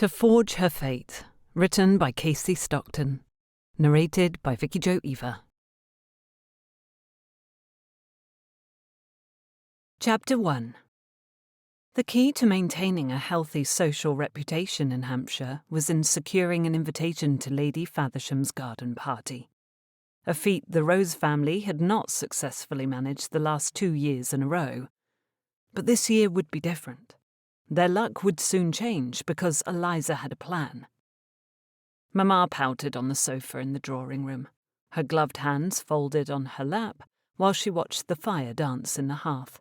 To Forge Her Fate, written by Kasey Stockton, narrated by Vicky Jo Eva. Chapter 1. The key to maintaining a healthy social reputation in Hampshire was in securing an invitation to Lady Fathersham's garden party, a feat the Rose family had not successfully managed the last 2 years in a row. But this year would be different. Their luck would soon change because Eliza had a plan. Mamma pouted on the sofa in the drawing room, her gloved hands folded on her lap while she watched the fire dance in the hearth.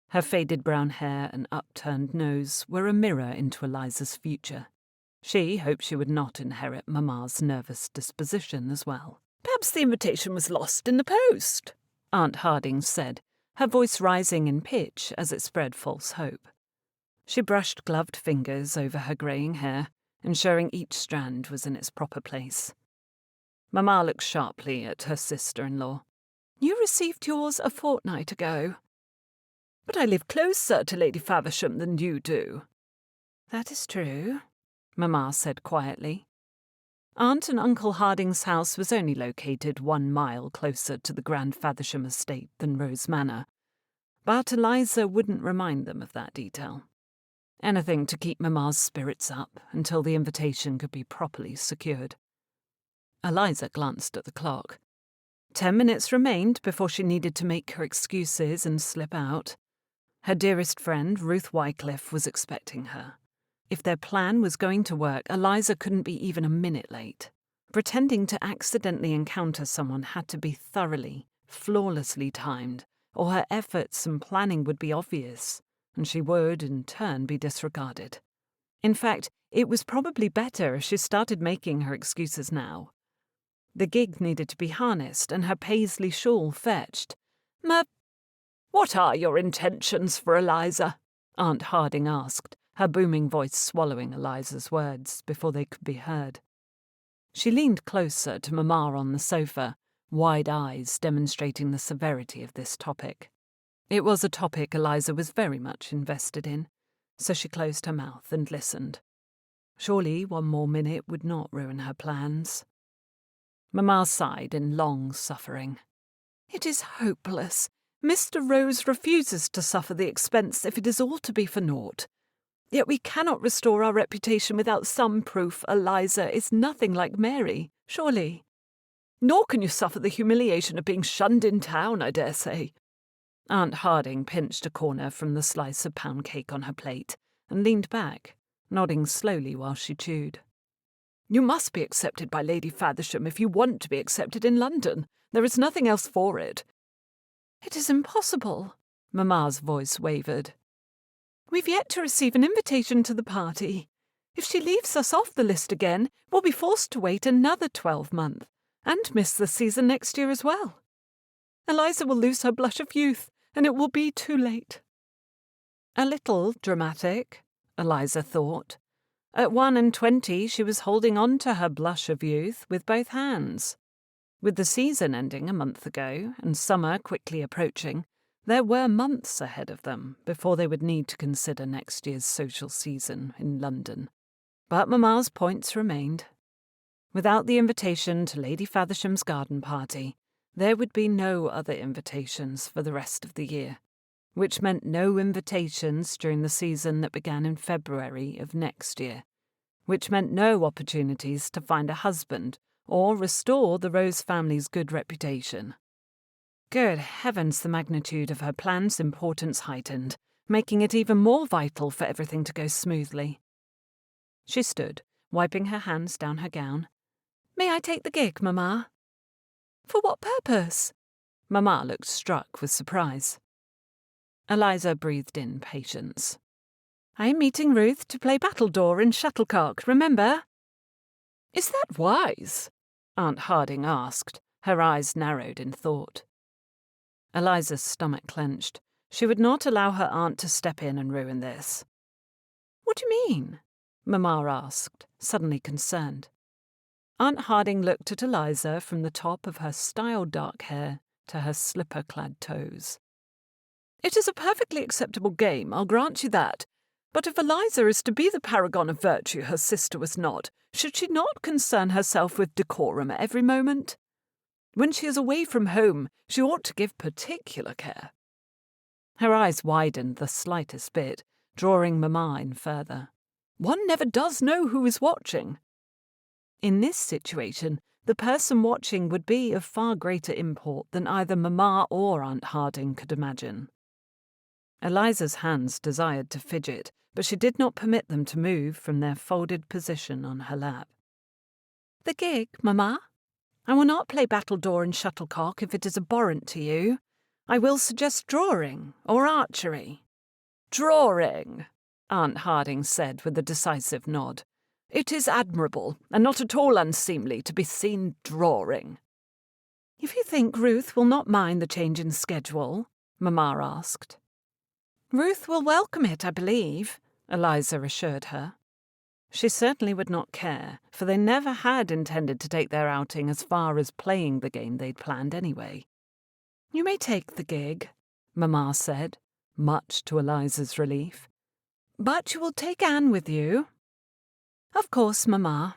Her faded brown hair and upturned nose were a mirror into Eliza's future. She hoped she would not inherit Mamma's nervous disposition as well. "Perhaps the invitation was lost in the post," Aunt Harding said, her voice rising in pitch as it spread false hope. She brushed gloved fingers over her greying hair, ensuring each strand was in its proper place. Mamma looked sharply at her sister-in-law. "You received yours a fortnight ago." "But I live closer to Lady Faversham than you do." "That is true," Mamma said quietly. Aunt and Uncle Harding's house was only located 1 mile closer to the Grand Faversham estate than Rose Manor, but Eliza wouldn't remind them of that detail. Anything to keep Mamma's spirits up until the invitation could be properly secured. Eliza glanced at the clock. 10 minutes remained before she needed to make her excuses and slip out. Her dearest friend, Ruth Wycliffe, was expecting her. If their plan was going to work, Eliza couldn't be even a minute late. Pretending to accidentally encounter someone had to be thoroughly, flawlessly timed, or her efforts and planning would be obvious, and she would, in turn, be disregarded. In fact, it was probably better if she started making her excuses now. The gig needed to be harnessed and her paisley shawl fetched. "What are your intentions for Eliza?" Aunt Harding asked, her booming voice swallowing Eliza's words before they could be heard. She leaned closer to Mamma on the sofa, wide eyes demonstrating the severity of this topic. It was a topic Eliza was very much invested in, so she closed her mouth and listened. Surely 1 more minute would not ruin her plans. Mamma sighed in long suffering. "It is hopeless. Mr. Rose refuses to suffer the expense if it is all to be for naught. Yet we cannot restore our reputation without some proof Eliza is nothing like Mary, surely. Nor can you suffer the humiliation of being shunned in town, I dare say." Aunt Harding pinched a corner from the slice of pound cake on her plate and leaned back, nodding slowly while she chewed. "You must be accepted by Lady Faversham if you want to be accepted in London. There is nothing else for it." "It is impossible," Mamma's voice wavered. "We've yet to receive an invitation to the party. If she leaves us off the list again, we'll be forced to wait another 12 months, and miss the season next year as well. Eliza will lose her blush of youth, and it will be too late." A little dramatic, Eliza thought. At 21, she was holding on to her blush of youth with both hands. With the season ending a month ago and summer quickly approaching, there were months ahead of them before they would need to consider next year's social season in London. But Mamma's points remained. Without the invitation to Lady Faversham's garden party, there would be no other invitations for the rest of the year, which meant no invitations during the season that began in February of next year, which meant no opportunities to find a husband or restore the Rose family's good reputation. Good heavens, the magnitude of her plan's importance heightened, making it even more vital for everything to go smoothly. She stood, wiping her hands down her gown. "May I take the gig, Mamma?" "For what purpose?" Mamma looked struck with surprise. Eliza breathed in patience. "I am meeting Ruth to play battledore and shuttlecock, remember?" "Is that wise?" Aunt Harding asked, her eyes narrowed in thought. Eliza's stomach clenched. She would not allow her aunt to step in and ruin this. "What do you mean?" Mamma asked, suddenly concerned. Aunt Harding looked at Eliza from the top of her styled dark hair to her slipper-clad toes. "It is a perfectly acceptable game, I'll grant you that. But if Eliza is to be the paragon of virtue her sister was not, should she not concern herself with decorum at every moment? When she is away from home, she ought to give particular care. Her eyes widened the slightest bit, drawing Mamma in further. One never does know who is watching. In this situation, the person watching would be of far greater import than either Mamma or Aunt Harding could imagine. Eliza's hands desired to fidget, but she did not permit them to move from their folded position on her lap. "The gig, Mamma? I will not play battledore and shuttlecock if it is abhorrent to you. I will suggest drawing or archery." "Drawing," Aunt Harding said with a decisive nod. "It is admirable, and not at all unseemly to be seen drawing." "If you think Ruth will not mind the change in schedule?" Mamma asked. "Ruth will welcome it, I believe," Eliza assured her. She certainly would not care, for they never had intended to take their outing as far as playing the game they'd planned anyway. "You may take the gig," Mamma said, much to Eliza's relief. "But you will take Anne with you?" "Of course, Mamma."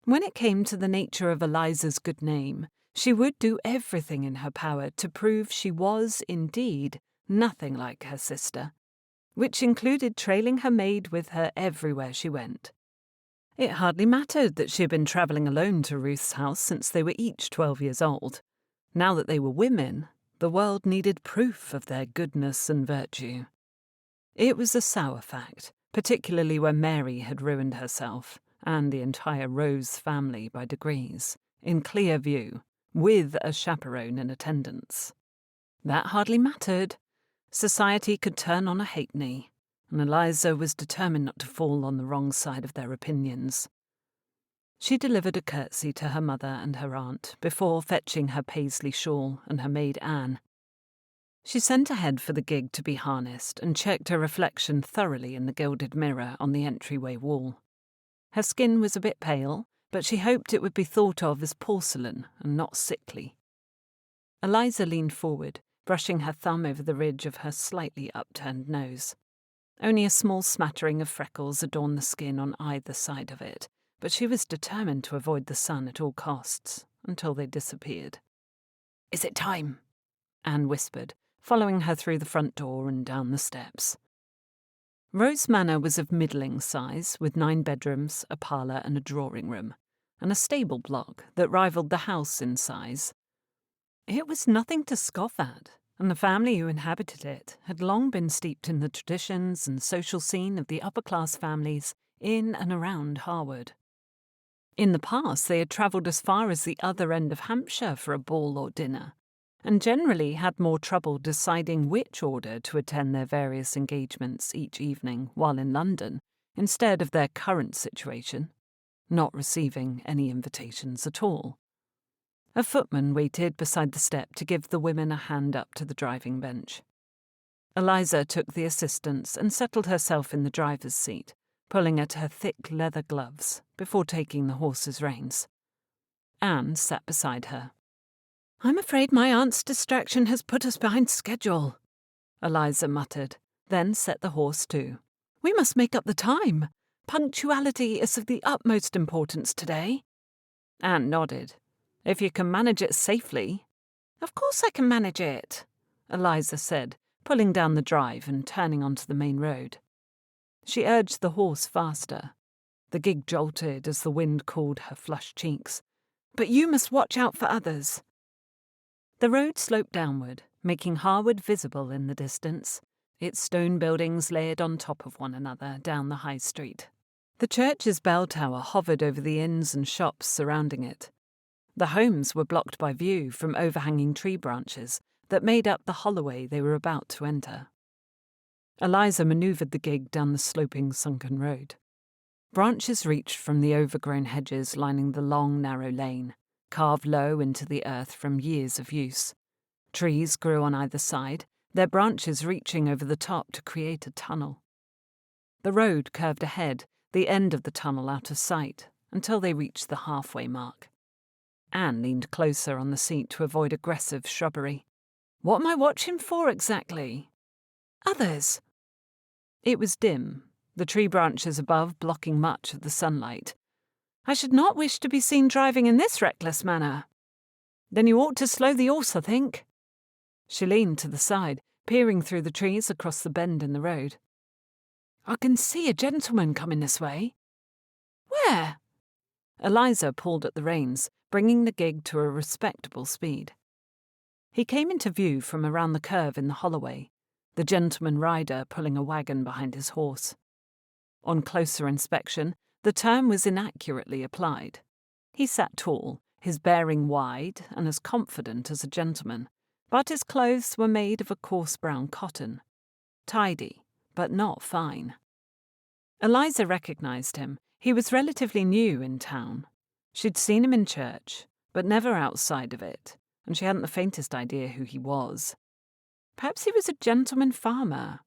When it came to the nature of Eliza's good name, she would do everything in her power to prove she was, indeed, nothing like her sister, which included trailing her maid with her everywhere she went. It hardly mattered that she had been travelling alone to Ruth's house since they were each 12 years old. Now that they were women, the world needed proof of their goodness and virtue. It was a sour fact, particularly when Mary had ruined herself, and the entire Rose family by degrees, in clear view, with a chaperone in attendance. That hardly mattered. Society could turn on a halfpenny, and Eliza was determined not to fall on the wrong side of their opinions. She delivered a curtsy to her mother and her aunt before fetching her paisley shawl and her maid Anne. She sent ahead for the gig to be harnessed and checked her reflection thoroughly in the gilded mirror on the entryway wall. Her skin was a bit pale, but she hoped it would be thought of as porcelain and not sickly. Eliza leaned forward, brushing her thumb over the ridge of her slightly upturned nose. Only a small smattering of freckles adorned the skin on either side of it, but she was determined to avoid the sun at all costs, until they disappeared. "Is it time?" Anne whispered, following her through the front door and down the steps. Rose Manor was of middling size, with 9 bedrooms, a parlour and a drawing room, and a stable block that rivalled the house in size. It was nothing to scoff at, and the family who inhabited it had long been steeped in the traditions and social scene of the upper-class families in and around Harewood. In the past, they had travelled as far as the other end of Hampshire for a ball or dinner, and generally had more trouble deciding which order to attend their various engagements each evening while in London, instead of their current situation, not receiving any invitations at all. A footman waited beside the step to give the women a hand up to the driving bench. Eliza took the assistance and settled herself in the driver's seat, pulling at her thick leather gloves before taking the horse's reins. Anne sat beside her. "I'm afraid my aunt's distraction has put us behind schedule," Eliza muttered, then set the horse to. "We must make up the time. Punctuality is of the utmost importance today." Anne nodded. "If you can manage it safely." "Of course I can manage it," Eliza said, pulling down the drive and turning onto the main road. She urged the horse faster. The gig jolted as the wind cooled her flushed cheeks. "But you must watch out for others." The road sloped downward, making Harewood visible in the distance, its stone buildings layered on top of one another down the high street. The church's bell tower hovered over the inns and shops surrounding it. The homes were blocked by view from overhanging tree branches that made up the holloway they were about to enter. Eliza manoeuvred the gig down the sloping sunken road. Branches reached from the overgrown hedges lining the long, narrow lane, carved low into the earth from years of use. Trees grew on either side, their branches reaching over the top to create a tunnel. The road curved ahead, the end of the tunnel out of sight, until they reached the halfway mark. Anne leaned closer on the seat to avoid aggressive shrubbery. "What am I watching for exactly?" "Others." It was dim, the tree branches above blocking much of the sunlight. "I should not wish to be seen driving in this reckless manner." "Then you ought to slow the horse, I think." She leaned to the side, peering through the trees across the bend in the road. "I can see a gentleman coming this way." "Where?" Eliza pulled at the reins, bringing the gig to a respectable speed. He came into view from around the curve in the holloway, the gentleman rider pulling a wagon behind his horse. On closer inspection, the term was inaccurately applied. He sat tall, his bearing wide and as confident as a gentleman, but his clothes were made of a coarse brown cotton. Tidy, but not fine. Eliza recognized him. He was relatively new in town. She'd seen him in church, but never outside of it, and she hadn't the faintest idea who he was. Perhaps he was a gentleman farmer.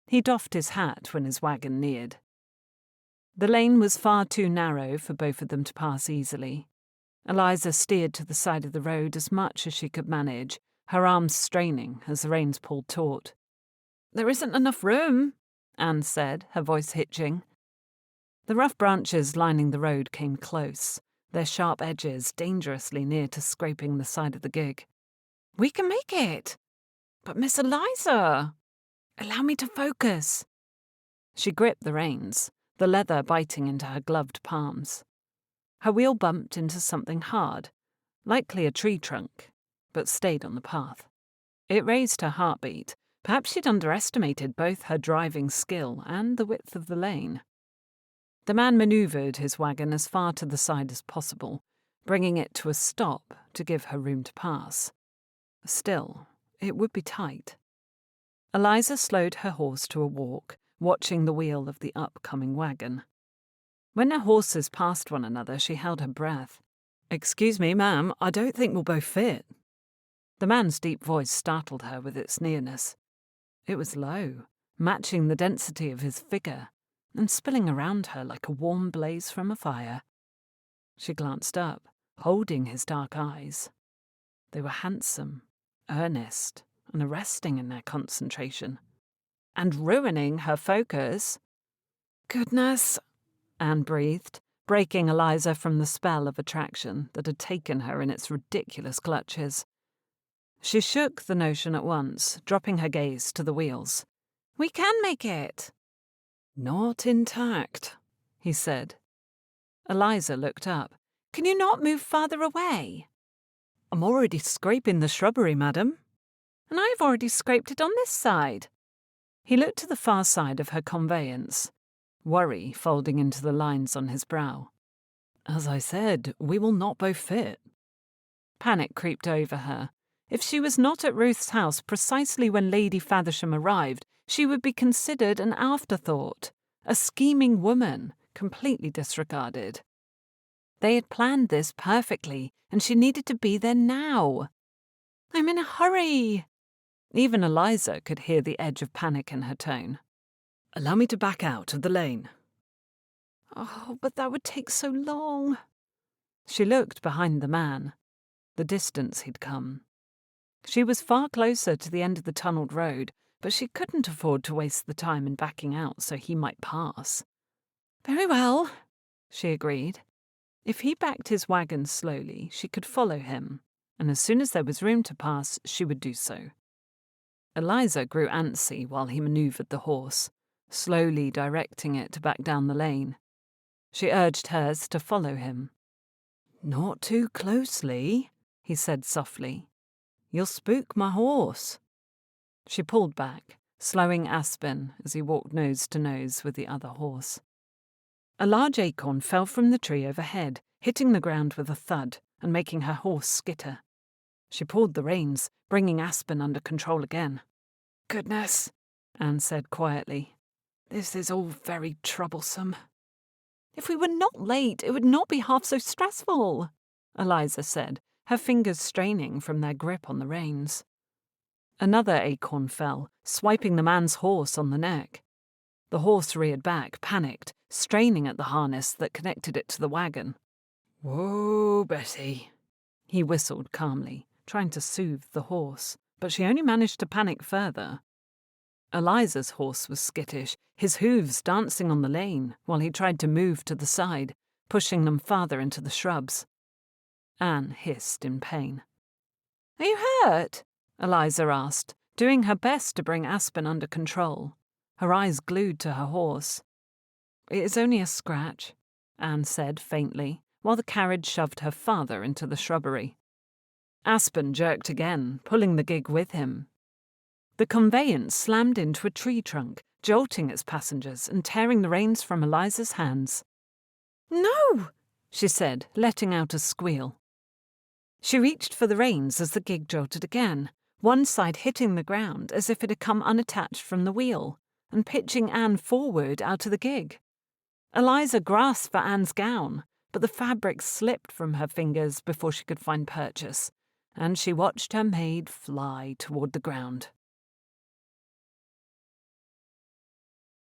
He doffed his hat when his wagon neared. The lane was far too narrow for both of them to pass easily. Eliza steered to the side of the road as much as she could manage, her arms straining as the reins pulled taut. "There isn't enough room," Anne said, her voice hitching. The rough branches lining the road came close, their sharp edges dangerously near to scraping the side of the gig. "We can make it." "But Miss Eliza." "Allow me to focus." She gripped the reins, the leather biting into her gloved palms. Her wheel bumped into something hard, likely a tree trunk, but stayed on the path. It raised her heartbeat. Perhaps she'd underestimated both her driving skill and the width of the lane. The man maneuvered his wagon as far to the side as possible, bringing it to a stop to give her room to pass. Still, it would be tight. Eliza slowed her horse to a walk, watching the wheel of the upcoming wagon. When their horses passed one another, she held her breath. "Excuse me, ma'am, I don't think we'll both fit." The man's deep voice startled her with its nearness. It was low, matching the density of his figure, and spilling around her like a warm blaze from a fire. She glanced up, holding his dark eyes. They were handsome, earnest, and arresting in their concentration. And ruining her focus. "Goodness," Anne breathed, breaking Eliza from the spell of attraction that had taken her in its ridiculous clutches. She shook the notion at once, dropping her gaze to the wheels. "We can make it." "Not intact," he said. Eliza looked up. "Can you not move farther away?" "I'm already scraping the shrubbery, madam." "And I've already scraped it on this side." He looked to the far side of her conveyance, worry folding into the lines on his brow. "As I said, we will not both fit." Panic creeped over her. If she was not at Ruth's house precisely when Lady Faversham arrived, she would be considered an afterthought, a scheming woman, completely disregarded. They had planned this perfectly, and she needed to be there now. "I'm in a hurry." Even Eliza could hear the edge of panic in her tone. "Allow me to back out of the lane." "Oh, but that would take so long." She looked behind the man, the distance he'd come. She was far closer to the end of the tunneled road, but she couldn't afford to waste the time in backing out so he might pass. "Very well," she agreed. If he backed his wagon slowly, she could follow him, and as soon as there was room to pass, she would do so. Eliza grew antsy while he maneuvered the horse, slowly directing it to back down the lane. She urged hers to follow him. "Not too closely," he said softly. "You'll spook my horse." She pulled back, slowing Aspen as he walked nose to nose with the other horse. A large acorn fell from the tree overhead, hitting the ground with a thud and making her horse skitter. She pulled the reins, bringing Aspen under control again. "Goodness," Anne said quietly. "This is all very troublesome." "If we were not late, it would not be half so stressful," Eliza said, her fingers straining from their grip on the reins. Another acorn fell, swiping the man's horse on the neck. The horse reared back, panicked, straining at the harness that connected it to the wagon. "Whoa, Betty," he whistled calmly, trying to soothe the horse, but she only managed to panic further. Eliza's horse was skittish, his hooves dancing on the lane while he tried to move to the side, pushing them farther into the shrubs. Anne hissed in pain. "Are you hurt?" Eliza asked, doing her best to bring Aspen under control, her eyes glued to her horse. "It is only a scratch," Anne said faintly, while the carriage shoved her farther into the shrubbery. Aspen jerked again, pulling the gig with him. The conveyance slammed into a tree trunk, jolting its passengers and tearing the reins from Eliza's hands. "No!" she said, letting out a squeal. She reached for the reins as the gig jolted again, one side hitting the ground as if it had come unattached from the wheel, and pitching Anne forward out of the gig. Eliza grasped for Anne's gown, but the fabric slipped from her fingers before she could find purchase, and she watched her maid fly toward the ground.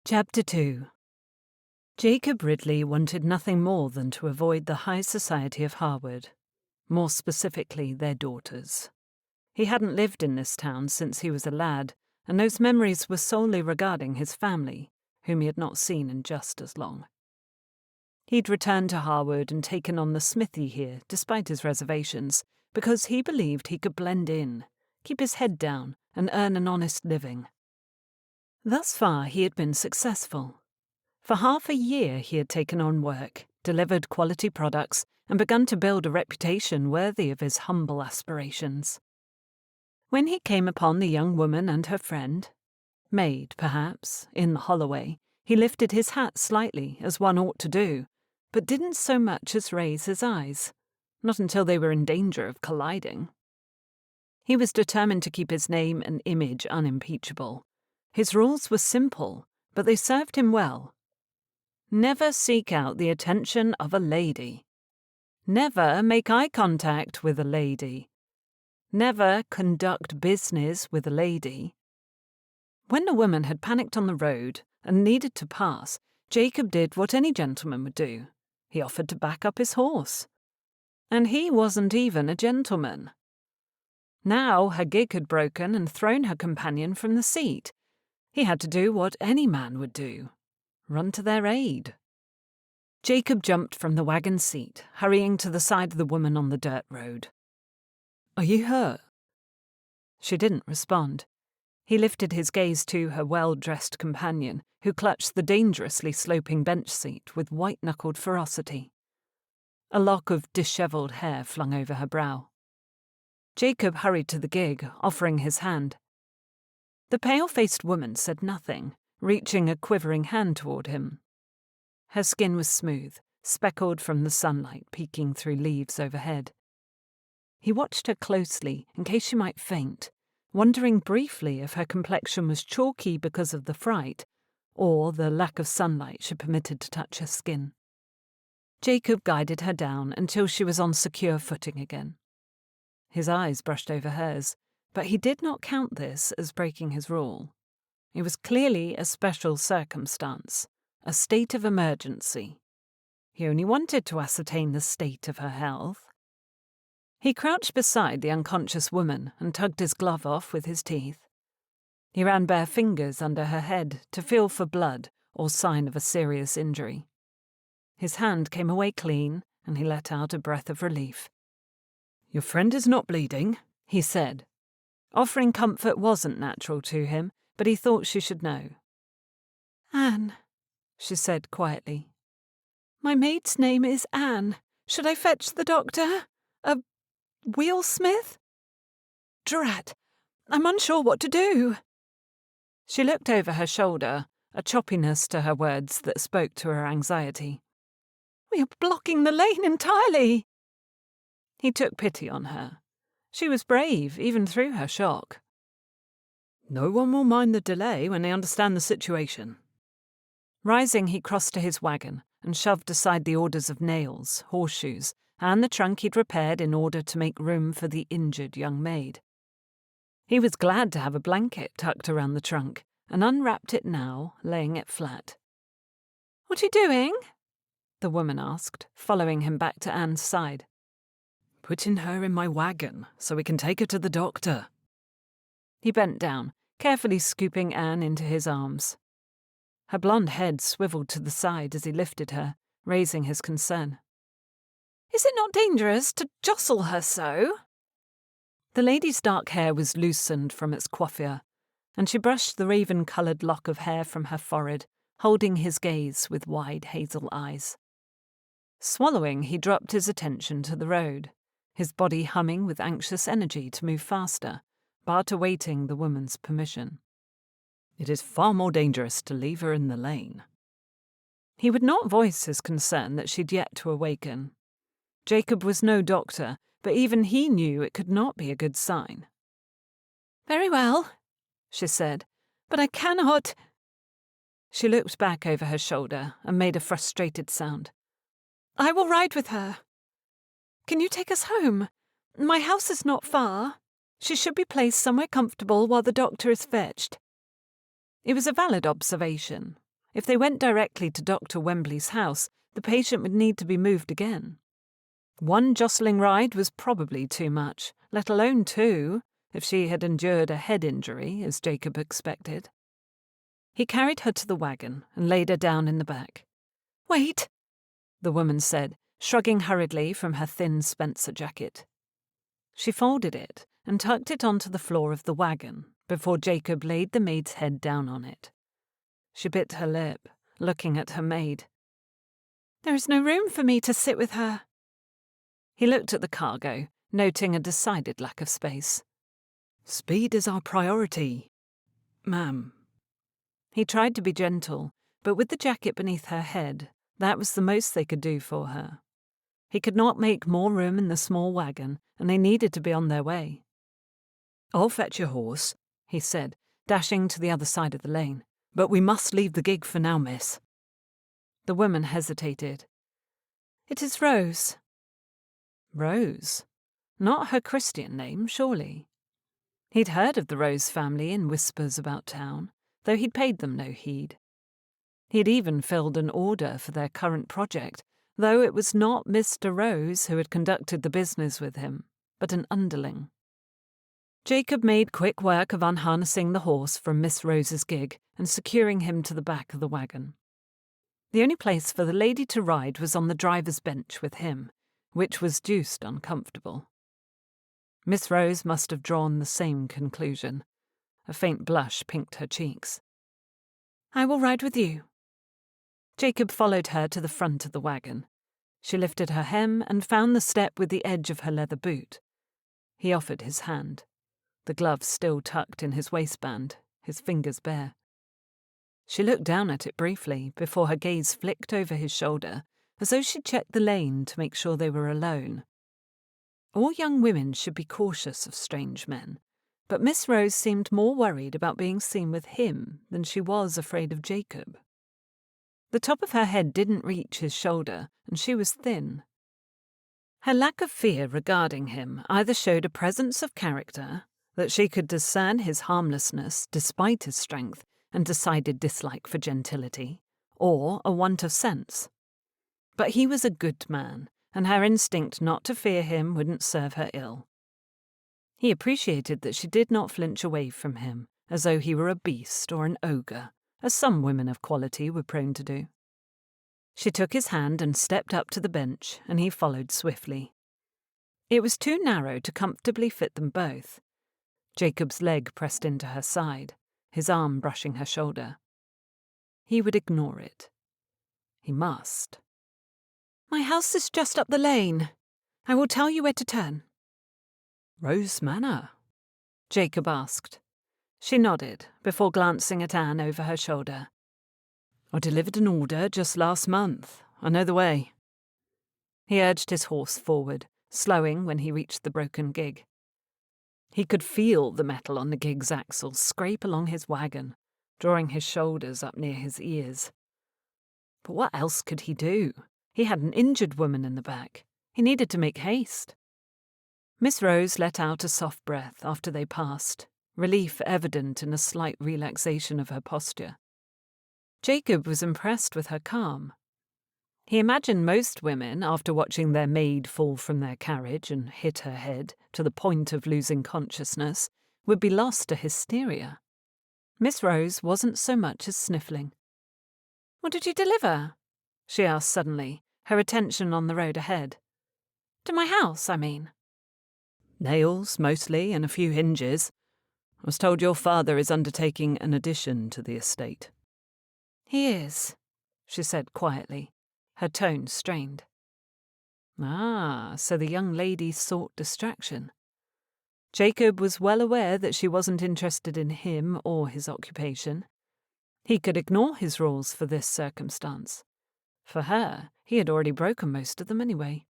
Chapter 2. Jacob Ridley wanted nothing more than to avoid the high society of Harewood, more specifically their daughters. He hadn't lived in this town since he was a lad, and those memories were solely regarding his family, whom he had not seen in just as long. He'd returned to Harewood and taken on the smithy here, despite his reservations, because he believed he could blend in, keep his head down, and earn an honest living. Thus far he had been successful. For half a year he had taken on work, delivered quality products, and begun to build a reputation worthy of his humble aspirations. When he came upon the young woman and her friend, maid perhaps, in the holloway, he lifted his hat slightly, as one ought to do, but didn't so much as raise his eyes, not until they were in danger of colliding. He was determined to keep his name and image unimpeachable. His rules were simple, but they served him well. Never seek out the attention of a lady. Never make eye contact with a lady. Never conduct business with a lady. When the woman had panicked on the road and needed to pass, Jacob did what any gentleman would do. He offered to back up his horse. And he wasn't even a gentleman. Now her gig had broken and thrown her companion from the seat. He had to do what any man would do, run to their aid. Jacob jumped from the wagon seat, hurrying to the side of the woman on the dirt road. "Are you hurt?" She didn't respond. He lifted his gaze to her well-dressed companion, who clutched the dangerously sloping bench seat with white-knuckled ferocity. A lock of dishevelled hair flung over her brow. Jacob hurried to the gig, offering his hand. The pale-faced woman said nothing, reaching a quivering hand toward him. Her skin was smooth, speckled from the sunlight peeking through leaves overhead. He watched her closely in case she might faint, wondering briefly if her complexion was chalky because of the fright, or the lack of sunlight she permitted to touch her skin. Jacob guided her down until she was on secure footing again. His eyes brushed over hers, but he did not count this as breaking his rule. It was clearly a special circumstance, a state of emergency. He only wanted to ascertain the state of her health. He crouched beside the unconscious woman and tugged his glove off with his teeth. He ran bare fingers under her head to feel for blood or sign of a serious injury. His hand came away clean, and he let out a breath of relief. "Your friend is not bleeding," he said. Offering comfort wasn't natural to him, but he thought she should know. "Anne," she said quietly. "My maid's name is Anne. Should I fetch the doctor? A wheelsmith? Drat! I'm unsure what to do." She looked over her shoulder, a choppiness to her words that spoke to her anxiety. "We are blocking the lane entirely." He took pity on her. She was brave, even through her shock. "No one will mind the delay when they understand the situation." Rising, he crossed to his wagon and shoved aside the orders of nails, horseshoes, and the trunk he'd repaired in order to make room for the injured young maid. He was glad to have a blanket tucked around the trunk, and unwrapped it now, laying it flat. "What are you doing?" the woman asked, following him back to Anne's side. "Putting her in my wagon so we can take her to the doctor." He bent down, carefully scooping Anne into his arms. Her blonde head swiveled to the side as he lifted her, raising his concern. "Is it not dangerous to jostle her so?" The lady's dark hair was loosened from its coiffure, and she brushed the raven-coloured lock of hair from her forehead, holding his gaze with wide hazel eyes. Swallowing, he dropped his attention to the road, his body humming with anxious energy to move faster, but awaiting the woman's permission. "It is far more dangerous to leave her in the lane." He would not voice his concern that she'd yet to awaken. Jacob was no doctor, but even he knew it could not be a good sign. "Very well," she said, "but I cannot—" She looked back over her shoulder and made a frustrated sound. "I will ride with her. Can you take us home? My house is not far. She should be placed somewhere comfortable while the doctor is fetched." It was a valid observation. If they went directly to Dr. Wembley's house, the patient would need to be moved again. One jostling ride was probably too much, let alone two, if she had endured a head injury, as Jacob expected. He carried her to the wagon and laid her down in the back. "Wait," the woman said, shrugging hurriedly from her thin Spencer jacket. She folded it and tucked it onto the floor of the wagon before Jacob laid the maid's head down on it. She bit her lip, looking at her maid. "There is no room for me to sit with her." He looked at the cargo, noting a decided lack of space. "Speed is our priority, ma'am." He tried to be gentle, but with the jacket beneath her head, that was the most they could do for her. He could not make more room in the small wagon, and they needed to be on their way. "I'll fetch your horse," he said, dashing to the other side of the lane. "But we must leave the gig for now, miss." The woman hesitated. "It is Rose." Rose? Not her Christian name, surely. He'd heard of the Rose family in whispers about town, though he'd paid them no heed. He'd even filled an order for their current project, though it was not Mr. Rose who had conducted the business with him, but an underling. Jacob made quick work of unharnessing the horse from Miss Rose's gig and securing him to the back of the wagon. The only place for the lady to ride was on the driver's bench with him, which was deuced uncomfortable. Miss Rose must have drawn the same conclusion. A faint blush pinked her cheeks. "I will ride with you." Jacob followed her to the front of the wagon. She lifted her hem and found the step with the edge of her leather boot. He offered his hand, the glove still tucked in his waistband, his fingers bare. She looked down at it briefly before her gaze flicked over his shoulder, as though she checked the lane to make sure they were alone. All young women should be cautious of strange men, but Miss Rose seemed more worried about being seen with him than she was afraid of Jacob. The top of her head didn't reach his shoulder, and she was thin. Her lack of fear regarding him either showed a presence of character, that she could discern his harmlessness despite his strength and decided dislike for gentility, or a want of sense. But he was a good man, and her instinct not to fear him wouldn't serve her ill. He appreciated that she did not flinch away from him, as though he were a beast or an ogre, as some women of quality were prone to do. She took his hand and stepped up to the bench, and he followed swiftly. It was too narrow to comfortably fit them both. Jacob's leg pressed into her side, his arm brushing her shoulder. He would ignore it. He must. "My house is just up the lane. I will tell you where to turn." "Rose Manor?" Jacob asked. She nodded, before glancing at Anne over her shoulder. "I delivered an order just last month. I know the way." He urged his horse forward, slowing when he reached the broken gig. He could feel the metal on the gig's axles scrape along his wagon, drawing his shoulders up near his ears. But what else could he do? He had an injured woman in the back. He needed to make haste. Miss Rose let out a soft breath after they passed, relief evident in a slight relaxation of her posture. Jacob was impressed with her calm. He imagined most women, after watching their maid fall from their carriage and hit her head to the point of losing consciousness, would be lost to hysteria. Miss Rose wasn't so much as sniffling. "What did you deliver?" she asked suddenly, her attention on the road ahead. "To my house, I mean." "Nails, mostly, and a few hinges. I was told your father is undertaking an addition to the estate." "He is," she said quietly, her tone strained. Ah, so the young lady sought distraction. Jacob was well aware that she wasn't interested in him or his occupation. He could ignore his rules for this circumstance. For her, he had already broken most of them anyway.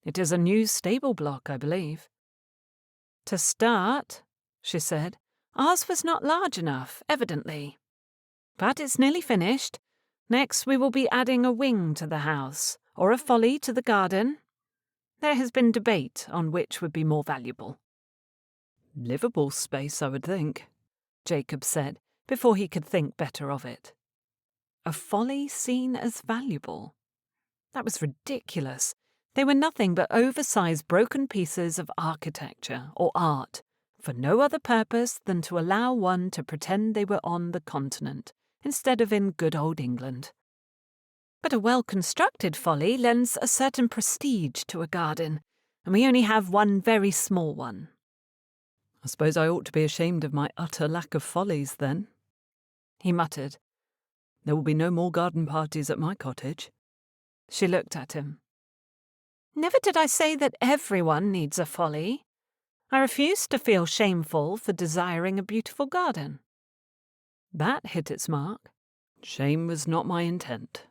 "It is a new stable block, I believe." "To start," she said, "ours was not large enough, evidently. But it's nearly finished. Next we will be adding a wing to the house, or a folly to the garden. There has been debate on which would be more valuable." "Livable space, I would think," Jacob said, before he could think better of it. A folly seen as valuable? That was ridiculous. They were nothing but oversized broken pieces of architecture or art, for no other purpose than to allow one to pretend they were on the continent, instead of in good old England. But a well-constructed folly lends a certain prestige to a garden, and we only have one very small one. "I suppose I ought to be ashamed of my utter lack of follies, then," he muttered. "There will be no more garden parties at my cottage." She looked at him. "Never did I say that everyone needs a folly. I refuse to feel shameful for desiring a beautiful garden." That hit its mark. "Shame was not my intent."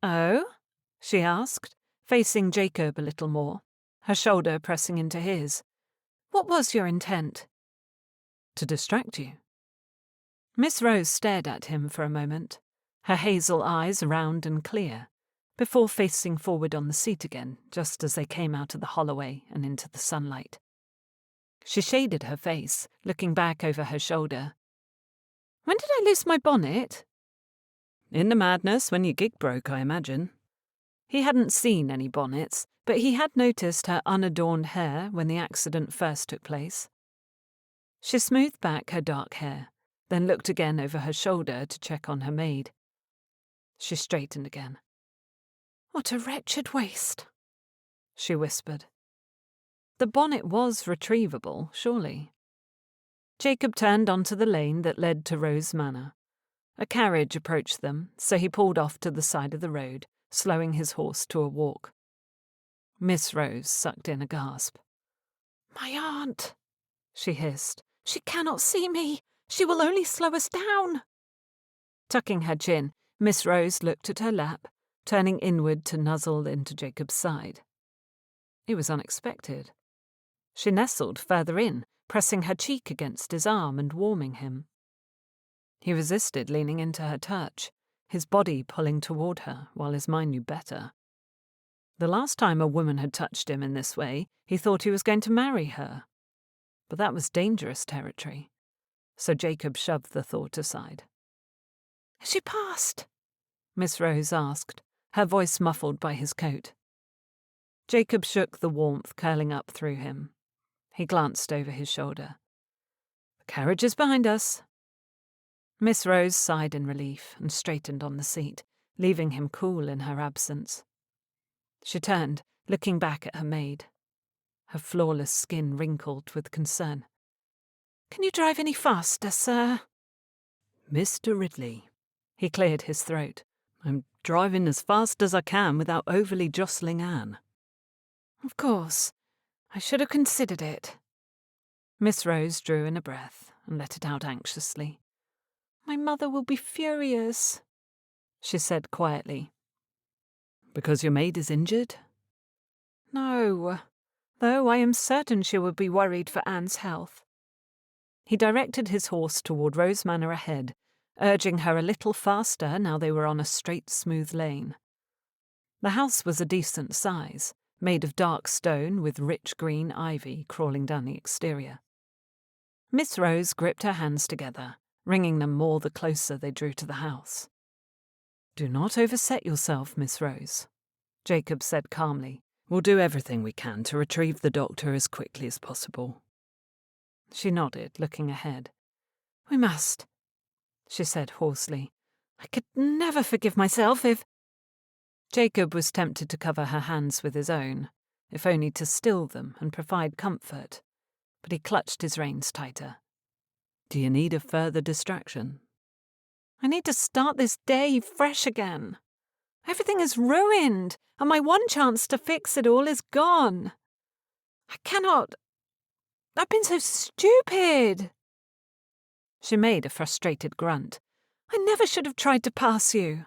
"Oh?" she asked, facing Jacob a little more, her shoulder pressing into his. "What was your intent?" "To distract you." Miss Rose stared at him for a moment, her hazel eyes round and clear, before facing forward on the seat again, just as they came out of the holloway and into the sunlight. She shaded her face, looking back over her shoulder. "When did I lose my bonnet?" "In the madness when your gig broke, I imagine." He hadn't seen any bonnets, but he had noticed her unadorned hair when the accident first took place. She smoothed back her dark hair, then looked again over her shoulder to check on her maid. She straightened again. "What a wretched waste," she whispered. The bonnet was retrievable, surely. Jacob turned onto the lane that led to Rose Manor. A carriage approached them, so he pulled off to the side of the road, slowing his horse to a walk. Miss Rose sucked in a gasp. "My aunt," she hissed. "She cannot see me. She will only slow us down." Tucking her chin, Miss Rose looked at her lap, turning inward to nuzzle into Jacob's side. It was unexpected. She nestled further in, pressing her cheek against his arm and warming him. He resisted leaning into her touch, his body pulling toward her while his mind knew better. The last time a woman had touched him in this way, he thought he was going to marry her. But that was dangerous territory, so Jacob shoved the thought aside. "Has she passed?" Miss Rose asked, her voice muffled by his coat. Jacob shook the warmth curling up through him. He glanced over his shoulder. "The carriage is behind us." Miss Rose sighed in relief and straightened on the seat, leaving him cool in her absence. She turned, looking back at her maid. Her flawless skin wrinkled with concern. "Can you drive any faster, sir?" "Mr. Ridley." He cleared his throat. "I'm driving as fast as I can without overly jostling Anne." "Of course. I should have considered it." Miss Rose drew in a breath and let it out anxiously. "My mother will be furious," she said quietly. "Because your maid is injured?" "No, though I am certain she will be worried for Anne's health." He directed his horse toward Rose Manor ahead, urging her a little faster now they were on a straight, smooth lane. The house was a decent size, made of dark stone with rich green ivy crawling down the exterior. Miss Rose gripped her hands together, wringing them more the closer they drew to the house. "Do not overset yourself, Miss Rose," Jacob said calmly. "We'll do everything we can to retrieve the doctor as quickly as possible." She nodded, looking ahead. "We must," she said hoarsely. "I could never forgive myself if—" Jacob was tempted to cover her hands with his own, if only to still them and provide comfort, but he clutched his reins tighter. "Do you need a further distraction?" "I need to start this day fresh again. Everything is ruined, and my one chance to fix it all is gone. I cannot. I've been so stupid." She made a frustrated grunt. "I never should have tried to pass you."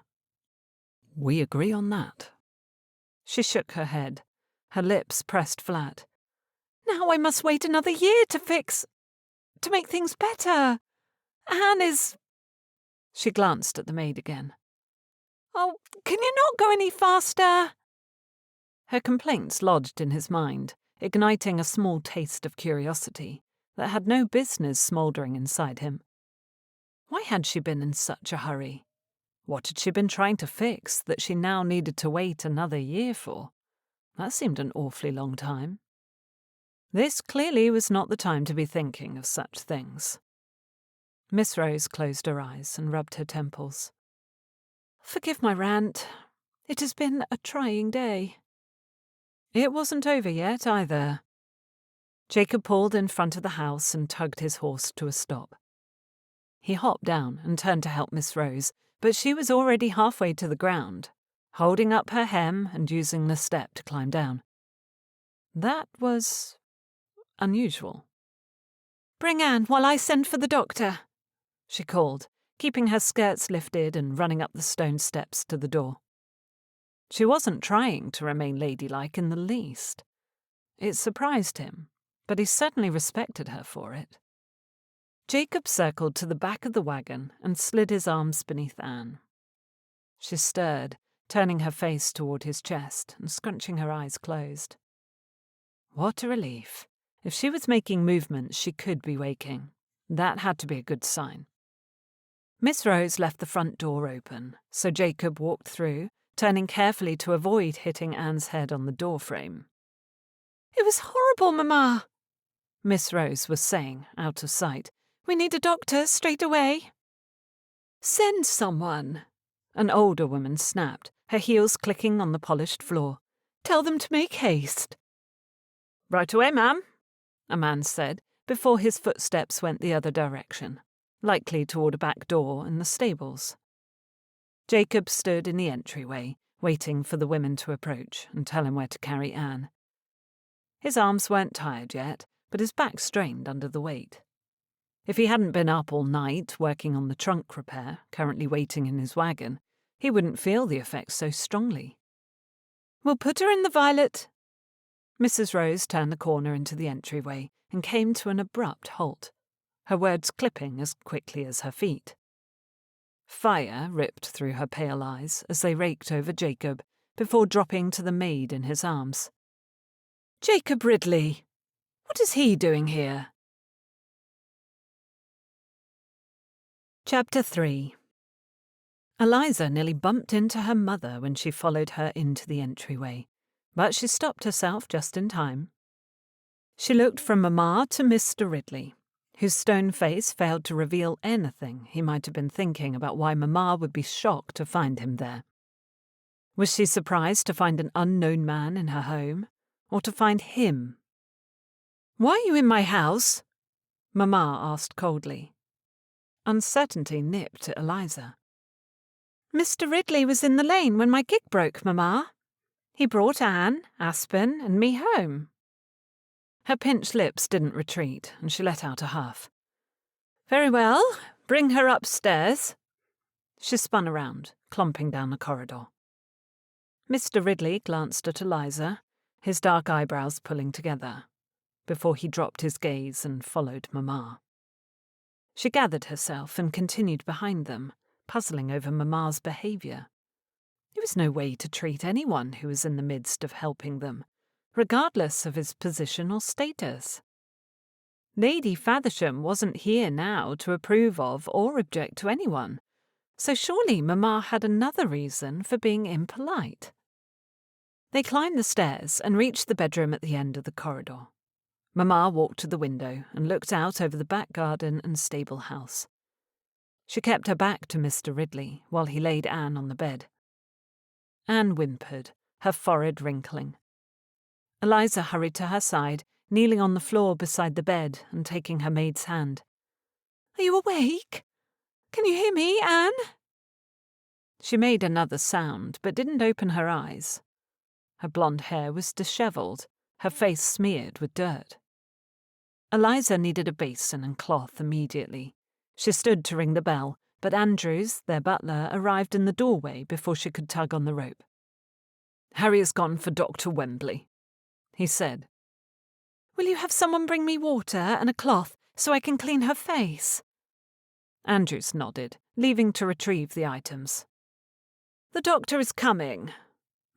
"We agree on that." She shook her head, her lips pressed flat. "Now I must wait another year to make things better. Anne is—" She glanced at the maid again. "Oh, can you not go any faster?" Her complaints lodged in his mind, igniting a small taste of curiosity that had no business smouldering inside him. Why had she been in such a hurry? What had she been trying to fix that she now needed to wait another year for? That seemed an awfully long time. This clearly was not the time to be thinking of such things. Miss Rose closed her eyes and rubbed her temples. "Forgive my rant. It has been a trying day." It wasn't over yet, either. Jacob pulled in front of the house and tugged his horse to a stop. He hopped down and turned to help Miss Rose, but she was already halfway to the ground, holding up her hem and using the step to climb down. That was unusual. "Bring Anne while I send for the doctor," she called, keeping her skirts lifted and running up the stone steps to the door. She wasn't trying to remain ladylike in the least. It surprised him, but he certainly respected her for it. Jacob circled to the back of the wagon and slid his arms beneath Anne. She stirred, turning her face toward his chest and scrunching her eyes closed. What a relief. If she was making movements, she could be waking. That had to be a good sign. Miss Rose left the front door open, so Jacob walked through, turning carefully to avoid hitting Anne's head on the doorframe. "It was horrible, Mamma," Miss Rose was saying, out of sight. "We need a doctor straight away." "Send someone," an older woman snapped, her heels clicking on the polished floor. "Tell them to make haste." "Right away, ma'am," a man said, before his footsteps went the other direction, likely toward a back door in the stables. Jacob stood in the entryway, waiting for the women to approach and tell him where to carry Anne. His arms weren't tired yet, but his back strained under the weight. If he hadn't been up all night working on the trunk repair, currently waiting in his wagon, he wouldn't feel the effects so strongly. "We'll put her in the violet." Mrs. Rose turned the corner into the entryway and came to an abrupt halt, her words clipping as quickly as her feet. Fire ripped through her pale eyes as they raked over Jacob before dropping to the maid in his arms. "Jacob Ridley! What is he doing here?" Chapter 3. Eliza nearly bumped into her mother when she followed her into the entryway, but she stopped herself just in time. She looked from Mamma to Mr. Ridley, whose stone face failed to reveal anything he might have been thinking about why Mamma would be shocked to find him there. Was she surprised to find an unknown man in her home, or to find him? "Why are you in my house?" Mamma asked coldly. Uncertainty nipped at Eliza. "Mr. Ridley was in the lane when my gig broke, Mamma. He brought Anne, Aspen, and me home." Her pinched lips didn't retreat, and she let out a huff. "Very well, bring her upstairs." She spun around, clomping down the corridor. Mr. Ridley glanced at Eliza, his dark eyebrows pulling together, before he dropped his gaze and followed Mamma. She gathered herself and continued behind them, puzzling over Mamma's behaviour. It was no way to treat anyone who was in the midst of helping them, regardless of his position or status. Lady Faversham wasn't here now to approve of or object to anyone, so surely Mamma had another reason for being impolite. They climbed the stairs and reached the bedroom at the end of the corridor. Mamma walked to the window and looked out over the back garden and stable house. She kept her back to Mr. Ridley while he laid Anne on the bed. Anne whimpered, her forehead wrinkling. Eliza hurried to her side, kneeling on the floor beside the bed and taking her maid's hand. "Are you awake? Can you hear me, Anne?" She made another sound, but didn't open her eyes. Her blonde hair was dishevelled, her face smeared with dirt. Eliza needed a basin and cloth immediately. She stood to ring the bell, but Andrews, their butler, arrived in the doorway before she could tug on the rope. "Harry has gone for Dr. Wembley," he said. "Will you have someone bring me water and a cloth so I can clean her face?" Andrews nodded, leaving to retrieve the items. "The doctor is coming,"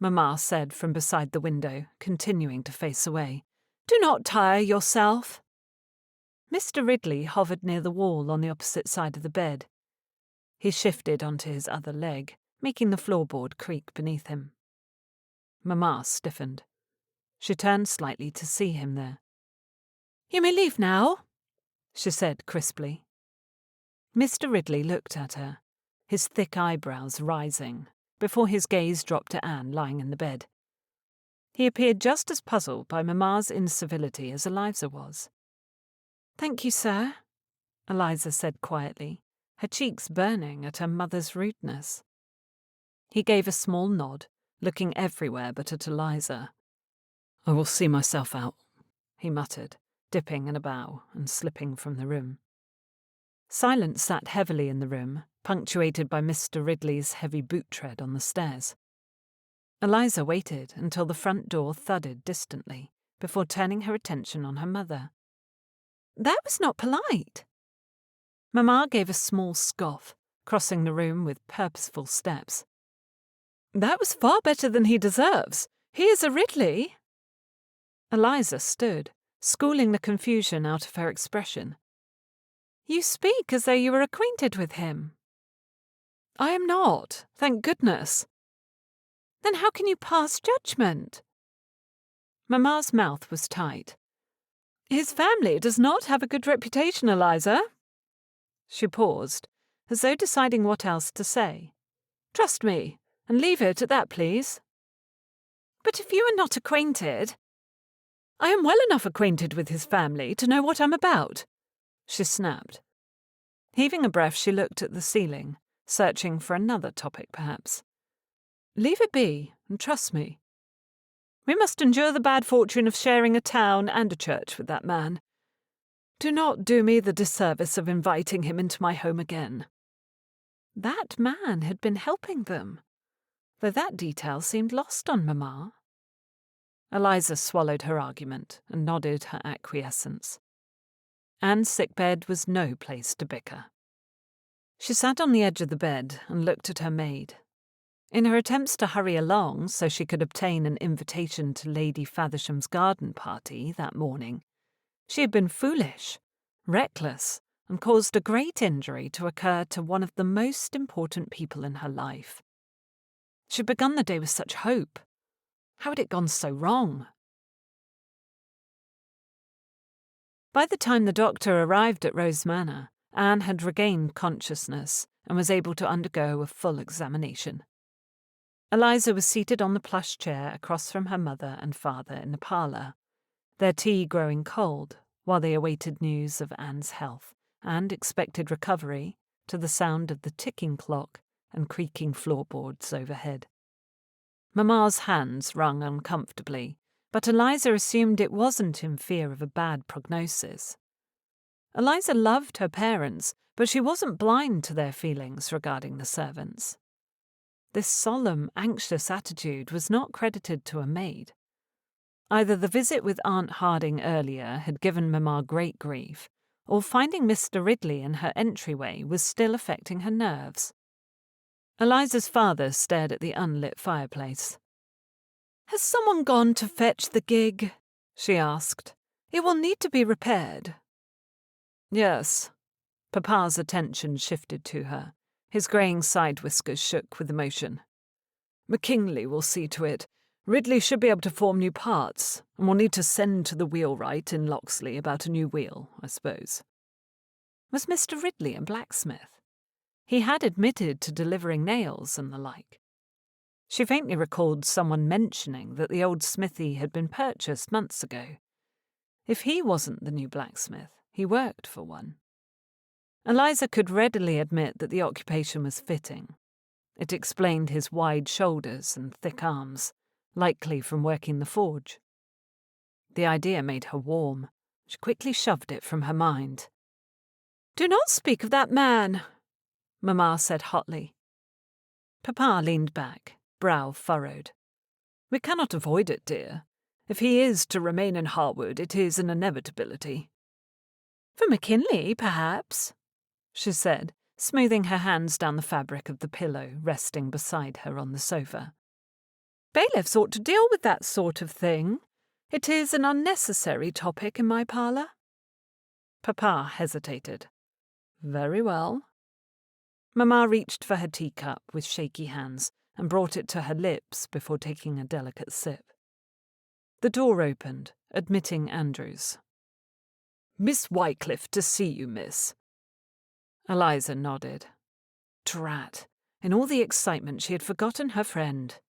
Mamma said from beside the window, continuing to face away. "Do not tire yourself." Mr. Ridley hovered near the wall on the opposite side of the bed. He shifted onto his other leg, making the floorboard creak beneath him. Mamma stiffened. She turned slightly to see him there. "You may leave now," she said crisply. Mr. Ridley looked at her, his thick eyebrows rising, before his gaze dropped to Anne lying in the bed. He appeared just as puzzled by Mamma's incivility as Eliza was. "Thank you, sir," Eliza said quietly, her cheeks burning at her mother's rudeness. He gave a small nod, looking everywhere but at Eliza. "I will see myself out," he muttered, dipping in a bow and slipping from the room. Silence sat heavily in the room, punctuated by Mr. Ridley's heavy boot tread on the stairs. Eliza waited until the front door thudded distantly, before turning her attention on her mother. "That was not polite." Mamma gave a small scoff, crossing the room with purposeful steps. "That was far better than he deserves. He is a Ridley." Eliza stood, schooling the confusion out of her expression. "You speak as though you were acquainted with him." "I am not, thank goodness." "Then how can you pass judgment?" Mamma's mouth was tight. "His family does not have a good reputation, Eliza." She paused, as though deciding what else to say. "Trust me, and leave it at that, please." "But if you are not acquainted—" "I am well enough acquainted with his family to know what I'm about," she snapped. Heaving a breath, she looked at the ceiling, searching for another topic, perhaps. "Leave it be, and trust me. We must endure the bad fortune of sharing a town and a church with that man. Do not do me the disservice of inviting him into my home again." That man had been helping them, though that detail seemed lost on Mamma. Eliza swallowed her argument and nodded her acquiescence. Anne's sickbed was no place to bicker. She sat on the edge of the bed and looked at her maid. In her attempts to hurry along so she could obtain an invitation to Lady Fathersham's garden party that morning, she had been foolish, reckless, and caused a great injury to occur to one of the most important people in her life. She had begun the day with such hope. How had it gone so wrong? By the time the doctor arrived at Rose Manor, Anne had regained consciousness and was able to undergo a full examination. Eliza was seated on the plush chair across from her mother and father in the parlour, their tea growing cold while they awaited news of Anne's health and expected recovery to the sound of the ticking clock and creaking floorboards overhead. Mamma's hands wrung uncomfortably, but Eliza assumed it wasn't in fear of a bad prognosis. Eliza loved her parents, but she wasn't blind to their feelings regarding the servants. This solemn, anxious attitude was not credited to a maid. Either the visit with Aunt Harding earlier had given Mamma great grief, or finding Mr. Ridley in her entryway was still affecting her nerves. Eliza's father stared at the unlit fireplace. "Has someone gone to fetch the gig?" she asked. "It will need to be repaired." "Yes." Papa's attention shifted to her. His greying side whiskers shook with emotion. "McKinley will see to it. Ridley should be able to form new parts, and we'll need to send to the wheelwright in Loxley about a new wheel, I suppose. Was Mr. Ridley a blacksmith? He had admitted to delivering nails and the like. She faintly recalled someone mentioning that the old smithy had been purchased months ago. If he wasn't the new blacksmith, he worked for one. Eliza could readily admit that the occupation was fitting. It explained his wide shoulders and thick arms, likely from working the forge. The idea made her warm. She quickly shoved it from her mind. "Do not speak of that man," Mamma said hotly. Papa leaned back, brow furrowed. "We cannot avoid it, dear. If he is to remain in Harewood, it is an inevitability." "For McKinley, perhaps," she said, smoothing her hands down the fabric of the pillow resting beside her on the sofa. "Bailiffs ought to deal with that sort of thing. It is an unnecessary topic in my parlour." Papa hesitated. "Very well." Mamma reached for her teacup with shaky hands and brought it to her lips before taking a delicate sip. The door opened, admitting Andrews. "Miss Wycliffe to see you, miss." Eliza nodded. Drat! In all the excitement she had forgotten her friend.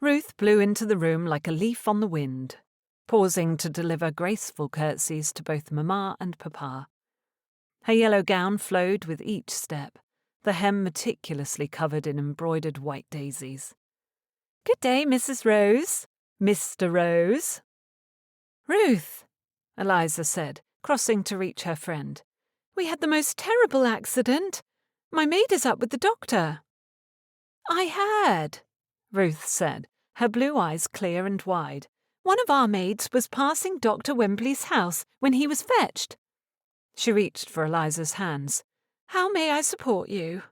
Ruth blew into the room like a leaf on the wind, pausing to deliver graceful curtsies to both Mamma and Papa. Her yellow gown flowed with each step, the hem meticulously covered in embroidered white daisies. "Good day, Mrs. Rose. Mr. Rose." "Ruth," Eliza said, crossing to reach her friend. "We had the most terrible accident. My maid is up with the doctor." "I heard," Ruth said, her blue eyes clear and wide. "One of our maids was passing Dr. Wembley's house when he was fetched." She reached for Eliza's hands. "How may I support you?"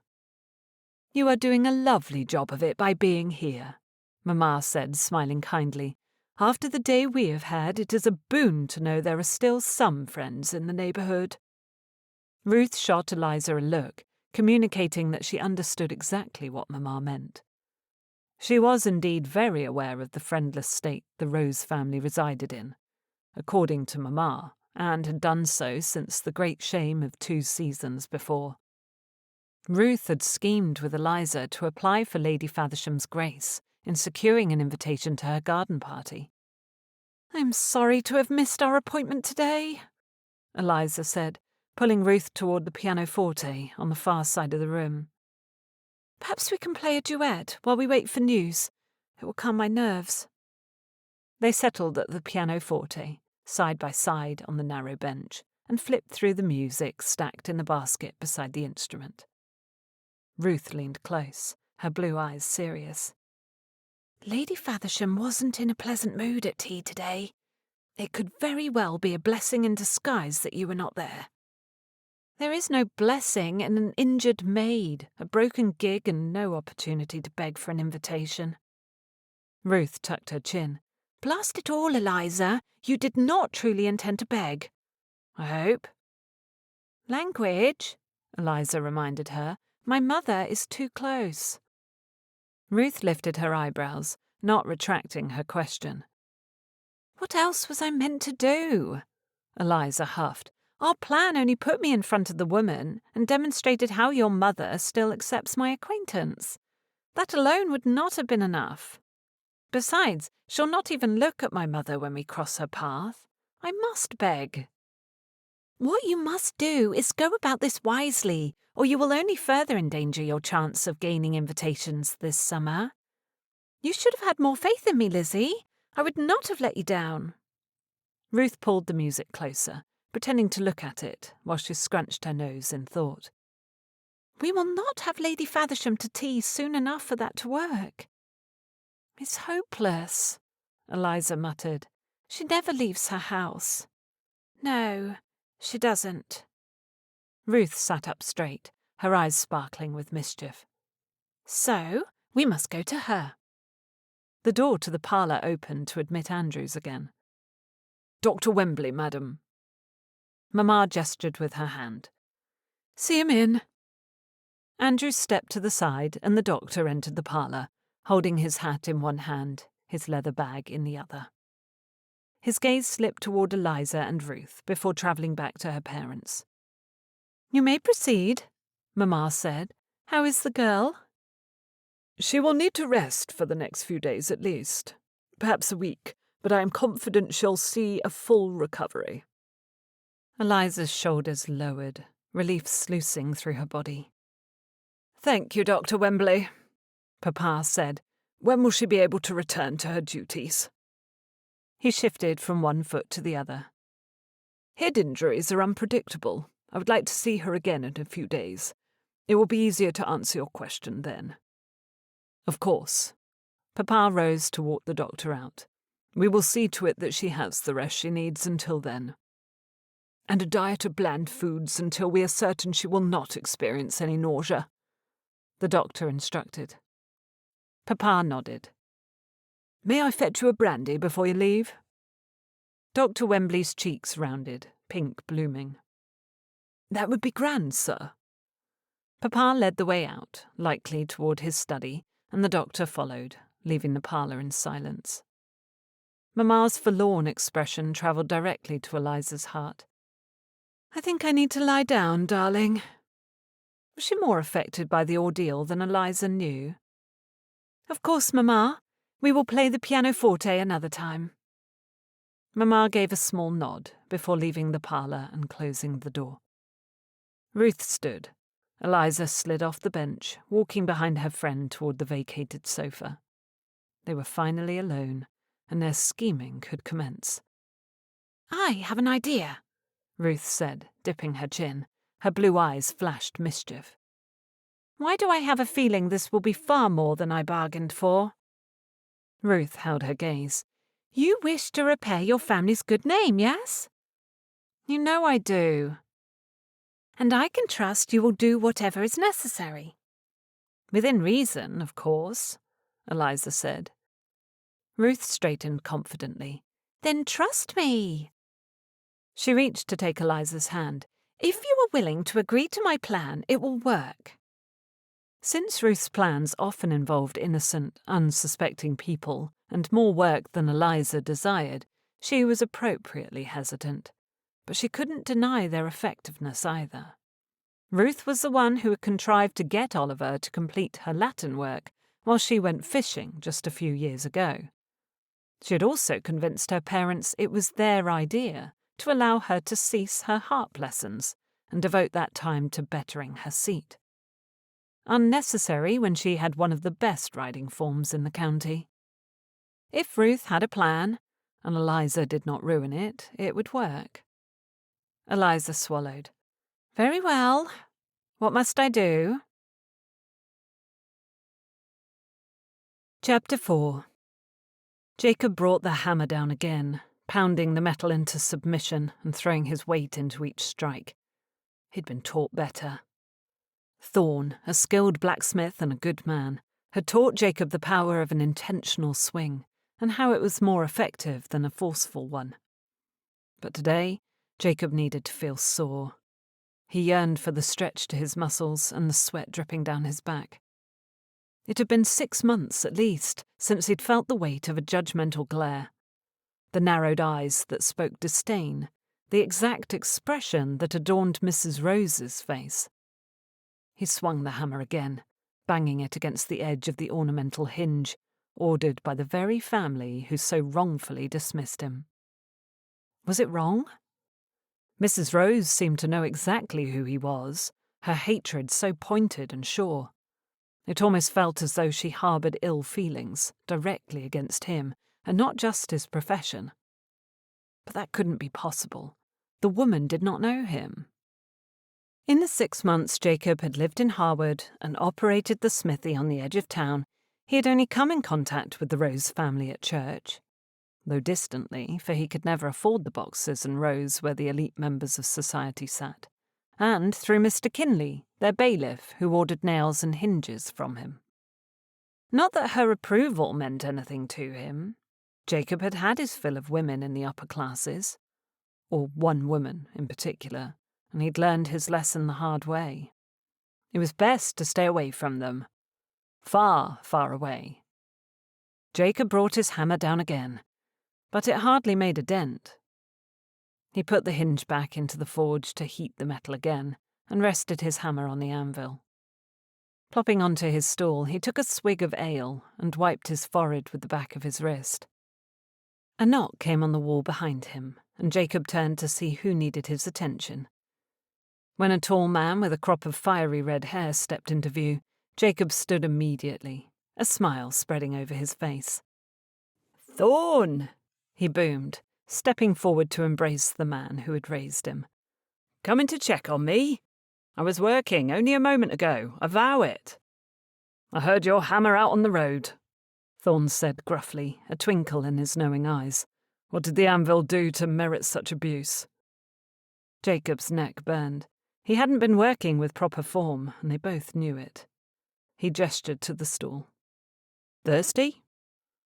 "You are doing a lovely job of it by being here," Mamma said, smiling kindly. "After the day we have had, it is a boon to know there are still some friends in the neighbourhood." Ruth shot Eliza a look, communicating that she understood exactly what Mamma meant. She was indeed very aware of the friendless state the Rose family resided in, according to Mamma, and had done so since the great shame of 2 seasons before. Ruth had schemed with Eliza to apply for Lady Faversham's grace in securing an invitation to her garden party. "I'm sorry to have missed our appointment today," Eliza said, pulling Ruth toward the pianoforte on the far side of the room. "Perhaps we can play a duet while we wait for news. It will calm my nerves." They settled at the pianoforte, side by side on the narrow bench, and flipped through the music stacked in the basket beside the instrument. Ruth leaned close, her blue eyes serious. "Lady Faversham wasn't in a pleasant mood at tea today. It could very well be a blessing in disguise that you were not there." "There is no blessing in an injured maid, a broken gig, and no opportunity to beg for an invitation." Ruth tucked her chin. "Blast it all, Eliza, you did not truly intend to beg." "I hope." "Language," Eliza reminded her. "My mother is too close." Ruth lifted her eyebrows, not retracting her question. "What else was I meant to do?" Eliza huffed. "Our plan only put me in front of the woman and demonstrated how your mother still accepts my acquaintance. That alone would not have been enough. Besides, she'll not even look at my mother when we cross her path. I must beg." "What you must do is go about this wisely, or you will only further endanger your chance of gaining invitations this summer. You should have had more faith in me, Lizzie. I would not have let you down." Ruth pulled the music closer, pretending to look at it while she scrunched her nose in thought. "We will not have Lady Faversham to tea soon enough for that to work." "It's hopeless," Eliza muttered. "She never leaves her house." "No, she doesn't." Ruth sat up straight, her eyes sparkling with mischief. "So, we must go to her." The door to the parlour opened to admit Andrews again. "Dr. Wembley, madam." Mamma gestured with her hand. "See him in." Andrews stepped to the side and the doctor entered the parlour, holding his hat in one hand, his leather bag in the other. His gaze slipped toward Eliza and Ruth before travelling back to her parents. "You may proceed," Mamma said. "How is the girl?" "She will need to rest for the next few days at least. Perhaps a week, but I am confident she'll see a full recovery." Eliza's shoulders lowered, relief sluicing through her body. "Thank you, Dr. Wembley," Papa said. "When will she be able to return to her duties?" He shifted from one foot to the other. "Head injuries are unpredictable. I would like to see her again in a few days. It will be easier to answer your question then." "Of course." Papa rose to walk the doctor out. "We will see to it that she has the rest she needs until then. And a diet of bland foods until we are certain she will not experience any nausea," the doctor instructed. Papa nodded. "May I fetch you a brandy before you leave?" Dr. Wembley's cheeks rounded, pink blooming. "That would be grand, sir." Papa led the way out, likely toward his study, and the doctor followed, leaving the parlour in silence. Mamma's forlorn expression travelled directly to Eliza's heart. "I think I need to lie down, darling." Was she more affected by the ordeal than Eliza knew? "Of course, Mamma. We will play the pianoforte another time." Mamma gave a small nod before leaving the parlour and closing the door. Ruth stood. Eliza slid off the bench, walking behind her friend toward the vacated sofa. They were finally alone, and their scheming could commence. "I have an idea," Ruth said, dipping her chin. Her blue eyes flashed mischief. "Why do I have a feeling this will be far more than I bargained for?" Ruth held her gaze. "You wish to repair your family's good name, yes?" "You know I do." "And I can trust you will do whatever is necessary." "Within reason, of course," Eliza said. Ruth straightened confidently. "Then trust me." She reached to take Eliza's hand. "If you are willing to agree to my plan, it will work." Since Ruth's plans often involved innocent, unsuspecting people, and more work than Eliza desired, she was appropriately hesitant. But she couldn't deny their effectiveness either. Ruth was the one who had contrived to get Oliver to complete her Latin work while she went fishing just a few years ago. She had also convinced her parents it was their idea to allow her to cease her harp lessons and devote that time to bettering her seat. Unnecessary when she had one of the best riding forms in the county. If Ruth had a plan, and Eliza did not ruin it, it would work. Eliza swallowed. "Very well. What must I do?" Chapter 4. Jacob brought the hammer down again, pounding the metal into submission and throwing his weight into each strike. He'd been taught better. Thorne, a skilled blacksmith and a good man, had taught Jacob the power of an intentional swing and how it was more effective than a forceful one. But today, Jacob needed to feel sore. He yearned for the stretch to his muscles and the sweat dripping down his back. It had been 6 months, at least, since he'd felt the weight of a judgmental glare. The narrowed eyes that spoke disdain, the exact expression that adorned Mrs. Rose's face. He swung the hammer again, banging it against the edge of the ornamental hinge, ordered by the very family who so wrongfully dismissed him. Was it wrong? Mrs. Rose seemed to know exactly who he was, her hatred so pointed and sure. It almost felt as though she harboured ill feelings directly against him, and not just his profession. But that couldn't be possible. The woman did not know him. In the 6 months Jacob had lived in Harewood and operated the smithy on the edge of town, he had only come in contact with the Rose family at church. Though distantly, for he could never afford the boxes and rows where the elite members of society sat, and through Mr. Kinley, their bailiff, who ordered nails and hinges from him. Not that her approval meant anything to him. Jacob had had his fill of women in the upper classes, or one woman in particular, and he'd learned his lesson the hard way. It was best to stay away from them. Far, far away. Jacob brought his hammer down again, but it hardly made a dent. He put the hinge back into the forge to heat the metal again and rested his hammer on the anvil. Plopping onto his stool, he took a swig of ale and wiped his forehead with the back of his wrist. A knock came on the wall behind him, and Jacob turned to see who needed his attention. When a tall man with a crop of fiery red hair stepped into view, Jacob stood immediately, a smile spreading over his face. "Thorn!" he boomed, stepping forward to embrace the man who had raised him. "Coming to check on me? I was working only a moment ago, I vow it." "I heard your hammer out on the road," Thorn said gruffly, a twinkle in his knowing eyes. "What did the anvil do to merit such abuse?" Jacob's neck burned. He hadn't been working with proper form, and they both knew it. He gestured to the stool. "Thirsty?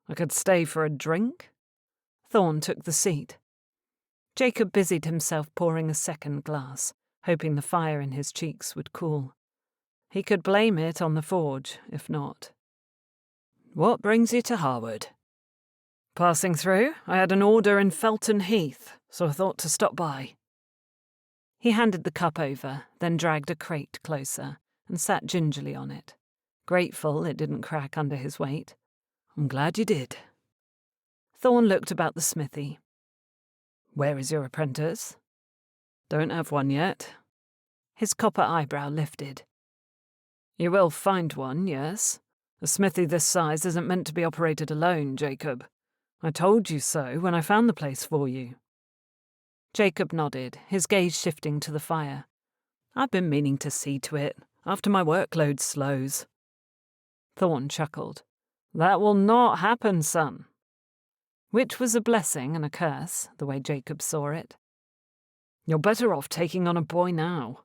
I could stay for a drink." Thorn took the seat. Jacob busied himself pouring a second glass, hoping the fire in his cheeks would cool. He could blame it on the forge, if not. "What brings you to Harewood?" "Passing through, I had an order in Felton Heath, so I thought to stop by." He handed the cup over, then dragged a crate closer and sat gingerly on it, grateful it didn't crack under his weight. "I'm glad you did." Thorn looked about the smithy. "Where is your apprentice?" "Don't have one yet." His copper eyebrow lifted. "You will find one, yes? A smithy this size isn't meant to be operated alone, Jacob. I told you so when I found the place for you." Jacob nodded, his gaze shifting to the fire. "I've been meaning to see to it, after my workload slows." Thorn chuckled. "That will not happen, son." Which was a blessing and a curse, the way Jacob saw it. "You're better off taking on a boy now."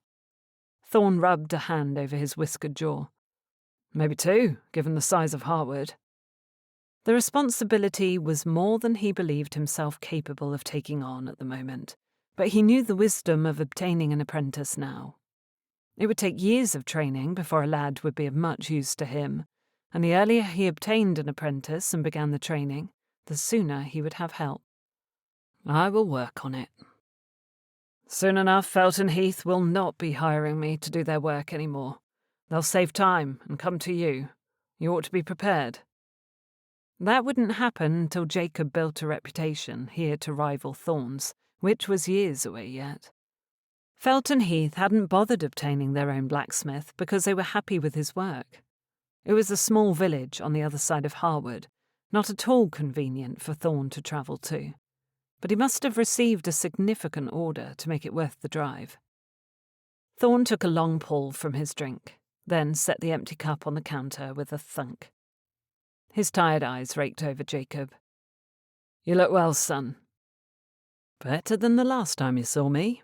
Thorn rubbed a hand over his whiskered jaw. "Maybe two, given the size of Harewood." The responsibility was more than he believed himself capable of taking on at the moment, but he knew the wisdom of obtaining an apprentice now. It would take years of training before a lad would be of much use to him, and the earlier he obtained an apprentice and began the training, the sooner he would have help. "I will work on it." "Soon enough, Felton Heath will not be hiring me to do their work anymore. They'll save time and come to you. You ought to be prepared." That wouldn't happen until Jacob built a reputation here to rival Thorn's, which was years away yet. Felton Heath hadn't bothered obtaining their own blacksmith because they were happy with his work. It was a small village on the other side of Harewood, not at all convenient for Thorn to travel to, but he must have received a significant order to make it worth the drive. Thorn took a long pull from his drink, then set the empty cup on the counter with a thunk. His tired eyes raked over Jacob. "You look well, son." "Better than the last time you saw me."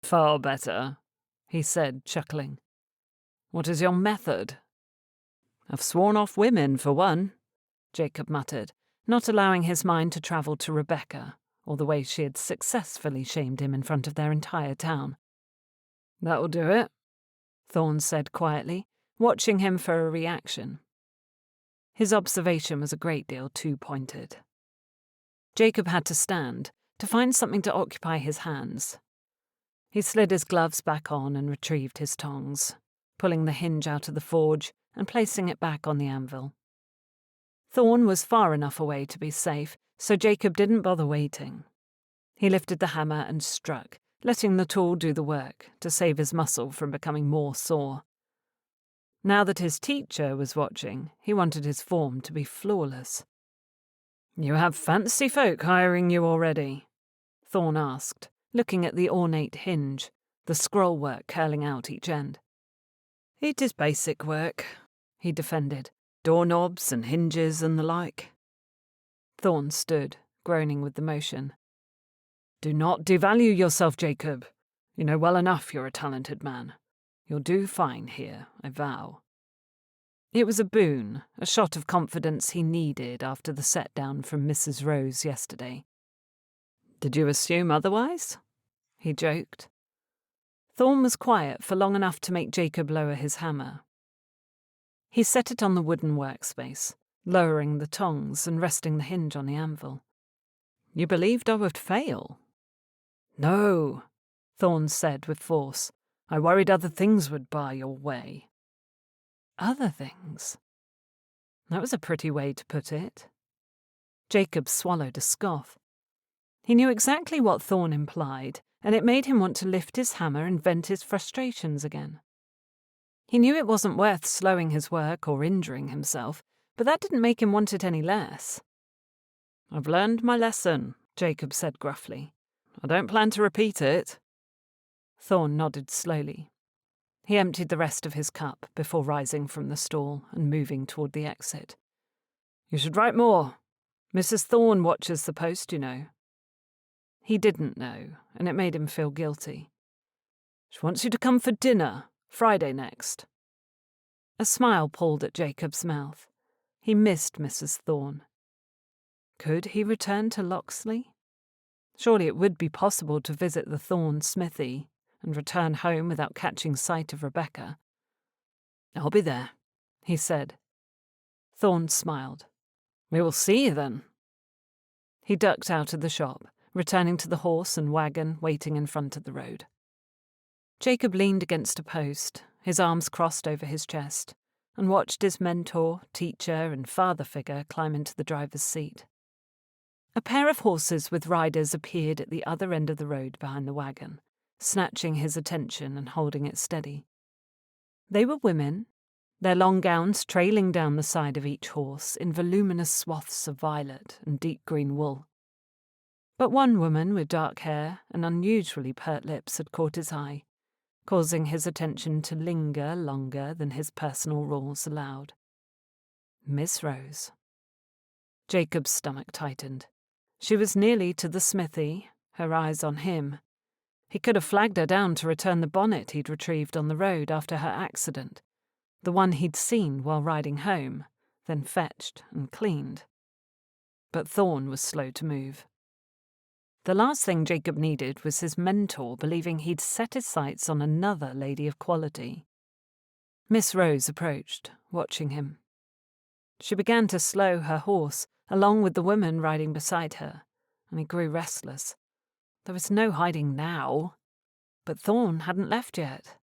"Far better," he said, chuckling. "What is your method?" "I've sworn off women, for one," Jacob muttered, not allowing his mind to travel to Rebecca, or the way she had successfully shamed him in front of their entire town. "That will do it," Thorn said quietly, watching him for a reaction. His observation was a great deal too pointed. Jacob had to stand, to find something to occupy his hands. He slid his gloves back on and retrieved his tongs, pulling the hinge out of the forge and placing it back on the anvil. Thorn was far enough away to be safe, so Jacob didn't bother waiting. He lifted the hammer and struck, letting the tool do the work, to save his muscle from becoming more sore. Now that his teacher was watching, he wanted his form to be flawless. "You have fancy folk hiring you already?" Thorn asked, looking at the ornate hinge, the scroll work curling out each end. "It is basic work," he defended. "Doorknobs and hinges and the like." Thorn stood, groaning with the motion. "Do not devalue yourself, Jacob. You know well enough you're a talented man. You'll do fine here, I vow." It was a boon, a shot of confidence he needed after the set-down from Mrs. Rose yesterday. "Did you assume otherwise?" he joked. Thorn was quiet for long enough to make Jacob lower his hammer. He set it on the wooden workspace, lowering the tongs and resting the hinge on the anvil. "You believed I would fail?" "No," Thorne said with force. "I worried other things would bar your way." Other things? That was a pretty way to put it. Jacob swallowed a scoff. He knew exactly what Thorne implied, and it made him want to lift his hammer and vent his frustrations again. He knew it wasn't worth slowing his work or injuring himself, but that didn't make him want it any less. "I've learned my lesson," Jacob said gruffly. "I don't plan to repeat it." Thorne nodded slowly. He emptied the rest of his cup before rising from the stall and moving toward the exit. "You should write more. Mrs. Thorne watches the post, you know." He didn't know, and it made him feel guilty. "She wants you to come for dinner, Friday next." A smile pulled at Jacob's mouth. He missed Mrs. Thorne. Could he return to Locksley? Surely it would be possible to visit the Thorne smithy and return home without catching sight of Rebecca. "I'll be there," he said. Thorne smiled. "We will see you then." He ducked out of the shop, returning to the horse and wagon waiting in front of the road. Jacob leaned against a post, his arms crossed over his chest, and watched his mentor, teacher, and father figure climb into the driver's seat. A pair of horses with riders appeared at the other end of the road behind the wagon, snatching his attention and holding it steady. They were women, their long gowns trailing down the side of each horse in voluminous swaths of violet and deep green wool. But one woman with dark hair and unusually pert lips had caught his eye, causing his attention to linger longer than his personal rules allowed. Miss Rose. Jacob's stomach tightened. She was nearly to the smithy, her eyes on him. He could have flagged her down to return the bonnet he'd retrieved on the road after her accident, the one he'd seen while riding home, then fetched and cleaned. But Thorne was slow to move. The last thing Jacob needed was his mentor believing he'd set his sights on another lady of quality. Miss Rose approached, watching him. She began to slow her horse, along with the woman riding beside her, and he grew restless. There was no hiding now, but Thorne hadn't left yet.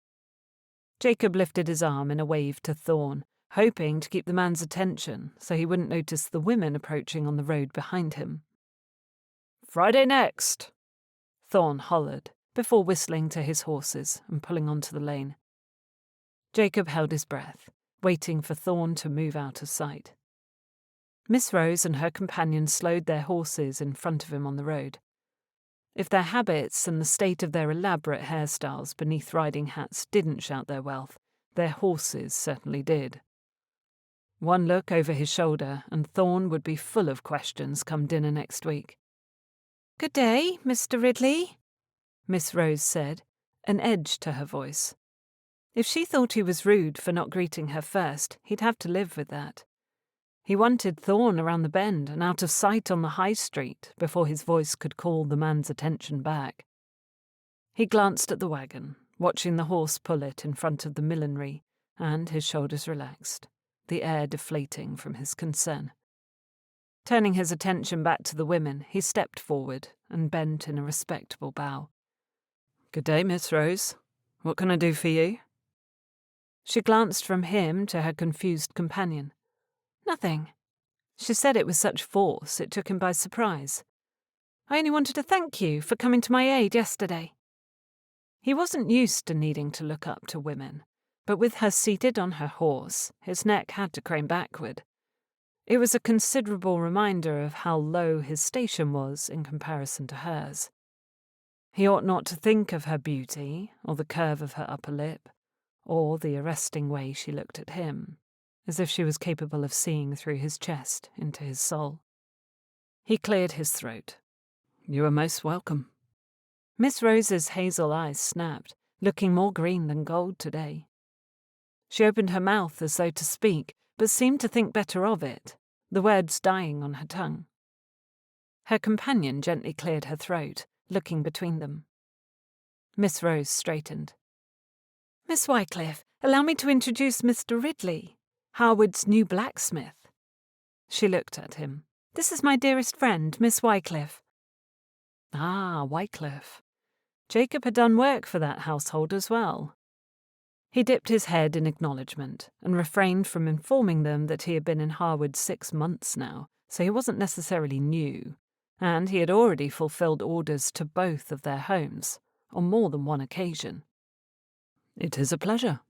Jacob lifted his arm in a wave to Thorne, hoping to keep the man's attention so he wouldn't notice the women approaching on the road behind him. "Friday next," Thorne hollered, before whistling to his horses and pulling onto the lane. Jacob held his breath, waiting for Thorne to move out of sight. Miss Rose and her companion slowed their horses in front of him on the road. If their habits and the state of their elaborate hairstyles beneath riding hats didn't shout their wealth, their horses certainly did. One look over his shoulder, and Thorne would be full of questions come dinner next week. "Good day, Mr. Ridley," Miss Rose said, an edge to her voice. If she thought he was rude for not greeting her first, he'd have to live with that. He wanted Thorne around the bend and out of sight on the high street before his voice could call the man's attention back. He glanced at the wagon, watching the horse pull it in front of the millinery, and his shoulders relaxed, the air deflating from his concern. Turning his attention back to the women, he stepped forward and bent in a respectable bow. "Good day, Miss Rose. What can I do for you?" She glanced from him to her confused companion. "Nothing." She said it with such force it took him by surprise. "I only wanted to thank you for coming to my aid yesterday." He wasn't used to needing to look up to women, but with her seated on her horse, his neck had to crane backward. It was a considerable reminder of how low his station was in comparison to hers. He ought not to think of her beauty, or the curve of her upper lip, or the arresting way she looked at him, as if she was capable of seeing through his chest into his soul. He cleared his throat. "You are most welcome." Miss Rose's hazel eyes snapped, looking more green than gold today. She opened her mouth as though to speak, but seemed to think better of it, the words dying on her tongue. Her companion gently cleared her throat, looking between them. Miss Rose straightened. "Miss Wycliffe, allow me to introduce Mr. Ridley, Harewood's new blacksmith." She looked at him. "This is my dearest friend, Miss Wycliffe." Ah, Wycliffe. Jacob had done work for that household as well. He dipped his head in acknowledgement and refrained from informing them that he had been in Harewood 6 months now, so he wasn't necessarily new, and he had already fulfilled orders to both of their homes, on more than one occasion. "It is a pleasure."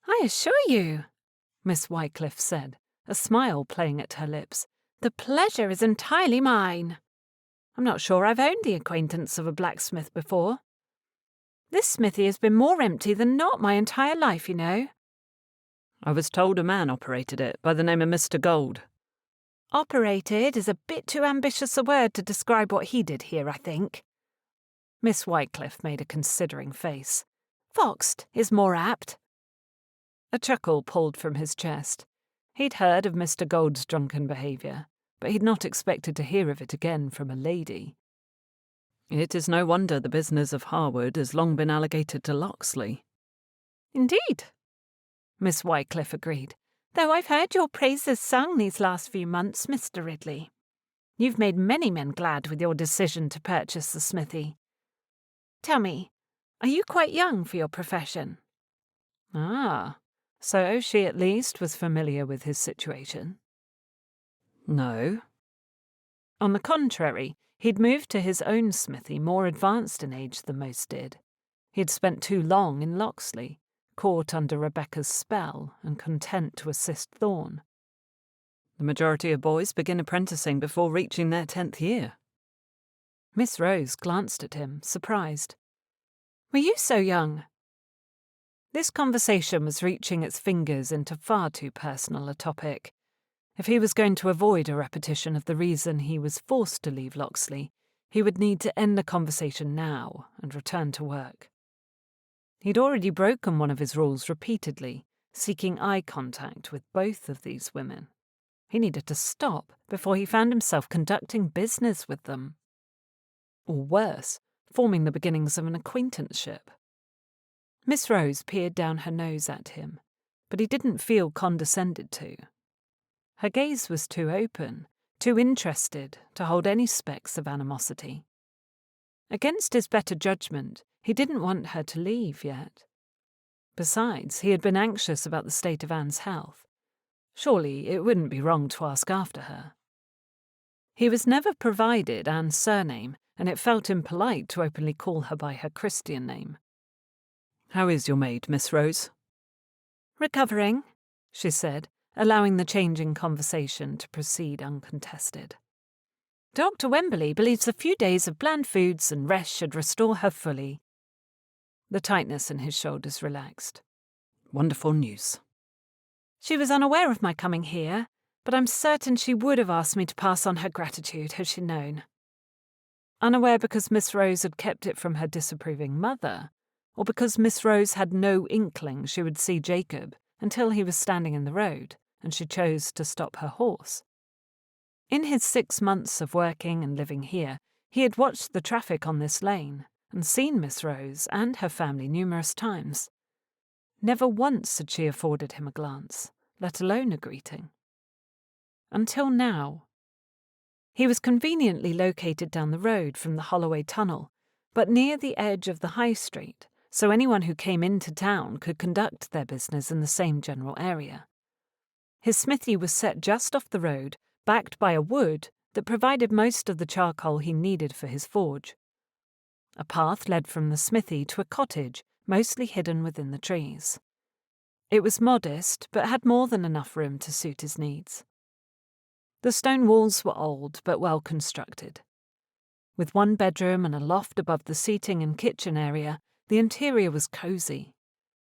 "I assure you," Miss Wycliffe said, a smile playing at her lips, "the pleasure is entirely mine. I'm not sure I've owned the acquaintance of a blacksmith before. This smithy has been more empty than not my entire life, you know." "I was told a man operated it by the name of Mr. Gold." "Operated is a bit too ambitious a word to describe what he did here, I think." Miss Wycliffe made a considering face. "Foxed is more apt." A chuckle pulled from his chest. He'd heard of Mr. Gold's drunken behaviour, but he'd not expected to hear of it again from a lady. "It is no wonder the business of Harewood has long been allocated to Locksley." "Indeed," Miss Wycliffe agreed, "though I've heard your praises sung these last few months, Mr. Ridley. You've made many men glad with your decision to purchase the smithy. Tell me, are you quite young for your profession?" Ah, so she at least was familiar with his situation. No. On the contrary, he'd moved to his own smithy more advanced in age than most did. He'd spent too long in Locksley, caught under Rebecca's spell and content to assist Thorn. The majority of boys begin apprenticing before reaching their 10th year. Miss Rose glanced at him, surprised. "Were you so young?" This conversation was reaching its fingers into far too personal a topic. If he was going to avoid a repetition of the reason he was forced to leave Locksley, he would need to end the conversation now and return to work. He'd already broken one of his rules repeatedly, seeking eye contact with both of these women. He needed to stop before he found himself conducting business with them. Or worse, forming the beginnings of an acquaintanceship. Miss Rose peered down her nose at him, but he didn't feel condescended to. Her gaze was too open, too interested to hold any specks of animosity. Against his better judgment, he didn't want her to leave yet. Besides, he had been anxious about the state of Anne's health. Surely it wouldn't be wrong to ask after her. He was never provided Anne's surname, and it felt impolite to openly call her by her Christian name. "How is your maid, Miss Rose?" "Recovering," she said, allowing the changing conversation to proceed uncontested. "Dr. Wemberley believes a few days of bland foods and rest should restore her fully." The tightness in his shoulders relaxed. "Wonderful news." "She was unaware of my coming here, but I'm certain she would have asked me to pass on her gratitude had she known." Unaware because Miss Rose had kept it from her disapproving mother, or because Miss Rose had no inkling she would see Jacob until he was standing in the road and she chose to stop her horse. In his 6 months of working and living here, he had watched the traffic on this lane and seen Miss Rose and her family numerous times. Never once had she afforded him a glance, let alone a greeting. Until now. He was conveniently located down the road from the Holloway Tunnel, but near the edge of the High Street, so anyone who came into town could conduct their business in the same general area. His smithy was set just off the road, backed by a wood that provided most of the charcoal he needed for his forge. A path led from the smithy to a cottage, mostly hidden within the trees. It was modest, but had more than enough room to suit his needs. The stone walls were old, but well constructed. With one bedroom and a loft above the seating and kitchen area, the interior was cosy.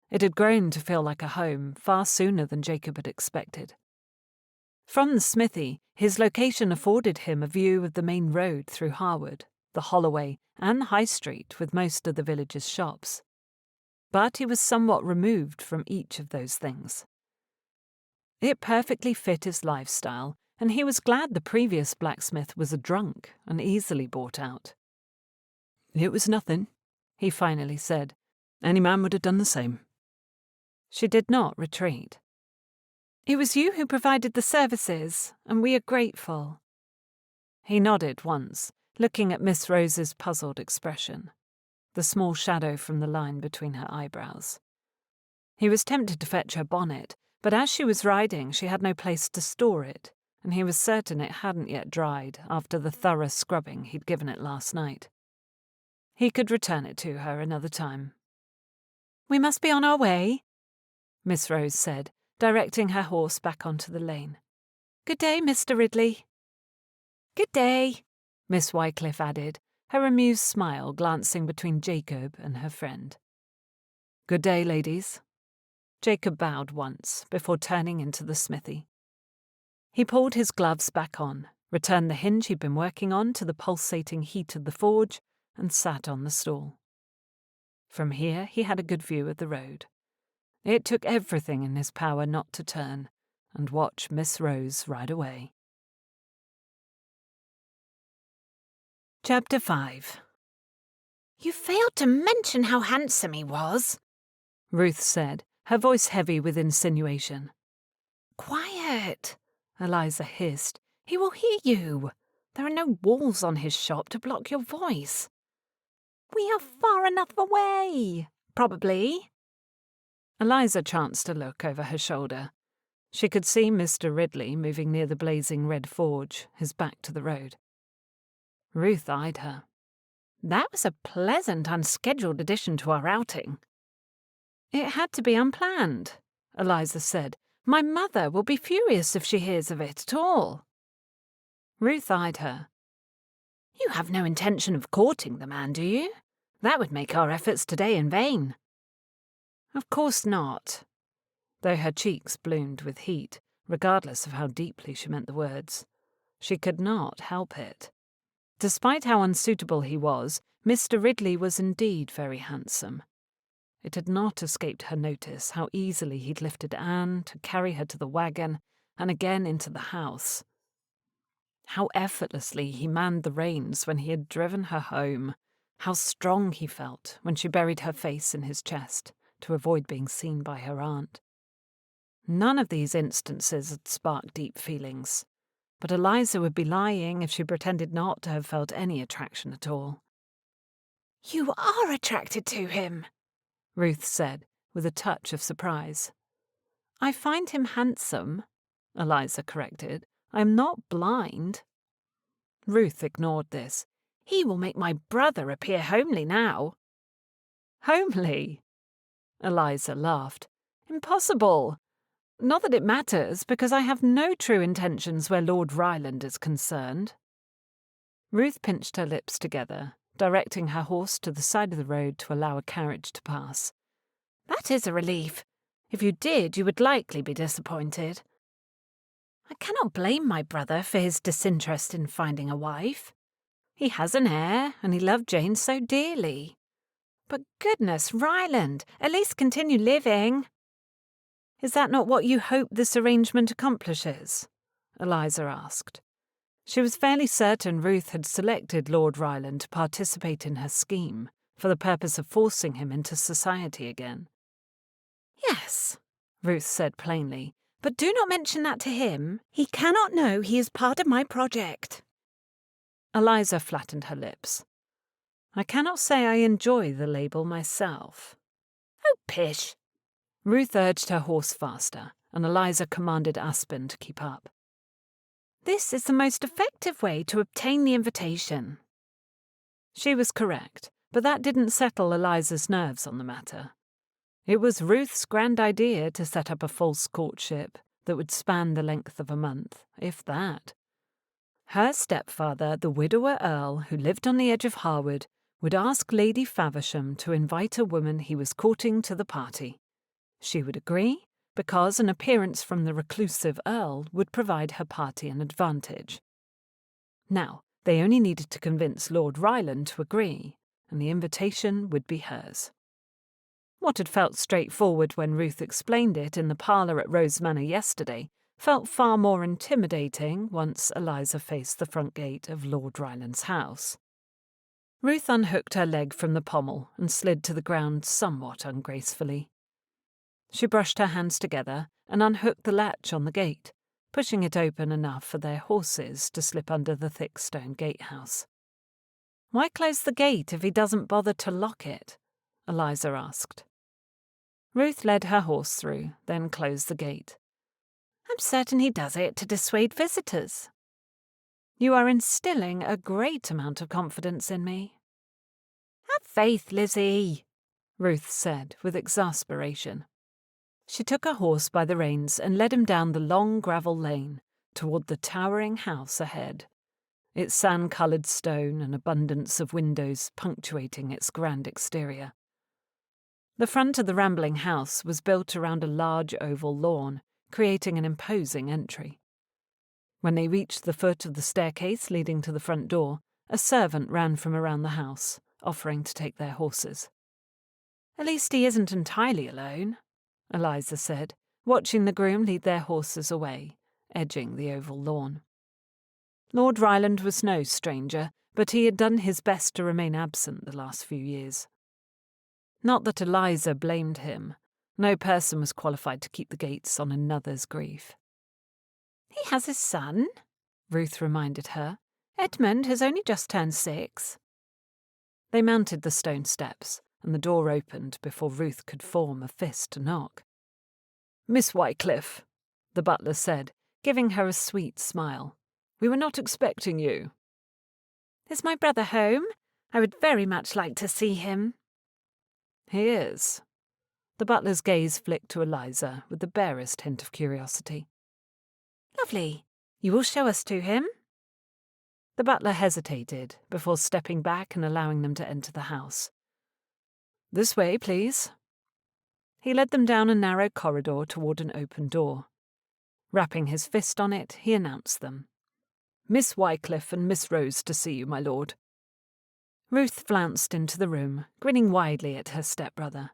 It had grown to feel like a home far sooner than Jacob had expected. From the smithy, his location afforded him a view of the main road through Harewood, the Holloway, and the High Street with most of the village's shops. But he was somewhat removed from each of those things. It perfectly fit his lifestyle, and he was glad the previous blacksmith was a drunk and easily bought out. "It was nothing," he finally said. "Any man would have done the same." She did not retreat. It was you who provided the services, and we are grateful. He nodded once, looking at Miss Rose's puzzled expression, the small shadow from the line between her eyebrows. He was tempted to fetch her bonnet, but as she was riding she had no place to store it, and he was certain it hadn't yet dried after the thorough scrubbing he'd given it last night. He could return it to her another time. "We must be on our way," Miss Rose said, directing her horse back onto the lane. "Good day, Mr. Ridley." "Good day," Miss Wycliffe added, her amused smile glancing between Jacob and her friend. "Good day, ladies." Jacob bowed once before turning into the smithy. He pulled his gloves back on, returned the hinge he'd been working on to the pulsating heat of the forge, and sat on the stool. From here he had a good view of the road. It took everything in his power not to turn and watch Miss Rose ride away. Chapter 5. "You failed to mention how handsome he was," Ruth said, her voice heavy with insinuation. "Quiet," Eliza hissed. "He will hear you. There are no walls on his shop to block your voice." "We are far enough away, probably." Eliza chanced to look over her shoulder. She could see Mr. Ridley moving near the blazing red forge, his back to the road. Ruth eyed her. "That was a pleasant, unscheduled addition to our outing." "It had to be unplanned," Eliza said. "My mother will be furious if she hears of it at all." Ruth eyed her. "You have no intention of courting the man, do you? That would make our efforts today in vain." "Of course not," though her cheeks bloomed with heat, regardless of how deeply she meant the words. She could not help it. Despite how unsuitable he was, Mr. Ridley was indeed very handsome. It had not escaped her notice how easily he'd lifted Anne to carry her to the wagon and again into the house. How effortlessly he manned the reins when he had driven her home. How strong he felt when she buried her face in his chest to avoid being seen by her aunt. None of these instances had sparked deep feelings, but Eliza would be lying if she pretended not to have felt any attraction at all. "You are attracted to him," Ruth said, with a touch of surprise. "I find him handsome," Eliza corrected. "I am not blind." Ruth ignored this. "He will make my brother appear homely now." "Homely?" Eliza laughed. "Impossible. Not that it matters, because I have no true intentions where Lord Ryland is concerned." Ruth pinched her lips together, directing her horse to the side of the road to allow a carriage to pass. "That is a relief. If you did, you would likely be disappointed. I cannot blame my brother for his disinterest in finding a wife. He has an heir, and he loved Jane so dearly. But goodness, Ryland, at least continue living." "Is that not what you hope this arrangement accomplishes?" Eliza asked. She was fairly certain Ruth had selected Lord Ryland to participate in her scheme for the purpose of forcing him into society again. "Yes," Ruth said plainly, "but do not mention that to him. He cannot know he is part of my project." Eliza flattened her lips. "I cannot say I enjoy the label myself." "Oh, pish." Ruth urged her horse faster, and Eliza commanded Aspen to keep up. "This is the most effective way to obtain the invitation." She was correct, but that didn't settle Eliza's nerves on the matter. It was Ruth's grand idea to set up a false courtship that would span the length of a month, if that. Her stepfather, the widower earl who lived on the edge of Harewood, would ask Lady Faversham to invite a woman he was courting to the party. She would agree, because an appearance from the reclusive earl would provide her party an advantage. Now, they only needed to convince Lord Ryland to agree, and the invitation would be hers. What had felt straightforward when Ruth explained it in the parlour at Rose Manor yesterday felt far more intimidating once Eliza faced the front gate of Lord Ryland's house. Ruth unhooked her leg from the pommel and slid to the ground somewhat ungracefully. She brushed her hands together and unhooked the latch on the gate, pushing it open enough for their horses to slip under the thick stone gatehouse. "Why close the gate if he doesn't bother to lock it?" Eliza asked. Ruth led her horse through, then closed the gate. "I'm certain he does it to dissuade visitors." "You are instilling a great amount of confidence in me." "Have faith, Lizzie," Ruth said with exasperation. She took her horse by the reins and led him down the long gravel lane toward the towering house ahead, its sand-coloured stone and abundance of windows punctuating its grand exterior. The front of the rambling house was built around a large oval lawn, creating an imposing entry. When they reached the foot of the staircase leading to the front door, a servant ran from around the house, offering to take their horses. "At least he isn't entirely alone," Eliza said, watching the groom lead their horses away, edging the oval lawn. Lord Ryland was no stranger, but he had done his best to remain absent the last few years. Not that Eliza blamed him. No person was qualified to keep the gates on another's grief. "He has his son," Ruth reminded her. "Edmund has only just turned 6. They mounted the stone steps, and the door opened before Ruth could form a fist to knock. "Miss Wycliffe," the butler said, giving her a sweet smile. "We were not expecting you." "Is my brother home? I would very much like to see him." "He is." The butler's gaze flicked to Eliza with the barest hint of curiosity. "Lovely. You will show us to him?" The butler hesitated before stepping back and allowing them to enter the house. "This way, please." He led them down a narrow corridor toward an open door. Rapping his fist on it, he announced them. "Miss Wycliffe and Miss Rose to see you, my lord." Ruth flounced into the room, grinning widely at her stepbrother.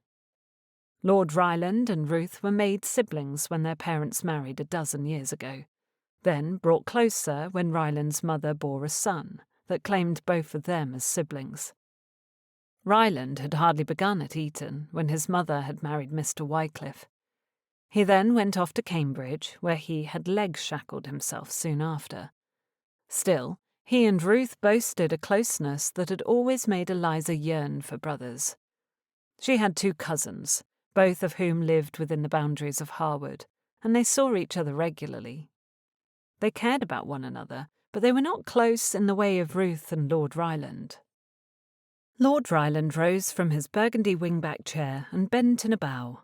Lord Ryland and Ruth were maid siblings when their parents married a dozen years ago, then brought closer when Ryland's mother bore a son that claimed both of them as siblings. Ryland had hardly begun at Eton when his mother had married Mr. Wycliffe. He then went off to Cambridge, where he had leg-shackled himself soon after. Still, he and Ruth boasted a closeness that had always made Eliza yearn for brothers. She had 2 cousins, both of whom lived within the boundaries of Harewood, and they saw each other regularly. They cared about one another, but they were not close in the way of Ruth and Lord Ryland. Lord Ryland rose from his burgundy wing-back chair and bent in a bow.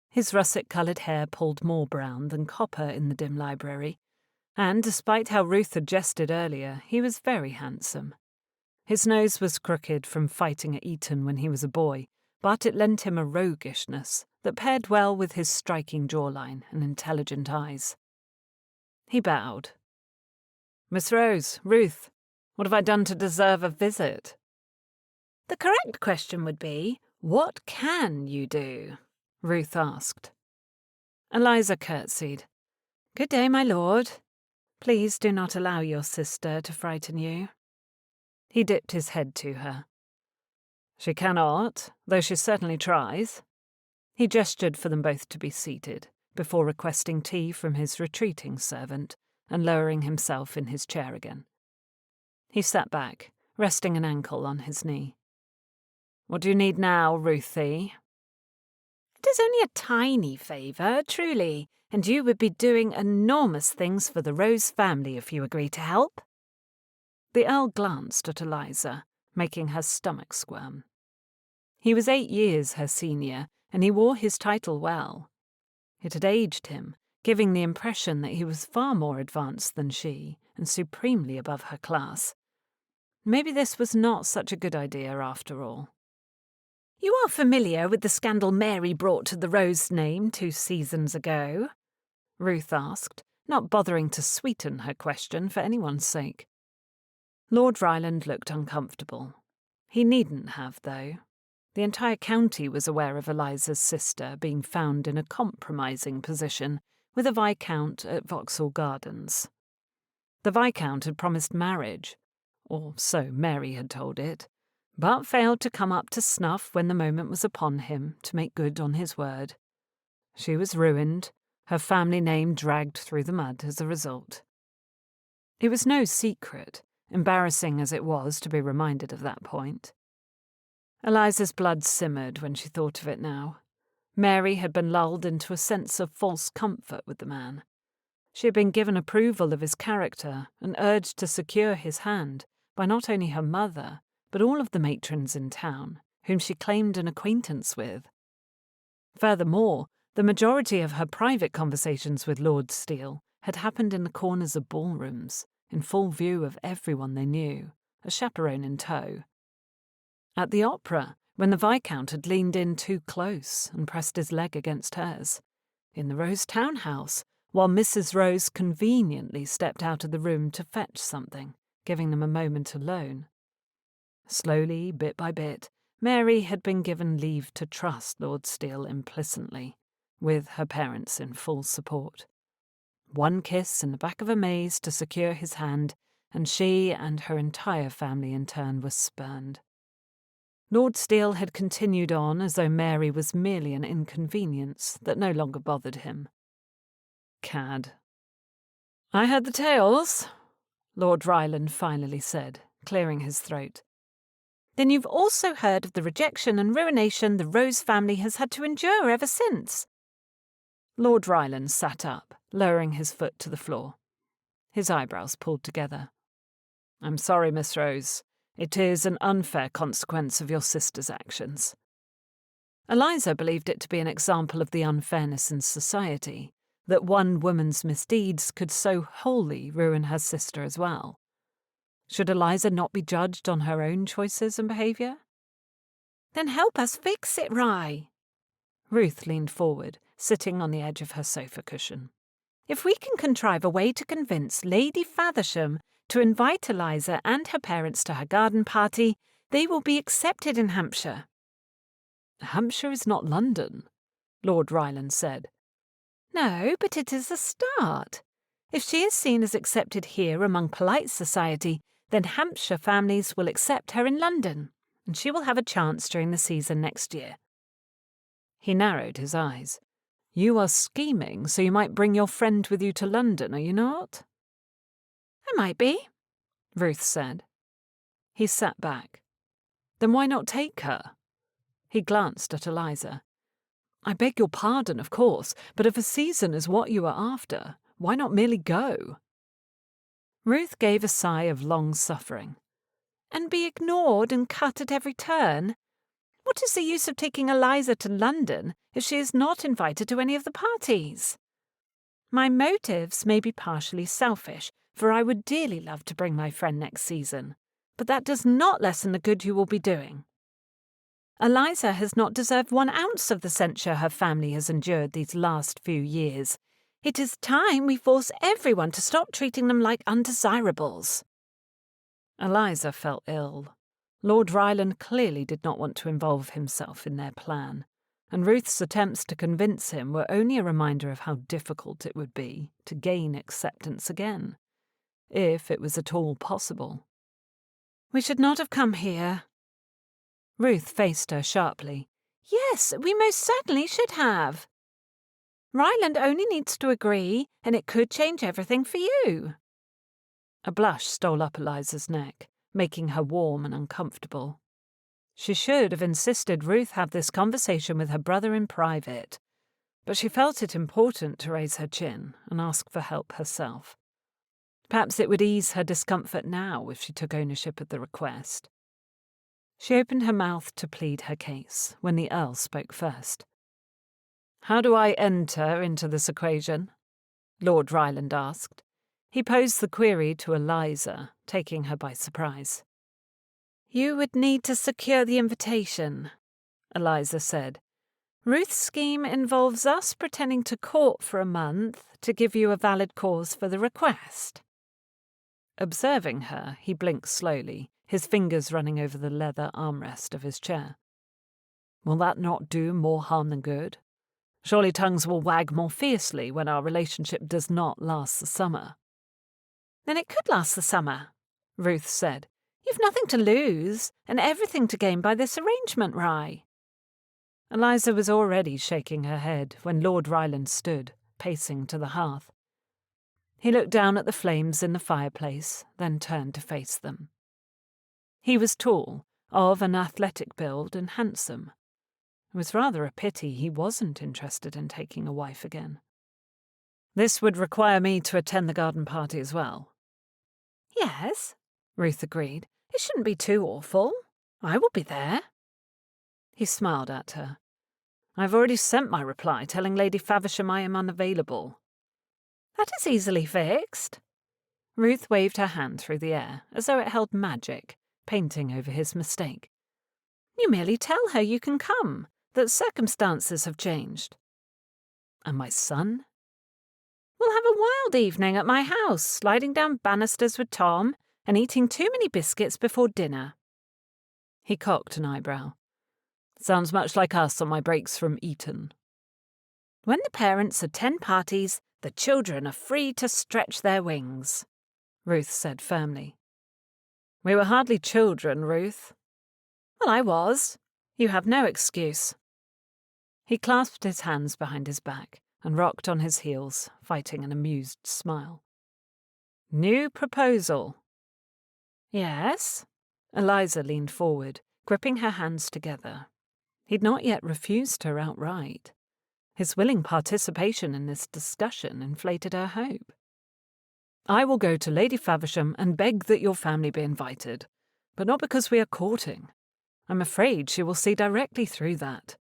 His russet-coloured hair pulled more brown than copper in the dim library, and despite how Ruth had jested earlier, he was very handsome. His nose was crooked from fighting at Eton when he was a boy, but it lent him a roguishness that paired well with his striking jawline and intelligent eyes. He bowed. "Miss Rose, Ruth, what have I done to deserve a visit?" "The correct question would be, what can you do?" Ruth asked. Eliza curtsied. "Good day, my lord. Please do not allow your sister to frighten you." He dipped his head to her. "She cannot, though she certainly tries." He gestured for them both to be seated, before requesting tea from his retreating servant and lowering himself in his chair again. He sat back, resting an ankle on his knee. "What do you need now, Ruthie?" "It is only a tiny favour, truly, and you would be doing enormous things for the Rose family if you agree to help." The Earl glanced at Eliza, making her stomach squirm. He was 8 years her senior, and he wore his title well. It had aged him, giving the impression that he was far more advanced than she, and supremely above her class. Maybe this was not such a good idea after all. "You are familiar with the scandal Mary brought to the Rose name 2 seasons ago?" Ruth asked, not bothering to sweeten her question for anyone's sake. Lord Ryland looked uncomfortable. He needn't have, though. The entire county was aware of Eliza's sister being found in a compromising position with a Viscount at Vauxhall Gardens. The Viscount had promised marriage, or so Mary had told it, but failed to come up to snuff when the moment was upon him to make good on his word. She was ruined, her family name dragged through the mud as a result. It was no secret, embarrassing as it was to be reminded of that point. Eliza's blood simmered when she thought of it now. Mary had been lulled into a sense of false comfort with the man. She had been given approval of his character and urged to secure his hand by not only her mother, but all of the matrons in town, whom she claimed an acquaintance with. Furthermore, the majority of her private conversations with Lord Steele had happened in the corners of ballrooms, in full view of everyone they knew, a chaperone in tow. At the opera, when the Viscount had leaned in too close and pressed his leg against hers. In the Rose townhouse, while Mrs. Rose conveniently stepped out of the room to fetch something, giving them a moment alone. Slowly, bit by bit, Mary had been given leave to trust Lord Steele implicitly, with her parents in full support. One kiss in the back of a maze to secure his hand, and she and her entire family in turn were spurned. Lord Steele had continued on as though Mary was merely an inconvenience that no longer bothered him. Cad. "I heard the tales," Lord Ryland finally said, clearing his throat. "Then you've also heard of the rejection and ruination the Rose family has had to endure ever since." Lord Ryland sat up, lowering his foot to the floor. His eyebrows pulled together. "I'm sorry, Miss Rose. It is an unfair consequence of your sister's actions." Eliza believed it to be an example of the unfairness in society, that one woman's misdeeds could so wholly ruin her sister as well. Should Eliza not be judged on her own choices and behaviour? "Then help us fix it, Rye." Ruth leaned forward, sitting on the edge of her sofa cushion. "If we can contrive a way to convince Lady Faversham to invite Eliza and her parents to her garden party, they will be accepted in Hampshire." "Hampshire is not London," Lord Ryland said. "No, but it is a start. If she is seen as accepted here among polite society, then Hampshire families will accept her in London, and she will have a chance during the season next year." He narrowed his eyes. "You are scheming so you might bring your friend with you to London, are you not?" "I might be," Ruth said. He sat back. "Then why not take her?" He glanced at Eliza. "I beg your pardon, of course, but if a season is what you are after, why not merely go?" Ruth gave a sigh of long suffering. "And be ignored and cut at every turn? What is the use of taking Eliza to London if she is not invited to any of the parties? My motives may be partially selfish, for I would dearly love to bring my friend next season, but that does not lessen the good you will be doing. Eliza has not deserved 1 ounce of the censure her family has endured these last few years. It is time we force everyone to stop treating them like undesirables." Eliza felt ill. Lord Ryland clearly did not want to involve himself in their plan, and Ruth's attempts to convince him were only a reminder of how difficult it would be to gain acceptance again, if it was at all possible. "We should not have come here." Ruth faced her sharply. "Yes, we most certainly should have. Ryland only needs to agree, and it could change everything for you." A blush stole up Eliza's neck, making her warm and uncomfortable. She should have insisted Ruth have this conversation with her brother in private, but she felt it important to raise her chin and ask for help herself. Perhaps it would ease her discomfort now if she took ownership of the request. She opened her mouth to plead her case when the Earl spoke first. "How do I enter into this equation?" Lord Ryland asked. He posed the query to Eliza, taking her by surprise. "You would need to secure the invitation," Eliza said. "Ruth's scheme involves us pretending to court for a month to give you a valid cause for the request." Observing her, he blinked slowly, his fingers running over the leather armrest of his chair. "Will that not do more harm than good? Surely tongues will wag more fiercely when our relationship does not last the summer." "Then it could last the summer," Ruth said. "You've nothing to lose and everything to gain by this arrangement, Rye." Eliza was already shaking her head when Lord Ryland stood, pacing to the hearth. He looked down at the flames in the fireplace, then turned to face them. He was tall, of an athletic build, and handsome. It was rather a pity he wasn't interested in taking a wife again. "This would require me to attend the garden party as well." "Yes," Ruth agreed. "It shouldn't be too awful. I will be there." He smiled at her. "I've already sent my reply telling Lady Faversham I am unavailable." "That is easily fixed." Ruth waved her hand through the air, as though it held magic, painting over his mistake. "You merely tell her you can come, that circumstances have changed." "And my son?" "We'll have a wild evening at my house, sliding down banisters with Tom and eating too many biscuits before dinner." He cocked an eyebrow. "Sounds much like us on my breaks from Eton." "When the parents attend parties, the children are free to stretch their wings," Ruth said firmly. "We were hardly children, Ruth." "Well, I was. You have no excuse." He clasped his hands behind his back and rocked on his heels, fighting an amused smile. "New proposal." "Yes?" Eliza leaned forward, gripping her hands together. He'd not yet refused her outright. His willing participation in this discussion inflated her hope. "I will go to Lady Faversham and beg that your family be invited, but not because we are courting. I'm afraid she will see directly through that."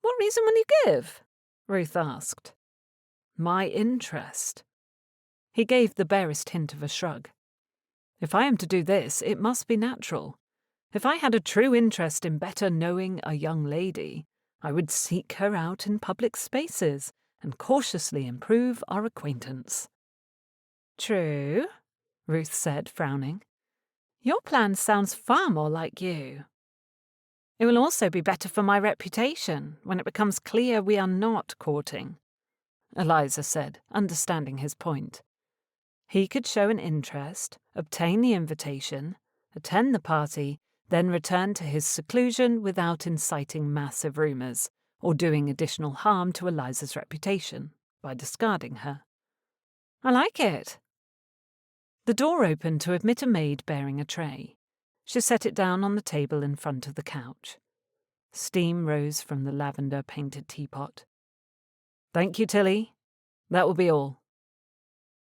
"What reason will you give?" Ruth asked. "My interest." He gave the barest hint of a shrug. "If I am to do this, it must be natural. If I had a true interest in better knowing a young lady, I would seek her out in public spaces and cautiously improve our acquaintance." "True," Ruth said, frowning. "Your plan sounds far more like you." "It will also be better for my reputation when it becomes clear we are not courting," Eliza said, understanding his point. He could show an interest, obtain the invitation, attend the party, then return to his seclusion without inciting massive rumours or doing additional harm to Eliza's reputation by discarding her. "I like it." The door opened to admit a maid bearing a tray. She set it down on the table in front of the couch. Steam rose from the lavender-painted teapot. "Thank you, Tilly. That will be all."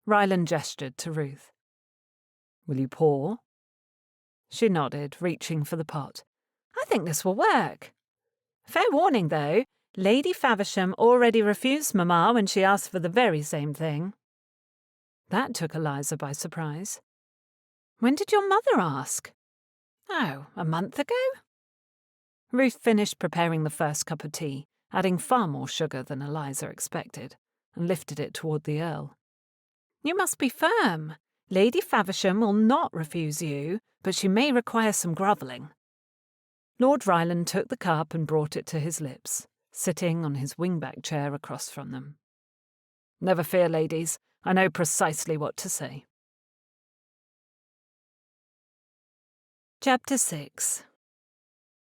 Ryland gestured to Ruth. "Will you pour?" She nodded, reaching for the pot. "I think this will work. Fair warning, though, Lady Faversham already refused Mamma when she asked for the very same thing." That took Eliza by surprise. "When did your mother ask?" "Oh, a month ago?" Ruth finished preparing the first cup of tea, adding far more sugar than Eliza expected, and lifted it toward the Earl. "You must be firm. Lady Faversham will not refuse you, but she may require some grovelling." Lord Ryland took the cup and brought it to his lips, sitting on his wingback chair across from them. "Never fear, ladies. I know precisely what to say." Chapter 6.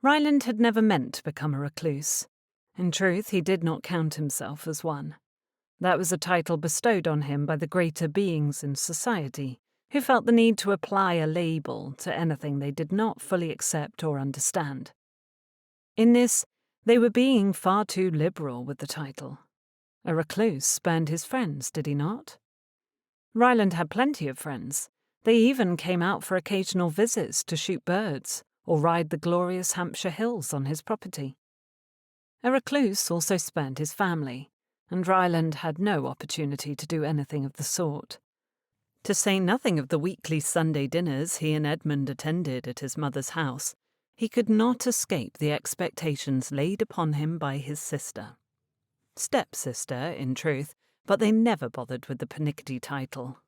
Ryland had never meant to become a recluse. In truth, he did not count himself as one. That was a title bestowed on him by the greater beings in society, who felt the need to apply a label to anything they did not fully accept or understand. In this, they were being far too liberal with the title. A recluse spurned his friends, did he not? Ryland had plenty of friends. They even came out for occasional visits to shoot birds or ride the glorious Hampshire hills on his property. A recluse also spurned his family, and Ryland had no opportunity to do anything of the sort. To say nothing of the weekly Sunday dinners he and Edmund attended at his mother's house, he could not escape the expectations laid upon him by his sister. Stepsister, in truth, but they never bothered with the pernickety title.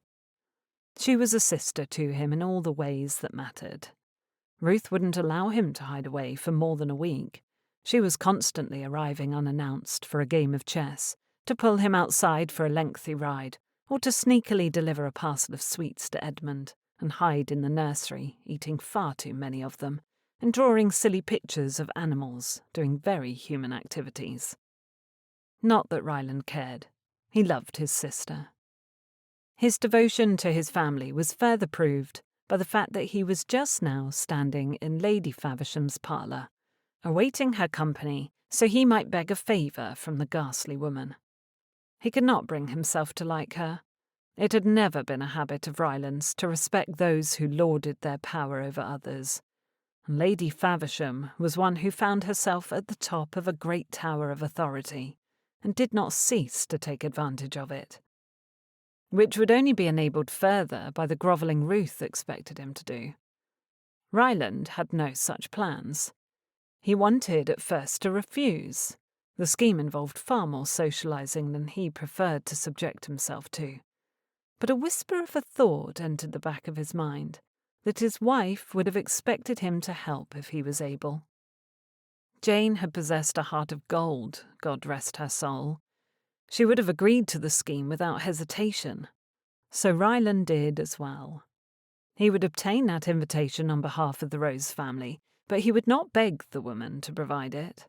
She was a sister to him in all the ways that mattered. Ruth wouldn't allow him to hide away for more than a week. She was constantly arriving unannounced for a game of chess, to pull him outside for a lengthy ride, or to sneakily deliver a parcel of sweets to Edmund and hide in the nursery, eating far too many of them, and drawing silly pictures of animals doing very human activities. Not that Ryland cared. He loved his sister. His devotion to his family was further proved by the fact that he was just now standing in Lady Faversham's parlour, awaiting her company so he might beg a favour from the ghastly woman. He could not bring himself to like her. It had never been a habit of Ryland's to respect those who lauded their power over others. Lady Faversham was one who found herself at the top of a great tower of authority, and did not cease to take advantage of it, which would only be enabled further by the grovelling Ruth expected him to do. Ryland had no such plans. He wanted at first to refuse. The scheme involved far more socializing than he preferred to subject himself to. But a whisper of a thought entered the back of his mind, that his wife would have expected him to help if he was able. Jane had possessed a heart of gold, God rest her soul. She would have agreed to the scheme without hesitation. So Ryland did as well. He would obtain that invitation on behalf of the Rose family, but he would not beg the woman to provide it.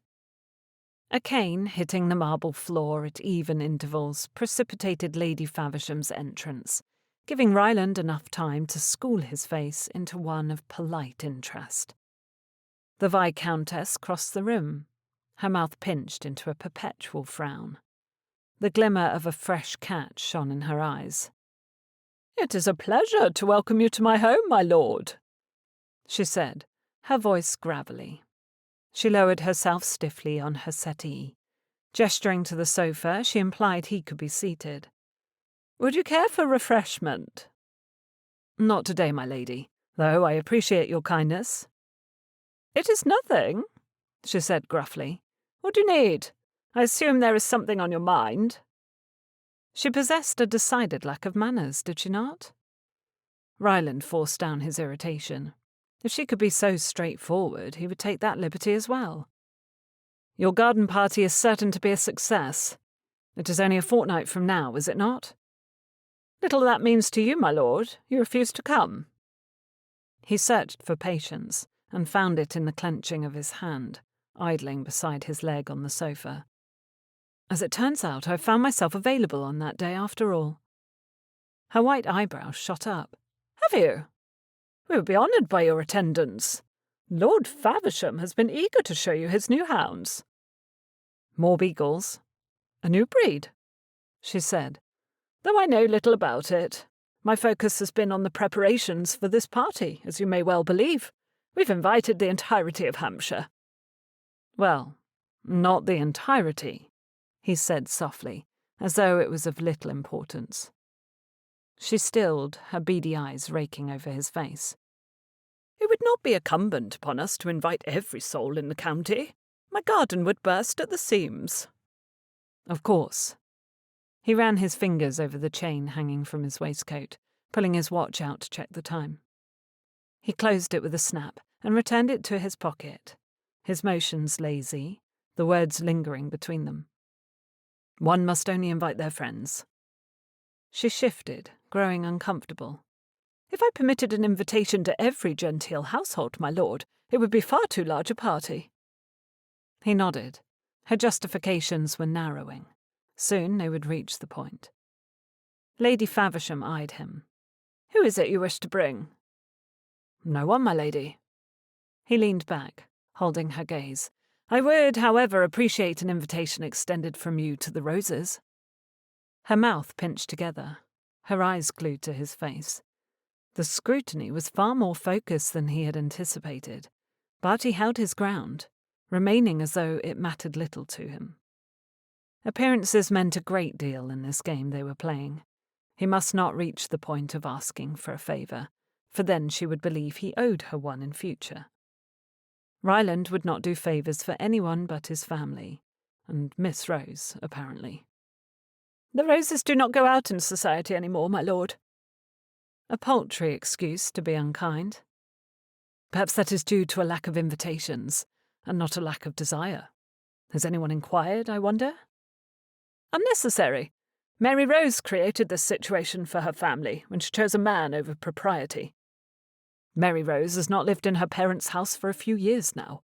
A cane hitting the marble floor at even intervals precipitated Lady Faversham's entrance, giving Ryland enough time to school his face into one of polite interest. The Viscountess crossed the room, her mouth pinched into a perpetual frown. The glimmer of a fresh cat shone in her eyes. "It is a pleasure to welcome you to my home, my lord," she said, her voice gravelly. She lowered herself stiffly on her settee. Gesturing to the sofa, she implied he could be seated. "Would you care for refreshment?" "Not today, my lady, though I appreciate your kindness." "It is nothing," she said gruffly. "What do you need? I assume there is something on your mind." She possessed a decided lack of manners, did she not? Ryland forced down his irritation. If she could be so straightforward, he would take that liberty as well. "Your garden party is certain to be a success. It is only a fortnight from now, is it not?" "Little that means to you, my lord. You refuse to come." He searched for patience, and found it in the clenching of his hand, idling beside his leg on the sofa. "As it turns out, I found myself available on that day after all." Her white eyebrows shot up. "Have you? We would be honoured by your attendance. Lord Faversham has been eager to show you his new hounds." "More beagles? A new breed?" she said. "Though I know little about it. My focus has been on the preparations for this party, as you may well believe. We've invited the entirety of Hampshire." "Well, not the entirety," he said softly, as though it was of little importance. She stilled, her beady eyes raking over his face. "It would not be incumbent upon us to invite every soul in the county. My garden would burst at the seams." "Of course." He ran his fingers over the chain hanging from his waistcoat, pulling his watch out to check the time. He closed it with a snap and returned it to his pocket, his motions lazy, the words lingering between them. "One must only invite their friends." She shifted, growing uncomfortable. "If I permitted an invitation to every genteel household, my lord, it would be far too large a party." He nodded. Her justifications were narrowing. Soon they would reach the point. Lady Faversham eyed him. "Who is it you wish to bring?" "No one, my lady." He leaned back, holding her gaze. "I would, however, appreciate an invitation extended from you to the Roses." Her mouth pinched together, her eyes glued to his face. The scrutiny was far more focused than he had anticipated, but he held his ground, remaining as though it mattered little to him. Appearances meant a great deal in this game they were playing. He must not reach the point of asking for a favour, for then she would believe he owed her one in future. Ryland would not do favours for anyone but his family, and Miss Rose, apparently. "The Roses do not go out in society any more, my lord." A paltry excuse to be unkind. Perhaps that is due to a lack of invitations, and not a lack of desire. Has anyone inquired, I wonder? "Unnecessary. Mary Rose created this situation for her family when she chose a man over propriety. Mary Rose has not lived in her parents' house for a few years now.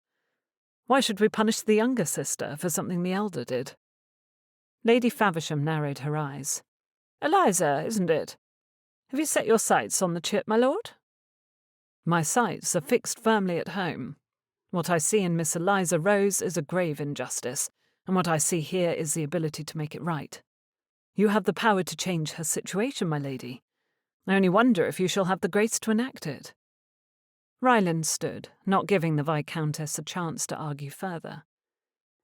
Why should we punish the younger sister for something the elder did?" Lady Faversham narrowed her eyes. "Eliza, isn't it? Have you set your sights on the chip, my lord?" "My sights are fixed firmly at home. What I see in Miss Eliza Rose is a grave injustice, and what I see here is the ability to make it right. You have the power to change her situation, my lady. I only wonder if you shall have the grace to enact it." Ryland stood, not giving the Viscountess a chance to argue further.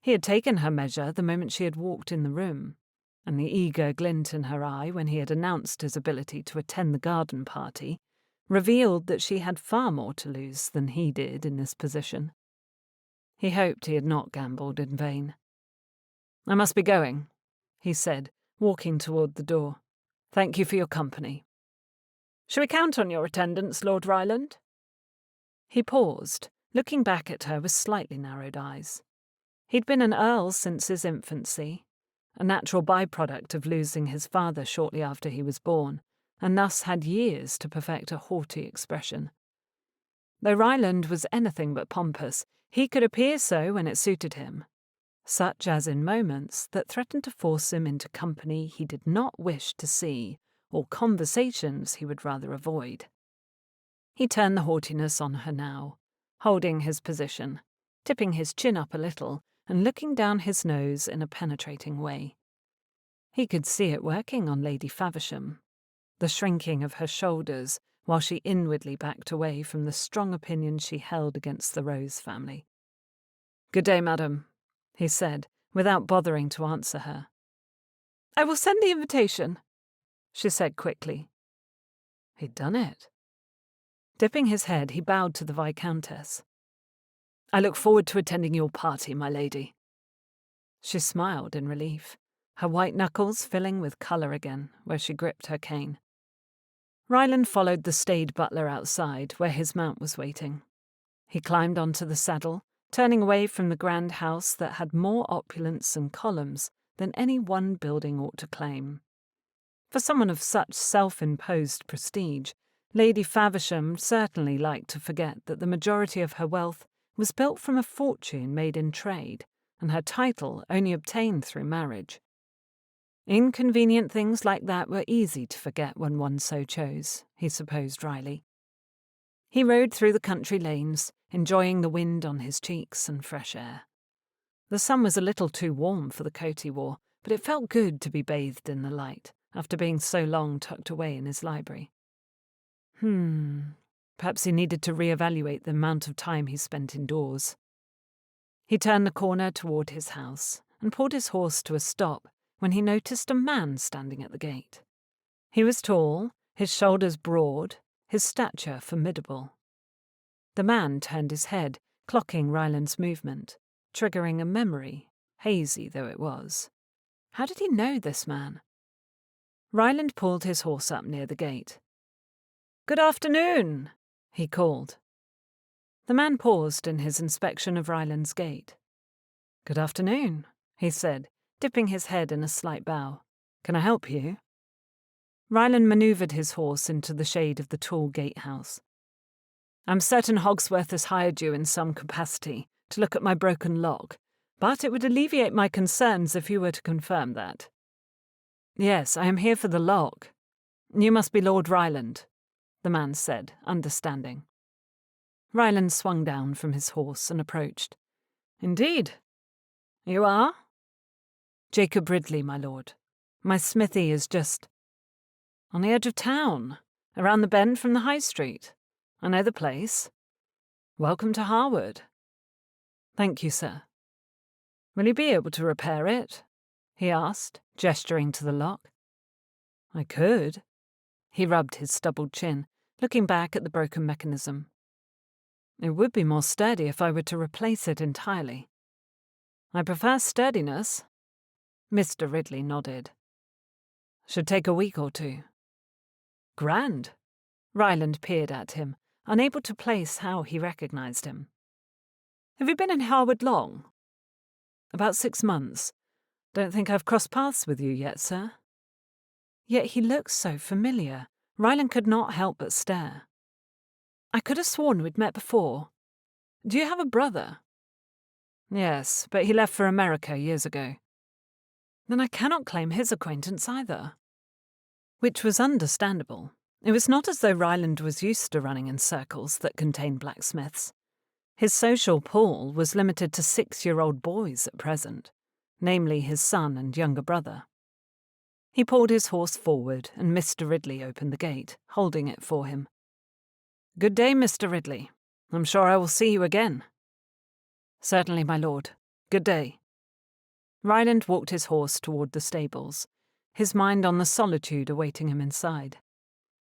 He had taken her measure the moment she had walked in the room, and the eager glint in her eye when he had announced his ability to attend the garden party revealed that she had far more to lose than he did in this position. He hoped he had not gambled in vain. "I must be going," he said, walking toward the door. "Thank you for your company." "Shall we count on your attendance, Lord Ryland?" He paused, looking back at her with slightly narrowed eyes. He'd been an earl since his infancy, a natural byproduct of losing his father shortly after he was born, and thus had years to perfect a haughty expression. Though Ryland was anything but pompous, he could appear so when it suited him, such as in moments that threatened to force him into company he did not wish to see or conversations he would rather avoid. He turned the haughtiness on her now, holding his position, tipping his chin up a little and looking down his nose in a penetrating way. He could see it working on Lady Faversham, the shrinking of her shoulders while she inwardly backed away from the strong opinion she held against the Rose family. "Good day, madam," he said, without bothering to answer her. "I will send the invitation," she said quickly. He'd done it. Dipping his head, he bowed to the Viscountess. "I look forward to attending your party, my lady." She smiled in relief, her white knuckles filling with colour again where she gripped her cane. Ryland followed the staid butler outside where his mount was waiting. He climbed onto the saddle, turning away from the grand house that had more opulence and columns than any one building ought to claim. For someone of such self-imposed prestige, Lady Faversham certainly liked to forget that the majority of her wealth was built from a fortune made in trade, and her title only obtained through marriage. Inconvenient things like that were easy to forget when one so chose, he supposed wryly. He rode through the country lanes, enjoying the wind on his cheeks and fresh air. The sun was a little too warm for the coat he wore, but it felt good to be bathed in the light, after being so long tucked away in his library. Perhaps he needed to reevaluate the amount of time he spent indoors. He turned the corner toward his house and pulled his horse to a stop when he noticed a man standing at the gate. He was tall, his shoulders broad, his stature formidable. The man turned his head, clocking Ryland's movement, triggering a memory, hazy though it was. How did he know this man? Ryland pulled his horse up near the gate. "Good afternoon," he called. The man paused in his inspection of Ryland's gate. "Good afternoon," he said, dipping his head in a slight bow. "Can I help you?" Ryland manoeuvred his horse into the shade of the tall gatehouse. "I'm certain Hogsworth has hired you in some capacity to look at my broken lock, but it would alleviate my concerns if you were to confirm that." "Yes, I am here for the lock. You must be Lord Ryland," the man said, understanding. Ryland swung down from his horse and approached. "Indeed. You are?" "Jacob Ridley, my lord. My smithy is just on the edge of town, around the bend from the high street. I know the place. Welcome to Harewood." "Thank you, sir." "Will you be able to repair it?" he asked, gesturing to the lock. "I could." He rubbed his stubbled chin, looking back at the broken mechanism. "It would be more sturdy if I were to replace it entirely." "I prefer sturdiness." Mr. Ridley nodded. "Should take a week or two." "Grand." Ryland peered at him, unable to place how he recognized him. "Have you been in Harewood long?" "About 6 months. Don't think I've crossed paths with you yet, sir." Yet he looked so familiar, Ryland could not help but stare. "I could have sworn we'd met before. Do you have a brother?" "Yes, but he left for America years ago." Then I cannot claim his acquaintance either. Which was understandable. It was not as though Ryland was used to running in circles that contained blacksmiths. His social pool was limited to 6-year-old boys at present, namely his son and younger brother. He pulled his horse forward, and Mr. Ridley opened the gate, holding it for him. "Good day, Mr. Ridley. I'm sure I will see you again." "Certainly, my lord. Good day." Ryland walked his horse toward the stables, his mind on the solitude awaiting him inside.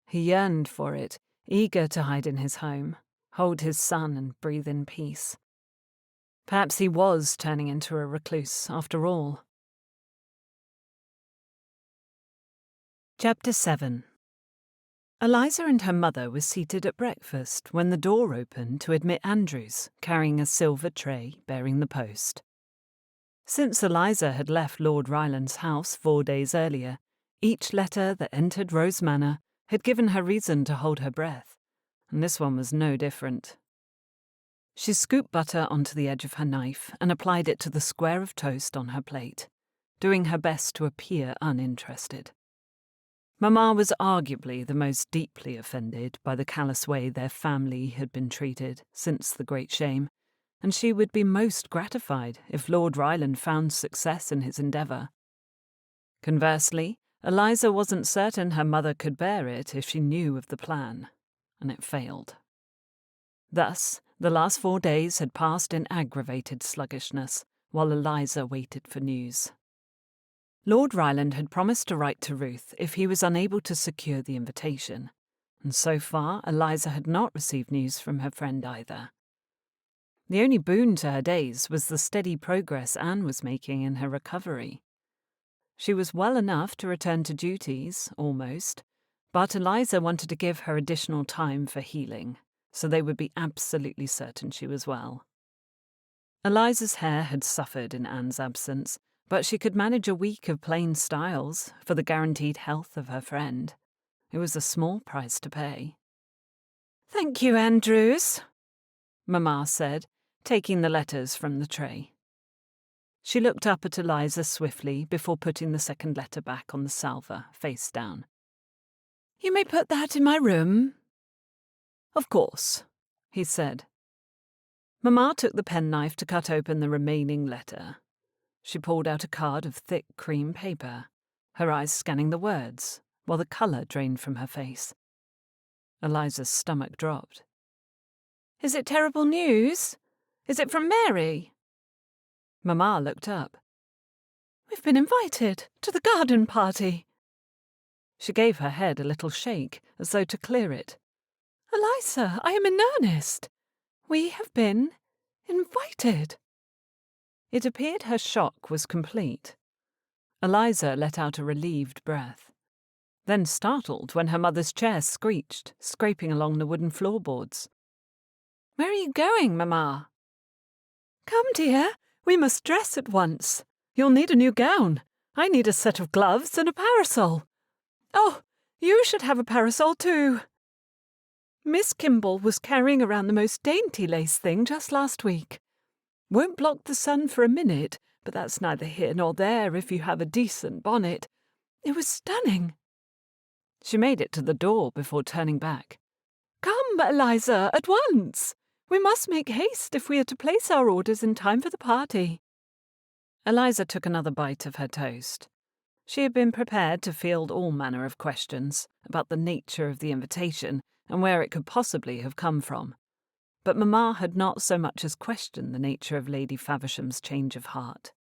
He yearned for it, eager to hide in his home, hold his son and breathe in peace. Perhaps he was turning into a recluse after all. Chapter 7. Eliza and her mother were seated at breakfast when the door opened to admit Andrews, carrying a silver tray bearing the post. Since Eliza had left Lord Ryland's house 4 days earlier, each letter that entered Rose Manor had given her reason to hold her breath, and this one was no different. She scooped butter onto the edge of her knife and applied it to the square of toast on her plate, doing her best to appear uninterested. Mamma was arguably the most deeply offended by the callous way their family had been treated since the Great Shame, and she would be most gratified if Lord Ryland found success in his endeavour. Conversely, Eliza wasn't certain her mother could bear it if she knew of the plan, and it failed. Thus, the last 4 days had passed in aggravated sluggishness, while Eliza waited for news. Lord Ryland had promised to write to Ruth if he was unable to secure the invitation, and so far Eliza had not received news from her friend either. The only boon to her days was the steady progress Anne was making in her recovery. She was well enough to return to duties, almost, but Eliza wanted to give her additional time for healing, so they would be absolutely certain she was well. Eliza's hair had suffered in Anne's absence, but she could manage a week of plain styles for the guaranteed health of her friend. It was a small price to pay. "Thank you, Andrews," Mamma said, taking the letters from the tray. She looked up at Eliza swiftly before putting the second letter back on the salver, face down. "You may put that in my room." "Of course," he said. Mamma took the penknife to cut open the remaining letter. She pulled out a card of thick cream paper, her eyes scanning the words, while the colour drained from her face. Eliza's stomach dropped. "Is it terrible news? Is it from Mary?" Mamma looked up. "We've been invited to the garden party." She gave her head a little shake, as though to clear it. "Eliza, I am in earnest. We have been invited." It appeared her shock was complete. Eliza let out a relieved breath, then startled when her mother's chair screeched, scraping along the wooden floorboards. "Where are you going, Mamma?" "Come, dear, we must dress at once. You'll need a new gown. I need a set of gloves and a parasol. Oh, you should have a parasol too. Miss Kimball was carrying around the most dainty lace thing just last week. Won't block the sun for a minute, but that's neither here nor there if you have a decent bonnet. It was stunning." She made it to the door before turning back. "Come, Eliza, at once. We must make haste if we are to place our orders in time for the party." Eliza took another bite of her toast. She had been prepared to field all manner of questions about the nature of the invitation and where it could possibly have come from. But Mamma had not so much as questioned the nature of Lady Faversham's change of heart.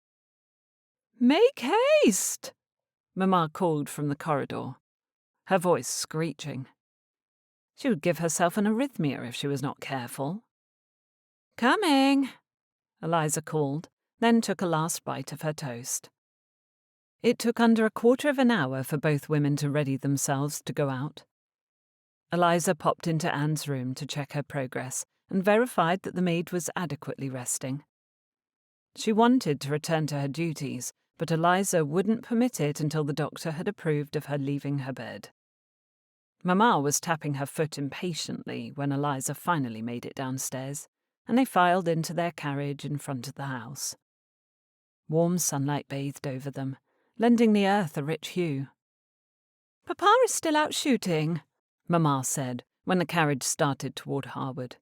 "Make haste!" Mamma called from the corridor, her voice screeching. She would give herself an arrhythmia if she was not careful. "Coming," Eliza called, then took a last bite of her toast. It took under a quarter of an hour for both women to ready themselves to go out. Eliza popped into Anne's room to check her progress and verified that the maid was adequately resting. She wanted to return to her duties, but Eliza wouldn't permit it until the doctor had approved of her leaving her bed. Mamma was tapping her foot impatiently when Eliza finally made it downstairs, and they filed into their carriage in front of the house. Warm sunlight bathed over them, lending the earth a rich hue. "Papa is still out shooting," Mamma said when the carriage started toward Harewood.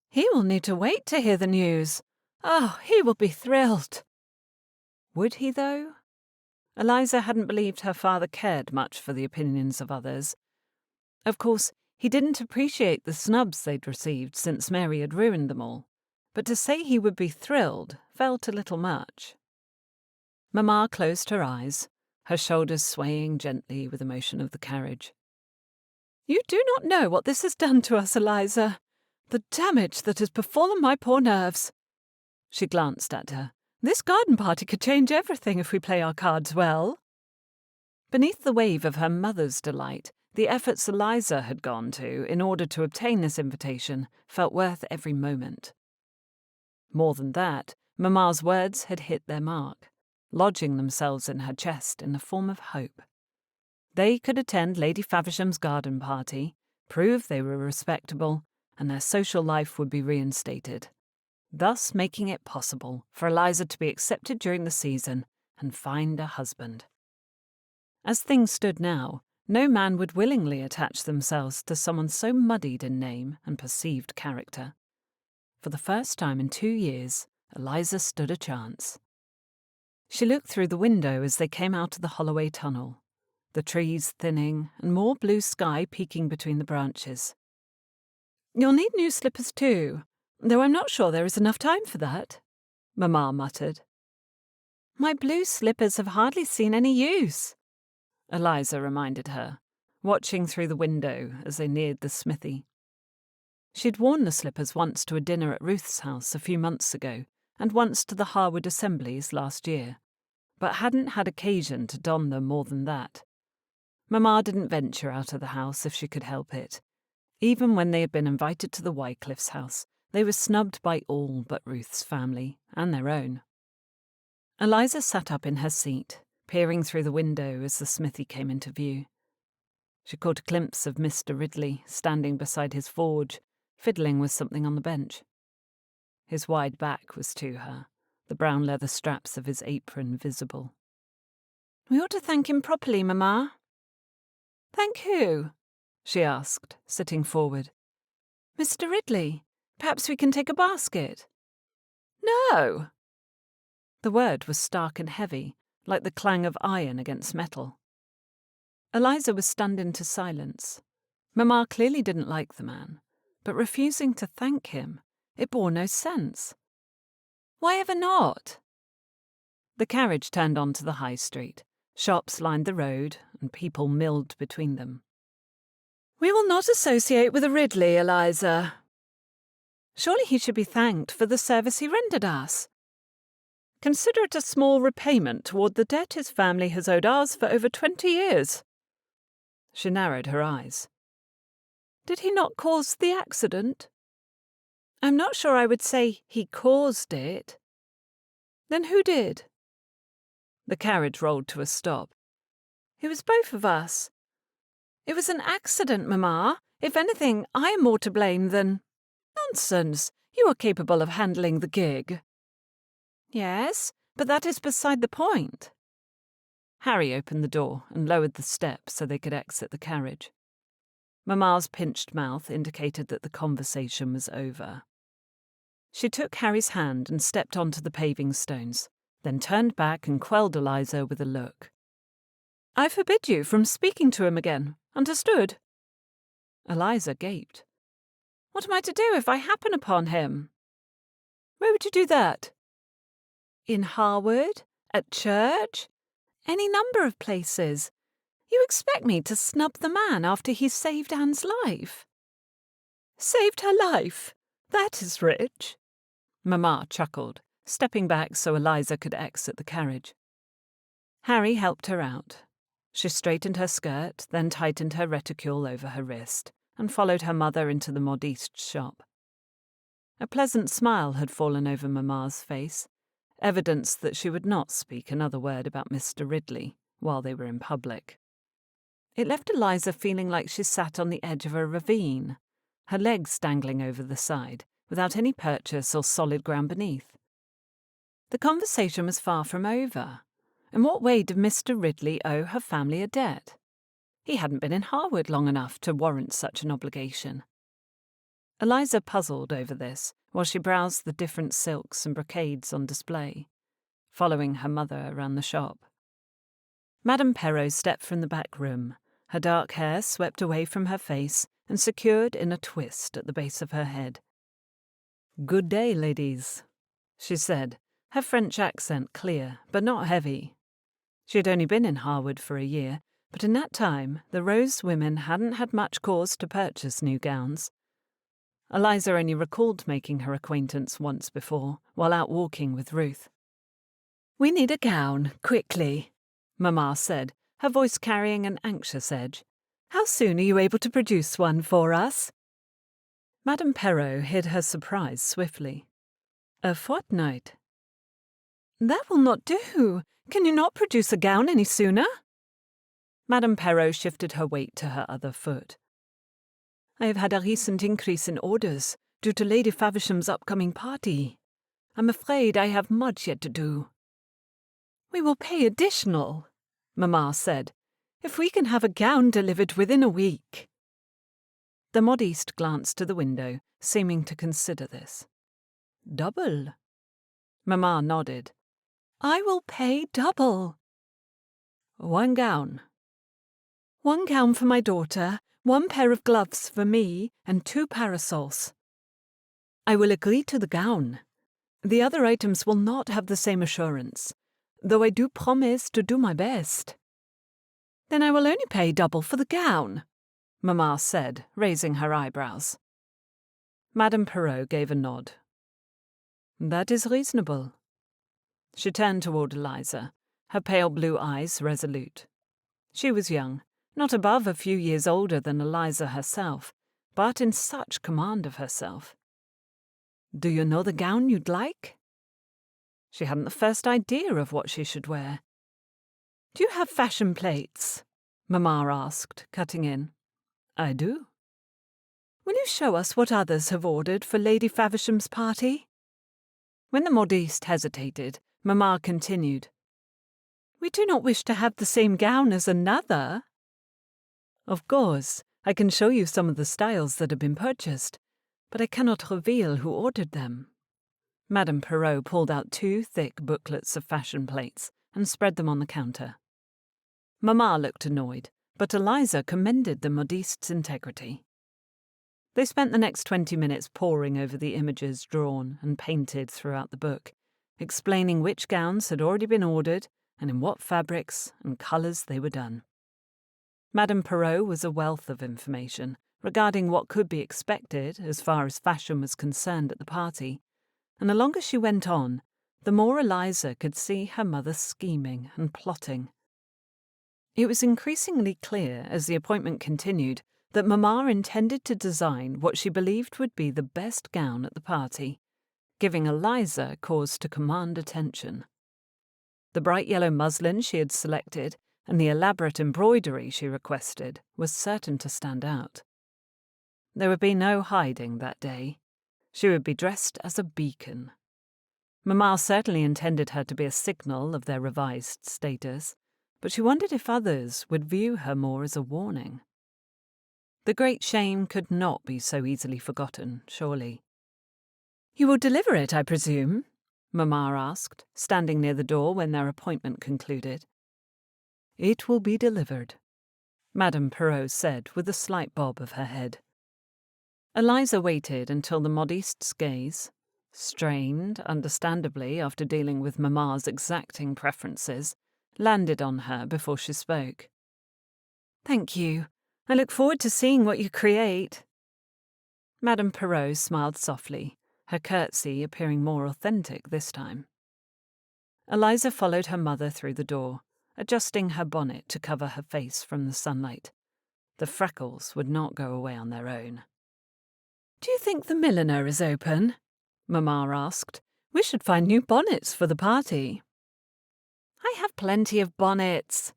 "He will need to wait to hear the news. Oh, he will be thrilled." Would he, though? Eliza hadn't believed her father cared much for the opinions of others. Of course, he didn't appreciate the snubs they'd received since Mary had ruined them all, but to say he would be thrilled felt a little much. Mamma closed her eyes, her shoulders swaying gently with the motion of the carriage. "You do not know what this has done to us, Eliza. The damage that has befallen my poor nerves." She glanced at her. "This garden party could change everything if we play our cards well." Beneath the wave of her mother's delight, the efforts Eliza had gone to in order to obtain this invitation felt worth every moment. More than that, Mamma's words had hit their mark, lodging themselves in her chest in the form of hope. They could attend Lady Faversham's garden party, prove they were respectable, and their social life would be reinstated, thus making it possible for Eliza to be accepted during the season and find a husband. As things stood now, no man would willingly attach themselves to someone so muddied in name and perceived character. For the first time in 2 years, Eliza stood a chance. She looked through the window as they came out of the Holloway tunnel, the trees thinning and more blue sky peeking between the branches. "You'll need new slippers too, though I'm not sure there is enough time for that," Mamma muttered. "My blue slippers have hardly seen any use," Eliza reminded her, watching through the window as they neared the smithy. She'd worn the slippers once to a dinner at Ruth's house a few months ago, and once to the Harewood assemblies last year, but hadn't had occasion to don them more than that. Mamma didn't venture out of the house if she could help it. Even when they had been invited to the Wycliffe's house, they were snubbed by all but Ruth's family and their own. Eliza sat up in her seat, peering through the window as the smithy came into view. She caught a glimpse of Mr. Ridley standing beside his forge, fiddling with something on the bench. His wide back was to her, the brown leather straps of his apron visible. "We ought to thank him properly, Mamma." "Thank who?" she asked, sitting forward. "Mr. Ridley. Perhaps we can take a basket." "No!" The word was stark and heavy, like the clang of iron against metal. Eliza was stunned into silence. Mamma clearly didn't like the man, but refusing to thank him, it bore no sense. "Why ever not?" The carriage turned onto the high street. Shops lined the road, and people milled between them. "We will not associate with a Ridley, Eliza." "Surely he should be thanked for the service he rendered us." "Consider it a small repayment toward the debt his family has owed ours for over 20 years. She narrowed her eyes. "Did he not cause the accident?" "I'm not sure I would say he caused it." "Then who did?" The carriage rolled to a stop. "It was both of us. It was an accident, Mamma. If anything, I am more to blame than—" "Nonsense! You are capable of handling the gig." "Yes, but that is beside the point." Harry opened the door and lowered the step so they could exit the carriage. Mamma's pinched mouth indicated that the conversation was over. She took Harry's hand and stepped onto the paving stones, then turned back and quelled Eliza with a look. "I forbid you from speaking to him again. Understood?" Eliza gaped. "What am I to do if I happen upon him?" "Where would you do that?" "In Harewood? At church? Any number of places. You expect me to snub the man after he saved Anne's life?" "Saved her life? That is rich." Mamma chuckled, stepping back so Eliza could exit the carriage. Harry helped her out. She straightened her skirt, then tightened her reticule over her wrist, and followed her mother into the modiste's shop. A pleasant smile had fallen over Mamma's face, evidence that she would not speak another word about Mr. Ridley while they were in public. It left Eliza feeling like she sat on the edge of a ravine, her legs dangling over the side, without any purchase or solid ground beneath. The conversation was far from over. In what way did Mr. Ridley owe her family a debt? He hadn't been in Harewood long enough to warrant such an obligation. Eliza puzzled over this while she browsed the different silks and brocades on display, following her mother around the shop. Madame Perrot stepped from the back room, her dark hair swept away from her face and secured in a twist at the base of her head. "Good day, ladies," she said, her French accent clear but not heavy. She had only been in Harewood for a year, but in that time the Rose women hadn't had much cause to purchase new gowns. Eliza only recalled making her acquaintance once before, while out walking with Ruth. "We need a gown, quickly," Mamma said, her voice carrying an anxious edge. "How soon are you able to produce one for us?" Madame Perrot hid her surprise swiftly. "A fortnight." "That will not do. Can you not produce a gown any sooner?" Madame Perrot shifted her weight to her other foot. "I have had a recent increase in orders due to Lady Faversham's upcoming party. I'm afraid I have much yet to do." "We will pay additional," Mamma said, "if we can have a gown delivered within a week." The modiste glanced to the window, seeming to consider this. "Double?" Mamma nodded. "I will pay double." "One gown." "One gown for my daughter, one pair of gloves for me, and 2 parasols." "I will agree to the gown. The other items will not have the same assurance, though I do promise to do my best." "Then I will only pay double for the gown," Mamma said, raising her eyebrows. Madame Perrot gave a nod. "That is reasonable." She turned toward Eliza, her pale blue eyes resolute. She was young, not above a few years older than Eliza herself, but in such command of herself. "Do you know the gown you'd like?" She hadn't the first idea of what she should wear. "Do you have fashion plates?" Mamma asked, cutting in. "I do." "Will you show us what others have ordered for Lady Faversham's party?" When the modiste hesitated, Mamma continued. "We do not wish to have the same gown as another." "Of course, I can show you some of the styles that have been purchased, but I cannot reveal who ordered them." Madame Perrot pulled out 2 thick booklets of fashion plates and spread them on the counter. Mamma looked annoyed, but Eliza commended the modiste's integrity. They spent the next 20 minutes poring over the images drawn and painted throughout the book, explaining which gowns had already been ordered and in what fabrics and colours they were done. Madame Perrot was a wealth of information regarding what could be expected as far as fashion was concerned at the party, and the longer she went on, the more Eliza could see her mother scheming and plotting. It was increasingly clear as the appointment continued that Mamma intended to design what she believed would be the best gown at the party, giving Eliza cause to command attention. The bright yellow muslin she had selected and the elaborate embroidery she requested was certain to stand out. There would be no hiding that day. She would be dressed as a beacon. Mamma certainly intended her to be a signal of their revised status, but she wondered if others would view her more as a warning. The great shame could not be so easily forgotten, surely. "You will deliver it, I presume?" Mamma asked, standing near the door when their appointment concluded. "It will be delivered," Madame Perrot said with a slight bob of her head. Eliza waited until the modiste's gaze, strained, understandably after dealing with Mamma's exacting preferences, landed on her before she spoke. "Thank you. I look forward to seeing what you create." Madame Perrot smiled softly, her curtsy appearing more authentic this time. Eliza followed her mother through the door, adjusting her bonnet to cover her face from the sunlight. The freckles would not go away on their own. "Do you think the milliner is open?" Mamma asked. "We should find new bonnets for the party." "I have plenty of bonnets."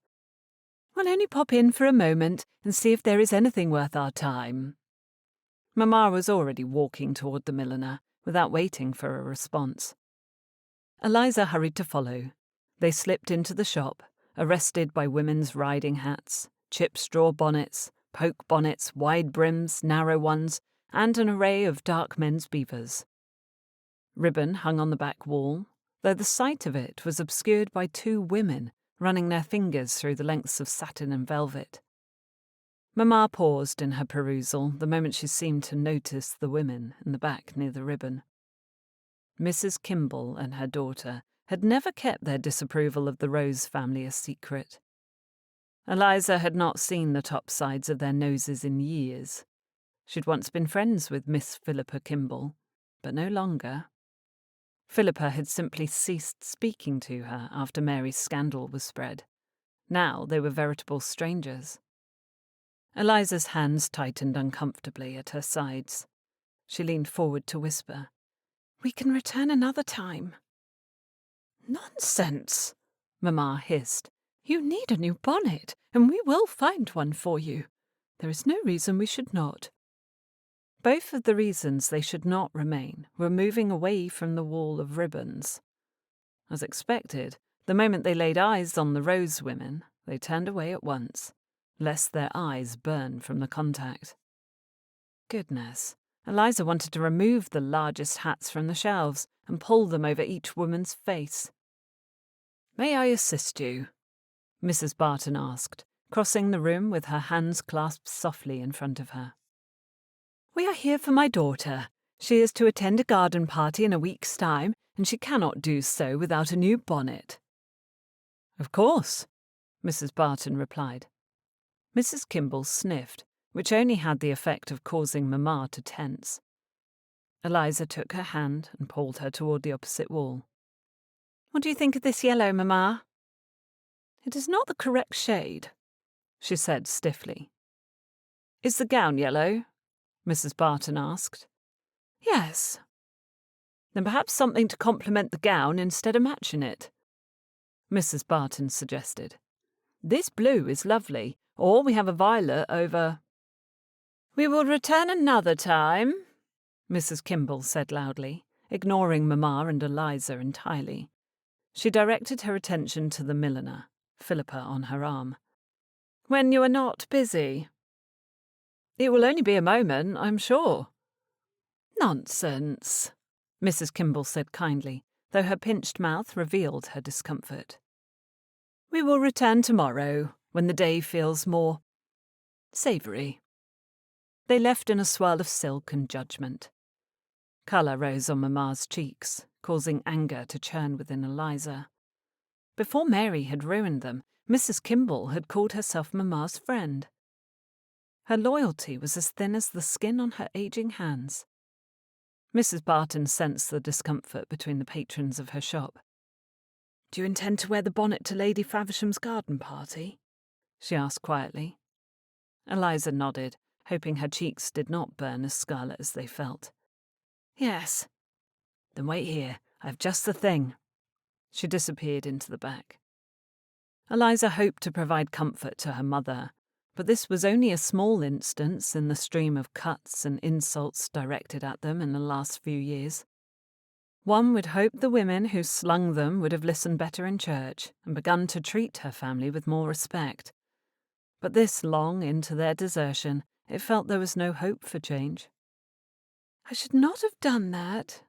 "We'll only pop in for a moment and see if there is anything worth our time." Mamma was already walking toward the milliner, without waiting for a response. Eliza hurried to follow. They slipped into the shop, arrested by women's riding hats, chip straw bonnets, poke bonnets, wide brims, narrow ones, and an array of dark men's beavers. Ribbon hung on the back wall, though the sight of it was obscured by two women running their fingers through the lengths of satin and velvet. Mamma paused in her perusal the moment she seemed to notice the women in the back near the ribbon. Mrs. Kimball and her daughter had never kept their disapproval of the Rose family a secret. Eliza had not seen the top sides of their noses in years. She'd once been friends with Miss Philippa Kimball, but no longer. Philippa had simply ceased speaking to her after Mary's scandal was spread. Now they were veritable strangers. Eliza's hands tightened uncomfortably at her sides. She leaned forward to whisper, "We can return another time." "Nonsense," Mamma hissed. "You need a new bonnet, and we will find one for you. There is no reason we should not." Both of the reasons they should not remain were moving away from the wall of ribbons. As expected, the moment they laid eyes on the Rose women, they turned away at once, lest their eyes burn from the contact. Goodness, Eliza wanted to remove the largest hats from the shelves and pull them over each woman's face. "May I assist you?" Mrs. Barton asked, crossing the room with her hands clasped softly in front of her. "We are here for my daughter. She is to attend a garden party in a week's time, and she cannot do so without a new bonnet." "Of course," Mrs. Barton replied. Mrs. Kimball sniffed, which only had the effect of causing Mamma to tense. Eliza took her hand and pulled her toward the opposite wall. "What do you think of this yellow, Mamma?" "It is not the correct shade," she said stiffly. "Is the gown yellow?" Mrs. Barton asked. "Yes." "Then perhaps something to complement the gown instead of matching it," Mrs. Barton suggested. "This blue is lovely, or we have a violet over—" "We will return another time," Mrs. Kimball said loudly, ignoring Mamma and Eliza entirely. She directed her attention to the milliner, Philippa on her arm. "When you are not busy." "It will only be a moment, I'm sure." "Nonsense," Mrs. Kimball said kindly, though her pinched mouth revealed her discomfort. "We will return tomorrow, when the day feels more savoury." They left in a swirl of silk and judgment. Colour rose on Mamma's cheeks, causing anger to churn within Eliza. Before Mary had ruined them, Mrs. Kimball had called herself Mamma's friend. Her loyalty was as thin as the skin on her aging hands. Mrs. Barton sensed the discomfort between the patrons of her shop. "Do you intend to wear the bonnet to Lady Faversham's garden party?" she asked quietly. Eliza nodded, hoping her cheeks did not burn as scarlet as they felt. "Yes." "Then wait here. I have just the thing." She disappeared into the back. Eliza hoped to provide comfort to her mother, but this was only a small instance in the stream of cuts and insults directed at them in the last few years. One would hope the women who slung them would have listened better in church and begun to treat her family with more respect. But this long into their desertion, it felt there was no hope for change. "I should not have done that,"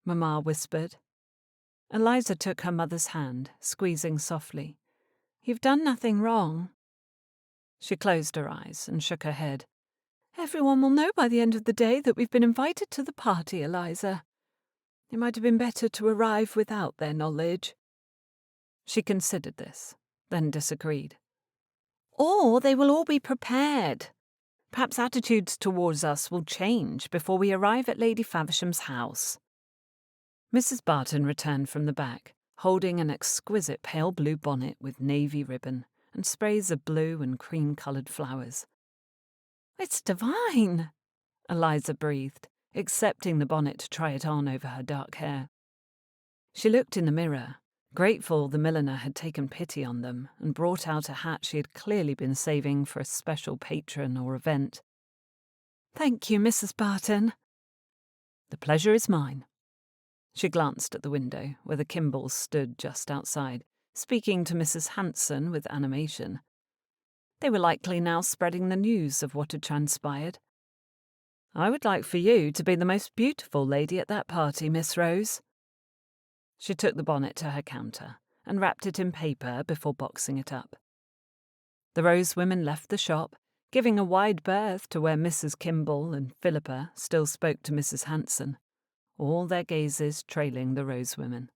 Mamma whispered. Eliza took her mother's hand, squeezing softly. "You've done nothing wrong." She closed her eyes and shook her head. "Everyone will know by the end of the day that we've been invited to the party, Eliza. It might have been better to arrive without their knowledge." She considered this, then disagreed. "Or they will all be prepared. Perhaps attitudes towards us will change before we arrive at Lady Faversham's house." Mrs. Barton returned from the back, holding an exquisite pale blue bonnet with navy ribbon and sprays of blue and cream-coloured flowers. "It's divine," Eliza breathed, accepting the bonnet to try it on over her dark hair. She looked in the mirror, grateful the milliner had taken pity on them and brought out a hat she had clearly been saving for a special patron or event. "Thank you, Mrs. Barton." "The pleasure is mine." She glanced at the window, where the Kimballs stood just outside, speaking to Mrs. Hanson with animation. They were likely now spreading the news of what had transpired. "I would like for you to be the most beautiful lady at that party, Miss Rose." She took the bonnet to her counter and wrapped it in paper before boxing it up. The Rose women left the shop, giving a wide berth to where Mrs. Kimball and Philippa still spoke to Mrs. Hanson, all their gazes trailing the Rose women.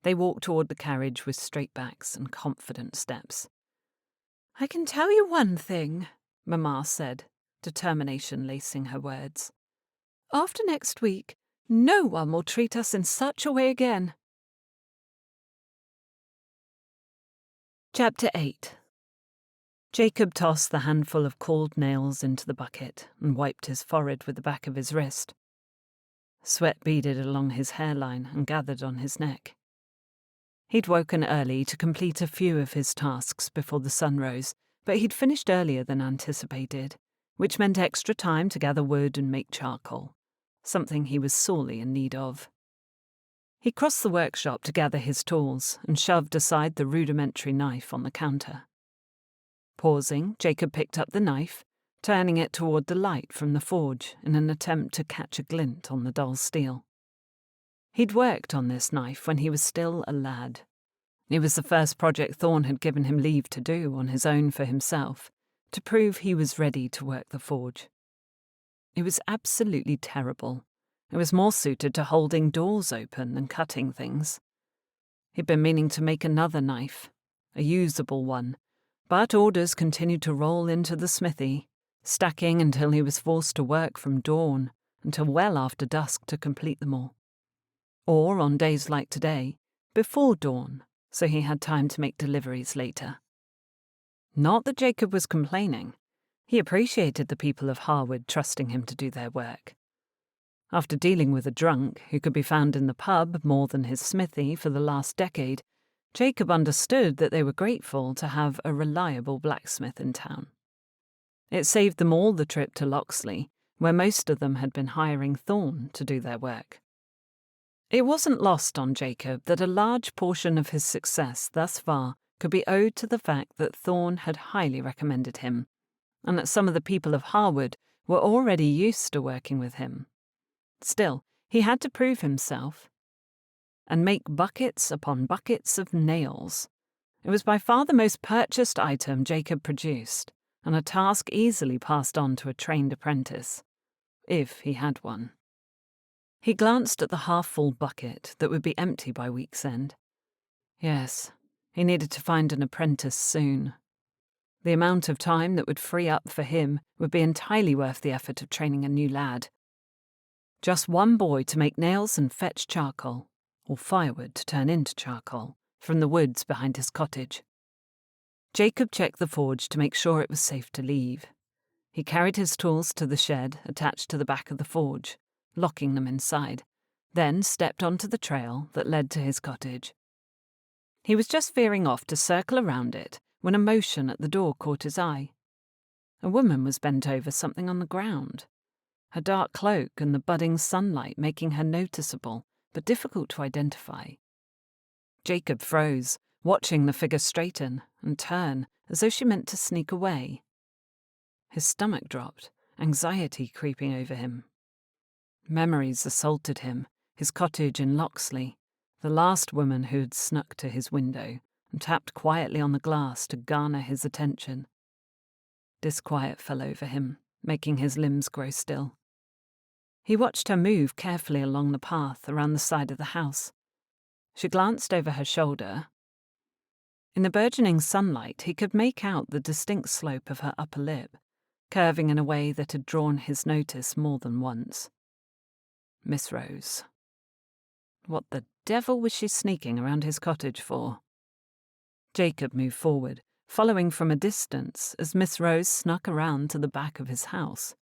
They walked toward the carriage with straight backs and confident steps. "I can tell you one thing," Mamma said, determination lacing her words. "After next week, no one will treat us in such a way again." Chapter 8. Jacob tossed the handful of cold nails into the bucket and wiped his forehead with the back of his wrist. Sweat beaded along his hairline and gathered on his neck. He'd woken early to complete a few of his tasks before the sun rose, but he'd finished earlier than anticipated, which meant extra time to gather wood and make charcoal, something he was sorely in need of. He crossed the workshop to gather his tools and shoved aside the rudimentary knife on the counter. Pausing, Jacob picked up the knife, turning it toward the light from the forge in an attempt to catch a glint on the dull steel. He'd worked on this knife when he was still a lad. It was the first project Thorne had given him leave to do on his own for himself, to prove he was ready to work the forge. It was absolutely terrible. It was more suited to holding doors open than cutting things. He'd been meaning to make another knife, a usable one, but orders continued to roll into the smithy, stacking until he was forced to work from dawn until well after dusk to complete them all. Or, on days like today, before dawn, so he had time to make deliveries later. Not that Jacob was complaining. He appreciated the people of Harewood trusting him to do their work. After dealing with a drunk who could be found in the pub more than his smithy for the last decade, Jacob understood that they were grateful to have a reliable blacksmith in town. It saved them all the trip to Loxley, where most of them had been hiring Thorne to do their work. It wasn't lost on Jacob that a large portion of his success thus far could be owed to the fact that Thorne had highly recommended him, and that some of the people of Harewood were already used to working with him. Still, he had to prove himself and make buckets upon buckets of nails. It was by far the most purchased item Jacob produced, and a task easily passed on to a trained apprentice, if he had one. He glanced at the half-full bucket that would be empty by week's end. Yes, he needed to find an apprentice soon. The amount of time that would free up for him would be entirely worth the effort of training a new lad. Just one boy to make nails and fetch charcoal, or firewood to turn into charcoal, from the woods behind his cottage. Jacob checked the forge to make sure it was safe to leave. He carried his tools to the shed attached to the back of the forge, locking them inside, then stepped onto the trail that led to his cottage. He was just veering off to circle around it when a motion at the door caught his eye. A woman was bent over something on the ground, her dark cloak and the budding sunlight making her noticeable but difficult to identify. Jacob froze, watching the figure straighten and turn as though she meant to sneak away. His stomach dropped, anxiety creeping over him. Memories assaulted him, his cottage in Loxley, the last woman who had snuck to his window and tapped quietly on the glass to garner his attention. Disquiet fell over him, making his limbs grow still. He watched her move carefully along the path around the side of the house. She glanced over her shoulder. In the burgeoning sunlight, he could make out the distinct slope of her upper lip, curving in a way that had drawn his notice more than once. Miss Rose. What the devil was she sneaking around his cottage for? Jacob moved forward, following from a distance as Miss Rose snuck around to the back of his house.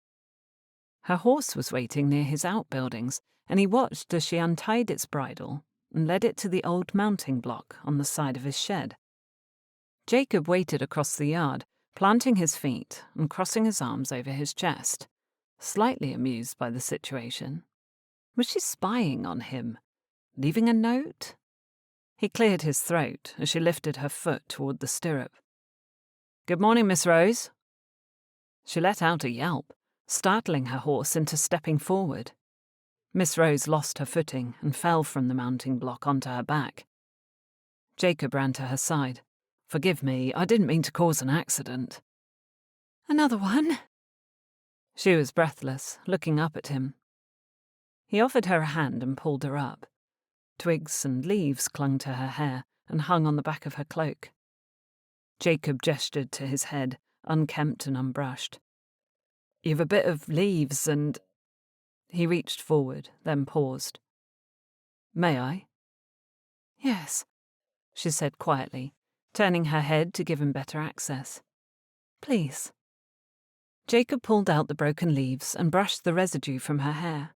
Her horse was waiting near his outbuildings, and he watched as she untied its bridle and led it to the old mounting block on the side of his shed. Jacob waited across the yard, planting his feet and crossing his arms over his chest, slightly amused by the situation. Was she spying on him? Leaving a note? He cleared his throat as she lifted her foot toward the stirrup. "Good morning, Miss Rose." She let out a yelp, startling her horse into stepping forward. Miss Rose lost her footing and fell from the mounting block onto her back. Jacob ran to her side. "Forgive me, I didn't mean to cause an accident." "Another one?" She was breathless, looking up at him. He offered her a hand and pulled her up. Twigs and leaves clung to her hair and hung on the back of her cloak. Jacob gestured to his head, unkempt and unbrushed. "You've a bit of leaves and—" He reached forward, then paused. "May I?" "Yes," she said quietly, turning her head to give him better access. "Please." Jacob pulled out the broken leaves and brushed the residue from her hair.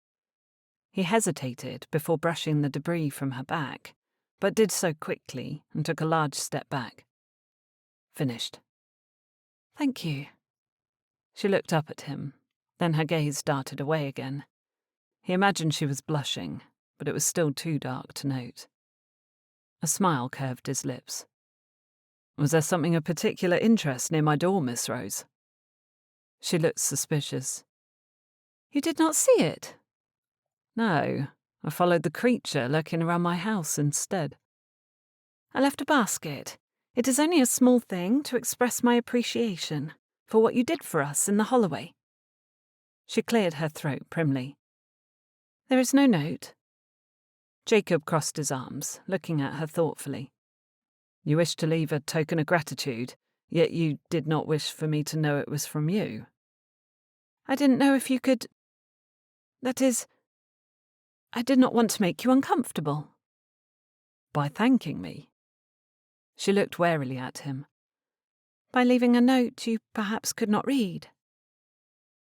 He hesitated before brushing the debris from her back, but did so quickly and took a large step back. "Finished." "Thank you." She looked up at him, then her gaze darted away again. He imagined she was blushing, but it was still too dark to note. A smile curved his lips. "Was there something of particular interest near my door, Miss Rose?" She looked suspicious. "You did not see it?" "No, I followed the creature lurking around my house instead." "I left a basket. It is only a small thing to express my appreciation for what you did for us in the Holloway." She cleared her throat primly. "There is no note." Jacob crossed his arms, looking at her thoughtfully. "You wished to leave a token of gratitude, yet you did not wish for me to know it was from you." "I didn't know if you could... That is, I did not want to make you uncomfortable." "By thanking me?" She looked warily at him. "By leaving a note you perhaps could not read."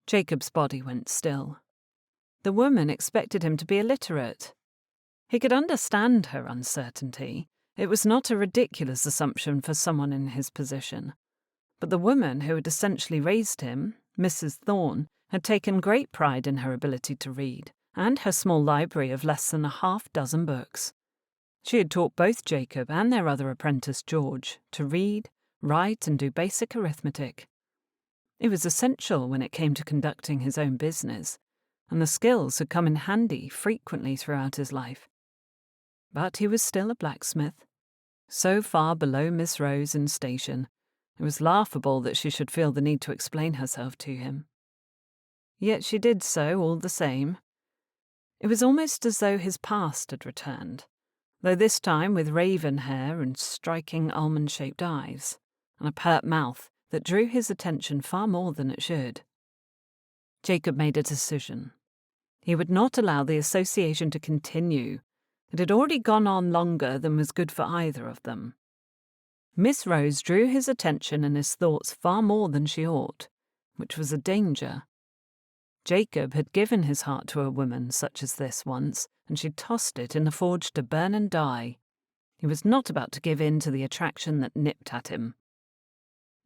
Jacob's body went still. The woman expected him to be illiterate. He could understand her uncertainty. It was not a ridiculous assumption for someone in his position. But the woman who had essentially raised him, Mrs. Thorne, had taken great pride in her ability to read, and her small library of less than a half-dozen books. She had taught both Jacob and their other apprentice, George, to read, write, and do basic arithmetic. It was essential when it came to conducting his own business, and the skills had come in handy frequently throughout his life. But he was still a blacksmith. So far below Miss Rose in station, it was laughable that she should feel the need to explain herself to him. Yet she did so all the same. It was almost as though his past had returned, though this time with raven hair and striking almond-shaped eyes, and a pert mouth that drew his attention far more than it should. Jacob made a decision. He would not allow the association to continue. It had already gone on longer than was good for either of them. Miss Rose drew his attention and his thoughts far more than she ought, which was a danger. Jacob had given his heart to a woman such as this once, and she tossed it in the forge to burn and die. He was not about to give in to the attraction that nipped at him.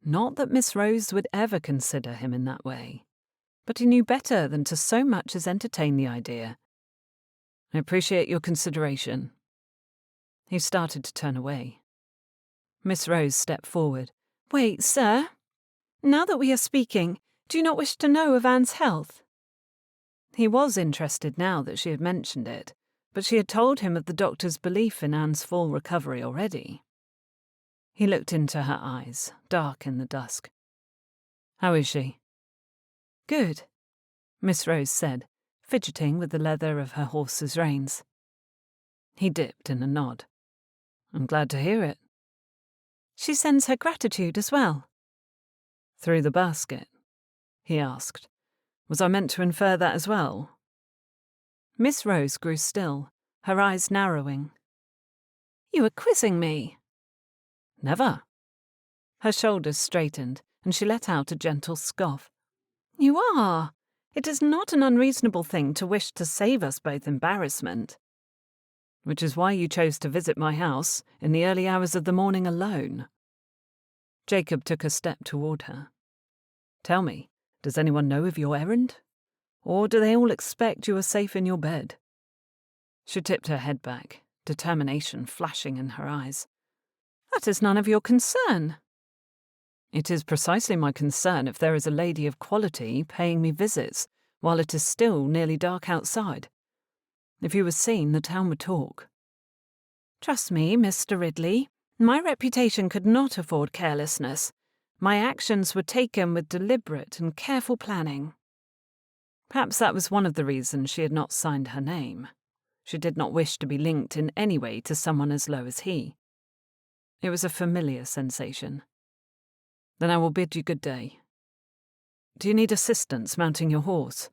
Not that Miss Rose would ever consider him in that way, but he knew better than to so much as entertain the idea. "I appreciate your consideration." He started to turn away. Miss Rose stepped forward. "Wait, sir. Now that we are speaking, do you not wish to know of Anne's health?" He was interested now that she had mentioned it, but she had told him of the doctor's belief in Anne's full recovery already. He looked into her eyes, dark in the dusk. "How is she?" "Good," Miss Rose said, fidgeting with the leather of her horse's reins. He dipped in a nod. "I'm glad to hear it." "She sends her gratitude as well." "Through the basket?" he asked. "Was I meant to infer that as well?" Miss Rose grew still, her eyes narrowing. "You are quizzing me." "Never." Her shoulders straightened, and she let out a gentle scoff. "You are. It is not an unreasonable thing to wish to save us both embarrassment." "Which is why you chose to visit my house in the early hours of the morning alone." Jacob took a step toward her. "Tell me, does anyone know of your errand? Or do they all expect you are safe in your bed?" She tipped her head back, determination flashing in her eyes. "That is none of your concern." "It is precisely my concern if there is a lady of quality paying me visits while it is still nearly dark outside. If you were seen, the town would talk." "Trust me, Mr. Ridley, my reputation could not afford carelessness. My actions were taken with deliberate and careful planning." Perhaps that was one of the reasons she had not signed her name. She did not wish to be linked in any way to someone as low as he. It was a familiar sensation. "Then I will bid you good day. Do you need assistance mounting your horse?"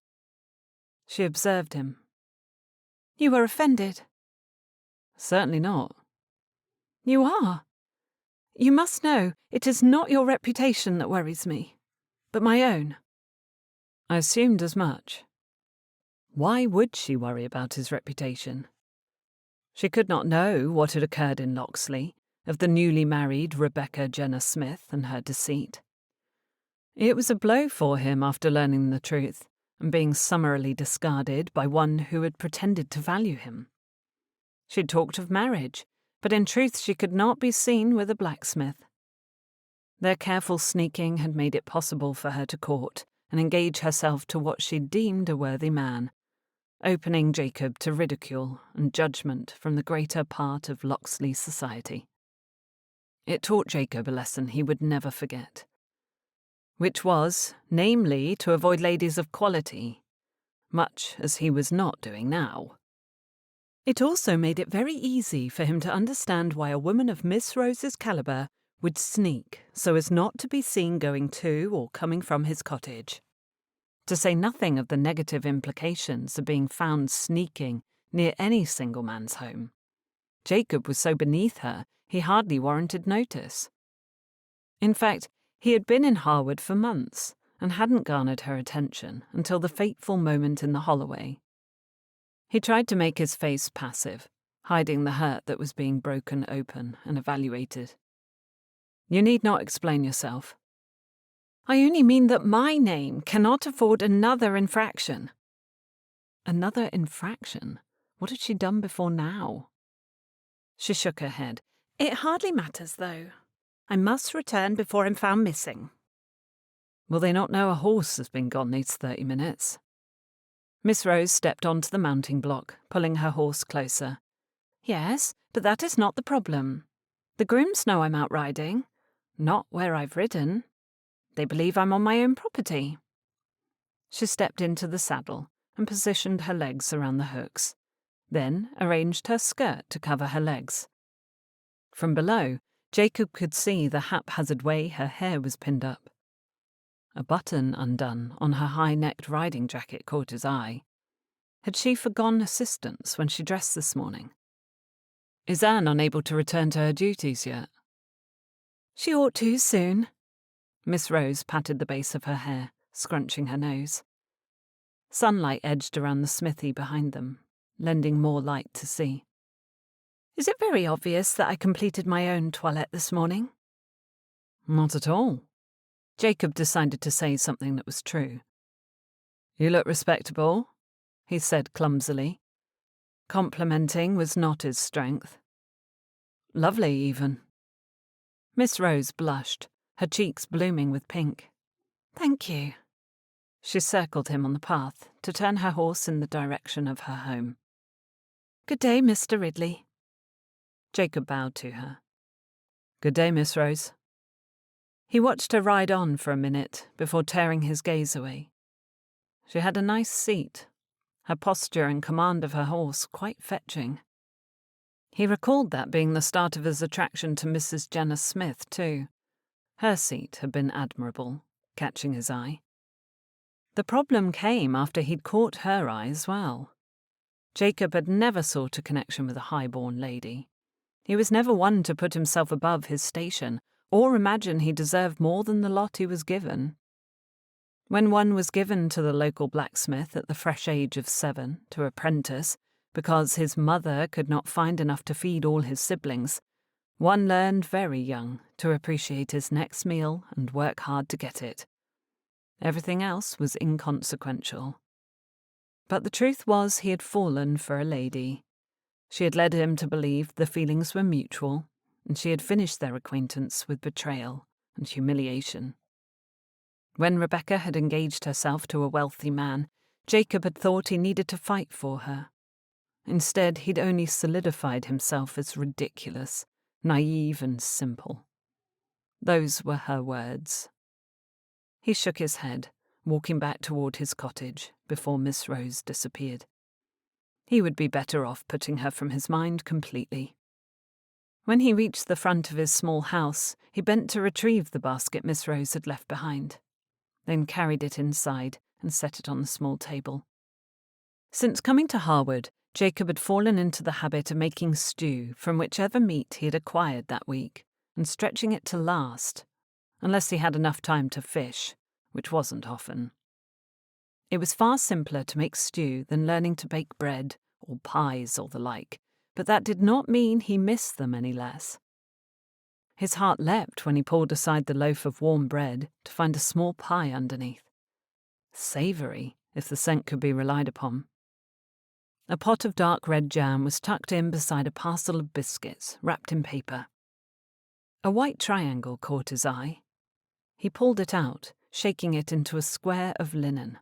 She observed him. "You are offended?" "Certainly not." "You are. You must know it is not your reputation that worries me, but my own." I assumed as much. Why would she worry about his reputation? She could not know what had occurred in Locksley, of the newly married Rebecca Jenner Smith and her deceit. It was a blow for him after learning the truth and being summarily discarded by one who had pretended to value him. She talked of marriage, but in truth she could not be seen with a blacksmith. Their careful sneaking had made it possible for her to court and engage herself to what she deemed a worthy man, opening Jacob to ridicule and judgment from the greater part of Locksley society. It taught Jacob a lesson he would never forget, which was, namely, to avoid ladies of quality, much as he was not doing now. It also made it very easy for him to understand why a woman of Miss Rose's calibre would sneak so as not to be seen going to or coming from his cottage. To say nothing of the negative implications of being found sneaking near any single man's home. Jacob was so beneath her, he hardly warranted notice. In fact, he had been in Harewood for months and hadn't garnered her attention until the fateful moment in the Holloway. He tried to make his face passive, hiding the hurt that was being broken open and evaluated. "You need not explain yourself." "I only mean that my name cannot afford another infraction." Another infraction? What had she done before now? She shook her head. "It hardly matters, though. I must return before I'm found missing." "Will they not know a horse has been gone these 30 minutes? Miss Rose stepped onto the mounting block, pulling her horse closer. "Yes, but that is not the problem. The grooms know I'm out riding. Not where I've ridden. They believe I'm on my own property." She stepped into the saddle and positioned her legs around the hooks, then arranged her skirt to cover her legs. From below, Jacob could see the haphazard way her hair was pinned up. A button undone on her high-necked riding jacket caught his eye. Had she forgone assistance when she dressed this morning? "Is Anne unable to return to her duties yet?" "She ought to soon." Miss Rose patted the base of her hair, scrunching her nose. Sunlight edged around the smithy behind them, lending more light to see. "Is it very obvious that I completed my own toilette this morning?" "Not at all." Jacob decided to say something that was true. "You look respectable," he said clumsily. Complimenting was not his strength. "Lovely, even." Miss Rose blushed, her cheeks blooming with pink. "Thank you." She circled him on the path to turn her horse in the direction of her home. "Good day, Mr. Ridley." Jacob bowed to her. "Good day, Miss Rose." He watched her ride on for a minute before tearing his gaze away. She had a nice seat, her posture and command of her horse quite fetching. He recalled that being the start of his attraction to Mrs. Jenner Smith, too. Her seat had been admirable, catching his eye. The problem came after he'd caught her eye as well. Jacob had never sought a connection with a high-born lady. He was never one to put himself above his station, or imagine he deserved more than the lot he was given. When one was given to the local blacksmith at the fresh age of 7 to apprentice, because his mother could not find enough to feed all his siblings, one learned very young to appreciate his next meal and work hard to get it. Everything else was inconsequential. But the truth was he had fallen for a lady. She had led him to believe the feelings were mutual, and she had finished their acquaintance with betrayal and humiliation. When Rebecca had engaged herself to a wealthy man, Jacob had thought he needed to fight for her. Instead, he'd only solidified himself as ridiculous, naive and simple. Those were her words. He shook his head, walking back toward his cottage before Miss Rose disappeared. He would be better off putting her from his mind completely. When he reached the front of his small house, he bent to retrieve the basket Miss Rose had left behind, then carried it inside and set it on the small table. Since coming to Harewood, Jacob had fallen into the habit of making stew from whichever meat he had acquired that week and stretching it to last, unless he had enough time to fish, which wasn't often. It was far simpler to make stew than learning to bake bread or pies or the like, but that did not mean he missed them any less. His heart leapt when he pulled aside the loaf of warm bread to find a small pie underneath. Savoury, if the scent could be relied upon. A pot of dark red jam was tucked in beside a parcel of biscuits wrapped in paper. A white triangle caught his eye. He pulled it out, shaking it into a square of linen.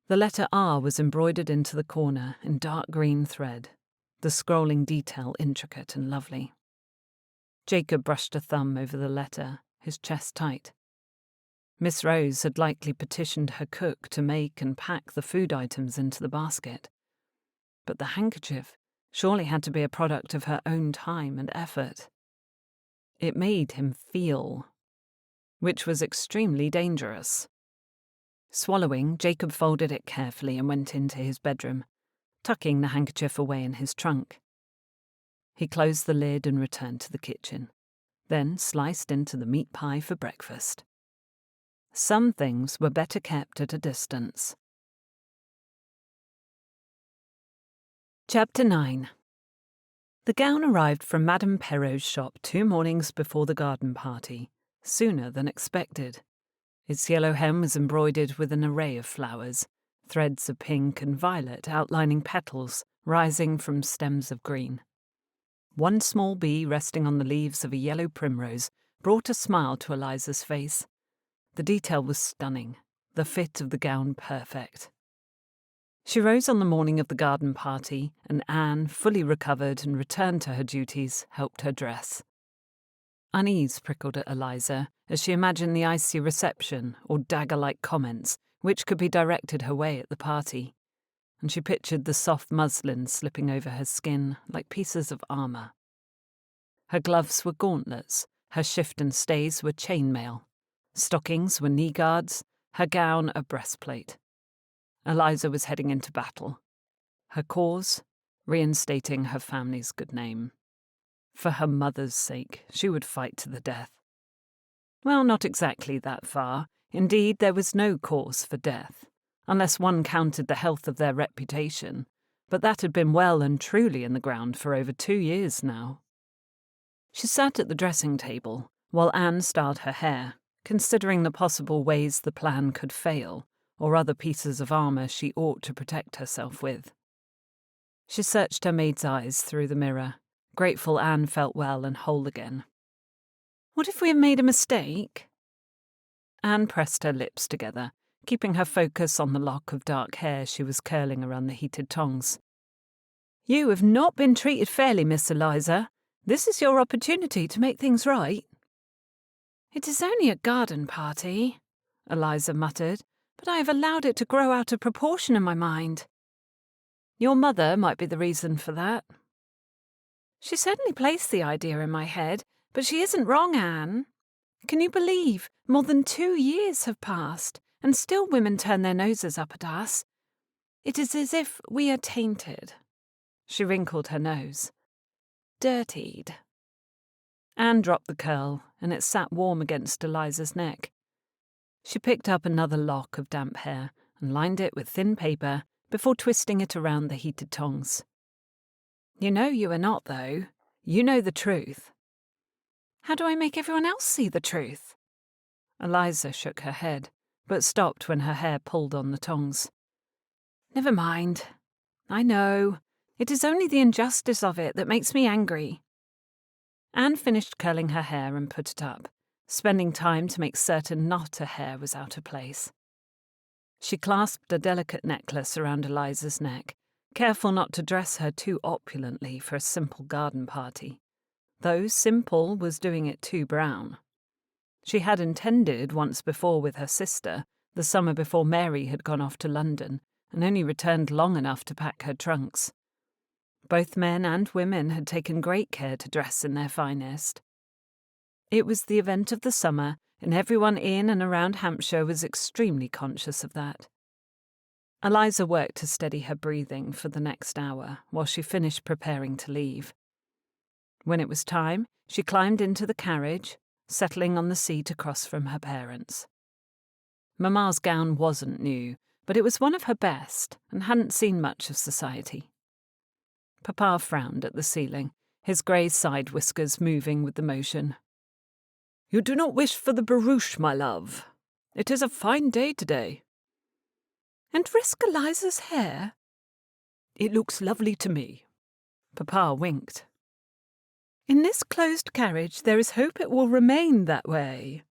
The letter R was embroidered into the corner in dark green thread, the scrolling detail intricate and lovely. Jacob brushed a thumb over the letter, his chest tight. Miss Rose had likely petitioned her cook to make and pack the food items into the basket. But the handkerchief surely had to be a product of her own time and effort. It made him feel, which was extremely dangerous. Swallowing, Jacob folded it carefully and went into his bedroom, tucking the handkerchief away in his trunk. He closed the lid and returned to the kitchen, then sliced into the meat pie for breakfast. Some things were better kept at a distance. Chapter 9. The gown arrived from Madame Perrot's shop 2 mornings before the garden party, sooner than expected. Its yellow hem was embroidered with an array of flowers, threads of pink and violet outlining petals rising from stems of green. One small bee resting on the leaves of a yellow primrose brought a smile to Eliza's face. The detail was stunning, the fit of the gown perfect. She rose on the morning of the garden party, and Anne, fully recovered and returned to her duties, helped her dress. Unease prickled at Eliza as she imagined the icy reception or dagger-like comments which could be directed her way at the party, and she pictured the soft muslin slipping over her skin like pieces of armour. Her gloves were gauntlets, her shift and stays were chainmail, stockings were knee-guards, her gown a breastplate. Eliza was heading into battle. Her cause, reinstating her family's good name. For her mother's sake, she would fight to the death. Well, not exactly that far. Indeed, there was no cause for death, unless one counted the health of their reputation, but that had been well and truly in the ground for over 2 years now. She sat at the dressing table, while Anne styled her hair, considering the possible ways the plan could fail, or other pieces of armour she ought to protect herself with. She searched her maid's eyes through the mirror, grateful Anne felt well and whole again. What if we have made a mistake? Anne pressed her lips together, keeping her focus on the lock of dark hair she was curling around the heated tongs. You have not been treated fairly, Miss Eliza. This is your opportunity to make things right. It is only a garden party, Eliza muttered, but I have allowed it to grow out of proportion in my mind. Your mother might be the reason for that. She certainly placed the idea in my head, but she isn't wrong, Anne. Can you believe more than 2 years have passed, and still women turn their noses up at us? It is as if we are tainted. She wrinkled her nose. Dirtied. Anne dropped the curl, and it sat warm against Eliza's neck. She picked up another lock of damp hair and lined it with thin paper before twisting it around the heated tongs. You know you are not, though. You know the truth. How do I make everyone else see the truth? Eliza shook her head, but stopped when her hair pulled on the tongs. Never mind. I know. It is only the injustice of it that makes me angry." Anne finished curling her hair and put it up, spending time to make certain not a hair was out of place. She clasped a delicate necklace around Eliza's neck, careful not to dress her too opulently for a simple garden party, though simple was doing it too brown. She had intended once before with her sister, the summer before Mary had gone off to London, and only returned long enough to pack her trunks. Both men and women had taken great care to dress in their finest. It was the event of the summer, and everyone in and around Hampshire was extremely conscious of that. Eliza worked to steady her breathing for the next hour while she finished preparing to leave. When it was time, she climbed into the carriage, settling on the seat across from her parents. Mamma's gown wasn't new, but it was one of her best and hadn't seen much of society. Papa frowned at the ceiling, his grey side whiskers moving with the motion. "You do not wish for the barouche, my love. It is a fine day today." "And risk Eliza's hair?" "It looks lovely to me." Papa winked. "In this closed carriage there is hope it will remain that way,"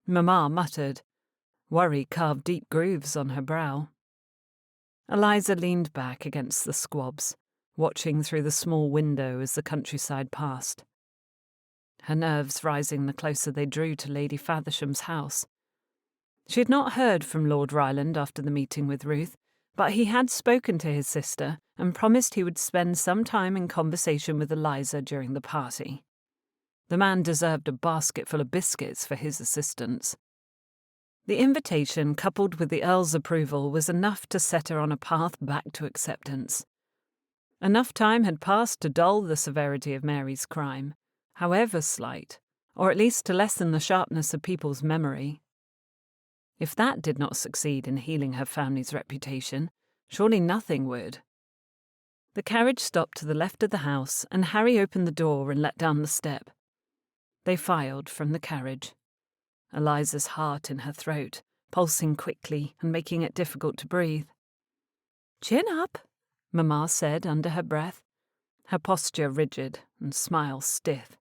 Mamma muttered. Worry carved deep grooves on her brow. Eliza leaned back against the squabs, watching through the small window as the countryside passed. Her nerves rising the closer they drew to Lady Faversham's house. She had not heard from Lord Ryland after the meeting with Ruth, but he had spoken to his sister and promised he would spend some time in conversation with Eliza during the party. The man deserved a basket full of biscuits for his assistance. The invitation, coupled with the Earl's approval, was enough to set her on a path back to acceptance. Enough time had passed to dull the severity of Mary's crime, however slight, or at least to lessen the sharpness of people's memory. If that did not succeed in healing her family's reputation, surely nothing would. The carriage stopped to the left of the house, and Harry opened the door and let down the step. They filed from the carriage, Eliza's heart in her throat, pulsing quickly and making it difficult to breathe. "Chin up," Mamma said under her breath, her posture rigid and smile stiff,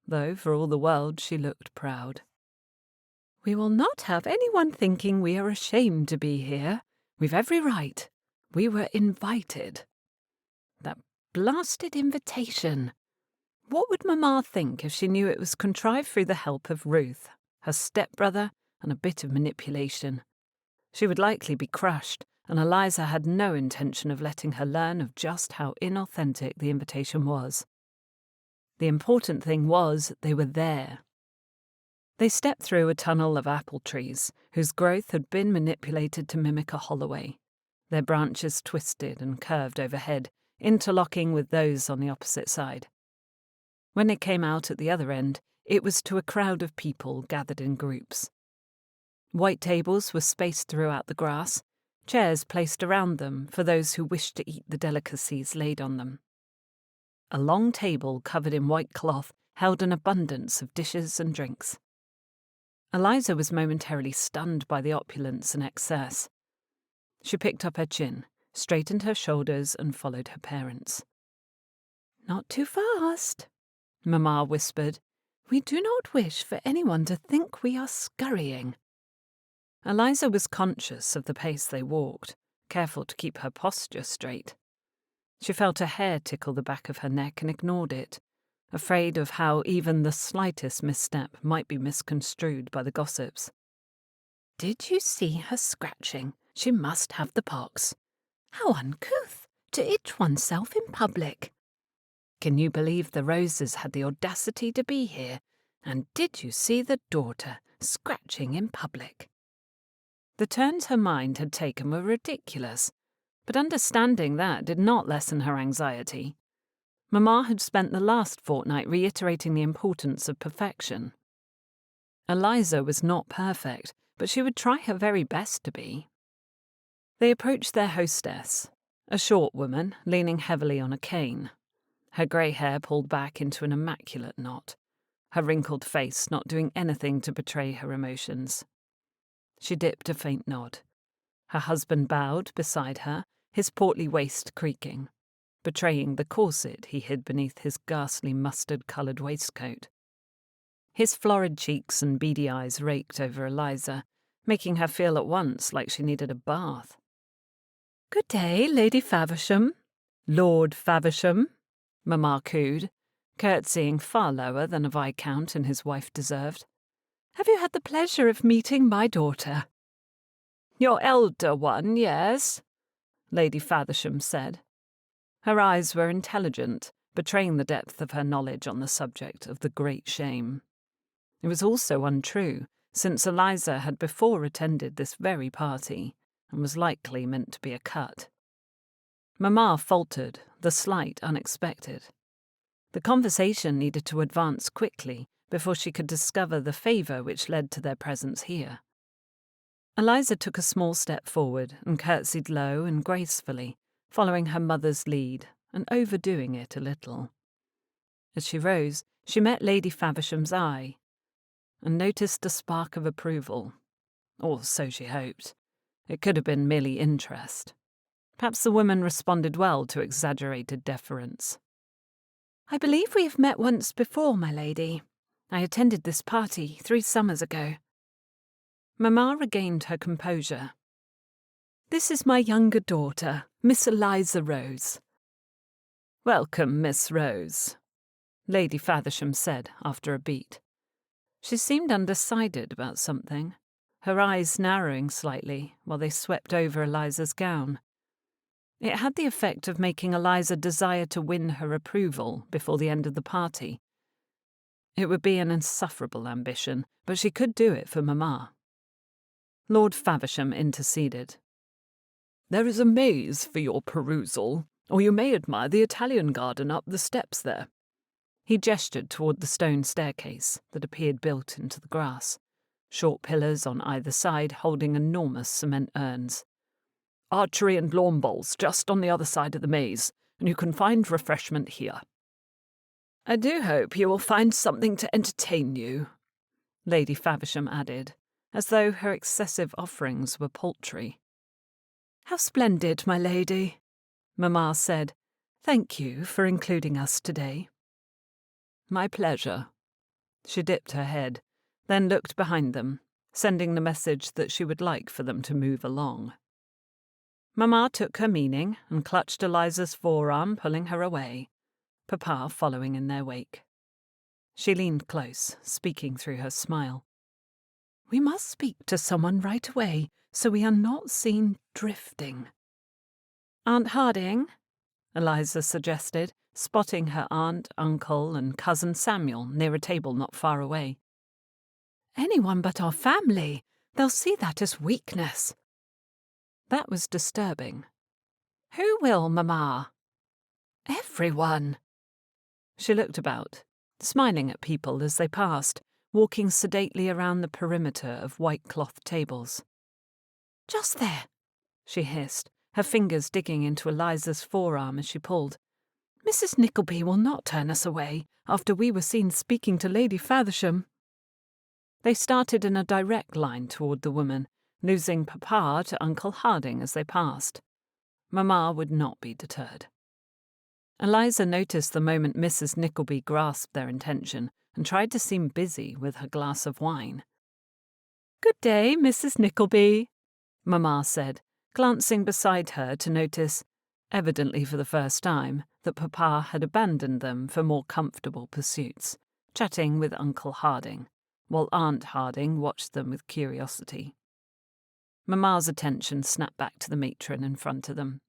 though for all the world she looked proud. "We will not have anyone thinking we are ashamed to be here. We've every right. We were invited." That blasted invitation! What would Mamma think if she knew it was contrived through the help of Ruth, her stepbrother, and a bit of manipulation? She would likely be crushed, and Eliza had no intention of letting her learn of just how inauthentic the invitation was. The important thing was they were there. They stepped through a tunnel of apple trees, whose growth had been manipulated to mimic a holloway, their branches twisted and curved overhead, interlocking with those on the opposite side. When they came out at the other end, it was to a crowd of people gathered in groups. White tables were spaced throughout the grass, chairs placed around them for those who wished to eat the delicacies laid on them. A long table covered in white cloth held an abundance of dishes and drinks. Eliza was momentarily stunned by the opulence and excess. She picked up her chin, straightened her shoulders, and followed her parents. "Not too fast," Mamma whispered. "We do not wish for anyone to think we are scurrying." Eliza was conscious of the pace they walked, careful to keep her posture straight. She felt a hair tickle the back of her neck and ignored it, afraid of how even the slightest misstep might be misconstrued by the gossips. "Did you see her scratching? She must have the pox. How uncouth to itch oneself in public. Can you believe the Roses had the audacity to be here? And did you see the daughter scratching in public?" The turns her mind had taken were ridiculous, but understanding that did not lessen her anxiety. Mamma had spent the last fortnight reiterating the importance of perfection. Eliza was not perfect, but she would try her very best to be. They approached their hostess, a short woman leaning heavily on a cane, her grey hair pulled back into an immaculate knot, her wrinkled face not doing anything to betray her emotions. She dipped a faint nod. Her husband bowed beside her, his portly waist creaking. betraying the corset he hid beneath his ghastly mustard-coloured waistcoat. His florid cheeks and beady eyes raked over Eliza, making her feel at once like she needed a bath. "Good day, Lady Faversham. Lord Faversham," Mamma cooed, curtsying far lower than a viscount and his wife deserved. "Have you had the pleasure of meeting my daughter?" "Your elder one, yes," Lady Faversham said. Her eyes were intelligent, betraying the depth of her knowledge on the subject of the great shame. It was also untrue, since Eliza had before attended this very party, and was likely meant to be a cut. Mamma faltered, the slight unexpected. The conversation needed to advance quickly before she could discover the favour which led to their presence here. Eliza took a small step forward and curtsied low and gracefully, following her mother's lead and overdoing it a little. As she rose, she met Lady Faversham's eye and noticed a spark of approval. Or so she hoped. It could have been merely interest. Perhaps the woman responded well to exaggerated deference. "I believe we have met once before, my lady. I attended this party 3 summers ago." Mamma regained her composure. "This is my younger daughter, Miss Eliza Rose." "Welcome, Miss Rose," Lady Faversham said after a beat. She seemed undecided about something, her eyes narrowing slightly while they swept over Eliza's gown. It had the effect of making Eliza desire to win her approval before the end of the party. It would be an insufferable ambition, but she could do it for Mamma. Lord Faversham interceded. "There is a maze for your perusal, or you may admire the Italian garden up the steps there." He gestured toward the stone staircase that appeared built into the grass, short pillars on either side holding enormous cement urns. "Archery and lawn bowls just on the other side of the maze, and you can find refreshment here." "I do hope you will find something to entertain you," Lady Faversham added, as though her excessive offerings were paltry. "How splendid, my lady," Mamma said. "Thank you for including us today." "My pleasure." She dipped her head, then looked behind them, sending the message that she would like for them to move along. Mamma took her meaning and clutched Eliza's forearm, pulling her away, Papa following in their wake. She leaned close, speaking through her smile. "We must speak to someone right away, so we are not seen drifting." "Aunt Harding?" Eliza suggested, spotting her aunt, uncle, and cousin Samuel near a table not far away. "Anyone but our family. They'll see that as weakness." That was disturbing. "Who will, Mamma?" "Everyone." She looked about, smiling at people as they passed, walking sedately around the perimeter of white-cloth tables. "Just there," she hissed, her fingers digging into Eliza's forearm as she pulled. "Mrs. Nickleby will not turn us away after we were seen speaking to Lady Faversham." They started in a direct line toward the woman, losing Papa to Uncle Harding as they passed. Mamma would not be deterred. Eliza noticed the moment Mrs. Nickleby grasped their intention and tried to seem busy with her glass of wine. "Good day, Mrs. Nickleby," Mamma said, glancing beside her to notice, evidently for the first time, that Papa had abandoned them for more comfortable pursuits, chatting with Uncle Harding, while Aunt Harding watched them with curiosity. Mamma's attention snapped back to the matron in front of them.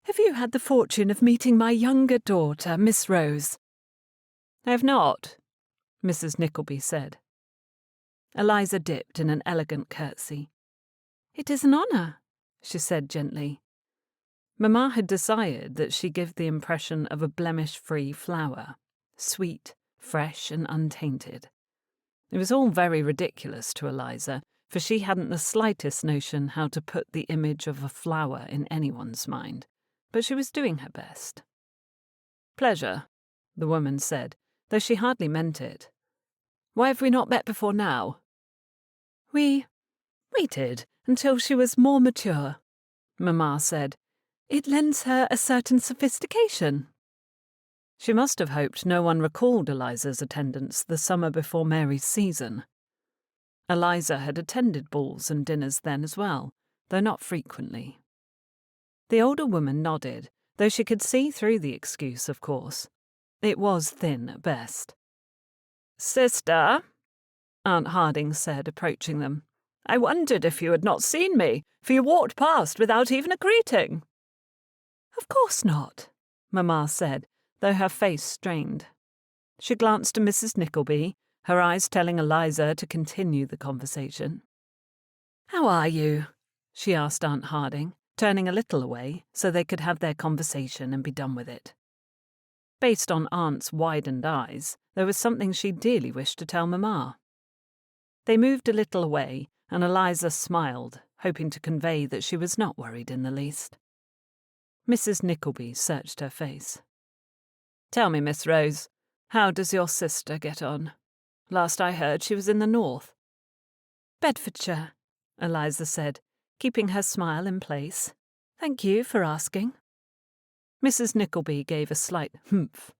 "Have you had the fortune of meeting my younger daughter, Miss Rose?" "I have not," Mrs. Nickleby said. Eliza dipped in an elegant curtsy. "It is an honour," she said gently. Mamma had desired that she give the impression of a blemish-free flower, sweet, fresh, and untainted. It was all very ridiculous to Eliza, for she hadn't the slightest notion how to put the image of a flower in anyone's mind, but she was doing her best. "Pleasure," the woman said, though she hardly meant it. "Why have we not met before now?" We waited until she was more mature," Mamma said. It lends her a certain sophistication. She must have hoped no one recalled Eliza's attendance the summer before Mary's season. Eliza had attended balls and dinners then as well, though not frequently. The older woman nodded, though she could see through the excuse, of course. It was thin at best. "Sister," Aunt Harding said, approaching them, "I wondered if you had not seen me, for you walked past without even a greeting." "Of course not," Mamma said, though her face strained. She glanced to Mrs. Nickleby, her eyes telling Eliza to continue the conversation. "How are you?" she asked Aunt Harding, turning a little away so they could have their conversation and be done with it. Based on Aunt's widened eyes, there was something she dearly wished to tell Mamma. They moved a little away, and Eliza smiled, hoping to convey that she was not worried in the least. Mrs. Nickleby searched her face. "Tell me, Miss Rose, how does your sister get on? Last I heard she was in the north." "Bedfordshire," Eliza said, keeping her smile in place. "Thank you for asking." Mrs. Nickleby gave a slight humph.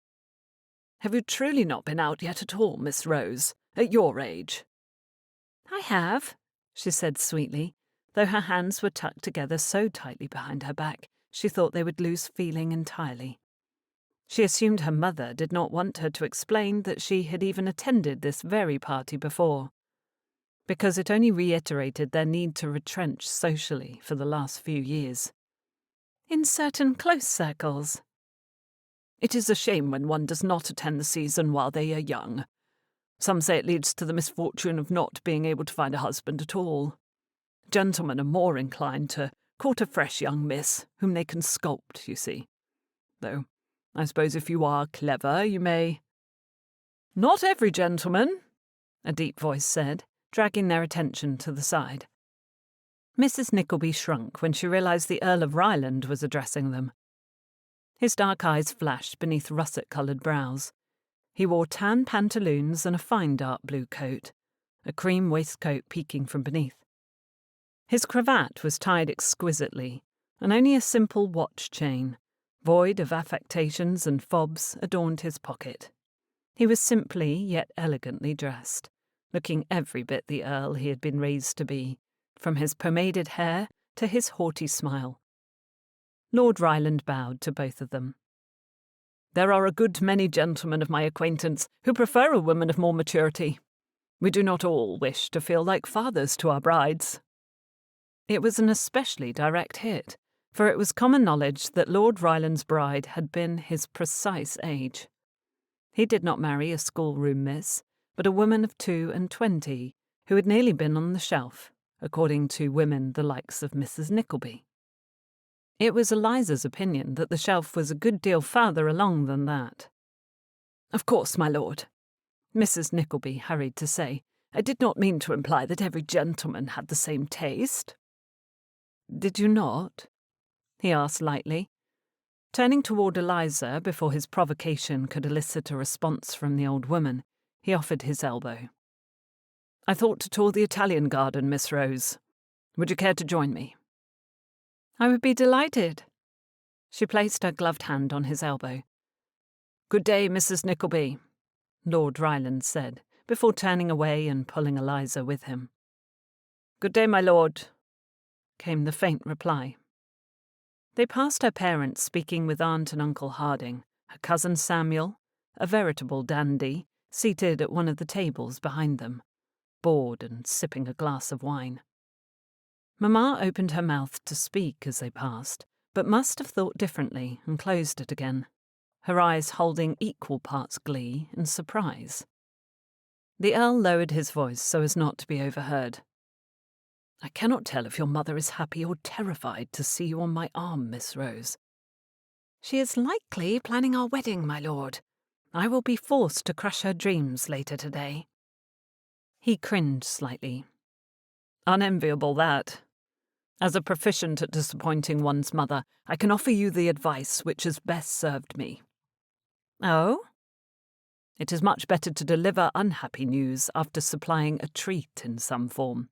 "Have you truly not been out yet at all, Miss Rose, at your age?" "I have," she said sweetly, though her hands were tucked together so tightly behind her back she thought they would lose feeling entirely. She assumed her mother did not want her to explain that she had even attended this very party before, because it only reiterated their need to retrench socially for the last few years. "In certain close circles." "It is a shame when one does not attend the season while they are young. Some say it leads to the misfortune of not being able to find a husband at all. Gentlemen are more inclined to court a fresh young miss, whom they can sculpt, you see. Though, I suppose if you are clever, you may—" "Not every gentleman," a deep voice said, dragging their attention to the side. Mrs. Nickleby shrunk when she realised the Earl of Ryland was addressing them. His dark eyes flashed beneath russet-coloured brows. He wore tan pantaloons and a fine dark blue coat, a cream waistcoat peeking from beneath. His cravat was tied exquisitely, and only a simple watch chain, void of affectations and fobs, adorned his pocket. He was simply yet elegantly dressed, looking every bit the Earl he had been raised to be, from his pomaded hair to his haughty smile. Lord Ryland bowed to both of them. "There are a good many gentlemen of my acquaintance who prefer a woman of more maturity. We do not all wish to feel like fathers to our brides." It was an especially direct hit, for it was common knowledge that Lord Ryland's bride had been his precise age. He did not marry a schoolroom miss, but a woman of 22, who had nearly been on the shelf, according to women the likes of Mrs. Nickleby. It was Eliza's opinion that the shelf was a good deal farther along than that. "Of course, my lord," Mrs. Nickleby hurried to say, "I did not mean to imply that every gentleman had the same taste." "Did you not?" he asked lightly. Turning toward Eliza before his provocation could elicit a response from the old woman, he offered his elbow. "I thought to tour the Italian garden, Miss Rose. Would you care to join me?" "I would be delighted." She placed her gloved hand on his elbow. "Good day, Mrs. Nickleby," Lord Ryland said, before turning away and pulling Eliza with him. "Good day, my lord," came the faint reply. They passed her parents speaking with Aunt and Uncle Harding, her cousin Samuel, a veritable dandy, seated at one of the tables behind them, bored and sipping a glass of wine. Mamma opened her mouth to speak as they passed, but must have thought differently and closed it again, her eyes holding equal parts glee and surprise. The Earl lowered his voice so as not to be overheard. "I cannot tell if your mother is happy or terrified to see you on my arm, Miss Rose." "She is likely planning our wedding, my lord. I will be forced to crush her dreams later today." He cringed slightly. "Unenviable, that. As a proficient at disappointing one's mother, I can offer you the advice which has best served me." "Oh?" "It is much better to deliver unhappy news after supplying a treat in some form."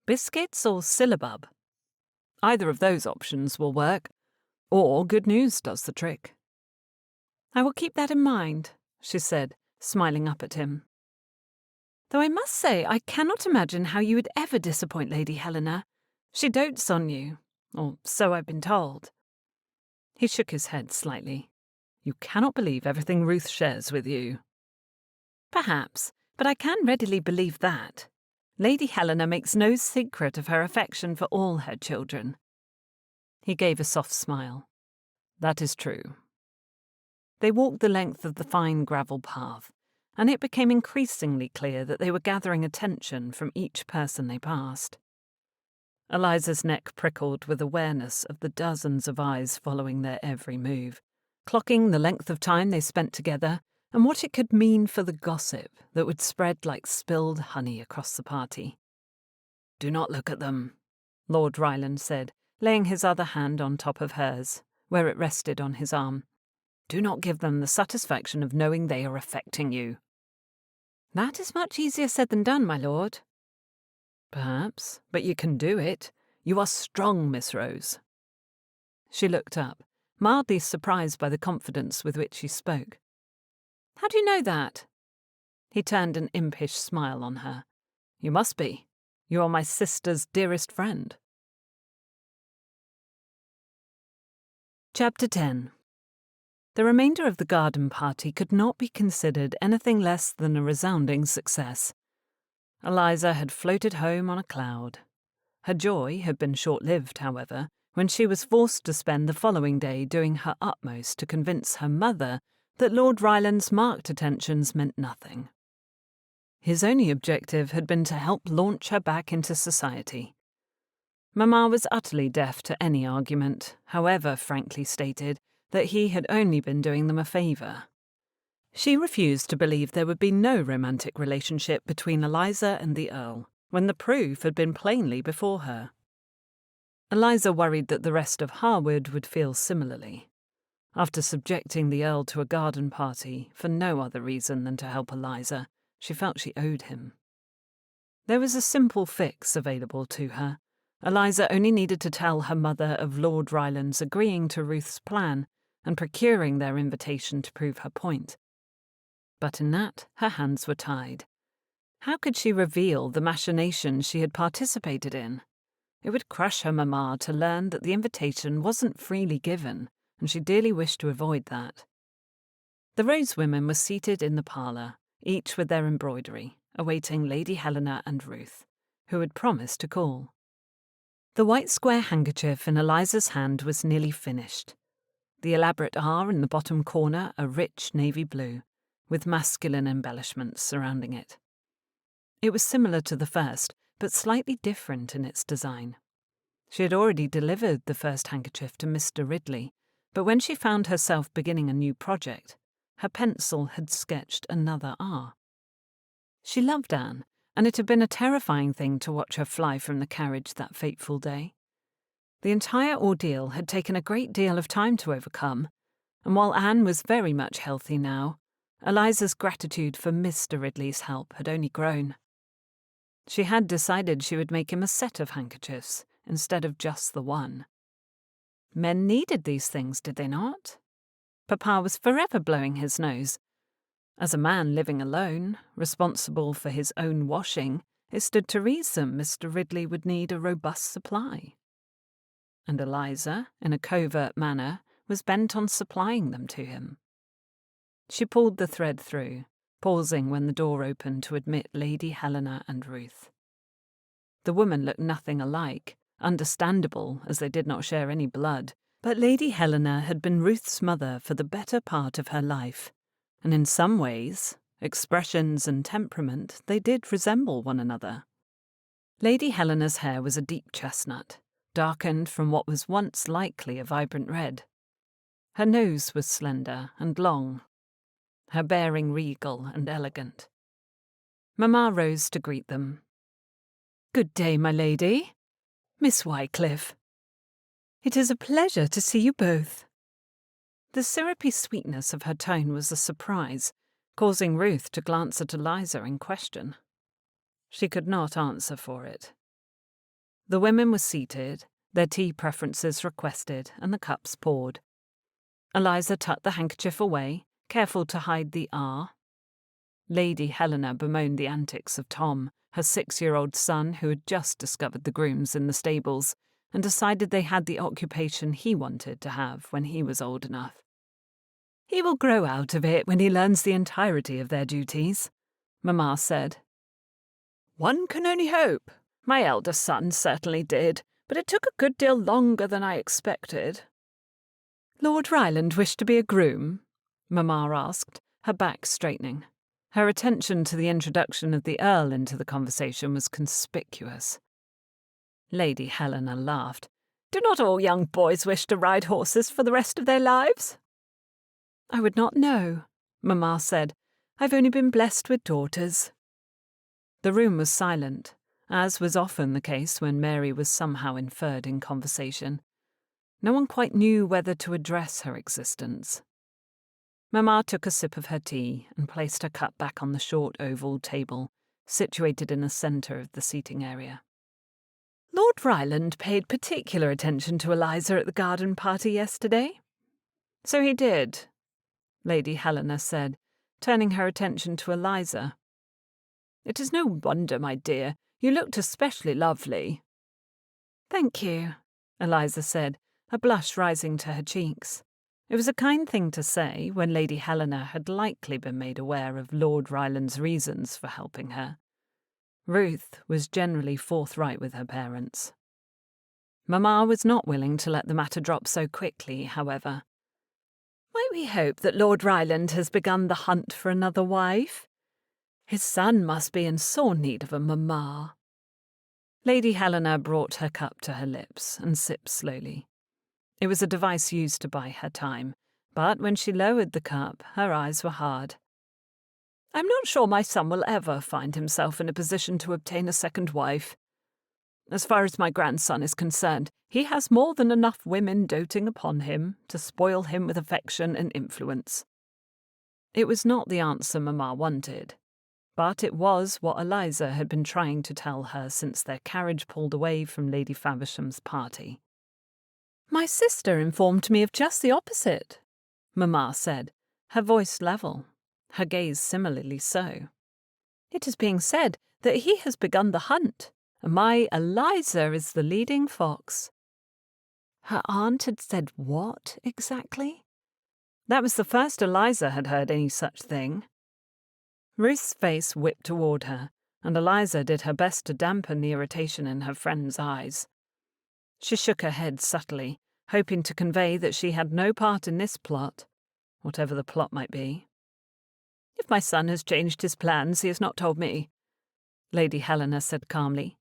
"Biscuits or syllabub?" "Either of those options will work. Or good news does the trick. I will keep that in mind, she said, smiling up at him. Though I must say I cannot imagine how you would ever disappoint Lady Helena. She dotes on you, or so I've been told. He shook his head slightly. You cannot believe everything Ruth shares with you. Perhaps, but I can readily believe that. Lady Helena makes no secret of her affection for all her children. He gave a soft smile. That is true. They walked the length of the fine gravel path, and it became increasingly clear that they were gathering attention from each person they passed. Eliza's neck prickled with awareness of the dozens of eyes following their every move, clocking the length of time they spent together and what it could mean for the gossip that would spread like spilled honey across the party. Do not look at them, Lord Ryland said, laying his other hand on top of hers, where it rested on his arm. Do not give them the satisfaction of knowing they are affecting you. That is much easier said than done, my lord. Perhaps, but you can do it. You are strong, Miss Rose. She looked up, mildly surprised by the confidence with which he spoke. How do you know that? He turned an impish smile on her. You must be. You are my sister's dearest friend. Chapter 10. The remainder of the garden party could not be considered anything less than a resounding success. Eliza had floated home on a cloud. Her joy had been short-lived, however, when she was forced to spend the following day doing her utmost to convince her mother that Lord Ryland's marked attentions meant nothing. His only objective had been to help launch her back into society. Mamma was utterly deaf to any argument, however frankly stated, that he had only been doing them a favour. She refused to believe there would be no romantic relationship between Eliza and the Earl, when the proof had been plainly before her. Eliza worried that the rest of Harewood would feel similarly. After subjecting the Earl to a garden party, for no other reason than to help Eliza, she felt she owed him. There was a simple fix available to her. Eliza only needed to tell her mother of Lord Ryland's agreeing to Ruth's plan and procuring their invitation to prove her point. But in that, her hands were tied. How could she reveal the machinations she had participated in? It would crush her mamma to learn that the invitation wasn't freely given, and she dearly wished to avoid that. The Rose women were seated in the parlour, each with their embroidery, awaiting Lady Helena and Ruth, who had promised to call. The white square handkerchief in Eliza's hand was nearly finished. The elaborate R in the bottom corner a rich navy blue, with masculine embellishments surrounding it. It was similar to the first, but slightly different in its design. She had already delivered the first handkerchief to Mr. Ridley, but when she found herself beginning a new project, her pencil had sketched another R. She loved Anne, and it had been a terrifying thing to watch her fly from the carriage that fateful day. The entire ordeal had taken a great deal of time to overcome, and while Anne was very much healthy now, Eliza's gratitude for Mr. Ridley's help had only grown. She had decided she would make him a set of handkerchiefs instead of just the one. Men needed these things, did they not? Papa was forever blowing his nose. As a man living alone, responsible for his own washing, it stood to reason Mr. Ridley would need a robust supply. And Eliza, in a covert manner, was bent on supplying them to him. She pulled the thread through, pausing when the door opened to admit Lady Helena and Ruth. The women looked nothing alike, understandable as they did not share any blood, but Lady Helena had been Ruth's mother for the better part of her life, and in some ways, expressions and temperament, they did resemble one another. Lady Helena's hair was a deep chestnut, darkened from what was once likely a vibrant red. Her nose was slender and long, her bearing regal and elegant. Mamma rose to greet them. "Good day, my lady. Miss Wycliffe. It is a pleasure to see you both." The syrupy sweetness of her tone was a surprise, causing Ruth to glance at Eliza in question. She could not answer for it. The women were seated, their tea preferences requested and the cups poured. Eliza tucked the handkerchief away, careful to hide the R. Lady Helena bemoaned the antics of Tom, her 6-year-old son who had just discovered the grooms in the stables and decided they had the occupation he wanted to have when he was old enough. "He will grow out of it when he learns the entirety of their duties," Mamma said. "One can only hope. My eldest son certainly did, but it took a good deal longer than I expected." "Lord Ryland wished to be a groom?" Mamma asked, her back straightening. Her attention to the introduction of the Earl into the conversation was conspicuous. Lady Helena laughed. "Do not all young boys wish to ride horses for the rest of their lives?" "I would not know," Mamma said. "I've only been blessed with daughters." The room was silent, as was often the case when Mary was somehow inferred in conversation. No one quite knew whether to address her existence. Mamma took a sip of her tea and placed her cup back on the short oval table, situated in the centre of the seating area. "Lord Ryland paid particular attention to Eliza at the garden party yesterday." "So he did," Lady Helena said, turning her attention to Eliza. "It is no wonder, my dear. You looked especially lovely." "Thank you," Eliza said, a blush rising to her cheeks. It was a kind thing to say when Lady Helena had likely been made aware of Lord Ryland's reasons for helping her. Ruth was generally forthright with her parents. Mamma was not willing to let the matter drop so quickly, however. "Might we hope that Lord Ryland has begun the hunt for another wife? His son must be in sore need of a mamma." Lady Helena brought her cup to her lips and sipped slowly. It was a device used to buy her time, but when she lowered the cup, her eyes were hard. "I'm not sure my son will ever find himself in a position to obtain a second wife. As far as my grandson is concerned, he has more than enough women doting upon him to spoil him with affection and influence." It was not the answer Mamma wanted, but it was what Eliza had been trying to tell her since their carriage pulled away from Lady Faversham's party. "My sister informed me of just the opposite," Mamma said, her voice level, her gaze similarly so. "It is being said that he has begun the hunt, and my Eliza is the leading fox." Her aunt had said what, exactly? That was the first Eliza had heard any such thing. Ruth's face whipped toward her, and Eliza did her best to dampen the irritation in her friend's eyes. She shook her head subtly, hoping to convey that she had no part in this plot, whatever the plot might be. "If my son has changed his plans, he has not told me," Lady Helena said calmly.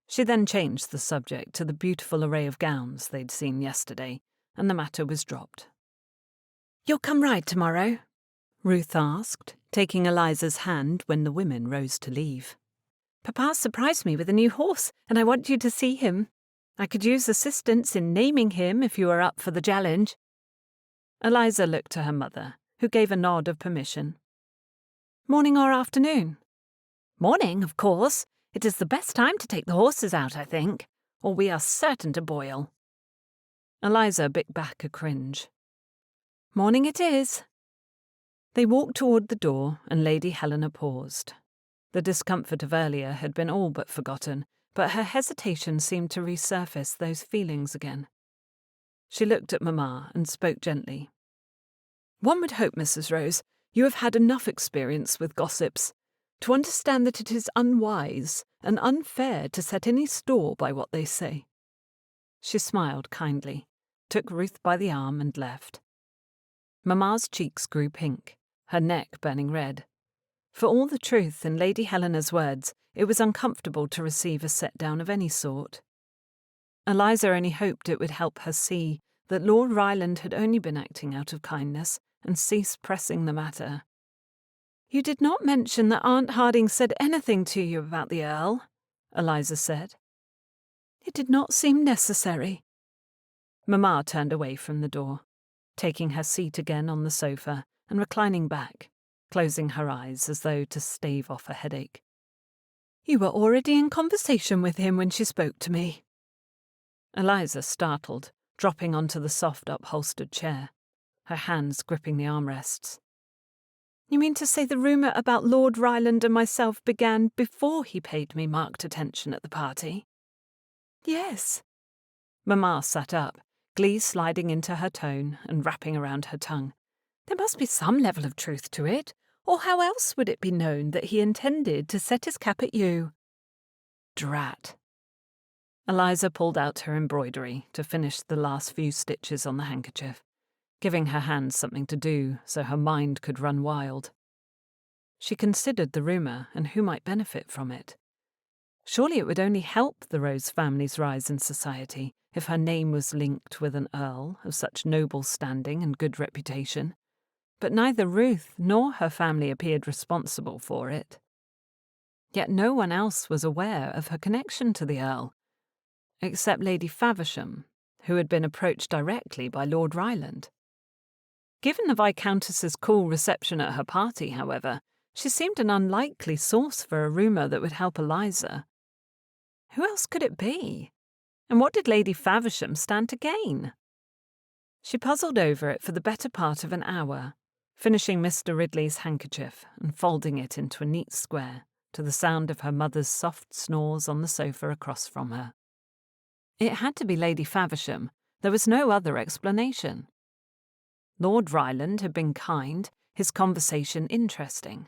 She then changed the subject to the beautiful array of gowns they'd seen yesterday, and the matter was dropped. "You'll come ride tomorrow?" Ruth asked, taking Eliza's hand when the women rose to leave. "Papa surprised me with a new horse, and I want you to see him. I could use assistance in naming him if you are up for the challenge." Eliza looked to her mother, who gave a nod of permission. "Morning or afternoon?" "Morning, of course. It is the best time to take the horses out, I think, or we are certain to boil." Eliza bit back a cringe. "Morning it is." They walked toward the door, and Lady Helena paused. The discomfort of earlier had been all but forgotten, but her hesitation seemed to resurface those feelings again. She looked at Mamma and spoke gently. "One would hope, Mrs. Rose, you have had enough experience with gossips to understand that it is unwise and unfair to set any store by what they say." She smiled kindly, took Ruth by the arm and left. Mamma's cheeks grew pink, her neck burning red. For all the truth in Lady Helena's words, it was uncomfortable to receive a set-down of any sort. Eliza only hoped it would help her see that Lord Ryland had only been acting out of kindness and cease pressing the matter. "You did not mention that Aunt Harding said anything to you about the Earl," Eliza said. "It did not seem necessary." Mamma turned away from the door, taking her seat again on the sofa and reclining back, closing her eyes as though to stave off a headache. "You were already in conversation with him when she spoke to me." Eliza startled, dropping onto the soft upholstered chair, her hands gripping the armrests. You mean to say the rumour about Lord Ryland and myself began before he paid me marked attention at the party? Yes. Mamma sat up, glee sliding into her tone and wrapping around her tongue. There must be some level of truth to it, or how else would it be known that he intended to set his cap at you? Drat. Eliza pulled out her embroidery to finish the last few stitches on the handkerchief, giving her hands something to do so her mind could run wild. She considered the rumour and who might benefit from it. Surely it would only help the Rose family's rise in society if her name was linked with an earl of such noble standing and good reputation. But neither Ruth nor her family appeared responsible for it. Yet no one else was aware of her connection to the earl, except Lady Faversham, who had been approached directly by Lord Ryland. Given the Viscountess's cool reception at her party, however, she seemed an unlikely source for a rumour that would help Eliza. Who else could it be? And what did Lady Faversham stand to gain? She puzzled over it for the better part of an hour, finishing Mr. Ridley's handkerchief and folding it into a neat square to the sound of her mother's soft snores on the sofa across from her. It had to be Lady Faversham. There was no other explanation. Lord Ryland had been kind, his conversation interesting.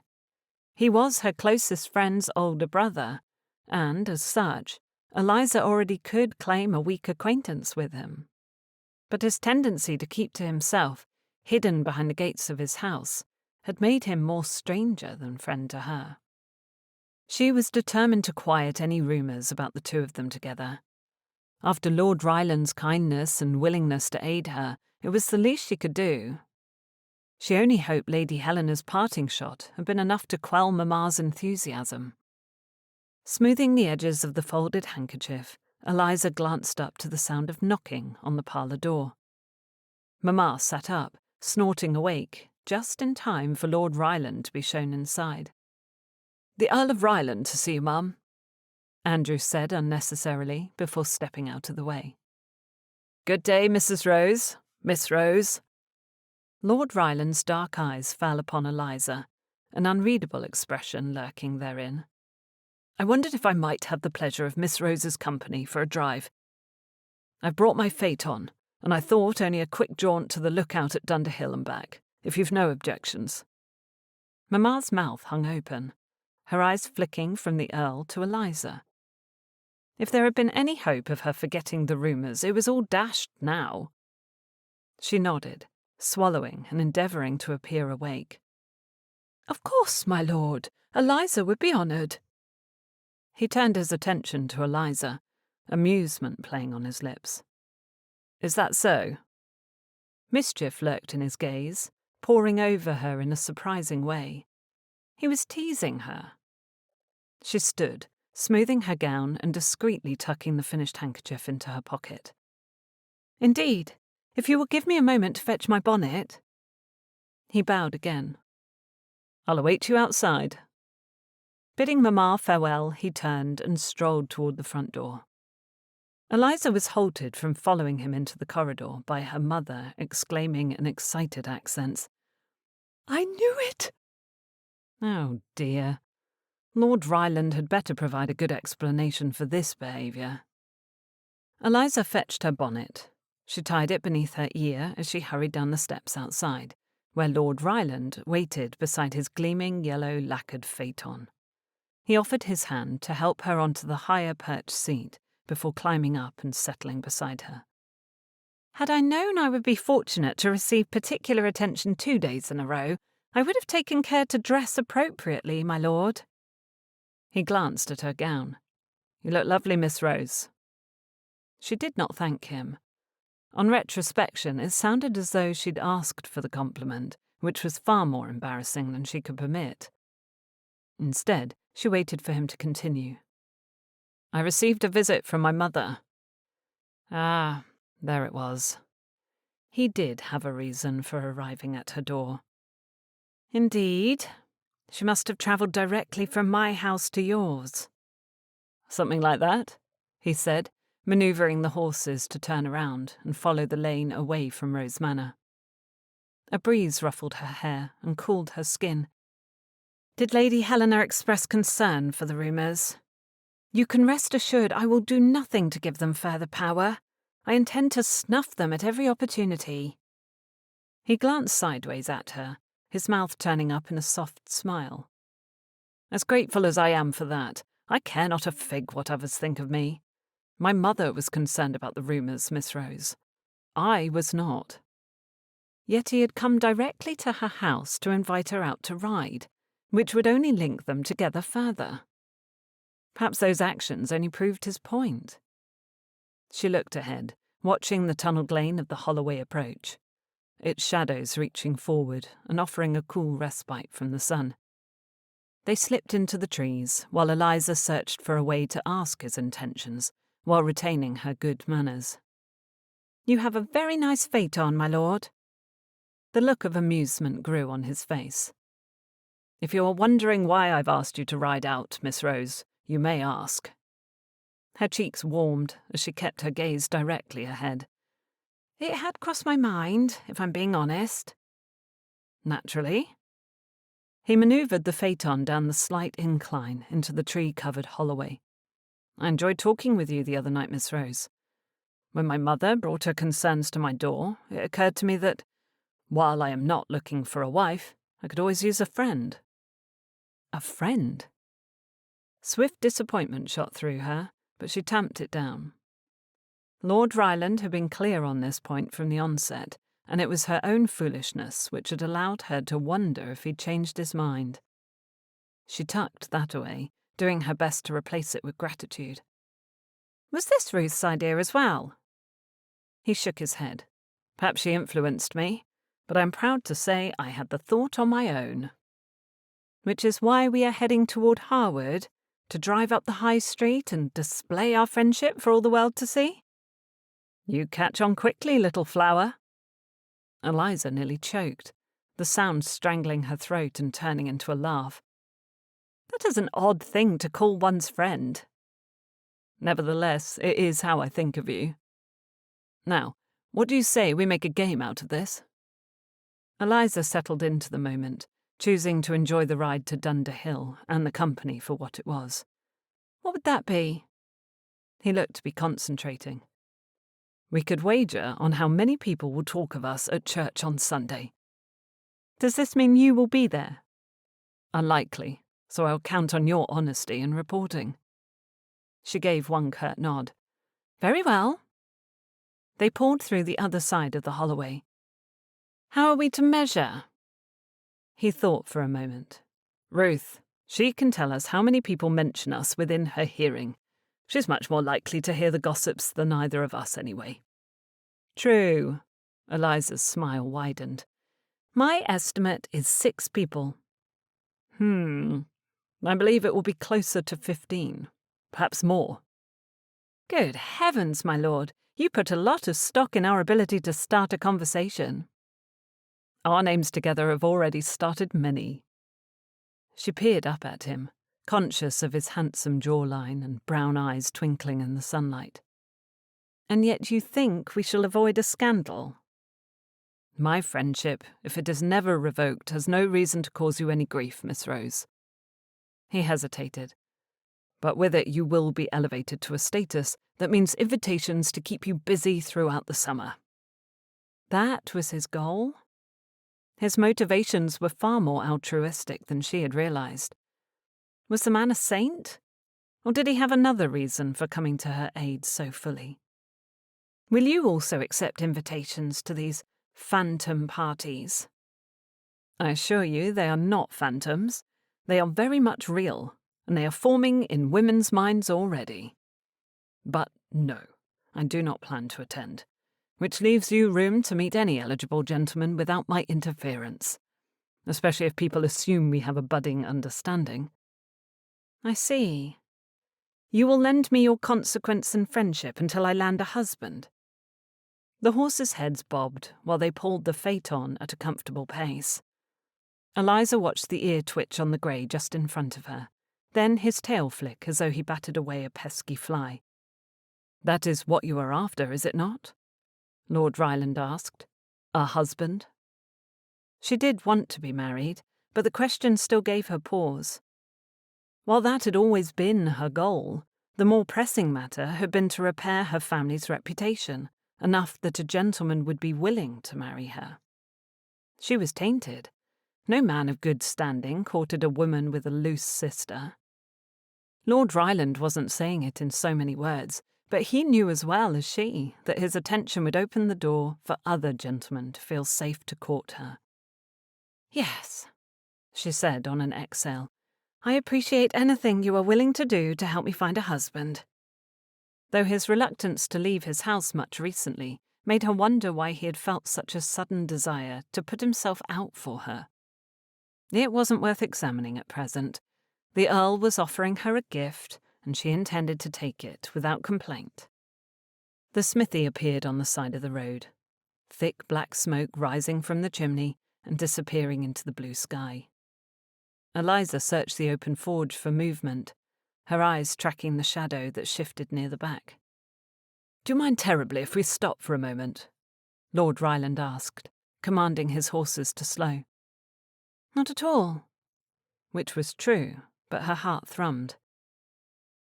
He was her closest friend's older brother, and, as such, Eliza already could claim a weak acquaintance with him. But his tendency to keep to himself, hidden behind the gates of his house, had made him more stranger than friend to her. She was determined to quiet any rumours about the two of them together. After Lord Ryland's kindness and willingness to aid her, it was the least she could do. She only hoped Lady Helena's parting shot had been enough to quell Mamma's enthusiasm. Smoothing the edges of the folded handkerchief, Eliza glanced up to the sound of knocking on the parlour door. Mamma sat up, snorting awake, just in time for Lord Ryland to be shown inside. "The Earl of Ryland to see you, Mum," Andrew said unnecessarily before stepping out of the way. "Good day, Mrs. Rose. Miss Rose." Lord Ryland's dark eyes fell upon Eliza, an unreadable expression lurking therein. "I wondered if I might have the pleasure of Miss Rose's company for a drive. I've brought my phaeton, and I thought only a quick jaunt to the lookout at Dunderhill and back, if you've no objections." Mamma's mouth hung open, her eyes flicking from the Earl to Eliza. If there had been any hope of her forgetting the rumours, it was all dashed now. She nodded, swallowing and endeavouring to appear awake. "Of course, my lord. Eliza would be honoured." He turned his attention to Eliza, amusement playing on his lips. "Is that so?" Mischief lurked in his gaze, poring over her in a surprising way. He was teasing her. She stood, smoothing her gown and discreetly tucking the finished handkerchief into her pocket. "Indeed, if you will give me a moment to fetch my bonnet." He bowed again. "I'll await you outside." Bidding Mamma farewell, he turned and strolled toward the front door. Eliza was halted from following him into the corridor by her mother exclaiming in excited accents, "I knew it!" Oh dear. Lord Ryland had better provide a good explanation for this behaviour. Eliza fetched her bonnet. She tied it beneath her ear as she hurried down the steps outside, where Lord Ryland waited beside his gleaming yellow lacquered phaeton. He offered his hand to help her onto the higher perched seat before climbing up and settling beside her. "Had I known I would be fortunate to receive particular attention 2 days in a row, I would have taken care to dress appropriately, my lord." He glanced at her gown. "You look lovely, Miss Rose." She did not thank him. On retrospection, it sounded as though she'd asked for the compliment, which was far more embarrassing than she could permit. Instead, she waited for him to continue. "I received a visit from my mother." Ah, there it was. He did have a reason for arriving at her door. "Indeed? She must have travelled directly from my house to yours." "Something like that," he said, manoeuvring the horses to turn around and follow the lane away from Rose Manor. A breeze ruffled her hair and cooled her skin. "Did Lady Helena express concern for the rumours? You can rest assured I will do nothing to give them further power. I intend to snuff them at every opportunity." He glanced sideways at her, his mouth turning up in a soft smile. "As grateful as I am for that, I care not a fig what others think of me. My mother was concerned about the rumours, Miss Rose. I was not." Yet he had come directly to her house to invite her out to ride, which would only link them together further. Perhaps those actions only proved his point. She looked ahead, watching the tunnelled lane of the Holloway approach, its shadows reaching forward and offering a cool respite from the sun. They slipped into the trees while Eliza searched for a way to ask his intentions while retaining her good manners. "You have a very nice phaeton, my lord." The look of amusement grew on his face. "If you are wondering why I've asked you to ride out, Miss Rose, you may ask." Her cheeks warmed as she kept her gaze directly ahead. "It had crossed my mind, if I'm being honest." "Naturally." He manoeuvred the phaeton down the slight incline into the tree-covered Holloway. "I enjoyed talking with you the other night, Miss Rose. When my mother brought her concerns to my door, it occurred to me that, while I am not looking for a wife, I could always use a friend." A friend? Swift disappointment shot through her, but she tamped it down. Lord Ryland had been clear on this point from the onset, and it was her own foolishness which had allowed her to wonder if he'd changed his mind. She tucked that away, doing her best to replace it with gratitude. "Was this Ruth's idea as well?" He shook his head. "Perhaps she influenced me, but I'm proud to say I had the thought on my own." "Which is why we are heading toward Harewood, to drive up the high street and display our friendship for all the world to see?" "You catch on quickly, little flower." Eliza nearly choked, the sound strangling her throat and turning into a laugh. "That is an odd thing to call one's friend." "Nevertheless, it is how I think of you. Now, what do you say we make a game out of this?" Eliza settled into the moment, choosing to enjoy the ride to Dunder Hill and the company for what it was. "What would that be?" He looked to be concentrating. "We could wager on how many people will talk of us at church on Sunday." "Does this mean you will be there?" "Unlikely, so I'll count on your honesty in reporting." She gave one curt nod. "Very well." They pulled through the other side of the Holloway. "How are we to measure?" He thought for a moment. "Ruth, she can tell us how many people mention us within her hearing. She's much more likely to hear the gossips than either of us, anyway." "True." Eliza's smile widened. "My estimate is 6 people." I believe it will be closer to 15. Perhaps more." "Good heavens, my lord. You put a lot of stock in our ability to start a conversation." "Our names together have already started many." She peered up at him, conscious of his handsome jawline and brown eyes twinkling in the sunlight. "And yet you think we shall avoid a scandal?" "My friendship, if it is never revoked, has no reason to cause you any grief, Miss Rose." He hesitated. "But with it you will be elevated to a status that means invitations to keep you busy throughout the summer." That was his goal? His motivations were far more altruistic than she had realized. Was the man a saint? Or did he have another reason for coming to her aid so fully? "Will you also accept invitations to these phantom parties?" "I assure you they are not phantoms. They are very much real, and they are forming in women's minds already. But no, I do not plan to attend, which leaves you room to meet any eligible gentleman without my interference, especially if people assume we have a budding understanding." "I see. You will lend me your consequence and friendship until I land a husband." The horses' heads bobbed while they pulled the phaeton at a comfortable pace. Eliza watched the ear twitch on the grey just in front of her, then his tail flick as though he batted away a pesky fly. "That is what you are after, is it not?" Lord Ryland asked. "A husband?" She did want to be married, but the question still gave her pause. While that had always been her goal, the more pressing matter had been to repair her family's reputation, enough that a gentleman would be willing to marry her. She was tainted. No man of good standing courted a woman with a loose sister. Lord Ryland wasn't saying it in so many words, but he knew as well as she that his attention would open the door for other gentlemen to feel safe to court her. "Yes," she said on an exhale. "I appreciate anything you are willing to do to help me find a husband." Though his reluctance to leave his house much recently made her wonder why he had felt such a sudden desire to put himself out for her. It wasn't worth examining at present. The Earl was offering her a gift, and she intended to take it without complaint. The smithy appeared on the side of the road, thick black smoke rising from the chimney and disappearing into the blue sky. Eliza searched the open forge for movement, her eyes tracking the shadow that shifted near the back. "Do you mind terribly if we stop for a moment?" Lord Ryland asked, commanding his horses to slow. "Not at all." Which was true, but her heart thrummed.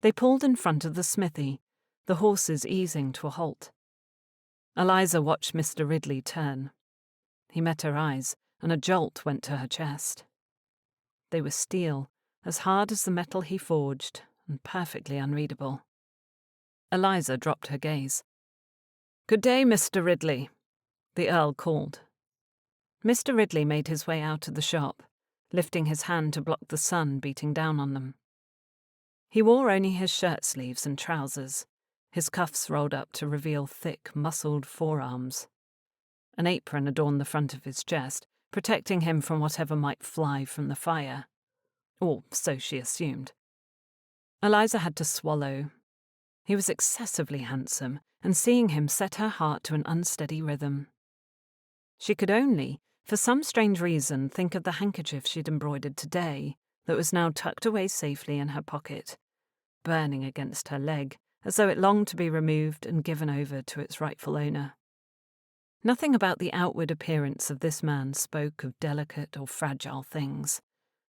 They pulled in front of the smithy, the horses easing to a halt. Eliza watched Mr. Ridley turn. He met her eyes, and a jolt went to her chest. They were steel, as hard as the metal he forged, and perfectly unreadable. Eliza dropped her gaze. "Good day, Mr. Ridley," the Earl called. Mr. Ridley made his way out of the shop, lifting his hand to block the sun beating down on them. He wore only his shirt sleeves and trousers, his cuffs rolled up to reveal thick, muscled forearms. An apron adorned the front of his chest, protecting him from whatever might fly from the fire. Or so she assumed. Eliza had to swallow. He was excessively handsome, and seeing him set her heart to an unsteady rhythm. She could only, for some strange reason, think of the handkerchief she'd embroidered today, that was now tucked away safely in her pocket, burning against her leg, as though it longed to be removed and given over to its rightful owner. Nothing about the outward appearance of this man spoke of delicate or fragile things,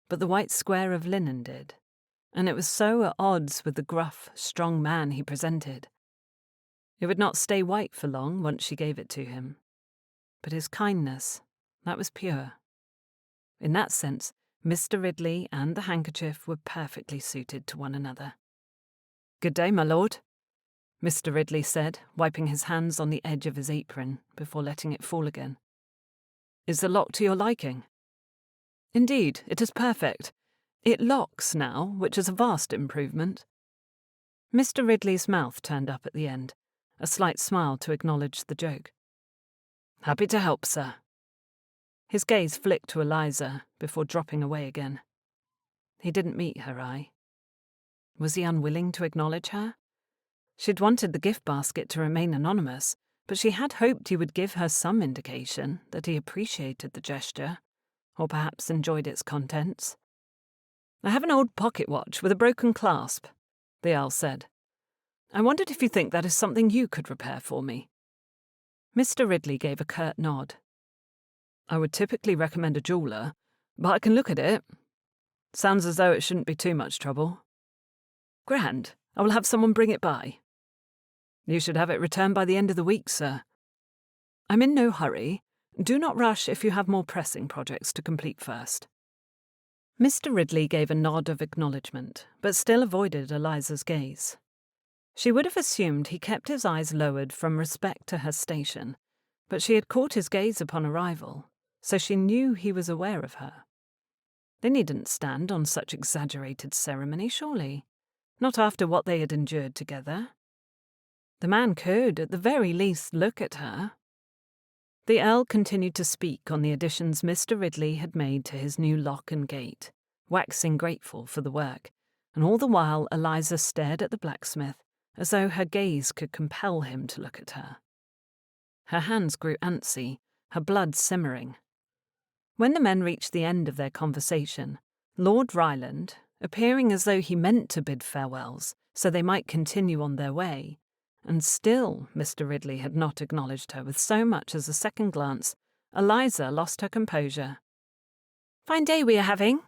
but the white square of linen did, and it was so at odds with the gruff, strong man he presented. It would not stay white for long once she gave it to him. But his kindness, that was pure. In that sense, Mr. Ridley and the handkerchief were perfectly suited to one another. "Good day, my lord," Mr. Ridley said, wiping his hands on the edge of his apron before letting it fall again. "Is the lock to your liking?" "Indeed, it is perfect. It locks now, which is a vast improvement." Mr. Ridley's mouth turned up at the end, a slight smile to acknowledge the joke. "Happy to help, sir." His gaze flicked to Eliza before dropping away again. He didn't meet her eye. Was he unwilling to acknowledge her? She'd wanted the gift basket to remain anonymous, but she had hoped he would give her some indication that he appreciated the gesture, or perhaps enjoyed its contents. "I have an old pocket watch with a broken clasp," the Earl said. "I wondered if you think that is something you could repair for me." Mr. Ridley gave a curt nod. "I would typically recommend a jeweller, but I can look at it. Sounds as though it shouldn't be too much trouble." "Grand. I will have someone bring it by." "You should have it returned by the end of the week, sir." "I'm in no hurry. Do not rush if you have more pressing projects to complete first." Mr. Ridley gave a nod of acknowledgement, but still avoided Eliza's gaze. She would have assumed he kept his eyes lowered from respect to her station, but she had caught his gaze upon arrival, so she knew he was aware of her. They needn't stand on such exaggerated ceremony, surely. Not after what they had endured together. The man could, at the very least, look at her. The Earl continued to speak on the additions Mr. Ridley had made to his new lock and gate, waxing grateful for the work, and all the while Eliza stared at the blacksmith as though her gaze could compel him to look at her. Her hands grew antsy, her blood simmering. When the men reached the end of their conversation, Lord Ryland, appearing as though he meant to bid farewells so they might continue on their way, And still Mr. Ridley had not acknowledged her with so much as a second glance. Eliza lost her composure. "Fine day we are having,"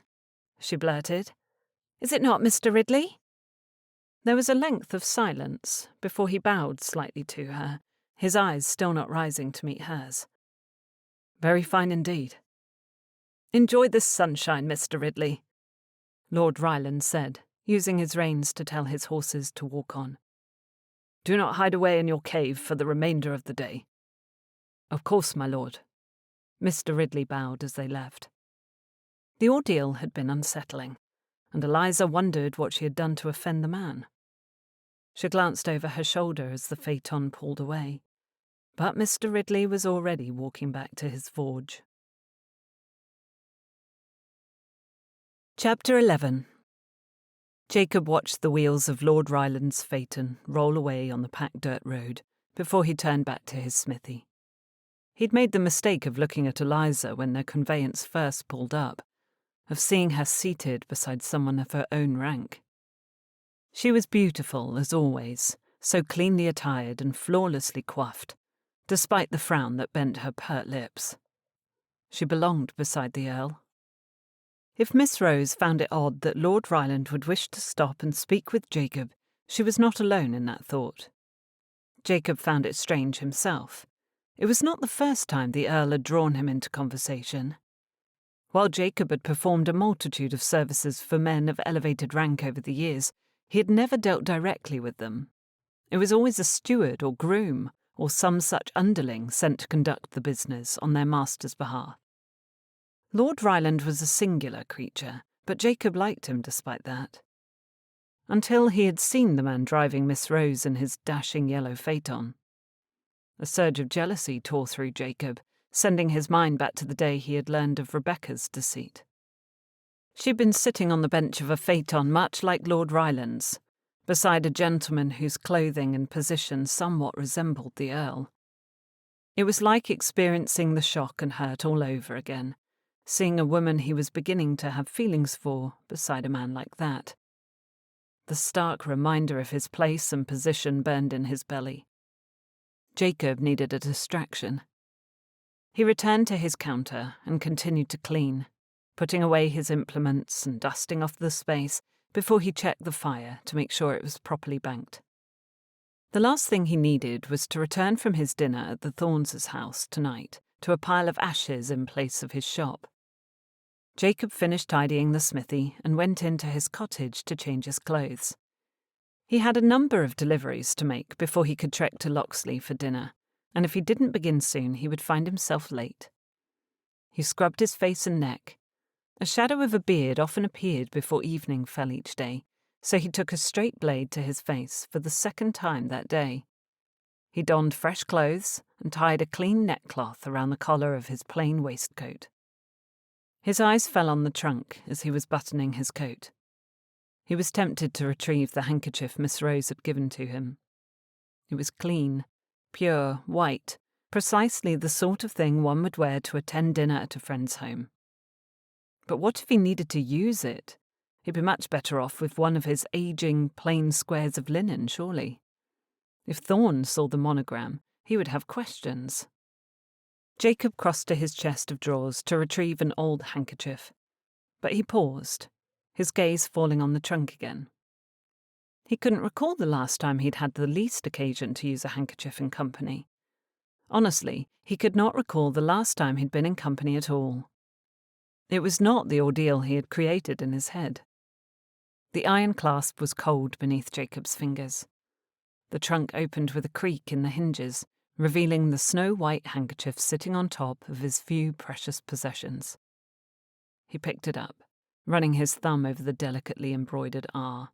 she blurted. "Is it not, Mr. Ridley?" There was a length of silence before he bowed slightly to her, his eyes still not rising to meet hers. "Very fine indeed." "Enjoy this sunshine, Mr. Ridley," Lord Ryland said, using his reins to tell his horses to walk on. "Do not hide away in your cave for the remainder of the day." "Of course, my lord." Mr. Ridley bowed as they left. The ordeal had been unsettling, and Eliza wondered what she had done to offend the man. She glanced over her shoulder as the phaeton pulled away, but Mr. Ridley was already walking back to his forge. Chapter 11. Jacob watched the wheels of Lord Ryland's phaeton roll away on the packed dirt road before he turned back to his smithy. He'd made the mistake of looking at Eliza when their conveyance first pulled up, of seeing her seated beside someone of her own rank. She was beautiful, as always, so cleanly attired and flawlessly coiffed, despite the frown that bent her pert lips. She belonged beside the Earl. If Miss Rose found it odd that Lord Ryland would wish to stop and speak with Jacob, she was not alone in that thought. Jacob found it strange himself. It was not the first time the Earl had drawn him into conversation. While Jacob had performed a multitude of services for men of elevated rank over the years, he had never dealt directly with them. It was always a steward or groom or some such underling sent to conduct the business on their master's behalf. Lord Ryland was a singular creature, but Jacob liked him despite that. Until he had seen the man driving Miss Rose in his dashing yellow phaeton. A surge of jealousy tore through Jacob, sending his mind back to the day he had learned of Rebecca's deceit. She'd been sitting on the bench of a phaeton much like Lord Ryland's, beside a gentleman whose clothing and position somewhat resembled the Earl. It was like experiencing the shock and hurt all over again, seeing a woman he was beginning to have feelings for beside a man like that. The stark reminder of his place and position burned in his belly. Jacob needed a distraction. He returned to his counter and continued to clean, putting away his implements and dusting off the space before he checked the fire to make sure it was properly banked. The last thing he needed was to return from his dinner at the Thornes' house tonight to a pile of ashes in place of his shop. Jacob finished tidying the smithy and went into his cottage to change his clothes. He had a number of deliveries to make before he could trek to Locksley for dinner, and if he didn't begin soon he would find himself late. He scrubbed his face and neck. A shadow of a beard often appeared before evening fell each day, so he took a straight blade to his face for the second time that day. He donned fresh clothes and tied a clean neckcloth around the collar of his plain waistcoat. His eyes fell on the trunk as he was buttoning his coat. He was tempted to retrieve the handkerchief Miss Rose had given to him. It was clean, pure, white, precisely the sort of thing one would wear to attend dinner at a friend's home. But what if he needed to use it? He'd be much better off with one of his aging, plain squares of linen, surely. If Thorne saw the monogram, he would have questions. Jacob crossed to his chest of drawers to retrieve an old handkerchief, but he paused, his gaze falling on the trunk again. He couldn't recall the last time he'd had the least occasion to use a handkerchief in company. Honestly, he could not recall the last time he'd been in company at all. It was not the ordeal he had created in his head. The iron clasp was cold beneath Jacob's fingers. The trunk opened with a creak in the hinges, revealing the snow-white handkerchief sitting on top of his few precious possessions. He picked it up, running his thumb over the delicately embroidered R.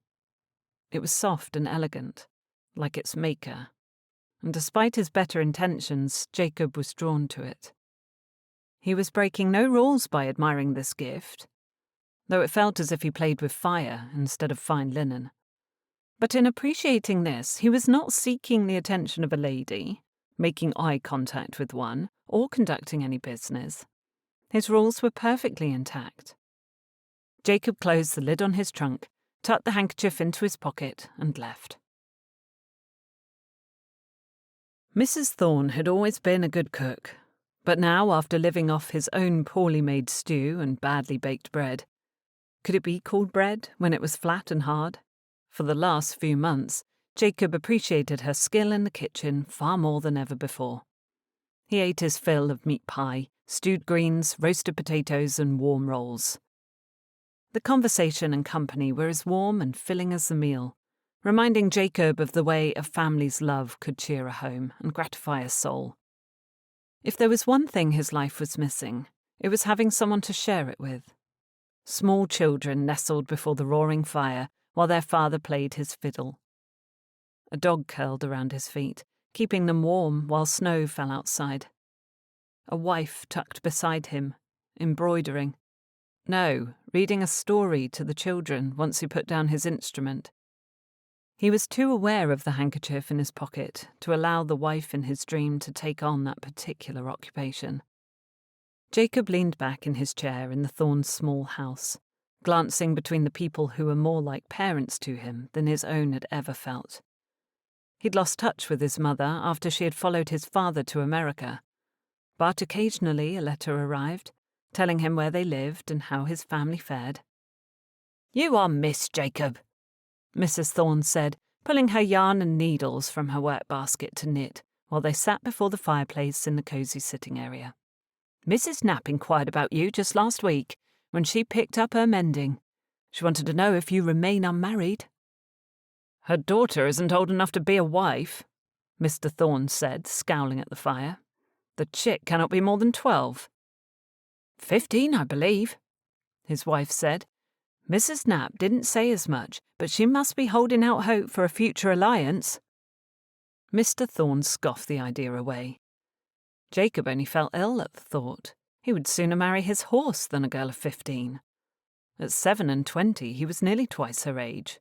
It was soft and elegant, like its maker, and despite his better intentions, Jacob was drawn to it. He was breaking no rules by admiring this gift, though it felt as if he played with fire instead of fine linen. But in appreciating this, he was not seeking the attention of a lady, making eye contact with one, or conducting any business. His rules were perfectly intact. Jacob closed the lid on his trunk, tucked the handkerchief into his pocket, and left. Mrs. Thorne had always been a good cook, but now, after living off his own poorly made stew and badly baked bread, could it be called bread when it was flat and hard? For the last few months, Jacob appreciated her skill in the kitchen far more than ever before. He ate his fill of meat pie, stewed greens, roasted potatoes, and warm rolls. The conversation and company were as warm and filling as the meal, reminding Jacob of the way a family's love could cheer a home and gratify a soul. If there was one thing his life was missing, it was having someone to share it with. Small children nestled before the roaring fire while their father played his fiddle. A dog curled around his feet, keeping them warm while snow fell outside. A wife tucked beside him, embroidering. No, reading a story to the children once he put down his instrument. He was too aware of the handkerchief in his pocket to allow the wife in his dream to take on that particular occupation. Jacob leaned back in his chair in the Thornes' small house, glancing between the people who were more like parents to him than his own had ever felt. He'd lost touch with his mother after she had followed his father to America, but occasionally a letter arrived, telling him where they lived and how his family fared. "You are missed, Jacob," Mrs. Thorne said, pulling her yarn and needles from her work basket to knit while they sat before the fireplace in the cosy sitting area. "Mrs. Knapp inquired about you just last week when she picked up her mending. She wanted to know if you remain unmarried." "Her daughter isn't old enough to be a wife," Mr. Thorne said, scowling at the fire. "The chick cannot be more than 12. 15, I believe," his wife said. "Mrs. Knapp didn't say as much, but she must be holding out hope for a future alliance." Mr. Thorne scoffed the idea away. Jacob only felt ill at the thought. He would sooner marry his horse than a girl of 15. At 7 and 20, he was nearly twice her age.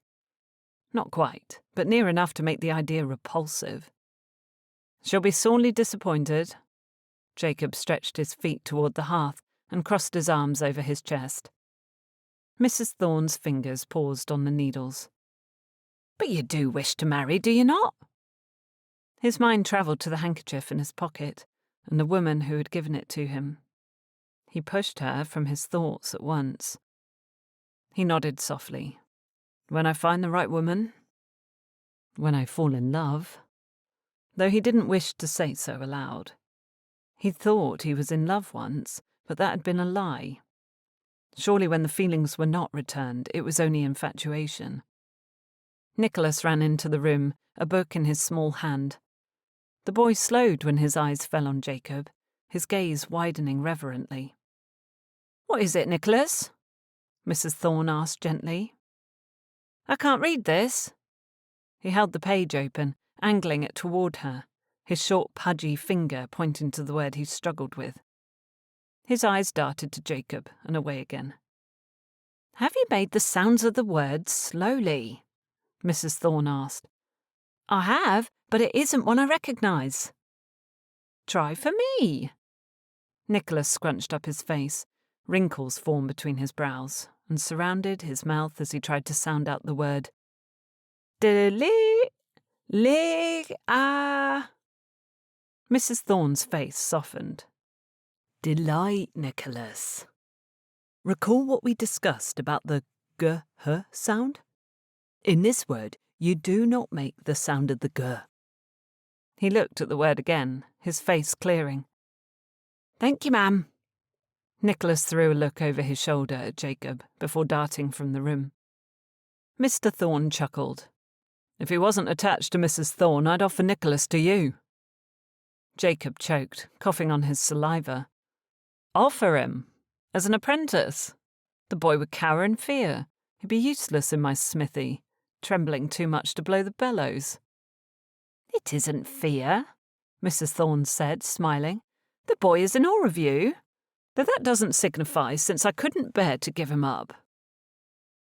Not quite, but near enough to make the idea repulsive. "She'll be sorely disappointed." Jacob stretched his feet toward the hearth and crossed his arms over his chest. Mrs. Thorne's fingers paused on the needles. "But you do wish to marry, do you not?" His mind travelled to the handkerchief in his pocket and the woman who had given it to him. He pushed her from his thoughts at once. He nodded softly. "When I find the right woman. When I fall in love." Though he didn't wish to say so aloud. He thought he was in love once, but that had been a lie. Surely when the feelings were not returned, it was only infatuation. Nicholas ran into the room, a book in his small hand. The boy slowed when his eyes fell on Jacob, his gaze widening reverently. "What is it, Nicholas?" Mrs. Thorne asked gently. "I can't read this." He held the page open, angling it toward her, his short, pudgy finger pointing to the word he struggled with. His eyes darted to Jacob and away again. "Have you made the sounds of the words slowly?" Mrs. Thorne asked. "I have, but it isn't one I recognise." "Try for me." Nicholas scrunched up his face. Wrinkles formed between his brows and surrounded his mouth as he tried to sound out the word. Mrs. Thorne's face softened. "Delight, Nicholas. Recall what we discussed about the g-h sound? In this word, you do not make the sound of the g." He looked at the word again, his face clearing. "Thank you, ma'am." Nicholas threw a look over his shoulder at Jacob before darting from the room. Mr. Thorne chuckled. "If he wasn't attached to Mrs. Thorne, I'd offer Nicholas to you." Jacob choked, coughing on his saliva. "Offer him? As an apprentice?" The boy would cower in fear. He'd be useless in my smithy, trembling too much to blow the bellows. "It isn't fear," Mrs. Thorne said, smiling. "The boy is in awe of you. Though that doesn't signify, since I couldn't bear to give him up."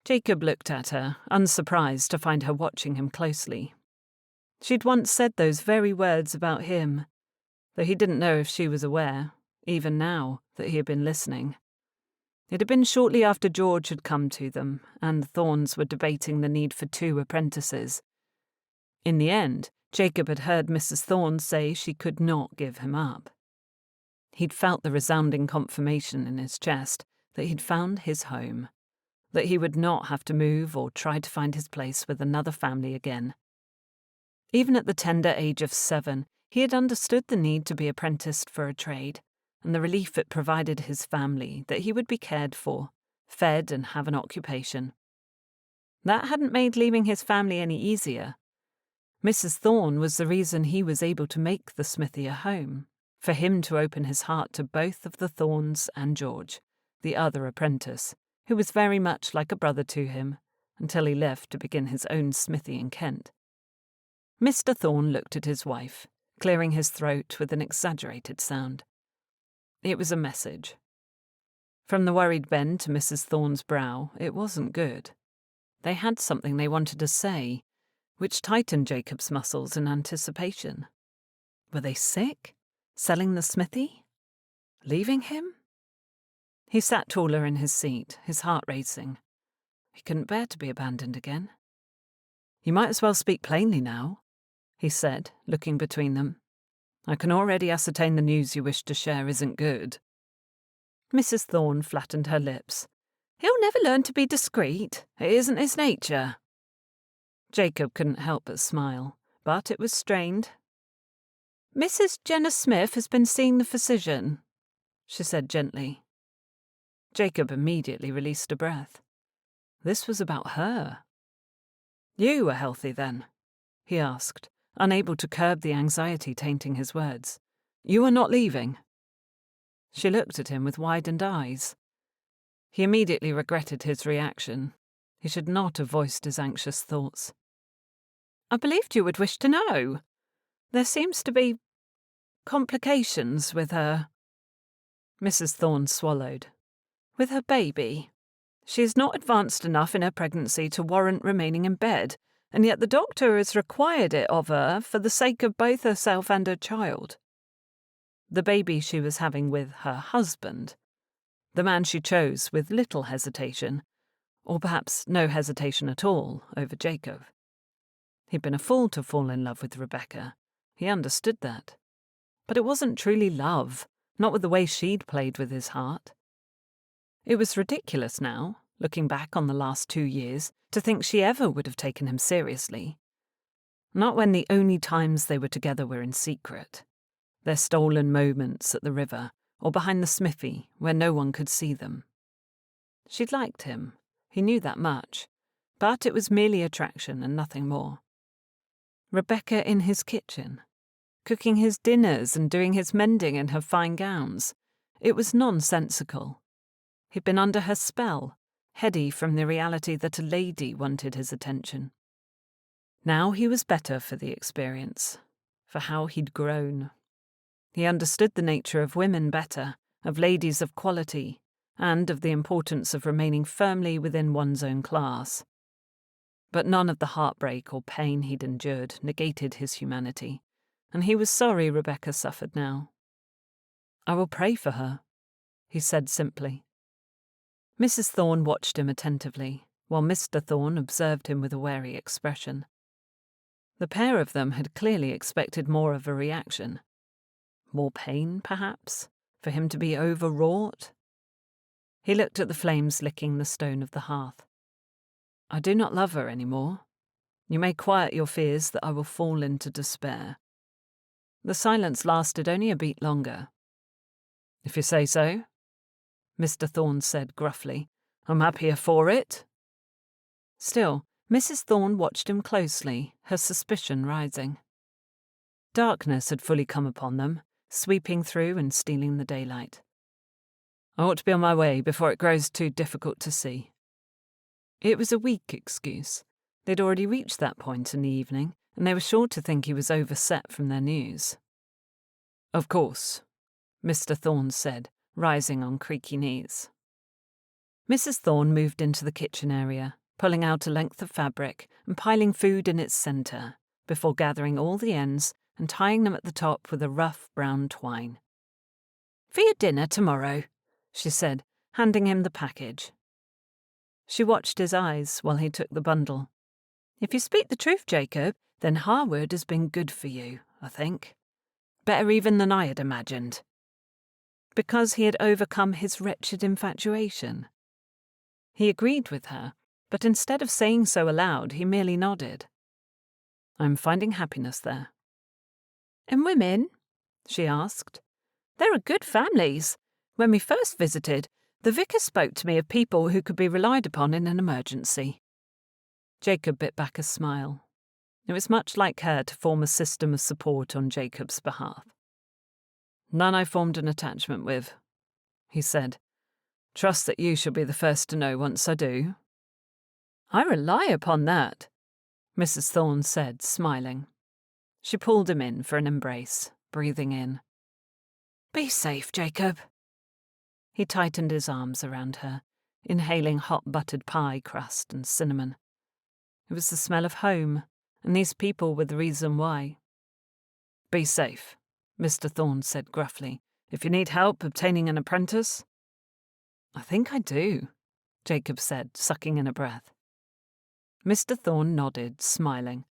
Jacob looked at her, unsurprised to find her watching him closely. She'd once said those very words about him, though he didn't know if she was aware, even now, that he had been listening. It had been shortly after George had come to them, and the Thornes were debating the need for 2 apprentices. In the end, Jacob had heard Mrs. Thorne say she could not give him up. He'd felt the resounding confirmation in his chest that he'd found his home, that he would not have to move or try to find his place with another family again. Even at the tender age of 7, he had understood the need to be apprenticed for a trade, and the relief it provided his family that he would be cared for, fed and have an occupation. That hadn't made leaving his family any easier. Mrs. Thorne was the reason he was able to make the smithy a home, for him to open his heart to both of the Thornes and George, the other apprentice, who was very much like a brother to him, until he left to begin his own smithy in Kent. Mr. Thorne looked at his wife, clearing his throat with an exaggerated sound. It was a message. From the worried bend to Mrs. Thorne's brow, it wasn't good. They had something they wanted to say, which tightened Jacob's muscles in anticipation. Were they sick? Selling the smithy? Leaving him? He sat taller in his seat, his heart racing. He couldn't bear to be abandoned again. "You might as well speak plainly now," he said, looking between them. "I can already ascertain the news you wish to share isn't good." Mrs. Thorne flattened her lips. "He'll never learn to be discreet. It isn't his nature." Jacob couldn't help but smile, but it was strained. "Mrs. Jenna Smith has been seeing the physician," she said gently. Jacob immediately released a breath. This was about her. "You are healthy, then?" he asked, unable to curb the anxiety tainting his words. "You are not leaving?" She looked at him with widened eyes. He immediately regretted his reaction. He should not have voiced his anxious thoughts. "I believed you would wish to know. There seems to be complications with her." Mrs. Thorne swallowed. "With her baby. She is not advanced enough in her pregnancy to warrant remaining in bed, and yet the doctor has required it of her for the sake of both herself and her child. The baby she was having with her husband, the man she chose with little hesitation, or perhaps no hesitation at all, over Jacob. He'd been a fool to fall in love with Rebecca. He understood that. But it wasn't truly love, not with the way she'd played with his heart. It was ridiculous now, looking back on the last 2 years, to think she ever would have taken him seriously. Not when the only times they were together were in secret. Their stolen moments at the river, or behind the smithy, where no one could see them. She'd liked him, he knew that much, but it was merely attraction and nothing more. Rebecca in his kitchen, cooking his dinners and doing his mending in her fine gowns. It was nonsensical. He'd been under her spell, heady from the reality that a lady wanted his attention. Now he was better for the experience, for how he'd grown. He understood the nature of women better, of ladies of quality, and of the importance of remaining firmly within one's own class. But none of the heartbreak or pain he'd endured negated his humanity, and he was sorry Rebecca suffered now. "I will pray for her," he said simply. Mrs. Thorne watched him attentively, while Mr. Thorne observed him with a wary expression. The pair of them had clearly expected more of a reaction. More pain, perhaps, for him to be overwrought? He looked at the flames licking the stone of the hearth. "I do not love her any more. You may quiet your fears that I will fall into despair." The silence lasted only a beat longer. "If you say so," Mr. Thorne said gruffly, "I'm happier for it." Still, Mrs. Thorne watched him closely, her suspicion rising. Darkness had fully come upon them, sweeping through and stealing the daylight. "I ought to be on my way before it grows too difficult to see." It was a weak excuse. They'd already reached that point in the evening, and they were sure to think he was overset from their news. "Of course," Mr. Thorne said, rising on creaky knees. Mrs. Thorne moved into the kitchen area, pulling out a length of fabric and piling food in its centre, before gathering all the ends and tying them at the top with a rough brown twine. "For your dinner tomorrow," she said, handing him the package. She watched his eyes while he took the bundle. "If you speak the truth, Jacob, then Harewood has been good for you, I think. Better even than I had imagined. Because he had overcome his wretched infatuation. He agreed with her, but instead of saying so aloud, he merely nodded. I'm finding happiness there. And women? She asked. There are good families. When we first visited, the vicar spoke to me of people who could be relied upon in an emergency. Jacob bit back a smile. It was much like her to form a system of support on Jacob's behalf. None I formed an attachment with, he said. Trust that you shall be the first to know once I do. I rely upon that, Mrs. Thorne said, smiling. She pulled him in for an embrace, breathing in. Be safe, Jacob. He tightened his arms around her, inhaling hot buttered pie crust and cinnamon. It was the smell of home, and these people were the reason why. Be safe, Mr. Thorne said gruffly. If you need help obtaining an apprentice. I think I do, Jacob said, sucking in a breath. Mr. Thorne nodded, smiling.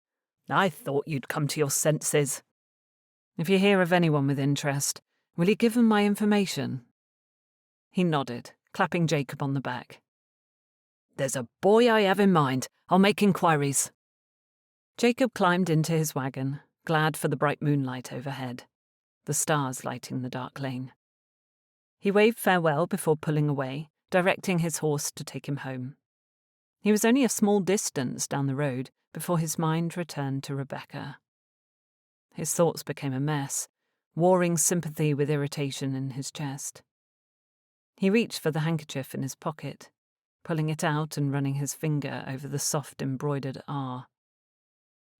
I thought you'd come to your senses. If you hear of anyone with interest, will you give them my information? He nodded, clapping Jacob on the back. There's a boy I have in mind. I'll make inquiries. Jacob climbed into his wagon, glad for the bright moonlight overhead, the stars lighting the dark lane. He waved farewell before pulling away, directing his horse to take him home. He was only a small distance down the road before his mind returned to Rebecca. His thoughts became a mess, warring sympathy with irritation in his chest. He reached for the handkerchief in his pocket, pulling it out and running his finger over the soft embroidered R.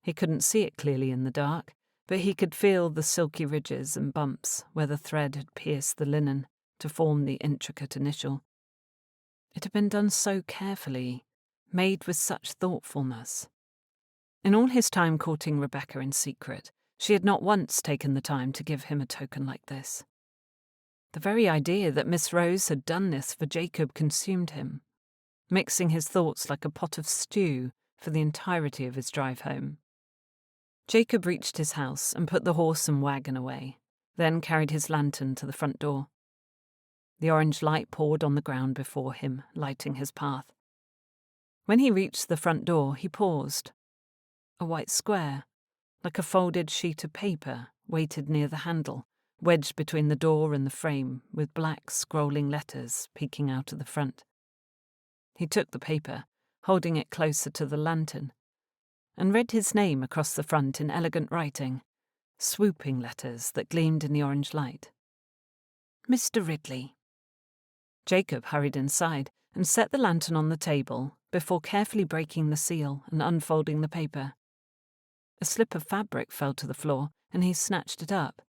He couldn't see it clearly in the dark, but he could feel the silky ridges and bumps where the thread had pierced the linen to form the intricate initial. It had been done so carefully, made with such thoughtfulness. In all his time courting Rebecca in secret, she had not once taken the time to give him a token like this. The very idea that Miss Rose had done this for Jacob consumed him, mixing his thoughts like a pot of stew for the entirety of his drive home. Jacob reached his house and put the horse and wagon away, then carried his lantern to the front door. The orange light poured on the ground before him, lighting his path. When he reached the front door, he paused. A white square, like a folded sheet of paper, waited near the handle, wedged between the door and the frame, with black scrolling letters peeking out of the front. He took the paper, holding it closer to the lantern, and read his name across the front in elegant writing, swooping letters that gleamed in the orange light. Mr. Ridley. Jacob hurried inside and set the lantern on the table before carefully breaking the seal and unfolding the paper. A slip of fabric fell to the floor, and he snatched it up.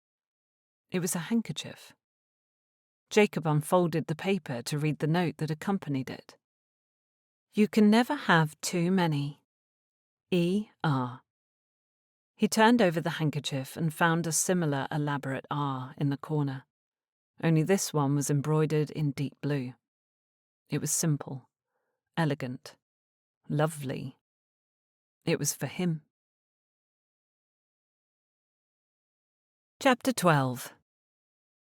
It was a handkerchief. Jacob unfolded the paper to read the note that accompanied it. You can never have too many. E.R. He turned over the handkerchief and found a similar elaborate R in the corner. Only this one was embroidered in deep blue. It was simple, elegant, lovely. It was for him. Chapter 12.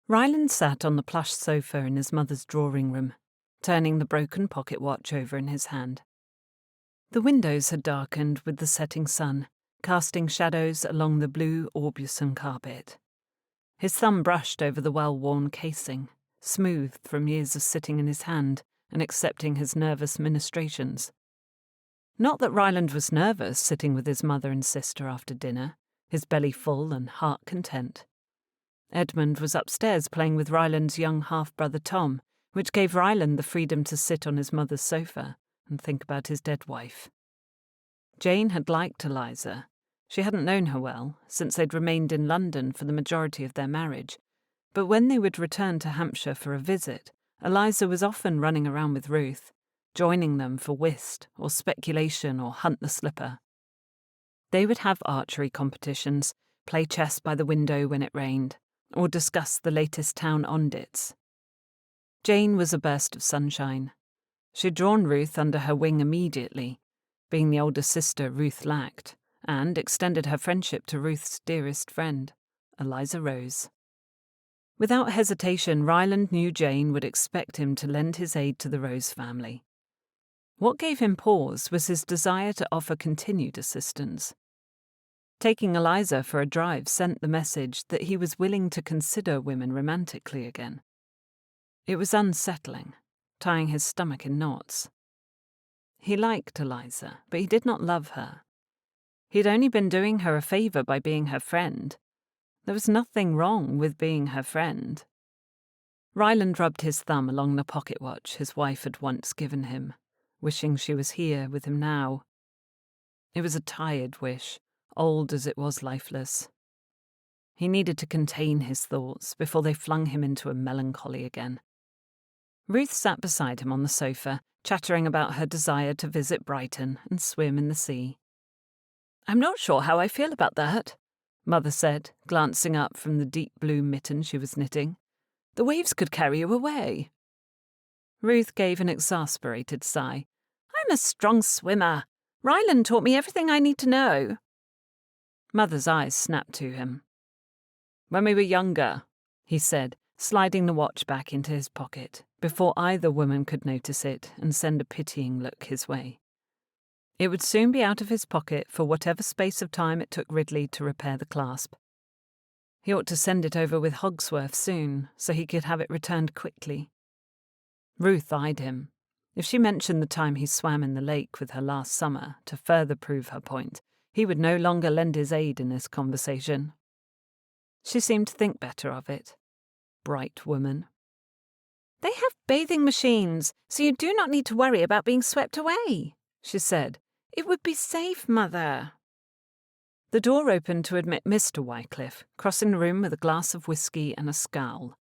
Ryland sat on the plush sofa in his mother's drawing room, turning the broken pocket watch over in his hand. The windows had darkened with the setting sun, casting shadows along the blue Aubusson carpet. His thumb brushed over the well-worn casing, smoothed from years of sitting in his hand and accepting his nervous ministrations. Not that Ryland was nervous sitting with his mother and sister after dinner, his belly full and heart content. Edmund was upstairs playing with Ryland's young half-brother Tom, which gave Ryland the freedom to sit on his mother's sofa and think about his dead wife. Jane had liked Eliza. She hadn't known her well, since they'd remained in London for the majority of their marriage, but when they would return to Hampshire for a visit, Eliza was often running around with Ruth, joining them for whist or speculation or hunt the slipper. They would have archery competitions, play chess by the window when it rained, or discuss the latest town ondits. Jane was a burst of sunshine. She'd drawn Ruth under her wing immediately. Being the older sister Ruth lacked, and extended her friendship to Ruth's dearest friend, Eliza Rose. Without hesitation, Ryland knew Jane would expect him to lend his aid to the Rose family. What gave him pause was his desire to offer continued assistance. Taking Eliza for a drive sent the message that he was willing to consider women romantically again. It was unsettling, tying his stomach in knots. He liked Eliza, but he did not love her. He'd only been doing her a favour by being her friend. There was nothing wrong with being her friend. Ryland rubbed his thumb along the pocket watch his wife had once given him, wishing she was here with him now. It was a tired wish, old as it was lifeless. He needed to contain his thoughts before they flung him into a melancholy again. Ruth sat beside him on the sofa, chattering about her desire to visit Brighton and swim in the sea. "I'm not sure how I feel about that," Mother said, glancing up from the deep blue mitten she was knitting. "The waves could carry you away." Ruth gave an exasperated sigh. "I'm a strong swimmer. Ryland taught me everything I need to know." Mother's eyes snapped to him. "When we were younger," he said, sliding the watch back into his pocket, before either woman could notice it and send a pitying look his way. It would soon be out of his pocket for whatever space of time it took Ridley to repair the clasp. He ought to send it over with Hogsworth soon, so he could have it returned quickly. Ruth eyed him. If she mentioned the time he swam in the lake with her last summer to further prove her point, he would no longer lend his aid in this conversation. She seemed to think better of it. Bright woman. "They have bathing machines, so you do not need to worry about being swept away," she said. "It would be safe, Mother." The door opened to admit Mr. Wycliffe, crossing the room with a glass of whiskey and a scowl.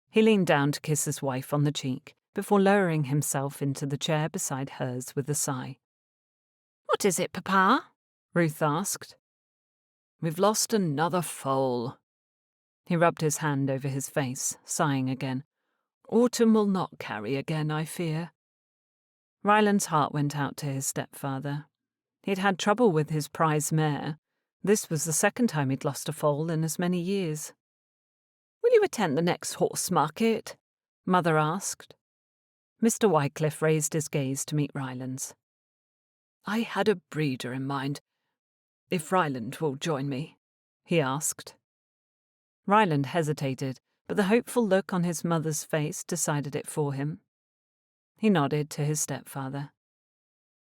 He leaned down to kiss his wife on the cheek, before lowering himself into the chair beside hers with a sigh. "What is it, Papa?" Ruth asked. "We've lost another foal." He rubbed his hand over his face, sighing again. "Autumn will not carry again, I fear." Ryland's heart went out to his stepfather. He'd had trouble with his prize mare. This was the second time he'd lost a foal in as many years. "Will you attend the next horse market?" Mother asked. Mr. Wycliffe raised his gaze to meet Ryland's. "I had a breeder in mind. If Ryland will join me," he asked. Ryland hesitated, but the hopeful look on his mother's face decided it for him. He nodded to his stepfather.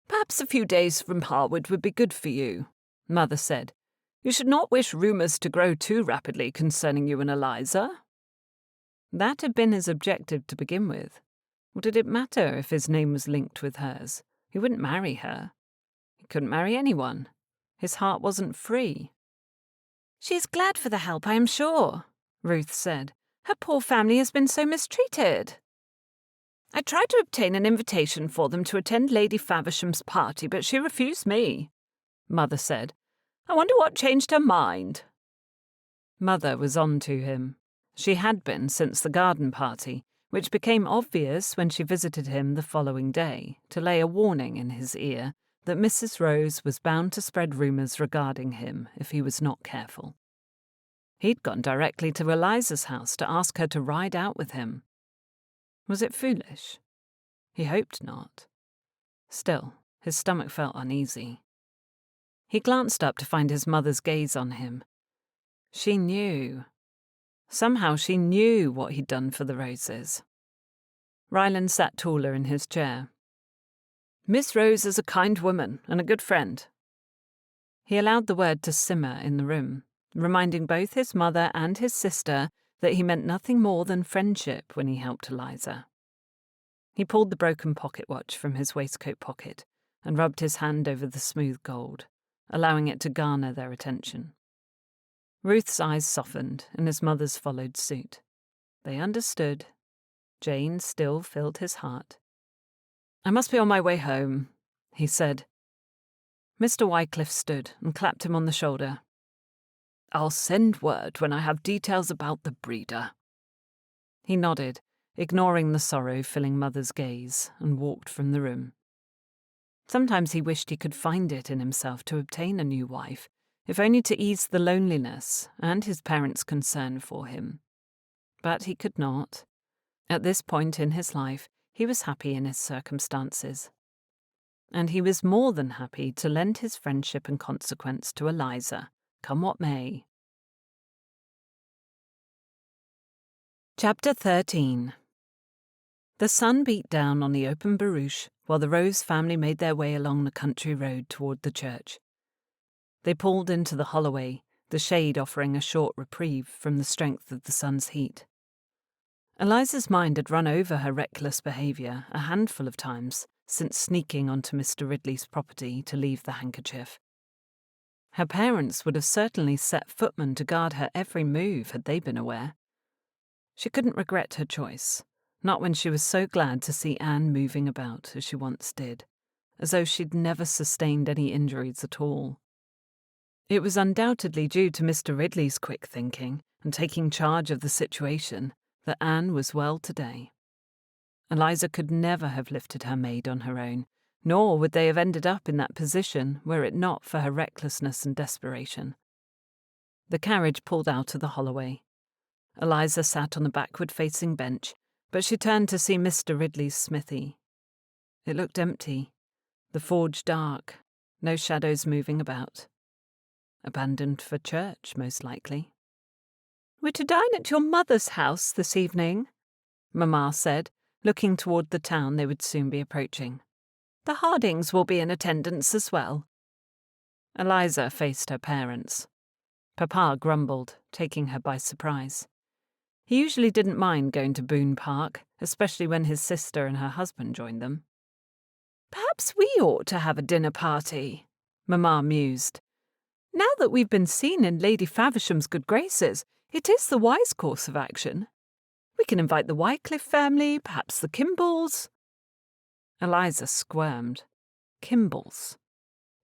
"Perhaps a few days from Harewood would be good for you," Mother said. "You should not wish rumours to grow too rapidly concerning you and Eliza." That had been his objective to begin with. What did it matter if his name was linked with hers? He wouldn't marry her. He couldn't marry anyone. His heart wasn't free. "She is glad for the help, I am sure," Ruth said. "Her poor family has been so mistreated." "I tried to obtain an invitation for them to attend Lady Faversham's party, but she refused me," Mother said. "I wonder what changed her mind." Mother was on to him. She had been since the garden party, which became obvious when she visited him the following day to lay a warning in his ear that Mrs. Rose was bound to spread rumours regarding him if he was not careful. He'd gone directly to Eliza's house to ask her to ride out with him. Was it foolish? He hoped not. Still, his stomach felt uneasy. He glanced up to find his mother's gaze on him. She knew. Somehow she knew what he'd done for the Roses. Ryland sat taller in his chair. "Miss Rose is a kind woman and a good friend." He allowed the word to simmer in the room, reminding both his mother and his sister that he meant nothing more than friendship when he helped Eliza. He pulled the broken pocket watch from his waistcoat pocket and rubbed his hand over the smooth gold, allowing it to garner their attention. Ruth's eyes softened and his mother's followed suit. They understood. Jane still filled his heart. "I must be on my way home," he said. Mr. Wycliffe stood and clapped him on the shoulder. "I'll send word when I have details about the breeder." He nodded, ignoring the sorrow filling Mother's gaze, and walked from the room. Sometimes he wished he could find it in himself to obtain a new wife, if only to ease the loneliness and his parents' concern for him. But he could not. At this point in his life, he was happy in his circumstances. And he was more than happy to lend his friendship and consequence to Eliza, come what may. Chapter 13. The sun beat down on the open barouche while the Rose family made their way along the country road toward the church. They pulled into the holloway, the shade offering a short reprieve from the strength of the sun's heat. Eliza's mind had run over her reckless behaviour a handful of times since sneaking onto Mr. Ridley's property to leave the handkerchief. Her parents would have certainly set footmen to guard her every move had they been aware. She couldn't regret her choice, not when she was so glad to see Anne moving about as she once did, as though she'd never sustained any injuries at all. It was undoubtedly due to Mr. Ridley's quick thinking and taking charge of the situation that Anne was well today. Eliza could never have lifted her maid on her own, nor would they have ended up in that position were it not for her recklessness and desperation. The carriage pulled out of the holloway. Eliza sat on the backward-facing bench, but she turned to see Mr. Ridley's smithy. It looked empty, the forge dark, no shadows moving about. Abandoned for church, most likely. "We're to dine at your mother's house this evening," Mamma said, looking toward the town they would soon be approaching. "The Hardings will be in attendance as well." Eliza faced her parents. Papa grumbled, taking her by surprise. He usually didn't mind going to Boone Park, especially when his sister and her husband joined them. "Perhaps we ought to have a dinner party," Mamma mused. "Now that we've been seen in Lady Faversham's good graces, it is the wise course of action. We can invite the Wycliffe family, perhaps the Kimballs." Eliza squirmed. Kimballs.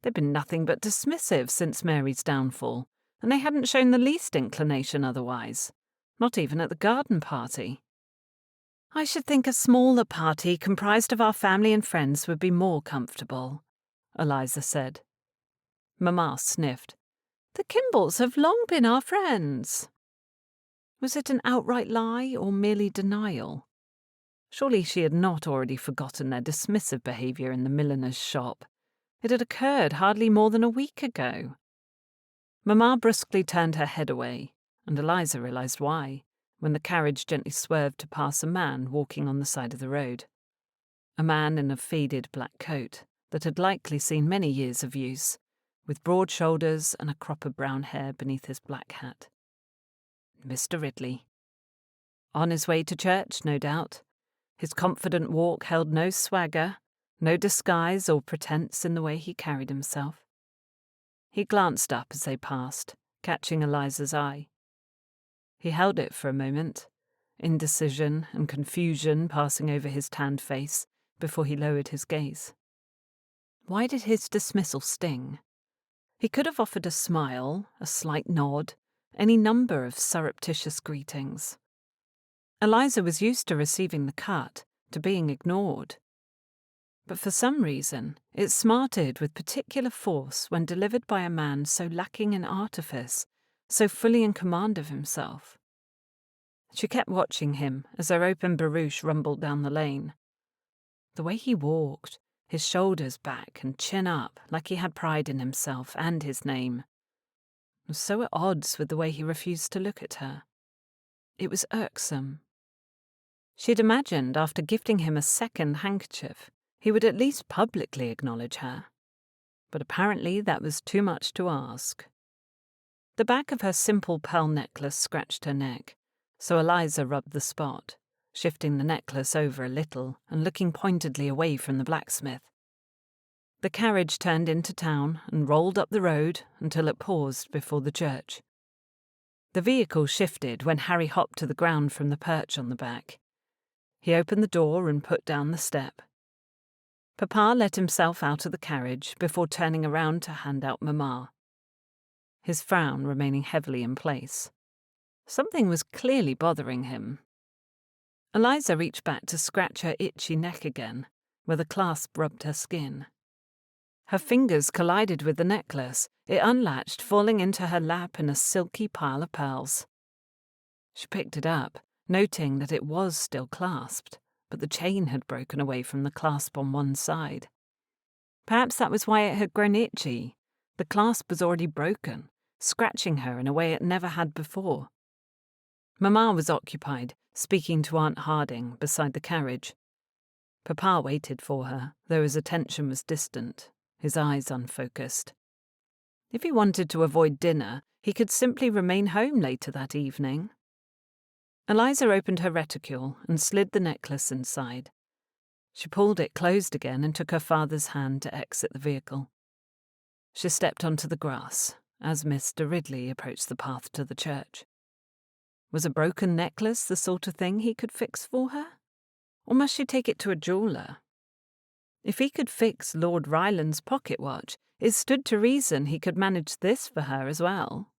They'd been nothing but dismissive since Mary's downfall, and they hadn't shown the least inclination otherwise, not even at the garden party. "I should think a smaller party comprised of our family and friends would be more comfortable," Eliza said. Mamma sniffed. "The Kimballs have long been our friends." Was it an outright lie or merely denial? Surely she had not already forgotten their dismissive behaviour in the milliner's shop. It had occurred hardly more than a week ago. Mamma brusquely turned her head away, and Eliza realised why, when the carriage gently swerved to pass a man walking on the side of the road. A man in a faded black coat that had likely seen many years of use, with broad shoulders and a crop of brown hair beneath his black hat. Mr. Ridley. On his way to church, no doubt. His confident walk held no swagger, no disguise or pretense in the way he carried himself. He glanced up as they passed, catching Eliza's eye. He held it for a moment, indecision and confusion passing over his tanned face before he lowered his gaze. Why did his dismissal sting? He could have offered a smile, a slight nod, any number of surreptitious greetings. Eliza was used to receiving the cut, to being ignored. But for some reason, it smarted with particular force when delivered by a man so lacking in artifice, so fully in command of himself. She kept watching him as their open barouche rumbled down the lane. The way he walked, his shoulders back and chin up like he had pride in himself and his name, was so at odds with the way he refused to look at her. It was irksome. She'd imagined after gifting him a second handkerchief, he would at least publicly acknowledge her. But apparently that was too much to ask. The back of her simple pearl necklace scratched her neck, so Eliza rubbed the spot, shifting the necklace over a little and looking pointedly away from the blacksmith. The carriage turned into town and rolled up the road until it paused before the church. The vehicle shifted when Harry hopped to the ground from the perch on the back. He opened the door and put down the step. Papa let himself out of the carriage before turning around to hand out Mamma, his frown remaining heavily in place. Something was clearly bothering him. Eliza reached back to scratch her itchy neck again, where the clasp rubbed her skin. Her fingers collided with the necklace. It unlatched, falling into her lap in a silky pile of pearls. She picked it up, noting that it was still clasped, but the chain had broken away from the clasp on one side. Perhaps that was why it had grown itchy. The clasp was already broken, scratching her in a way it never had before. Mamma was occupied, speaking to Aunt Harding beside the carriage. Papa waited for her, though his attention was distant, his eyes unfocused. If he wanted to avoid dinner, he could simply remain home later that evening. Eliza opened her reticule and slid the necklace inside. She pulled it closed again and took her father's hand to exit the vehicle. She stepped onto the grass as Mr. Ridley approached the path to the church. Was a broken necklace the sort of thing he could fix for her? Or must she take it to a jeweller? If he could fix Lord Ryland's pocket watch, it stood to reason he could manage this for her as well.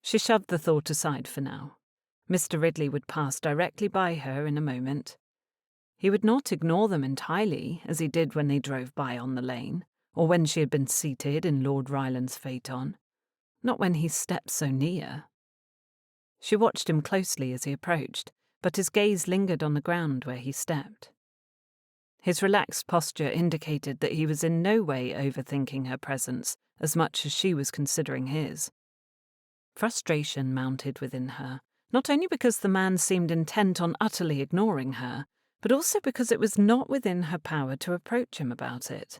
She shoved the thought aside for now. Mr. Ridley would pass directly by her in a moment. He would not ignore them entirely, as he did when they drove by on the lane, or when she had been seated in Lord Ryland's phaeton. Not when he stepped so near. She watched him closely as he approached, but his gaze lingered on the ground where he stepped. His relaxed posture indicated that he was in no way overthinking her presence as much as she was considering his. Frustration mounted within her, not only because the man seemed intent on utterly ignoring her, but also because it was not within her power to approach him about it.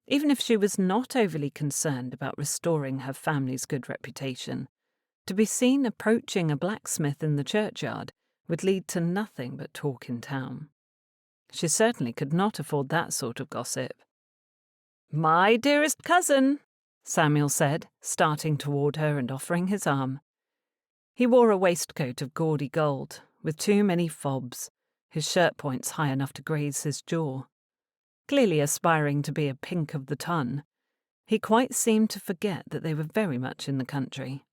Even if she was not overly concerned about restoring her family's good reputation, to be seen approaching a blacksmith in the churchyard would lead to nothing but talk in town. She certainly could not afford that sort of gossip. "My dearest cousin," Samuel said, starting toward her and offering his arm. He wore a waistcoat of gaudy gold, with too many fobs, his shirt points high enough to graze his jaw. Clearly aspiring to be a pink of the ton, he quite seemed to forget that they were very much in the country.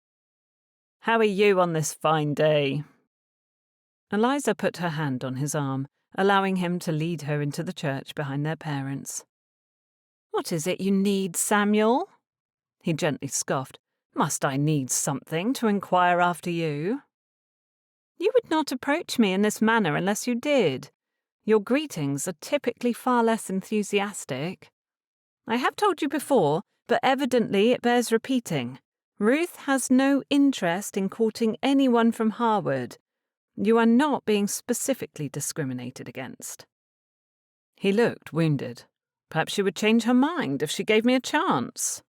"How are you on this fine day?" Eliza put her hand on his arm, allowing him to lead her into the church behind their parents. "What is it you need, Samuel?" He gently scoffed. "Must I need something to inquire after you?" "You would not approach me in this manner unless you did. Your greetings are typically far less enthusiastic. I have told you before, but evidently it bears repeating. Ruth has no interest in courting anyone from Harewood. You are not being specifically discriminated against." He looked wounded. Perhaps she would change her mind if she gave me a chance.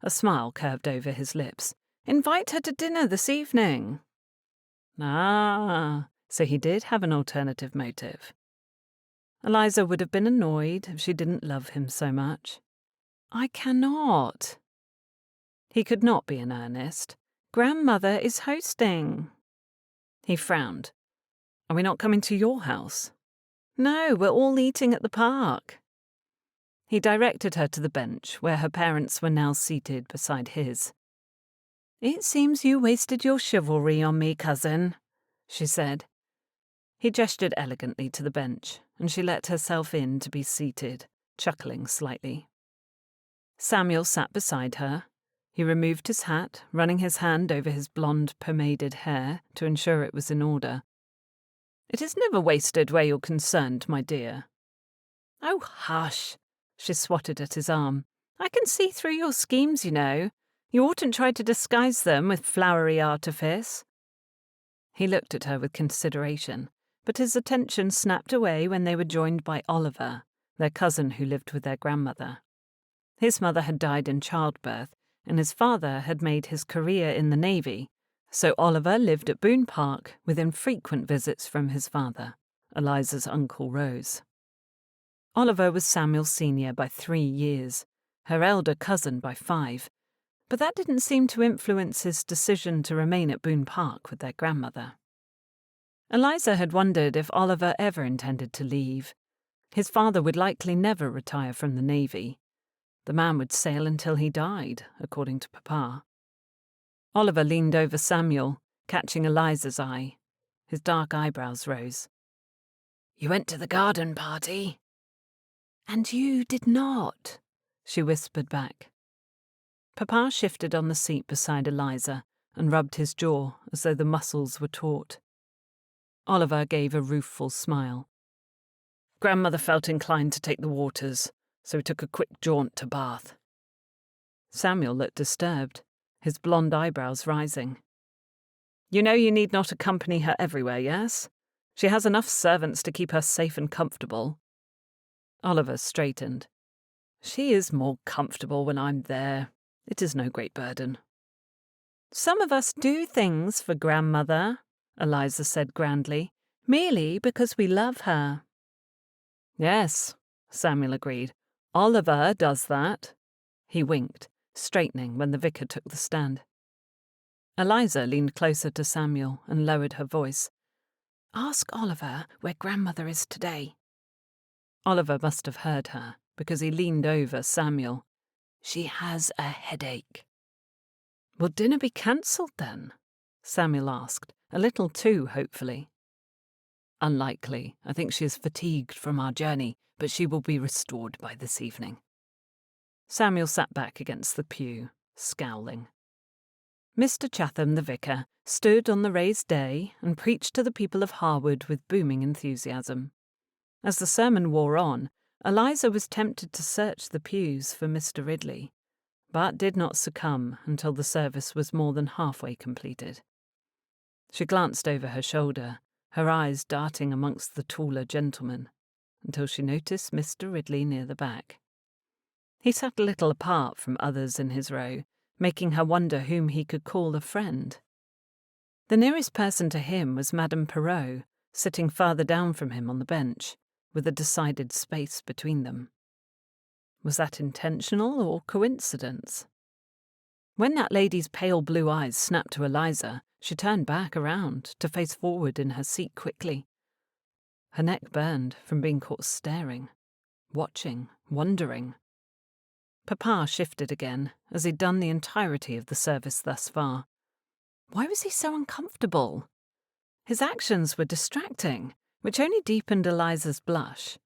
A smile curved over his lips. "Invite her to dinner this evening." Ah, so he did have an alternative motive. Eliza would have been annoyed if she didn't love him so much. "I cannot." He could not be in earnest. "Grandmother is hosting." He frowned. "Are we not coming to your house?" "No, we're all eating at the park." He directed her to the bench where her parents were now seated beside his. "It seems you wasted your chivalry on me, cousin," she said. He gestured elegantly to the bench, and she let herself in to be seated, chuckling slightly. Samuel sat beside her. He removed his hat, running his hand over his blonde, pomaded hair to ensure it was in order. "It is never wasted where you're concerned, my dear." "Oh, hush," she swatted at his arm. "I can see through your schemes, you know. You oughtn't try to disguise them with flowery artifice." He looked at her with consideration, but his attention snapped away when they were joined by Oliver, their cousin who lived with their grandmother. His mother had died in childbirth, and his father had made his career in the Navy, so Oliver lived at Boone Park with infrequent visits from his father, Eliza's Uncle Rose. Oliver was Samuel's senior by 3 years, her elder cousin by 5, but that didn't seem to influence his decision to remain at Boone Park with their grandmother. Eliza had wondered if Oliver ever intended to leave. His father would likely never retire from the Navy. The man would sail until he died, according to Papa. Oliver leaned over Samuel, catching Eliza's eye. His dark eyebrows rose. "You went to the garden party?" "And you did not," she whispered back. Papa shifted on the seat beside Eliza and rubbed his jaw as though the muscles were taut. Oliver gave a rueful smile. Grandmother felt inclined to take the waters, so we took a quick jaunt to Bath. Samuel looked disturbed, his blonde eyebrows rising. You know you need not accompany her everywhere, yes? She has enough servants to keep her safe and comfortable. Oliver straightened. She is more comfortable when I'm there. It is no great burden. Some of us do things for grandmother, Eliza said grandly, merely because we love her. Yes, Samuel agreed. Oliver does that. He winked, straightening when the vicar took the stand. Eliza leaned closer to Samuel and lowered her voice. Ask Oliver where grandmother is today. Oliver must have heard her, because he leaned over Samuel. She has a headache. Will dinner be cancelled then? Samuel asked, a little too hopefully. Unlikely. I think she is fatigued from our journey, but she will be restored by this evening. Samuel sat back against the pew, scowling. Mr. Chatham, the vicar, stood on the raised day and preached to the people of Harewood with booming enthusiasm. As the sermon wore on, Eliza was tempted to search the pews for Mr. Ridley, but did not succumb until the service was more than halfway completed. She glanced over her shoulder, her eyes darting amongst the taller gentlemen, until she noticed Mr. Ridley near the back. He sat a little apart from others in his row, making her wonder whom he could call a friend. The nearest person to him was Madame Perrot, sitting farther down from him on the bench, with a decided space between them. Was that intentional or coincidence? When that lady's pale blue eyes snapped to Eliza, she turned back around to face forward in her seat quickly. Her neck burned from being caught staring, watching, wondering. Papa shifted again, as he'd done the entirety of the service thus far. Why was he so uncomfortable? His actions were distracting, which only deepened Eliza's blush.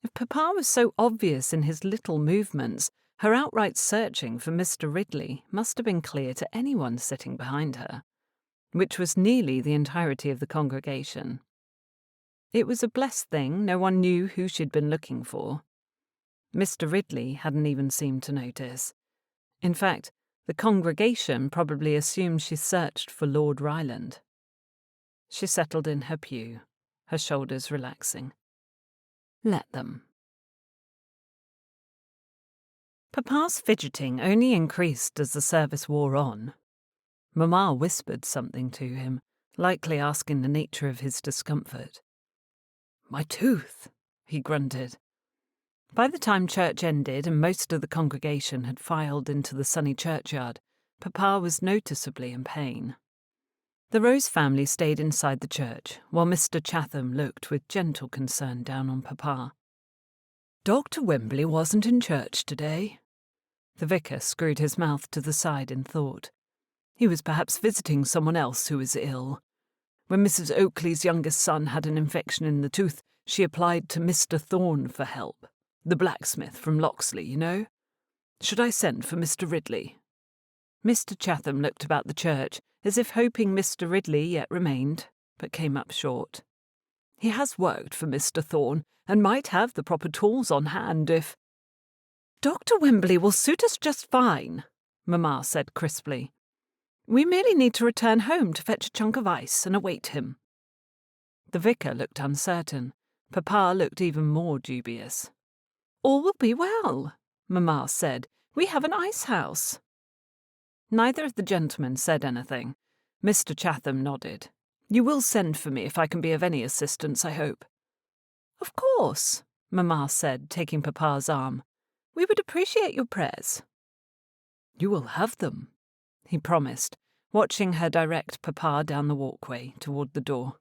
If Papa was so obvious in his little movements, her outright searching for Mr. Ridley must have been clear to anyone sitting behind her, which was nearly the entirety of the congregation. It was a blessed thing no one knew who she'd been looking for. Mr. Ridley hadn't even seemed to notice. In fact, the congregation probably assumed she searched for Lord Ryland. She settled in her pew, her shoulders relaxing. Let them. Papa's fidgeting only increased as the service wore on. Mamma whispered something to him, likely asking the nature of his discomfort. My tooth, he grunted. By the time church ended and most of the congregation had filed into the sunny churchyard, Papa was noticeably in pain. The Rose family stayed inside the church, while Mr. Chatham looked with gentle concern down on Papa. Dr. Wembley wasn't in church today. The vicar screwed his mouth to the side in thought. He was perhaps visiting someone else who was ill. When Mrs. Oakley's youngest son had an infection in the tooth, she applied to Mr. Thorne for help. The blacksmith from Loxley, you know. Should I send for Mr. Ridley? Mr. Chatham looked about the church, as if hoping Mr. Ridley yet remained, but came up short. He has worked for Mr. Thorne, and might have the proper tools on hand if— Dr. Wembley will suit us just fine, Mamma said crisply. We merely need to return home to fetch a chunk of ice and await him. The vicar looked uncertain. Papa looked even more dubious. All will be well, Mamma said. We have an ice house. Neither of the gentlemen said anything. Mr. Chatham nodded. You will send for me if I can be of any assistance, I hope. Of course, Mamma said, taking Papa's arm. We would appreciate your prayers. You will have them, he promised, watching her direct Papa down the walkway toward the door.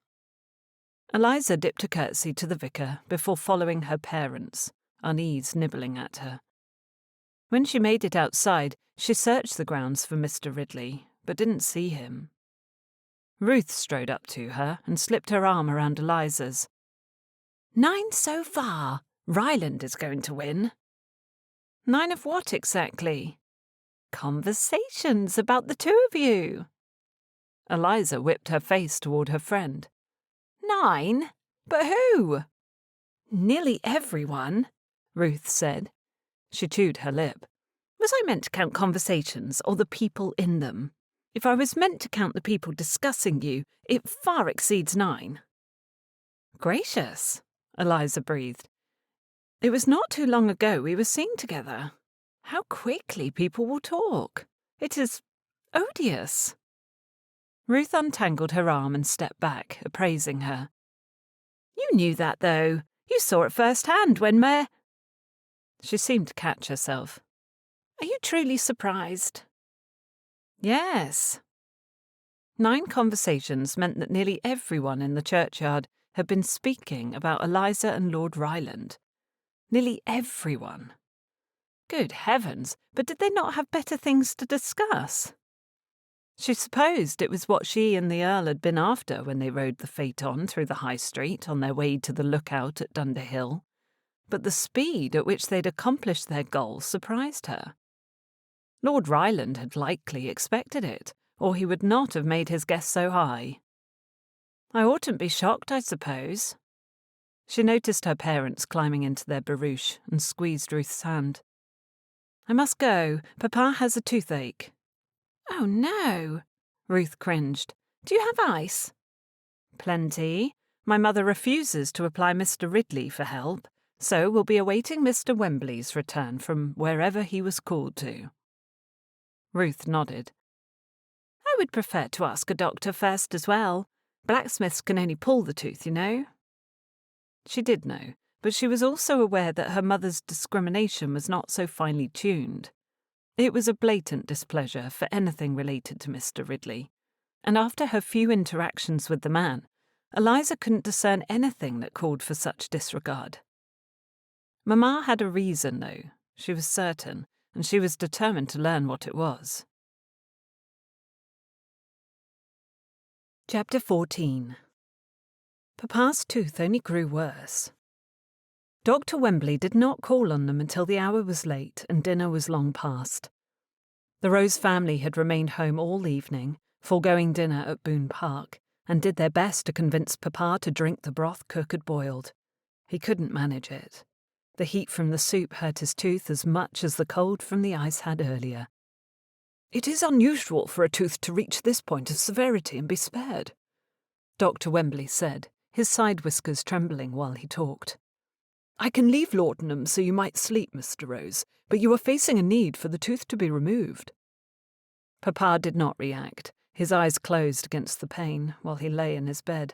Eliza dipped a curtsy to the vicar before following her parents, unease nibbling at her. When she made it outside, she searched the grounds for Mr. Ridley, but didn't see him. Ruth strode up to her and slipped her arm around Eliza's. 9 so far. Ryland is going to win. 9 of what exactly? Conversations about the two of you. Eliza whipped her face toward her friend. 9? But who? Nearly everyone, Ruth said. She chewed her lip. Was I meant to count conversations or the people in them? If I was meant to count the people discussing you, it far exceeds 9. Gracious, Eliza breathed. It was not too long ago we were seen together. How quickly people will talk. It is odious. Ruth untangled her arm and stepped back, appraising her. You knew that, though. You saw it firsthand when Mayor... She seemed to catch herself. Are you truly surprised? Yes. 9 conversations meant that nearly everyone in the churchyard had been speaking about Eliza and Lord Ryland. Nearly everyone. Good heavens, but did they not have better things to discuss? She supposed it was what she and the Earl had been after when they rode the phaeton through the High Street on their way to the lookout at Dunderhill, but the speed at which they'd accomplished their goal surprised her. Lord Ryland had likely expected it, or he would not have made his guess so high. I oughtn't be shocked, I suppose. She noticed her parents climbing into their barouche and squeezed Ruth's hand. I must go. Papa has a toothache. Oh, no, Ruth cringed. Do you have ice? Plenty. My mother refuses to apply Mr. Ridley for help, so we'll be awaiting Mr. Wembley's return from wherever he was called to. Ruth nodded. I would prefer to ask a doctor first as well. Blacksmiths can only pull the tooth, you know. She did know, but she was also aware that her mother's discrimination was not so finely tuned. It was a blatant displeasure for anything related to Mr. Ridley, and after her few interactions with the man, Eliza couldn't discern anything that called for such disregard. Mamma had a reason, though, she was certain, and she was determined to learn what it was. Chapter 14. Papa's tooth only grew worse. Dr. Wembley did not call on them until the hour was late and dinner was long past. The Rose family had remained home all evening, foregoing dinner at Boone Park, and did their best to convince Papa to drink the broth cook had boiled. He couldn't manage it. The heat from the soup hurt his tooth as much as the cold from the ice had earlier. It is unusual for a tooth to reach this point of severity and be spared, Dr. Wembley said, his side whiskers trembling while he talked. I can leave laudanum so you might sleep, Mr. Rose, but you are facing a need for the tooth to be removed. Papa did not react, his eyes closed against the pain while he lay in his bed.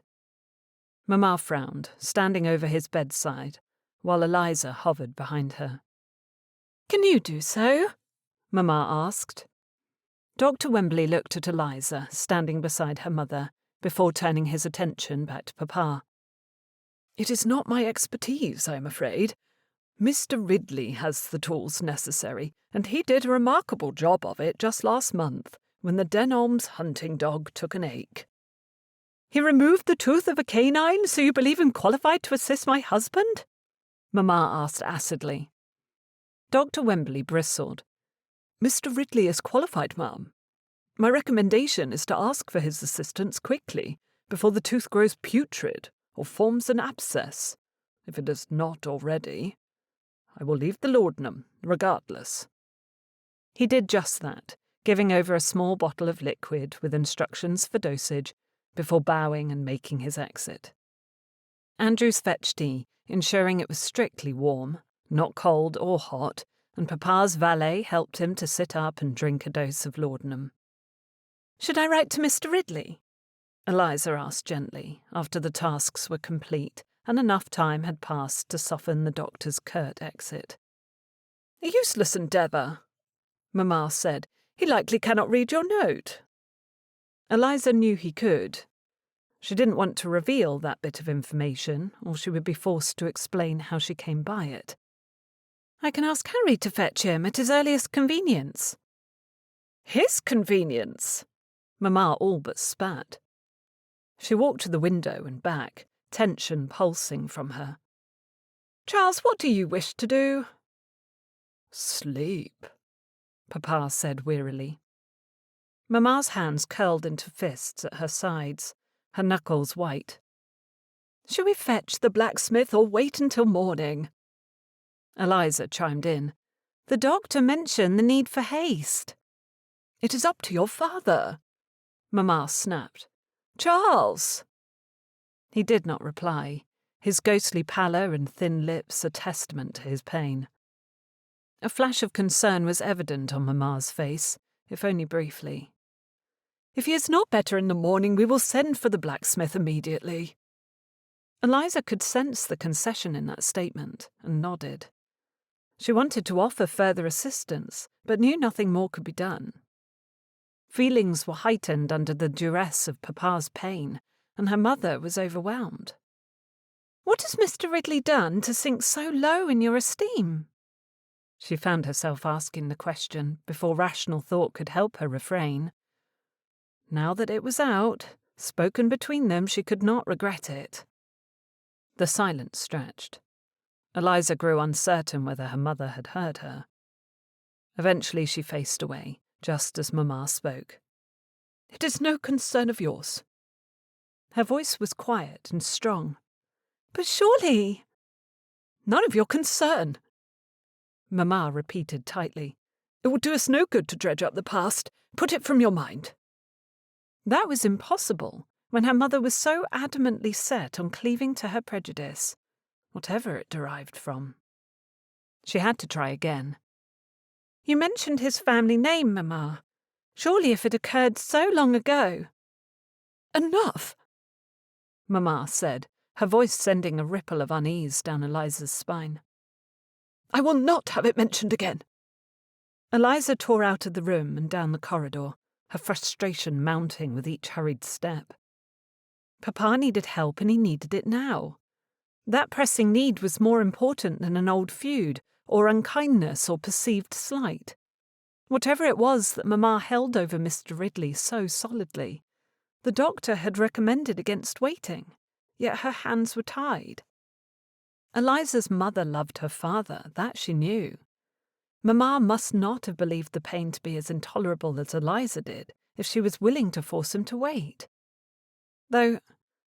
Mamma frowned, standing over his bedside, while Eliza hovered behind her. Can you do so? Mamma asked. Dr. Wembley looked at Eliza, standing beside her mother, before turning his attention back to Papa. It is not my expertise, I am afraid. Mr. Ridley has the tools necessary, and he did a remarkable job of it just last month, when the Denholms hunting dog took an ache. He removed the tooth of a canine, so you believe him qualified to assist my husband? Mamma asked acidly. Dr. Wembley bristled. Mr. Ridley is qualified, ma'am. My recommendation is to ask for his assistance quickly, before the tooth grows putrid or forms an abscess, if it is not already. I will leave the laudanum, regardless. He did just that, giving over a small bottle of liquid with instructions for dosage, before bowing and making his exit. Andrews fetched tea, ensuring it was strictly warm, not cold or hot, and Papa's valet helped him to sit up and drink a dose of laudanum. Should I write to Mr. Ridley? Eliza asked gently, after the tasks were complete and enough time had passed to soften the doctor's curt exit. A useless endeavour, Mamma said. He likely cannot read your note. Eliza knew he could. She didn't want to reveal that bit of information, or she would be forced to explain how she came by it. I can ask Harry to fetch him at his earliest convenience. His convenience? Mamma all but spat. She walked to the window and back, tension pulsing from her. Charles, what do you wish to do? Sleep, Papa said wearily. Mamma's hands curled into fists at her sides, her knuckles white. Shall we fetch the blacksmith or wait until morning? Eliza chimed in. The doctor mentioned the need for haste. It is up to your father, Mamma snapped. Charles! He did not reply, his ghostly pallor and thin lips a testament to his pain. A flash of concern was evident on Mamma's face, if only briefly. If he is not better in the morning, we will send for the blacksmith immediately. Eliza could sense the concession in that statement, and nodded. She wanted to offer further assistance, but knew nothing more could be done. Feelings were heightened under the duress of Papa's pain, and her mother was overwhelmed. What has Mr. Ridley done to sink so low in your esteem? She found herself asking the question before rational thought could help her refrain. Now that it was out, spoken between them, she could not regret it. The silence stretched. Eliza grew uncertain whether her mother had heard her. Eventually she faced away, just as Mamma spoke. It is no concern of yours. Her voice was quiet and strong. But surely... None of your concern. Mamma repeated tightly. It will do us no good to dredge up the past. Put it from your mind. That was impossible, when her mother was so adamantly set on cleaving to her prejudice, whatever it derived from. She had to try again. You mentioned his family name, Mamma. Surely if it occurred so long ago... Enough, Mamma said, her voice sending a ripple of unease down Eliza's spine. I will not have it mentioned again. Eliza tore out of the room and down the corridor, her frustration mounting with each hurried step. Papa needed help, and he needed it now. That pressing need was more important than an old feud, or unkindness, or perceived slight. Whatever it was that Mamma held over Mr. Ridley so solidly, the doctor had recommended against waiting, yet her hands were tied. Eliza's mother loved her father, that she knew. Mamma must not have believed the pain to be as intolerable as Eliza did, if she was willing to force him to wait. Though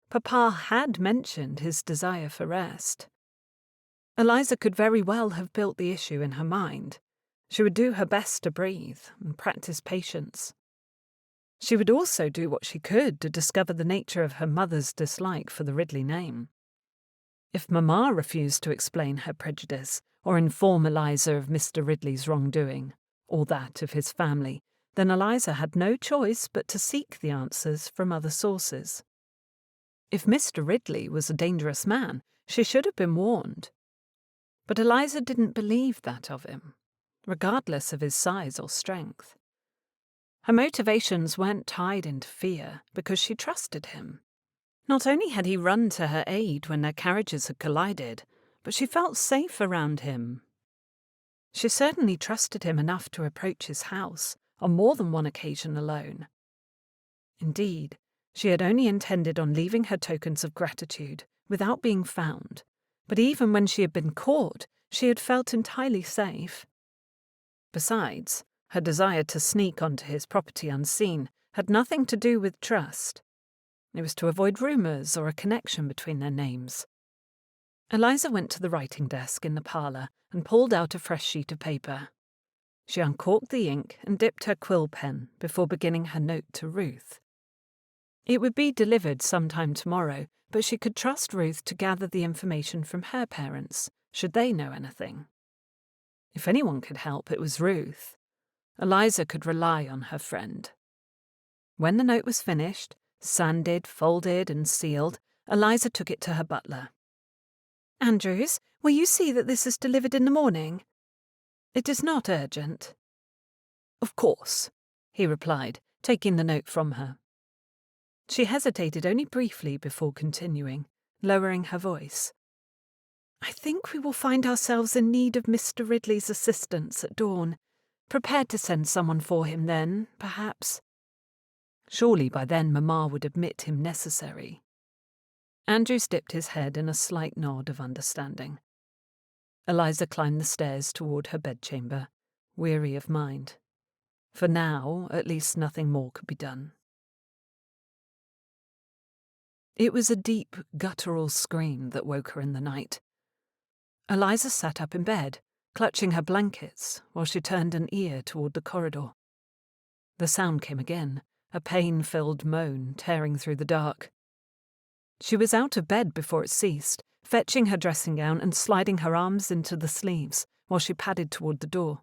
Papa had mentioned his desire for rest. Eliza could very well have built the issue in her mind. She would do her best to breathe and practice patience. She would also do what she could to discover the nature of her mother's dislike for the Ridley name. If Mamma refused to explain her prejudice or inform Eliza of Mr. Ridley's wrongdoing, or that of his family, then Eliza had no choice but to seek the answers from other sources. If Mr. Ridley was a dangerous man, she should have been warned. But Eliza didn't believe that of him, regardless of his size or strength. Her motivations weren't tied into fear because she trusted him. Not only had he run to her aid when their carriages had collided, but she felt safe around him. She certainly trusted him enough to approach his house on more than one occasion alone. Indeed, she had only intended on leaving her tokens of gratitude without being found, but even when she had been caught, she had felt entirely safe. Besides, her desire to sneak onto his property unseen had nothing to do with trust. It was to avoid rumours or a connection between their names. Eliza went to the writing desk in the parlour and pulled out a fresh sheet of paper. She uncorked the ink and dipped her quill pen before beginning her note to Ruth. It would be delivered sometime tomorrow, but she could trust Ruth to gather the information from her parents, should they know anything. If anyone could help, it was Ruth. Eliza could rely on her friend. When the note was finished, sanded, folded, and sealed, Eliza took it to her butler. Andrews, will you see that this is delivered in the morning? It is not urgent. Of course, he replied, taking the note from her. She hesitated only briefly before continuing, lowering her voice. I think we will find ourselves in need of Mr. Ridley's assistance at dawn. Prepared to send someone for him then, perhaps. Surely by then Mamma would admit him necessary. Andrews dipped his head in a slight nod of understanding. Eliza climbed the stairs toward her bedchamber, weary of mind. For now, at least nothing more could be done. It was a deep, guttural scream that woke her in the night. Eliza sat up in bed, clutching her blankets, while she turned an ear toward the corridor. The sound came again, a pain-filled moan tearing through the dark. She was out of bed before it ceased, fetching her dressing gown and sliding her arms into the sleeves while she padded toward the door.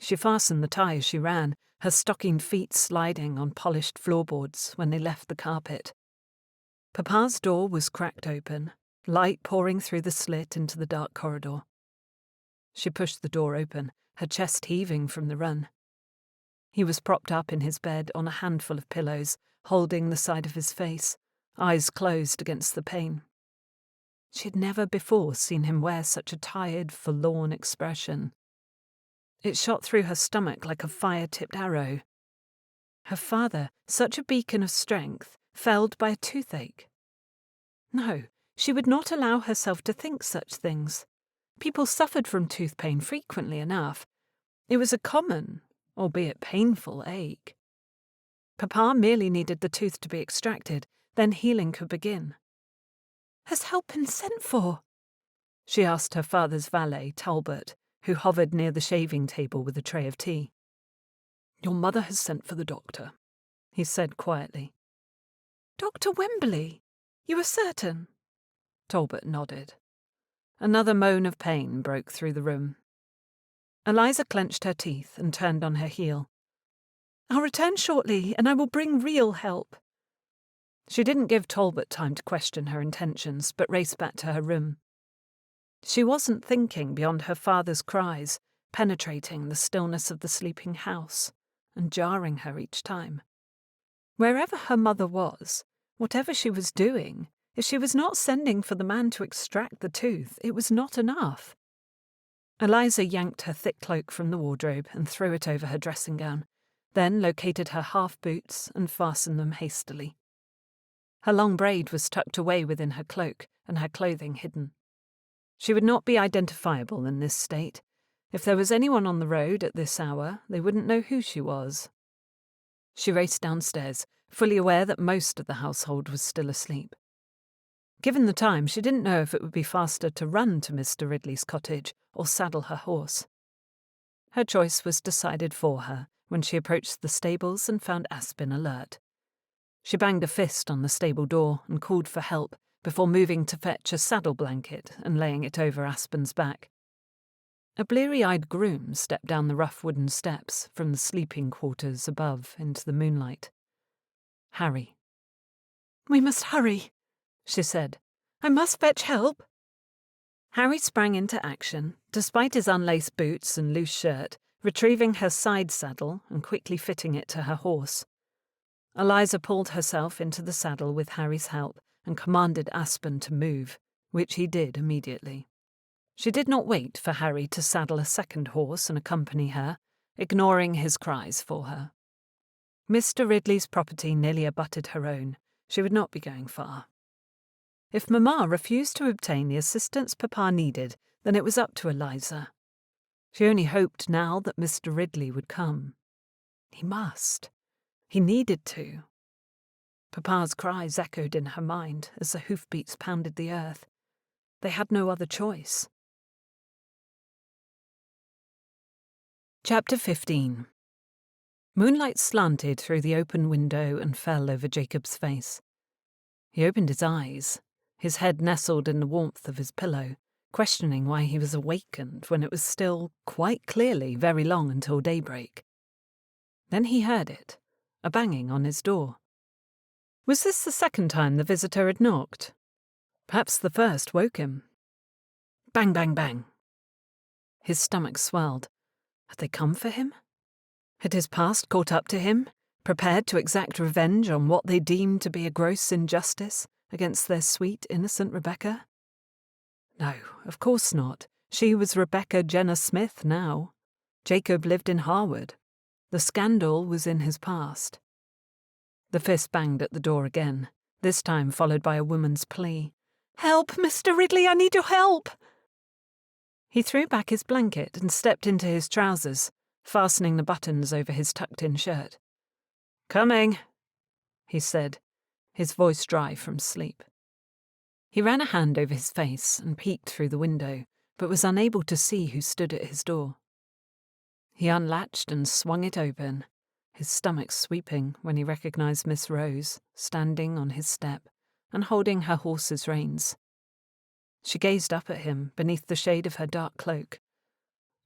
She fastened the tie as she ran, her stockinged feet sliding on polished floorboards when they left the carpet. Papa's door was cracked open, light pouring through the slit into the dark corridor. She pushed the door open, her chest heaving from the run. He was propped up in his bed on a handful of pillows, holding the side of his face, eyes closed against the pain. She had never before seen him wear such a tired, forlorn expression. It shot through her stomach like a fire-tipped arrow. Her father, such a beacon of strength, felled by a toothache. No, she would not allow herself to think such things. People suffered from tooth pain frequently enough. It was a common, albeit painful, ache. Papa merely needed the tooth to be extracted, then healing could begin. "Has help been sent for?" she asked her father's valet, Talbot, who hovered near the shaving table with a tray of tea. "Your mother has sent for the doctor," he said quietly. "Dr. Wembley? You are certain?" Talbot nodded. Another moan of pain broke through the room. Eliza clenched her teeth and turned on her heel. "I'll return shortly, and I will bring real help." She didn't give Talbot time to question her intentions, but raced back to her room. She wasn't thinking beyond her father's cries, penetrating the stillness of the sleeping house and jarring her each time. Wherever her mother was, whatever she was doing, if she was not sending for the man to extract the tooth, it was not enough. Eliza yanked her thick cloak from the wardrobe and threw it over her dressing gown, then located her half-boots and fastened them hastily. Her long braid was tucked away within her cloak and her clothing hidden. She would not be identifiable in this state. If there was anyone on the road at this hour, they wouldn't know who she was. She raced downstairs, fully aware that most of the household was still asleep. Given the time, she didn't know if it would be faster to run to Mr. Ridley's cottage or saddle her horse. Her choice was decided for her when she approached the stables and found Aspen alert. She banged a fist on the stable door and called for help before moving to fetch a saddle blanket and laying it over Aspen's back. A bleary-eyed groom stepped down the rough wooden steps from the sleeping quarters above into the moonlight. Harry. "We must hurry," she said. "I must fetch help." Harry sprang into action, despite his unlaced boots and loose shirt, retrieving her side saddle and quickly fitting it to her horse. Eliza pulled herself into the saddle with Harry's help and commanded Aspen to move, which he did immediately. She did not wait for Harry to saddle a second horse and accompany her, ignoring his cries for her. Mr. Ridley's property nearly abutted her own. She would not be going far. If Mamma refused to obtain the assistance Papa needed, then it was up to Eliza. She only hoped now that Mr. Ridley would come. He must. He needed to. Papa's cries echoed in her mind as the hoofbeats pounded the earth. They had no other choice. Chapter 15. Moonlight slanted through the open window and fell over Jacob's face. He opened his eyes, his head nestled in the warmth of his pillow, questioning why he was awakened when it was still, quite clearly, very long until daybreak. Then he heard it, a banging on his door. Was this the second time the visitor had knocked? Perhaps the first woke him. Bang, bang, bang. His stomach swelled. Had they come for him? Had his past caught up to him, prepared to exact revenge on what they deemed to be a gross injustice against their sweet, innocent Rebecca? No, of course not. She was Rebecca Jenner Smith now. Jacob lived in Harewood. The scandal was in his past. The fist banged at the door again, this time followed by a woman's plea. "Help, Mr. Ridley, I need your help!" He threw back his blanket and stepped into his trousers, fastening the buttons over his tucked-in shirt. "Coming," he said, his voice dry from sleep. He ran a hand over his face and peeked through the window, but was unable to see who stood at his door. He unlatched and swung it open, his stomach sweeping when he recognized Miss Rose, standing on his step and holding her horse's reins. She gazed up at him beneath the shade of her dark cloak.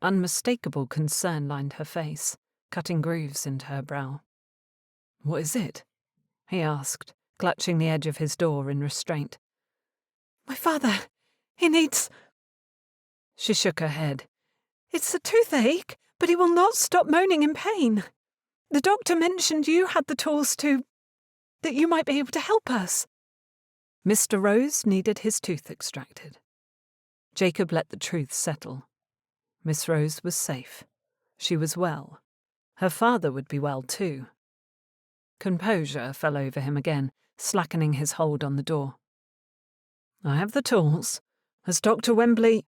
Unmistakable concern lined her face, cutting grooves into her brow. "What is it?" he asked, clutching the edge of his door in restraint. "My father, he needs—" She shook her head. "It's a toothache, but he will not stop moaning in pain. The doctor mentioned you had the tools that you might be able to help us." Mr. Rose needed his tooth extracted. Jacob let the truth settle. Miss Rose was safe. She was well. Her father would be well too. Composure fell over him again, slackening his hold on the door. "I have the tools. Has Dr. Wembley—"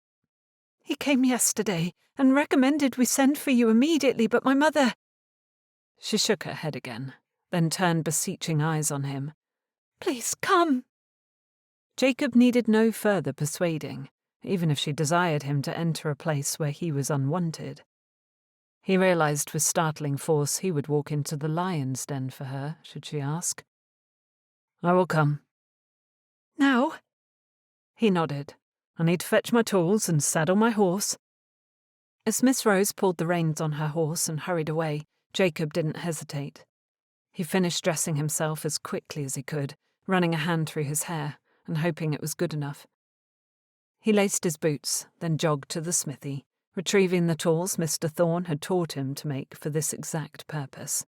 "He came yesterday and recommended we send for you immediately, but my mother—" She shook her head again, then turned beseeching eyes on him. "Please, come." Jacob needed no further persuading, even if she desired him to enter a place where he was unwanted. He realized with startling force he would walk into the lion's den for her, should she ask. "I will come." "Now?" He nodded. "I need to fetch my tools and saddle my horse." As Miss Rose pulled the reins on her horse and hurried away, Jacob didn't hesitate. He finished dressing himself as quickly as he could, running a hand through his hair and hoping it was good enough. He laced his boots, then jogged to the smithy, retrieving the tools Mr. Thorne had taught him to make for this exact purpose.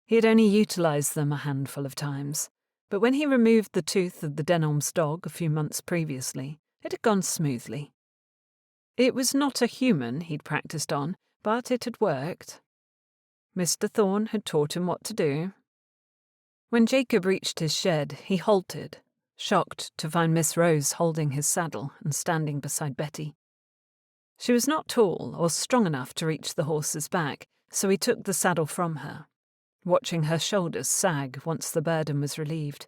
He had only utilised them a handful of times, but when he removed the tooth of the Denholm's dog a few months previously, it had gone smoothly. It was not a human he'd practised on, but it had worked. Mr. Thorne had taught him what to do. When Jacob reached his shed, he halted, shocked to find Miss Rose holding his saddle and standing beside Betty. She was not tall or strong enough to reach the horse's back, so he took the saddle from her, watching her shoulders sag once the burden was relieved.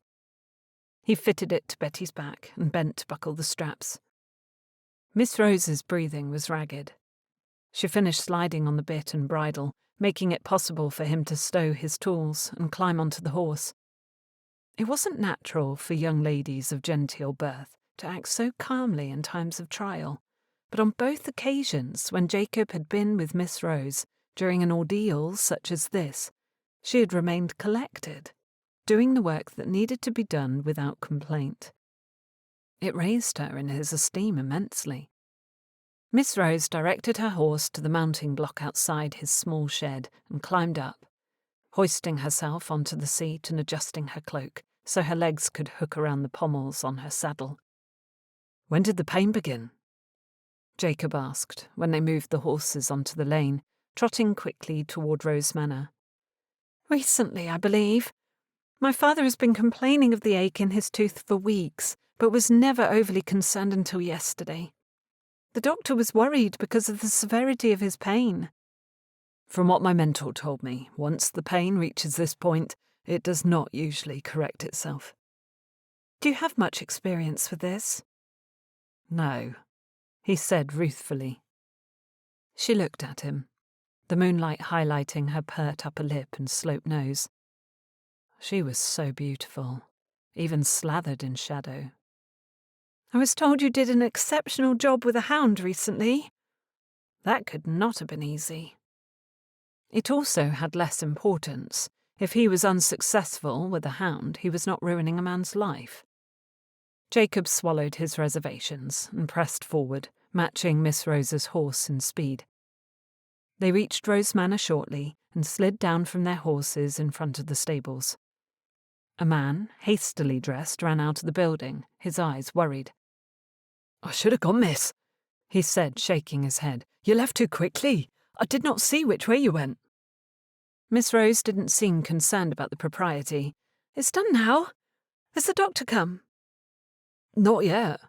He fitted it to Betty's back and bent to buckle the straps. Miss Rose's breathing was ragged. She finished sliding on the bit and bridle, making it possible for him to stow his tools and climb onto the horse. It wasn't natural for young ladies of genteel birth to act so calmly in times of trial, but on both occasions when Jacob had been with Miss Rose during an ordeal such as this, she had remained collected, doing the work that needed to be done without complaint. It raised her in his esteem immensely. Miss Rose directed her horse to the mounting block outside his small shed and climbed up, hoisting herself onto the seat and adjusting her cloak so her legs could hook around the pommels on her saddle. "When did the pain begin?" Jacob asked when they moved the horses onto the lane, trotting quickly toward Rose Manor. "Recently, I believe. My father has been complaining of the ache in his tooth for weeks, but was never overly concerned until yesterday. The doctor was worried because of the severity of his pain." "From what my mentor told me, once the pain reaches this point, it does not usually correct itself." "Do you have much experience with this?" "No," he said ruthfully. She looked at him, the moonlight highlighting her pert upper lip and sloped nose. She was so beautiful, even slathered in shadow. "I was told you did an exceptional job with a hound recently." That could not have been easy. It also had less importance. If he was unsuccessful with a hound, he was not ruining a man's life. Jacob swallowed his reservations and pressed forward, matching Miss Rose's horse in speed. They reached Rose Manor shortly and slid down from their horses in front of the stables. A man, hastily dressed, ran out of the building, his eyes worried. "I should have gone, miss," he said, shaking his head. "You left too quickly. I did not see which way you went." Miss Rose didn't seem concerned about the propriety. "It's done now. Has the doctor come?" "Not yet."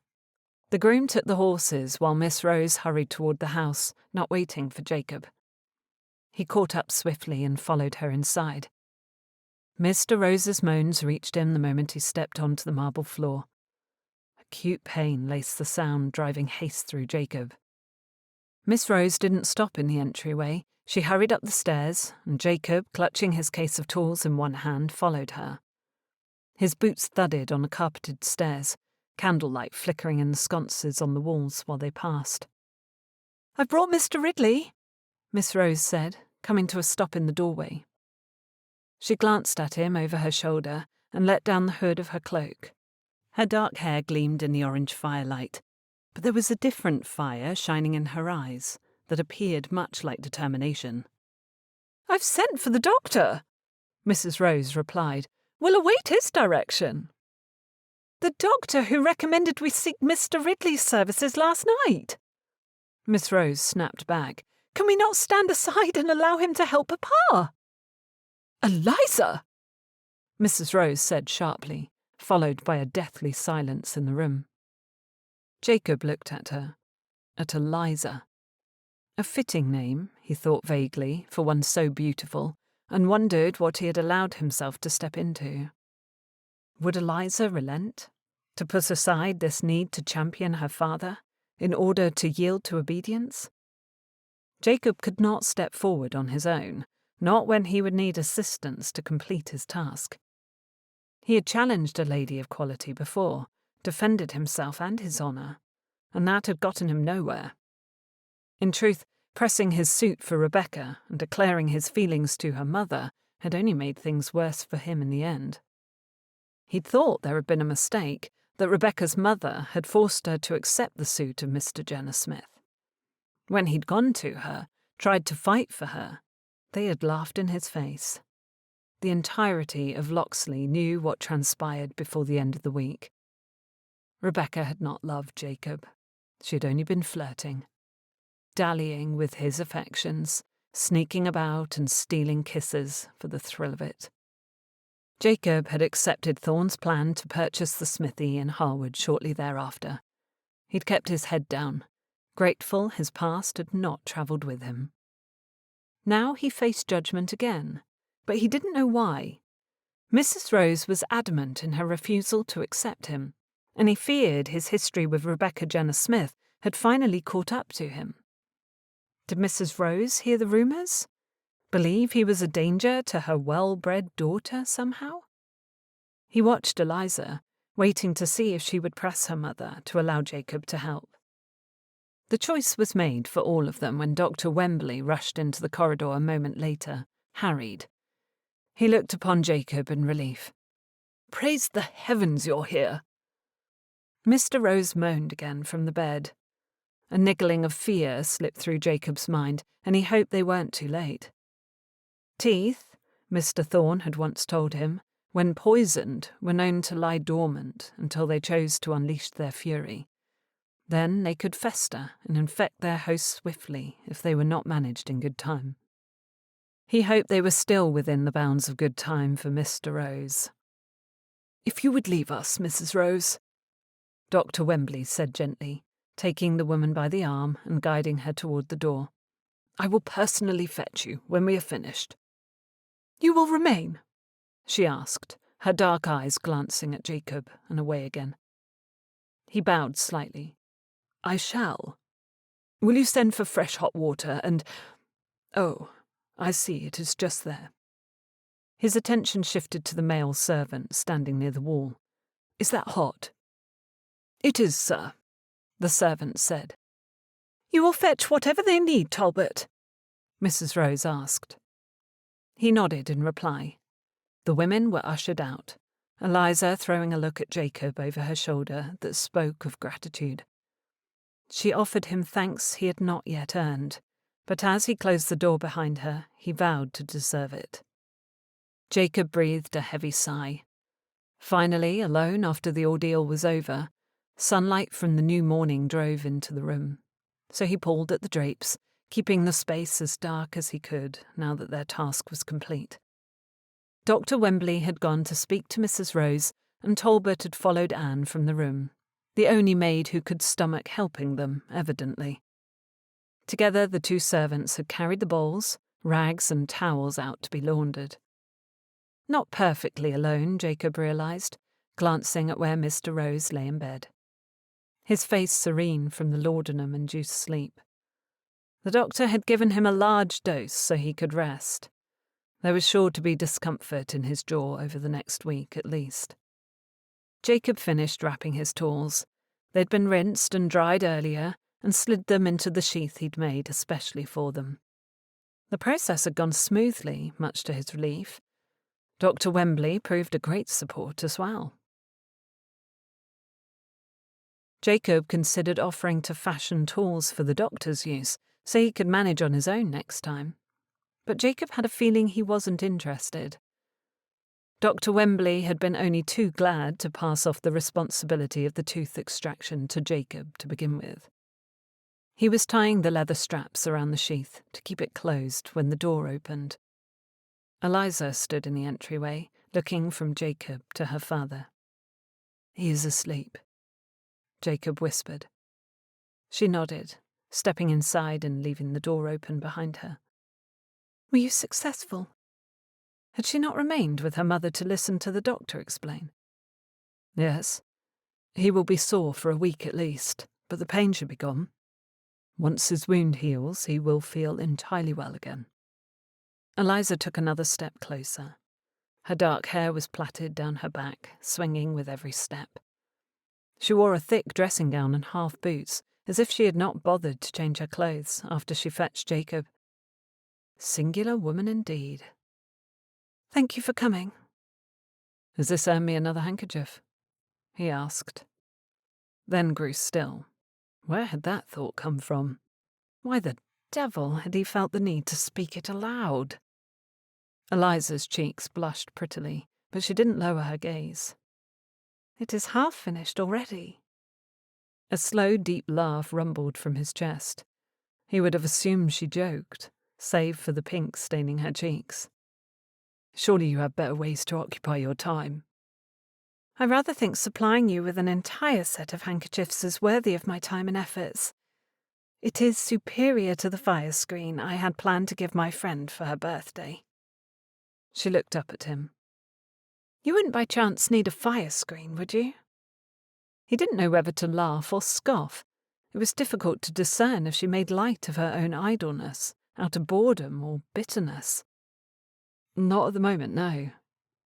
The groom took the horses while Miss Rose hurried toward the house, not waiting for Jacob. He caught up swiftly and followed her inside. Mr. Rose's moans reached him the moment he stepped onto the marble floor. Acute pain laced the sound, driving haste through Jacob. Miss Rose didn't stop in the entryway. She hurried up the stairs, and Jacob, clutching his case of tools in one hand, followed her. His boots thudded on the carpeted stairs, candlelight flickering in the sconces on the walls while they passed. "I've brought Mr. Ridley," Miss Rose said, coming to a stop in the doorway. She glanced at him over her shoulder and let down the hood of her cloak. Her dark hair gleamed in the orange firelight, but there was a different fire shining in her eyes that appeared much like determination. "I've sent for the doctor," Mrs. Rose replied. "We'll await his direction." "The doctor who recommended we seek Mr. Ridley's services last night." Miss Rose snapped back. "Can we not stand aside and allow him to help Papa?" "Eliza!" Mrs. Rose said sharply, followed by a deathly silence in the room. Jacob looked at her, at Eliza. A fitting name, he thought vaguely, for one so beautiful, and wondered what he had allowed himself to step into. Would Eliza relent, to put aside this need to champion her father, in order to yield to obedience? Jacob could not step forward on his own, not when he would need assistance to complete his task. He had challenged a lady of quality before, defended himself and his honour, and that had gotten him nowhere. In truth, pressing his suit for Rebecca and declaring his feelings to her mother had only made things worse for him in the end. He'd thought there had been a mistake, that Rebecca's mother had forced her to accept the suit of Mr. Jenner Smith. When he'd gone to her, tried to fight for her, they had laughed in his face. The entirety of Locksley knew what transpired before the end of the week. Rebecca had not loved Jacob. She had only been flirting, dallying with his affections, sneaking about and stealing kisses for the thrill of it. Jacob had accepted Thorne's plan to purchase the smithy in Harewood shortly thereafter. He'd kept his head down, grateful his past had not travelled with him. Now he faced judgment again, but he didn't know why. Mrs. Rose was adamant in her refusal to accept him, and he feared his history with Rebecca Jenner Smith had finally caught up to him. Did Mrs. Rose hear the rumours? Believe he was a danger to her well-bred daughter somehow? He watched Eliza, waiting to see if she would press her mother to allow Jacob to help. The choice was made for all of them when Dr. Wembley rushed into the corridor a moment later, harried. He looked upon Jacob in relief. "Praise the heavens you're here!" Mr. Rose moaned again from the bed. A niggling of fear slipped through Jacob's mind, and he hoped they weren't too late. Teeth, Mr. Thorne had once told him, when poisoned, were known to lie dormant until they chose to unleash their fury. Then they could fester and infect their host swiftly if they were not managed in good time. He hoped they were still within the bounds of good time for Mr. Rose. "If you would leave us, Mrs. Rose," Dr. Wembley said gently, taking the woman by the arm and guiding her toward the door. "I will personally fetch you when we are finished." "You will remain?" she asked, her dark eyes glancing at Jacob and away again. He bowed slightly. "I shall. Will you send for fresh hot water and— Oh, I see, it is just there." His attention shifted to the male servant standing near the wall. "Is that hot?" "It is, sir," the servant said. "You will fetch whatever they need, Talbot?" Mrs. Rose asked. He nodded in reply. The women were ushered out, Eliza throwing a look at Jacob over her shoulder that spoke of gratitude. She offered him thanks he had not yet earned, but as he closed the door behind her, he vowed to deserve it. Jacob breathed a heavy sigh. Finally, alone after the ordeal was over, sunlight from the new morning drove into the room, so he pulled at the drapes, keeping the space as dark as he could now that their task was complete. Dr. Wembley had gone to speak to Mrs. Rose, and Talbot had followed Anne from the room, the only maid who could stomach helping them, evidently. Together, the two servants had carried the bowls, rags and towels out to be laundered. Not perfectly alone, Jacob realised, glancing at where Mr. Rose lay in bed. His face serene from the laudanum-induced sleep. The doctor had given him a large dose so he could rest. There was sure to be discomfort in his jaw over the next week, at least. Jacob finished wrapping his tools. They'd been rinsed and dried earlier, and slid them into the sheath he'd made especially for them. The process had gone smoothly, much to his relief. Dr. Wembley proved a great support as well. Jacob considered offering to fashion tools for the doctor's use, so he could manage on his own next time. But Jacob had a feeling he wasn't interested. Dr. Wembley had been only too glad to pass off the responsibility of the tooth extraction to Jacob to begin with. He was tying the leather straps around the sheath to keep it closed when the door opened. Eliza stood in the entryway, looking from Jacob to her father. "He is asleep," Jacob whispered. She nodded, stepping inside and leaving the door open behind her. "Were you successful?" Had she not remained with her mother to listen to the doctor explain? "Yes. He will be sore for a week at least, but the pain should be gone. Once his wound heals, he will feel entirely well again." Eliza took another step closer. Her dark hair was plaited down her back, swinging with every step. She wore a thick dressing gown and half boots, as if she had not bothered to change her clothes after she fetched Jacob. Singular woman indeed. "Thank you for coming." "Has this earned me another handkerchief?" he asked. Then grew still. Where had that thought come from? Why the devil had he felt the need to speak it aloud? Eliza's cheeks blushed prettily, but she didn't lower her gaze. "It is half finished already." A slow, deep laugh rumbled from his chest. He would have assumed she joked, save for the pink staining her cheeks. "Surely you have better ways to occupy your time." "I rather think supplying you with an entire set of handkerchiefs is worthy of my time and efforts. It is superior to the fire screen I had planned to give my friend for her birthday." She looked up at him. "You wouldn't by chance need a fire screen, would you?" He didn't know whether to laugh or scoff. It was difficult to discern if she made light of her own idleness, out of boredom or bitterness. "Not at the moment, no,"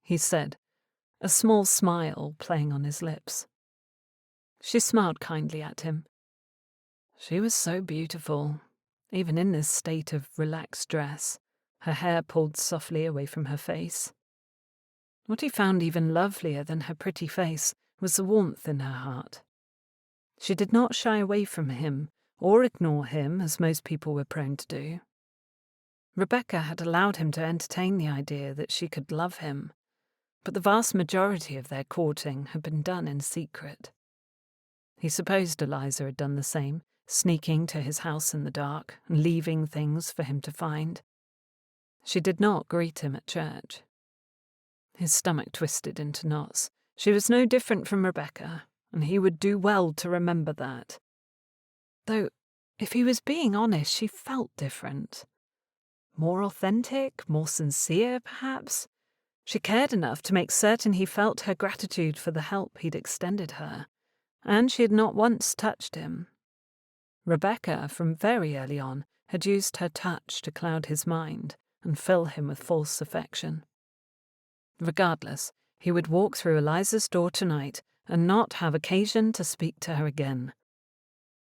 he said, a small smile playing on his lips. She smiled kindly at him. She was so beautiful, even in this state of relaxed dress, her hair pulled softly away from her face. What he found even lovelier than her pretty face was the warmth in her heart. She did not shy away from him or ignore him as most people were prone to do. Rebecca had allowed him to entertain the idea that she could love him, but the vast majority of their courting had been done in secret. He supposed Eliza had done the same, sneaking to his house in the dark and leaving things for him to find. She did not greet him at church. His stomach twisted into knots. She was no different from Rebecca, and he would do well to remember that. Though, if he was being honest, she felt different. More authentic, more sincere, perhaps. She cared enough to make certain he felt her gratitude for the help he'd extended her, and she had not once touched him. Rebecca, from very early on, had used her touch to cloud his mind and fill him with false affection. Regardless, he would walk through Eliza's door tonight and not have occasion to speak to her again.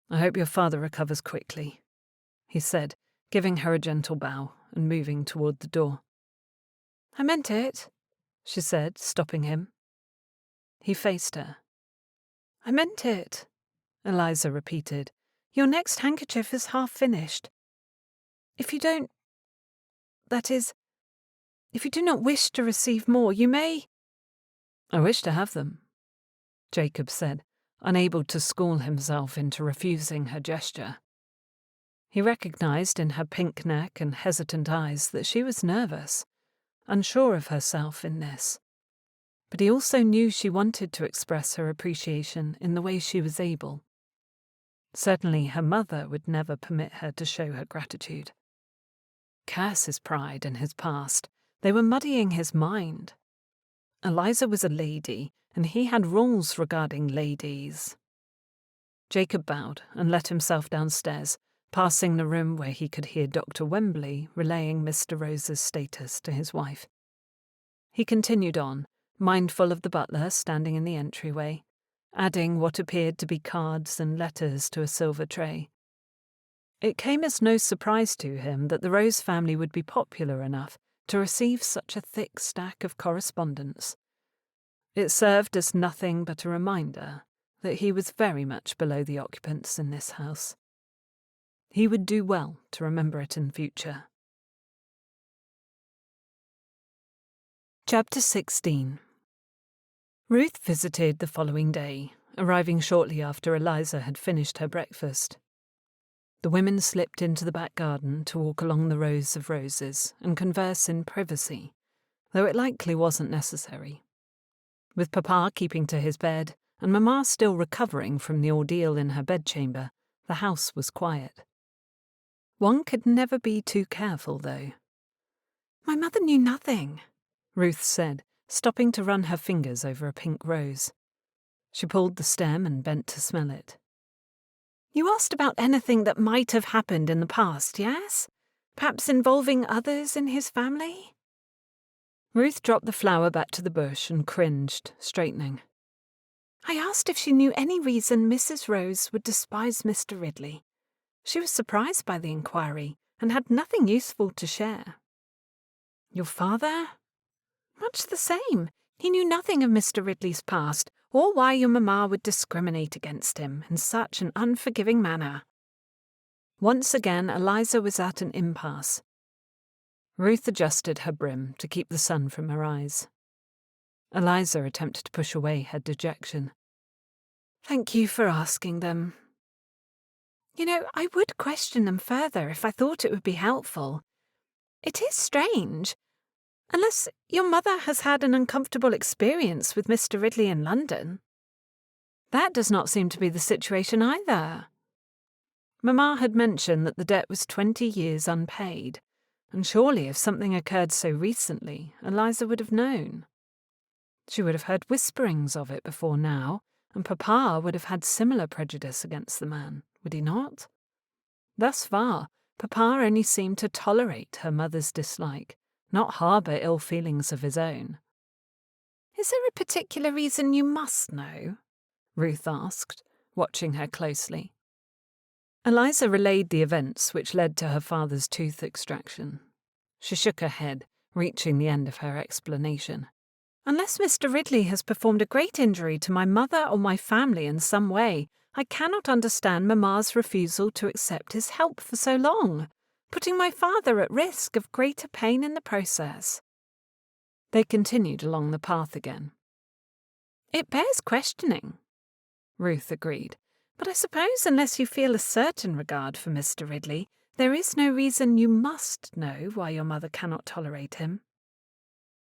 "I hope your father recovers quickly," he said, giving her a gentle bow and moving toward the door. "I meant it," she said, stopping him. He faced her. "I meant it," Eliza repeated. "Your next handkerchief is half finished. If you don't... that is, if you do not wish to receive more, you may—" "I wish to have them," Jacob said, unable to school himself into refusing her gesture. He recognized in her pink neck and hesitant eyes that she was nervous, unsure of herself in this. But he also knew she wanted to express her appreciation in the way she was able. Certainly her mother would never permit her to show her gratitude. Curse his pride and his past. They were muddying his mind. Eliza was a lady, and he had rules regarding ladies. Jacob bowed and let himself downstairs, passing the room where he could hear Dr. Wembley relaying Mr. Rose's status to his wife. He continued on, mindful of the butler standing in the entryway, adding what appeared to be cards and letters to a silver tray. It came as no surprise to him that the Rose family would be popular enough to receive such a thick stack of correspondence. It served as nothing but a reminder that he was very much below the occupants in this house. He would do well to remember it in future. Chapter 16. Ruth visited the following day, arriving shortly after Eliza had finished her breakfast. The women slipped into the back garden to walk along the rows of roses and converse in privacy, though it likely wasn't necessary. With Papa keeping to his bed and Mamma still recovering from the ordeal in her bedchamber, the house was quiet. One could never be too careful, though. "My mother knew nothing," Ruth said, stopping to run her fingers over a pink rose. She pulled the stem and bent to smell it. "You asked about anything that might have happened in the past, yes? Perhaps involving others in his family?" Ruth dropped the flower back to the bush and cringed, straightening. "I asked if she knew any reason Mrs. Rose would despise Mr. Ridley. She was surprised by the inquiry and had nothing useful to share." "Your father?" "Much the same. He knew nothing of Mr. Ridley's past, or why your mamma would discriminate against him in such an unforgiving manner." Once again, Eliza was at an impasse. Ruth adjusted her brim to keep the sun from her eyes. Eliza attempted to push away her dejection. "Thank you for asking them. You know, I would question them further if I thought it would be helpful. It is strange. Unless your mother has had an uncomfortable experience with Mr. Ridley in London." "That does not seem to be the situation either." Mamma had mentioned that the debt was 20 years unpaid, and surely if something occurred so recently, Eliza would have known. She would have heard whisperings of it before now, and Papa would have had similar prejudice against the man, would he not? Thus far, Papa only seemed to tolerate her mother's dislike, not harbour ill feelings of his own. "Is there a particular reason you must know?" Ruth asked, watching her closely. Eliza relayed the events which led to her father's tooth extraction. She shook her head, reaching the end of her explanation. "Unless Mr. Ridley has performed a great injury to my mother or my family in some way, I cannot understand Mamma's refusal to accept his help for so long, putting my father at risk of greater pain in the process." They continued along the path again. "It bears questioning," Ruth agreed. "but I suppose unless you feel a certain regard for Mr. Ridley, there is no reason you must know why your mother cannot tolerate him."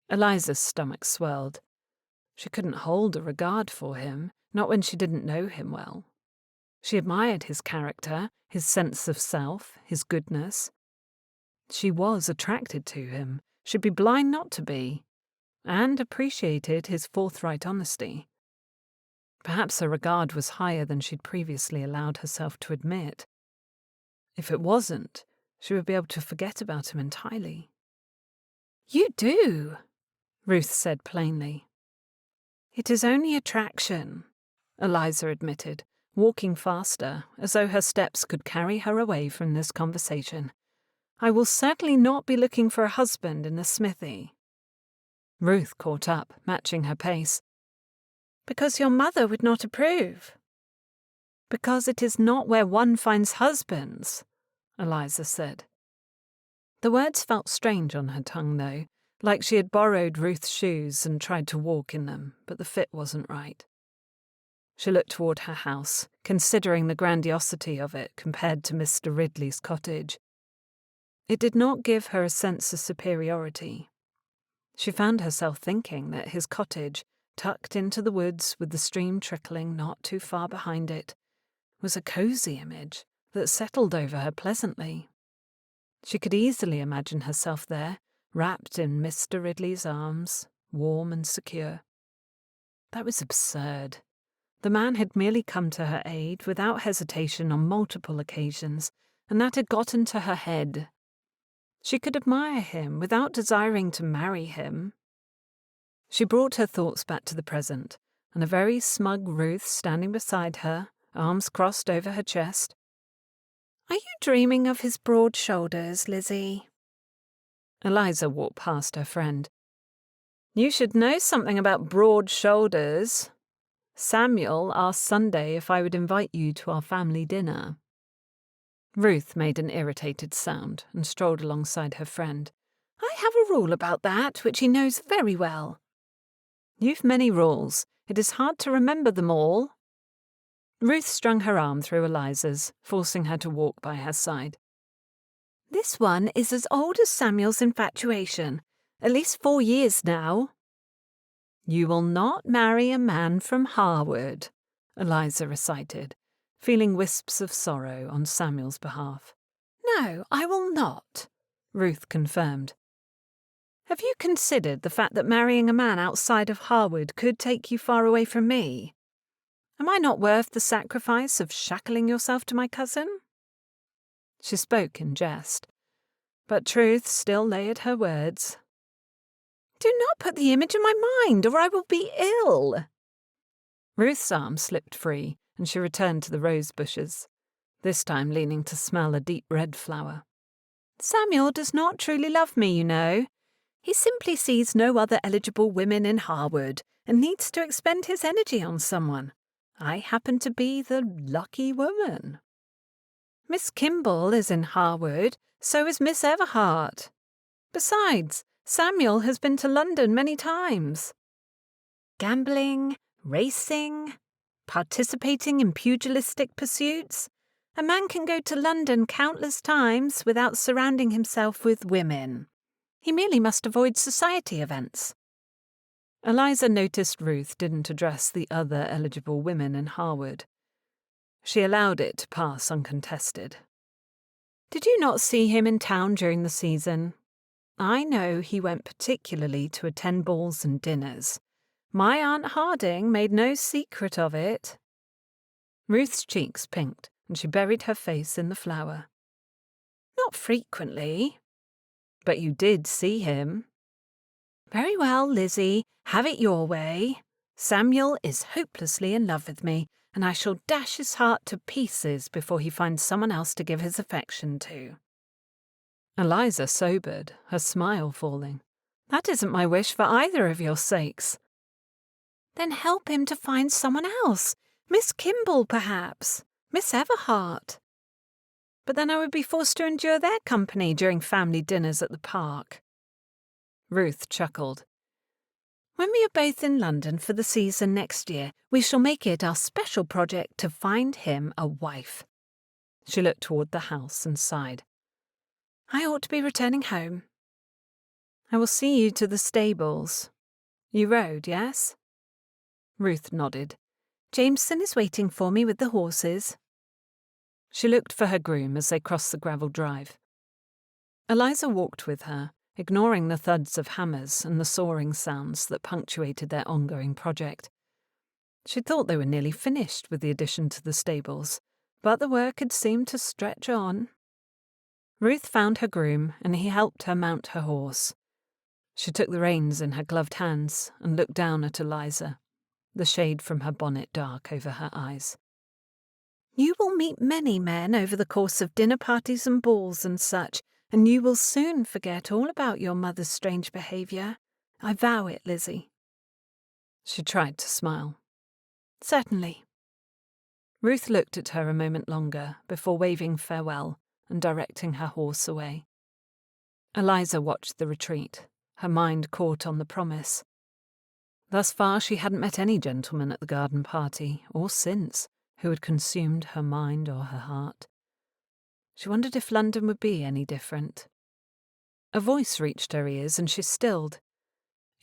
Eliza's stomach swelled. She couldn't hold a regard for him, not when she didn't know him well. She admired his character, his sense of self, his goodness. She was attracted to him, should be blind not to be, and appreciated his forthright honesty. Perhaps her regard was higher than she'd previously allowed herself to admit. If it wasn't, she would be able to forget about him entirely. "You do," Ruth said plainly. "It is only attraction," Eliza admitted, walking faster, as though her steps could carry her away from this conversation. "I will certainly not be looking for a husband in the smithy." Ruth caught up, matching her pace. "Because your mother would not approve." "Because it is not where one finds husbands," Eliza said. The words felt strange on her tongue, though, like she had borrowed Ruth's shoes and tried to walk in them, but the fit wasn't right. She looked toward her house, considering the grandiosity of it compared to Mr. Ridley's cottage. It did not give her a sense of superiority. She found herself thinking that his cottage, tucked into the woods with the stream trickling not too far behind it, was a cosy image that settled over her pleasantly. She could easily imagine herself there, wrapped in Mr. Ridley's arms, warm and secure. That was absurd. The man had merely come to her aid without hesitation on multiple occasions, and that had got into her head. She could admire him without desiring to marry him. She brought her thoughts back to the present, and a very smug Ruth standing beside her, arms crossed over her chest. "Are you dreaming of his broad shoulders, Lizzie?" Eliza walked past her friend. "You should know something about broad shoulders. Samuel asked Sunday if I would invite you to our family dinner." Ruth made an irritated sound and strolled alongside her friend. "I have a rule about that, which he knows very well." "You've many rules. It is hard to remember them all." Ruth strung her arm through Eliza's, forcing her to walk by her side. "This one is as old as Samuel's infatuation, at least 4 years now." "You will not marry a man from Harewood," Eliza recited, feeling wisps of sorrow on Samuel's behalf. "No, I will not," Ruth confirmed. "Have you considered the fact that marrying a man outside of Harewood could take you far away from me? Am I not worth the sacrifice of shackling yourself to my cousin?" She spoke in jest, but truth still lay at her words. "Do not put the image in my mind, or I will be ill." Ruth's arm slipped free, and she returned to the rose bushes, this time leaning to smell a deep red flower. "Samuel does not truly love me, you know. He simply sees no other eligible women in Harewood and needs to expend his energy on someone. I happen to be the lucky woman. Miss Kimball is in Harewood, so is Miss Everhart. Besides, Samuel has been to London many times. Gambling, racing, participating in pugilistic pursuits. A man can go to London countless times without surrounding himself with women. He merely must avoid society events." Eliza noticed Ruth didn't address the other eligible women in Harewood. She allowed it to pass uncontested. "Did you not see him in town during the season? I know he went particularly to attend balls and dinners. My Aunt Harding made no secret of it." Ruth's cheeks pinked, and she buried her face in the flower. "Not frequently." "But you did see him." "Very well, Lizzie, have it your way. Samuel is hopelessly in love with me, and I shall dash his heart to pieces before he finds someone else to give his affection to." Eliza sobered, her smile falling. "That isn't my wish for either of your sakes." "Then help him to find someone else. Miss Kimball, perhaps. Miss Everhart." "But then I would be forced to endure their company during family dinners at the park." Ruth chuckled. "When we are both in London for the season next year, we shall make it our special project to find him a wife." She looked toward the house and sighed. "I ought to be returning home." "I will see you to the stables. You rode, yes?" Ruth nodded. "Jameson is waiting for me with the horses." She looked for her groom as they crossed the gravel drive. Eliza walked with her, ignoring the thuds of hammers and the soaring sounds that punctuated their ongoing project. She thought they were nearly finished with the addition to the stables, but the work had seemed to stretch on. Ruth found her groom, and he helped her mount her horse. She took the reins in her gloved hands and looked down at Eliza, the shade from her bonnet dark over her eyes. "You will meet many men over the course of dinner parties and balls and such, and you will soon forget all about your mother's strange behaviour. I vow it, Lizzie." She tried to smile. "Certainly." Ruth looked at her a moment longer before waving farewell and directing her horse away. Eliza watched the retreat, her mind caught on the promise. Thus far she hadn't met any gentleman at the garden party, or since, who had consumed her mind or her heart. She wondered if London would be any different. A voice reached her ears and she stilled.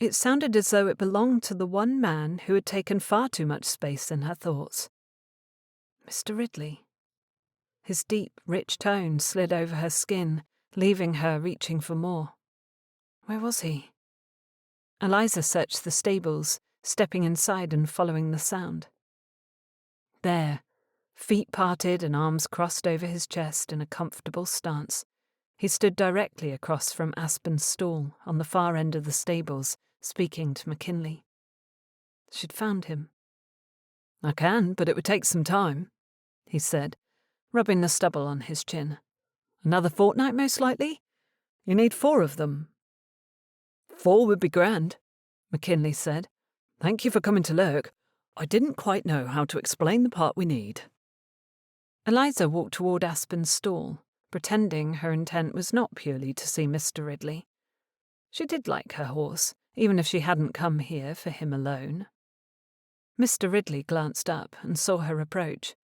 It sounded as though it belonged to the one man who had taken far too much space in her thoughts. Mr. Ridley. His deep, rich tone slid over her skin, leaving her reaching for more. Where was he? Eliza searched the stables, stepping inside and following the sound. There, feet parted and arms crossed over his chest in a comfortable stance, he stood directly across from Aspen's stall on the far end of the stables, speaking to McKinley. She'd found him. "I can, but it would take some time," he said, rubbing the stubble on his chin. "Another fortnight, most likely? You need 4 of them." "4 would be grand," McKinley said. "Thank you for coming to look. I didn't quite know how to explain the part we need." Eliza walked toward Aspen's stall, pretending her intent was not purely to see Mr. Ridley. She did like her horse, even if she hadn't come here for him alone. Mr. Ridley glanced up and saw her approach,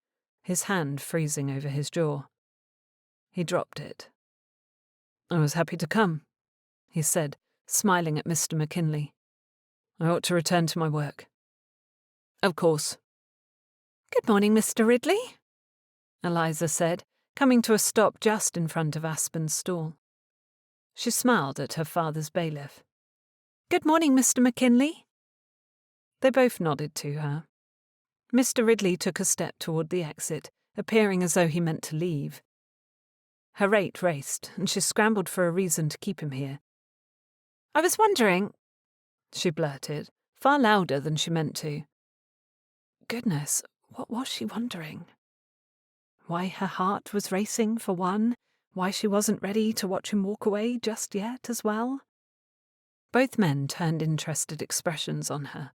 his hand freezing over his jaw. He dropped it. "I was happy to come," he said, smiling at Mr. McKinley. "I ought to return to my work." "Of course." "Good morning, Mr. Ridley," Eliza said, coming to a stop just in front of Aspen's stall. She smiled at her father's bailiff. "Good morning, Mr. McKinley." They both nodded to her. Mr. Ridley took a step toward the exit, appearing as though he meant to leave. Her rate raced, and she scrambled for a reason to keep him here. "I was wondering," she blurted, far louder than she meant to. Goodness, what was she wondering? Why her heart was racing, for one, why she wasn't ready to watch him walk away just yet as well. Both men turned interested expressions on her.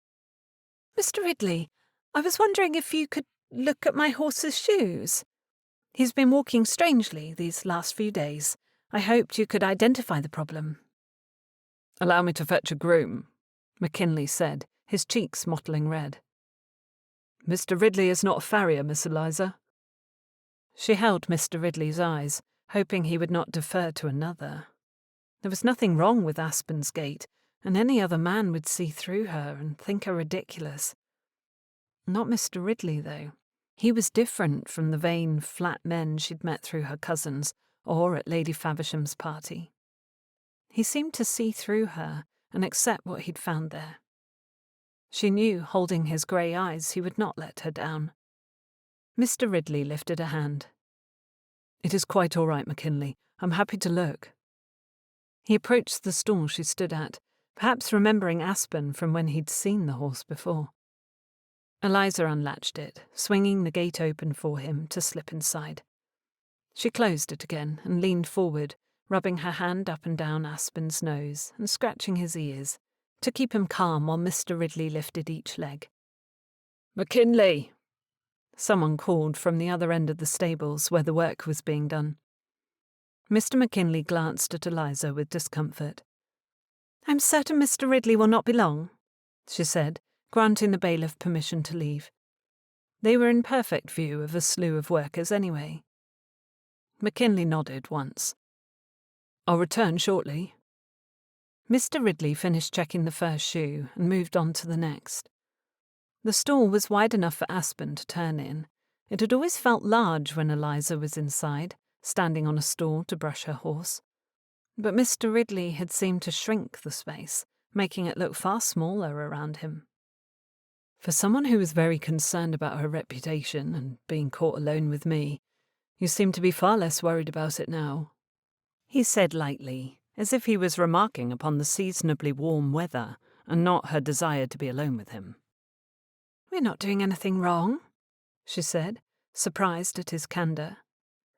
"Mr. Ridley, I was wondering if you could look at my horse's shoes. He's been walking strangely these last few days. I hoped you could identify the problem." "Allow me to fetch a groom," McKinley said, his cheeks mottling red. "Mr. Ridley is not a farrier, Miss Eliza." She held Mr. Ridley's eyes, hoping he would not defer to another. There was nothing wrong with Aspen's gait, and any other man would see through her and think her ridiculous. Not Mr. Ridley, though. He was different from the vain, flat men she'd met through her cousins or at Lady Faversham's party. He seemed to see through her and accept what he'd found there. She knew, holding his grey eyes, he would not let her down. Mr. Ridley lifted a hand. "It is quite all right, McKinley. I'm happy to look." He approached the stall she stood at, perhaps remembering Aspen from when he'd seen the horse before. Eliza unlatched it, swinging the gate open for him to slip inside. She closed it again and leaned forward, rubbing her hand up and down Aspen's nose and scratching his ears, to keep him calm while Mr. Ridley lifted each leg. "McKinley!" someone called from the other end of the stables where the work was being done. Mr. McKinley glanced at Eliza with discomfort. "I'm certain Mr. Ridley will not be long," she said, granting the bailiff permission to leave. They were in perfect view of a slew of workers anyway. McKinley nodded once. "I'll return shortly." Mr. Ridley finished checking the first shoe and moved on to the next. The stall was wide enough for Aspen to turn in. It had always felt large when Eliza was inside, standing on a stool to brush her horse. But Mr. Ridley had seemed to shrink the space, making it look far smaller around him. "For someone who was very concerned about her reputation and being caught alone with me, you seem to be far less worried about it now," he said lightly, as if he was remarking upon the seasonably warm weather and not her desire to be alone with him. "We're not doing anything wrong," she said, surprised at his candour.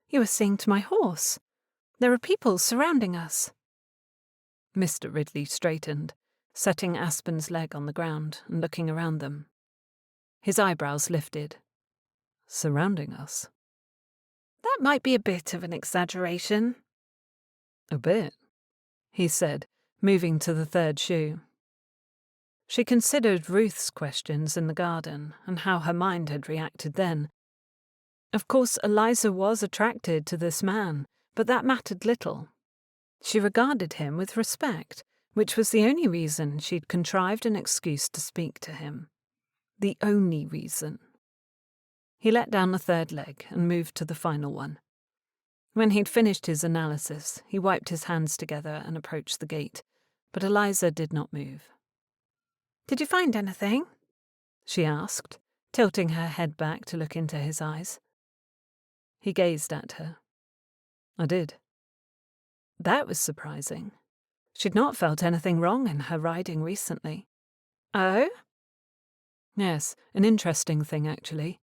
"You are seeing to my horse. There are people surrounding us." Mr. Ridley straightened, setting Aspen's leg on the ground and looking around them. His eyebrows lifted. "Surrounding us?" "That might be a bit of an exaggeration." "A bit," he said, moving to the third shoe. She considered Ruth's questions in the garden and how her mind had reacted then. Of course, Eliza was attracted to this man, but that mattered little. She regarded him with respect, which was the only reason she'd contrived an excuse to speak to him. The only reason. He let down the third leg and moved to the final one. When he'd finished his analysis, he wiped his hands together and approached the gate, but Eliza did not move. "Did you find anything?" she asked, tilting her head back to look into his eyes. He gazed at her. I did. That was surprising. She'd not felt anything wrong in her riding recently. Oh? Yes, an interesting thing, actually.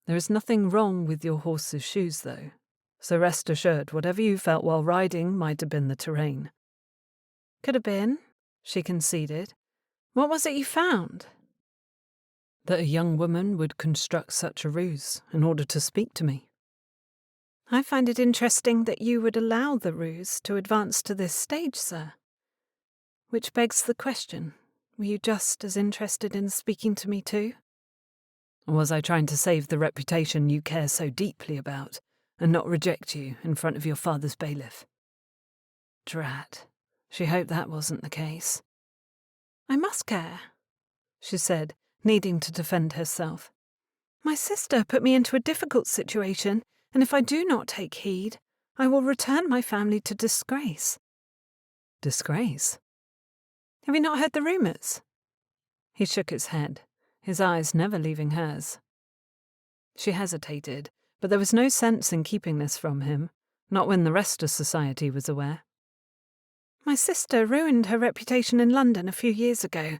There is nothing wrong with your horse's shoes, though, so rest assured whatever you felt while riding might have been the terrain. Could have been, she conceded. What was it you found? That a young woman would construct such a ruse in order to speak to me. I find it interesting that you would allow the ruse to advance to this stage, sir. Which begs the question, were you just as interested in speaking to me too? Or was I trying to save the reputation you care so deeply about, and not reject you in front of your father's bailiff? Drat. She hoped that wasn't the case. I must care, she said, needing to defend herself. My sister put me into a difficult situation, and if I do not take heed, I will return my family to disgrace. Disgrace? Have you not heard the rumours? He shook his head, his eyes never leaving hers. She hesitated, but there was no sense in keeping this from him, not when the rest of society was aware. My sister ruined her reputation in London a few years ago.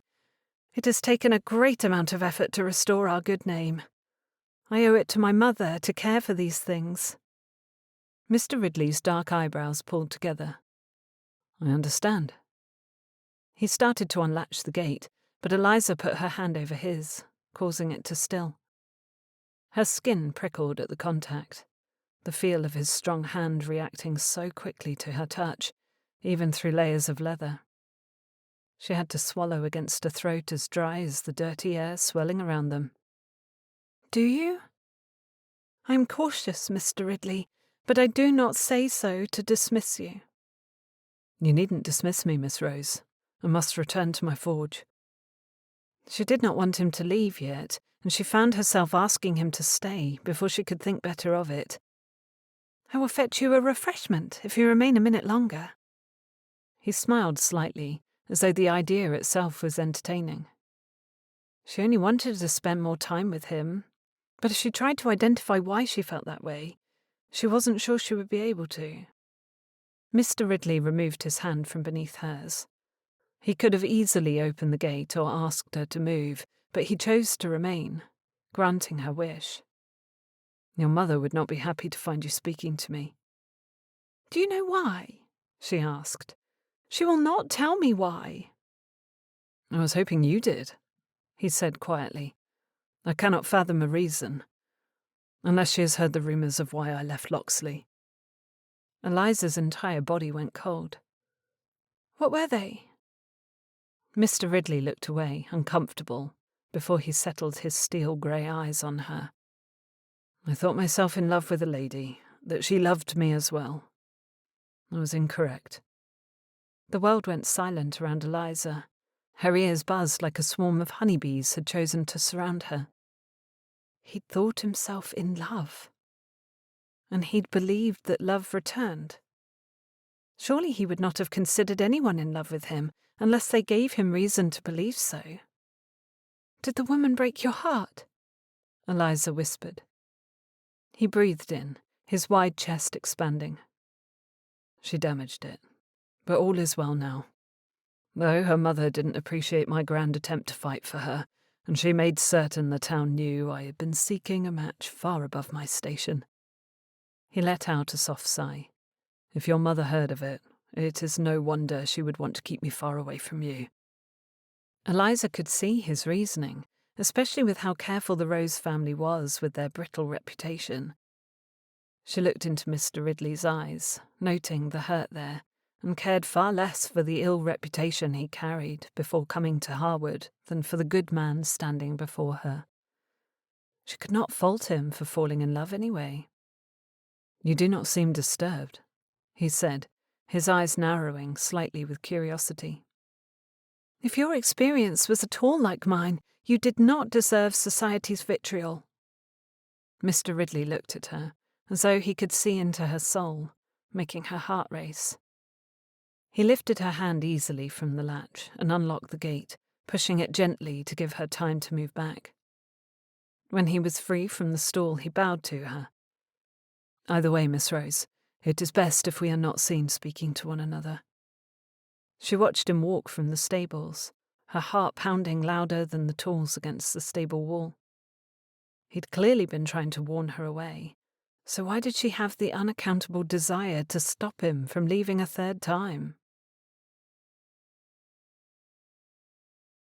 It has taken a great amount of effort to restore our good name. I owe it to my mother to care for these things. Mr. Ridley's dark eyebrows pulled together. I understand. He started to unlatch the gate, but Eliza put her hand over his, causing it to still. Her skin prickled at the contact, the feel of his strong hand reacting so quickly to her touch, even through layers of leather. She had to swallow against a throat as dry as the dirty air swelling around them. Do you? I am cautious, Mr. Ridley, but I do not say so to dismiss you. You needn't dismiss me, Miss Rose. I must return to my forge. She did not want him to leave yet, and she found herself asking him to stay before she could think better of it. I will fetch you a refreshment if you remain a minute longer. He smiled slightly, as though the idea itself was entertaining. She only wanted to spend more time with him, but as she tried to identify why she felt that way, she wasn't sure she would be able to. Mr. Ridley removed his hand from beneath hers. He could have easily opened the gate or asked her to move, but he chose to remain, granting her wish. Your mother would not be happy to find you speaking to me. Do you know why? She asked. She will not tell me why. I was hoping you did, he said quietly. I cannot fathom a reason, unless she has heard the rumours of why I left Locksley. Eliza's entire body went cold. What were they? Mr. Ridley looked away, uncomfortable, before he settled his steel-grey eyes on her. I thought myself in love with a lady, that she loved me as well. I was incorrect. The world went silent around Eliza. Her ears buzzed like a swarm of honeybees had chosen to surround her. He'd thought himself in love. And he'd believed that love returned. Surely he would not have considered anyone in love with him unless they gave him reason to believe so. Did the woman break your heart? Eliza whispered. He breathed in, his wide chest expanding. She damaged it, but all is well now. Though her mother didn't appreciate my grand attempt to fight for her, and she made certain the town knew I had been seeking a match far above my station. He let out a soft sigh. If your mother heard of it, it is no wonder she would want to keep me far away from you. Eliza could see his reasoning, especially with how careful the Rose family was with their brittle reputation. She looked into Mr. Ridley's eyes, noting the hurt there, and cared far less for the ill reputation he carried before coming to Harewood than for the good man standing before her. She could not fault him for falling in love anyway. You do not seem disturbed, he said, his eyes narrowing slightly with curiosity. "If your experience was at all like mine, you did not deserve society's vitriol." Mr. Ridley looked at her, as though he could see into her soul, making her heart race. He lifted her hand easily from the latch and unlocked the gate, pushing it gently to give her time to move back. When he was free from the stall, he bowed to her. "Either way, Miss Rose, it is best if we are not seen speaking to one another." She watched him walk from the stables, her heart pounding louder than the tools against the stable wall. He'd clearly been trying to warn her away, so why did she have the unaccountable desire to stop him from leaving a third time?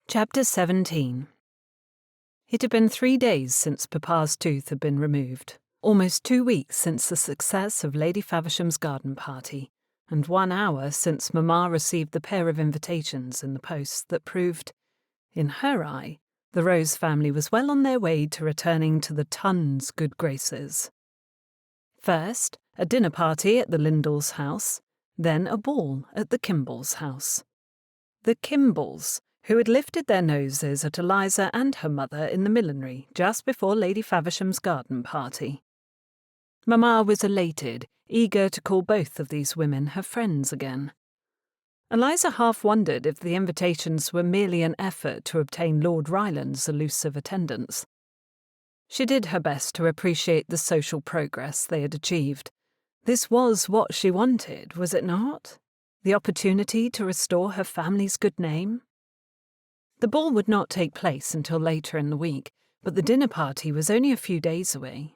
Chapter 17. It had been 3 days since Papa's tooth had been removed, almost 2 weeks since the success of Lady Faversham's garden party, and 1 hour since Mamma received the pair of invitations in the post that proved, in her eye, the Rose family was well on their way to returning to the Tun's good graces. First, a dinner party at the Lindalls' house, then a ball at the Kimballs' house. The Kimballs, who had lifted their noses at Eliza and her mother in the millinery just before Lady Faversham's garden party. Mamma was elated, eager to call both of these women her friends again. Eliza half wondered if the invitations were merely an effort to obtain Lord Ryland's elusive attendance. She did her best to appreciate the social progress they had achieved. This was what she wanted, was it not? The opportunity to restore her family's good name? The ball would not take place until later in the week, but the dinner party was only a few days away.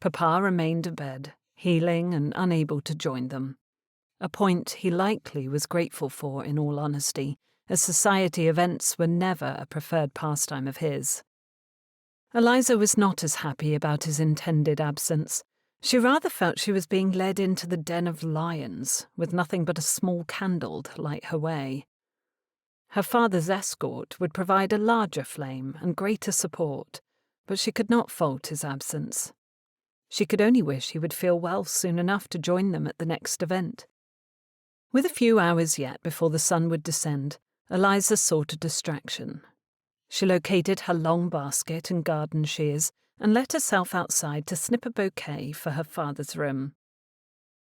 Papa remained abed, healing and unable to join them, a point he likely was grateful for in all honesty, as society events were never a preferred pastime of his. Eliza was not as happy about his intended absence. She rather felt she was being led into the den of lions, with nothing but a small candle to light her way. Her father's escort would provide a larger flame and greater support, but she could not fault his absence. She could only wish he would feel well soon enough to join them at the next event. With a few hours yet before the sun would descend, Eliza sought a distraction. She located her long basket and garden shears and let herself outside to snip a bouquet for her father's room.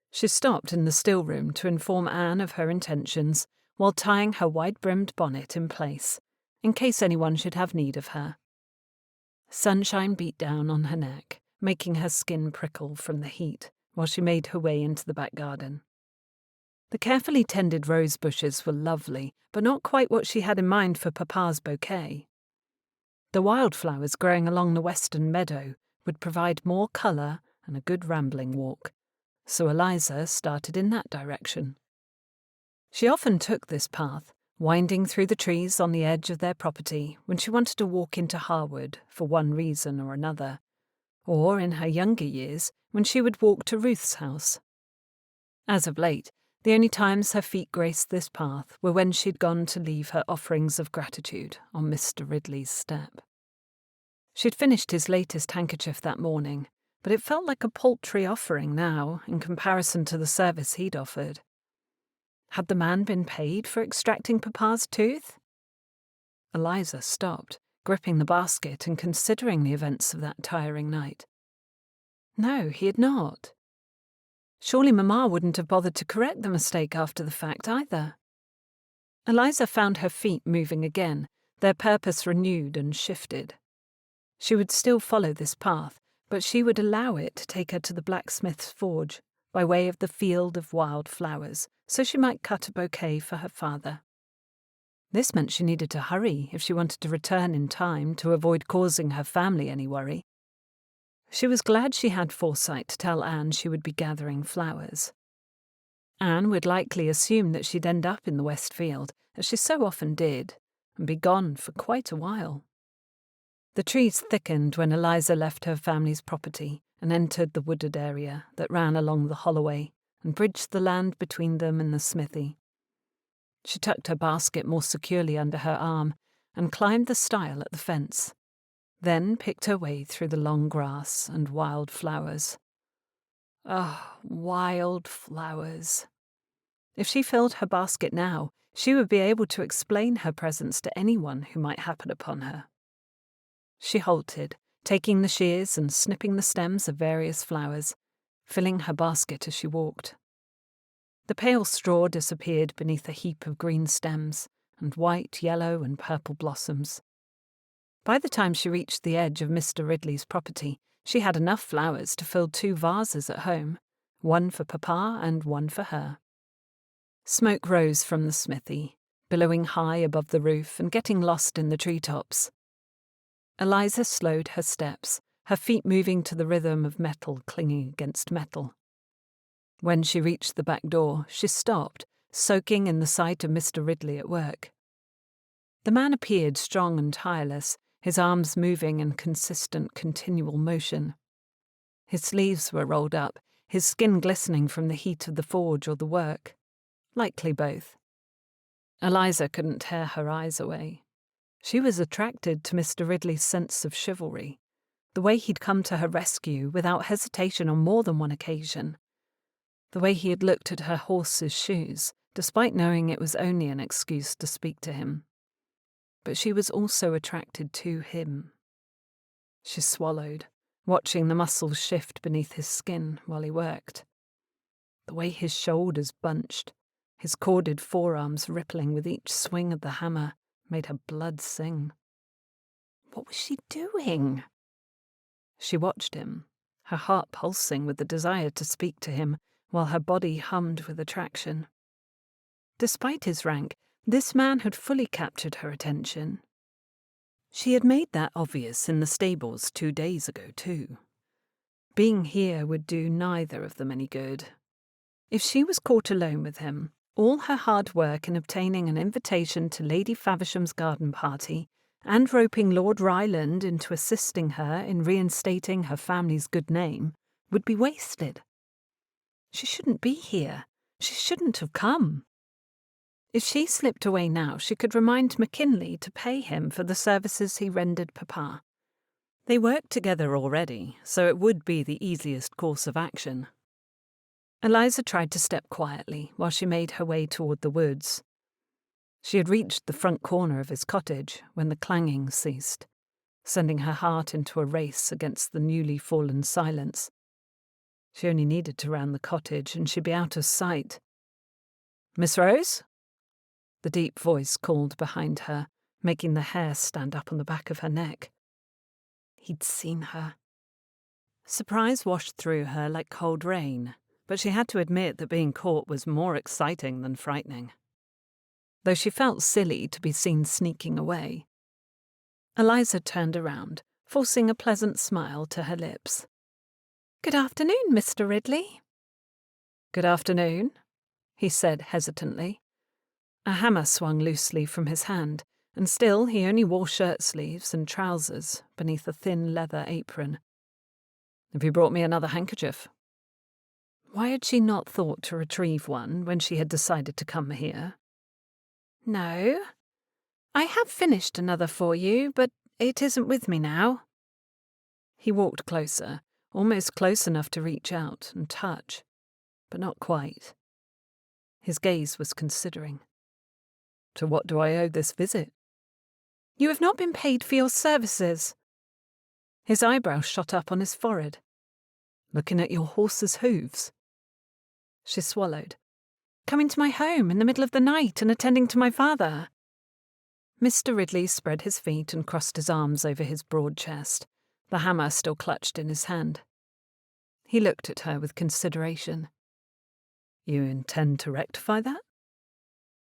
She stopped in the still room to inform Anne of her intentions while tying her wide-brimmed bonnet in place, in case anyone should have need of her. Sunshine beat down on her neck, making her skin prickle from the heat while she made her way into the back garden. The carefully tended rose bushes were lovely, but not quite what she had in mind for Papa's bouquet. The wildflowers growing along the western meadow would provide more colour and a good rambling walk, so Eliza started in that direction. She often took this path, winding through the trees on the edge of their property when she wanted to walk into Harewood for one reason or another, or in her younger years when she would walk to Ruth's house. As of late, the only times her feet graced this path were when she'd gone to leave her offerings of gratitude on Mr. Ridley's step. She'd finished his latest handkerchief that morning, but it felt like a paltry offering now in comparison to the service he'd offered. Had the man been paid for extracting Papa's tooth? Eliza stopped, gripping the basket and considering the events of that tiring night. No, he had not. Surely Mamma wouldn't have bothered to correct the mistake after the fact either. Eliza found her feet moving again, their purpose renewed and shifted. She would still follow this path, but she would allow it to take her to the blacksmith's forge, by way of the field of wild flowers, so she might cut a bouquet for her father. This meant she needed to hurry if she wanted to return in time to avoid causing her family any worry. She was glad she had foresight to tell Anne she would be gathering flowers. Anne would likely assume that she'd end up in the West Field, as she so often did, and be gone for quite a while. The trees thickened when Eliza left her family's property and entered the wooded area that ran along the holloway and bridged the land between them and the smithy. She tucked her basket more securely under her arm and climbed the stile at the fence, then picked her way through the long grass and wild flowers. Ah, wild flowers! If she filled her basket now, she would be able to explain her presence to anyone who might happen upon her. She halted, taking the shears and snipping the stems of various flowers, filling her basket as she walked. The pale straw disappeared beneath a heap of green stems and white, yellow, and purple blossoms. By the time she reached the edge of Mr. Ridley's property, she had enough flowers to fill 2 vases at home, one for Papa and one for her. Smoke rose from the smithy, billowing high above the roof and getting lost in the treetops. Eliza slowed her steps, her feet moving to the rhythm of metal clinging against metal. When she reached the back door, she stopped, soaking in the sight of Mr. Ridley at work. The man appeared strong and tireless, his arms moving in consistent, continual motion. His sleeves were rolled up, his skin glistening from the heat of the forge or the work. Likely both. Eliza couldn't tear her eyes away. She was attracted to Mr. Ridley's sense of chivalry, the way he'd come to her rescue without hesitation on more than one occasion, the way he had looked at her horse's shoes, despite knowing it was only an excuse to speak to him. But she was also attracted to him. She swallowed, watching the muscles shift beneath his skin while he worked. The way his shoulders bunched, his corded forearms rippling with each swing of the hammer, made her blood sing. What was she doing? She watched him, her heart pulsing with the desire to speak to him, while her body hummed with attraction. Despite his rank, this man had fully captured her attention. She had made that obvious in the stables 2 days ago, too. Being here would do neither of them any good. If she was caught alone with him, all her hard work in obtaining an invitation to Lady Faversham's garden party and roping Lord Ryland into assisting her in reinstating her family's good name would be wasted. She shouldn't be here. She shouldn't have come. If she slipped away now, she could remind McKinley to pay him for the services he rendered Papa. They worked together already, so it would be the easiest course of action. Eliza tried to step quietly while she made her way toward the woods. She had reached the front corner of his cottage when the clanging ceased, sending her heart into a race against the newly fallen silence. She only needed to round the cottage and she'd be out of sight. "Miss Rose?" The deep voice called behind her, making the hair stand up on the back of her neck. He'd seen her. Surprise washed through her like cold rain, but she had to admit that being caught was more exciting than frightening. Though she felt silly to be seen sneaking away. Eliza turned around, forcing a pleasant smile to her lips. "Good afternoon, Mr. Ridley." "Good afternoon," he said hesitantly. A hammer swung loosely from his hand, and still he only wore shirt sleeves and trousers beneath a thin leather apron. "Have you brought me another handkerchief?" Why had she not thought to retrieve one when she had decided to come here? "No. I have finished another for you, but it isn't with me now." He walked closer, almost close enough to reach out and touch, but not quite. His gaze was considering. "To what do I owe this visit?" "You have not been paid for your services." His eyebrows shot up on his forehead. "Looking at your horse's hooves?" She swallowed. "Coming to my home in the middle of the night and attending to my father." Mr. Ridley spread his feet and crossed his arms over his broad chest, the hammer still clutched in his hand. He looked at her with consideration. "You intend to rectify that?"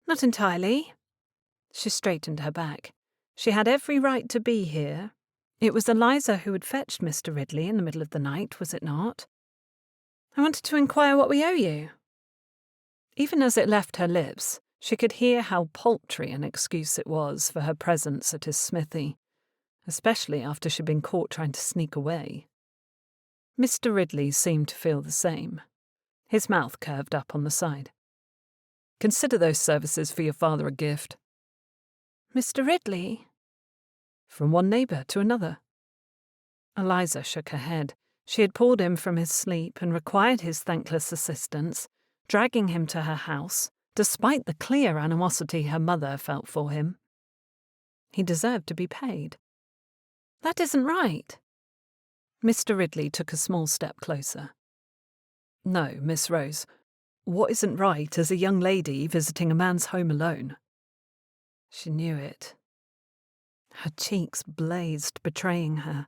"Not entirely." She straightened her back. She had every right to be here. It was Eliza who had fetched Mr. Ridley in the middle of the night, was it not? "I wanted to inquire what we owe you." Even as it left her lips, she could hear how paltry an excuse it was for her presence at his smithy, especially after she'd been caught trying to sneak away. Mr. Ridley seemed to feel the same. His mouth curved up on the side. "Consider those services for your father a gift." "Mr. Ridley?" "From one neighbour to another." Eliza shook her head. She had pulled him from his sleep and required his thankless assistance, dragging him to her house, despite the clear animosity her mother felt for him. He deserved to be paid. That isn't right. Mr. Ridley took a small step closer. No, Miss Rose. What isn't right is a young lady visiting a man's home alone. She knew it. Her cheeks blazed, betraying her.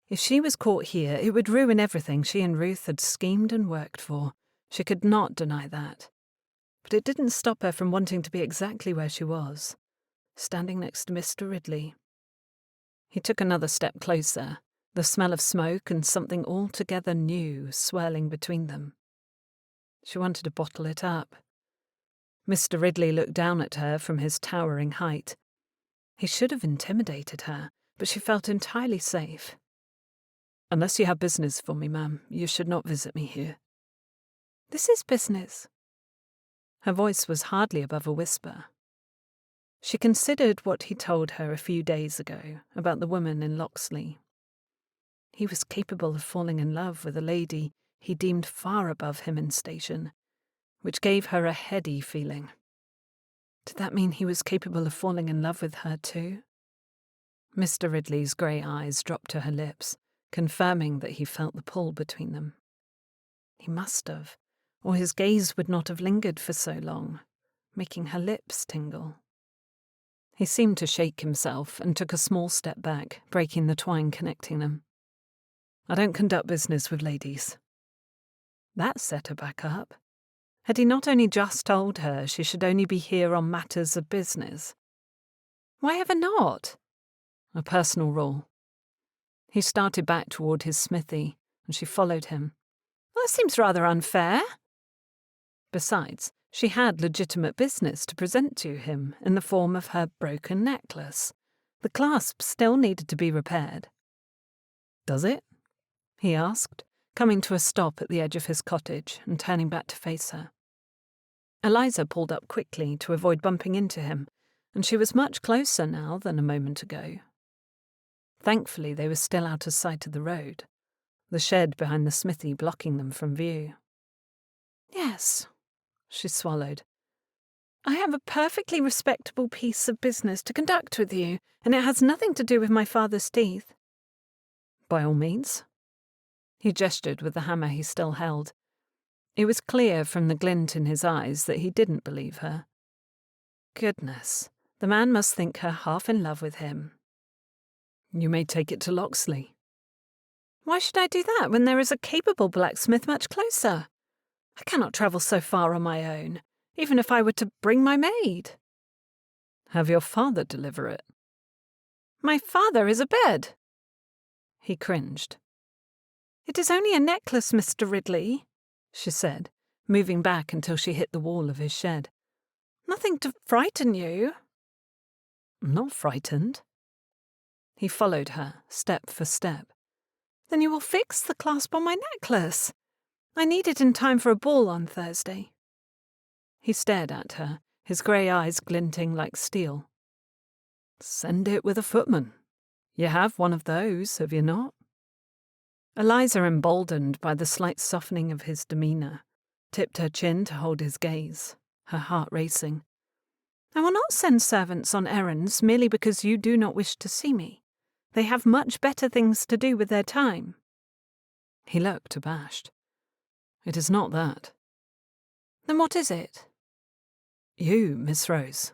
If she was caught here, it would ruin everything she and Ruth had schemed and worked for. She could not deny that. But it didn't stop her from wanting to be exactly where she was, standing next to Mr. Ridley. He took another step closer, the smell of smoke and something altogether new swirling between them. She wanted to bottle it up. Mr. Ridley looked down at her from his towering height. He should have intimidated her, but she felt entirely safe. Unless you have business for me, ma'am, you should not visit me here. This is business. Her voice was hardly above a whisper. She considered what he told her a few days ago about the woman in Locksley. He was capable of falling in love with a lady he deemed far above him in station, which gave her a heady feeling. Did that mean he was capable of falling in love with her too? Mr. Ridley's grey eyes dropped to her lips, confirming that he felt the pull between them. He must have, or his gaze would not have lingered for so long, making her lips tingle. He seemed to shake himself and took a small step back, breaking the twine connecting them. I don't conduct business with ladies. That set her back up. Had he not only just told her she should only be here on matters of business? Why ever not? A personal rule. He started back toward his smithy, and she followed him. Well, that seems rather unfair. Besides, she had legitimate business to present to him in the form of her broken necklace. The clasp still needed to be repaired. Does it? He asked, coming to a stop at the edge of his cottage and turning back to face her. Eliza pulled up quickly to avoid bumping into him, and she was much closer now than a moment ago. Thankfully, they were still out of sight of the road, the shed behind the smithy blocking them from view. Yes, she swallowed. I have a perfectly respectable piece of business to conduct with you, and it has nothing to do with my father's teeth. By all means. He gestured with the hammer he still held. It was clear from the glint in his eyes that he didn't believe her. Goodness, the man must think her half in love with him. You may take it to Locksley. Why should I do that when there is a capable blacksmith much closer? I cannot travel so far on my own, even if I were to bring my maid. Have your father deliver it. My father is abed. He cringed. It is only a necklace, Mr. Ridley, she said, moving back until she hit the wall of his shed. Nothing to frighten you. I'm not frightened. He followed her, step for step. Then you will fix the clasp on my necklace. I need it in time for a ball on Thursday. He stared at her, his grey eyes glinting like steel. Send it with a footman. You have one of those, have you not? Eliza, emboldened by the slight softening of his demeanour, tipped her chin to hold his gaze, her heart racing. I will not send servants on errands merely because you do not wish to see me. They have much better things to do with their time. He looked abashed. It is not that. Then what is it? You, Miss Rose.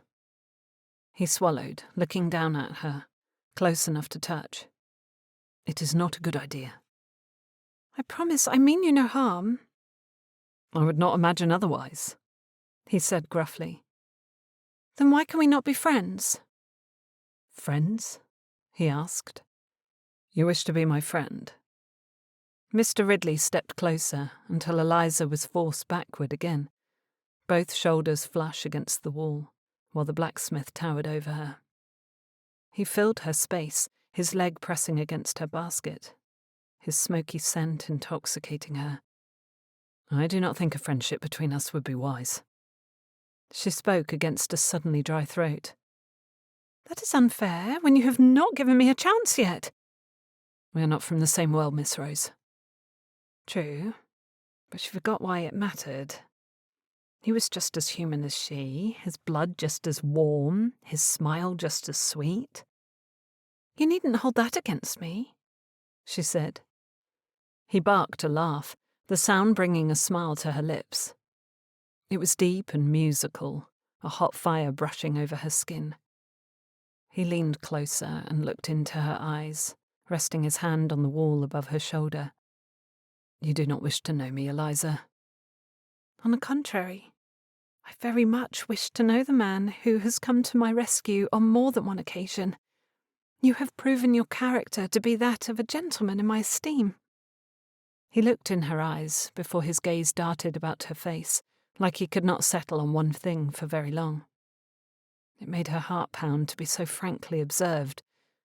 He swallowed, looking down at her, close enough to touch. It is not a good idea. I promise I mean you no harm. I would not imagine otherwise, he said gruffly. Then why can we not be friends? Friends? He asked. You wish to be my friend? Mr. Ridley stepped closer until Eliza was forced backward again, both shoulders flush against the wall, while the blacksmith towered over her. He filled her space, his leg pressing against her basket, his smoky scent intoxicating her. I do not think a friendship between us would be wise. She spoke against a suddenly dry throat. That is unfair, when you have not given me a chance yet. We are not from the same world, Miss Rose. True, but she forgot why it mattered. He was just as human as she, his blood just as warm, his smile just as sweet. "You needn't hold that against me," she said. He barked a laugh, the sound bringing a smile to her lips. It was deep and musical, a hot fire brushing over her skin. He leaned closer and looked into her eyes, resting his hand on the wall above her shoulder. "You do not wish to know me, Eliza?" "On the contrary, I very much wish to know the man who has come to my rescue on more than one occasion. You have proven your character to be that of a gentleman in my esteem." He looked in her eyes before his gaze darted about her face, like he could not settle on one thing for very long. It made her heart pound to be so frankly observed,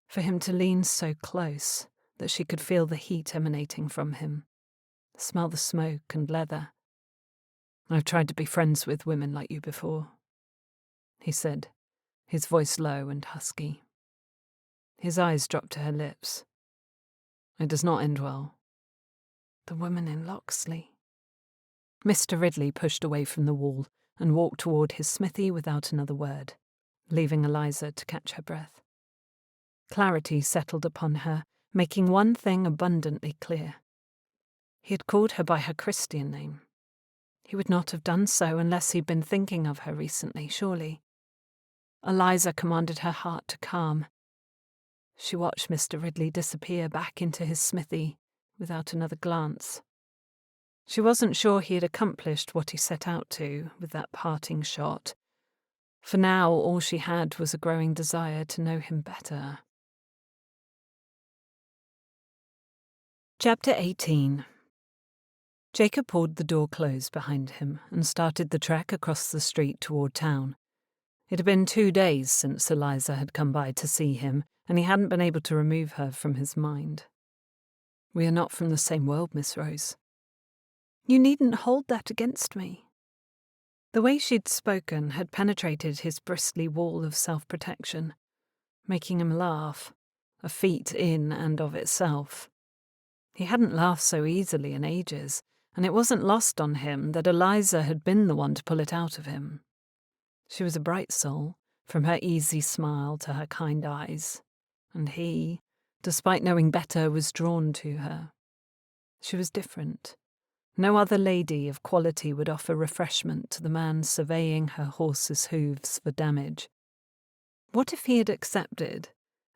for him to lean so close that she could feel the heat emanating from him, smell the smoke and leather. "I've tried to be friends with women like you before," he said, his voice low and husky. His eyes dropped to her lips. "It does not end well." "The woman in Locksley." Mr. Ridley pushed away from the wall and walked toward his smithy without another word, leaving Eliza to catch her breath. Clarity settled upon her, making one thing abundantly clear. He had called her by her Christian name. He would not have done so unless he'd been thinking of her recently, surely. Eliza commanded her heart to calm. She watched Mr. Ridley disappear back into his smithy without another glance. She wasn't sure he had accomplished what he set out to with that parting shot. For now, all she had was a growing desire to know him better. Chapter 18. Jacob pulled the door closed behind him and started the trek across the street toward town. It had been 2 days since Eliza had come by to see him, and he hadn't been able to remove her from his mind. "We are not from the same world, Miss Rose." "You needn't hold that against me." The way she'd spoken had penetrated his bristly wall of self-protection, making him laugh, a feat in and of itself. He hadn't laughed so easily in ages, and it wasn't lost on him that Eliza had been the one to pull it out of him. She was a bright soul, from her easy smile to her kind eyes, and he, despite knowing better, was drawn to her. She was different. No other lady of quality would offer refreshment to the man surveying her horse's hooves for damage. What if he had accepted?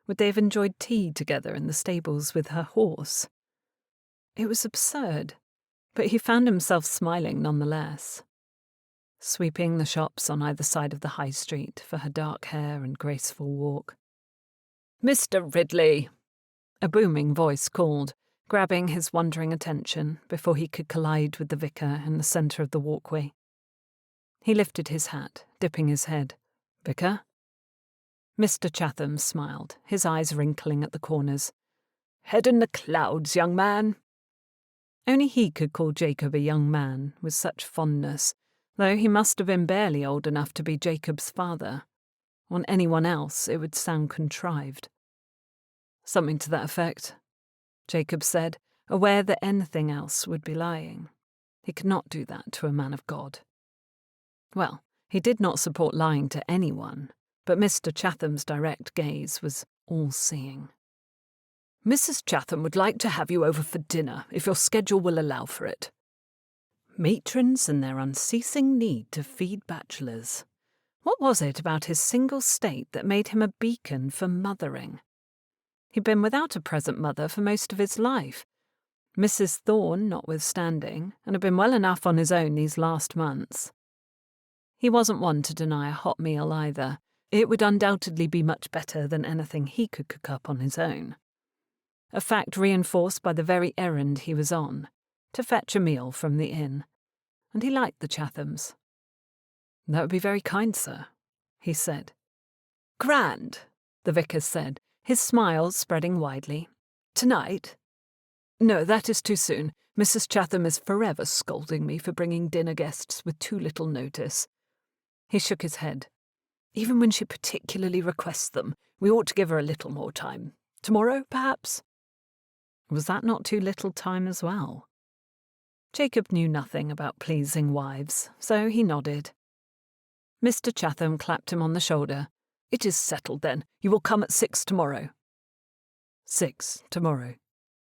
Would they have enjoyed tea together in the stables with her horse? It was absurd, but he found himself smiling nonetheless. Sweeping the shops on either side of the high street for her dark hair and graceful walk. "Mr. Ridley!" a booming voice called, grabbing his wandering attention before he could collide with the vicar in the centre of the walkway. He lifted his hat, dipping his head. "Vicar?" Mr. Chatham smiled, his eyes wrinkling at the corners. "Head in the clouds, young man." Only he could call Jacob a young man with such fondness, though he must have been barely old enough to be Jacob's father. On anyone else, it would sound contrived. "Something to that effect," Jacob said, aware that anything else would be lying. He could not do that to a man of God. Well, he did not support lying to anyone, but Mr. Chatham's direct gaze was all-seeing. "Mrs. Chatham would like to have you over for dinner, if your schedule will allow for it." Matrons and their unceasing need to feed bachelors. What was it about his single state that made him a beacon for mothering? He'd been without a present mother for most of his life, Mrs. Thorne notwithstanding, and had been well enough on his own these last months. He wasn't one to deny a hot meal either. It would undoubtedly be much better than anything he could cook up on his own. A fact reinforced by the very errand he was on, to fetch a meal from the inn, and he liked the Chathams. "That would be very kind, sir," he said. "Grand," the vicar said, his smile spreading widely. "Tonight? No, that is too soon. Mrs. Chatham is forever scolding me for bringing dinner guests with too little notice." He shook his head. "Even when she particularly requests them, we ought to give her a little more time. Tomorrow, perhaps?" Was that not too little time as well? Jacob knew nothing about pleasing wives, so he nodded. Mr. Chatham clapped him on the shoulder. "It is settled, then. You will come at 6 tomorrow." 6 tomorrow,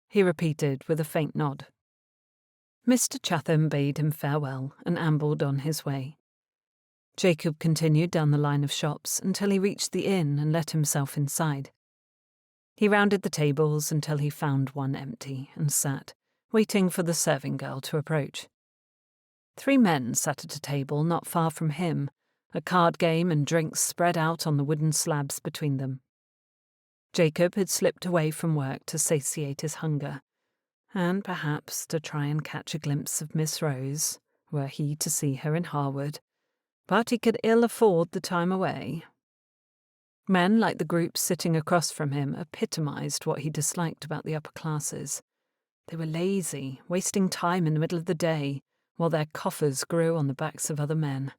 he repeated with a faint nod. Mr. Chatham bade him farewell and ambled on his way. Jacob continued down the line of shops until he reached the inn and let himself inside. He rounded the tables until he found one empty and sat, waiting for the serving girl to approach. 3 men sat at a table not far from him, a card game and drinks spread out on the wooden slabs between them. Jacob had slipped away from work to satiate his hunger, and perhaps to try and catch a glimpse of Miss Rose, were he to see her in Harewood, but he could ill afford the time away. Men like the group sitting across from him epitomised what he disliked about the upper classes. They were lazy, wasting time in the middle of the day, while their coffers grew on the backs of other men.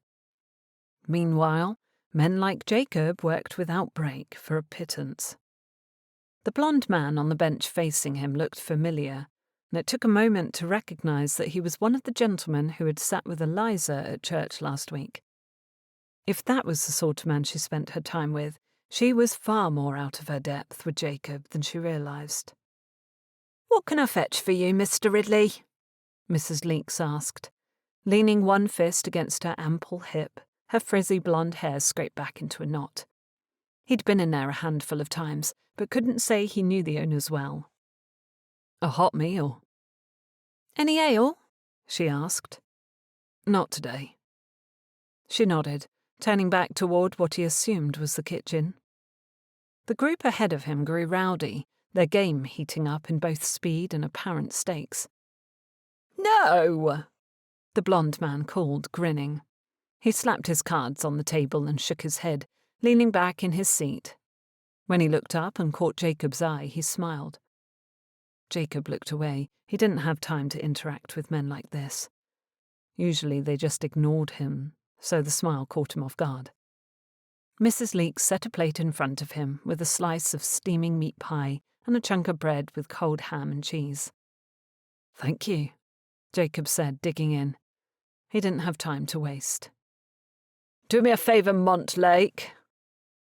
Meanwhile, men like Jacob worked without break for a pittance. The blond man on the bench facing him looked familiar, and it took a moment to recognise that he was one of the gentlemen who had sat with Eliza at church last week. If that was the sort of man she spent her time with, she was far more out of her depth with Jacob than she realised. "What can I fetch for you, Mr. Ridley?" Mrs. Leeks asked, leaning one fist against her ample hip, her frizzy blonde hair scraped back into a knot. He'd been in there a handful of times, but couldn't say he knew the owners well. "A hot meal." "Any ale?" she asked. "Not today." She nodded, turning back toward what he assumed was the kitchen. The group ahead of him grew rowdy, their game heating up in both speed and apparent stakes. "No!" the blond man called, grinning. He slapped his cards on the table and shook his head, leaning back in his seat. When he looked up and caught Jacob's eye, he smiled. Jacob looked away. He didn't have time to interact with men like this. Usually they just ignored him, so the smile caught him off guard. Mrs. Leeks set a plate in front of him with a slice of steaming meat pie and a chunk of bread with cold ham and cheese. "Thank you," Jacob said, digging in. He didn't have time to waste. "Do me a favour, Montlake,"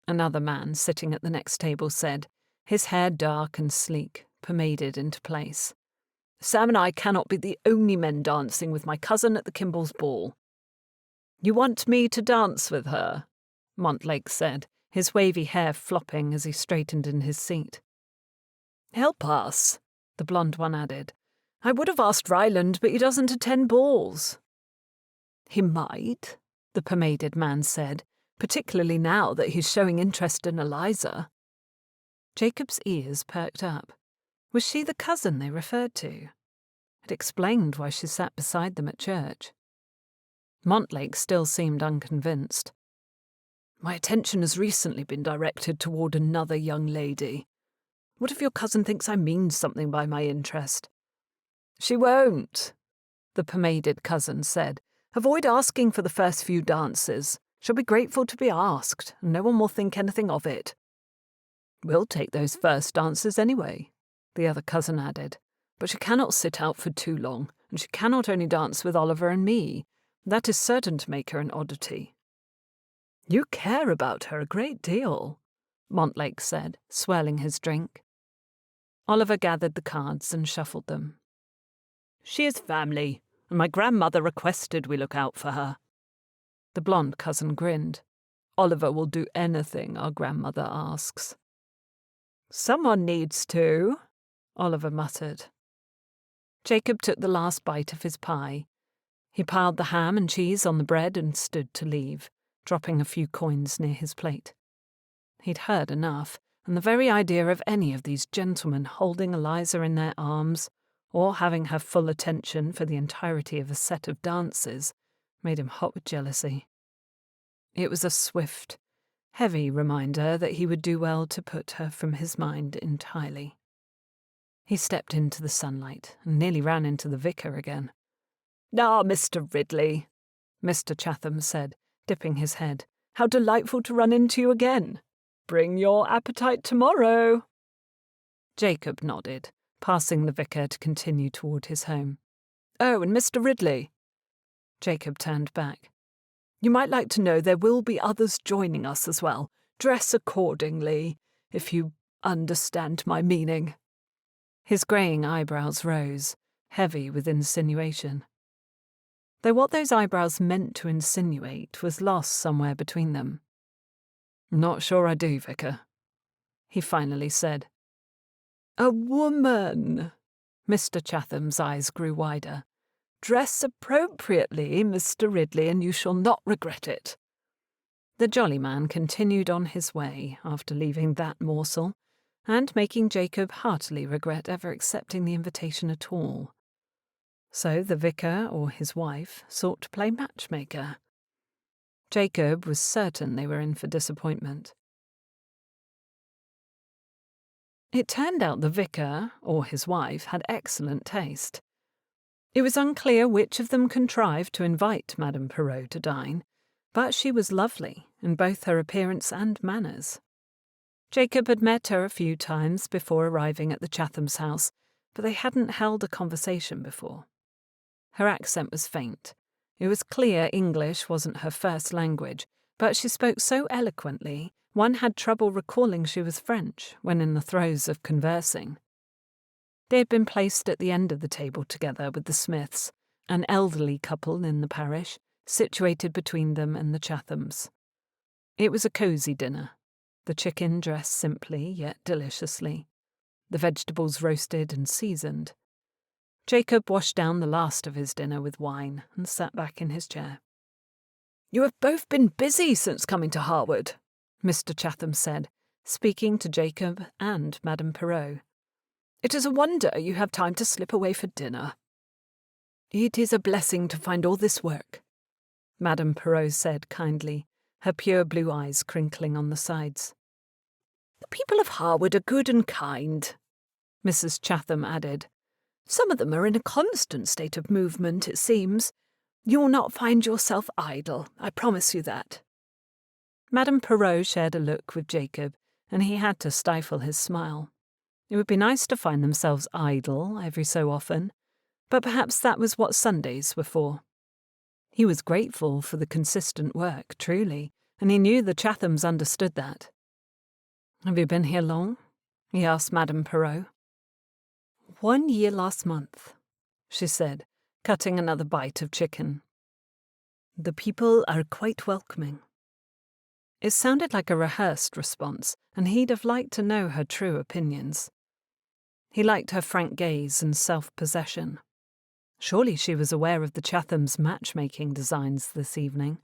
another man sitting at the next table said, his hair dark and sleek, pomaded into place. "Sam and I cannot be the only men dancing with my cousin at the Kimball's ball." "You want me to dance with her?" Montlake said, his wavy hair flopping as he straightened in his seat. "Help us," the blonde one added. "I would have asked Ryland, but he doesn't attend balls." "He might," the pomaded man said, "particularly now that he's showing interest in Eliza." Jacob's ears perked up. Was she the cousin they referred to? It explained why she sat beside them at church. Montlake still seemed unconvinced. "My attention has recently been directed toward another young lady. What if your cousin thinks I mean something by my interest?" "She won't," the pomaded cousin said. "Avoid asking for the first few dances. She'll be grateful to be asked, and no one will think anything of it." "We'll take those first dances anyway," the other cousin added. "But she cannot sit out for too long, and she cannot only dance with Oliver and me. That is certain to make her an oddity." "You care about her a great deal," Montlake said, swirling his drink. Oliver gathered the cards and shuffled them. "She is family, and my grandmother requested we look out for her." The blonde cousin grinned. "Oliver will do anything our grandmother asks." "Someone needs to," Oliver muttered. Jacob took the last bite of his pie. He piled the ham and cheese on the bread and stood to leave, dropping a few coins near his plate. He'd heard enough, and the very idea of any of these gentlemen holding Eliza in their arms, or having her full attention for the entirety of a set of dances, made him hot with jealousy. It was a swift, heavy reminder that he would do well to put her from his mind entirely. He stepped into the sunlight and nearly ran into the vicar again. "Ah, Mr. Ridley," Mr. Chatham said, dipping his head. "How delightful to run into you again. Bring your appetite tomorrow." Jacob nodded, passing the vicar to continue toward his home. Oh, and Mr. Ridley. Jacob turned back. You might like to know there will be others joining us as well. Dress accordingly, if you understand my meaning. His greying eyebrows rose, heavy with insinuation. Though what those eyebrows meant to insinuate was lost somewhere between them. Not sure I do, Vicar, he finally said. A woman! Mr. Chatham's eyes grew wider. Dress appropriately, Mr. Ridley, and you shall not regret it. The jolly man continued on his way after leaving that morsel, and making Jacob heartily regret ever accepting the invitation at all. So the vicar or his wife sought to play matchmaker. Jacob was certain they were in for disappointment. It turned out the vicar or his wife had excellent taste. It was unclear which of them contrived to invite Madame Perrot to dine, but she was lovely in both her appearance and manners. Jacob had met her a few times before arriving at the Chathams' house, but they hadn't held a conversation before. Her accent was faint. It was clear English wasn't her first language, but she spoke so eloquently one had trouble recalling she was French when in the throes of conversing. They had been placed at the end of the table together with the Smiths, an elderly couple in the parish, situated between them and the Chathams. It was a cosy dinner, the chicken dressed simply yet deliciously, the vegetables roasted and seasoned. Jacob washed down the last of his dinner with wine and sat back in his chair. You have both been busy since coming to Harewood, Mr. Chatham said, speaking to Jacob and Madame Perrot. It is a wonder you have time to slip away for dinner. It is a blessing to find all this work, Madame Perrot said kindly, her pure blue eyes crinkling on the sides. The people of Harewood are good and kind, Mrs. Chatham added. Some of them are in a constant state of movement, it seems. You will not find yourself idle, I promise you that. Madame Perrot shared a look with Jacob, and he had to stifle his smile. It would be nice to find themselves idle every so often, but perhaps that was what Sundays were for. He was grateful for the consistent work, truly, and he knew the Chathams understood that. Have you been here long? He asked Madame Perrot. 1 year last month, she said, cutting another bite of chicken. The people are quite welcoming. It sounded like a rehearsed response, and he'd have liked to know her true opinions. He liked her frank gaze and self-possession. Surely she was aware of the Chathams' matchmaking designs this evening,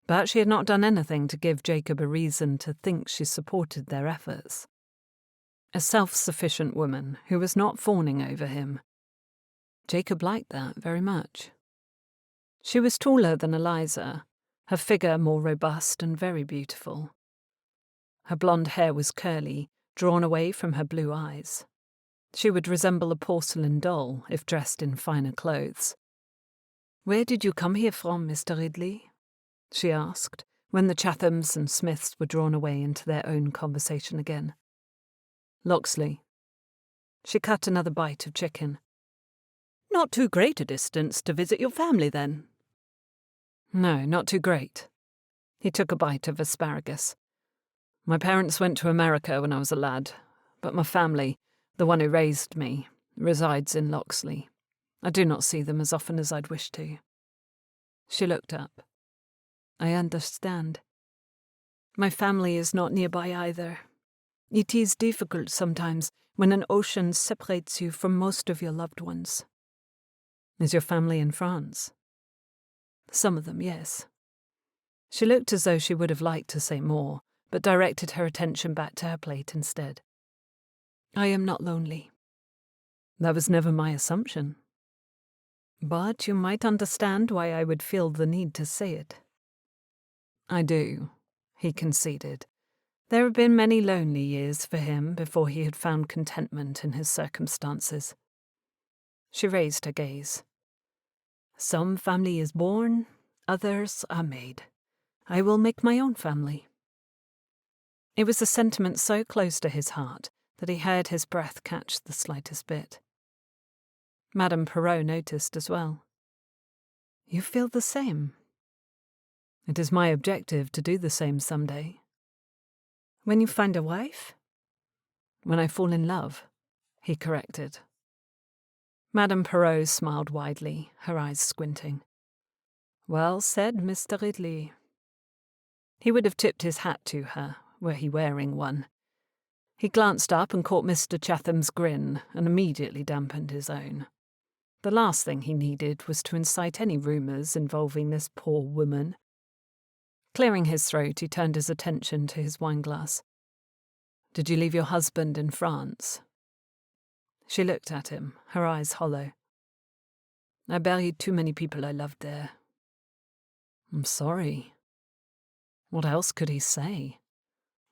but she had not done anything to give Jacob a reason to think she supported their efforts. A self-sufficient woman who was not fawning over him. Jacob liked that very much. She was taller than Eliza, her figure more robust and very beautiful. Her blonde hair was curly, drawn away from her blue eyes. She would resemble a porcelain doll if dressed in finer clothes. Where did you come here from, Mr. Ridley? She asked, when the Chathams and Smiths were drawn away into their own conversation again. Loxley. She cut another bite of chicken. Not too great a distance to visit your family, then? No, not too great. He took a bite of asparagus. My parents went to America when I was a lad, but my family, the one who raised me, resides in Loxley. I do not see them as often as I'd wish to. She looked up. I understand. My family is not nearby either. It is difficult sometimes when an ocean separates you from most of your loved ones. Is your family in France? Some of them, yes. She looked as though she would have liked to say more, but directed her attention back to her plate instead. I am not lonely. That was never my assumption. But you might understand why I would feel the need to say it. I do, he conceded. There have been many lonely years for him before he had found contentment in his circumstances. She raised her gaze. Some family is born, others are made. I will make my own family. It was a sentiment so close to his heart that he heard his breath catch the slightest bit. Madame Perrot noticed as well. You feel the same. It is my objective to do the same someday. When you find a wife? When I fall in love, he corrected. Madame Perrot smiled widely, her eyes squinting. Well said, Mr. Ridley. He would have tipped his hat to her, were he wearing one. He glanced up and caught Mr. Chatham's grin and immediately dampened his own. The last thing he needed was to incite any rumours involving this poor woman. Clearing his throat, he turned his attention to his wineglass. Did you leave your husband in France? She looked at him, her eyes hollow. I buried too many people I loved there. I'm sorry. What else could he say?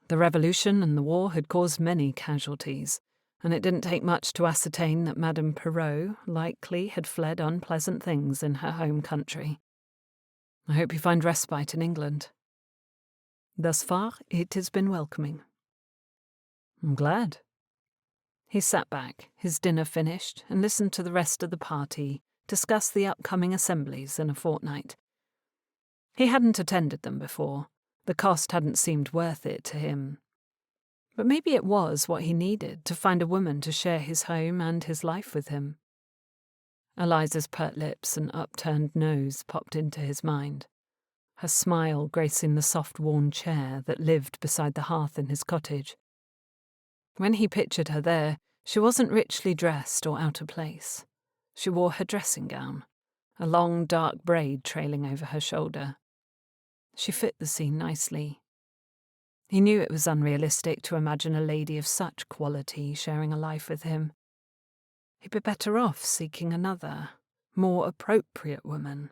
The revolution and the war had caused many casualties, and it didn't take much to ascertain that Madame Perrot likely had fled unpleasant things in her home country. I hope you find respite in England. Thus far, it has been welcoming. I'm glad. He sat back, his dinner finished, and listened to the rest of the party discuss the upcoming assemblies in a fortnight. He hadn't attended them before. The cost hadn't seemed worth it to him. But maybe it was what he needed to find a woman to share his home and his life with him. Eliza's pert lips and upturned nose popped into his mind, her smile gracing the soft worn chair that lived beside the hearth in his cottage. When he pictured her there, she wasn't richly dressed or out of place. She wore her dressing gown, a long dark braid trailing over her shoulder. She fit the scene nicely. He knew it was unrealistic to imagine a lady of such quality sharing a life with him. He'd be better off seeking another, more appropriate woman,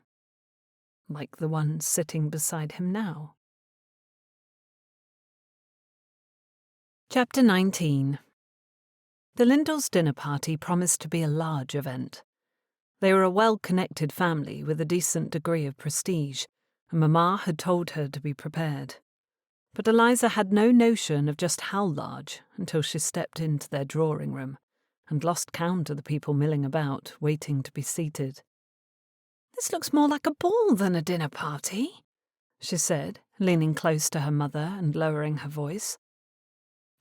like the one sitting beside him now. Chapter 19. The Lindles' dinner party promised to be a large event. They were a well-connected family with a decent degree of prestige, and Mamma had told her to be prepared. But Eliza had no notion of just how large until she stepped into their drawing room and lost count of the people milling about, waiting to be seated. This looks more like a ball than a dinner party, she said, leaning close to her mother and lowering her voice.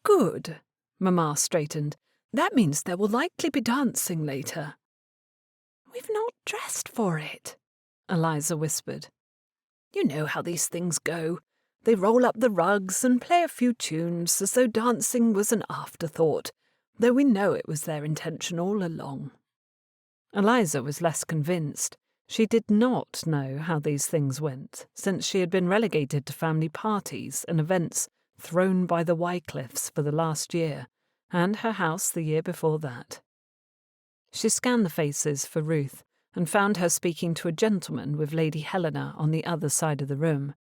Good, Mamma straightened. That means there will likely be dancing later. We've not dressed for it, Eliza whispered. You know how these things go. They roll up the rugs and play a few tunes as though dancing was an afterthought, though we know it was their intention all along. Eliza was less convinced. She did not know how these things went, since she had been relegated to family parties and events thrown by the Wycliffes for the last year, and her house the year before that. She scanned the faces for Ruth, and found her speaking to a gentleman with Lady Helena on the other side of the room.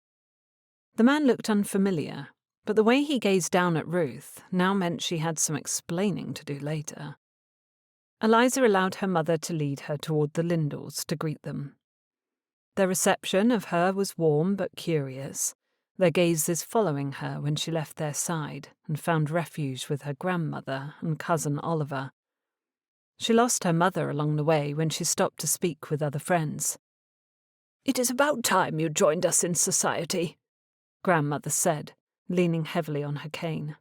The man looked unfamiliar, but the way he gazed down at Ruth now meant she had some explaining to do later. Eliza allowed her mother to lead her toward the Lindles to greet them. Their reception of her was warm but curious, their gazes following her when she left their side and found refuge with her grandmother and cousin Oliver. She lost her mother along the way when she stopped to speak with other friends. It is about time you joined us in society, Grandmother said, leaning heavily on her cane.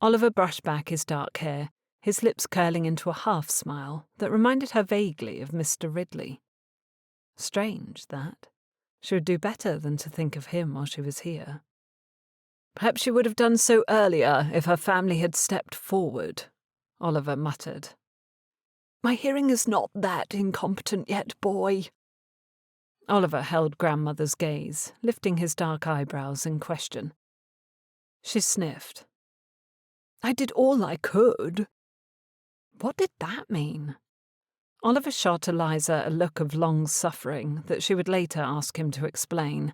Oliver brushed back his dark hair, his lips curling into a half-smile that reminded her vaguely of Mr. Ridley. Strange, that. She would do better than to think of him while she was here. Perhaps she would have done so earlier if her family had stepped forward, Oliver muttered. My hearing is not that incompetent yet, boy. Oliver held Grandmother's gaze, lifting his dark eyebrows in question. She sniffed. I did all I could. What did that mean? Oliver shot Eliza a look of long suffering that she would later ask him to explain.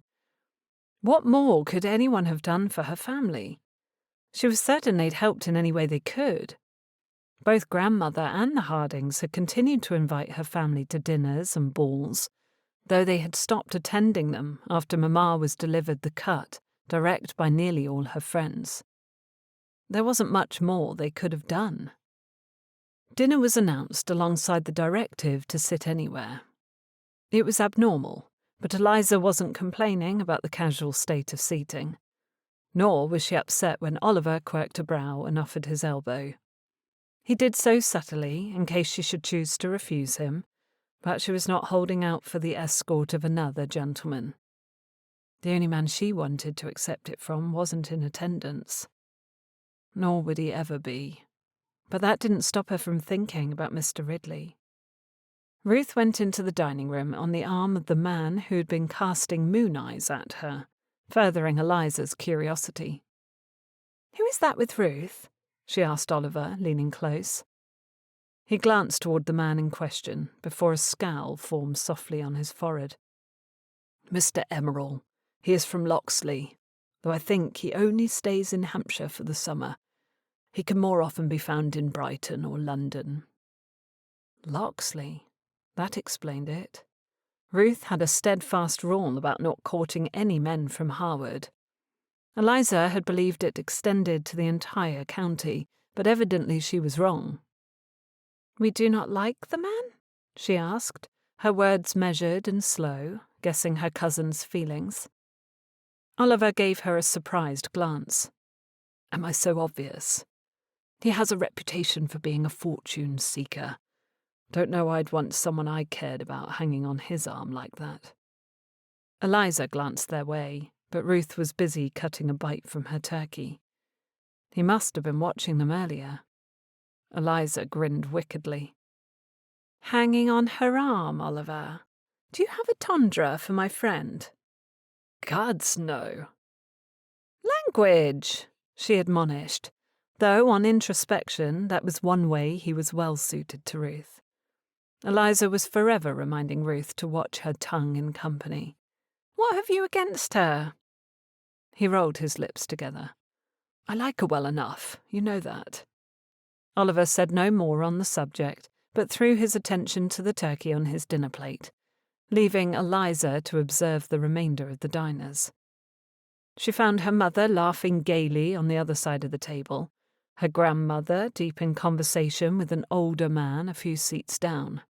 What more could anyone have done for her family? She was certain they'd helped in any way they could. Both Grandmother and the Hardings had continued to invite her family to dinners and balls, though they had stopped attending them after Mamma was delivered the cut, direct by nearly all her friends. There wasn't much more they could have done. Dinner was announced alongside the directive to sit anywhere. It was abnormal, but Eliza wasn't complaining about the casual state of seating. Nor was she upset when Oliver quirked a brow and offered his elbow. He did so subtly, in case she should choose to refuse him, but she was not holding out for the escort of another gentleman. The only man she wanted to accept it from wasn't in attendance. Nor would he ever be. But that didn't stop her from thinking about Mr. Ridley. Ruth went into the dining room on the arm of the man who had been casting moon eyes at her, furthering Eliza's curiosity. "Who is that with Ruth?" she asked Oliver, leaning close. He glanced toward the man in question before a scowl formed softly on his forehead. "Mr. Emerald. He is from Locksley, though I think he only stays in Hampshire for the summer. He can more often be found in Brighton or London." Locksley. That explained it. Ruth had a steadfast rule about not courting any men from Harewood. Eliza had believed it extended to the entire county, but evidently she was wrong. "We do not like the man?" she asked, her words measured and slow, guessing her cousin's feelings. Oliver gave her a surprised glance. "Am I so obvious? He has a reputation for being a fortune seeker. Don't know I'd want someone I cared about hanging on his arm like that." Eliza glanced their way, but Ruth was busy cutting a bite from her turkey. He must have been watching them earlier. Eliza grinned wickedly. "Hanging on her arm, Oliver? Do you have a tundra for my friend?" "Gods, no." "Language," she admonished, though on introspection that was one way he was well suited to Ruth. Eliza was forever reminding Ruth to watch her tongue in company. "What have you against her?" He rolled his lips together. "I like her well enough, you know that." Oliver said no more on the subject, but threw his attention to the turkey on his dinner plate, leaving Eliza to observe the remainder of the diners. She found her mother laughing gaily on the other side of the table, her grandmother deep in conversation with an older man a few seats down.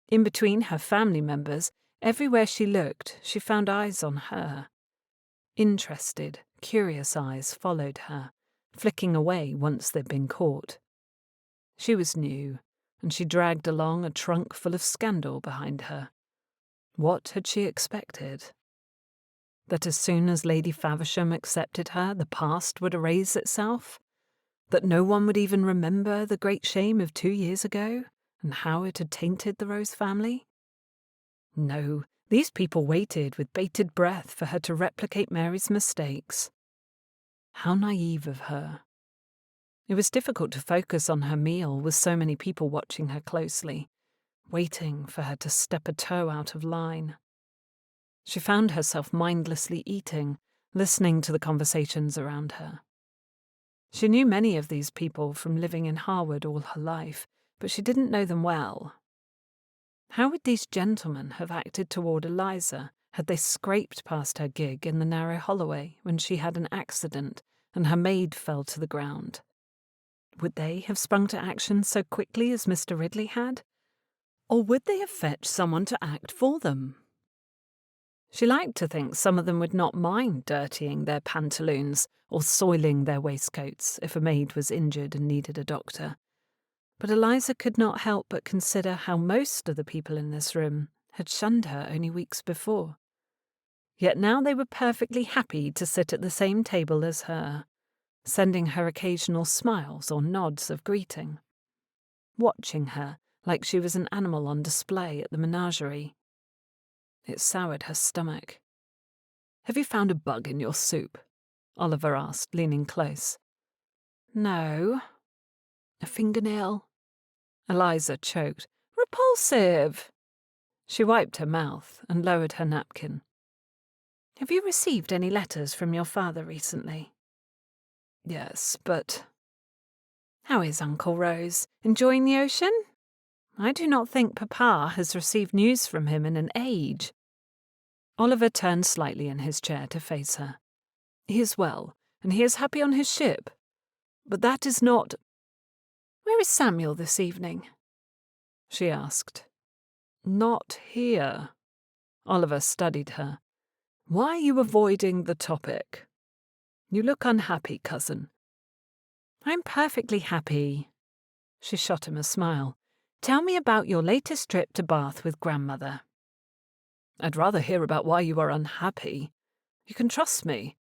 In between her family members, everywhere she looked, she found eyes on her. Interested, curious eyes followed her, flicking away once they'd been caught. She was new, and she dragged along a trunk full of scandal behind her. What had she expected? That as soon as Lady Faversham accepted her, the past would erase itself? That no one would even remember the great shame of 2 years ago, and how it had tainted the Rose family? No, these people waited with bated breath for her to replicate Mary's mistakes. How naive of her. It was difficult to focus on her meal with so many people watching her closely, waiting for her to step a toe out of line. She found herself mindlessly eating, listening to the conversations around her. She knew many of these people from living in Harewood all her life, but she didn't know them well. How would these gentlemen have acted toward Eliza had they scraped past her gig in the narrow holloway when she had an accident and her maid fell to the ground? Would they have sprung to action so quickly as Mr. Ridley had? Or would they have fetched someone to act for them? She liked to think some of them would not mind dirtying their pantaloons or soiling their waistcoats if a maid was injured and needed a doctor. But Eliza could not help but consider how most of the people in this room had shunned her only weeks before. Yet now they were perfectly happy to sit at the same table as her, sending her occasional smiles or nods of greeting, watching her like she was an animal on display at the menagerie. It soured her stomach. "Have you found a bug in your soup?" Oliver asked, leaning close. "No." "A fingernail?" Eliza choked. "Repulsive!" She wiped her mouth and lowered her napkin. "Have you received any letters from your father recently?" "Yes, but—" "How is Uncle Rose? Enjoying the ocean? I do not think Papa has received news from him in an age." Oliver turned slightly in his chair to face her. "He is well, and he is happy on his ship. But that is not—" "Where Where is Samuel this evening?" she asked. "Not here." Oliver studied her. "Why are you avoiding the topic? You look unhappy, cousin." "I'm perfectly happy." She shot him a smile. "Tell me about your latest trip to Bath with grandmother." "I'd rather hear about why you are unhappy. You can trust me.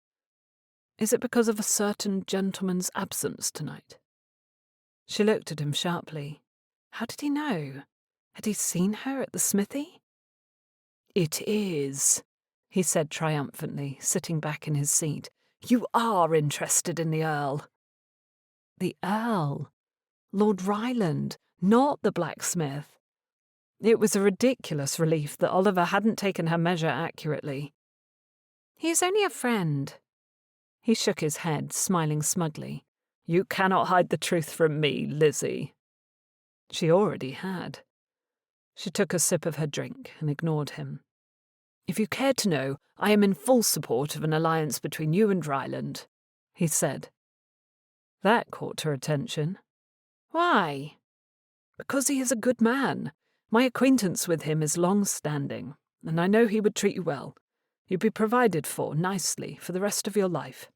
Is it because of a certain gentleman's absence tonight?" She looked at him sharply. How did he know? Had he seen her at the smithy? "It is," he said triumphantly, sitting back in his seat. "You are interested in the Earl." The Earl? Lord Ryland, not the blacksmith. It was a ridiculous relief that Oliver hadn't taken her measure accurately. "He is only a friend." He shook his head, smiling smugly. "You cannot hide the truth from me, Lizzie." She already had. She took a sip of her drink and ignored him. "If you care to know, I am in full support of an alliance between you and Ryland," he said. That caught her attention. "Why?" "Because he is a good man. My acquaintance with him is long-standing, and I know he would treat you well. You'd be provided for nicely for the rest of your life."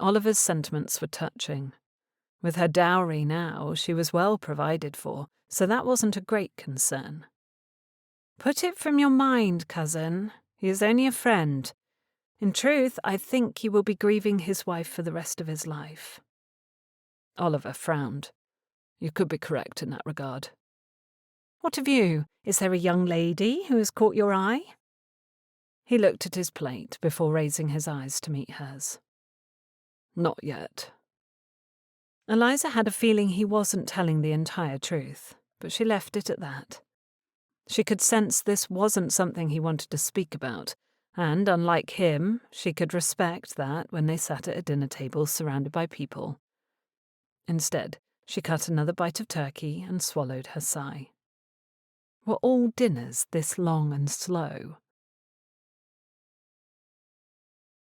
Oliver's sentiments were touching. With her dowry now, she was well provided for, so that wasn't a great concern. "Put it from your mind, cousin. He is only a friend. In truth, I think he will be grieving his wife for the rest of his life." Oliver frowned. "You could be correct in that regard." "What of you? Is there a young lady who has caught your eye?" He looked at his plate before raising his eyes to meet hers. "Not yet." Eliza had a feeling he wasn't telling the entire truth, but she left it at that. She could sense this wasn't something he wanted to speak about, and, unlike him, she could respect that when they sat at a dinner table surrounded by people. Instead, she cut another bite of turkey and swallowed her sigh. Were all dinners this long and slow?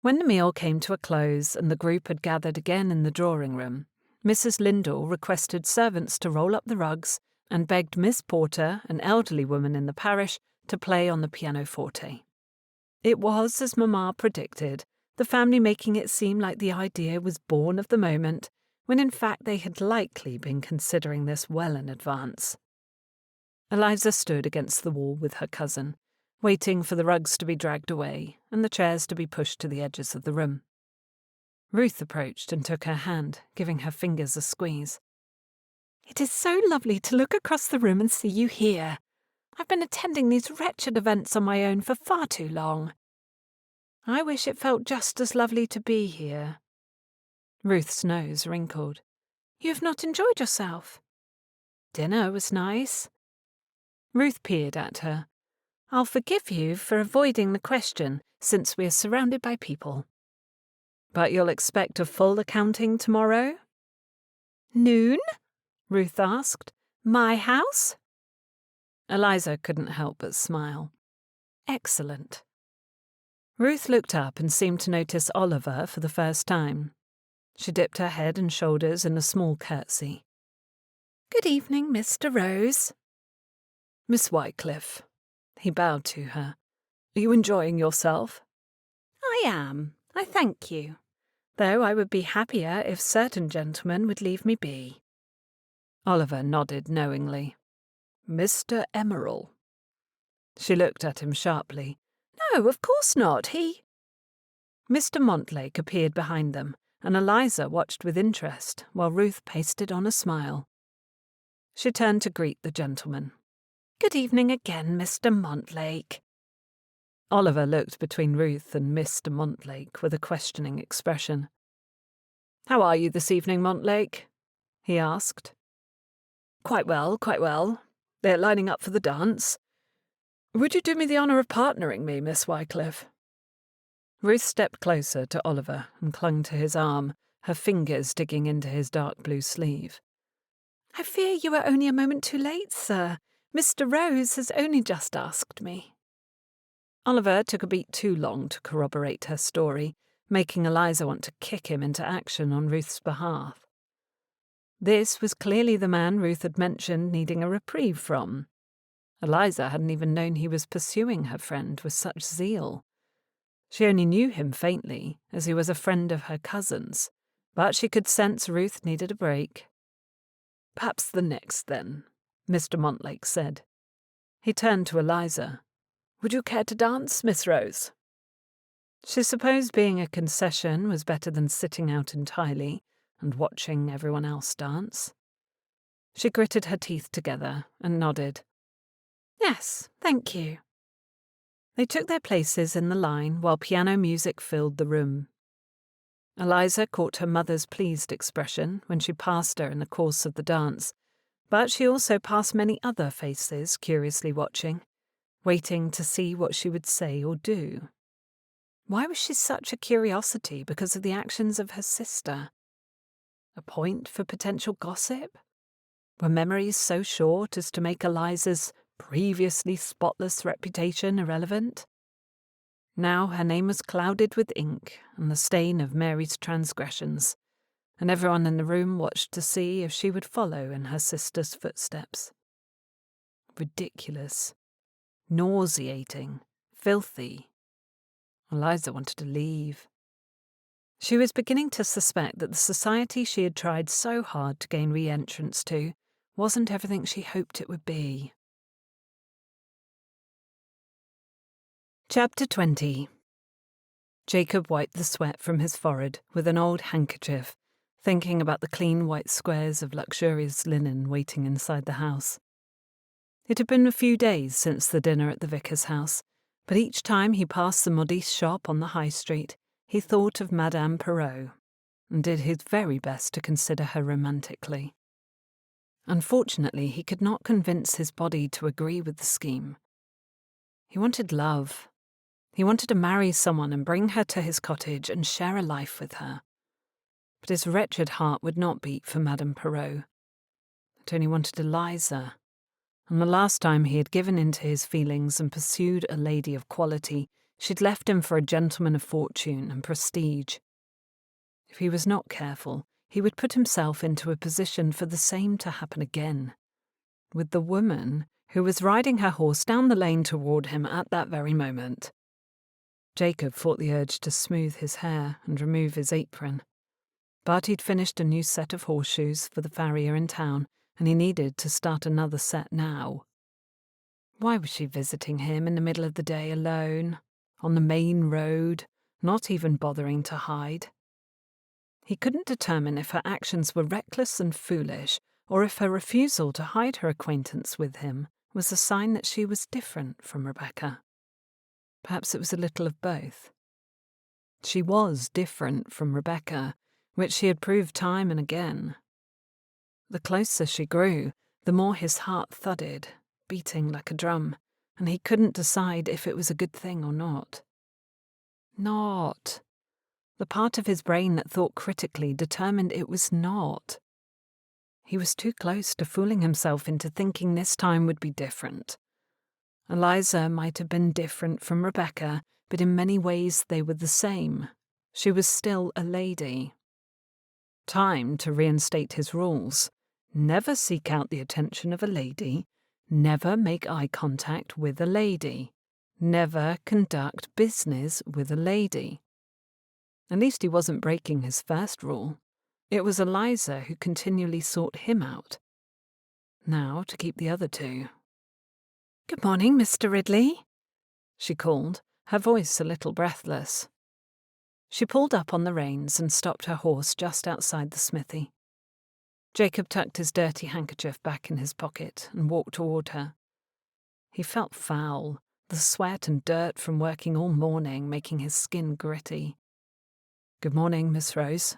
When the meal came to a close and the group had gathered again in the drawing-room, Mrs. Lindell requested servants to roll up the rugs and begged Miss Porter, an elderly woman in the parish, to play on the pianoforte. It was, as Mamma predicted, the family making it seem like the idea was born of the moment, when in fact they had likely been considering this well in advance. Eliza stood against the wall with her cousin, waiting for the rugs to be dragged away and the chairs to be pushed to the edges of the room. Ruth approached and took her hand, giving her fingers a squeeze. "It is so lovely to look across the room and see you here. I've been attending these wretched events on my own for far too long. I wish it felt just as lovely to be here." Ruth's nose wrinkled. "You have not enjoyed yourself?" "Dinner was nice." Ruth peered at her. "I'll forgive you for avoiding the question, since we are surrounded by people." "But you'll expect a full accounting tomorrow?" "Noon?" Ruth asked. "My house?" Eliza couldn't help but smile. "Excellent." Ruth looked up and seemed to notice Oliver for the first time. She dipped her head and shoulders in a small curtsy. "Good evening, Mr. Rose." "Miss Wycliffe." He bowed to her. "Are you enjoying yourself?" "I am, I thank you. Though I would be happier if certain gentlemen would leave me be." Oliver nodded knowingly. "Mr. Emerald." She looked at him sharply. "No, of course not. He—" Mr. Montlake appeared behind them, and Eliza watched with interest while Ruth pasted on a smile. She turned to greet the gentleman. "Good evening again, Mr. Montlake." Oliver looked between Ruth and Mr. Montlake with a questioning expression. "How are you this evening, Montlake?" he asked. "Quite well, quite well. They're lining up for the dance. Would you do me the honour of partnering me, Miss Wycliffe?" Ruth stepped closer to Oliver and clung to his arm, her fingers digging into his dark blue sleeve. "I fear you are only a moment too late, sir. Mr. Rose has only just asked me." Oliver took a beat too long to corroborate her story, making Eliza want to kick him into action on Ruth's behalf. This was clearly the man Ruth had mentioned needing a reprieve from. Eliza hadn't even known he was pursuing her friend with such zeal. She only knew him faintly, as he was a friend of her cousin's, but she could sense Ruth needed a break. "Perhaps the next, then," Mr. Montlake said. He turned to Eliza. "Would you care to dance, Miss Rose?" She supposed being a concession was better than sitting out entirely and watching everyone else dance. She gritted her teeth together and nodded. "Yes, thank you." They took their places in the line while piano music filled the room. Eliza caught her mother's pleased expression when she passed her in the course of the dance, but she also passed many other faces curiously watching, waiting to see what she would say or do. Why was she such a curiosity because of the actions of her sister? A point for potential gossip? Were memories so short as to make Eliza's previously spotless reputation irrelevant? Now her name was clouded with ink and the stain of Mary's transgressions, and everyone in the room watched to see if she would follow in her sister's footsteps. Ridiculous. Nauseating. Filthy. Eliza wanted to leave. She was beginning to suspect that the society she had tried so hard to gain re-entrance to wasn't everything she hoped it would be. Chapter 20. Jacob wiped the sweat from his forehead with an old handkerchief, thinking about the clean white squares of luxurious linen waiting inside the house. It had been a few days since the dinner at the vicar's house, but each time he passed the modiste shop on the high street, he thought of Madame Perrot, and did his very best to consider her romantically. Unfortunately, he could not convince his body to agree with the scheme. He wanted love. He wanted to marry someone and bring her to his cottage and share a life with her. But his wretched heart would not beat for Madame Perrot. It only wanted Eliza. And the last time he had given in to his feelings and pursued a lady of quality, she'd left him for a gentleman of fortune and prestige. If he was not careful, he would put himself into a position for the same to happen again, with the woman who was riding her horse down the lane toward him at that very moment. Jacob fought the urge to smooth his hair and remove his apron. But he'd finished a new set of horseshoes for the farrier in town, and he needed to start another set now. Why was she visiting him in the middle of the day alone, on the main road, not even bothering to hide? He couldn't determine if her actions were reckless and foolish, or if her refusal to hide her acquaintance with him was a sign that she was different from Rebecca. Perhaps it was a little of both. She was different from Rebecca, which she had proved time and again. The closer she grew, the more his heart thudded, beating like a drum, and he couldn't decide if it was a good thing or not. Not. The part of his brain that thought critically determined it was not. He was too close to fooling himself into thinking this time would be different. Eliza might have been different from Rebecca, but in many ways they were the same. She was still a lady. Time to reinstate his rules. Never seek out the attention of a lady. Never make eye contact with a lady. Never conduct business with a lady. At least he wasn't breaking his first rule. It was Eliza who continually sought him out. Now to keep the other two. "Good morning, Mr. Ridley," she called, her voice a little breathless. She pulled up on the reins and stopped her horse just outside the smithy. Jacob tucked his dirty handkerchief back in his pocket and walked toward her. He felt foul, the sweat and dirt from working all morning making his skin gritty. "Good morning, Miss Rose."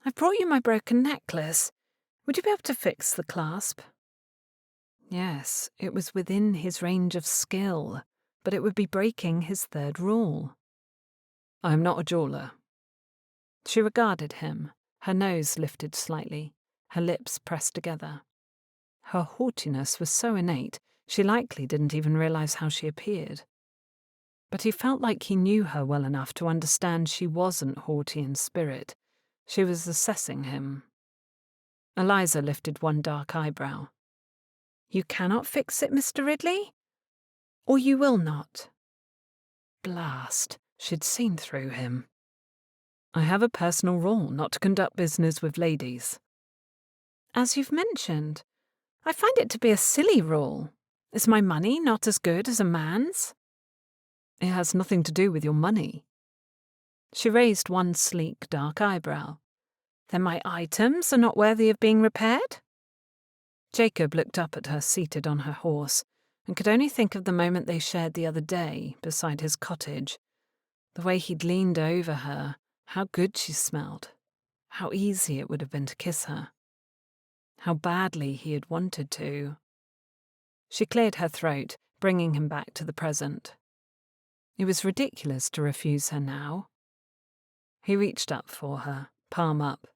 "I've brought you my broken necklace. Would you be able to fix the clasp?" Yes, it was within his range of skill, but it would be breaking his third rule. "I am not a jeweller." She regarded him, her nose lifted slightly, her lips pressed together. Her haughtiness was so innate, she likely didn't even realize how she appeared. But he felt like he knew her well enough to understand she wasn't haughty in spirit. She was assessing him. Eliza lifted one dark eyebrow. You cannot fix it, Mr. Ridley? Or you will not? Blast, she'd seen through him. I have a personal rule not to conduct business with ladies. As you've mentioned, I find it to be a silly rule. Is my money not as good as a man's? It has nothing to do with your money. She raised one sleek dark eyebrow. Then my items are not worthy of being repaired? Jacob looked up at her seated on her horse, and could only think of the moment they shared the other day beside his cottage. The way he'd leaned over her, how good she smelled, how easy it would have been to kiss her, how badly he had wanted to. She cleared her throat, bringing him back to the present. It was ridiculous to refuse her now. He reached up for her, palm up.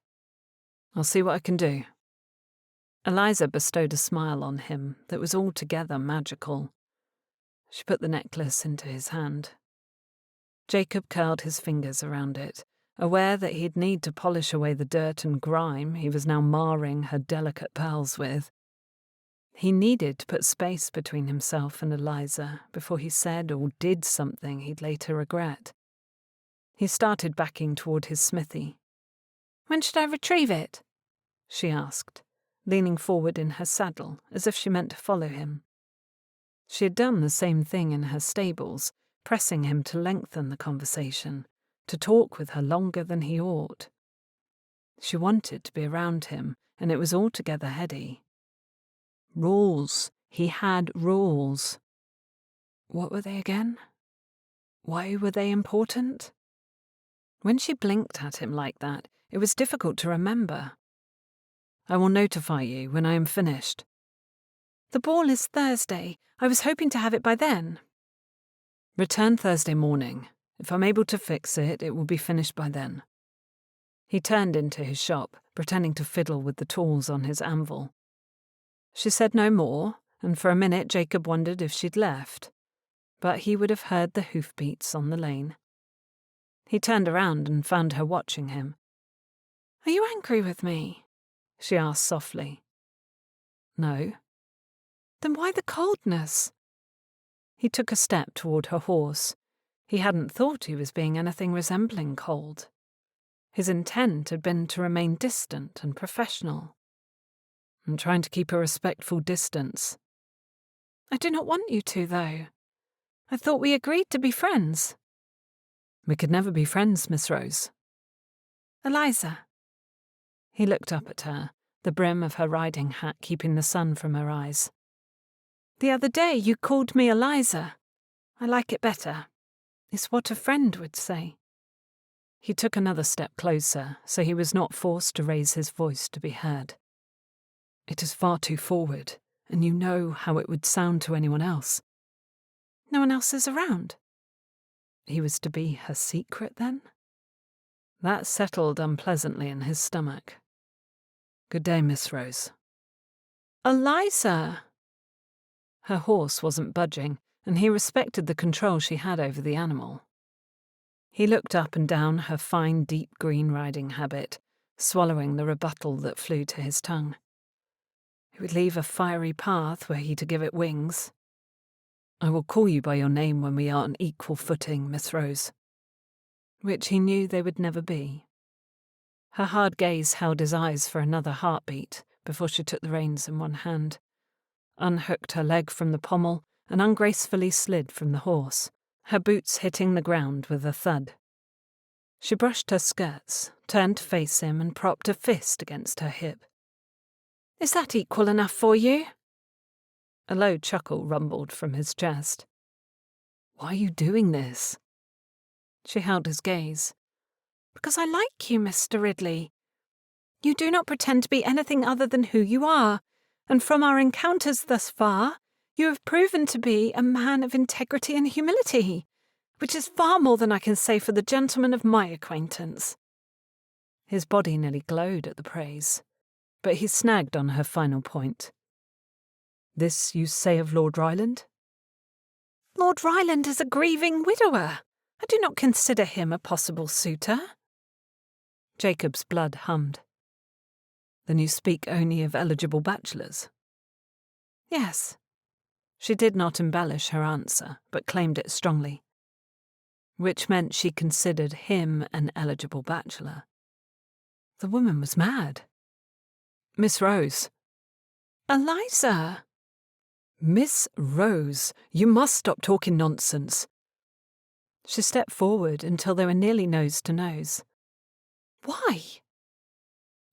I'll see what I can do. Eliza bestowed a smile on him that was altogether magical. She put the necklace into his hand. Jacob curled his fingers around it, aware that he'd need to polish away the dirt and grime he was now marring her delicate pearls with. He needed to put space between himself and Eliza before he said or did something he'd later regret. He started backing toward his smithy. When should I retrieve it? She asked, leaning forward in her saddle as if she meant to follow him. She had done the same thing in her stables, pressing him to lengthen the conversation, to talk with her longer than he ought. She wanted to be around him, and it was altogether heady. Rules. He had rules. What were they again? Why were they important? When she blinked at him like that, it was difficult to remember. I will notify you when I am finished. The ball is Thursday. I was hoping to have it by then. Return Thursday morning. If I'm able to fix it, it will be finished by then. He turned into his shop, pretending to fiddle with the tools on his anvil. She said no more, and for a minute Jacob wondered if she'd left, but he would have heard the hoofbeats on the lane. He turned around and found her watching him. Are you angry with me? She asked softly. No. Then why the coldness? He took a step toward her horse. He hadn't thought he was being anything resembling cold. His intent had been to remain distant and professional. I'm trying to keep a respectful distance. I do not want you to, though. I thought we agreed to be friends. We could never be friends, Miss Rose. Eliza. He looked up at her, the brim of her riding hat keeping the sun from her eyes. The other day you called me Eliza. I like it better. It's what a friend would say. He took another step closer, so he was not forced to raise his voice to be heard. It is far too forward, and you know how it would sound to anyone else. No one else is around. He was to be her secret, then? That settled unpleasantly in his stomach. Good day, Miss Rose. Eliza! Her horse wasn't budging, and he respected the control she had over the animal. He looked up and down her fine, deep green riding habit, swallowing the rebuttal that flew to his tongue. It would leave a fiery path were he to give it wings. I will call you by your name when we are on equal footing, Miss Rose. Which he knew they would never be. Her hard gaze held his eyes for another heartbeat before she took the reins in one hand, unhooked her leg from the pommel, and ungracefully slid from the horse, her boots hitting the ground with a thud. She brushed her skirts, turned to face him, and propped a fist against her hip. Is that equal enough for you? A low chuckle rumbled from his chest. Why are you doing this? She held his gaze. Because I like you, Mr. Ridley. You do not pretend to be anything other than who you are, and from our encounters thus far, you have proven to be a man of integrity and humility, which is far more than I can say for the gentlemen of my acquaintance. His body nearly glowed at the praise, but he snagged on her final point. This you say of Lord Ryland? Lord Ryland is a grieving widower. I do not consider him a possible suitor. Jacob's blood hummed. Then you speak only of eligible bachelors? Yes. She did not embellish her answer, but claimed it strongly, which meant she considered him an eligible bachelor. The woman was mad. Miss Rose. Eliza! Miss Rose, you must stop talking nonsense. She stepped forward until they were nearly nose to nose. Why?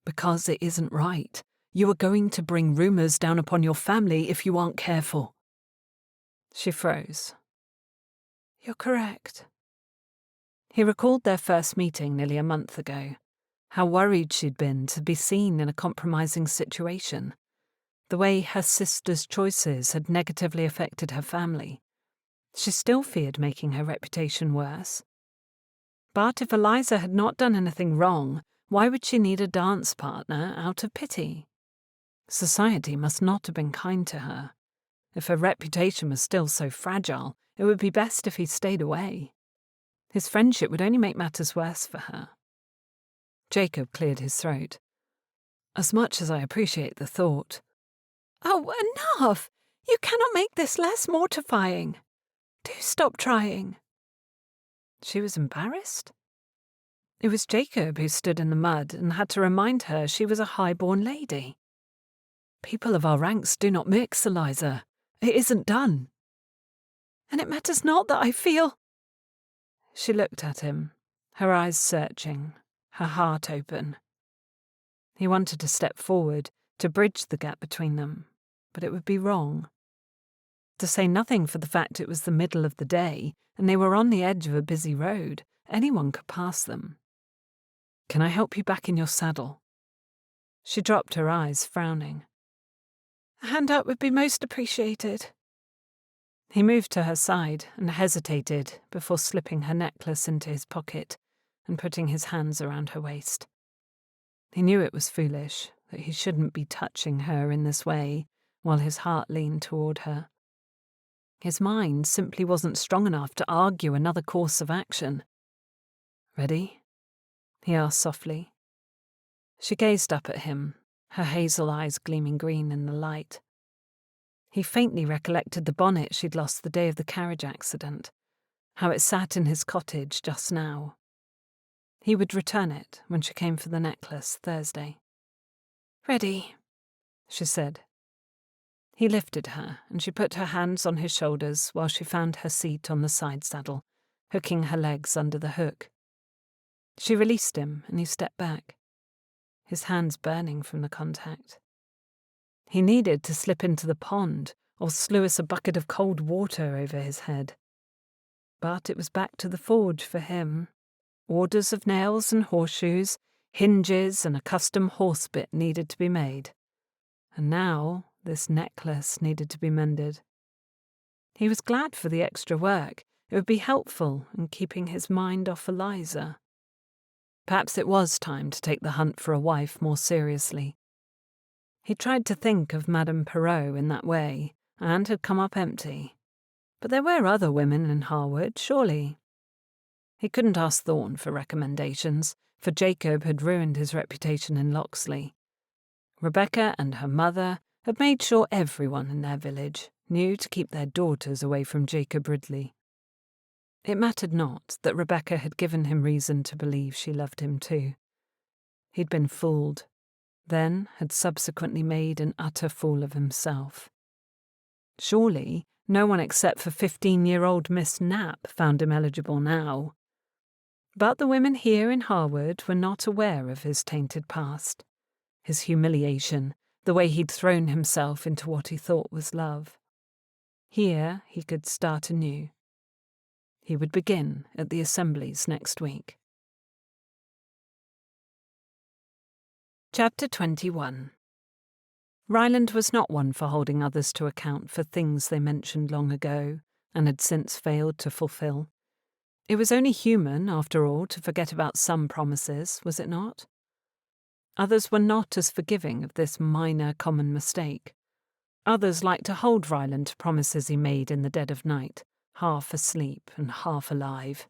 Because it isn't right. You are going to bring rumours down upon your family if you aren't careful. She froze. You're correct. He recalled their first meeting nearly a month ago. How worried she'd been to be seen in a compromising situation. The way her sister's choices had negatively affected her family. She still feared making her reputation worse. But if Eliza had not done anything wrong, why would she need a dance partner out of pity? Society must not have been kind to her. If her reputation was still so fragile, it would be best if he stayed away. His friendship would only make matters worse for her. Jacob cleared his throat. As much as I appreciate the thought. Oh, enough! You cannot make this less mortifying. Do stop trying. She was embarrassed. It was Jacob who stood in the mud and had to remind her she was a high-born lady. People of our ranks do not mix, Eliza. It isn't done. And it matters not that I feel... She looked at him, her eyes searching, her heart open. He wanted to step forward, to bridge the gap between them, but it would be wrong. To say nothing for the fact it was the middle of the day and they were on the edge of a busy road, anyone could pass them. Can I help you back in your saddle? She dropped her eyes, frowning. A handout would be most appreciated. He moved to her side and hesitated before slipping her necklace into his pocket and putting his hands around her waist. He knew it was foolish, that he shouldn't be touching her in this way while his heart leaned toward her. His mind simply wasn't strong enough to argue another course of action. Ready? He asked softly. She gazed up at him, her hazel eyes gleaming green in the light. He faintly recollected the bonnet she'd lost the day of the carriage accident, how it sat in his cottage just now. He would return it when she came for the necklace Thursday. Ready, she said. He lifted her, and she put her hands on his shoulders while she found her seat on the side saddle, hooking her legs under the hook. She released him, and he stepped back, his hands burning from the contact. He needed to slip into the pond or sluice a bucket of cold water over his head. But it was back to the forge for him. Orders of nails and horseshoes, hinges and a custom horse bit needed to be made. And now this necklace needed to be mended. He was glad for the extra work. It would be helpful in keeping his mind off Eliza. Perhaps it was time to take the hunt for a wife more seriously. He tried to think of Madame Perrot in that way, and had come up empty. But there were other women in Harewood, surely. He couldn't ask Thorne for recommendations, for Jacob had ruined his reputation in Loxley. Rebecca and her mother had made sure everyone in their village knew to keep their daughters away from Jacob Ridley. It mattered not that Rebecca had given him reason to believe she loved him too. He'd been fooled, then had subsequently made an utter fool of himself. Surely no one except for 15-year-old Miss Knapp found him eligible now. But the women here in Harewood were not aware of his tainted past, his humiliation, the way he'd thrown himself into what he thought was love. Here he could start anew. He would begin at the assemblies next week. Chapter 21. Ryland was not one for holding others to account for things they mentioned long ago and had since failed to fulfill. It was only human, after all, to forget about some promises, was it not? Others were not as forgiving of this minor common mistake. Others liked to hold Ryland to promises he made in the dead of night, half asleep and half alive.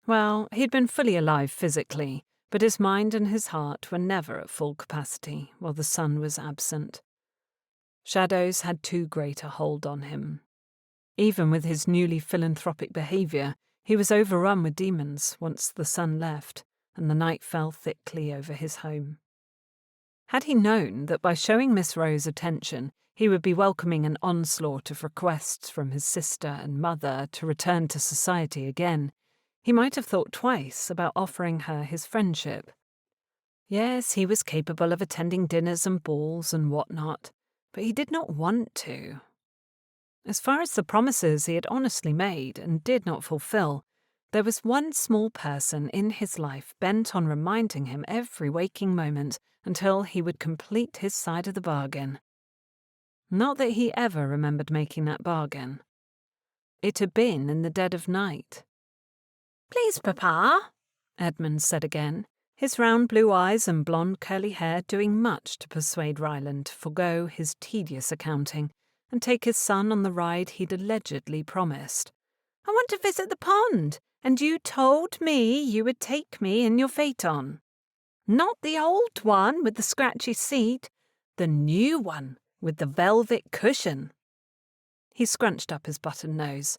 Well, he'd been fully alive physically, but his mind and his heart were never at full capacity while the sun was absent. Shadows had too great a hold on him. Even with his newly philanthropic behaviour, he was overrun with demons once the sun left and the night fell thickly over his home. Had he known that by showing Miss Rose attention, he would be welcoming an onslaught of requests from his sister and mother to return to society again, he might have thought twice about offering her his friendship. Yes, he was capable of attending dinners and balls and what not, but he did not want to. As far as the promises he had honestly made and did not fulfill, there was one small person in his life bent on reminding him every waking moment until he would complete his side of the bargain. Not that he ever remembered making that bargain. It had been in the dead of night. "Please, Papa," Edmund said again, his round blue eyes and blonde curly hair doing much to persuade Ryland to forego his tedious accounting and take his son on the ride he'd allegedly promised. "I want to visit the pond, and you told me you would take me in your phaeton. Not the old one with the scratchy seat, the new one with the velvet cushion." He scrunched up his button nose.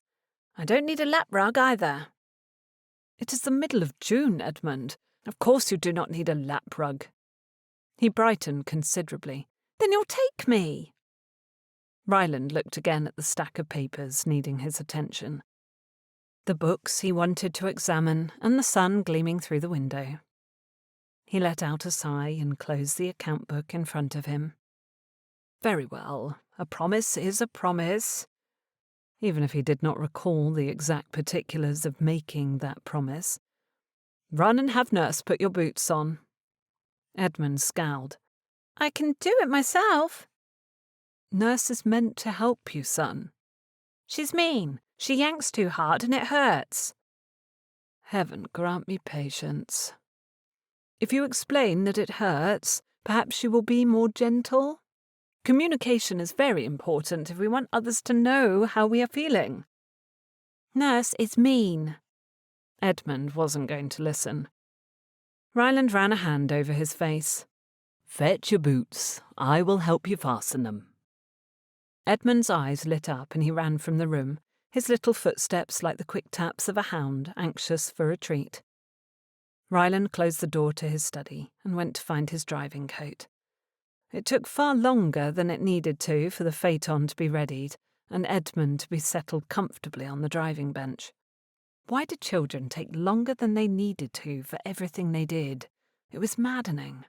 "I don't need a lap rug either." "It is the middle of June, Edmund. Of course you do not need a lap rug." He brightened considerably. "Then you'll take me." Ryland looked again at the stack of papers needing his attention. The books he wanted to examine and the sun gleaming through the window. He let out a sigh and closed the account book in front of him. Very well, a promise is a promise. Even if he did not recall the exact particulars of making that promise. Run and have nurse put your boots on. Edmund scowled. "I can do it myself." "Nurse is meant to help you, son." "She's mean. She yanks too hard and it hurts." "Heaven grant me patience. If you explain that it hurts, perhaps she will be more gentle. Communication is very important if we want others to know how we are feeling." "Nurse is mean." Edmund wasn't going to listen. Ryland ran a hand over his face. "Fetch your boots. I will help you fasten them." Edmund's eyes lit up and he ran from the room, his little footsteps like the quick taps of a hound anxious for a treat. Ryland closed the door to his study and went to find his driving coat. It took far longer than it needed to for the phaeton to be readied and Edmund to be settled comfortably on the driving bench. Why did children take longer than they needed to for everything they did? It was maddening.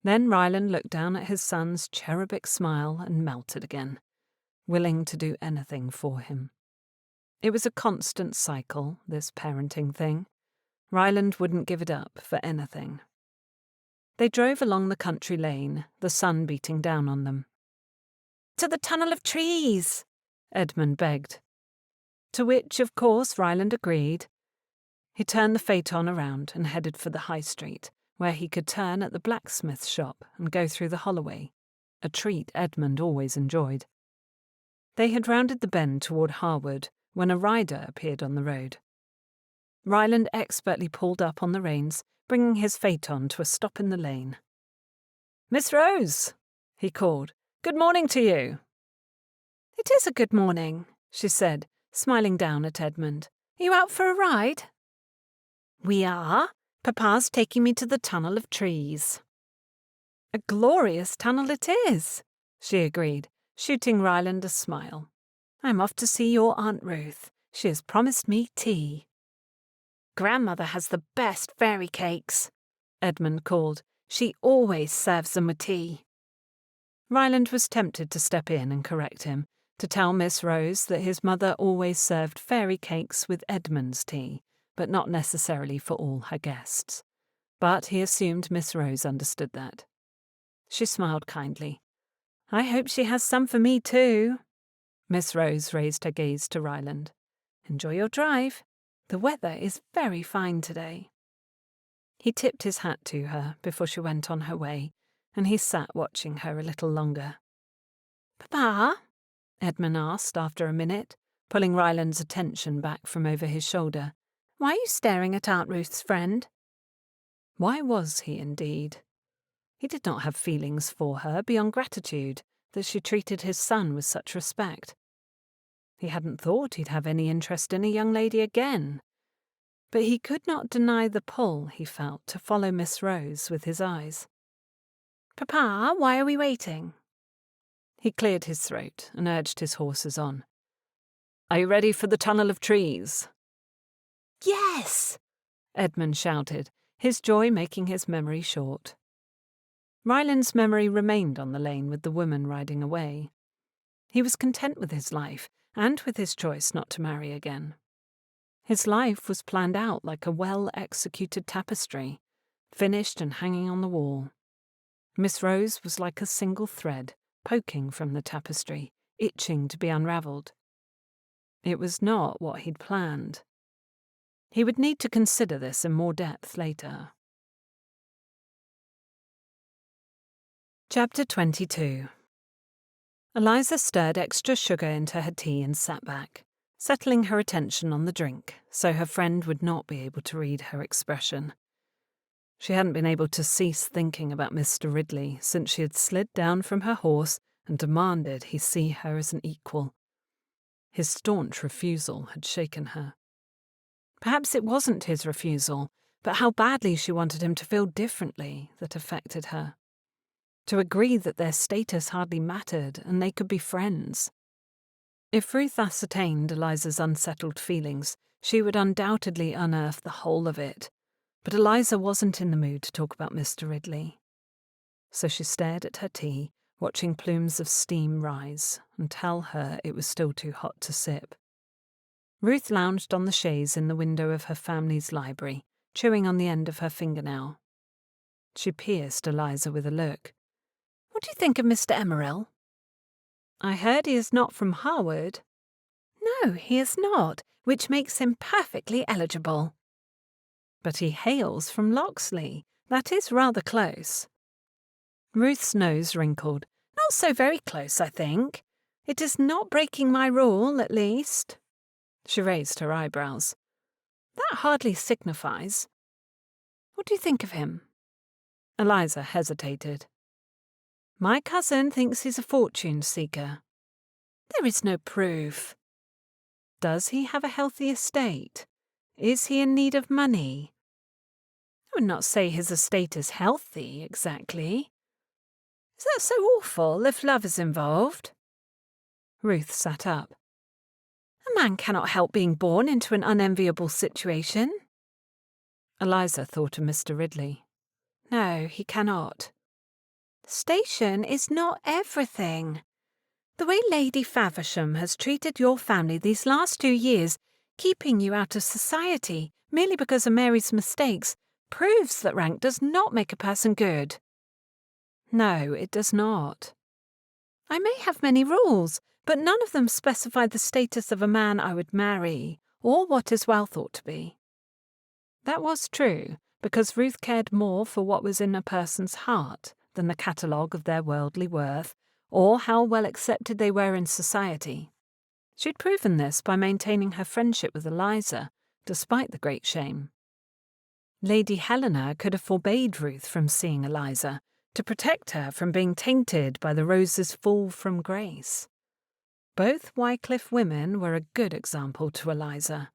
Then Ryland looked down at his son's cherubic smile and melted again, willing to do anything for him. It was a constant cycle, this parenting thing. Ryland wouldn't give it up for anything. They drove along the country lane, the sun beating down on them. "To the tunnel of trees," Edmund begged. To which, of course, Ryland agreed. He turned the phaeton around and headed for the high street, where he could turn at the blacksmith shop and go through the Holloway, a treat Edmund always enjoyed. They had rounded the bend toward Harewood when a rider appeared on the road. Ryland expertly pulled up on the reins, bringing his phaeton to a stop in the lane. "Miss Rose," he called, "good morning to you." "It is a good morning," she said, smiling down at Edmund. "Are you out for a ride?" "We are. Papa's taking me to the tunnel of trees." "A glorious tunnel it is," she agreed, shooting Ryland a smile. "I'm off to see your Aunt Ruth. She has promised me tea." "Grandmother has the best fairy cakes," Edmund called. "She always serves them with tea." Ryland was tempted to step in and correct him, to tell Miss Rose that his mother always served fairy cakes with Edmund's tea, but not necessarily for all her guests. But he assumed Miss Rose understood that. She smiled kindly. "I hope she has some for me too." Miss Rose raised her gaze to Ryland. "Enjoy your drive. The weather is very fine today." He tipped his hat to her before she went on her way, and he sat watching her a little longer. "Papa?" Edmund asked after a minute, pulling Ryland's attention back from over his shoulder. "Why are you staring at Aunt Ruth's friend?" Why was he indeed? He did not have feelings for her beyond gratitude that she treated his son with such respect. He hadn't thought he'd have any interest in a young lady again, but he could not deny the pull he felt to follow Miss Rose with his eyes. Papa, why are we waiting? He cleared his throat and urged his horses on. Are you ready for the tunnel of trees? Yes! Edmund shouted, his joy making his memory short. Ryland's memory remained on the lane with the woman riding away. He was content with his life and with his choice not to marry again. His life was planned out like a well-executed tapestry, finished and hanging on the wall. Miss Rose was like a single thread, poking from the tapestry, itching to be unravelled. It was not what he'd planned. He would need to consider this in more depth later. Chapter 22. Eliza stirred extra sugar into her tea and sat back, settling her attention on the drink so her friend would not be able to read her expression. She hadn't been able to cease thinking about Mr. Ridley since she had slid down from her horse and demanded he see her as an equal. His staunch refusal had shaken her. Perhaps it wasn't his refusal, but how badly she wanted him to feel differently that affected her. To agree that their status hardly mattered and they could be friends. If Ruth ascertained Eliza's unsettled feelings, she would undoubtedly unearth the whole of it, but Eliza wasn't in the mood to talk about Mr. Ridley. So she stared at her tea, watching plumes of steam rise and tell her it was still too hot to sip. Ruth lounged on the chaise in the window of her family's library, chewing on the end of her fingernail. She pierced Eliza with a look. What do you think of Mr. Emeril? I heard he is not from Harewood. No, he is not, which makes him perfectly eligible. But he hails from Locksley. That is rather close. Ruth's nose wrinkled. Not so very close, I think. It is not breaking my rule, at least. She raised her eyebrows. That hardly signifies. What do you think of him? Eliza hesitated. My cousin thinks he's a fortune seeker. There is no proof. Does he have a healthy estate? Is he in need of money? I would not say his estate is healthy, exactly. Is that so awful if love is involved? Ruth sat up. A man cannot help being born into an unenviable situation. Eliza thought of Mr. Ridley. No, he cannot. Station is not everything. The way Lady Faversham has treated your family these last 2 years, keeping you out of society merely because of Mary's mistakes, proves that rank does not make a person good. No, it does not. I may have many rules, but none of them specify the status of a man I would marry, or what is well thought to be. That was true, because Ruth cared more for what was in a person's heart than the catalogue of their worldly worth, or how well accepted they were in society. She'd proven this by maintaining her friendship with Eliza, despite the great shame. Lady Helena could have forbade Ruth from seeing Eliza, to protect her from being tainted by the Rose's fall from grace. Both Wycliffe women were a good example to Eliza.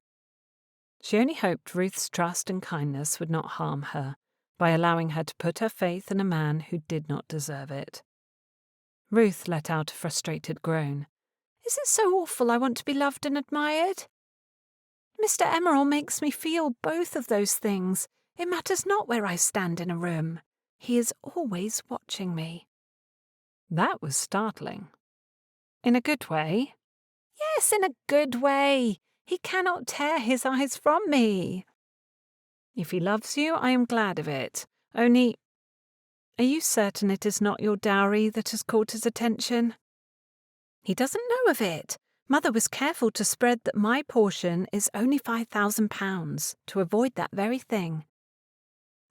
She only hoped Ruth's trust and kindness would not harm her, by allowing her to put her faith in a man who did not deserve it. Ruth let out a frustrated groan. Is it so awful I want to be loved and admired? Mr. Emeril makes me feel both of those things. It matters not where I stand in a room. He is always watching me. That was startling. In a good way? Yes, in a good way. He cannot tear his eyes from me. If he loves you, I am glad of it. Only, are you certain it is not your dowry that has caught his attention? He doesn't know of it. Mother was careful to spread that my portion is only £5,000 to avoid that very thing.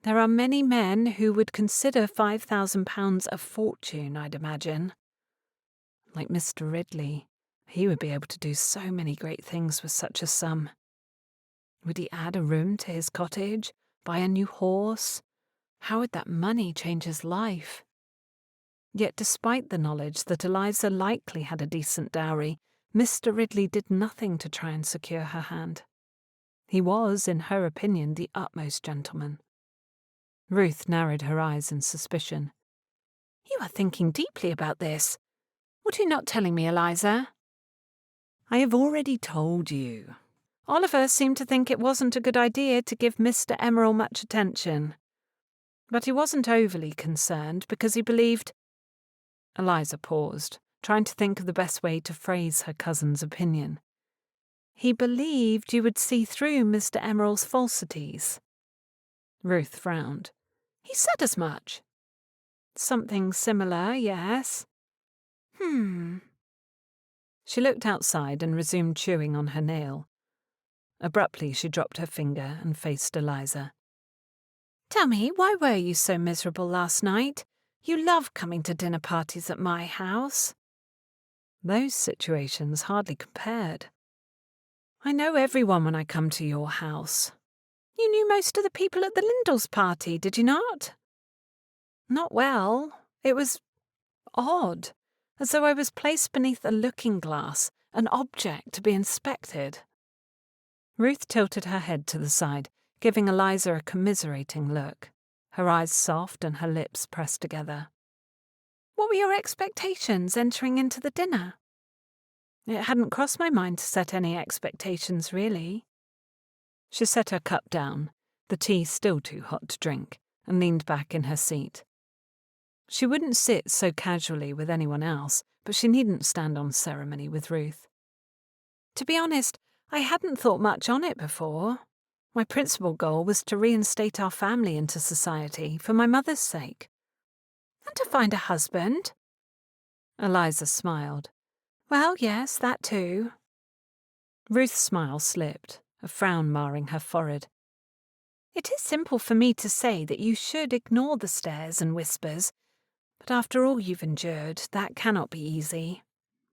There are many men who would consider £5,000 a fortune, I'd imagine. Like Mr. Ridley, he would be able to do so many great things with such a sum. Would he add a room to his cottage, buy a new horse, How would that money change his life? Yet despite the knowledge that Eliza likely had a decent dowry, Mr. Ridley did nothing to try and secure her hand. He was, in her opinion, the utmost gentleman. Ruth narrowed her eyes in suspicion. "You are thinking deeply about this. What are you not telling me, Eliza?" "I have already told you." Oliver seemed to think it wasn't a good idea to give Mr. Emerald much attention. But he wasn't overly concerned because he believed... Eliza paused, trying to think of the best way to phrase her cousin's opinion. He believed you would see through Mr. Emerald's falsities. Ruth frowned. He said as much. Something similar, yes. She looked outside and resumed chewing on her nail. Abruptly, she dropped her finger and faced Eliza. "Tell me, why were you so miserable last night? You love coming to dinner parties at my house." "Those situations hardly compared." "I know everyone when I come to your house." "You knew most of the people at the Lindell's party, did you not?" "Not well. It was odd, as though I was placed beneath a looking glass, an object to be inspected." Ruth tilted her head to the side, giving Eliza a commiserating look, her eyes soft and her lips pressed together. "What were your expectations entering into the dinner?" "It hadn't crossed my mind to set any expectations, really." She set her cup down, the tea still too hot to drink, and leaned back in her seat. She wouldn't sit so casually with anyone else, but she needn't stand on ceremony with Ruth. "To be honest, I hadn't thought much on it before. My principal goal was to reinstate our family into society for my mother's sake." "And to find a husband?" Eliza smiled. "Well, yes, that too." Ruth's smile slipped, a frown marring her forehead. "It is simple for me to say that you should ignore the stares and whispers, but after all you've endured, that cannot be easy.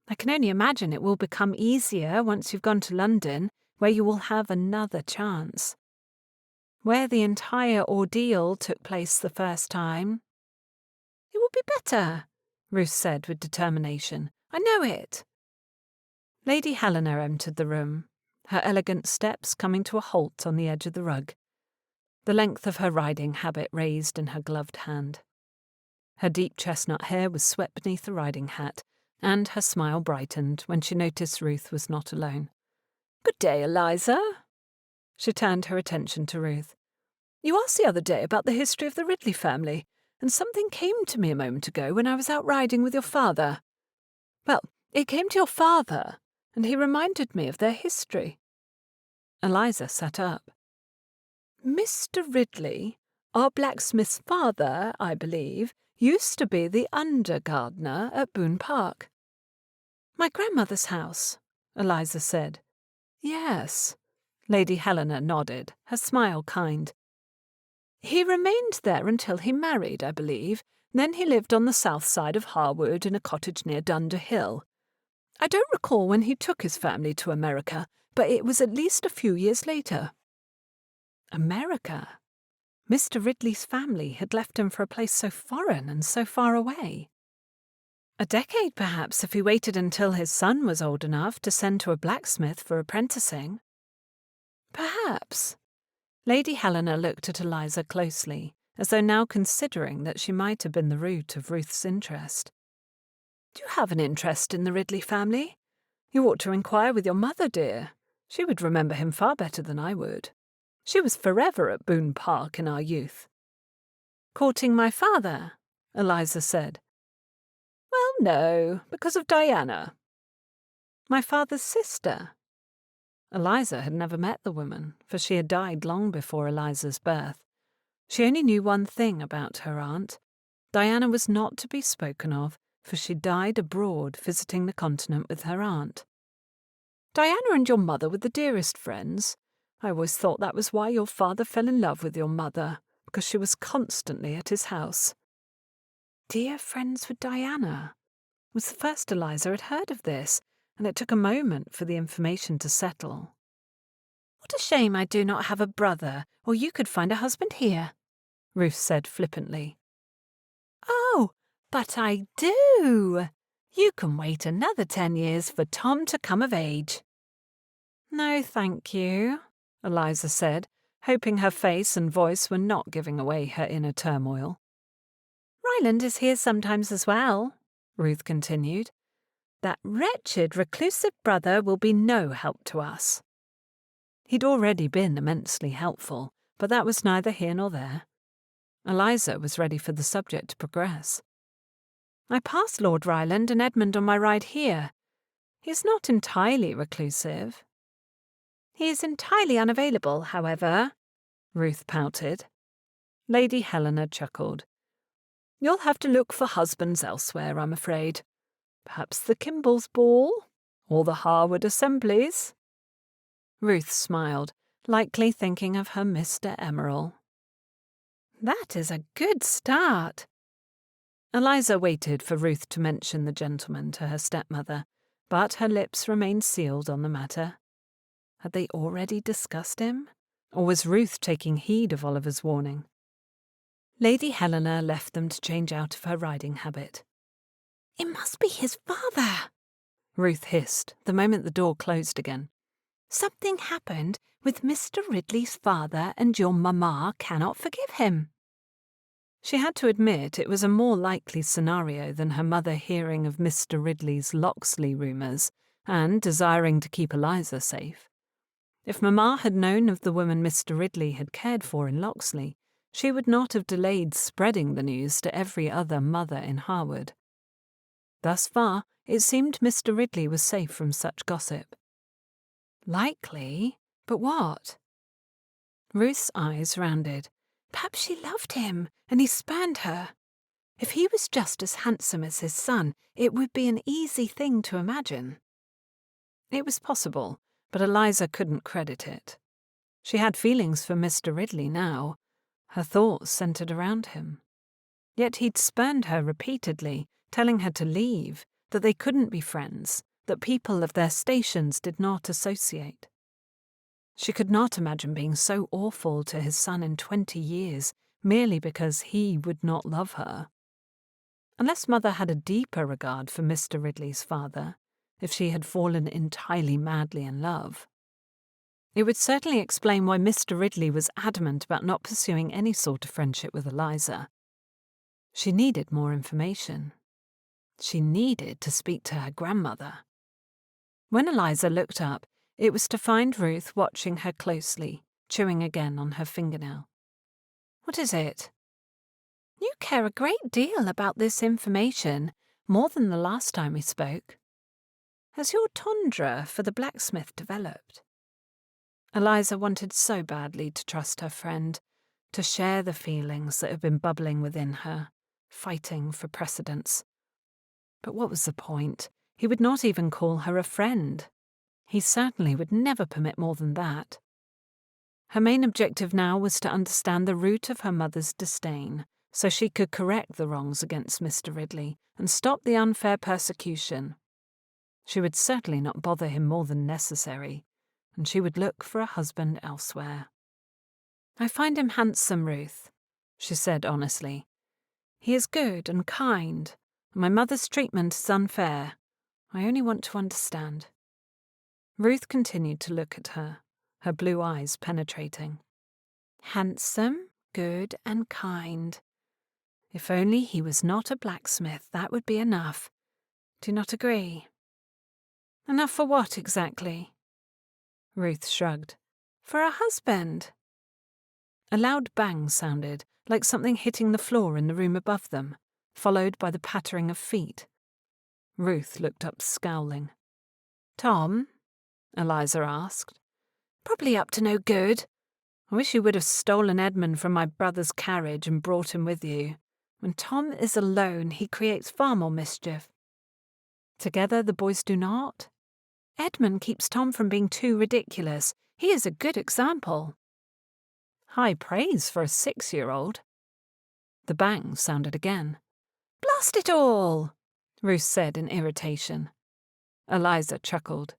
I can only imagine it will become easier once you've gone to London, where you will have another chance. Where the entire ordeal took place the first time." "It will be better," Ruth said with determination. "I know it." Lady Helena entered the room, her elegant steps coming to a halt on the edge of the rug, the length of her riding habit raised in her gloved hand. Her deep chestnut hair was swept beneath the riding hat, and her smile brightened when she noticed Ruth was not alone. "Good day, Eliza." She turned her attention to Ruth. "You asked the other day about the history of the Ridley family, and something came to me a moment ago when I was out riding with your father. Well, it came to your father, and he reminded me of their history." Eliza sat up. "Mr. Ridley, our blacksmith's father, I believe, used to be the under-gardener at Boone Park." "My grandmother's house," Eliza said. "Yes." Lady Helena nodded, her smile kind. "He remained there until he married, I believe. Then he lived on the south side of Harewood in a cottage near Dunder Hill. I don't recall when he took his family to America, but it was at least a few years later." America? Mr. Ridley's family had left him for a place so foreign and so far away. A decade, perhaps, if he waited until his son was old enough to send to a blacksmith for apprenticing. Perhaps. Lady Helena looked at Eliza closely, as though now considering that she might have been the root of Ruth's interest. "Do you have an interest in the Ridley family? You ought to inquire with your mother, dear. She would remember him far better than I would. She was forever at Boone Park in our youth." "Courting my father?" Eliza said. "Well, no, because of Diana." "My father's sister?" Eliza had never met the woman, for she had died long before Eliza's birth. She only knew one thing about her aunt. Diana was not to be spoken of, for she died abroad visiting the continent with her aunt. "Diana and your mother were the dearest friends. I always thought that was why your father fell in love with your mother, because she was constantly at his house." Dear friends with Diana? It was the first Eliza had heard of this, and it took a moment for the information to settle. "What a shame I do not have a brother, or you could find a husband here." Ruth said flippantly. Oh, but I do. You can wait another 10 years for Tom to come of age. No, thank you, Eliza said, hoping her face and voice were not giving away her inner turmoil. Ryland is here sometimes as well, Ruth continued. That wretched, reclusive brother will be no help to us. He'd already been immensely helpful, but that was neither here nor there. Eliza was ready for the subject to progress. I passed Lord Ryland and Edmund on my ride here. He's not entirely reclusive. He is entirely unavailable, however, Ruth pouted. Lady Helena chuckled. You'll have to look for husbands elsewhere, I'm afraid. Perhaps the Kimball's ball? Or the Harewood assemblies? Ruth smiled, likely thinking of her Mr. Emerald. That is a good start. Eliza waited for Ruth to mention the gentleman to her stepmother, but her lips remained sealed on the matter. Had they already discussed him? Or was Ruth taking heed of Oliver's warning? Lady Helena left them to change out of her riding habit. It must be his father, Ruth hissed the moment the door closed again. Something happened with Mr. Ridley's father, and your mamma cannot forgive him. She had to admit it was a more likely scenario than her mother hearing of Mr. Ridley's Locksley rumours and desiring to keep Eliza safe. If Mamma had known of the woman Mr. Ridley had cared for in Locksley, she would not have delayed spreading the news to every other mother in Harewood. Thus far, it seemed Mr. Ridley was safe from such gossip. Likely, but what? Ruth's eyes rounded. Perhaps she loved him, and he spurned her. If he was just as handsome as his son, it would be an easy thing to imagine. It was possible, but Eliza couldn't credit it. She had feelings for Mr. Ridley now. Her thoughts centred around him. Yet he'd spurned her repeatedly, telling her to leave, that they couldn't be friends, that people of their stations did not associate. She could not imagine being so awful to his son in 20 years, merely because he would not love her. Unless Mother had a deeper regard for Mr. Ridley's father, if she had fallen entirely madly in love. It would certainly explain why Mr. Ridley was adamant about not pursuing any sort of friendship with Eliza. She needed more information. She needed to speak to her grandmother. When Eliza looked up, it was to find Ruth watching her closely, chewing again on her fingernail. "What is it?" "You care a great deal about this information, more than the last time we spoke. Has your tundra for the blacksmith developed?" Eliza wanted so badly to trust her friend, to share the feelings that had been bubbling within her, fighting for precedence. But what was the point? He would not even call her a friend. He certainly would never permit more than that. Her main objective now was to understand the root of her mother's disdain, so she could correct the wrongs against Mr. Ridley and stop the unfair persecution. She would certainly not bother him more than necessary, and she would look for a husband elsewhere. "I find him handsome, Ruth," she said honestly. "He is good and kind, and my mother's treatment is unfair. I only want to understand." Ruth continued to look at her, her blue eyes penetrating. "Handsome, good, and kind. If only he was not a blacksmith, that would be enough. Do you not agree?" "Enough for what exactly?" Ruth shrugged. "For a husband." A loud bang sounded, like something hitting the floor in the room above them, followed by the pattering of feet. Ruth looked up scowling. "Tom?" Eliza asked. "Probably up to no good. I wish you would have stolen Edmund from my brother's carriage and brought him with you. When Tom is alone, he creates far more mischief. Together the boys do not. Edmund keeps Tom from being too ridiculous. He is a good example." High praise for a 6-year-old. The bang sounded again. "Blast it all!" Ruth said in irritation. Eliza chuckled.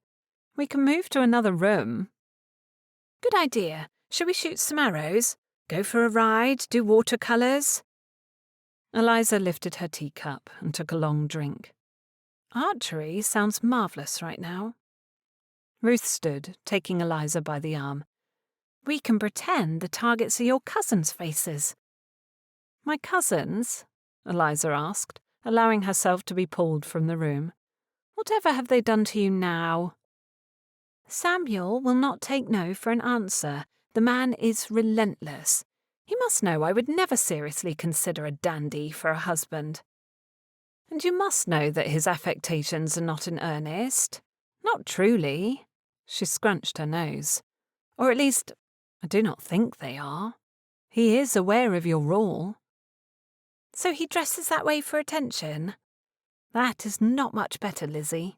"We can move to another room." "Good idea. Shall we shoot some arrows? Go for a ride, do watercolours? Eliza lifted her teacup and took a long drink. Archery sounds marvellous right now. Ruth stood, taking Eliza by the arm. We can pretend the targets are your cousins' faces. My cousins? Eliza asked, allowing herself to be pulled from the room. Whatever have they done to you now? Samuel will not take no for an answer. The man is relentless. He must know I would never seriously consider a dandy for a husband. And you must know that his affectations are not in earnest. Not truly. She scrunched her nose. Or at least, I do not think they are. He is aware of your role. So he dresses that way for attention? That is not much better, Lizzie.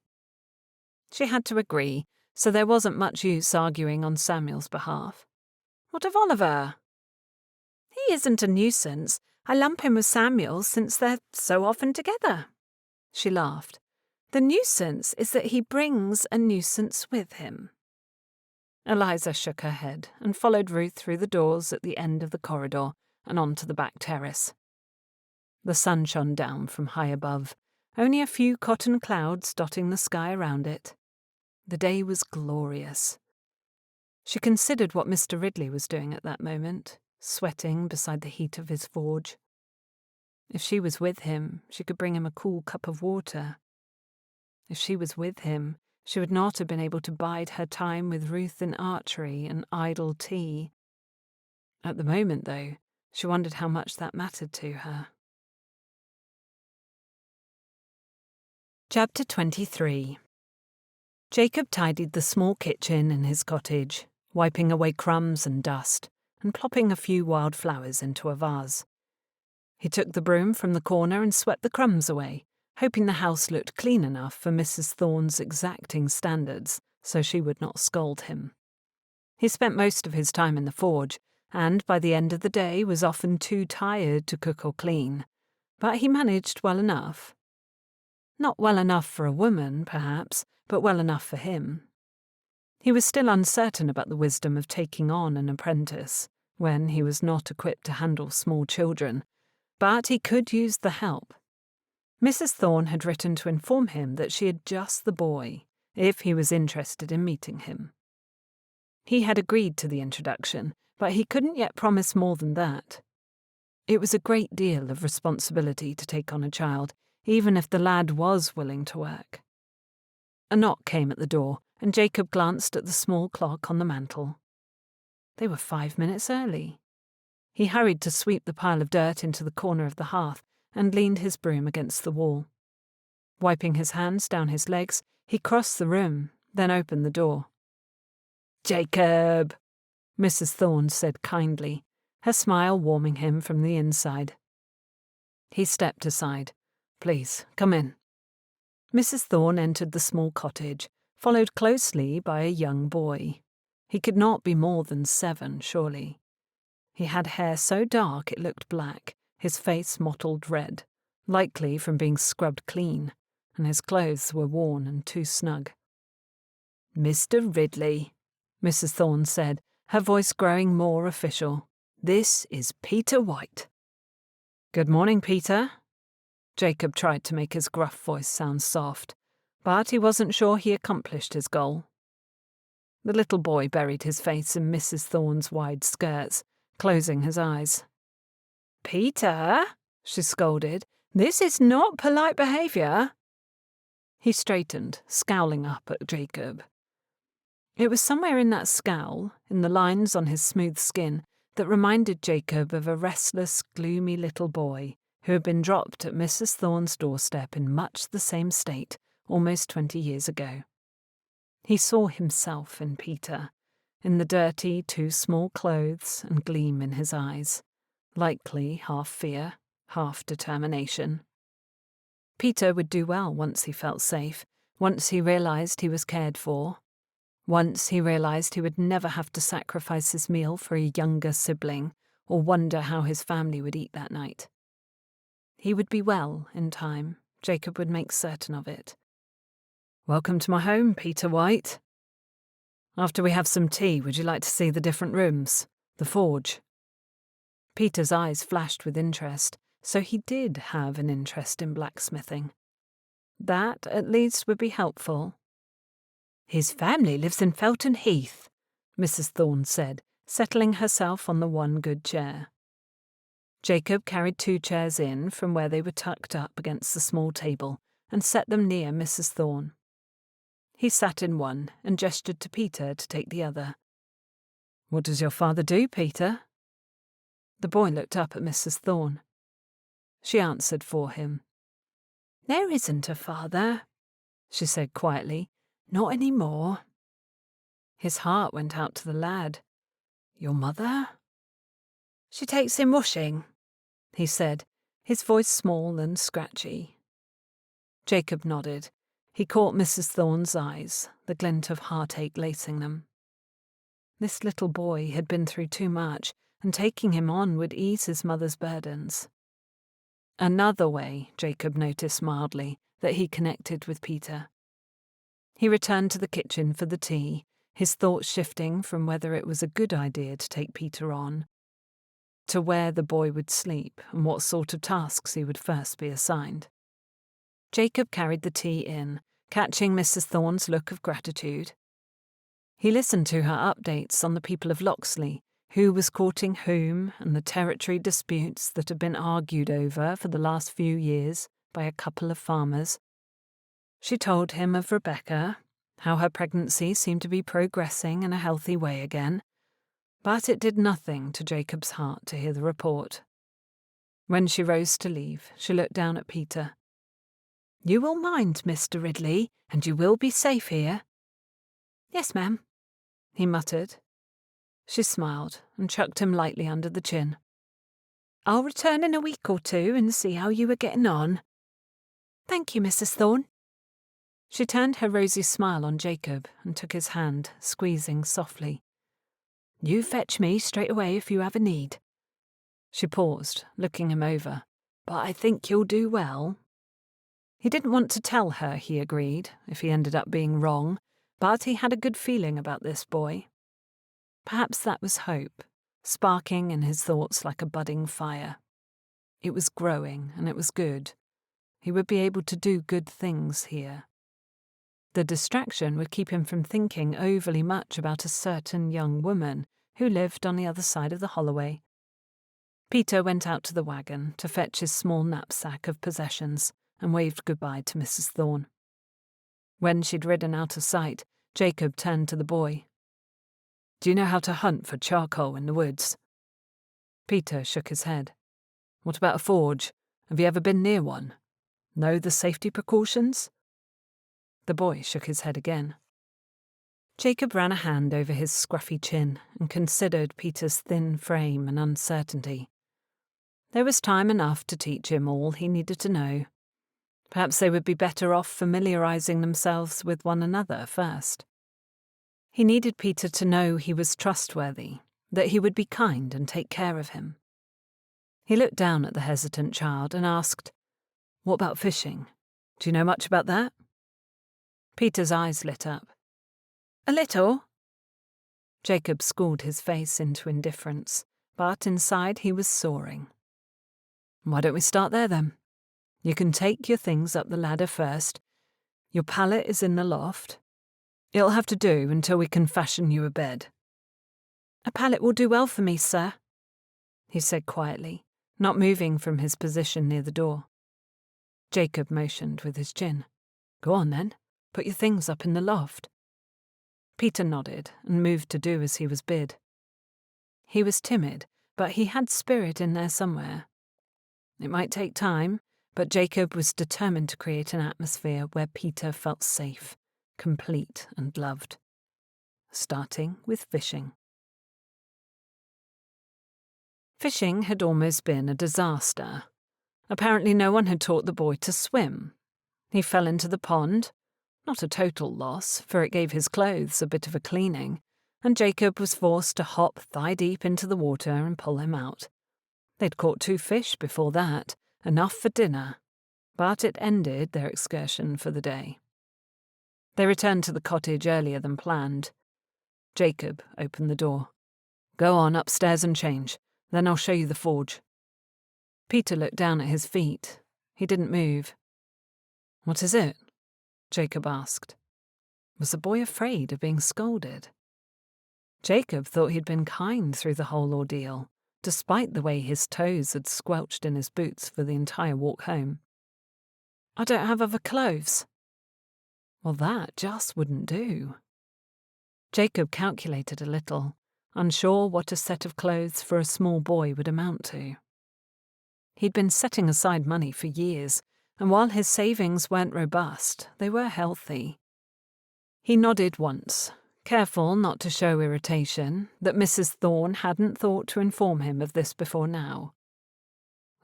She had to agree, so there wasn't much use arguing on Samuel's behalf. What of Oliver? He isn't a nuisance. I lump him with Samuel since they're so often together. She laughed. The nuisance is that he brings a nuisance with him. Eliza shook her head and followed Ruth through the doors at the end of the corridor and onto the back terrace. The sun shone down from high above, only a few cotton clouds dotting the sky around it. The day was glorious. She considered what Mr. Ridley was doing at that moment, sweating beside the heat of his forge. If she was with him, she could bring him a cool cup of water. If she was with him, she would not have been able to bide her time with Ruth in archery and idle tea. At the moment, though, she wondered how much that mattered to her. Chapter 23. Jacob tidied the small kitchen in his cottage, wiping away crumbs and dust, and plopping a few wild flowers into a vase. He took the broom from the corner and swept the crumbs away, hoping the house looked clean enough for Mrs. Thorne's exacting standards, so she would not scold him. He spent most of his time in the forge, and by the end of the day was often too tired to cook or clean, but he managed well enough. Not well enough for a woman, perhaps, but well enough for him. He was still uncertain about the wisdom of taking on an apprentice, when he was not equipped to handle small children, but he could use the help. Mrs. Thorne had written to inform him that she had just the boy, if he was interested in meeting him. He had agreed to the introduction, but he couldn't yet promise more than that. It was a great deal of responsibility to take on a child, even if the lad was willing to work. A knock came at the door, and Jacob glanced at the small clock on the mantel. They were 5 minutes early. He hurried to sweep the pile of dirt into the corner of the hearth and leaned his broom against the wall. Wiping his hands down his legs, he crossed the room, then opened the door. "Jacob," Mrs. Thorne said kindly, her smile warming him from the inside. He stepped aside. "Please, come in." Mrs. Thorne entered the small cottage, followed closely by a young boy. He could not be more than 7, surely. He had hair so dark it looked black, his face mottled red, likely from being scrubbed clean, and his clothes were worn and too snug. "Mr. Ridley," Mrs. Thorne said, her voice growing more official. "This is Peter White." "Good morning, Peter." Jacob tried to make his gruff voice sound soft, but he wasn't sure he accomplished his goal. The little boy buried his face in Mrs. Thorne's wide skirts, closing his eyes. "Peter," she scolded, "this is not polite behaviour." He straightened, scowling up at Jacob. It was somewhere in that scowl, in the lines on his smooth skin, that reminded Jacob of a restless, gloomy little boy who had been dropped at Mrs. Thorne's doorstep in much the same state almost 20 years ago. He saw himself in Peter, in the dirty, too small clothes and gleam in his eyes, likely half fear, half determination. Peter would do well once he felt safe, once he realized he was cared for. Once he realized he would never have to sacrifice his meal for a younger sibling or wonder how his family would eat that night. He would be well in time. Jacob would make certain of it. "Welcome to my home, Peter White. After we have some tea, would you like to see the different rooms? The forge?" Peter's eyes flashed with interest, so he did have an interest in blacksmithing. That, at least, would be helpful. His family lives in Felton Heath, Mrs. Thorne said, settling herself on the one good chair. Jacob carried 2 chairs in from where they were tucked up against the small table and set them near Mrs. Thorne. He sat in one and gestured to Peter to take the other. "What does your father do, Peter?" The boy looked up at Mrs. Thorne. She answered for him. "There isn't a father," she said quietly. "Not any more." His heart went out to the lad. "Your mother?" "She takes in washing," he said, his voice small and scratchy. Jacob nodded. He caught Mrs. Thorne's eyes, the glint of heartache lacing them. This little boy had been through too much, and taking him on would ease his mother's burdens. Another way, Jacob noticed mildly, that he connected with Peter. He returned to the kitchen for the tea, his thoughts shifting from whether it was a good idea to take Peter on, to where the boy would sleep and what sort of tasks he would first be assigned. Jacob carried the tea in, catching Mrs. Thorne's look of gratitude. He listened to her updates on the people of Locksley, who was courting whom, and the territory disputes that had been argued over for the last few years by a couple of farmers. She told him of Rebecca, how her pregnancy seemed to be progressing in a healthy way again, but it did nothing to Jacob's heart to hear the report. When she rose to leave, she looked down at Peter. "You will mind, Mr. Ridley, and you will be safe here." "Yes, ma'am," he muttered. She smiled and chucked him lightly under the chin. "I'll return in a week or 2 and see how you are getting on." "Thank you, Mrs. Thorne." She turned her rosy smile on Jacob and took his hand, squeezing softly. "You fetch me straight away if you have a need." She paused, looking him over. "But I think you'll do well." He didn't want to tell her, he agreed, if he ended up being wrong, but he had a good feeling about this boy. Perhaps that was hope, sparking in his thoughts like a budding fire. It was growing, and it was good. He would be able to do good things here. The distraction would keep him from thinking overly much about a certain young woman who lived on the other side of the Holloway. Peter went out to the wagon to fetch his small knapsack of possessions and waved goodbye to Mrs. Thorne. When she'd ridden out of sight, Jacob turned to the boy. "Do you know how to hunt for charcoal in the woods?" Peter shook his head. "What about a forge? Have you ever been near one? Know the safety precautions?" The boy shook his head again. Jacob ran a hand over his scruffy chin and considered Peter's thin frame and uncertainty. There was time enough to teach him all he needed to know. Perhaps they would be better off familiarizing themselves with one another first. He needed Peter to know he was trustworthy, that he would be kind and take care of him. He looked down at the hesitant child and asked, "What about fishing? Do you know much about that?" Peter's eyes lit up. "A little." Jacob schooled his face into indifference, but inside he was soaring. "Why don't we start there then? You can take your things up the ladder first. Your pallet is in the loft. It'll have to do until we can fashion you a bed." "A pallet will do well for me, sir," he said quietly, not moving from his position near the door. Jacob motioned with his chin. "Go on then, put your things up in the loft." Peter nodded and moved to do as he was bid. He was timid, but he had spirit in there somewhere. It might take time, but Jacob was determined to create an atmosphere where Peter felt safe, complete and loved. Starting with fishing. Fishing had almost been a disaster. Apparently no one had taught the boy to swim. He fell into the pond. Not a total loss, for it gave his clothes a bit of a cleaning, and Jacob was forced to hop thigh-deep into the water and pull him out. They'd caught 2 fish before that, enough for dinner, but it ended their excursion for the day. They returned to the cottage earlier than planned. Jacob opened the door. "Go on upstairs and change. Then I'll show you the forge." Peter looked down at his feet. He didn't move. "What is it?" Jacob asked. Was the boy afraid of being scolded? Jacob thought he'd been kind through the whole ordeal, despite the way his toes had squelched in his boots for the entire walk home. "I don't have other clothes." Well, that just wouldn't do. Jacob calculated a little, unsure what a set of clothes for a small boy would amount to. He'd been setting aside money for years, and while his savings weren't robust, they were healthy. He nodded once, careful not to show irritation that Mrs. Thorne hadn't thought to inform him of this before now.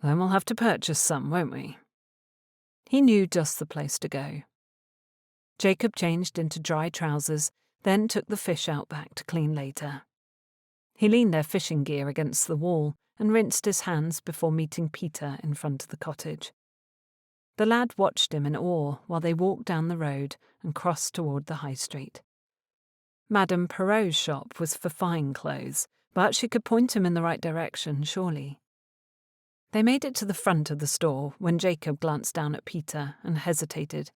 "Then we'll have to purchase some, won't we?" He knew just the place to go. Jacob changed into dry trousers, then took the fish out back to clean later. He leaned their fishing gear against the wall and rinsed his hands before meeting Peter in front of the cottage. The lad watched him in awe while they walked down the road and crossed toward the high street. Madame Perrot's shop was for fine clothes, but she could point him in the right direction, surely. They made it to the front of the store when Jacob glanced down at Peter and hesitated.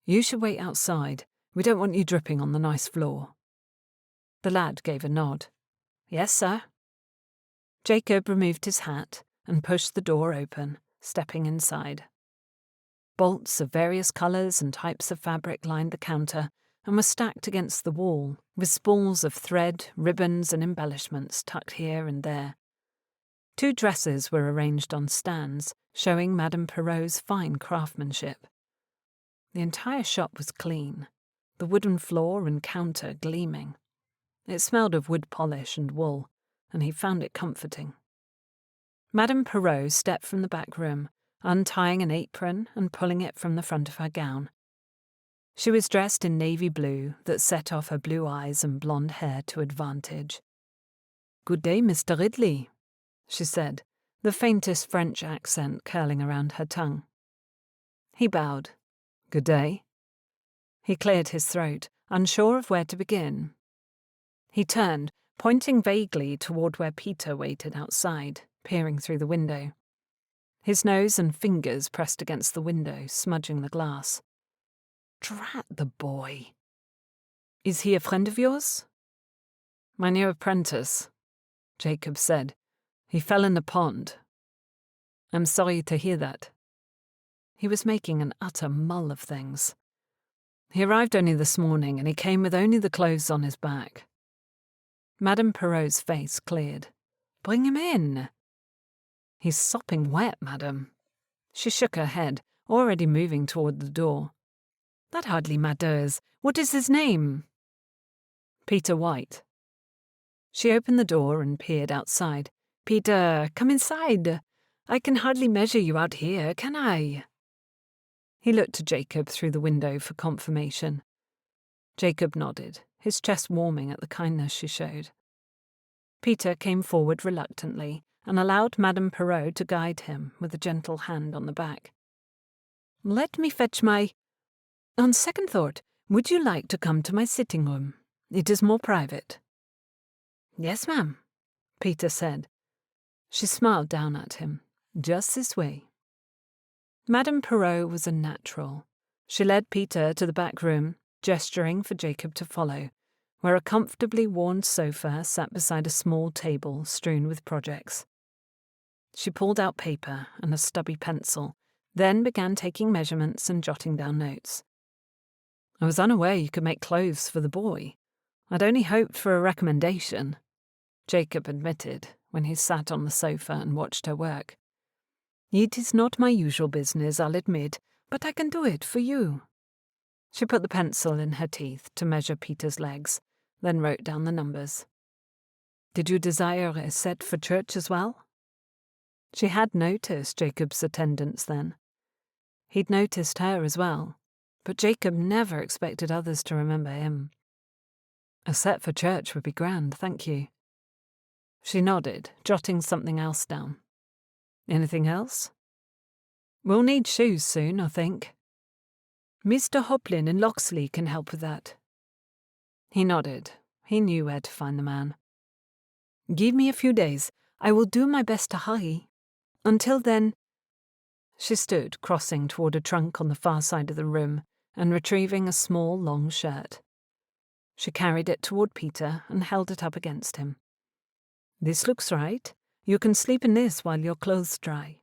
"You should wait outside. We don't want you dripping on the nice floor." The lad gave a nod. "Yes, sir." Jacob removed his hat and pushed the door open, stepping inside. Bolts of various colours and types of fabric lined the counter and were stacked against the wall, with spools of thread, ribbons and embellishments tucked here and there. 2 dresses were arranged on stands, showing Madame Perrot's fine craftsmanship. The entire shop was clean, the wooden floor and counter gleaming. It smelled of wood polish and wool, and he found it comforting. Madame Perrot stepped from the back room, untying an apron and pulling it from the front of her gown. She was dressed in navy blue that set off her blue eyes and blonde hair to advantage. "Good day, Mr. Ridley," she said, the faintest French accent curling around her tongue. He bowed. "Good day." He cleared his throat, unsure of where to begin. He turned, pointing vaguely toward where Peter waited outside, peering through the window. His nose and fingers pressed against the window, smudging the glass. Drat the boy. "Is he a friend of yours?" "My new apprentice," Jacob said. "He fell in the pond." "I'm sorry to hear that." He was making an utter mull of things. "He arrived only this morning, and he came with only the clothes on his back." Madame Perrot's face cleared. "Bring him in." "He's sopping wet, madame." She shook her head, already moving toward the door. "That hardly matters. What is his name?" "Peter White." She opened the door and peered outside. "Peter, come inside. I can hardly measure you out here, can I?" He looked to Jacob through the window for confirmation. Jacob nodded, his chest warming at the kindness she showed. Peter came forward reluctantly and allowed Madame Perrot to guide him with a gentle hand on the back. "Let me fetch my— On second thought, would you like to come to my sitting room? It is more private." "Yes, ma'am," Peter said. She smiled down at him. "Just this way." Madame Perrot was a natural. She led Peter to the back room, gesturing for Jacob to follow, where a comfortably worn sofa sat beside a small table strewn with projects. She pulled out paper and a stubby pencil, then began taking measurements and jotting down notes. "I was unaware you could make clothes for the boy. I'd only hoped for a recommendation," Jacob admitted when he sat on the sofa and watched her work. "It is not my usual business, I'll admit, but I can do it for you." She put the pencil in her teeth to measure Peter's legs, then wrote down the numbers. "Did you desire a set for church as well?" She had noticed Jacob's attendance then. He'd noticed her as well, but Jacob never expected others to remember him. "A set for church would be grand, thank you." She nodded, jotting something else down. "Anything else?" "We'll need shoes soon, I think." "Mr. Hoplin in Loxley can help with that." He nodded. He knew where to find the man. "Give me a few days. I will do my best to hurry. Until then—" She stood, crossing toward a trunk on the far side of the room and retrieving a small, long shirt. She carried it toward Peter and held it up against him. "This looks right. You can sleep in this while your clothes dry."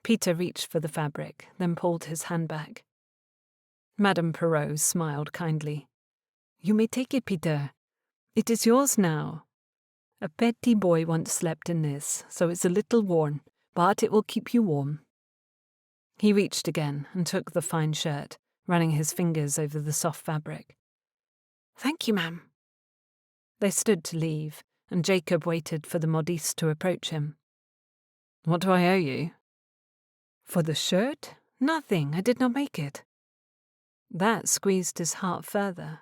Peter reached for the fabric, then pulled his hand back. Madame Perrault smiled kindly. "You may take it, Peter. It is yours now. A petit boy once slept in this, so it's a little worn, but it will keep you warm." He reached again and took the fine shirt, running his fingers over the soft fabric. "Thank you, ma'am." They stood to leave, and Jacob waited for the modiste to approach him. "What do I owe you?" "For the shirt? Nothing. I did not make it." That squeezed his heart further.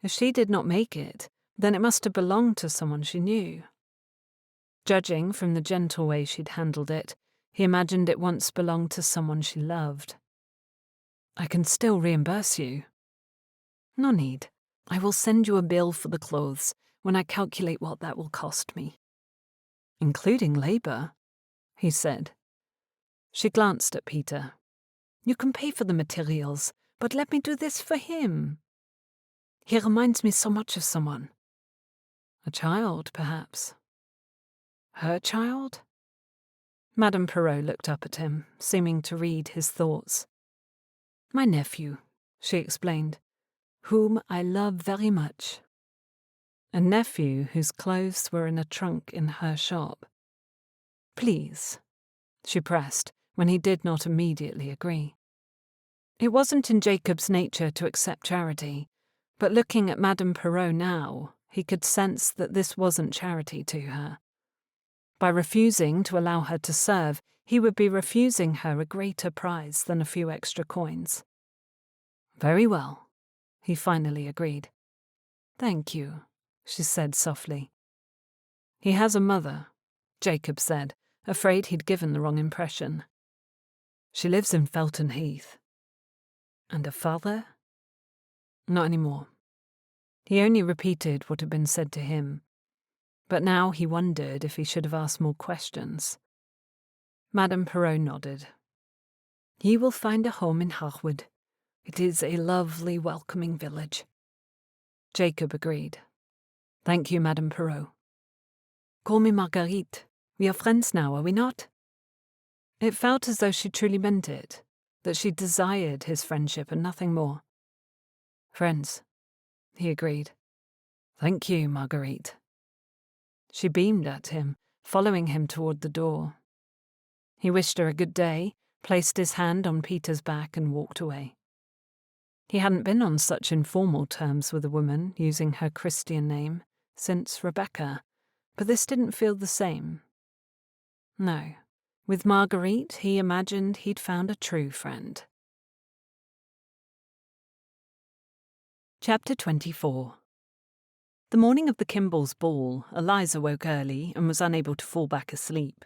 If she did not make it, then it must have belonged to someone she knew. Judging from the gentle way she'd handled it, he imagined it once belonged to someone she loved. "I can still reimburse you." "No need. I will send you a bill for the clothes when I calculate what that will cost me." "Including labor," he said. She glanced at Peter. "You can pay for the materials, but let me do this for him. He reminds me so much of someone." "A child, perhaps." "Her child?" Madame Perrault looked up at him, seeming to read his thoughts. "My nephew," she explained, "whom I love very much." A nephew whose clothes were in a trunk in her shop. "Please," she pressed, when he did not immediately agree. It wasn't in Jacob's nature to accept charity, but looking at Madame Perrault now, he could sense that this wasn't charity to her. By refusing to allow her to serve, he would be refusing her a greater prize than a few extra coins. "Very well," he finally agreed. "Thank you," she said softly. "He has a mother," Jacob said, afraid he'd given the wrong impression. "She lives in Felton Heath." "And a father?" Not anymore. He only repeated what had been said to him, but now he wondered if he should have asked more questions. Madame Perrault nodded. "He will find a home in Harewood. It is a lovely, welcoming village." Jacob agreed. "Thank you, Madame Perrault." "Call me Marguerite. We are friends now, are we not?" It felt as though she truly meant it, that she desired his friendship and nothing more. "Friends," he agreed. "Thank you, Marguerite." She beamed at him, following him toward the door. He wished her a good day, placed his hand on Peter's back and walked away. He hadn't been on such informal terms with a woman using her Christian name since Rebecca, but this didn't feel the same. No, with Marguerite he imagined he'd found a true friend. Chapter 24. The morning of the Kimballs' ball, Eliza woke early and was unable to fall back asleep.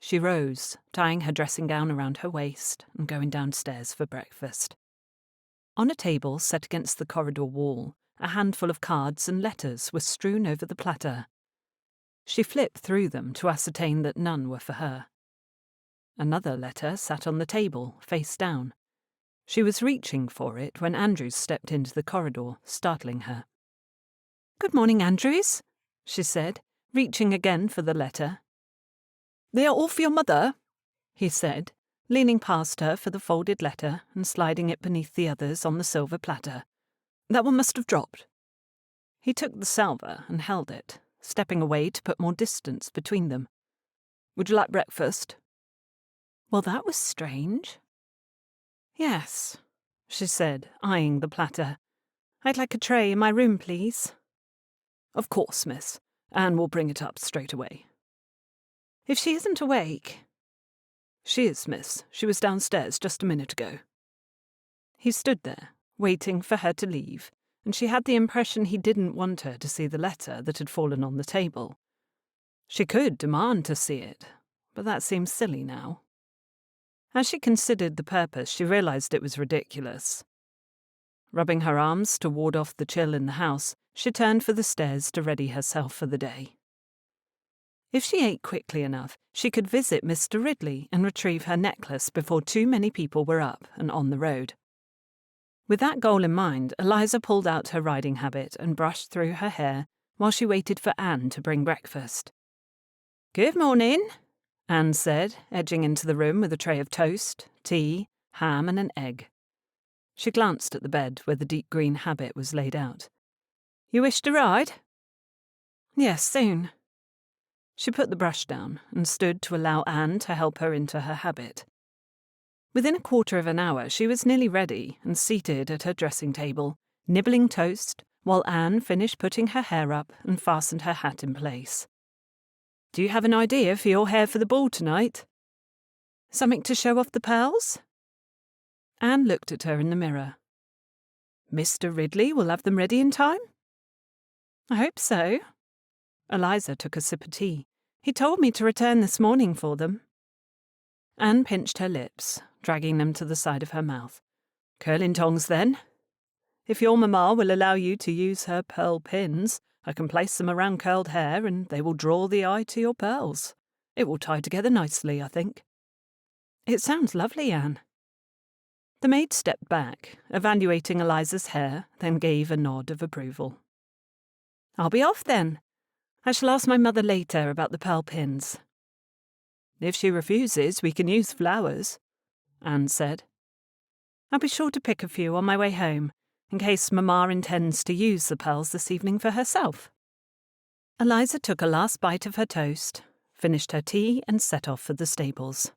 She rose, tying her dressing gown around her waist and going downstairs for breakfast. On a table set against the corridor wall, a handful of cards and letters were strewn over the platter. She flipped through them to ascertain that none were for her. Another letter sat on the table, face down. She was reaching for it when Andrews stepped into the corridor, startling her. "Good morning, Andrews," she said, reaching again for the letter. "They are all for your mother," he said, leaning past her for the folded letter and sliding it beneath the others on the silver platter. "That one must have dropped." He took the salver and held it, stepping away to put more distance between them. "Would you like breakfast?" Well, that was strange. "Yes," she said, eyeing the platter. "I'd like a tray in my room, please." "Of course, miss. Anne will bring it up straight away." "If she isn't awake—" "She is, miss. She was downstairs just a minute ago." He stood there, waiting for her to leave, and she had the impression he didn't want her to see the letter that had fallen on the table. She could demand to see it, but that seemed silly now. As she considered the purpose, she realized it was ridiculous. Rubbing her arms to ward off the chill in the house, she turned for the stairs to ready herself for the day. If she ate quickly enough, she could visit Mr. Ridley and retrieve her necklace before too many people were up and on the road. With that goal in mind, Eliza pulled out her riding habit and brushed through her hair while she waited for Anne to bring breakfast. "Good morning," Anne said, edging into the room with a tray of toast, tea, ham and an egg. She glanced at the bed where the deep green habit was laid out. "You wish to ride?" "Yes, soon." She put the brush down and stood to allow Anne to help her into her habit. Within a quarter of an hour she was nearly ready and seated at her dressing table, nibbling toast, while Anne finished putting her hair up and fastened her hat in place. "Do you have an idea for your hair for the ball tonight? Something to show off the pearls?" Anne looked at her in the mirror. "Mr. Ridley will have them ready in time?" "I hope so." Eliza took a sip of tea. "He told me to return this morning for them." Anne pinched her lips, dragging them to the side of her mouth. "Curling tongs, then. If your mamma will allow you to use her pearl pins, I can place them around curled hair and they will draw the eye to your pearls. It will tie together nicely, I think." "It sounds lovely, Anne." The maid stepped back, evaluating Eliza's hair, then gave a nod of approval. "I'll be off, then. I shall ask my mother later about the pearl pins." "If she refuses, we can use flowers," Anne said. "I'll be sure to pick a few on my way home, in case Mamma intends to use the pearls this evening for herself." Eliza took a last bite of her toast, finished her tea and set off for the stables.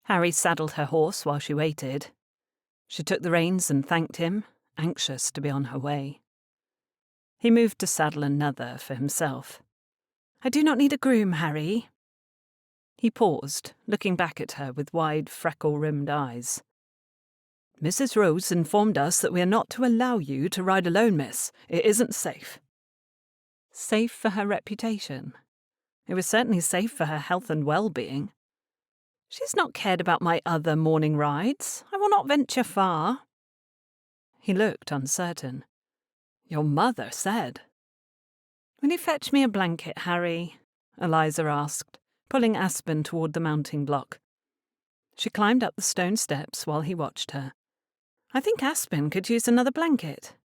Harry saddled her horse while she waited. She took the reins and thanked him, anxious to be on her way. He moved to saddle another for himself. "I do not need a groom, Harry." He paused, looking back at her with wide, freckle-rimmed eyes. "Mrs. Rose informed us that we are not to allow you to ride alone, miss. It isn't safe." Safe for her reputation? It was certainly safe for her health and well-being. "She's not cared about my other morning rides. I will not venture far." He looked uncertain. "Your mother said." "Will you fetch me a blanket, Harry?" Eliza asked, pulling Aspen toward the mounting block. She climbed up the stone steps while he watched her. "I think Aspen could use another blanket."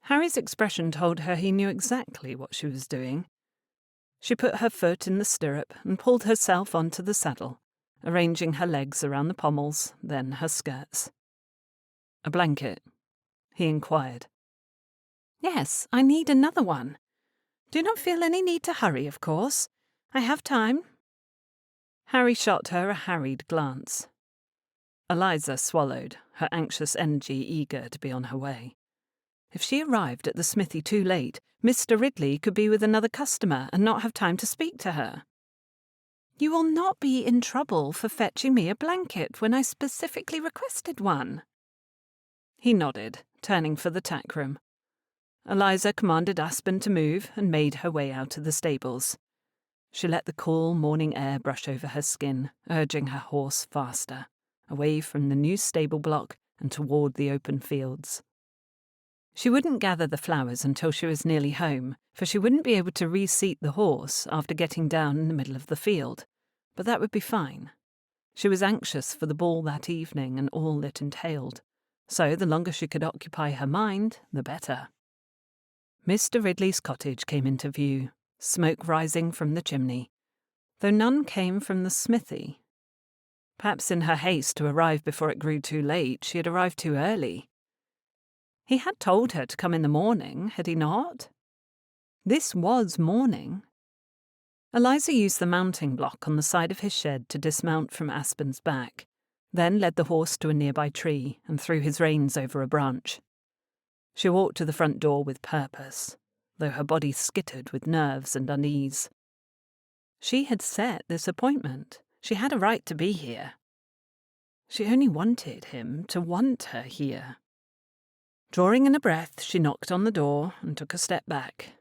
Harry's expression told her he knew exactly what she was doing. She put her foot in the stirrup and pulled herself onto the saddle, arranging her legs around the pommels, then her skirts. "A blanket?" he inquired. "Yes, I need another one. Do not feel any need to hurry, of course. I have time." Harry shot her a harried glance. Eliza swallowed, her anxious energy eager to be on her way. If she arrived at the smithy too late, Mr. Ridley could be with another customer and not have time to speak to her. "You will not be in trouble for fetching me a blanket when I specifically requested one." He nodded, turning for the tack room. Eliza commanded Aspen to move and made her way out of the stables. She let the cool morning air brush over her skin, urging her horse faster, away from the new stable block and toward the open fields. She wouldn't gather the flowers until she was nearly home, for she wouldn't be able to reseat the horse after getting down in the middle of the field. But that would be fine. She was anxious for the ball that evening and all it entailed, so the longer she could occupy her mind, the better. Mr. Ridley's cottage came into view, smoke rising from the chimney, though none came from the smithy. Perhaps in her haste to arrive before it grew too late, she had arrived too early. He had told her to come in the morning, had he not? This was morning. Eliza used the mounting block on the side of his shed to dismount from Aspen's back, then led the horse to a nearby tree and threw his reins over a branch. She walked to the front door with purpose, though her body skittered with nerves and unease. She had set this appointment. She had a right to be here. She only wanted him to want her here. Drawing in a breath, she knocked on the door and took a step back.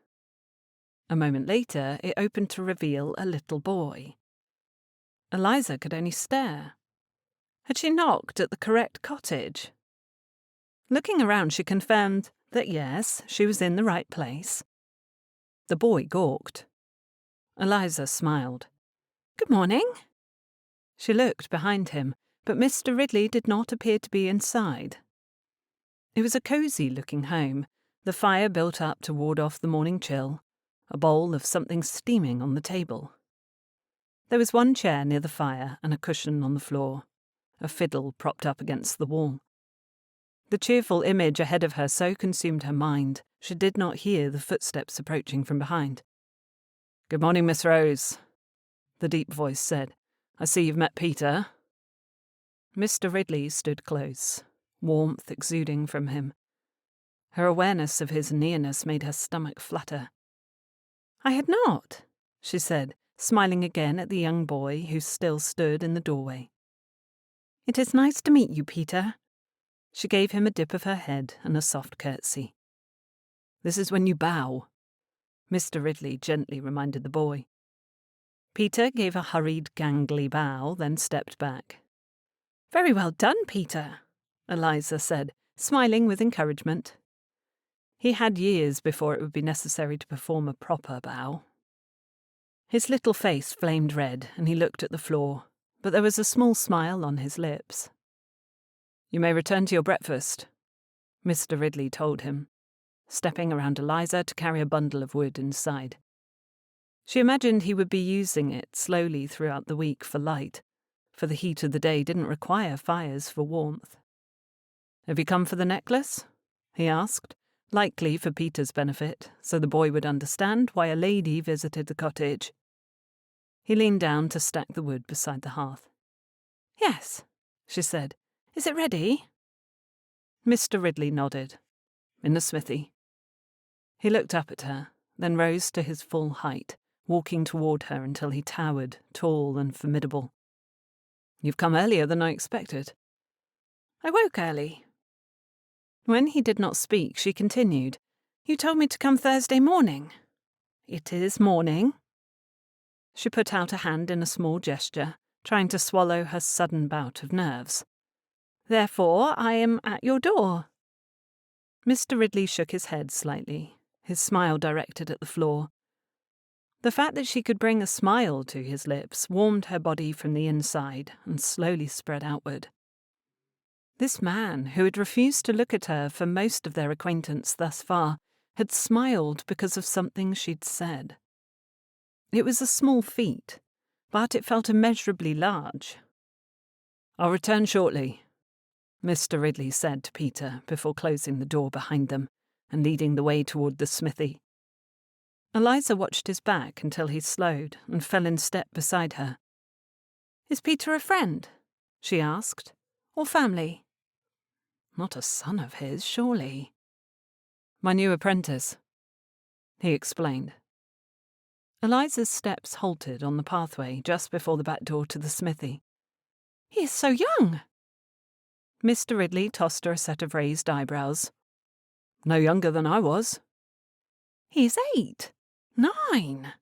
A moment later, it opened to reveal a little boy. Eliza could only stare. Had she knocked at the correct cottage? Looking around, she confirmed that yes, she was in the right place. The boy gawked. Eliza smiled. Good morning. She looked behind him, but Mr. Ridley did not appear to be inside. It was a cosy-looking home, the fire built up to ward off the morning chill, a bowl of something steaming on the table. There was one chair near the fire and a cushion on the floor, a fiddle propped up against the wall. The cheerful image ahead of her so consumed her mind, she did not hear the footsteps approaching from behind. "Good morning, Miss Rose," the deep voice said. "I see you've met Peter." Mr. Ridley stood close, warmth exuding from him. Her awareness of his nearness made her stomach flutter. "I had not," she said, smiling again at the young boy who still stood in the doorway. "It is nice to meet you, Peter." She gave him a dip of her head and a soft curtsy. "This is when you bow," Mr. Ridley gently reminded the boy. Peter gave a hurried, gangly bow, then stepped back. "Very well done, Peter," Eliza said, smiling with encouragement. He had years before it would be necessary to perform a proper bow. His little face flamed red, and he looked at the floor, but there was a small smile on his lips. "You may return to your breakfast," Mr. Ridley told him, stepping around Eliza to carry a bundle of wood inside. She imagined he would be using it slowly throughout the week for light, for the heat of the day didn't require fires for warmth. "Have you come for the necklace?" he asked, likely for Peter's benefit, so the boy would understand why a lady visited the cottage. He leaned down to stack the wood beside the hearth. "Yes," she said. "Is it ready?" Mr. Ridley nodded. "In the smithy." He looked up at her, then rose to his full height, walking toward her until he towered, tall and formidable. "You've come earlier than I expected." "I woke early." When he did not speak, she continued, "You told me to come Thursday morning." "It is morning." She put out a hand in a small gesture, trying to swallow her sudden bout of nerves. "Therefore, I am at your door." Mr. Ridley shook his head slightly, his smile directed at the floor. The fact that she could bring a smile to his lips warmed her body from the inside and slowly spread outward. This man, who had refused to look at her for most of their acquaintance thus far, had smiled because of something she'd said. It was a small feat, but it felt immeasurably large. "I'll return shortly," Mr. Ridley said to Peter before closing the door behind them and leading the way toward the smithy. Eliza watched his back until he slowed and fell in step beside her. "Is Peter a friend?" she asked. "Or family?" "Not a son of his, surely." "My new apprentice," he explained. Eliza's steps halted on the pathway just before the back door to the smithy. "He is so young." Mr. Ridley tossed her a set of raised eyebrows. "No younger than I was." "He is 8, 9.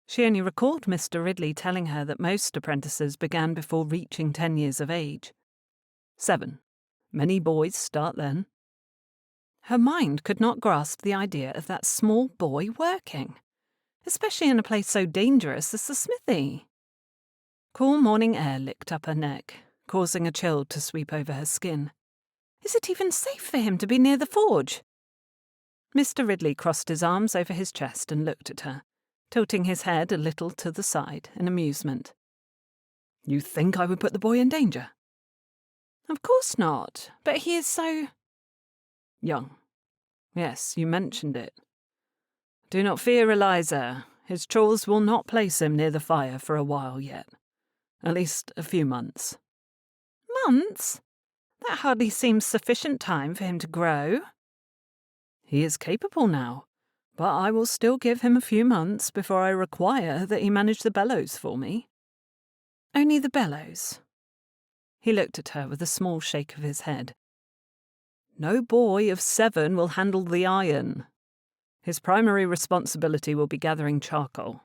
She only recalled Mr. Ridley telling her that most apprentices began before reaching 10 years of age. 7. Many boys start then. Her mind could not grasp the idea of that small boy working, especially in a place so dangerous as the smithy. Cool morning air licked up her neck, causing a chill to sweep over her skin. Is it even safe for him to be near the forge? Mr. Ridley crossed his arms over his chest and looked at her, tilting his head a little to the side in amusement. "You think I would put the boy in danger?" "Of course not, but he is so—" "Young. Yes, you mentioned it. Do not fear, Eliza. His chores will not place him near the fire for a while yet. At least a few months." "Months? That hardly seems sufficient time for him to grow." "He is capable now, but I will still give him a few months before I require that he manage the bellows for me." "Only the bellows?" He looked at her with a small shake of his head. "No boy of 7 will handle the iron. His primary responsibility will be gathering charcoal."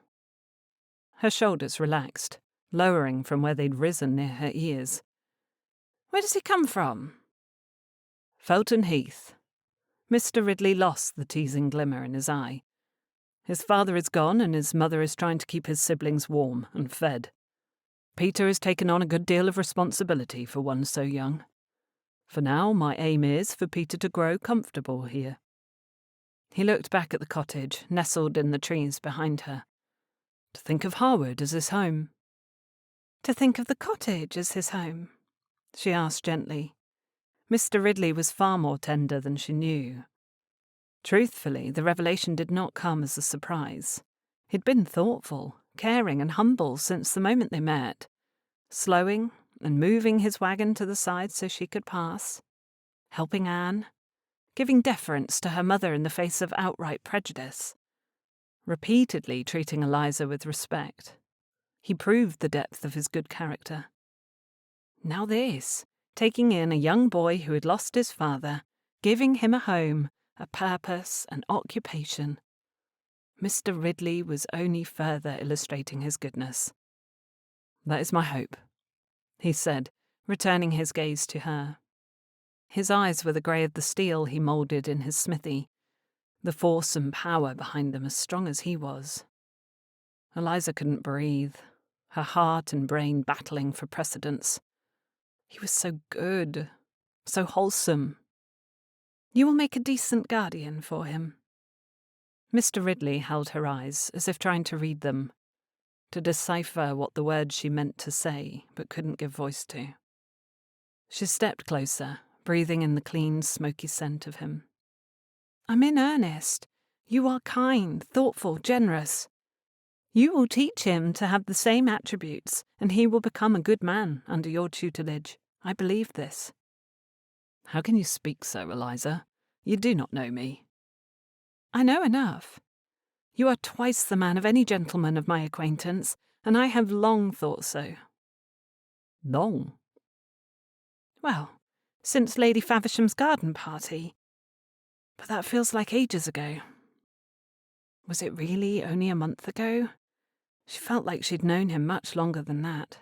Her shoulders relaxed, lowering from where they'd risen near her ears. "Where does he come from?" "Felton Heath." Mr. Ridley lost the teasing glimmer in his eye. His father is gone and his mother is trying to keep his siblings warm and fed. Peter has taken on a good deal of responsibility for one so young. For now, my aim is for Peter to grow comfortable here." He looked back at the cottage, nestled in the trees behind her. "To think of Harewood as his home." To think of the cottage as his home? She asked gently. Mr. Ridley was far more tender than she knew. Truthfully, the revelation did not come as a surprise. He'd been thoughtful, caring and humble since the moment they met, slowing and moving his wagon to the side so she could pass, helping Anne, giving deference to her mother in the face of outright prejudice, repeatedly treating Eliza with respect. He proved the depth of his good character. Now this, taking in a young boy who had lost his father, giving him a home, a purpose, an occupation. Mr. Ridley was only further illustrating his goodness. "That is my hope," he said, returning his gaze to her. His eyes were the grey of the steel he moulded in his smithy, the force and power behind them as strong as he was. Eliza couldn't breathe, her heart and brain battling for precedence. He was so good, so wholesome. "You will make a decent guardian for him." Mr. Ridley held her eyes, as if trying to read them, to decipher what the words she meant to say, but couldn't give voice to. She stepped closer, breathing in the clean, smoky scent of him. "I'm in earnest. You are kind, thoughtful, generous. You will teach him to have the same attributes, and he will become a good man under your tutelage. I believe this." "How can you speak so, Eliza? You do not know me." "I know enough. You are twice the man of any gentleman of my acquaintance, and I have long thought so." "Long?" "Well, since Lady Faversham's garden party. But that feels like ages ago. Was it really only a month ago? She felt like she'd known him much longer than that."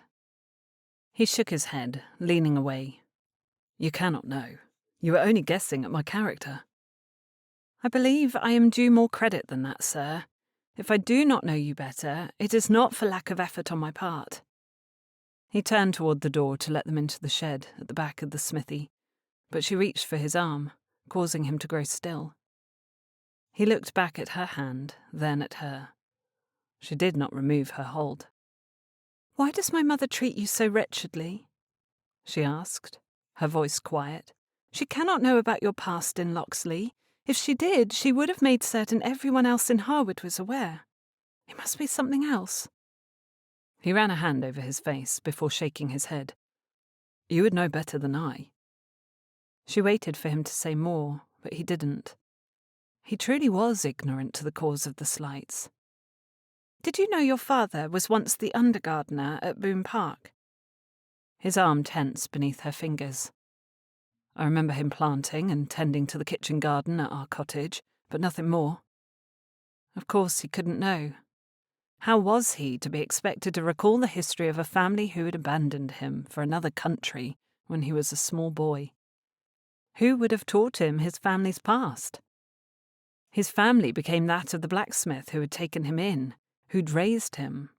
He shook his head, leaning away. "You cannot know. You are only guessing at my character." "I believe I am due more credit than that, sir. If I do not know you better, it is not for lack of effort on my part." He turned toward the door to let them into the shed at the back of the smithy, but she reached for his arm, causing him to grow still. He looked back at her hand, then at her. She did not remove her hold. "Why does my mother treat you so wretchedly?" she asked, her voice quiet. "She cannot know about your past in Locksley. If she did, she would have made certain everyone else in Harewood was aware. It must be something else." He ran a hand over his face before shaking his head. "You would know better than I." She waited for him to say more, but he didn't. He truly was ignorant to the cause of the slights. "Did you know your father was once the under-gardener at Boone Park?" His arm tensed beneath her fingers. "I remember him planting and tending to the kitchen garden at our cottage, but nothing more." Of course he couldn't know. How was he to be expected to recall the history of a family who had abandoned him for another country when he was a small boy? Who would have taught him his family's past? His family became that of the blacksmith who had taken him in, who'd raised him.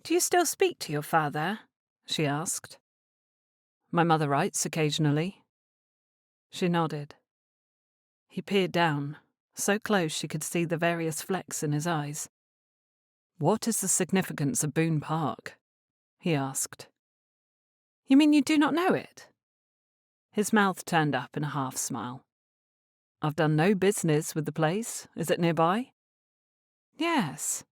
"Do you still speak to your father?" she asked. "My mother writes occasionally." She nodded. He peered down, so close she could see the various flecks in his eyes. "What is the significance of Boone Park?" he asked. "You mean you do not know it?" His mouth turned up in a half-smile. "I've done no business with the place. Is it nearby?" "Yes."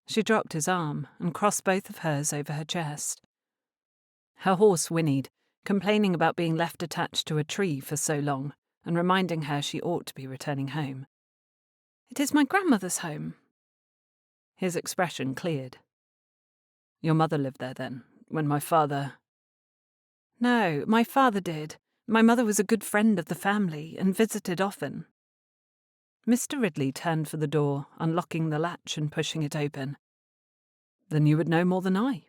She dropped his arm and crossed both of hers over her chest. Her horse whinnied, complaining about being left attached to a tree for so long and reminding her she ought to be returning home. "It is my grandmother's home." His expression cleared. "Your mother lived there, then, when my father—" "No, my father did. My mother was a good friend of the family and visited often." Mr. Ridley turned for the door, unlocking the latch and pushing it open. "Then you would know more than I."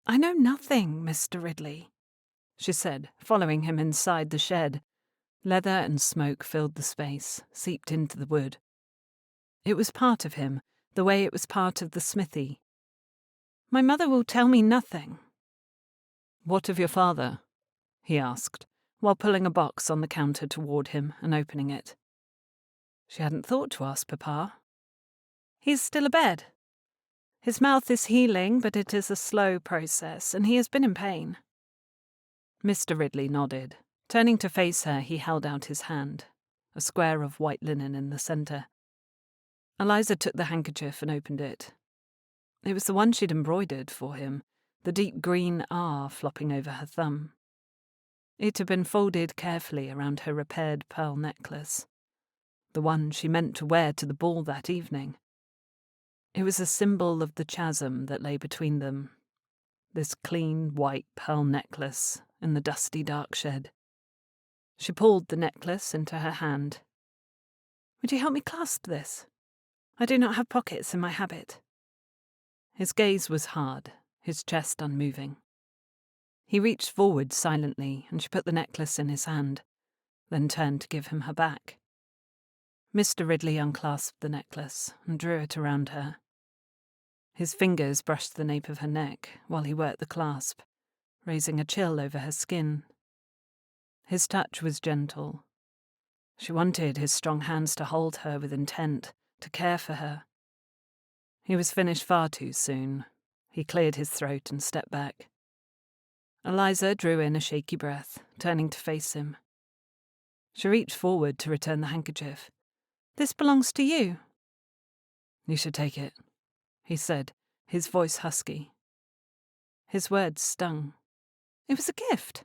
"I know nothing, Mr. Ridley," she said, following him inside the shed. Leather and smoke filled the space, seeped into the wood. It was part of him, the way it was part of the smithy. My mother will tell me nothing. What of your father? He asked, while pulling a box on the counter toward him and opening it. She hadn't thought to ask Papa. He's still abed. His mouth is healing, but it is a slow process, and he has been in pain. Mr. Ridley nodded. Turning to face her, he held out his hand, a square of white linen in the centre. Eliza took the handkerchief and opened it. It was the one she'd embroidered for him, the deep green R flopping over her thumb. It had been folded carefully around her repaired pearl necklace, the one she meant to wear to the ball that evening. It was a symbol of the chasm that lay between them, this clean white pearl necklace in the dusty dark shed. She pulled the necklace into her hand. Would you help me clasp this? I do not have pockets in my habit. His gaze was hard, his chest unmoving. He reached forward silently, and she put the necklace in his hand, then turned to give him her back. Mr. Ridley unclasped the necklace and drew it around her. His fingers brushed the nape of her neck while he worked the clasp, raising a chill over her skin. His touch was gentle. She wanted his strong hands to hold her with intent, to care for her. He was finished far too soon. He cleared his throat and stepped back. Eliza drew in a shaky breath, turning to face him. She reached forward to return the handkerchief. This belongs to you. You should take it, he said, his voice husky. His words stung. It was a gift.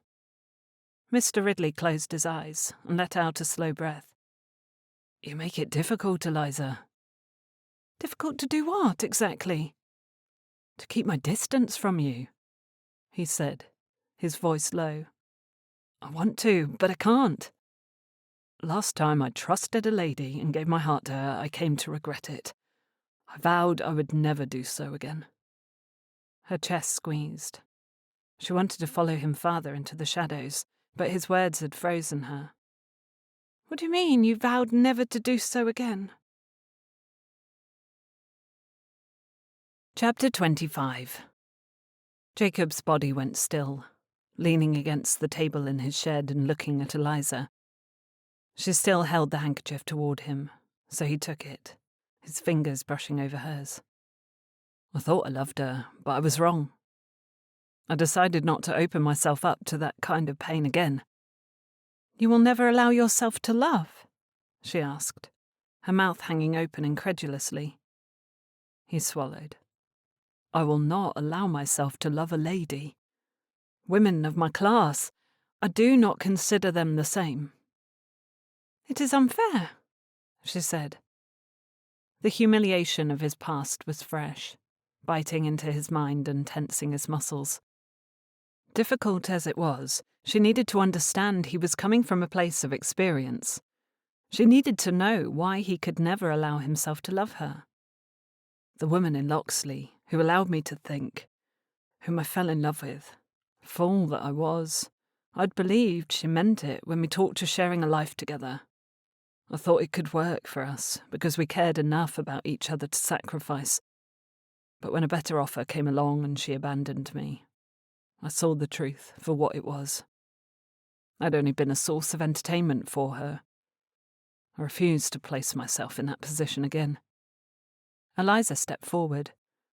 Mr. Ridley closed his eyes and let out a slow breath. You make it difficult, Eliza. Difficult to do what, exactly? To keep my distance from you, he said, his voice low. I want to, but I can't. Last time I trusted a lady and gave my heart to her, I came to regret it. I vowed I would never do so again. Her chest squeezed. She wanted to follow him farther into the shadows, but his words had frozen her. What do you mean, you vowed never to do so again? Chapter 25. Jacob's body went still, leaning against the table in his shed and looking at Eliza. She still held the handkerchief toward him, so he took it, his fingers brushing over hers. I thought I loved her, but I was wrong. I decided not to open myself up to that kind of pain again. You will never allow yourself to love? She asked, her mouth hanging open incredulously. He swallowed. I will not allow myself to love a lady. Women of my class, I do not consider them the same. It is unfair, she said. The humiliation of his past was fresh, biting into his mind and tensing his muscles. Difficult as it was, she needed to understand he was coming from a place of experience. She needed to know why he could never allow himself to love her. The woman in Locksley, who allowed me to think, whom I fell in love with, fool that I was, I'd believed she meant it when we talked of sharing a life together. I thought it could work for us, because we cared enough about each other to sacrifice. But when a better offer came along and she abandoned me, I saw the truth for what it was. I'd only been a source of entertainment for her. I refused to place myself in that position again. Eliza stepped forward,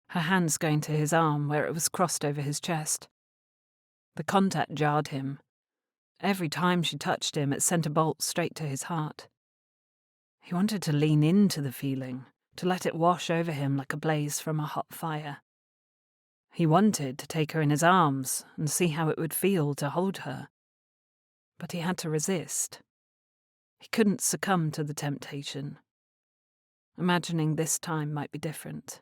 her hands going to his arm where it was crossed over his chest. The contact jarred him. Every time she touched him, it sent a bolt straight to his heart. He wanted to lean into the feeling, to let it wash over him like a blaze from a hot fire. He wanted to take her in his arms and see how it would feel to hold her. But he had to resist. He couldn't succumb to the temptation. Imagining this time might be different.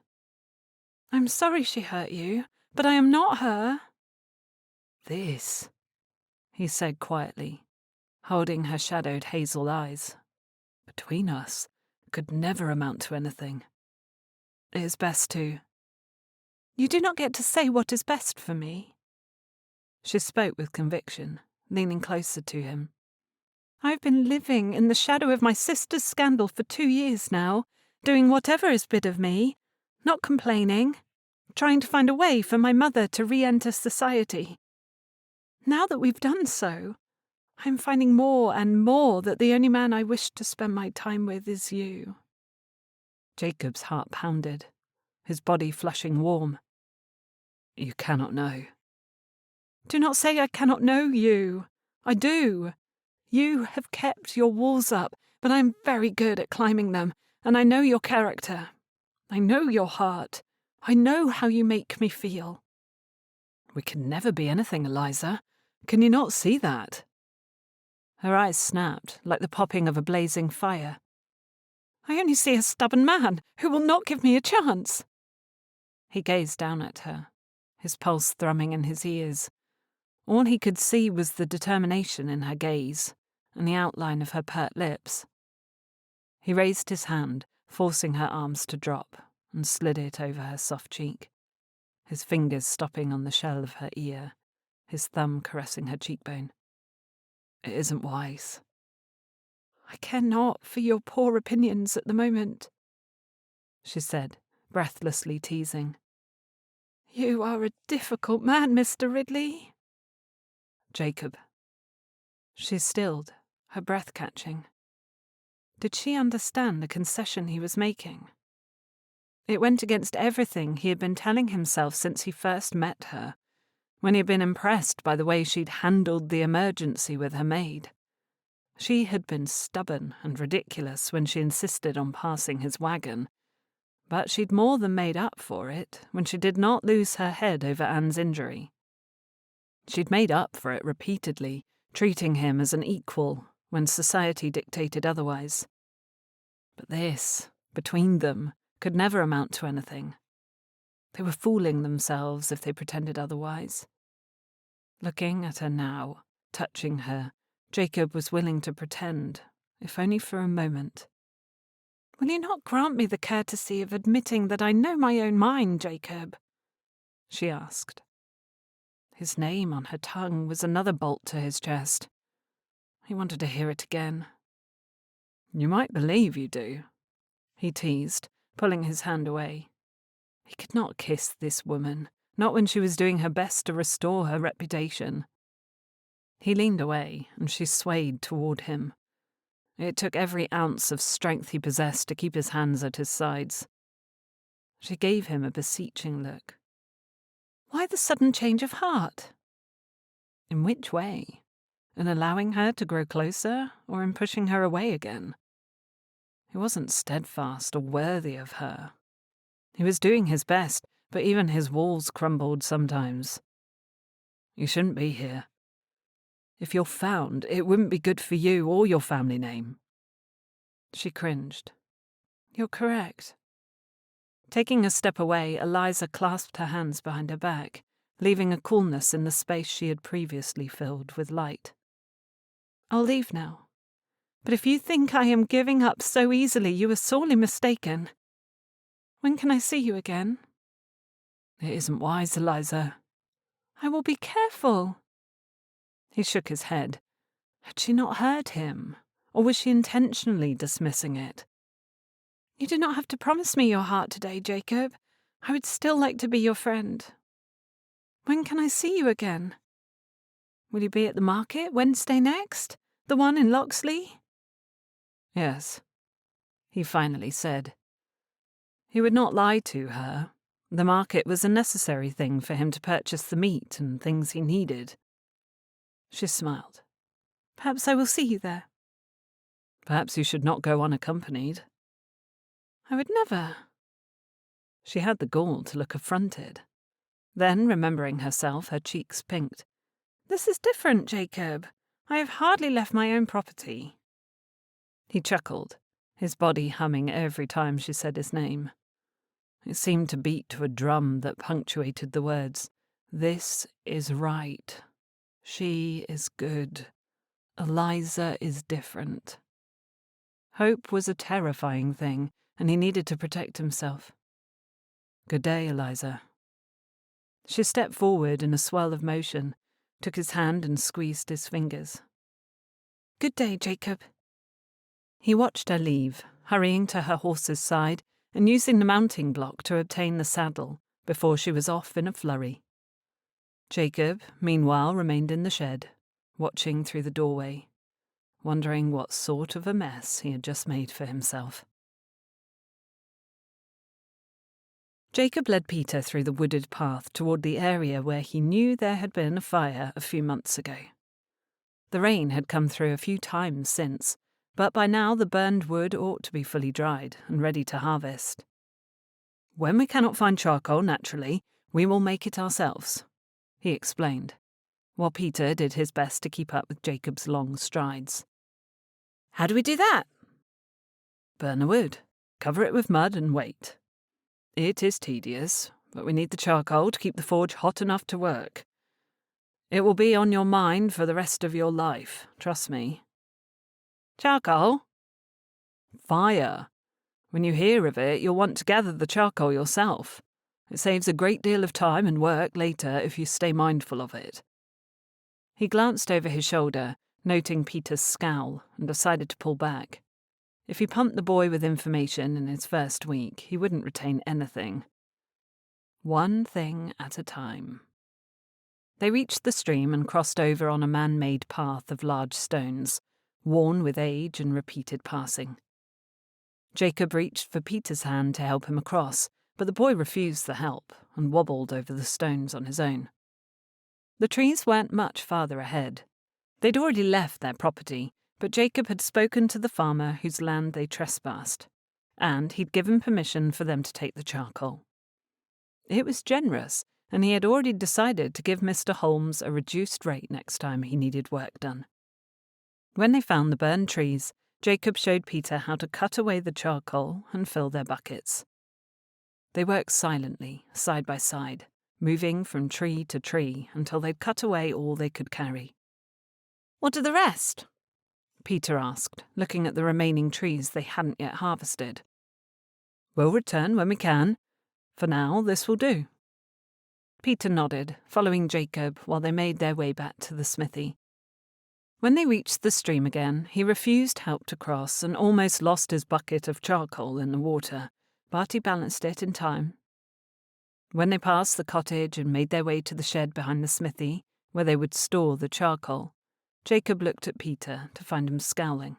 I'm sorry she hurt you, but I am not her. This, he said quietly, holding her shadowed hazel eyes. Between us, could never amount to anything. It is best to... You do not get to say what is best for me. She spoke with conviction, leaning closer to him. I've been living in the shadow of my sister's scandal for 2 years now, doing whatever is bid of me, not complaining, trying to find a way for my mother to re-enter society. Now that we've done so, I'm finding more and more that the only man I wish to spend my time with is you." Jacob's heart pounded, his body flushing warm. "You cannot know." "Do not say I cannot know you. I do. You have kept your walls up, but I am very good at climbing them, and I know your character. I know your heart. I know how you make me feel." "We can never be anything, Eliza. Can you not see that?" Her eyes snapped, like the popping of a blazing fire. "I only see a stubborn man who will not give me a chance." He gazed down at her, his pulse thrumming in his ears. All he could see was the determination in her gaze and the outline of her pert lips. He raised his hand, forcing her arms to drop, and slid it over her soft cheek, his fingers stopping on the shell of her ear, his thumb caressing her cheekbone. "It isn't wise." "I care not for your poor opinions at the moment," she said, breathlessly teasing. "You are a difficult man, Mr. Ridley." "Jacob." She stilled, her breath catching. Did she understand the concession he was making? It went against everything he had been telling himself since he first met her, when he had been impressed by the way she'd handled the emergency with her maid. She had been stubborn and ridiculous when she insisted on passing his wagon, but she'd more than made up for it when she did not lose her head over Anne's injury. She'd made up for it repeatedly, treating him as an equal when society dictated otherwise. But this, between them, could never amount to anything. They were fooling themselves if they pretended otherwise. Looking at her now, touching her, Jacob was willing to pretend, if only for a moment. "Will you not grant me the courtesy of admitting that I know my own mind, Jacob?" she asked. His name on her tongue was another bolt to his chest. He wanted to hear it again. "You might believe you do," he teased, pulling his hand away. He could not kiss this woman, not when she was doing her best to restore her reputation. He leaned away, and she swayed toward him. It took every ounce of strength he possessed to keep his hands at his sides. She gave him a beseeching look. "Why the sudden change of heart?" In which way? In allowing her to grow closer, or in pushing her away again? He wasn't steadfast or worthy of her. He was doing his best, but even his walls crumbled sometimes. "You shouldn't be here. If you're found, it wouldn't be good for you or your family name." She cringed. "You're correct." Taking a step away, Eliza clasped her hands behind her back, leaving a coolness in the space she had previously filled with light. "I'll leave now. But if you think I am giving up so easily, you are sorely mistaken. When can I see you again?" "It isn't wise, Eliza." "I will be careful." He shook his head. Had she not heard him, or was she intentionally dismissing it? "You do not have to promise me your heart today, Jacob. I would still like to be your friend. When can I see you again? Will you be at the market Wednesday next? The one in Loxley?" "Yes," he finally said. He would not lie to her. The market was a necessary thing for him to purchase the meat and things he needed. She smiled. "Perhaps I will see you there." "Perhaps you should not go unaccompanied." "I would never." She had the gall to look affronted. Then, remembering herself, her cheeks pinked. "This is different, Jacob. I have hardly left my own property." He chuckled, his body humming every time she said his name. It seemed to beat to a drum that punctuated the words, "This is right. She is good. Eliza is different." Hope was a terrifying thing, and he needed to protect himself. "Good day, Eliza." She stepped forward in a swell of motion, took his hand and squeezed his fingers. "Good day, Jacob." He watched her leave, hurrying to her horse's side and using the mounting block to obtain the saddle before she was off in a flurry. Jacob, meanwhile, remained in the shed, watching through the doorway, wondering what sort of a mess he had just made for himself. Jacob led Peter through the wooded path toward the area where he knew there had been a fire a few months ago. The rain had come through a few times since, but by now the burned wood ought to be fully dried and ready to harvest. "When we cannot find charcoal naturally, we will make it ourselves," he explained, while Peter did his best to keep up with Jacob's long strides. "How do we do that?" "Burn the wood, cover it with mud and wait. It is tedious, but we need the charcoal to keep the forge hot enough to work. It will be on your mind for the rest of your life, trust me." "Charcoal?" "Fire. When you hear of it, you'll want to gather the charcoal yourself. It saves a great deal of time and work later if you stay mindful of it." He glanced over his shoulder, noting Peter's scowl, and decided to pull back. If he pumped the boy with information in his first week, he wouldn't retain anything. One thing at a time. They reached the stream and crossed over on a man-made path of large stones, worn with age and repeated passing. Jacob reached for Peter's hand to help him across, but the boy refused the help and wobbled over the stones on his own. The trees weren't much farther ahead. They'd already left their property, but Jacob had spoken to the farmer whose land they trespassed, and he'd given permission for them to take the charcoal. It was generous, and he had already decided to give Mr. Holmes a reduced rate next time he needed work done. When they found the burned trees, Jacob showed Peter how to cut away the charcoal and fill their buckets. They worked silently, side by side, moving from tree to tree until they'd cut away all they could carry. "What of the rest?" Peter asked, looking at the remaining trees they hadn't yet harvested. "We'll return when we can. For now, this will do." Peter nodded, following Jacob while they made their way back to the smithy. When they reached the stream again, he refused help to cross and almost lost his bucket of charcoal in the water, but he balanced it in time. When they passed the cottage and made their way to the shed behind the smithy, where they would store the charcoal, Jacob looked at Peter to find him scowling.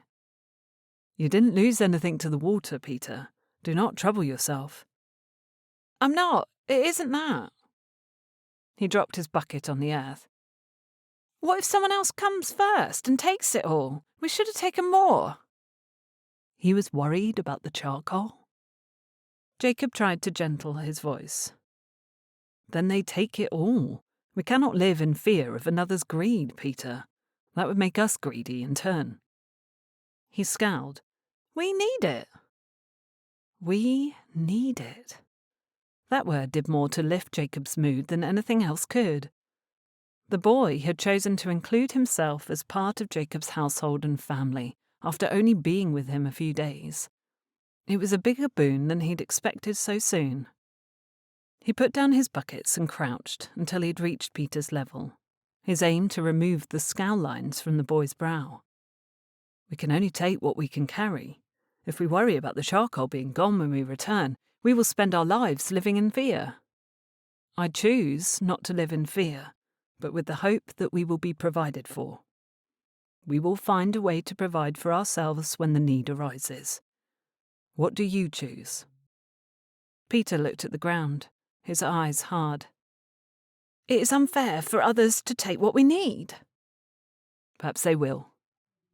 "You didn't lose anything to the water, Peter. Do not trouble yourself." "I'm not. It isn't that." He dropped his bucket on the earth. "What if someone else comes first and takes it all? We should have taken more." He was worried about the charcoal. Jacob tried to gentle his voice. "Then they take it all. We cannot live in fear of another's greed, Peter. That would make us greedy in turn." He scowled. "We need it." We need it. That word did more to lift Jacob's mood than anything else could. The boy had chosen to include himself as part of Jacob's household and family after only being with him a few days. It was a bigger boon than he'd expected so soon. He put down his buckets and crouched until he'd reached Peter's level, his aim to remove the scowl lines from the boy's brow. "We can only take what we can carry. If we worry about the charcoal being gone when we return, we will spend our lives living in fear. I choose not to live in fear, but with the hope that we will be provided for. We will find a way to provide for ourselves when the need arises. What do you choose?" Peter looked at the ground, his eyes hard. "It is unfair for others to take what we need." "Perhaps they will.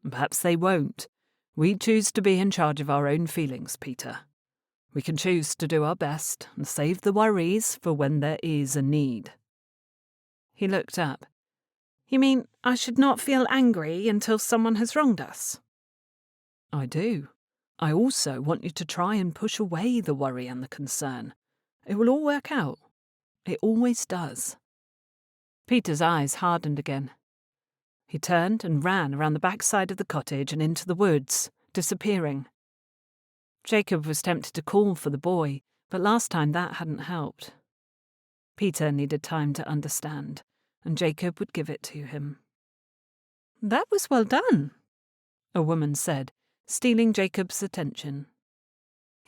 And perhaps they won't. We choose to be in charge of our own feelings, Peter. We can choose to do our best and save the worries for when there is a need." He looked up. "You mean I should not feel angry until someone has wronged us?" "I do. I also want you to try and push away the worry and the concern. It will all work out. It always does." Peter's eyes hardened again. He turned and ran around the backside of the cottage and into the woods, disappearing. Jacob was tempted to call for the boy, but last time that hadn't helped. Peter needed time to understand, and Jacob would give it to him. "That was well done," a woman said, stealing Jacob's attention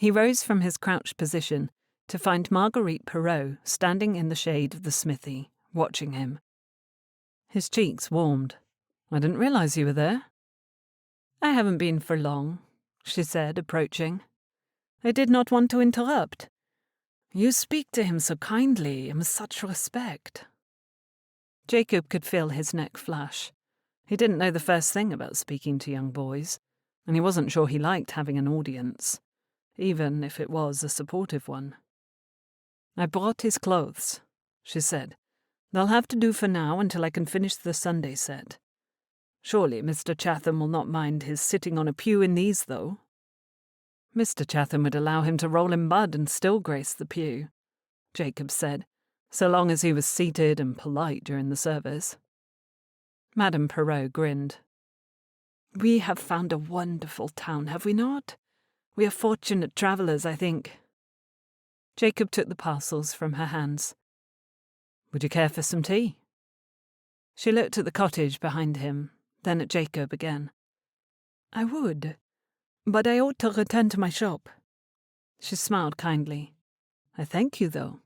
He rose from his crouched position to find Marguerite Perrault standing in the shade of the smithy, watching him. His cheeks warmed. "I didn't realize you were there." "I haven't been for long," she said, approaching. "I did not want to interrupt. You speak to him so kindly and with such respect." Jacob could feel his neck flush. He didn't know the first thing about speaking to young boys, and he wasn't sure he liked having an audience, even if it was a supportive one. "I brought his clothes," she said. "They'll have to do for now until I can finish the Sunday set. Surely Mr. Chatham will not mind his sitting on a pew in these, though." "Mr. Chatham would allow him to roll in mud and still grace the pew," Jacob said, so long as he was seated and polite during the service. Madame Perrault grinned. "We have found a wonderful town, have we not? We are fortunate travellers, I think." Jacob took the parcels from her hands. "Would you care for some tea?" She looked at the cottage behind him, then at Jacob again. "I would, but I ought to return to my shop." She smiled kindly. "I thank you, though."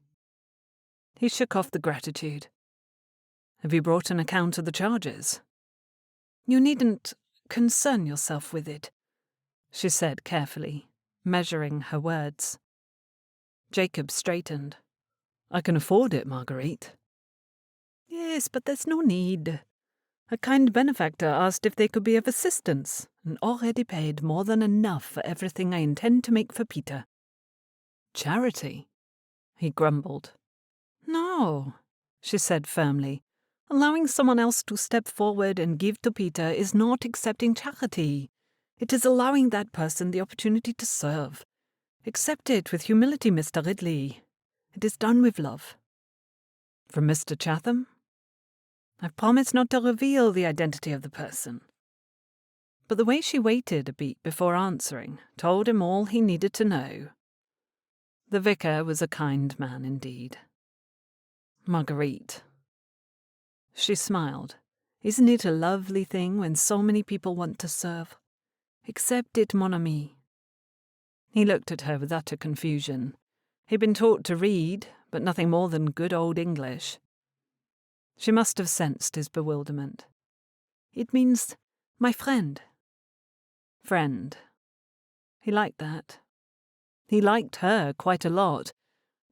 He shook off the gratitude. "Have you brought an account of the charges?" "You needn't concern yourself with it," she said carefully, measuring her words. Jacob straightened. "I can afford it, Marguerite." "Yes, but there's no need. A kind benefactor asked if they could be of assistance, and already paid more than enough for everything I intend to make for Peter." "Charity?" he grumbled. "No," she said firmly. "Allowing someone else to step forward and give to Peter is not accepting charity. It is allowing that person the opportunity to serve. Accept it with humility, Mr. Ridley. It is done with love." "From Mr. Chatham?" "I've promised not to reveal the identity of the person." But the way she waited a beat before answering told him all he needed to know. The vicar was a kind man indeed. "Marguerite." She smiled. "Isn't it a lovely thing when so many people want to serve? Accept it, mon ami." He looked at her with utter confusion. He'd been taught to read, but nothing more than good old English. She must have sensed his bewilderment. "It means my friend." Friend. He liked that. He liked her quite a lot,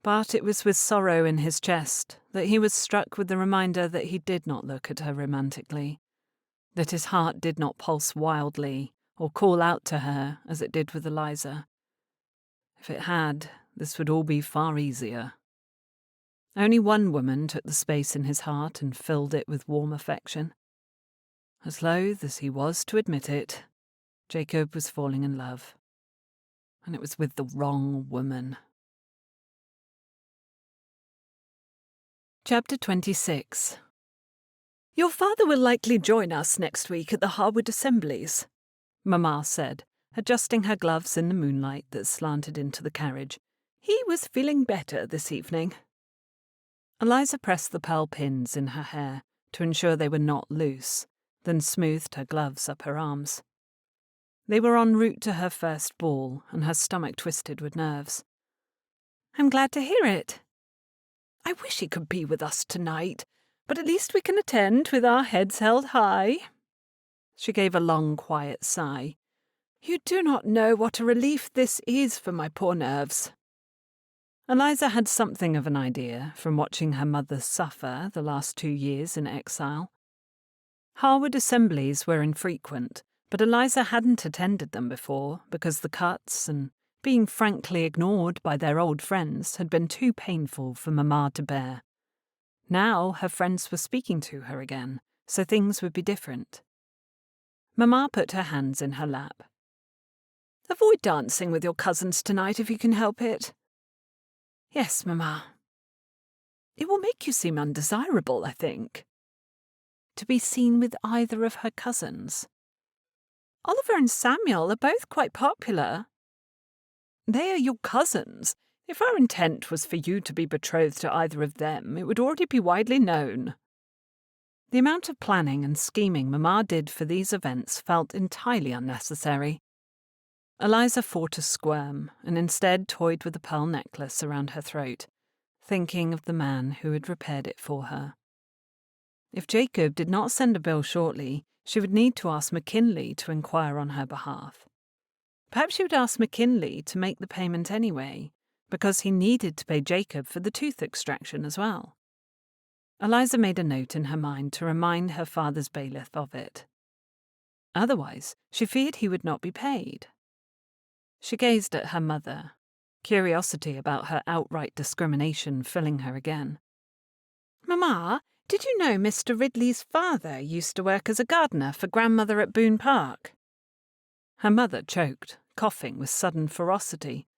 but it was with sorrow in his chest that he was struck with the reminder that he did not look at her romantically, that his heart did not pulse wildly or call out to her as it did with Eliza. If it had, this would all be far easier. Only one woman took the space in his heart and filled it with warm affection. As loath as he was to admit it, Jacob was falling in love. And it was with the wrong woman. Chapter 26. "Your father will likely join us next week at the Harewood assemblies," Mamma said, adjusting her gloves in the moonlight that slanted into the carriage. "He was feeling better this evening." Eliza pressed the pearl pins in her hair to ensure they were not loose, then smoothed her gloves up her arms. They were en route to her first ball, and her stomach twisted with nerves. "I'm glad to hear it. I wish he could be with us tonight, but at least we can attend with our heads held high." She gave a long, quiet sigh. "You do not know what a relief this is for my poor nerves." Eliza had something of an idea from watching her mother suffer the last 2 years in exile. Harewood assemblies were infrequent, but Eliza hadn't attended them before because the cuts and being frankly ignored by their old friends had been too painful for Mamma to bear. Now her friends were speaking to her again, so things would be different. Mamma put her hands in her lap. "Avoid dancing with your cousins tonight if you can help it." "Yes, Mamma." "It will make you seem undesirable, I think." To be seen with either of her cousins. "Oliver and Samuel are both quite popular." "They are your cousins. If our intent was for you to be betrothed to either of them, it would already be widely known." The amount of planning and scheming Mamma did for these events felt entirely unnecessary. Eliza fought a squirm and instead toyed with the pearl necklace around her throat, thinking of the man who had repaired it for her. If Jacob did not send a bill shortly, she would need to ask McKinley to inquire on her behalf. Perhaps she would ask McKinley to make the payment anyway, because he needed to pay Jacob for the tooth extraction as well. Eliza made a note in her mind to remind her father's bailiff of it. Otherwise, she feared he would not be paid. She gazed at her mother, curiosity about her outright discrimination filling her again. Mamma, did you know Mr. Ridley's father used to work as a gardener for grandmother at Boone Park? Her mother choked, coughing with sudden ferocity.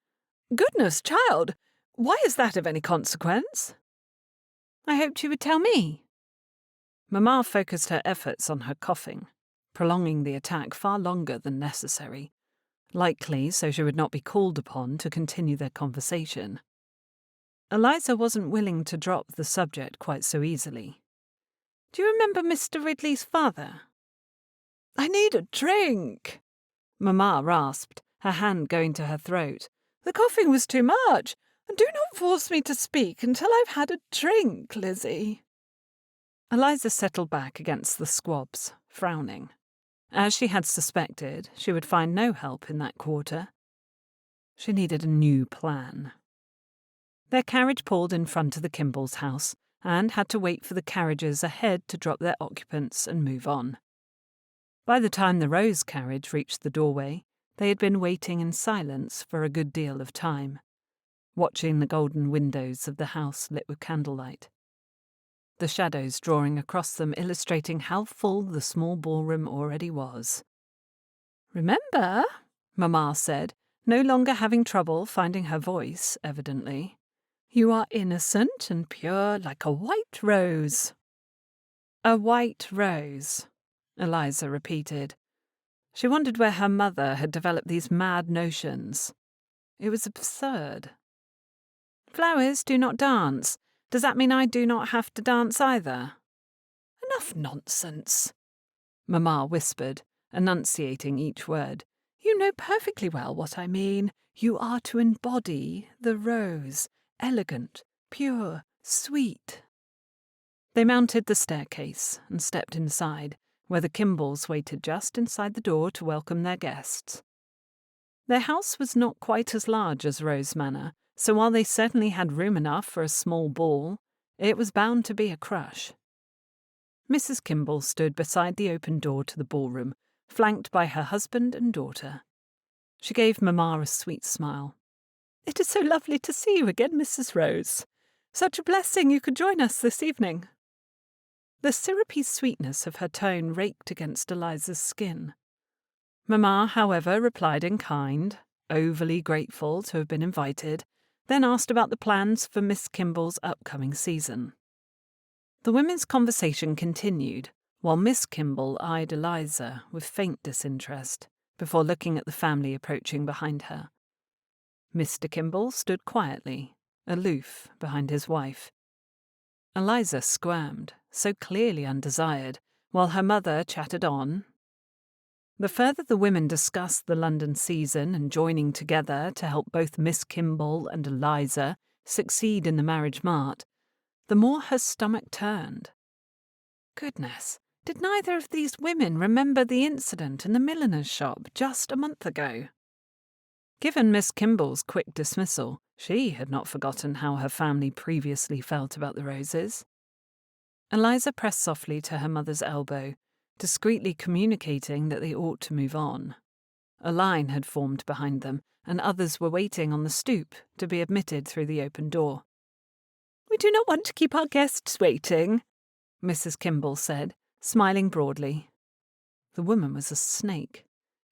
Goodness, child! Why is that of any consequence? I hoped you would tell me. Mamma focused her efforts on her coughing, prolonging the attack far longer than necessary, likely so she would not be called upon to continue their conversation. Eliza wasn't willing to drop the subject quite so easily. Do you remember Mr. Ridley's father? I need a drink, Mamma rasped, her hand going to her throat. The coughing was too much. Do not force me to speak until I've had a drink, Lizzie. Eliza settled back against the squabs, frowning. As she had suspected, she would find no help in that quarter. She needed a new plan. Their carriage pulled in front of the Kimballs' house and had to wait for the carriages ahead to drop their occupants and move on. By the time the Rose carriage reached the doorway, they had been waiting in silence for a good deal of time, watching the golden windows of the house lit with candlelight, the shadows drawing across them illustrating how full the small ballroom already was. Remember, Mamma said, no longer having trouble finding her voice, evidently, you are innocent and pure like a white rose. A white rose, Eliza repeated. She wondered where her mother had developed these mad notions. It was absurd. Flowers do not dance. Does that mean I do not have to dance either? Enough nonsense, Mamma whispered, enunciating each word. You know perfectly well what I mean. You are to embody the rose, elegant, pure, sweet. They mounted the staircase and stepped inside, where the Kimballs waited just inside the door to welcome their guests. Their house was not quite as large as Rose Manor, so while they certainly had room enough for a small ball, it was bound to be a crush. Mrs. Kimball stood beside the open door to the ballroom, flanked by her husband and daughter. She gave Mamma a sweet smile. It is so lovely to see you again, Mrs. Rose. Such a blessing you could join us this evening. The syrupy sweetness of her tone raked against Eliza's skin. Mamma, however, replied in kind, overly grateful to have been invited, then asked about the plans for Miss Kimball's upcoming season. The women's conversation continued, while Miss Kimball eyed Eliza with faint disinterest, before looking at the family approaching behind her. Mr. Kimball stood quietly, aloof behind his wife. Eliza squirmed, so clearly undesired, while her mother chattered on. The further the women discussed the London season and joining together to help both Miss Kimball and Eliza succeed in the marriage mart, the more her stomach turned. Goodness, did neither of these women remember the incident in the milliner's shop just a month ago? Given Miss Kimball's quick dismissal, she had not forgotten how her family previously felt about the Roses. Eliza pressed softly to her mother's elbow, discreetly communicating that they ought to move on. A line had formed behind them, and others were waiting on the stoop to be admitted through the open door. We do not want to keep our guests waiting, Mrs. Kimball said, smiling broadly. The woman was a snake.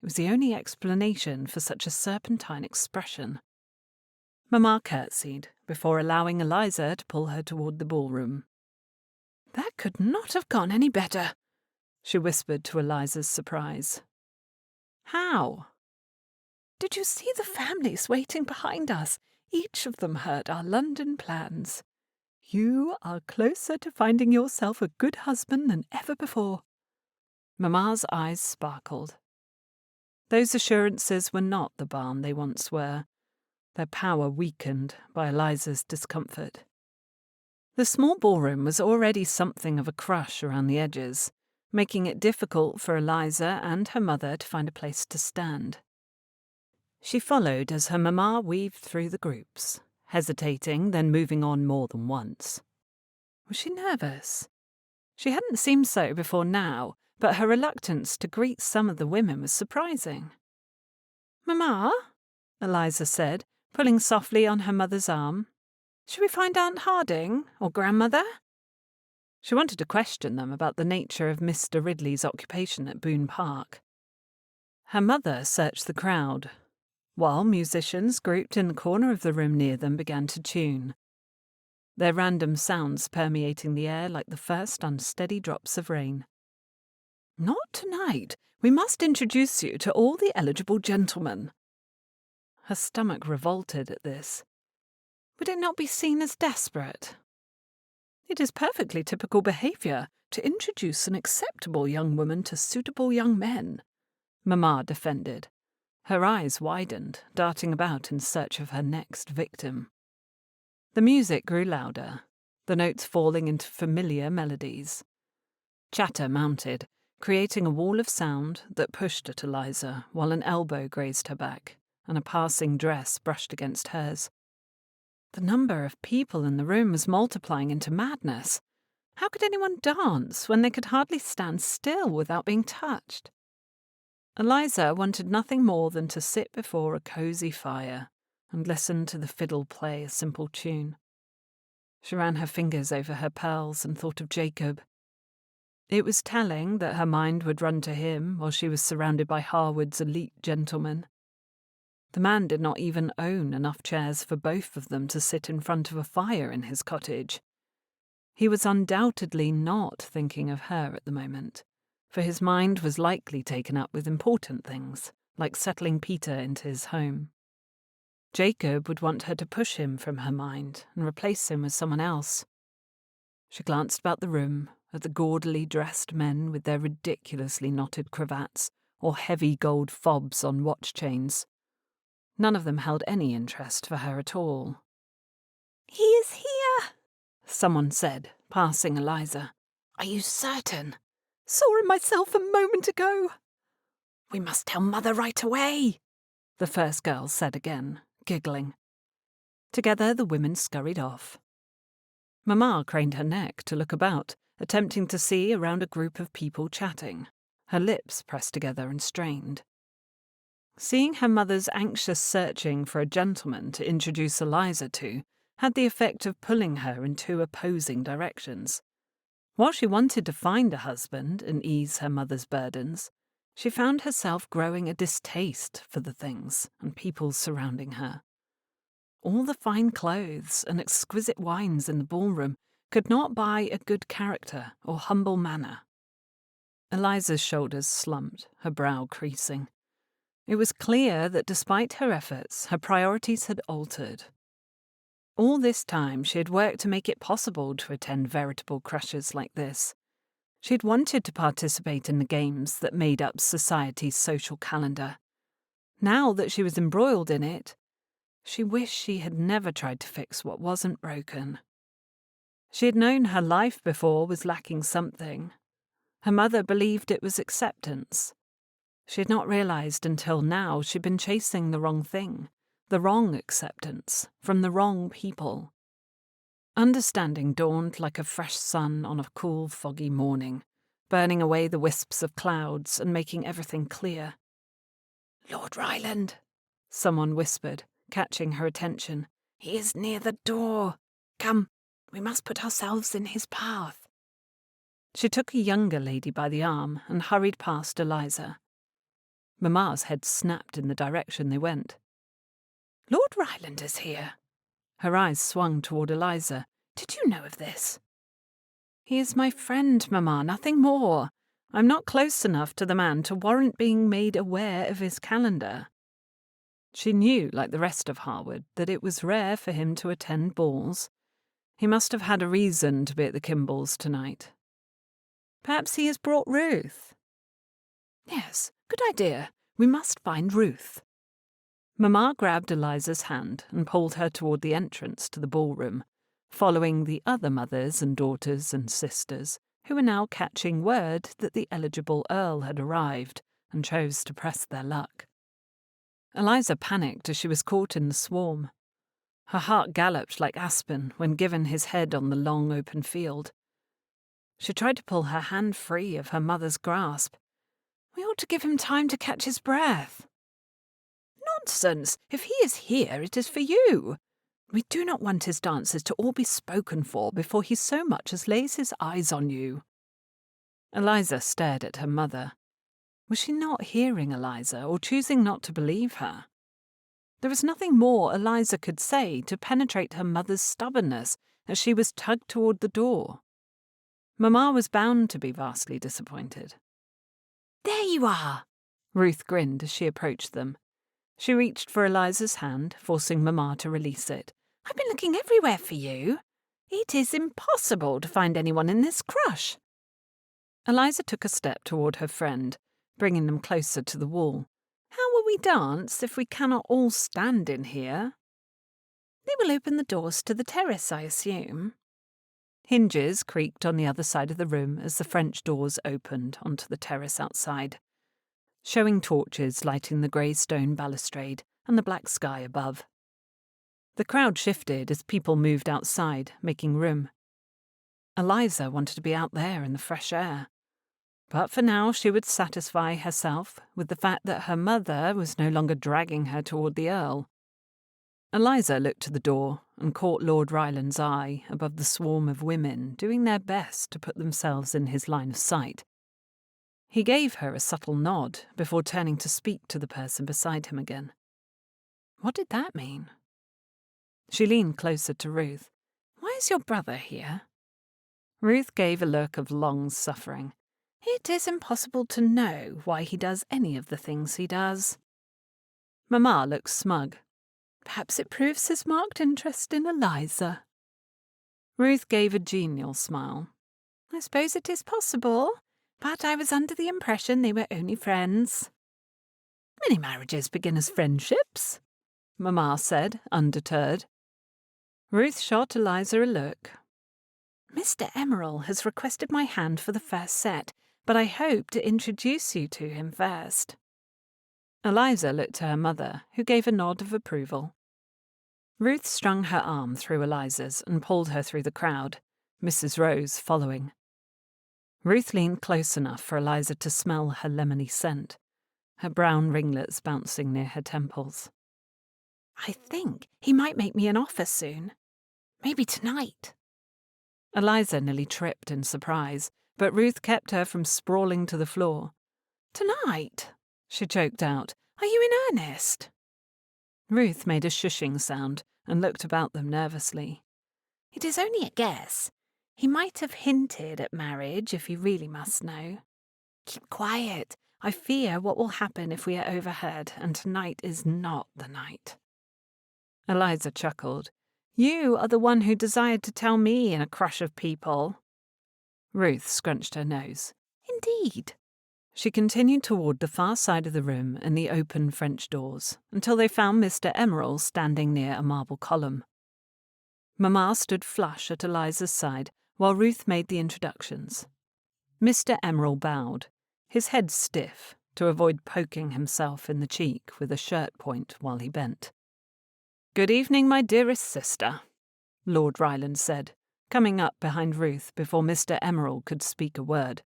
It was the only explanation for such a serpentine expression. Mamma curtsied before allowing Eliza to pull her toward the ballroom. That could not have gone any better, she whispered to Eliza's surprise. How? Did you see the families waiting behind us? Each of them heard our London plans. You are closer to finding yourself a good husband than ever before. Mamma's eyes sparkled. Those assurances were not the balm they once were, their power weakened by Eliza's discomfort. The small ballroom was already something of a crush around the edges, making it difficult for Eliza and her mother to find a place to stand. She followed as her mamma weaved through the groups, hesitating, then moving on more than once. Was she nervous? She hadn't seemed so before now, but her reluctance to greet some of the women was surprising. "Mamma," Eliza said, pulling softly on her mother's arm, "shall we find Aunt Harding or Grandmother?" She wanted to question them about the nature of Mr. Ridley's occupation at Boone Park. Her mother searched the crowd, while musicians grouped in the corner of the room near them began to tune, their random sounds permeating the air like the first unsteady drops of rain. "Not tonight. We must introduce you to all the eligible gentlemen." Her stomach revolted at this. Would it not be seen as desperate? "It is perfectly typical behaviour to introduce an acceptable young woman to suitable young men," Mamma defended. Her eyes widened, darting about in search of her next victim. The music grew louder, the notes falling into familiar melodies. Chatter mounted, creating a wall of sound that pushed at Eliza while an elbow grazed her back and a passing dress brushed against hers. The number of people in the room was multiplying into madness. How could anyone dance when they could hardly stand still without being touched? Eliza wanted nothing more than to sit before a cosy fire and listen to the fiddle play a simple tune. She ran her fingers over her pearls and thought of Jacob. It was telling that her mind would run to him while she was surrounded by Harewood's elite gentlemen. The man did not even own enough chairs for both of them to sit in front of a fire in his cottage. He was undoubtedly not thinking of her at the moment, for his mind was likely taken up with important things, like settling Peter into his home. Jacob would want her to push him from her mind and replace him with someone else. She glanced about the room, at the gaudily dressed men with their ridiculously knotted cravats or heavy gold fobs on watch chains. None of them held any interest for her at all. "He is here," someone said, passing Eliza. "Are you certain?" "Saw him myself a moment ago." "We must tell Mother right away," the first girl said again, giggling. Together the women scurried off. Mamma craned her neck to look about, attempting to see around a group of people chatting, her lips pressed together and strained. Seeing her mother's anxious searching for a gentleman to introduce Eliza to had the effect of pulling her in two opposing directions. While she wanted to find a husband and ease her mother's burdens, she found herself growing a distaste for the things and people surrounding her. All the fine clothes and exquisite wines in the ballroom could not buy a good character or humble manner. Eliza's shoulders slumped, her brow creasing. It was clear that despite her efforts, her priorities had altered. All this time she had worked to make it possible to attend veritable crushes like this. She had wanted to participate in the games that made up society's social calendar. Now that she was embroiled in it, she wished she had never tried to fix what wasn't broken. She had known her life before was lacking something. Her mother believed it was acceptance. She had not realized until now she'd been chasing the wrong thing, the wrong acceptance, from the wrong people. Understanding dawned like a fresh sun on a cool, foggy morning, burning away the wisps of clouds and making everything clear. "Lord Ryland," someone whispered, catching her attention. "He is near the door. Come, we must put ourselves in his path." She took a younger lady by the arm and hurried past Eliza. Mamma's head snapped in the direction they went. "Lord Ryland is here." Her eyes swung toward Eliza. "Did you know of this?" "He is my friend, Mamma, nothing more. I'm not close enough to the man to warrant being made aware of his calendar." She knew, like the rest of Harewood, that it was rare for him to attend balls. He must have had a reason to be at the Kimballs tonight. "Perhaps he has brought Ruth." "Yes, good idea. We must find Ruth." Mamma grabbed Eliza's hand and pulled her toward the entrance to the ballroom, following the other mothers and daughters and sisters, who were now catching word that the eligible Earl had arrived and chose to press their luck. Eliza panicked as she was caught in the swarm. Her heart galloped like aspen when given his head on the long open field. She tried to pull her hand free of her mother's grasp. "We ought to give him time to catch his breath." "Nonsense! If he is here, it is for you. We do not want his dances to all be spoken for before he so much as lays his eyes on you." Eliza stared at her mother. Was she not hearing Eliza or choosing not to believe her? There was nothing more Eliza could say to penetrate her mother's stubbornness as she was tugged toward the door. Mamma was bound to be vastly disappointed. "There you are!" Ruth grinned as she approached them. She reached for Eliza's hand, forcing Mamma to release it. "I've been looking everywhere for you. It is impossible to find anyone in this crush." Eliza took a step toward her friend, bringing them closer to the wall. "How will we dance if we cannot all stand in here?" "They will open the doors to the terrace, I assume." Hinges creaked on the other side of the room as the French doors opened onto the terrace outside, showing torches lighting the grey stone balustrade and the black sky above. The crowd shifted as people moved outside, making room. Eliza wanted to be out there in the fresh air. But for now she would satisfy herself with the fact that her mother was no longer dragging her toward the Earl. Eliza looked to the door and caught Lord Ryland's eye above the swarm of women doing their best to put themselves in his line of sight. He gave her a subtle nod before turning to speak to the person beside him again. What did that mean? She leaned closer to Ruth. "Why is your brother here?" Ruth gave a look of long suffering. "It is impossible to know why he does any of the things he does." Mamma looked smug. "Perhaps it proves his marked interest in Eliza." Ruth gave a genial smile. "I suppose it is possible, but I was under the impression they were only friends." "Many marriages begin as friendships," Mamma said, undeterred. Ruth shot Eliza a look. "Mr. Emerald has requested my hand for the first set, but I hope to introduce you to him first." Eliza looked to her mother, who gave a nod of approval. Ruth strung her arm through Eliza's and pulled her through the crowd, Mrs. Rose following. Ruth leaned close enough for Eliza to smell her lemony scent, her brown ringlets bouncing near her temples. "I think he might make me an offer soon. Maybe tonight." Eliza nearly tripped in surprise, but Ruth kept her from sprawling to the floor. "Tonight?" she choked out. "Are you in earnest?" Ruth made a shushing sound and looked about them nervously. "It is only a guess. He might have hinted at marriage, if you really must know. Keep quiet. I fear what will happen if we are overheard, and tonight is not the night." Eliza chuckled. "You are the one who desired to tell me in a crush of people." Ruth scrunched her nose. "Indeed." She continued toward the far side of the room and the open French doors, until they found Mr. Emerald standing near a marble column. Mamma stood flush at Eliza's side while Ruth made the introductions. Mr. Emerald bowed, his head stiff, to avoid poking himself in the cheek with a shirt point while he bent. "Good evening, my dearest sister," Lord Ryland said, coming up behind Ruth before Mr. Emerald could speak a word.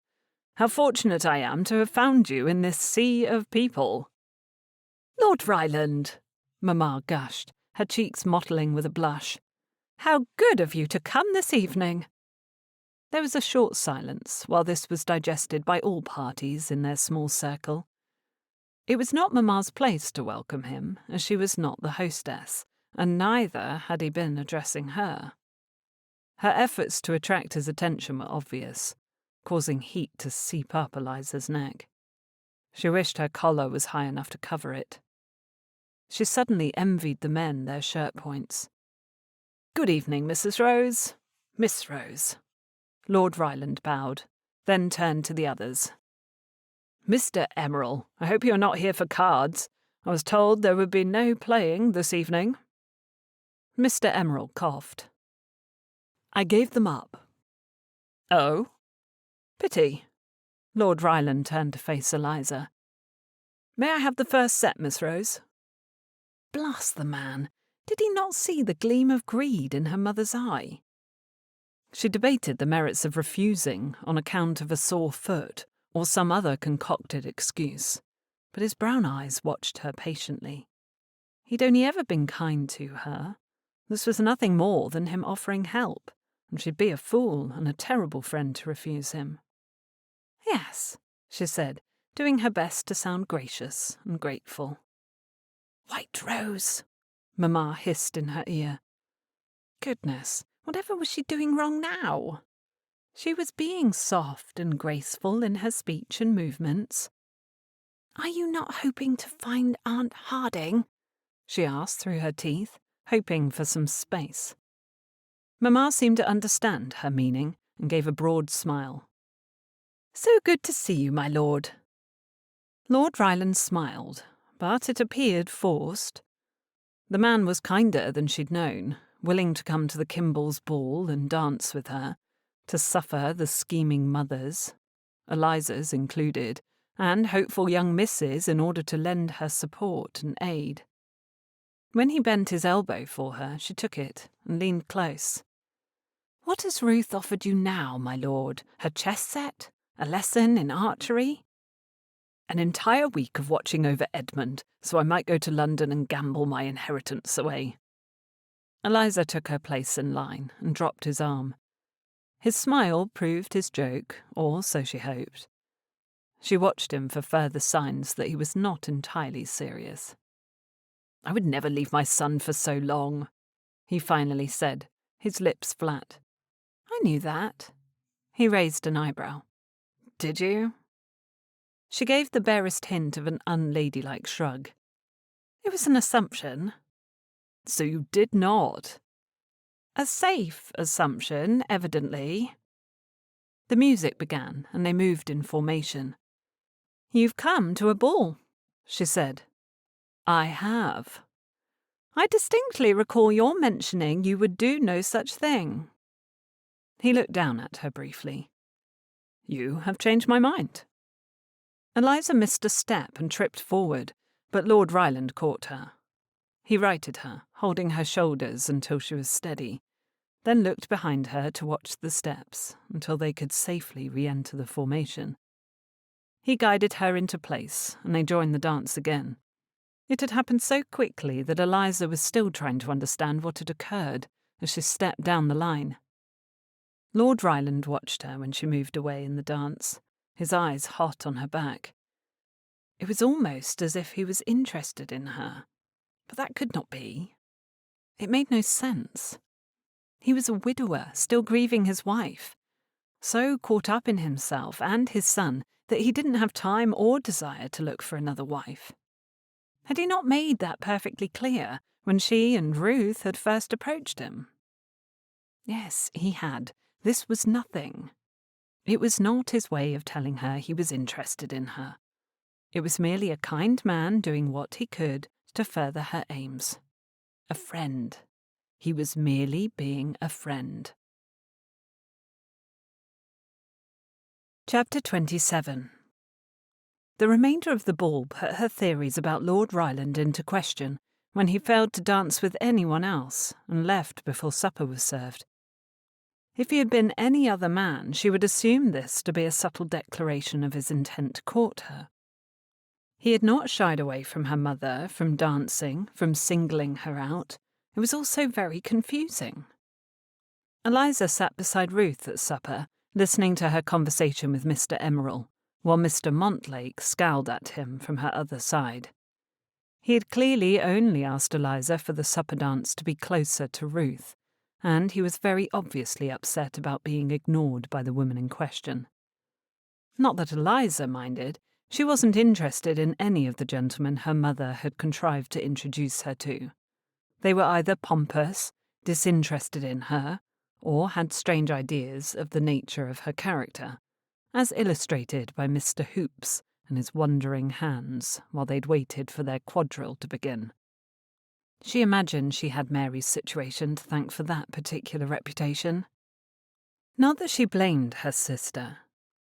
"How fortunate I am to have found you in this sea of people." "Lord Ryland," Mamma gushed, her cheeks mottling with a blush. "How good of you to come this evening." There was a short silence while this was digested by all parties in their small circle. It was not Mamma's place to welcome him, as she was not the hostess, and neither had he been addressing her. Her efforts to attract his attention were obvious, causing heat to seep up Eliza's neck. She wished her collar was high enough to cover it. She suddenly envied the men their shirt points. "Good evening, Mrs. Rose. Miss Rose." Lord Ryland bowed, then turned to the others. Mr. Emerald, I hope you're not here for cards. I was told there would be no playing this evening. Mr. Emerald coughed. I gave them up. Oh? Pity. Lord Ryland turned to face Eliza. May I have the first set, Miss Rose? Blast the man. Did he not see the gleam of greed in her mother's eye? She debated the merits of refusing on account of a sore foot or some other concocted excuse, but his brown eyes watched her patiently. He'd only ever been kind to her. This was nothing more than him offering help, and she'd be a fool and a terrible friend to refuse him. Yes, she said, doing her best to sound gracious and grateful. White Rose, Mamma hissed in her ear. Goodness, whatever was she doing wrong now? She was being soft and graceful in her speech and movements. Are you not hoping to find Aunt Harding? She asked through her teeth, hoping for some space. Mamma seemed to understand her meaning and gave a broad smile. So good to see you, my lord. Lord Ryland smiled, but it appeared forced. The man was kinder than she'd known, willing to come to the Kimballs' ball and dance with her, to suffer the scheming mothers, Eliza's included, and hopeful young misses in order to lend her support and aid. When he bent his elbow for her, she took it and leaned close. What has Ruth offered you now, my lord? Her chess set? A lesson in archery? An entire week of watching over Edmund, so I might go to London and gamble my inheritance away. Eliza took her place in line and dropped his arm. His smile proved his joke, or so she hoped. She watched him for further signs that he was not entirely serious. I would never leave my son for so long, he finally said, his lips flat. I knew that. He raised an eyebrow. Did you? She gave the barest hint of an unladylike shrug. It was an assumption. So you did not? A safe assumption, evidently. The music began, and they moved in formation. You've come to a ball, she said. I have. I distinctly recall your mentioning you would do no such thing. He looked down at her briefly. You have changed my mind. Eliza missed a step and tripped forward, but Lord Ryland caught her. He righted her, holding her shoulders until she was steady, then looked behind her to watch the steps until they could safely re-enter the formation. He guided her into place, and they joined the dance again. It had happened so quickly that Eliza was still trying to understand what had occurred as she stepped down the line. Lord Ryland watched her when she moved away in the dance, his eyes hot on her back. It was almost as if he was interested in her, but that could not be. It made no sense. He was a widower, still grieving his wife, so caught up in himself and his son that he didn't have time or desire to look for another wife. Had he not made that perfectly clear when she and Ruth had first approached him? Yes, he had. This was nothing. It was not his way of telling her he was interested in her. It was merely a kind man doing what he could to further her aims. A friend. He was merely being a friend. Chapter 27. The remainder of the ball put her theories about Lord Ryland into question when he failed to dance with anyone else and left before supper was served. If he had been any other man, she would assume this to be a subtle declaration of his intent to court her. He had not shied away from her mother, from dancing, from singling her out. It was also very confusing. Eliza sat beside Ruth at supper, listening to her conversation with Mr. Emerald, while Mr. Montlake scowled at him from her other side. He had clearly only asked Eliza for the supper dance to be closer to Ruth, and he was very obviously upset about being ignored by the woman in question. Not that Eliza minded. She wasn't interested in any of the gentlemen her mother had contrived to introduce her to. They were either pompous, disinterested in her, or had strange ideas of the nature of her character, as illustrated by Mr. Hoops and his wandering hands while they'd waited for their quadrille to begin. She imagined she had Mary's situation to thank for that particular reputation. Not that she blamed her sister.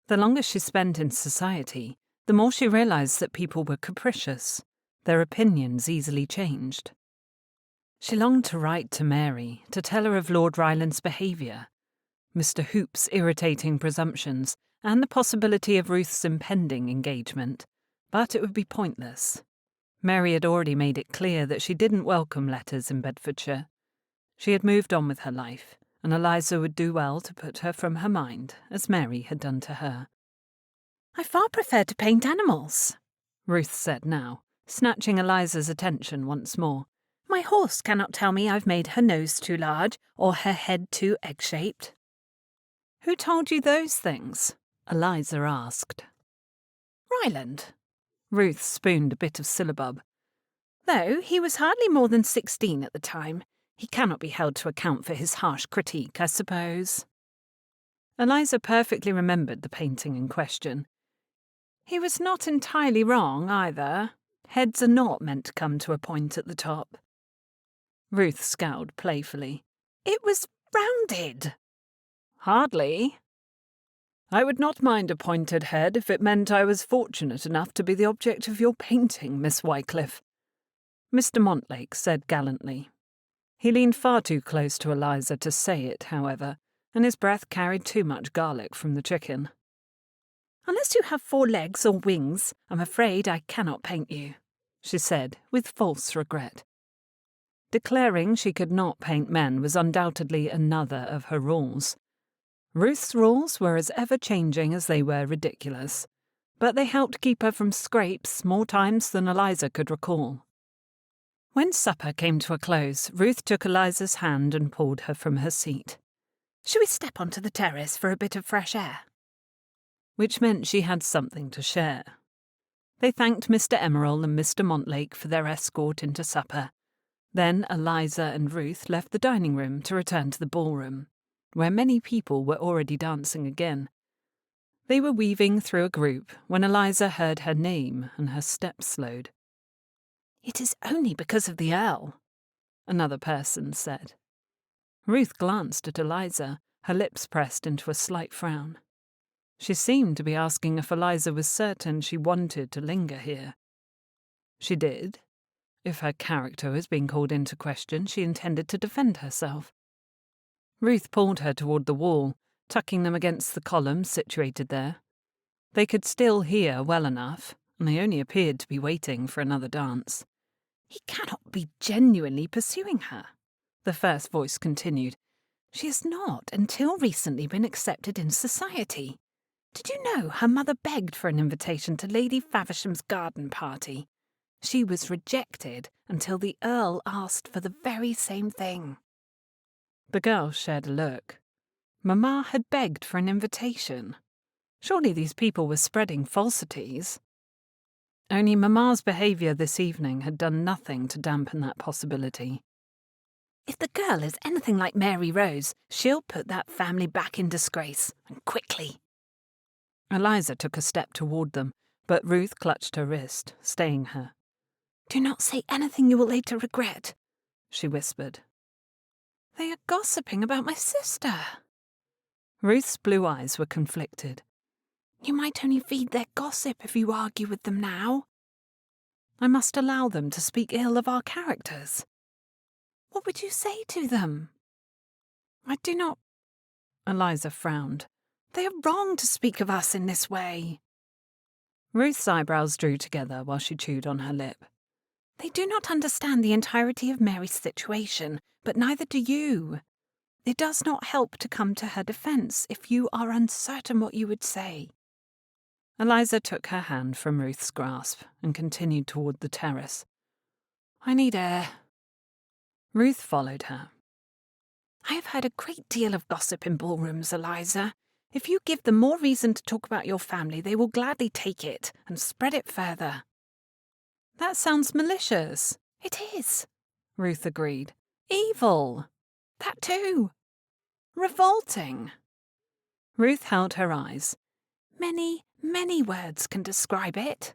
The longer she spent in society, the more she realised that people were capricious, their opinions easily changed. She longed to write to Mary to tell her of Lord Ryland's behaviour, Mr. Hoop's irritating presumptions, and the possibility of Ruth's impending engagement, but it would be pointless. Mary had already made it clear that she didn't welcome letters in Bedfordshire. She had moved on with her life, and Eliza would do well to put her from her mind, as Mary had done to her. "I far prefer to paint animals," Ruth said now, snatching Eliza's attention once more. "My horse cannot tell me I've made her nose too large or her head too egg-shaped." "Who told you those things?" Eliza asked. "Ryland." Ruth spooned a bit of syllabub. "Though he was hardly more than 16 at the time. He cannot be held to account for his harsh critique, I suppose." Eliza perfectly remembered the painting in question. He was not entirely wrong, either. Heads are not meant to come to a point at the top. Ruth scowled playfully. "It was rounded." "Hardly. I would not mind a pointed head if it meant I was fortunate enough to be the object of your painting, Miss Wycliffe," Mr. Montlake said gallantly. He leaned far too close to Eliza to say it, however, and his breath carried too much garlic from the chicken. "Unless you have 4 legs or wings, I'm afraid I cannot paint you," she said, with false regret. Declaring she could not paint men was undoubtedly another of her rules. Ruth's rules were as ever-changing as they were ridiculous, but they helped keep her from scrapes more times than Eliza could recall. When supper came to a close, Ruth took Eliza's hand and pulled her from her seat. "Shall we step onto the terrace for a bit of fresh air?" Which meant she had something to share. They thanked Mr. Emerald and Mr. Montlake for their escort into supper. Then Eliza and Ruth left the dining room to return to the ballroom, where many people were already dancing again. They were weaving through a group when Eliza heard her name and her steps slowed. "It is only because of the Earl," another person said. Ruth glanced at Eliza, her lips pressed into a slight frown. She seemed to be asking if Eliza was certain she wanted to linger here. She did. If her character was being called into question, she intended to defend herself. Ruth pulled her toward the wall, tucking them against the columns situated there. They could still hear well enough, and they only appeared to be waiting for another dance. "He cannot be genuinely pursuing her," the first voice continued. "She has not, until recently, been accepted in society. Did you know her mother begged for an invitation to Lady Faversham's garden party? She was rejected until the Earl asked for the very same thing." The girl shared a look. Mamma had begged for an invitation. Surely these people were spreading falsities. Only Mamma's behaviour this evening had done nothing to dampen that possibility. "If the girl is anything like Mary Rose, she'll put that family back in disgrace, and quickly." Eliza took a step toward them, but Ruth clutched her wrist, staying her. "Do not say anything you will later regret," she whispered. "They are gossiping about my sister." Ruth's blue eyes were conflicted. "You might only feed their gossip if you argue with them now." "I must allow them to speak ill of our characters." "What would you say to them?" "I do not—" Eliza frowned. "They are wrong to speak of us in this way." Ruth's eyebrows drew together while she chewed on her lip. "They do not understand the entirety of Mary's situation, but neither do you. It does not help to come to her defence if you are uncertain what you would say." Eliza took her hand from Ruth's grasp and continued toward the terrace. "I need air." Ruth followed her. "I have heard a great deal of gossip in ballrooms, Eliza. If you give them more reason to talk about your family, they will gladly take it and spread it further." "That sounds malicious." "It is," Ruth agreed. "Evil." "That too." "Revolting." Ruth held her eyes. "Many, Many words can describe it.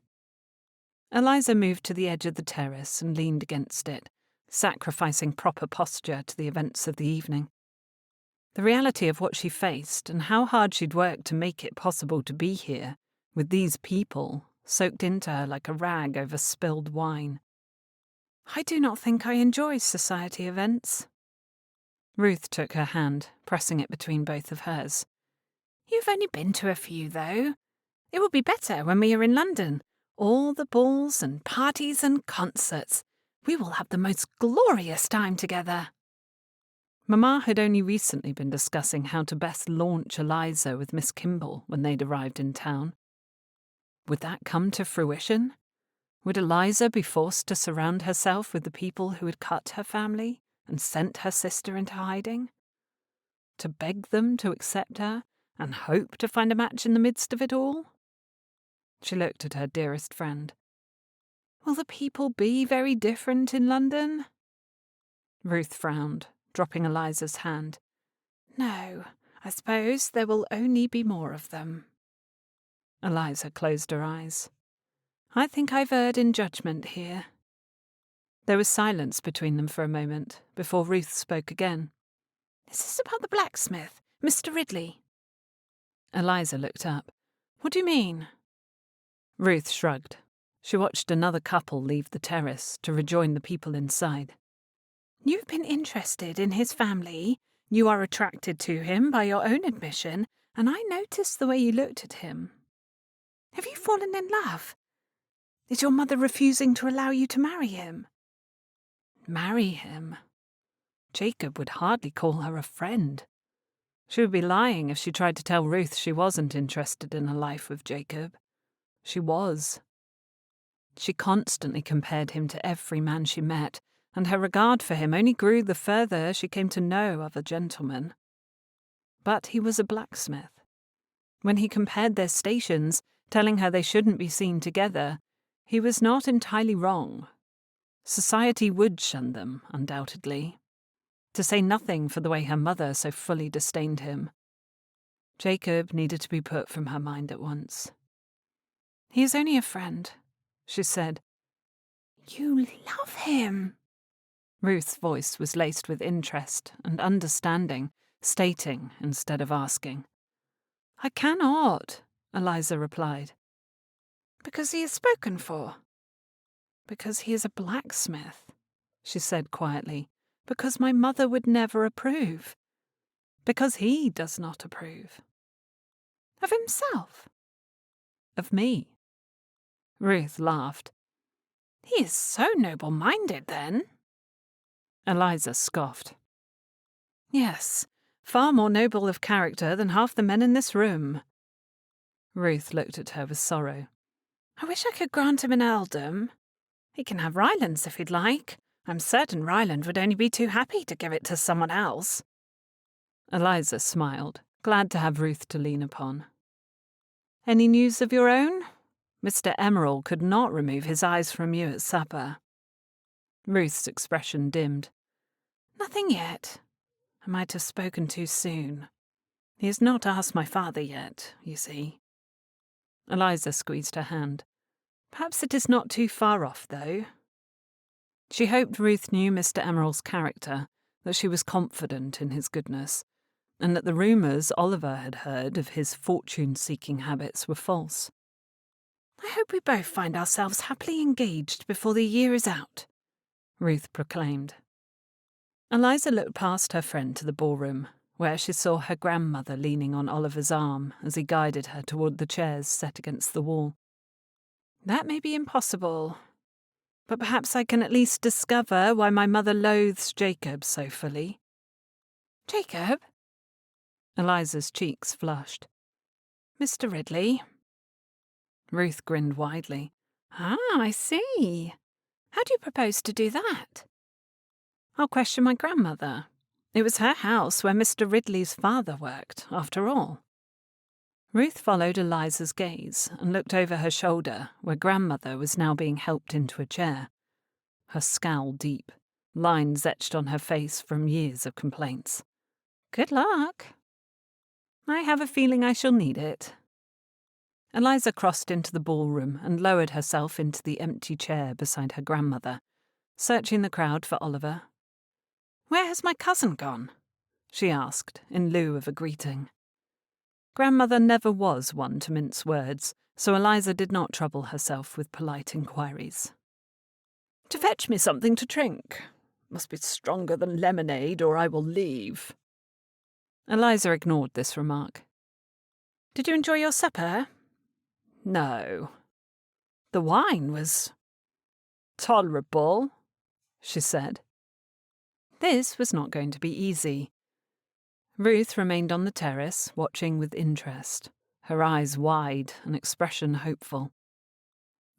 Eliza moved to the edge of the terrace and leaned against it, sacrificing proper posture to the events of the evening. The reality of what she faced and how hard she'd worked to make it possible to be here, with these people, soaked into her like a rag over spilled wine. I do not think I enjoy society events. Ruth took her hand, pressing it between both of hers. You've only been to a few, though. It will be better when we are in London. All the balls and parties and concerts. We will have the most glorious time together. Mamma had only recently been discussing how to best launch Eliza with Miss Kimball when they'd arrived in town. Would that come to fruition? Would Eliza be forced to surround herself with the people who had cut her family and sent her sister into hiding? To beg them to accept her and hope to find a match in the midst of it all? She looked at her dearest friend. Will the people be very different in London? Ruth frowned, dropping Eliza's hand. No, I suppose there will only be more of them. Eliza closed her eyes. I think I've erred in judgment here. There was silence between them for a moment before Ruth spoke again. Is this about the blacksmith, Mr. Ridley? Eliza looked up. What do you mean? Ruth shrugged. She watched another couple leave the terrace to rejoin the people inside. You've been interested in his family. You are attracted to him by your own admission, and I noticed the way you looked at him. Have you fallen in love? Is your mother refusing to allow you to marry him? Marry him? Jacob would hardly call her a friend. She would be lying if she tried to tell Ruth she wasn't interested in a life with Jacob. She was. She constantly compared him to every man she met, and her regard for him only grew the further she came to know other gentlemen. But he was a blacksmith. When he compared their stations, telling her they shouldn't be seen together, he was not entirely wrong. Society would shun them, undoubtedly. To say nothing for the way her mother so fully disdained him. Jacob needed to be put from her mind at once. He is only a friend, she said. You love him. Ruth's voice was laced with interest and understanding, stating instead of asking. I cannot, Eliza replied. Because he is spoken for. Because he is a blacksmith, she said quietly. Because my mother would never approve. Because he does not approve. Of himself? Of me. Ruth laughed. He is so noble-minded, then. Eliza scoffed. Yes, far more noble of character than half the men in this room. Ruth looked at her with sorrow. I wish I could grant him an earldom. He can have Rylands if he'd like. I'm certain Ryland would only be too happy to give it to someone else. Eliza smiled, glad to have Ruth to lean upon. Any news of your own? Mr. Emerald could not remove his eyes from you at supper. Ruth's expression dimmed. Nothing yet. I might have spoken too soon. He has not asked my father yet, you see. Eliza squeezed her hand. Perhaps it is not too far off, though. She hoped Ruth knew Mr. Emerald's character, that she was confident in his goodness, and that the rumours Oliver had heard of his fortune-seeking habits were false. I hope we both find ourselves happily engaged before the year is out, Ruth proclaimed. Eliza looked past her friend to the ballroom, where she saw her grandmother leaning on Oliver's arm as he guided her toward the chairs set against the wall. That may be impossible, but perhaps I can at least discover why my mother loathes Jacob so fully. Jacob? Eliza's cheeks flushed. Mr. Ridley. Ruth grinned widely. Ah, I see. How do you propose to do that? I'll question my grandmother. It was her house where Mr. Ridley's father worked, after all. Ruth followed Eliza's gaze and looked over her shoulder, where grandmother was now being helped into a chair. Her scowl deep, lines etched on her face from years of complaints. Good luck. I have a feeling I shall need it. Eliza crossed into the ballroom and lowered herself into the empty chair beside her grandmother, searching the crowd for Oliver. "Where has my cousin gone?" she asked, in lieu of a greeting. Grandmother never was one to mince words, so Eliza did not trouble herself with polite inquiries. "To fetch me something to drink. Must be stronger than lemonade, or I will leave." Eliza ignored this remark. "Did you enjoy your supper?" "No. The wine was tolerable," she said. This was not going to be easy. Ruth remained on the terrace, watching with interest, her eyes wide, an expression hopeful.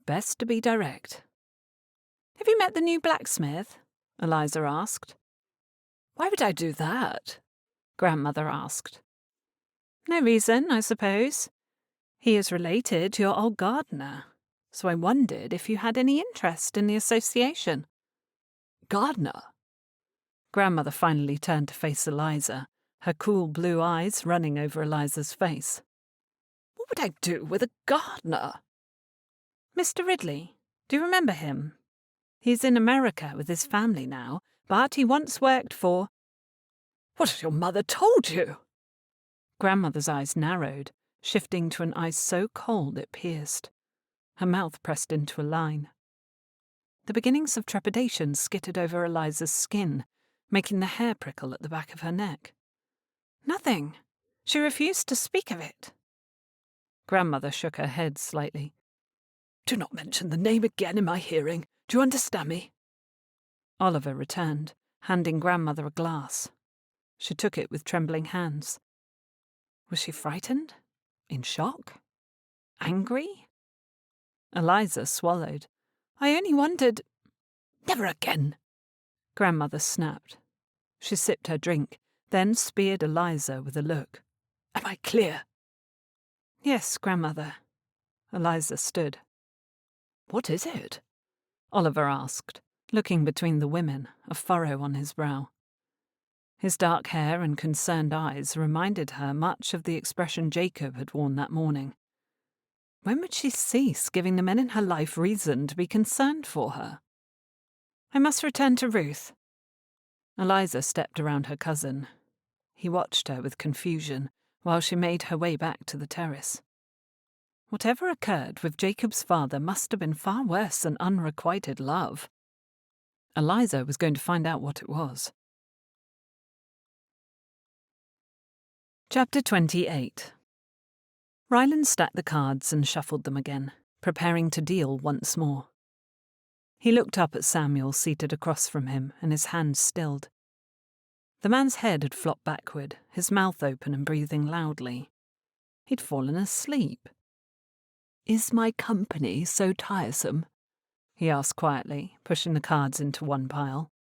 Best to be direct. "Have you met the new blacksmith?" Eliza asked. "Why would I do that?" Grandmother asked. "No reason, I suppose. He is related to your old gardener, so I wondered if you had any interest in the association." "Gardener?" Grandmother finally turned to face Eliza, her cool blue eyes running over Eliza's face. "What would I do with a gardener?" "Mr. Ridley. Do you remember him? He's in America with his family now, but he once worked for—" "What has your mother told you?" Grandmother's eyes narrowed, shifting to an ice so cold it pierced. Her mouth pressed into a line. The beginnings of trepidation skittered over Eliza's skin, making the hair prickle at the back of her neck. "Nothing. She refused to speak of it." Grandmother shook her head slightly. "Do not mention the name again in my hearing. Do you understand me?" Oliver returned, handing Grandmother a glass. She took it with trembling hands. Was she frightened? In shock? Angry? Eliza swallowed. "I only wondered—" "Never again!" Grandmother snapped. She sipped her drink, then speared Eliza with a look. "Am I clear?" "Yes, Grandmother." Eliza stood. "What is it?" Oliver asked, looking between the women, a furrow on his brow. His dark hair and concerned eyes reminded her much of the expression Jacob had worn that morning. When would she cease giving the men in her life reason to be concerned for her? "I must return to Ruth." Eliza stepped around her cousin. He watched her with confusion while she made her way back to the terrace. Whatever occurred with Jacob's father must have been far worse than unrequited love. Eliza was going to find out what it was. Chapter 28. Ryland stacked the cards and shuffled them again, preparing to deal once more. He looked up at Samuel seated across from him, and his hands stilled. The man's head had flopped backward, his mouth open and breathing loudly. He'd fallen asleep. "Is my company so tiresome?" he asked quietly, pushing the cards into one pile.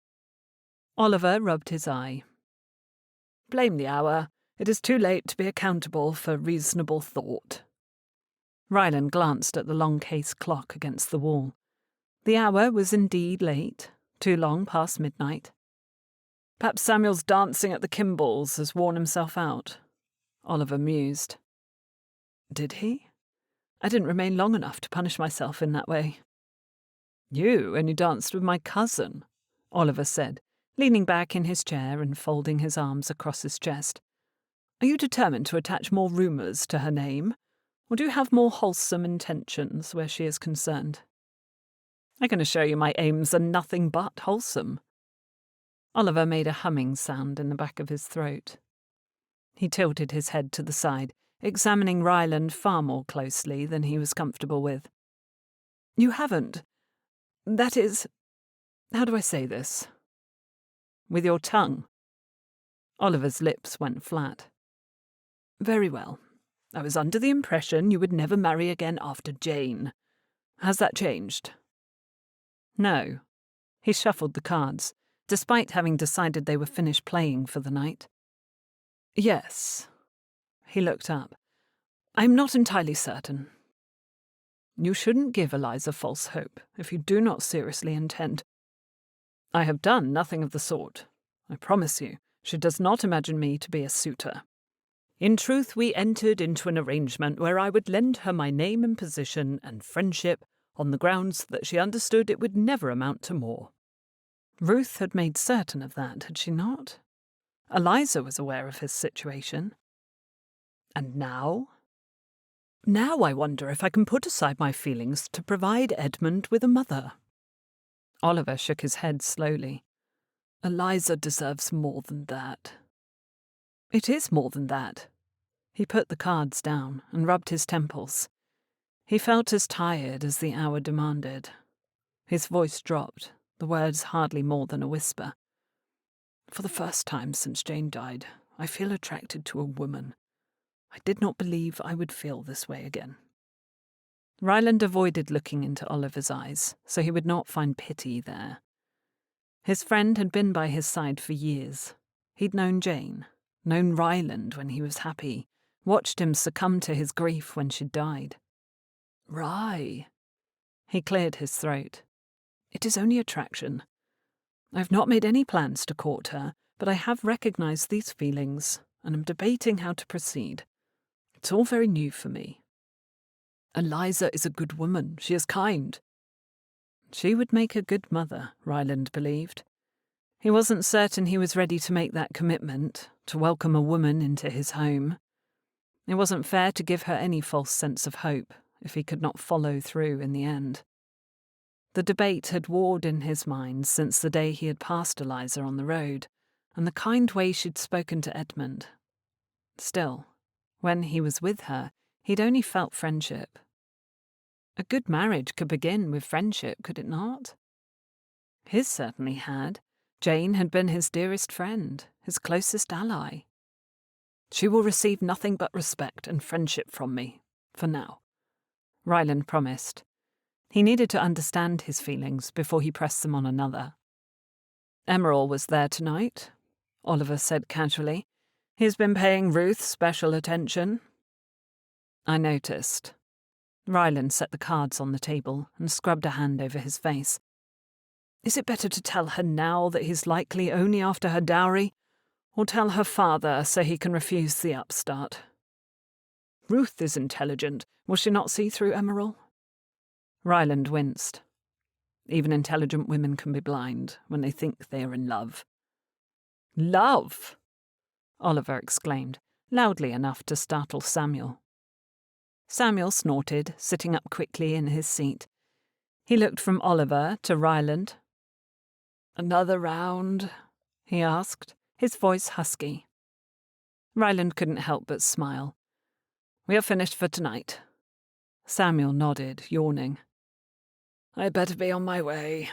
Oliver rubbed his eye. "Blame the hour. It is too late to be accountable for reasonable thought." Ryland glanced at the long case clock against the wall. The hour was indeed late, too long past midnight. "Perhaps Samuel's dancing at the Kimballs has worn himself out," Oliver mused. "Did he? I didn't remain long enough to punish myself in that way." "You only danced with my cousin," Oliver said, leaning back in his chair and folding his arms across his chest. "Are you determined to attach more rumours to her name, or do you have more wholesome intentions where she is concerned?" "I can assure you my aims are nothing but wholesome." Oliver made a humming sound in the back of his throat. He tilted his head to the side, examining Ryland far more closely than he was comfortable with. "You haven't. That is, how do I say this?" "With your tongue." Oliver's lips went flat. "Very well. I was under the impression you would never marry again after Jane. Has that changed?" "No." He shuffled the cards, despite having decided they were finished playing for the night. "Yes." He looked up. "I'm not entirely certain." "You shouldn't give Eliza false hope if you do not seriously intend—" "I have done nothing of the sort. I promise you, she does not imagine me to be a suitor." In truth, we entered into an arrangement where I would lend her my name and position and friendship on the grounds that she understood it would never amount to more. Ruth had made certain of that, had she not? Eliza was aware of his situation. And now? Now I wonder if I can put aside my feelings to provide Edmund with a mother. Oliver shook his head slowly. Eliza deserves more than that. It is more than that. He put the cards down and rubbed his temples. He felt as tired as the hour demanded. His voice dropped, the words hardly more than a whisper. For the first time since Jane died, I feel attracted to a woman. I did not believe I would feel this way again. Ryland avoided looking into Oliver's eyes, so he would not find pity there. His friend had been by his side for years. He'd known Jane, known Ryland when he was happy, watched him succumb to his grief when she died. Rye. He cleared his throat. It is only attraction. I have not made any plans to court her, but I have recognized these feelings, and am debating how to proceed. It's all very new for me. Eliza is a good woman. She is kind. She would make a good mother, Ryland believed. He wasn't certain he was ready to make that commitment, to welcome a woman into his home. It wasn't fair to give her any false sense of hope if he could not follow through in the end. The debate had warred in his mind since the day he had passed Eliza on the road, and the kind way she'd spoken to Edmund. Still, when he was with her, he'd only felt friendship. A good marriage could begin with friendship, could it not? His certainly had. Jane had been his dearest friend, his closest ally. She will receive nothing but respect and friendship from me, for now, Ryland promised. He needed to understand his feelings before he pressed them on another. Emerald was there tonight, Oliver said casually. He's been paying Ruth special attention. I noticed. Ryland set the cards on the table and scrubbed a hand over his face. Is it better to tell her now that he's likely only after her dowry, or tell her father so he can refuse the upstart? Ruth is intelligent. Will she not see through Emerald? Ryland winced. Even intelligent women can be blind when they think they are in love. Love! Oliver exclaimed, loudly enough to startle Samuel. Samuel snorted, sitting up quickly in his seat. He looked from Oliver to Ryland. Another round? He asked, his voice husky. Ryland couldn't help but smile. We are finished for tonight. Samuel nodded, yawning. I'd better be on my way.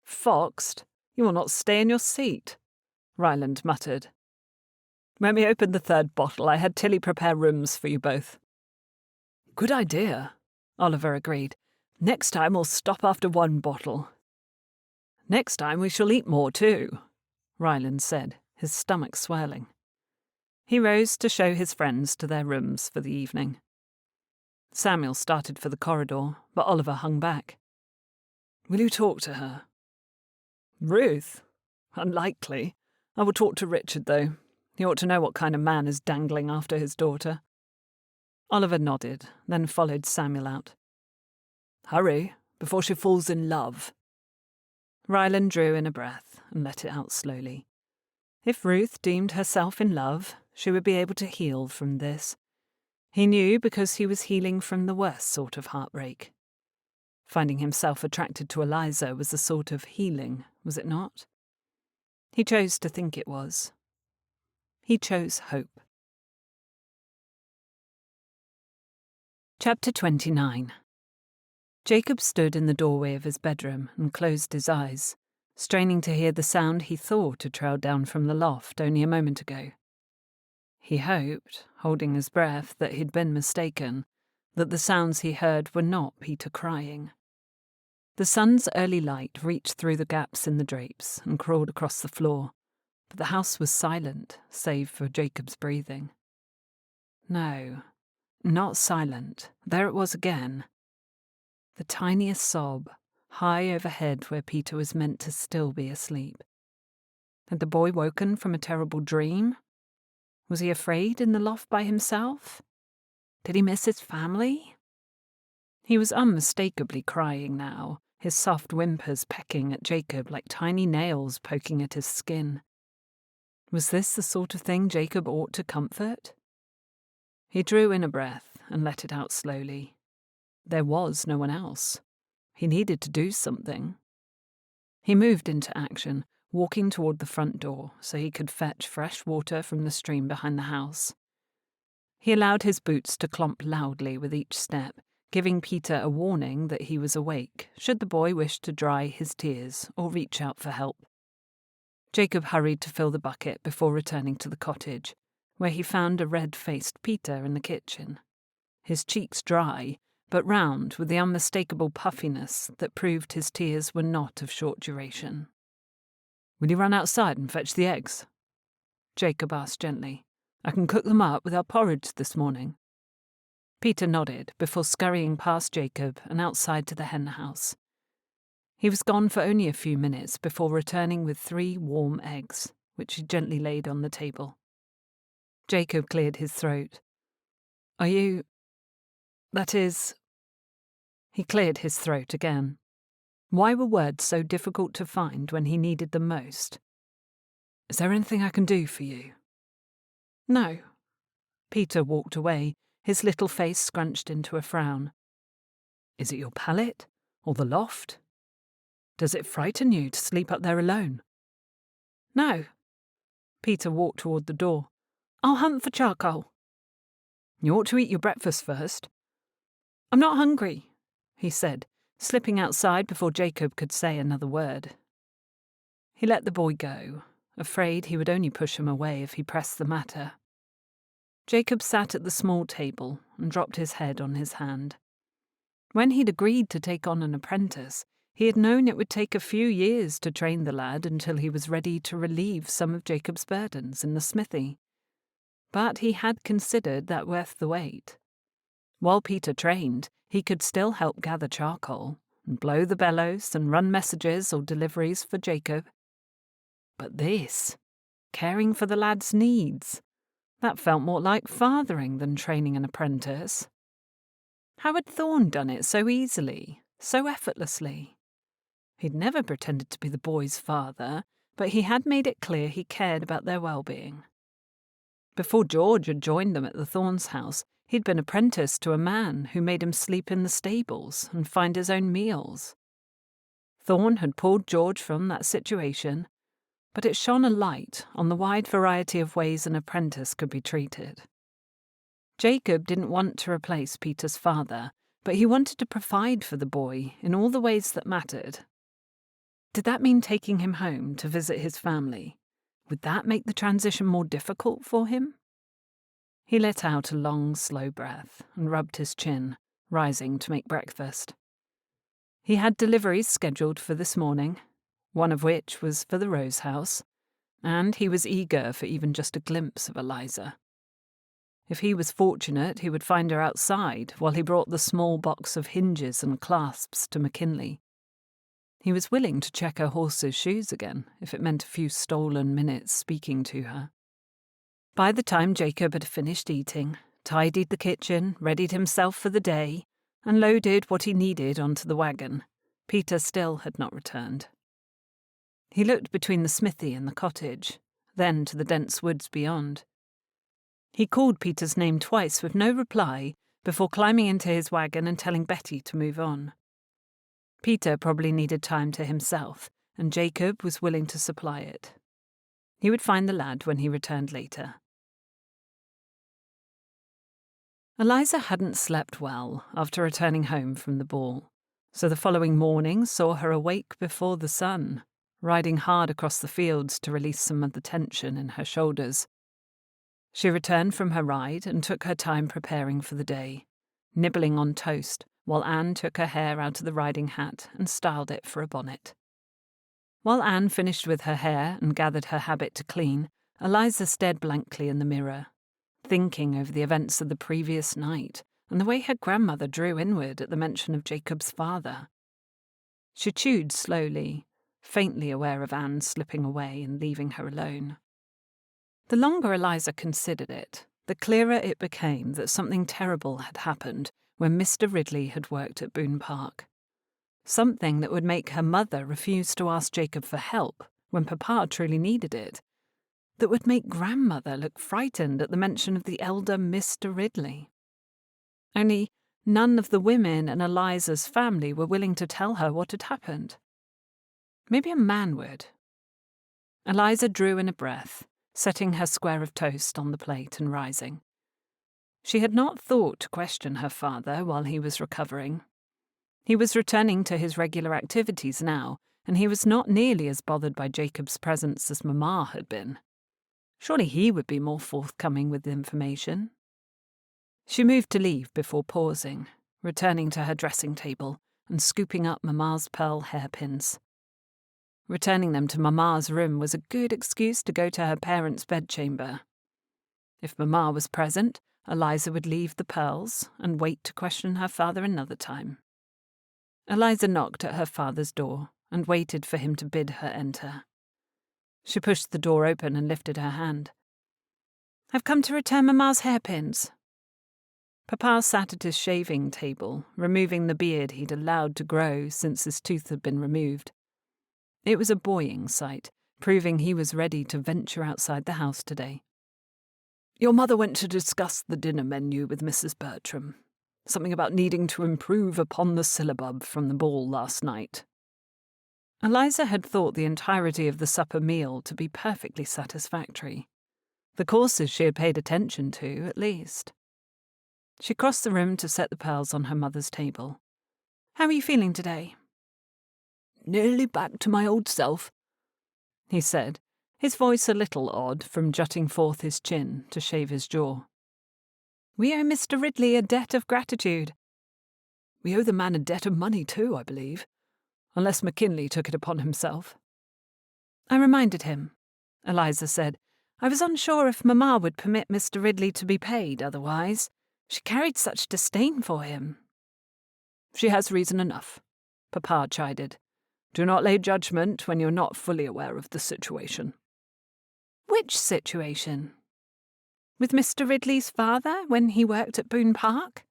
Foxed? You will not stay in your seat, Ryland muttered. When we opened the third bottle, I had Tilly prepare rooms for you both. Good idea, Oliver agreed. Next time we'll stop after one bottle. Next time we shall eat more too, Ryland said, his stomach swirling. He rose to show his friends to their rooms for the evening. Samuel started for the corridor, but Oliver hung back. Will you talk to her? Ruth? Unlikely. I will talk to Richard, though. He ought to know what kind of man is dangling after his daughter. Oliver nodded, then followed Samuel out. Hurry, before she falls in love. Ryland drew in a breath and let it out slowly. If Ruth deemed herself in love, she would be able to heal from this. He knew because he was healing from the worst sort of heartbreak. Finding himself attracted to Eliza was a sort of healing, was it not? He chose to think it was. He chose hope. Chapter 29. Jacob stood in the doorway of his bedroom and closed his eyes, straining to hear the sound he thought had trailed down from the loft only a moment ago. He hoped, holding his breath, that he'd been mistaken, that the sounds he heard were not Peter crying. The sun's early light reached through the gaps in the drapes and crawled across the floor, but the house was silent, save for Jacob's breathing. No, not silent. There it was again. The tiniest sob, high overhead where Peter was meant to still be asleep. Had the boy woken from a terrible dream? Was he afraid in the loft by himself? Did he miss his family? He was unmistakably crying now, his soft whimpers pecking at Jacob like tiny nails poking at his skin. Was this the sort of thing Jacob ought to comfort? He drew in a breath and let it out slowly. There was no one else. He needed to do something. He moved into action, walking toward the front door so he could fetch fresh water from the stream behind the house. He allowed his boots to clomp loudly with each step, giving Peter a warning that he was awake, should the boy wish to dry his tears or reach out for help. Jacob hurried to fill the bucket before returning to the cottage, where he found a red-faced Peter in the kitchen. His cheeks dry, but round with the unmistakable puffiness that proved his tears were not of short duration. "Will you run outside and fetch the eggs?" Jacob asked gently. "I can cook them up with our porridge this morning." Peter nodded before scurrying past Jacob and outside to the hen house. He was gone for only a few minutes before returning with 3 warm eggs, which he gently laid on the table. Jacob cleared his throat. "Are you... that is..." He cleared his throat again. Why were words so difficult to find when he needed them most? "Is there anything I can do for you?" "No." Peter walked away, his little face scrunched into a frown. "Is it your pallet? Or the loft? Does it frighten you to sleep up there alone?" "No." Peter walked toward the door. "I'll hunt for charcoal." "You ought to eat your breakfast first." "I'm not hungry," he said, slipping outside before Jacob could say another word. He let the boy go, afraid he would only push him away if he pressed the matter. Jacob sat at the small table and dropped his head on his hand. When he'd agreed to take on an apprentice, he had known it would take a few years to train the lad until he was ready to relieve some of Jacob's burdens in the smithy. But he had considered that worth the wait. While Peter trained, he could still help gather charcoal and blow the bellows and run messages or deliveries for Jacob. But this, caring for the lad's needs, that felt more like fathering than training an apprentice. How had Thorne done it so easily, so effortlessly? He'd never pretended to be the boy's father, but he had made it clear he cared about their well-being. Before George had joined them at the Thornes' house, he'd been apprenticed to a man who made him sleep in the stables and find his own meals. Thorne had pulled George from that situation, but it shone a light on the wide variety of ways an apprentice could be treated. Jacob didn't want to replace Peter's father, but he wanted to provide for the boy in all the ways that mattered. Did that mean taking him home to visit his family? Would that make the transition more difficult for him? He let out a long, slow breath and rubbed his chin, rising to make breakfast. He had deliveries scheduled for this morning, one of which was for the Rose house, and he was eager for even just a glimpse of Eliza. If he was fortunate, he would find her outside while he brought the small box of hinges and clasps to McKinley. He was willing to check her horse's shoes again, if it meant a few stolen minutes speaking to her. By the time Jacob had finished eating, tidied the kitchen, readied himself for the day, and loaded what he needed onto the wagon, Peter still had not returned. He looked between the smithy and the cottage, then to the dense woods beyond. He called Peter's name twice with no reply before climbing into his wagon and telling Betty to move on. Peter probably needed time to himself, and Jacob was willing to supply it. He would find the lad when he returned later. Eliza hadn't slept well after returning home from the ball, so the following morning saw her awake before the sun, riding hard across the fields to release some of the tension in her shoulders. She returned from her ride and took her time preparing for the day, nibbling on toast while Anne took her hair out of the riding hat and styled it for a bonnet. While Anne finished with her hair and gathered her habit to clean, Eliza stared blankly in the mirror, thinking over the events of the previous night and the way her grandmother drew inward at the mention of Jacob's father. She chewed slowly, faintly aware of Anne slipping away and leaving her alone. The longer Eliza considered it, the clearer it became that something terrible had happened when Mr. Ridley had worked at Boone Park. Something that would make her mother refuse to ask Jacob for help when Papa truly needed it. That would make grandmother look frightened at the mention of the elder Mr. Ridley. Only none of the women in Eliza's family were willing to tell her what had happened. Maybe a man would. Eliza drew in a breath, setting her square of toast on the plate and rising. She had not thought to question her father while he was recovering. He was returning to his regular activities now, and he was not nearly as bothered by Jacob's presence as Mamma had been. Surely he would be more forthcoming with information. She moved to leave before pausing, returning to her dressing table and scooping up Mamma's pearl hairpins. Returning them to Mamma's room was a good excuse to go to her parents' bedchamber. If Mamma was present, Eliza would leave the pearls and wait to question her father another time. Eliza knocked at her father's door and waited for him to bid her enter. She pushed the door open and lifted her hand. "I've come to return Mamma's hairpins." Papa sat at his shaving table, removing the beard he'd allowed to grow since his tooth had been removed. It was a buoying sight, proving he was ready to venture outside the house today. "Your mother went to discuss the dinner menu with Mrs. Bertram. Something about needing to improve upon the syllabub from the ball last night." Eliza had thought the entirety of the supper meal to be perfectly satisfactory. The courses she had paid attention to, at least. She crossed the room to set the pearls on her mother's table. "How are you feeling today?" "Nearly back to my old self," he said, his voice a little odd from jutting forth his chin to shave his jaw. "We owe Mr. Ridley a debt of gratitude." "We owe the man a debt of money too, I believe, unless McKinley took it upon himself." "I reminded him," Eliza said. "I was unsure if Mamma would permit Mr. Ridley to be paid otherwise. She carried such disdain for him." "She has reason enough," Papa chided. "Do not lay judgment when you're not fully aware of the situation." "Which situation? With Mr. Ridley's father when he worked at Boone Park?"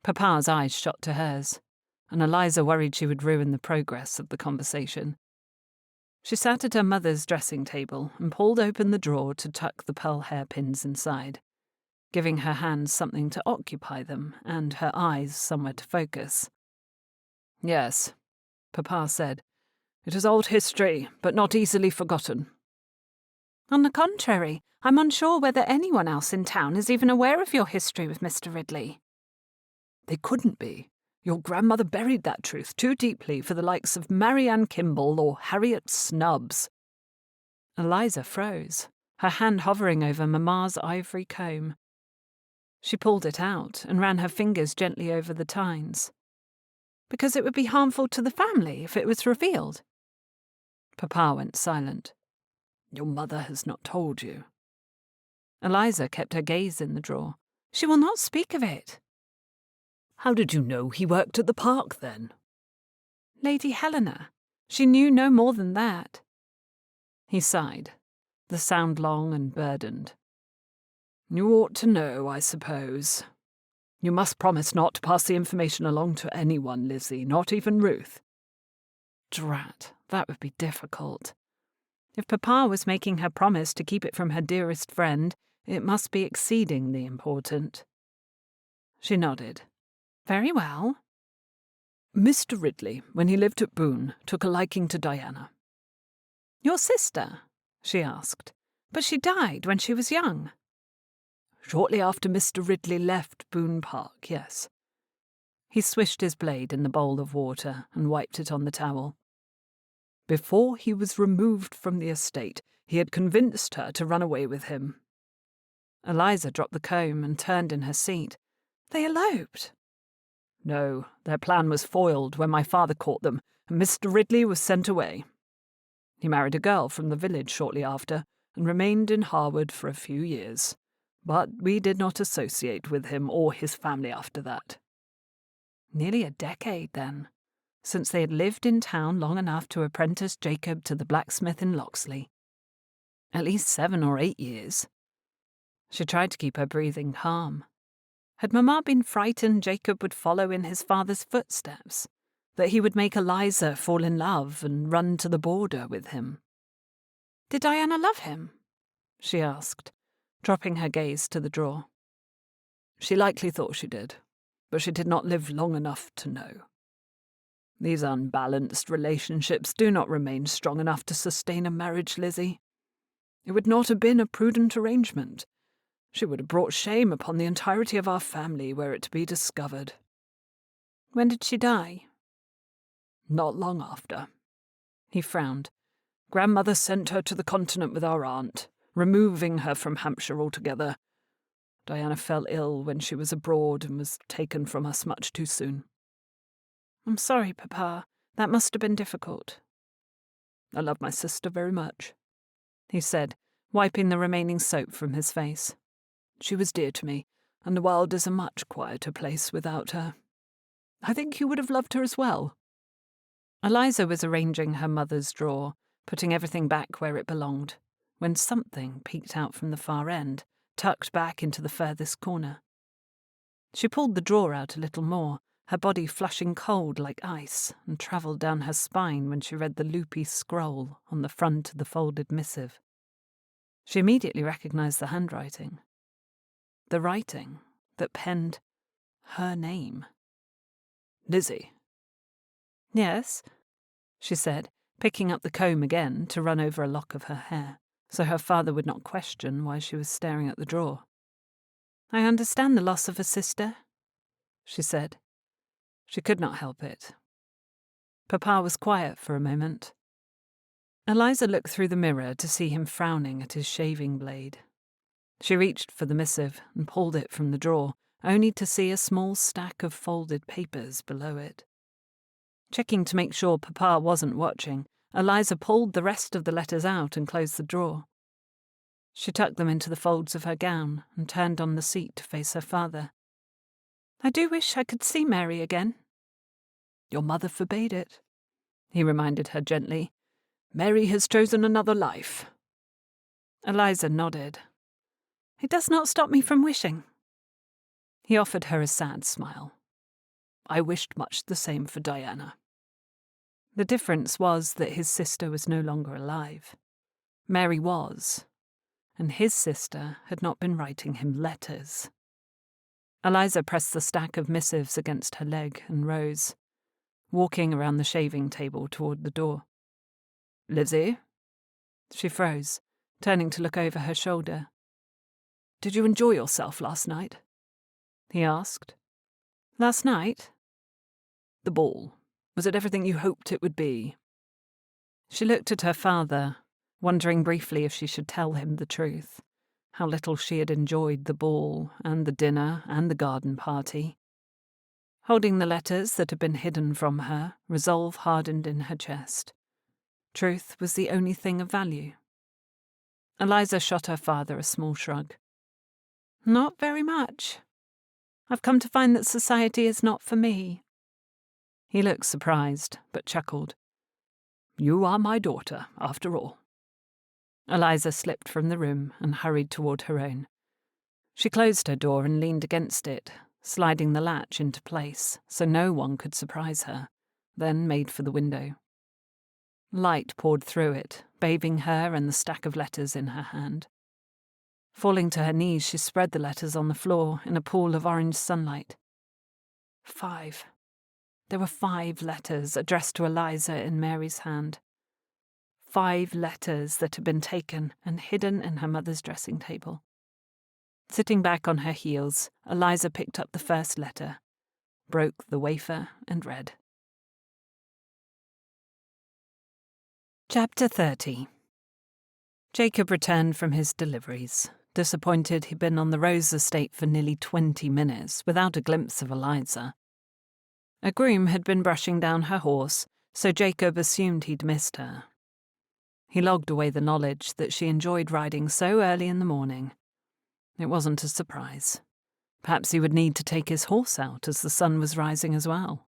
Papa's eyes shot to hers, and Eliza worried she would ruin the progress of the conversation. She sat at her mother's dressing table and pulled open the drawer to tuck the pearl hairpins inside, giving her hands something to occupy them and her eyes somewhere to focus. "Yes," Papa said. "It is old history, but not easily forgotten." "On the contrary, I'm unsure whether anyone else in town is even aware of your history with Mr. Ridley." "They couldn't be. Your grandmother buried that truth too deeply for the likes of Marianne Kimball or Harriet Snubbs." Eliza froze, her hand hovering over Mamma's ivory comb. She pulled it out and ran her fingers gently over the tines. "Because it would be harmful to the family if it was revealed." Papa went silent. "Your mother has not told you." Eliza kept her gaze in the drawer. "She will not speak of it." "How did you know he worked at the park, then?" "Lady Helena. She knew no more than that." He sighed, the sound long and burdened. "You ought to know, I suppose. You must promise not to pass the information along to anyone, Lizzie, not even Ruth." Drat, that would be difficult. If Papa was making her promise to keep it from her dearest friend, it must be exceedingly important. She nodded. "Very well." "Mr. Ridley, when he lived at Boone, took a liking to Diana." "Your sister?" she asked. "But she died when she was young." "Shortly after Mr. Ridley left Boone Park, yes." He swished his blade in the bowl of water and wiped it on the towel. "Before he was removed from the estate, he had convinced her to run away with him." Eliza dropped the comb and turned in her seat. "They eloped?" "No, their plan was foiled when my father caught them, and Mr. Ridley was sent away. He married a girl from the village shortly after, and remained in Harewood for a few years. But we did not associate with him or his family after that." Nearly a decade, then, since they had lived in town long enough to apprentice Jacob to the blacksmith in Locksley. At least 7 or 8 years. She tried to keep her breathing calm. Had Mamma been frightened Jacob would follow in his father's footsteps? That he would make Eliza fall in love and run to the border with him? Did Diana love him? She asked, dropping her gaze to the drawer. She likely thought she did, but she did not live long enough to know. These unbalanced relationships do not remain strong enough to sustain a marriage, Lizzie. It would not have been a prudent arrangement. She would have brought shame upon the entirety of our family were it to be discovered. When did she die? Not long after. He frowned. Grandmother sent her to the continent with our aunt, removing her from Hampshire altogether. Diana fell ill when she was abroad and was taken from us much too soon. I'm sorry, Papa. That must have been difficult. I love my sister very much, he said, wiping the remaining soap from his face. She was dear to me, and the world is a much quieter place without her. I think you would have loved her as well. Eliza was arranging her mother's drawer, putting everything back where it belonged, when something peeked out from the far end, tucked back into the furthest corner. She pulled the drawer out a little more, her body flushing cold like ice, and travelled down her spine when she read the loopy scroll on the front of the folded missive. She immediately recognised the handwriting. The writing that penned her name. Lizzie. Yes, she said, picking up the comb again to run over a lock of her hair, so her father would not question why she was staring at the drawer. I understand the loss of a sister, she said. She could not help it. Papa was quiet for a moment. Eliza looked through the mirror to see him frowning at his shaving blade. She reached for the missive and pulled it from the drawer, only to see a small stack of folded papers below it. Checking to make sure Papa wasn't watching, Eliza pulled the rest of the letters out and closed the drawer. She tucked them into the folds of her gown and turned on the seat to face her father. I do wish I could see Mary again. Your mother forbade it, he reminded her gently. Mary has chosen another life. Eliza nodded. It does not stop me from wishing. He offered her a sad smile. I wished much the same for Diana. The difference was that his sister was no longer alive. Mary was, and his sister had not been writing him letters. Eliza pressed the stack of missives against her leg and rose, walking around the shaving table toward the door. Lizzie? She froze, turning to look over her shoulder. Did you enjoy yourself last night? He asked. Last night? The ball. Was it everything you hoped it would be? She looked at her father, wondering briefly if she should tell him the truth, how little she had enjoyed the ball and the dinner and the garden party. Holding the letters that had been hidden from her, resolve hardened in her chest. Truth was the only thing of value. Eliza shot her father a small shrug. Not very much. I've come to find that society is not for me. He looked surprised, but chuckled. You are my daughter, after all. Eliza slipped from the room and hurried toward her own. She closed her door and leaned against it, sliding the latch into place so no one could surprise her, then made for the window. Light poured through it, bathing her and the stack of letters in her hand. Falling to her knees, she spread the letters on the floor in a pool of orange sunlight. 5. There were 5 letters addressed to Eliza in Mary's hand. 5 letters that had been taken and hidden in her mother's dressing table. Sitting back on her heels, Eliza picked up the first letter, broke the wafer, and read. Chapter 30. Jacob returned from his deliveries, disappointed he'd been on the Rose estate for nearly 20 minutes without a glimpse of Eliza. A groom had been brushing down her horse, so Jacob assumed he'd missed her. He logged away the knowledge that she enjoyed riding so early in the morning. It wasn't a surprise. Perhaps he would need to take his horse out as the sun was rising as well.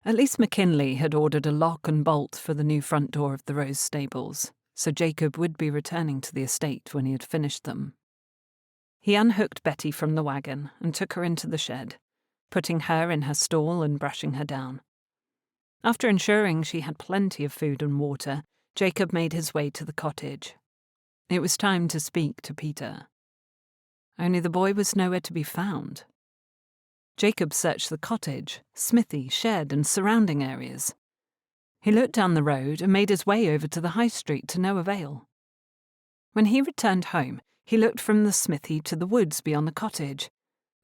At least McKinley had ordered a lock and bolt for the new front door of the Rose stables, so Jacob would be returning to the estate when he had finished them. He unhooked Betty from the wagon and took her into the shed, putting her in her stall and brushing her down. After ensuring she had plenty of food and water, Jacob made his way to the cottage. It was time to speak to Peter. Only the boy was nowhere to be found. Jacob searched the cottage, smithy, shed, and surrounding areas. He looked down the road and made his way over to the high street to no avail. When he returned home, he looked from the smithy to the woods beyond the cottage,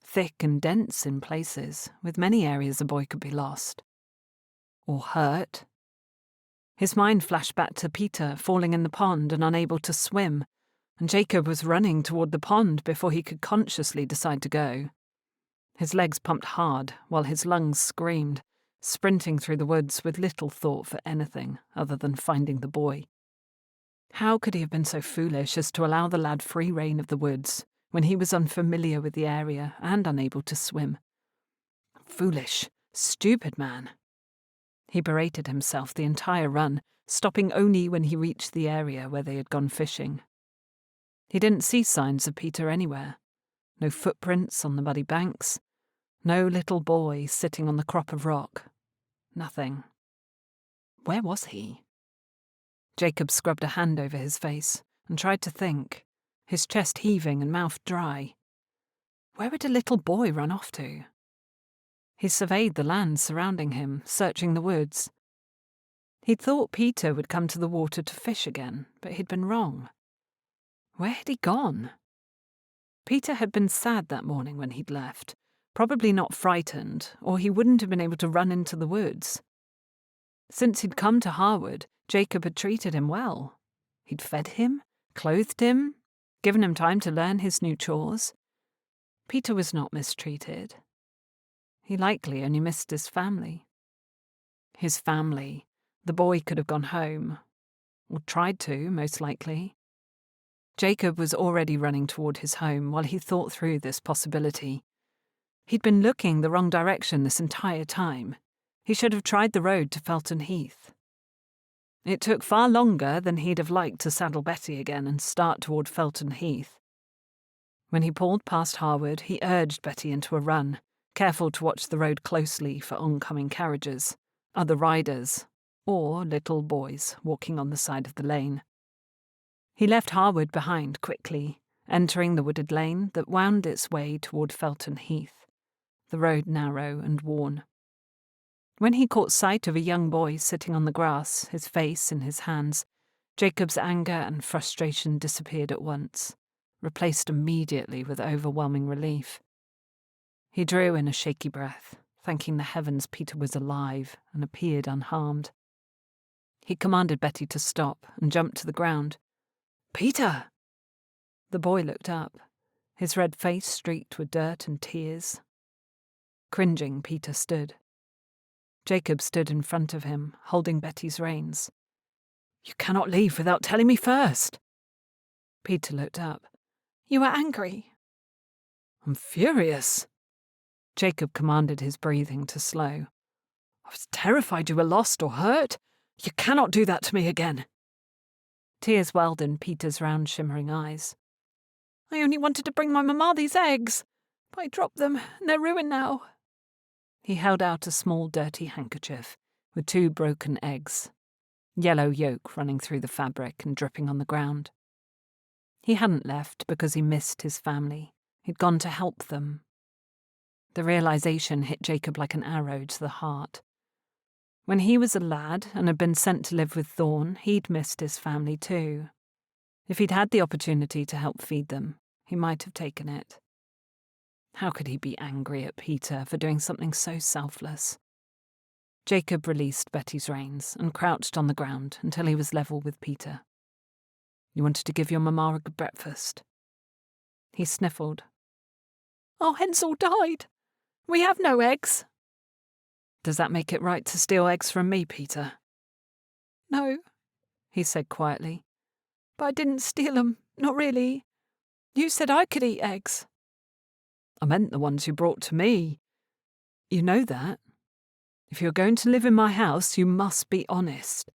thick and dense in places, with many areas a boy could be lost. Or hurt. His mind flashed back to Peter falling in the pond and unable to swim, and Jacob was running toward the pond before he could consciously decide to go. His legs pumped hard while his lungs screamed, sprinting through the woods with little thought for anything other than finding the boy. How could he have been so foolish as to allow the lad free rein of the woods when he was unfamiliar with the area and unable to swim? Foolish, stupid man. He berated himself the entire run, stopping only when he reached the area where they had gone fishing. He didn't see signs of Peter anywhere. No footprints on the muddy banks. No little boy sitting on the crop of rock. Nothing. Where was he? Jacob scrubbed a hand over his face and tried to think, his chest heaving and mouth dry. Where had a little boy run off to? He surveyed the land surrounding him, searching the woods. He'd thought Peter would come to the water to fish again, but he'd been wrong. Where had he gone? Peter had been sad that morning when he'd left, probably not frightened, or he wouldn't have been able to run into the woods. Since he'd come to Harewood, Jacob had treated him well. He'd fed him, clothed him, given him time to learn his new chores. Peter was not mistreated. He likely only missed his family. His family. The boy could have gone home. Or tried to, most likely. Jacob was already running toward his home while he thought through this possibility. He'd been looking the wrong direction this entire time. He should have tried the road to Felton Heath. It took far longer than he'd have liked to saddle Betty again and start toward Felton Heath. When he pulled past Harewood, he urged Betty into a run, careful to watch the road closely for oncoming carriages, other riders, or little boys walking on the side of the lane. He left Harewood behind quickly, entering the wooded lane that wound its way toward Felton Heath, the road narrow and worn. When he caught sight of a young boy sitting on the grass, his face in his hands, Jacob's anger and frustration disappeared at once, replaced immediately with overwhelming relief. He drew in a shaky breath, thanking the heavens Peter was alive and appeared unharmed. He commanded Betty to stop and jumped to the ground. "Peter!" The boy looked up, his red face streaked with dirt and tears. Cringing, Peter stood. Jacob stood in front of him, holding Betty's reins. "You cannot leave without telling me first." Peter looked up. "You were angry." "I'm furious." Jacob commanded his breathing to slow. "I was terrified you were lost or hurt. You cannot do that to me again." Tears welled in Peter's round shimmering eyes. "I only wanted to bring my mamma these eggs, but I dropped them and they're ruined now." He held out a small dirty handkerchief with 2 broken eggs, yellow yolk running through the fabric and dripping on the ground. He hadn't left because he missed his family. He'd gone to help them. The realization hit Jacob like an arrow to the heart. When he was a lad and had been sent to live with Thorn, he'd missed his family too. If he'd had the opportunity to help feed them, he might have taken it. How could he be angry at Peter for doing something so selfless? Jacob released Betty's reins and crouched on the ground until he was level with Peter. "You wanted to give your mamma a good breakfast." He sniffled. "Our hens all died. We have no eggs." "Does that make it right to steal eggs from me, Peter?" "No," he said quietly. "But I didn't steal them, not really. You said I could eat eggs." "I meant the ones you brought to me. You know that. If you're going to live in my house, you must be honest."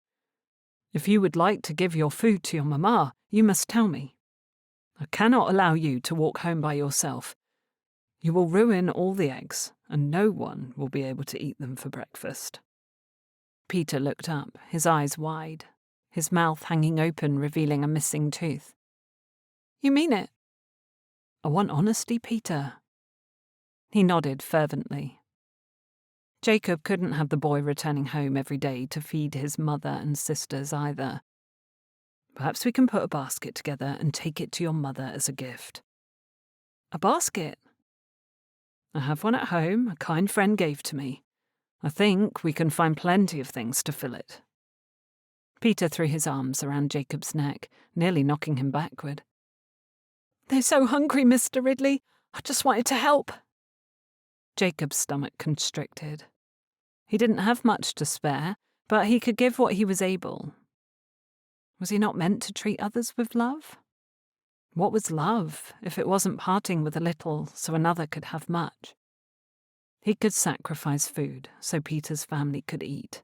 If you would like to give your food to your mamma, you must tell me. I cannot allow you to walk home by yourself. You will ruin all the eggs, and no one will be able to eat them for breakfast." Peter looked up, his eyes wide, his mouth hanging open, revealing a missing tooth. "You mean it?" "I want honesty, Peter." He nodded fervently. Jacob couldn't have the boy returning home every day to feed his mother and sisters either. "Perhaps we can put a basket together and take it to your mother as a gift." "A basket?" "I have one at home a kind friend gave to me. I think we can find plenty of things to fill it." Peter threw his arms around Jacob's neck, nearly knocking him backward. "They're so hungry, Mr. Ridley. I just wanted to help." Jacob's stomach constricted. He didn't have much to spare, but he could give what he was able. Was he not meant to treat others with love? What was love if it wasn't parting with a little so another could have much? He could sacrifice food so Peter's family could eat.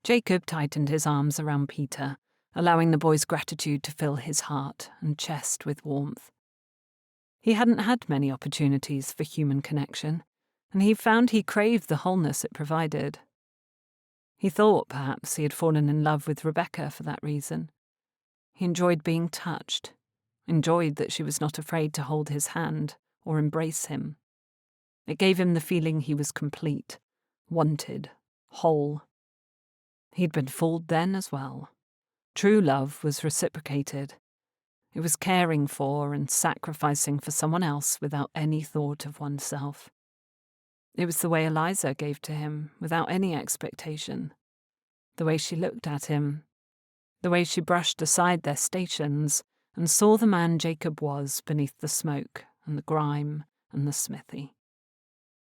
Jacob tightened his arms around Peter, allowing the boy's gratitude to fill his heart and chest with warmth. He hadn't had many opportunities for human connection, and he found he craved the wholeness it provided. He thought perhaps he had fallen in love with Rebecca for that reason. He enjoyed being touched, enjoyed that she was not afraid to hold his hand or embrace him. It gave him the feeling he was complete, wanted, whole. He'd been fooled then as well. True love was reciprocated. It was caring for and sacrificing for someone else without any thought of oneself. It was the way Eliza gave to him, without any expectation. The way she looked at him. The way she brushed aside their stations and saw the man Jacob was beneath the smoke and the grime and the smithy.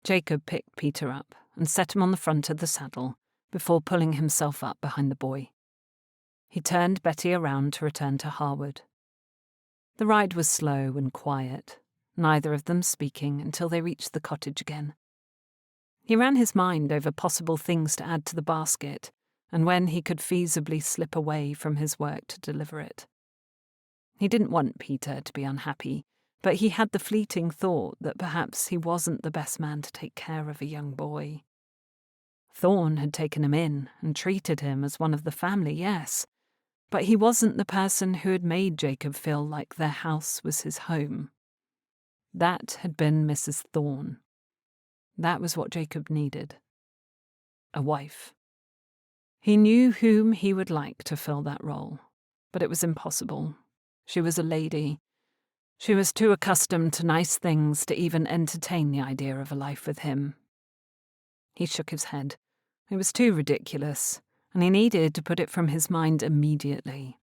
Jacob picked Peter up and set him on the front of the saddle before pulling himself up behind the boy. He turned Betty around to return to Harewood. The ride was slow and quiet, neither of them speaking until they reached the cottage again. He ran his mind over possible things to add to the basket and when he could feasibly slip away from his work to deliver it. He didn't want Peter to be unhappy, but he had the fleeting thought that perhaps he wasn't the best man to take care of a young boy. Thorne had taken him in and treated him as one of the family, yes, but he wasn't the person who had made Jacob feel like their house was his home. That had been Mrs. Thorne. That was what Jacob needed. A wife. He knew whom he would like to fill that role, but it was impossible. She was a lady. She was too accustomed to nice things to even entertain the idea of a life with him. He shook his head. It was too ridiculous, and he needed to put it from his mind immediately.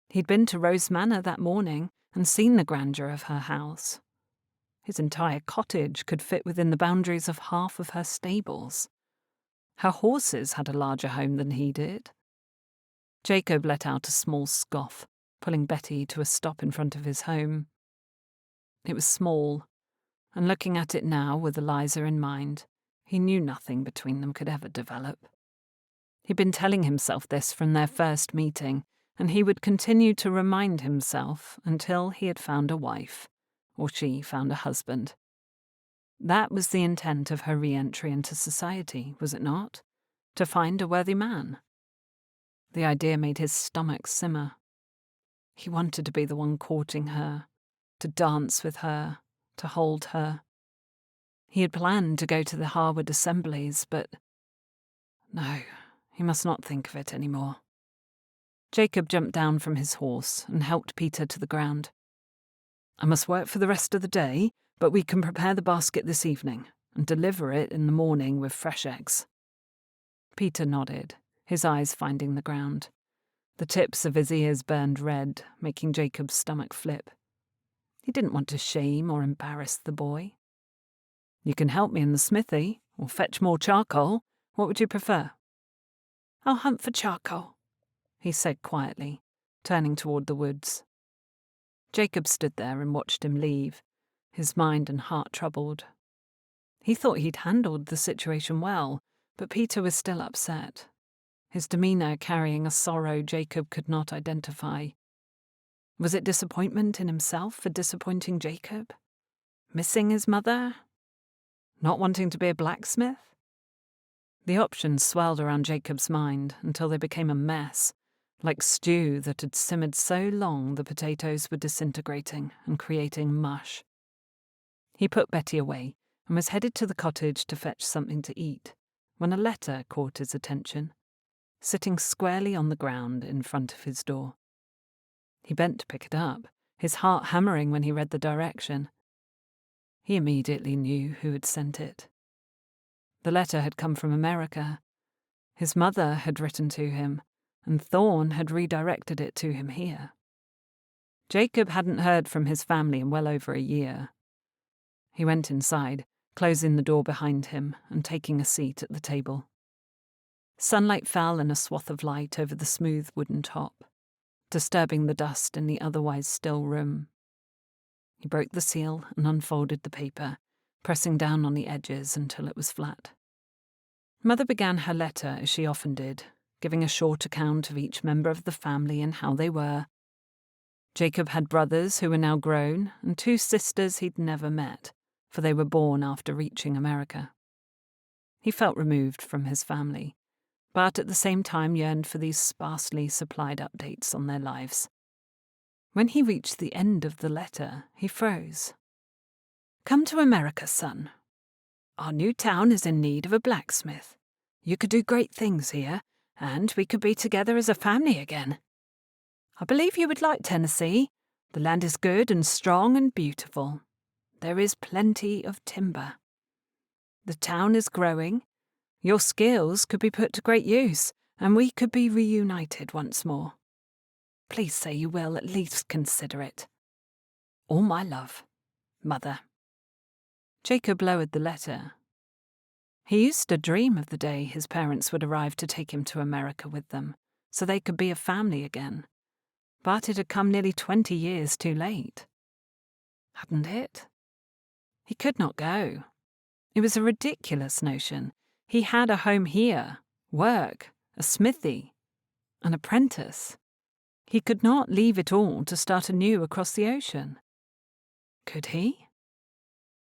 He'd been to Rose Manor that morning and seen the grandeur of her house. His entire cottage could fit within the boundaries of half of her stables. Her horses had a larger home than he did. Jacob let out a small scoff, pulling Betty to a stop in front of his home. It was small, and looking at it now with Eliza in mind, he knew nothing between them could ever develop. He'd been telling himself this from their first meeting, and he would continue to remind himself until he had found a wife, or she found a husband. That was the intent of her re-entry into society, was it not? To find a worthy man. The idea made his stomach simmer. He wanted to be the one courting her, to dance with her, to hold her. He had planned to go to the Harewood assemblies, but no, he must not think of it any more. Jacob jumped down from his horse and helped Peter to the ground. "I must work for the rest of the day, but we can prepare the basket this evening and deliver it in the morning with fresh eggs." Peter nodded, his eyes finding the ground. The tips of his ears burned red, making Jacob's stomach flip. He didn't want to shame or embarrass the boy. "You can help me in the smithy, or fetch more charcoal. What would you prefer?" "I'll hunt for charcoal," he said quietly, turning toward the woods. Jacob stood there and watched him leave, his mind and heart troubled. He thought he'd handled the situation well, but Peter was still upset. his demeanour carrying a sorrow Jacob could not identify. Was it disappointment in himself for disappointing Jacob? Missing his mother? Not wanting to be a blacksmith? The options swirled around Jacob's mind until they became a mess, like stew that had simmered so long the potatoes were disintegrating and creating mush. He put Betty away and was headed to the cottage to fetch something to eat when a letter caught his attention, sitting squarely on the ground in front of his door. He bent to pick it up, his heart hammering when he read the direction. He immediately knew who had sent it. The letter had come from America. His mother had written to him, and Thorne had redirected it to him here. Jacob hadn't heard from his family in well over a year. He went inside, closing the door behind him and taking a seat at the table. Sunlight fell in a swath of light over the smooth wooden top, disturbing the dust in the otherwise still room. He broke the seal and unfolded the paper, pressing down on the edges until it was flat. Mother began her letter as she often did, giving a short account of each member of the family and how they were. Jacob had brothers who were now grown and 2 sisters he'd never met, for they were born after reaching America. He felt removed from his family, but at the same time yearned for these sparsely supplied updates on their lives. When he reached the end of the letter, he froze. "Come to America, son. Our new town is in need of a blacksmith. You could do great things here, and we could be together as a family again. I believe you would like Tennessee. The land is good and strong and beautiful. There is plenty of timber. The town is growing. Your skills could be put to great use, and we could be reunited once more. Please say you will at least consider it. All my love, Mother." Jacob lowered the letter. He used to dream of the day his parents would arrive to take him to America with them, so they could be a family again. But it had come nearly 20 years too late. Hadn't it? He could not go. It was a ridiculous notion. He had a home here, work, a smithy, an apprentice. He could not leave it all to start anew across the ocean. Could he?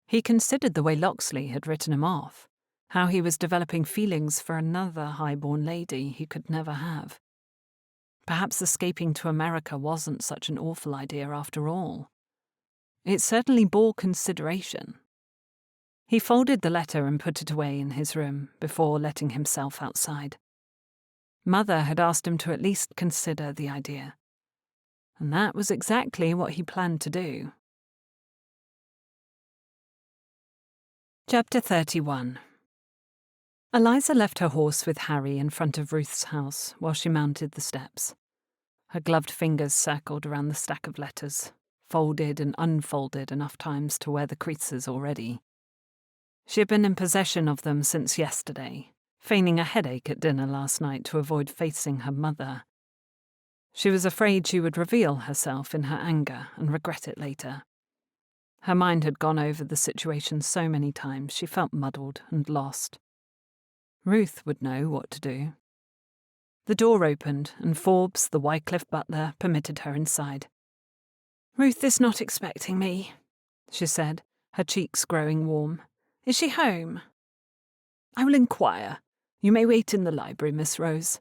He considered the way Locksley had written him off, how he was developing feelings for another high-born lady he could never have. Perhaps escaping to America wasn't such an awful idea after all. It certainly bore consideration. He folded the letter and put it away in his room before letting himself outside. Mother had asked him to at least consider the idea, and that was exactly what he planned to do. Chapter 31. Eliza left her horse with Harry in front of Ruth's house while she mounted the steps. Her gloved fingers circled around the stack of letters, folded and unfolded enough times to wear the creases already. She had been in possession of them since yesterday, feigning a headache at dinner last night to avoid facing her mother. She was afraid she would reveal herself in her anger and regret it later. Her mind had gone over the situation so many times she felt muddled and lost. Ruth would know what to do. The door opened, and Forbes, the Wycliffe butler, permitted her inside. "Ruth is not expecting me," she said, her cheeks growing warm. "Is she home?" "I will inquire. You may wait in the library, Miss Rose."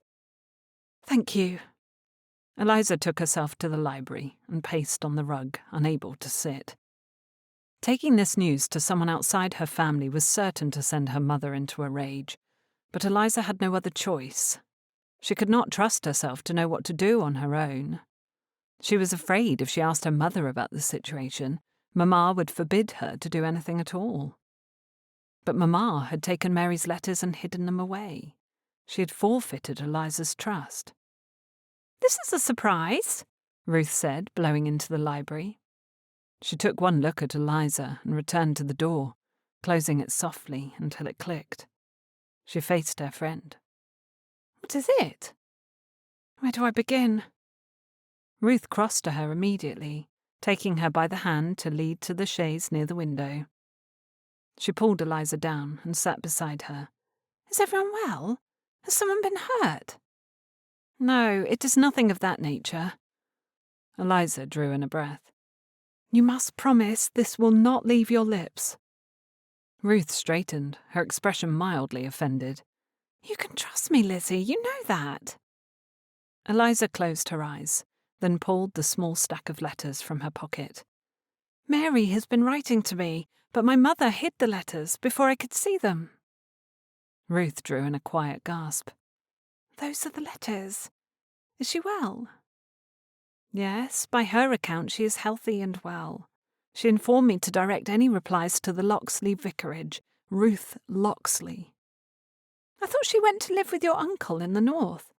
"Thank you." Eliza took herself to the library and paced on the rug, unable to sit. Taking this news to someone outside her family was certain to send her mother into a rage, but Eliza had no other choice. She could not trust herself to know what to do on her own. She was afraid if she asked her mother about the situation, Mamma would forbid her to do anything at all. But Mamma had taken Mary's letters and hidden them away. She had forfeited Eliza's trust. "This is a surprise," Ruth said, blowing into the library. She took one look at Eliza and returned to the door, closing it softly until it clicked. She faced her friend. "What is it? Where do I begin?" Ruth crossed to her immediately, taking her by the hand to lead to the chaise near the window. She pulled Eliza down and sat beside her. "Is everyone well? Has someone been hurt?" No, it is nothing of that nature. Eliza drew in a breath. You must promise this will not leave your lips. Ruth straightened, her expression mildly offended. You can trust me, Lizzie, you know that. Eliza closed her eyes, then pulled the small stack of letters from her pocket. Mary has been writing to me, but my mother hid the letters before I could see them. Ruth drew in a quiet gasp. Those are the letters. Is she well? Yes, by her account she is healthy and well. She informed me to direct any replies to the Locksley vicarage, Ruth Locksley. I thought she went to live with your uncle in the north.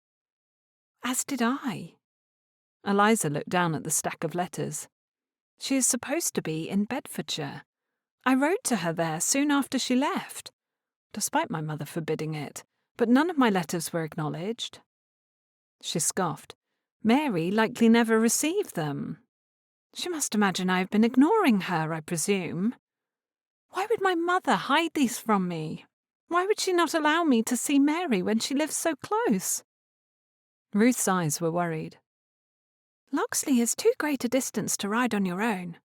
As did I. Eliza looked down at the stack of letters. She is supposed to be in Bedfordshire. I wrote to her there soon after she left, despite my mother forbidding it, but none of my letters were acknowledged. She scoffed. Mary likely never received them. She must imagine I have been ignoring her, I presume. Why would my mother hide these from me? Why would she not allow me to see Mary when she lives so close? Ruth's eyes were worried. Locksley is too great a distance to ride on your own.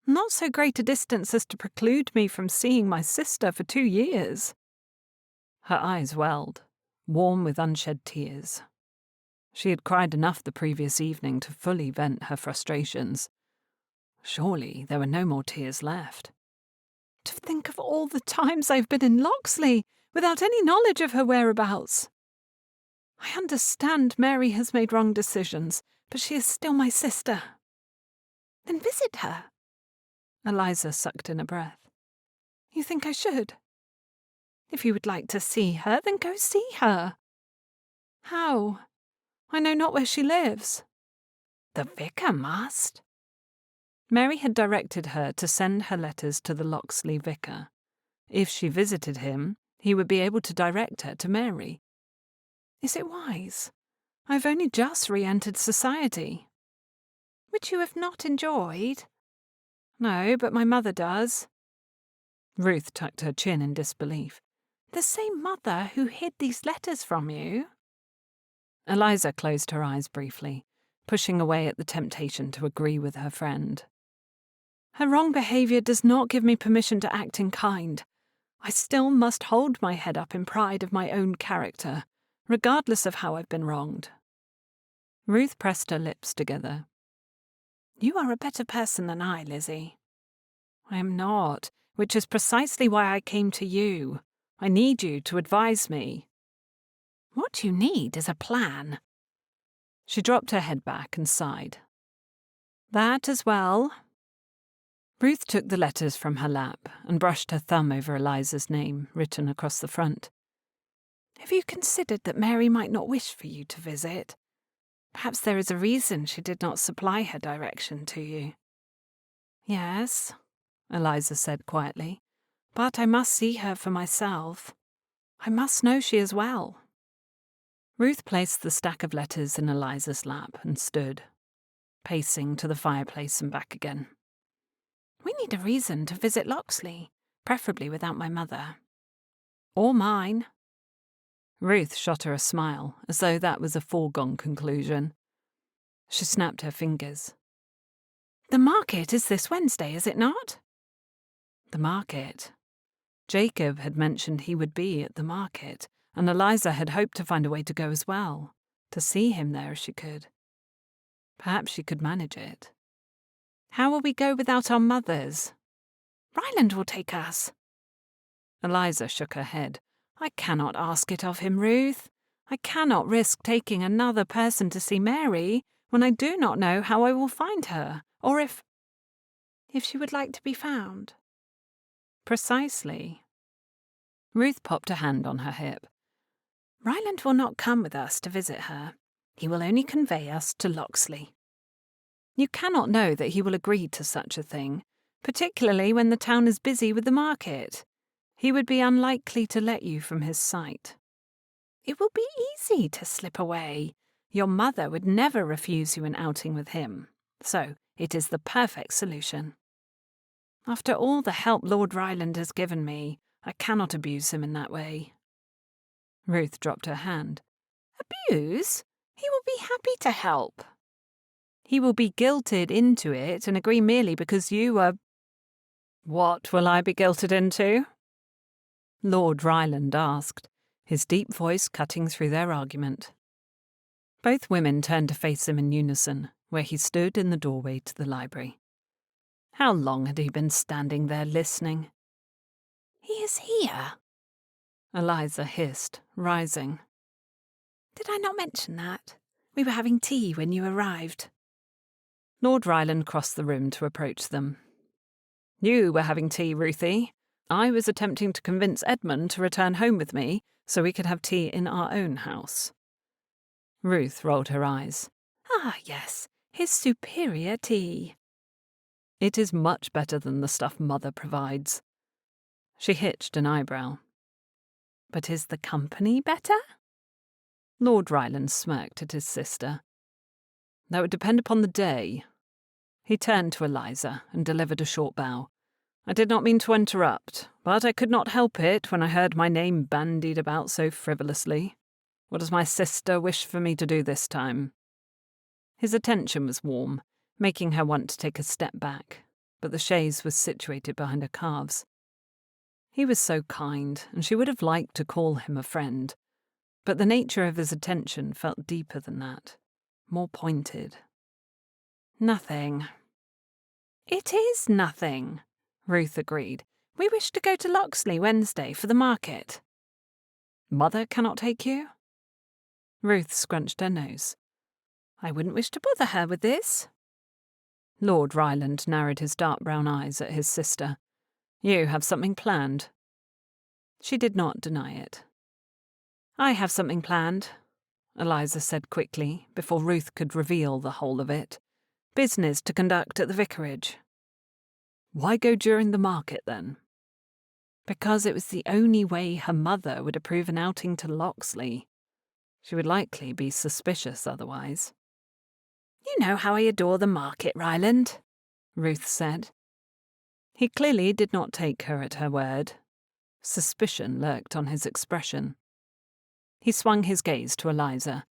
Not so great a distance as to preclude me from seeing my sister for 2 years. Her eyes welled, warm with unshed tears. She had cried enough the previous evening to fully vent her frustrations. Surely there were no more tears left. To think of all the times I've been in Locksley without any knowledge of her whereabouts. I understand Mary has made wrong decisions, but she is still my sister. Then visit her. Eliza sucked in a breath. You think I should? If you would like to see her, then go see her. How? I know not where she lives. The vicar must. Mary had directed her to send her letters to the Locksley vicar. If she visited him, he would be able to direct her to Mary. Is it wise? I have only just re-entered society. Which you have not enjoyed? No, but my mother does. Ruth tucked her chin in disbelief. The same mother who hid these letters from you? Eliza closed her eyes briefly, pushing away at the temptation to agree with her friend. Her wrong behaviour does not give me permission to act in kind. I still must hold my head up in pride of my own character, regardless of how I've been wronged. Ruth pressed her lips together. You are a better person than I, Lizzie. I am not, which is precisely why I came to you. I need you to advise me. What you need is a plan. She dropped her head back and sighed. That as well. Ruth took the letters from her lap and brushed her thumb over Eliza's name, written across the front. Have you considered that Mary might not wish for you to visit? Perhaps there is a reason she did not supply her direction to you. Yes, Eliza said quietly, but I must see her for myself. I must know she is well. Ruth placed the stack of letters in Eliza's lap and stood, pacing to the fireplace and back again. We need a reason to visit Locksley, preferably without my mother. Or mine. Ruth shot her a smile, as though that was a foregone conclusion. She snapped her fingers. The market is this Wednesday, is it not? The market. Jacob had mentioned he would be at the market, and Eliza had hoped to find a way to go as well, to see him there if she could. Perhaps she could manage it. How will we go without our mothers? Ryland will take us. Eliza shook her head. I cannot ask it of him, Ruth. I cannot risk taking another person to see Mary when I do not know how I will find her, or if she would like to be found. Precisely. Ruth popped a hand on her hip. Ryland will not come with us to visit her. He will only convey us to Locksley. You cannot know that he will agree to such a thing, particularly when the town is busy with the market. He would be unlikely to let you from his sight. It will be easy to slip away. Your mother would never refuse you an outing with him, so it is the perfect solution. After all the help Lord Ryland has given me, I cannot abuse him in that way. Ruth dropped her hand. Abuse? He will be happy to help. He will be guilted into it and agree merely because you are... What will I be guilted into? Lord Ryland asked, his deep voice cutting through their argument. Both women turned to face him in unison, where he stood in the doorway to the library. How long had he been standing there listening? He is here, Eliza hissed, rising. Did I not mention that? We were having tea when you arrived. Lord Ryland crossed the room to approach them. You were having tea, Ruthie. I was attempting to convince Edmund to return home with me so we could have tea in our own house. Ruth rolled her eyes. Ah, yes, his superior tea. It is much better than the stuff Mother provides. She hitched an eyebrow. But is the company better? Lord Ryland smirked at his sister. That would depend upon the day. He turned to Eliza and delivered a short bow. I did not mean to interrupt, but I could not help it when I heard my name bandied about so frivolously. What does my sister wish for me to do this time? His attention was warm, making her want to take a step back, but the chaise was situated behind her calves. He was so kind, and she would have liked to call him a friend, but the nature of his attention felt deeper than that, more pointed. Nothing. It is nothing, Ruth agreed. We wish to go to Locksley Wednesday for the market. Mother cannot take you? Ruth scrunched her nose. I wouldn't wish to bother her with this. Lord Ryland narrowed his dark brown eyes at his sister. You have something planned. She did not deny it. I have something planned, Eliza said quickly, before Ruth could reveal the whole of it. Business to conduct at the vicarage. Why go during the market, then? Because it was the only way her mother would approve an outing to Locksley. She would likely be suspicious otherwise. You know how I adore the market, Ryland, Ruth said. He clearly did not take her at her word. Suspicion lurked on his expression. He swung his gaze to Eliza.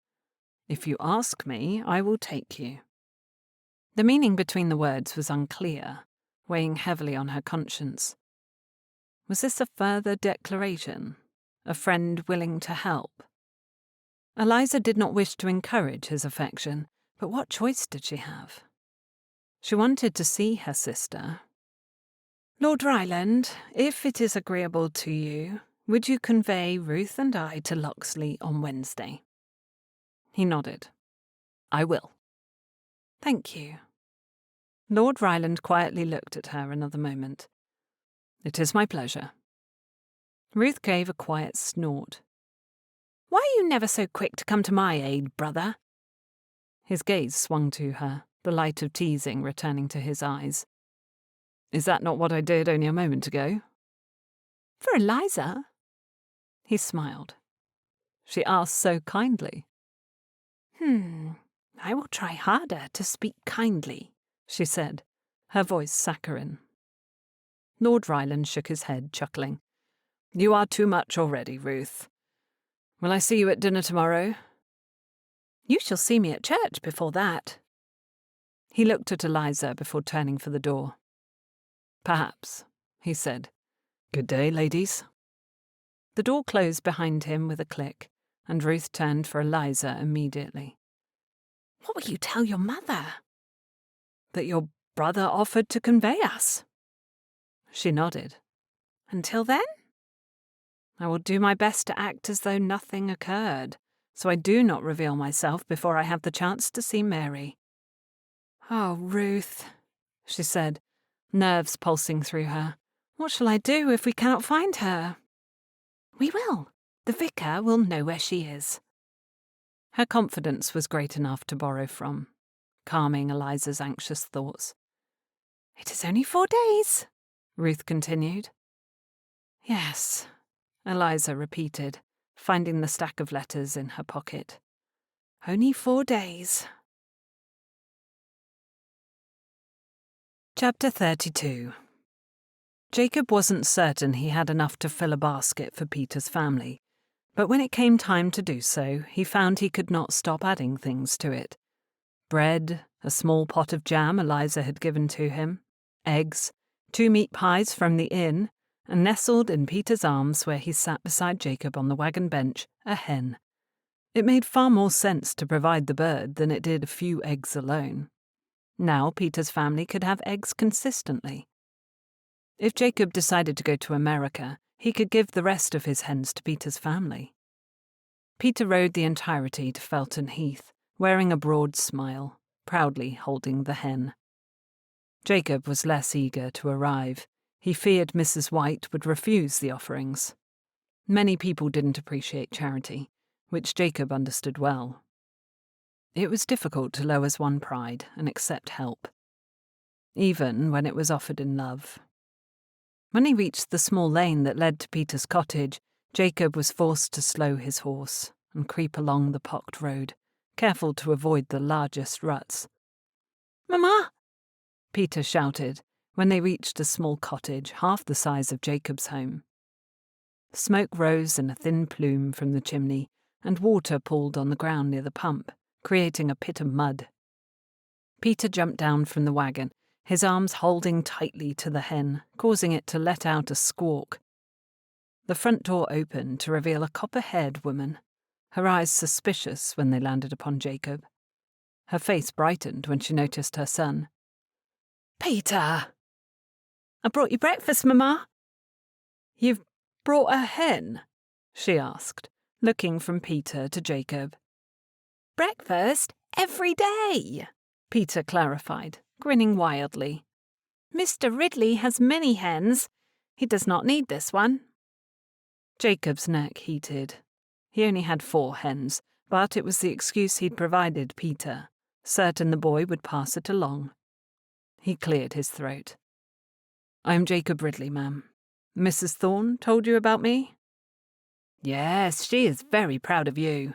If you ask me, I will take you. The meaning between the words was unclear, weighing heavily on her conscience. Was this a further declaration? A friend willing to help? Eliza did not wish to encourage his affection, but what choice did she have? She wanted to see her sister. Lord Ryland, if it is agreeable to you, would you convey Ruth and I to Locksley on Wednesday? He nodded. I will. Thank you. Lord Ryland quietly looked at her another moment. It is my pleasure. Ruth gave a quiet snort. Why are you never so quick to come to my aid, brother? His gaze swung to her, the light of teasing returning to his eyes. Is that not what I did only a moment ago? For Eliza? He smiled. She asked so kindly. I will try harder to speak kindly, she said, her voice saccharine. Lord Ryland shook his head, chuckling. You are too much already, Ruth. Will I see you at dinner tomorrow? You shall see me at church before that. He looked at Eliza before turning for the door. Perhaps, he said. Good day, ladies. The door closed behind him with a click, and Ruth turned for Eliza immediately. What will you tell your mother? That your brother offered to convey us. She nodded. Until then? I will do my best to act as though nothing occurred, so I do not reveal myself before I have the chance to see Mary. Oh, Ruth, she said, nerves pulsing through her. What shall I do if we cannot find her? We will. The vicar will know where she is. Her confidence was great enough to borrow from, calming Eliza's anxious thoughts. It is only 4 days, Ruth continued. Yes, Eliza repeated, finding the stack of letters in her pocket. Only 4 days. Chapter 32. Jacob wasn't certain he had enough to fill a basket for Peter's family, But when it came time to do so, he found he could not stop adding things to it. Bread, a small pot of jam Eliza had given to him, eggs, 2 meat pies from the inn, and nestled in Peter's arms where he sat beside Jacob on the wagon bench, a hen. It made far more sense to provide the bird than it did a few eggs alone. Now Peter's family could have eggs consistently. If Jacob decided to go to America, he could give the rest of his hens to Peter's family. Peter rode the entirety to Felton Heath, wearing a broad smile, proudly holding the hen. Jacob was less eager to arrive. He feared Mrs. White would refuse the offerings. Many people didn't appreciate charity, which Jacob understood well. It was difficult to lower one's pride and accept help, even when it was offered in love. When he reached the small lane that led to Peter's cottage, Jacob was forced to slow his horse and creep along the pocked road, careful to avoid the largest ruts. "Mamma!" Peter shouted when they reached a small cottage half the size of Jacob's home. Smoke rose in a thin plume from the chimney, and water pooled on the ground near the pump, creating a pit of mud. Peter jumped down from the wagon, his arms holding tightly to the hen, causing it to let out a squawk. The front door opened to reveal a copper-haired woman, her eyes suspicious when they landed upon Jacob. Her face brightened when she noticed her son. "Peter!" "I brought you breakfast, Mamma." "You've brought a hen?" she asked, looking from Peter to Jacob. "Breakfast every day," Peter clarified, grinning wildly. "Mr. Ridley has many hens. He does not need this one." Jacob's neck heated. He only had 4 hens, but it was the excuse he'd provided Peter, certain the boy would pass it along. He cleared his throat. "I'm Jacob Ridley, ma'am. Mrs. Thorne told you about me?" "Yes, she is very proud of you."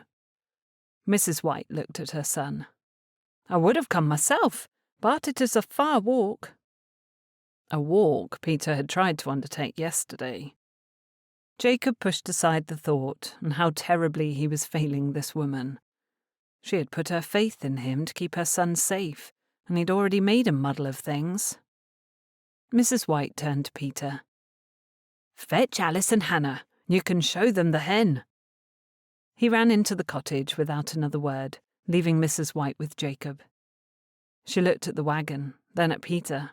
Mrs. White looked at her son. "I would have come myself, but it is a far walk." A walk Peter had tried to undertake yesterday. Jacob pushed aside the thought and how terribly he was failing this woman. She had put her faith in him to keep her son safe, and he'd already made a muddle of things. Mrs. White turned to Peter. "Fetch Alice and Hannah. You can show them the hen." He ran into the cottage without another word, leaving Mrs. White with Jacob. She looked at the wagon, then at Peter.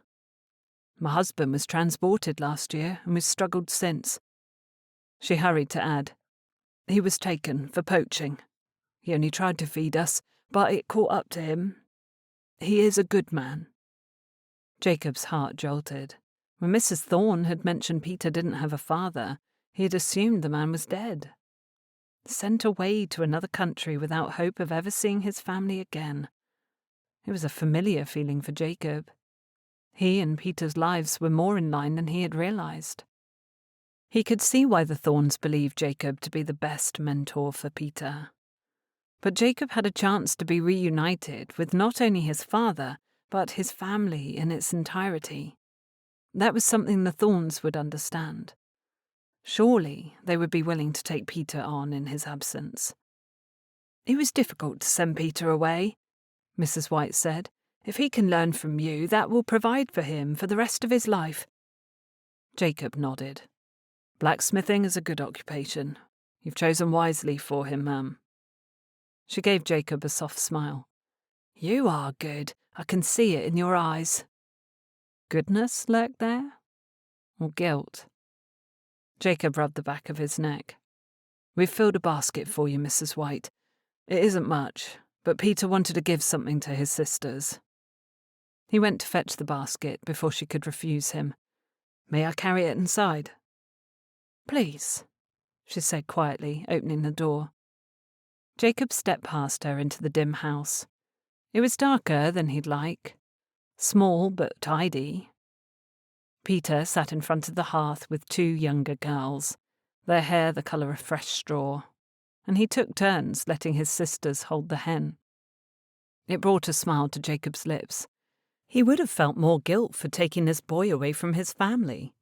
"My husband was transported last year, and we've struggled since." She hurried to add, "He was taken for poaching. He only tried to feed us, but it caught up to him. He is a good man." Jacob's heart jolted. When Mrs. Thorne had mentioned Peter didn't have a father, he had assumed the man was dead. Sent away to another country without hope of ever seeing his family again. It was a familiar feeling for Jacob. He and Peter's lives were more in line than he had realized. He could see why the Thornes believed Jacob to be the best mentor for Peter. But Jacob had a chance to be reunited with not only his father, but his family in its entirety. That was something the Thornes would understand. Surely they would be willing to take Peter on in his absence. "It was difficult to send Peter away," Mrs. White said. "If he can learn from you, that will provide for him for the rest of his life." Jacob nodded. "Blacksmithing is a good occupation. You've chosen wisely for him, ma'am." She gave Jacob a soft smile. "You are good. I can see it in your eyes." Goodness lurked there? Or guilt? Jacob rubbed the back of his neck. "We've filled a basket for you, Mrs. White. It isn't much, but Peter wanted to give something to his sisters." He went to fetch the basket before she could refuse him. "May I carry it inside?" "Please," she said quietly, opening the door. Jacob stepped past her into the dim house. It was darker than he'd like. Small but tidy. Peter sat in front of the hearth with 2 younger girls, their hair the colour of fresh straw, and he took turns letting his sisters hold the hen. It brought a smile to Jacob's lips. He would have felt more guilt for taking this boy away from his family,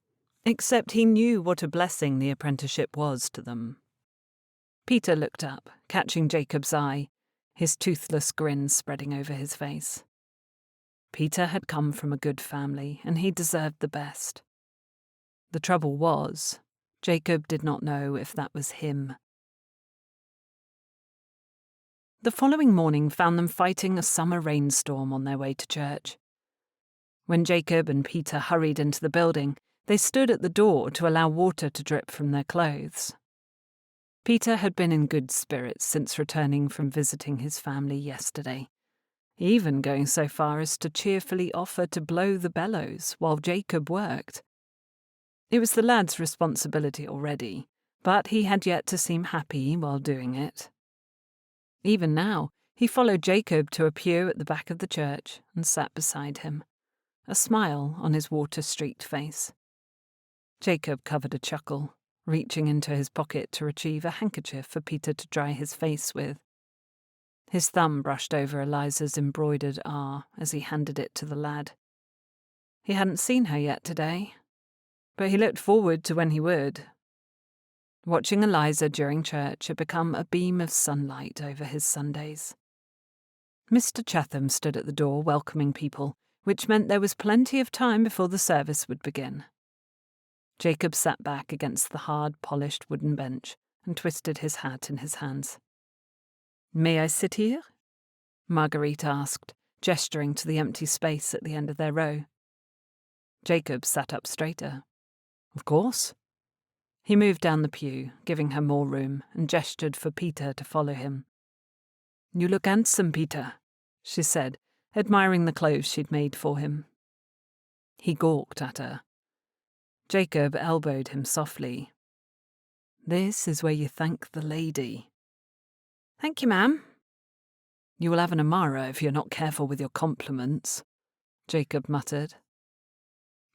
except he knew what a blessing the apprenticeship was to them. Peter looked up, catching Jacob's eye, his toothless grin spreading over his face. Peter had come from a good family, and he deserved the best. The trouble was, Jacob did not know if that was him. The following morning found them fighting a summer rainstorm on their way to church. When Jacob and Peter hurried into the building, they stood at the door to allow water to drip from their clothes. Peter had been in good spirits since returning from visiting his family yesterday, even going so far as to cheerfully offer to blow the bellows while Jacob worked. It was the lad's responsibility already, but he had yet to seem happy while doing it. Even now, he followed Jacob to a pew at the back of the church and sat beside him, a smile on his water-streaked face. Jacob covered a chuckle, reaching into his pocket to retrieve a handkerchief for Peter to dry his face with. His thumb brushed over Eliza's embroidered R as he handed it to the lad. He hadn't seen her yet today, but he looked forward to when he would. Watching Eliza during church had become a beam of sunlight over his Sundays. Mr. Chatham stood at the door welcoming people, which meant there was plenty of time before the service would begin. Jacob sat back against the hard, polished wooden bench and twisted his hat in his hands. "May I sit here?" Marguerite asked, gesturing to the empty space at the end of their row. Jacob sat up straighter. "Of course." He moved down the pew, giving her more room, and gestured for Peter to follow him. "You look handsome, Peter," she said, admiring the clothes she'd made for him. He gawked at her. Jacob elbowed him softly. "This is where you thank the lady." "Thank you, ma'am." "You will have an Amara if you're not careful with your compliments," Jacob muttered.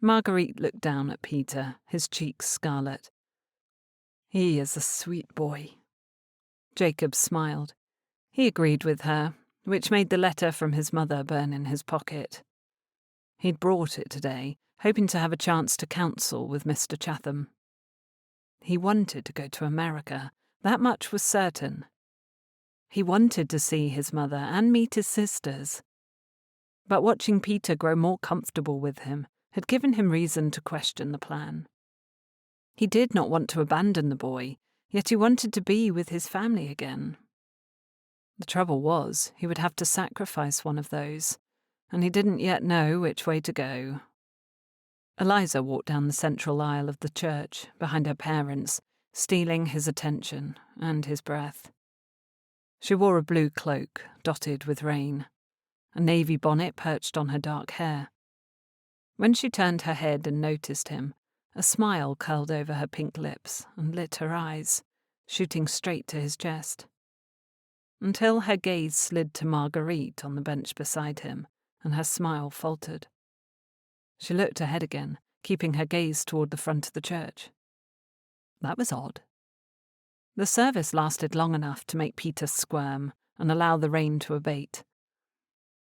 Marguerite looked down at Peter, his cheeks scarlet. "He is a sweet boy." Jacob smiled. He agreed with her, which made the letter from his mother burn in his pocket. He'd brought it today, hoping to have a chance to counsel with Mr. Chatham. He wanted to go to America, that much was certain. He wanted to see his mother and meet his sisters. But watching Peter grow more comfortable with him had given him reason to question the plan. He did not want to abandon the boy, yet he wanted to be with his family again. The trouble was, he would have to sacrifice one of those, and he didn't yet know which way to go. Eliza walked down the central aisle of the church, behind her parents, stealing his attention and his breath. She wore a blue cloak, dotted with rain. A navy bonnet perched on her dark hair. When she turned her head and noticed him, a smile curled over her pink lips and lit her eyes, shooting straight to his chest. Until her gaze slid to Marguerite on the bench beside him, and her smile faltered. She looked ahead again, keeping her gaze toward the front of the church. That was odd. The service lasted long enough to make Peter squirm and allow the rain to abate.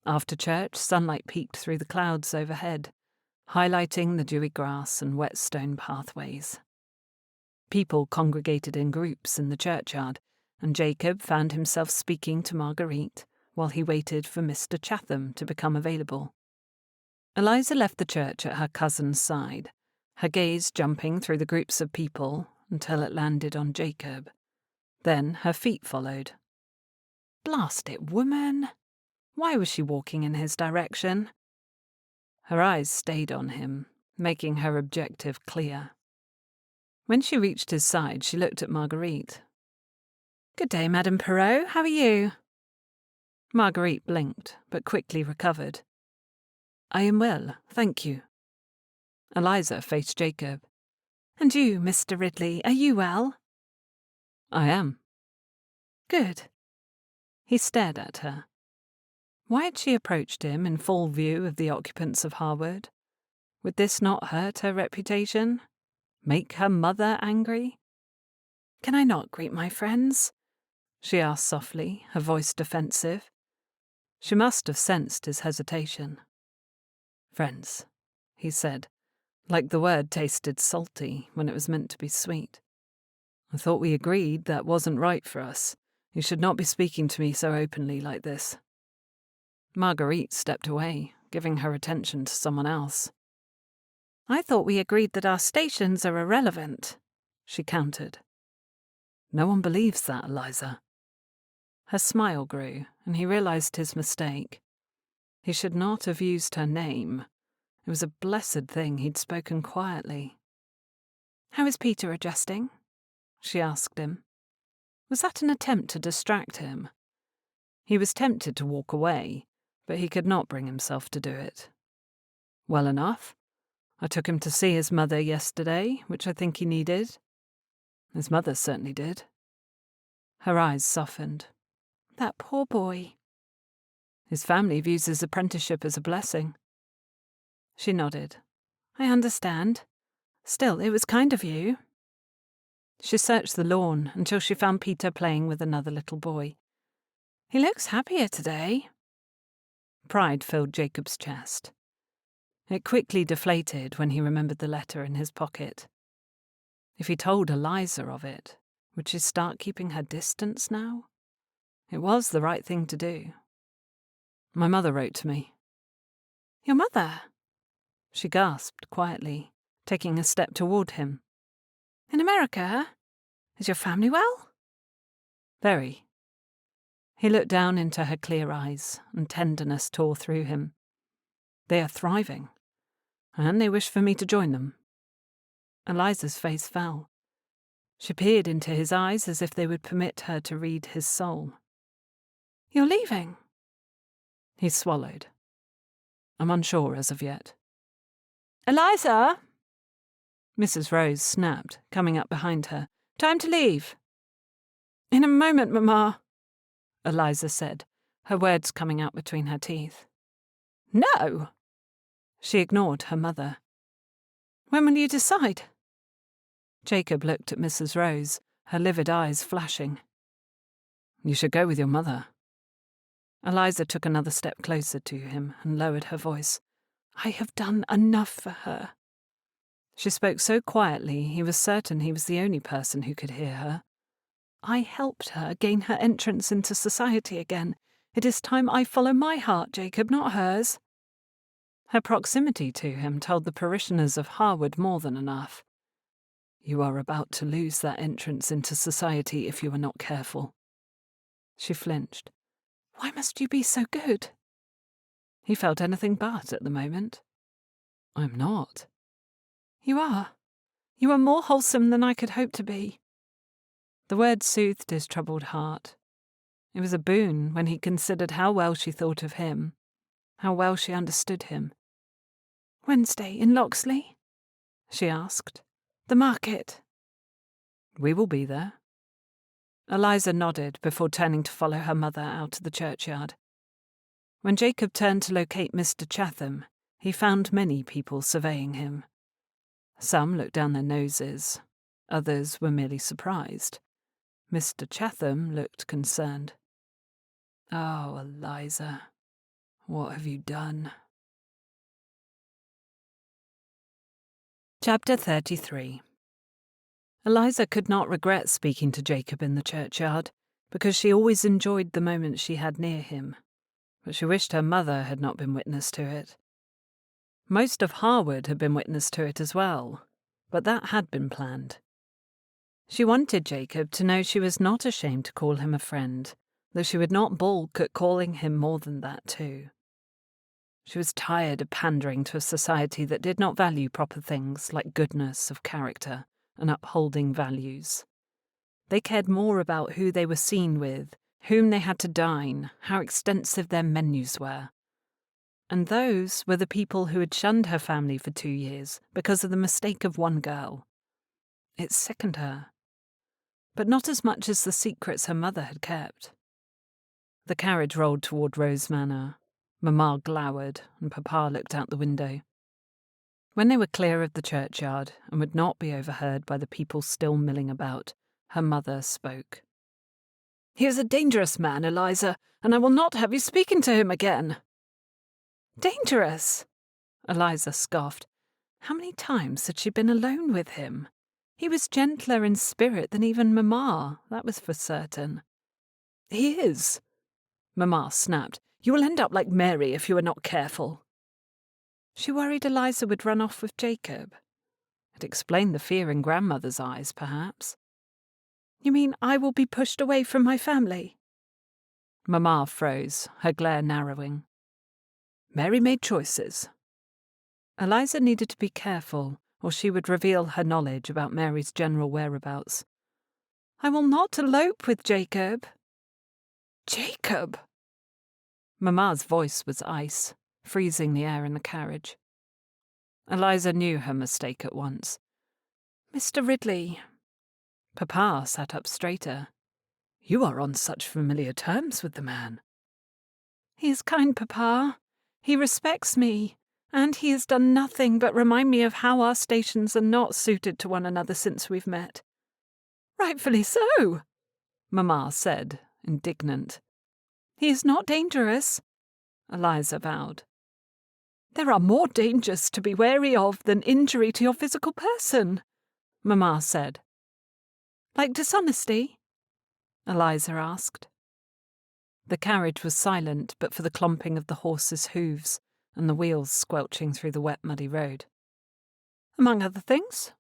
After church, sunlight peeked through the clouds overhead, highlighting the dewy grass and wet stone pathways. People congregated in groups in the churchyard, and Jacob found himself speaking to Marguerite while he waited for Mr. Chatham to become available. Eliza left the church at her cousin's side, her gaze jumping through the groups of people until it landed on Jacob. Then her feet followed. Blast it, woman! Why was she walking in his direction? Her eyes stayed on him, making her objective clear. When she reached his side, she looked at Marguerite. "Good day, Madame Perrault. How are you?" Marguerite blinked, but quickly recovered. "I am well, thank you." Eliza faced Jacob. "And you, Mr. Ridley, are you well?" "I am." "Good." He stared at her. Why had she approached him in full view of the occupants of Harewood? Would this not hurt her reputation? Make her mother angry? "Can I not greet my friends?" she asked softly, her voice defensive. She must have sensed his hesitation. "Friends," he said, like the word tasted salty when it was meant to be sweet. I thought we agreed that wasn't right for us. You should not be speaking to me so openly like this." Marguerite stepped away, giving her attention to someone else. "I thought we agreed that our stations are irrelevant," she countered. "No one believes that, Eliza." Her smile grew, and he realized his mistake. He should not have used her name. It was a blessed thing he'd spoken quietly. "How is Peter adjusting?" she asked him. Was that an attempt to distract him? He was tempted to walk away, but he could not bring himself to do it. "Well enough. I took him to see his mother yesterday, which I think he needed. His mother certainly did." Her eyes softened. "That poor boy." "His family views his apprenticeship as a blessing." She nodded. "I understand. Still, it was kind of you." She searched the lawn until she found Peter playing with another little boy. "He looks happier today." Pride filled Jacob's chest. It quickly deflated when he remembered the letter in his pocket. If he told Eliza of it, would she start keeping her distance now? It was the right thing to do. "My mother wrote to me." "Your mother?" She gasped quietly, taking a step toward him. "In America? Is your family well?" "Very." He looked down into her clear eyes, and tenderness tore through him. "They are thriving, and they wish for me to join them." Eliza's face fell. She peered into his eyes as if they would permit her to read his soul. "You're leaving?" He swallowed. "I'm unsure as of yet." "Eliza!" Mrs. Rose snapped, coming up behind her. "Time to leave." "In a moment, Mamma," Eliza said, her words coming out between her teeth. "No!" She ignored her mother. "When will you decide?" Jacob looked at Mrs. Rose, her livid eyes flashing. "You should go with your mother." Eliza took another step closer to him and lowered her voice. "I have done enough for her." She spoke so quietly he was certain he was the only person who could hear her. "I helped her gain her entrance into society again. It is time I follow my heart, Jacob, not hers." Her proximity to him told the parishioners of Harewood more than enough. "You are about to lose that entrance into society if you are not careful." She flinched. "Why must you be so good?" He felt anything but at the moment. "I'm not." "You are. You are more wholesome than I could hope to be." The words soothed his troubled heart. It was a boon when he considered how well she thought of him, how well she understood him. "Wednesday in Loxley?" she asked. "The market." "We will be there." Eliza nodded before turning to follow her mother out of the churchyard. When Jacob turned to locate Mr. Chatham, he found many people surveying him. Some looked down their noses. Others were merely surprised. Mr. Chatham looked concerned. "Oh, Eliza, what have you done?" Chapter 33. Eliza could not regret speaking to Jacob in the churchyard, because she always enjoyed the moments she had near him, but she wished her mother had not been witness to it. Most of Harewood had been witness to it as well, but that had been planned. She wanted Jacob to know she was not ashamed to call him a friend, though she would not balk at calling him more than that too. She was tired of pandering to a society that did not value proper things like goodness of character and upholding values. They cared more about who they were seen with, whom they had to dine, how extensive their menus were. And those were the people who had shunned her family for 2 years because of the mistake of one girl. It sickened her, but not as much as the secrets her mother had kept. The carriage rolled toward Rose Manor. Mamma glowered, and Papa looked out the window. When they were clear of the churchyard and would not be overheard by the people still milling about, her mother spoke. "He is a dangerous man, Eliza, and I will not have you speaking to him again." "Dangerous?" Eliza scoffed. How many times had she been alone with him? He was gentler in spirit than even Mamma, that was for certain. He is, Mamma snapped. You will end up like Mary if you are not careful. She worried Eliza would run off with Jacob. It explained the fear in grandmother's eyes, perhaps. You mean I will be pushed away from my family? Mamma froze, her glare narrowing. Mary made choices. Eliza needed to be careful, or she would reveal her knowledge about Mary's general whereabouts. I will not elope with Jacob. Jacob! Mamma's voice was ice, freezing the air in the carriage. Eliza knew her mistake at once. Mr. Ridley. Papa sat up straighter. You are on such familiar terms with the man. He is kind, Papa. He respects me, and he has done nothing but remind me of how our stations are not suited to one another since we've met. Rightfully so, Mamma said, indignant. He is not dangerous, Eliza vowed. There are more dangers to be wary of than injury to your physical person, Mamma said. Like dishonesty? Eliza asked. The carriage was silent but for the clomping of the horses' hooves and the wheels squelching through the wet, muddy road. Among other things,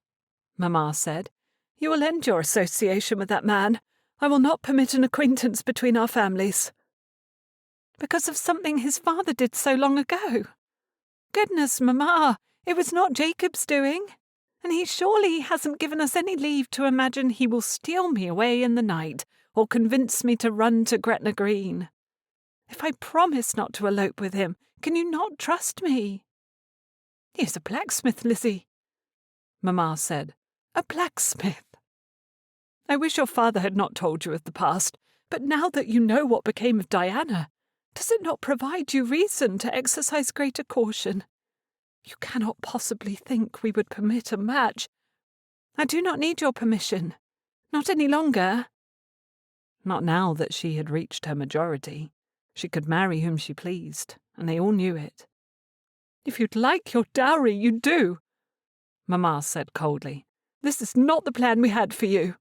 Mamma said, you will end your association with that man. I will not permit an acquaintance between our families. Because of something his father did so long ago. Goodness, Mamma, it was not Jacob's doing. And he surely hasn't given us any leave to imagine he will steal me away in the night or convince me to run to Gretna Green. If I promise not to elope with him, can you not trust me? He is a blacksmith, Lizzie, Mamma said. A blacksmith. I wish your father had not told you of the past, but now that you know what became of Diana, does it not provide you reason to exercise greater caution? You cannot possibly think we would permit a match. I do not need your permission. Not any longer. Not now that she had reached her majority. She could marry whom she pleased, and they all knew it. If you'd like your dowry, you do, Mamma said coldly. This is not the plan we had for you.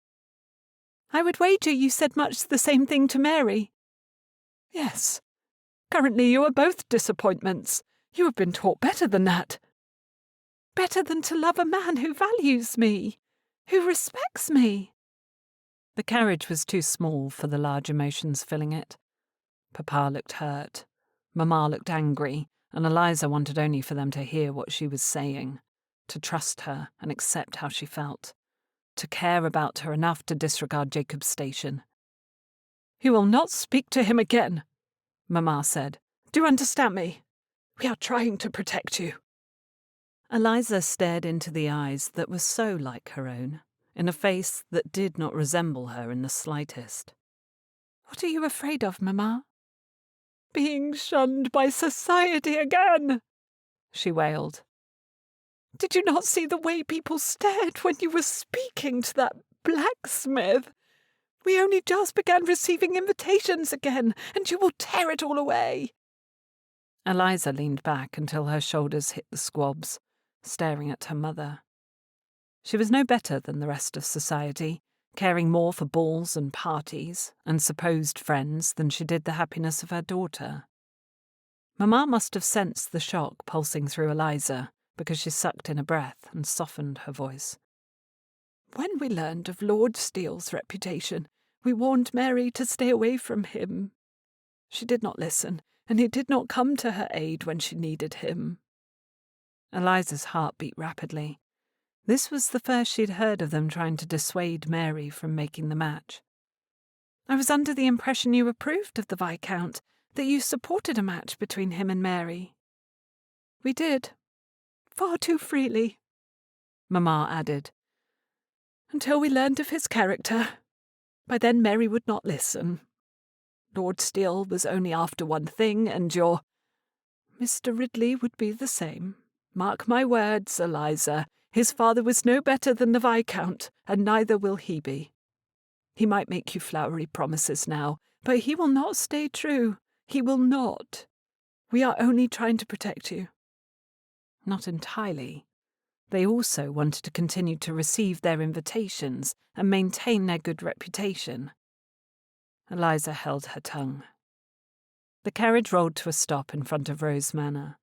I would wager you said much the same thing to Mary. Yes. Currently you are both disappointments. You have been taught better than that. Better than to love a man who values me, who respects me. The carriage was too small for the large emotions filling it. Papa looked hurt, Mamma looked angry, and Eliza wanted only for them to hear what she was saying, to trust her and accept how she felt, to care about her enough to disregard Jacob's station. You will not speak to him again, Mamma said. Do you understand me? We are trying to protect you. Eliza stared into the eyes that were so like her own, in a face that did not resemble her in the slightest. What are you afraid of, Mamma? Being shunned by society again, she wailed. Did you not see the way people stared when you were speaking to that blacksmith? We only just began receiving invitations again, and you will tear it all away. Eliza leaned back until her shoulders hit the squabs, staring at her mother. She was no better than the rest of society, caring more for balls and parties and supposed friends than she did the happiness of her daughter. Mamma must have sensed the shock pulsing through Eliza, because she sucked in a breath and softened her voice. When we learned of Lord Steele's reputation, we warned Mary to stay away from him. She did not listen, and he did not come to her aid when she needed him. Eliza's heart beat rapidly. This was the first she'd heard of them trying to dissuade Mary from making the match. I was under the impression you approved of the Viscount, that you supported a match between him and Mary. We did. Far too freely, Mamma added. Until we learned of his character. By then Mary would not listen. Lord Steele was only after one thing, and your Mr. Ridley would be the same. Mark my words, Eliza. His father was no better than the Viscount, and neither will he be. He might make you flowery promises now, but he will not stay true. He will not. We are only trying to protect you. Not entirely. They also wanted to continue to receive their invitations and maintain their good reputation. Eliza held her tongue. The carriage rolled to a stop in front of Rose Manor.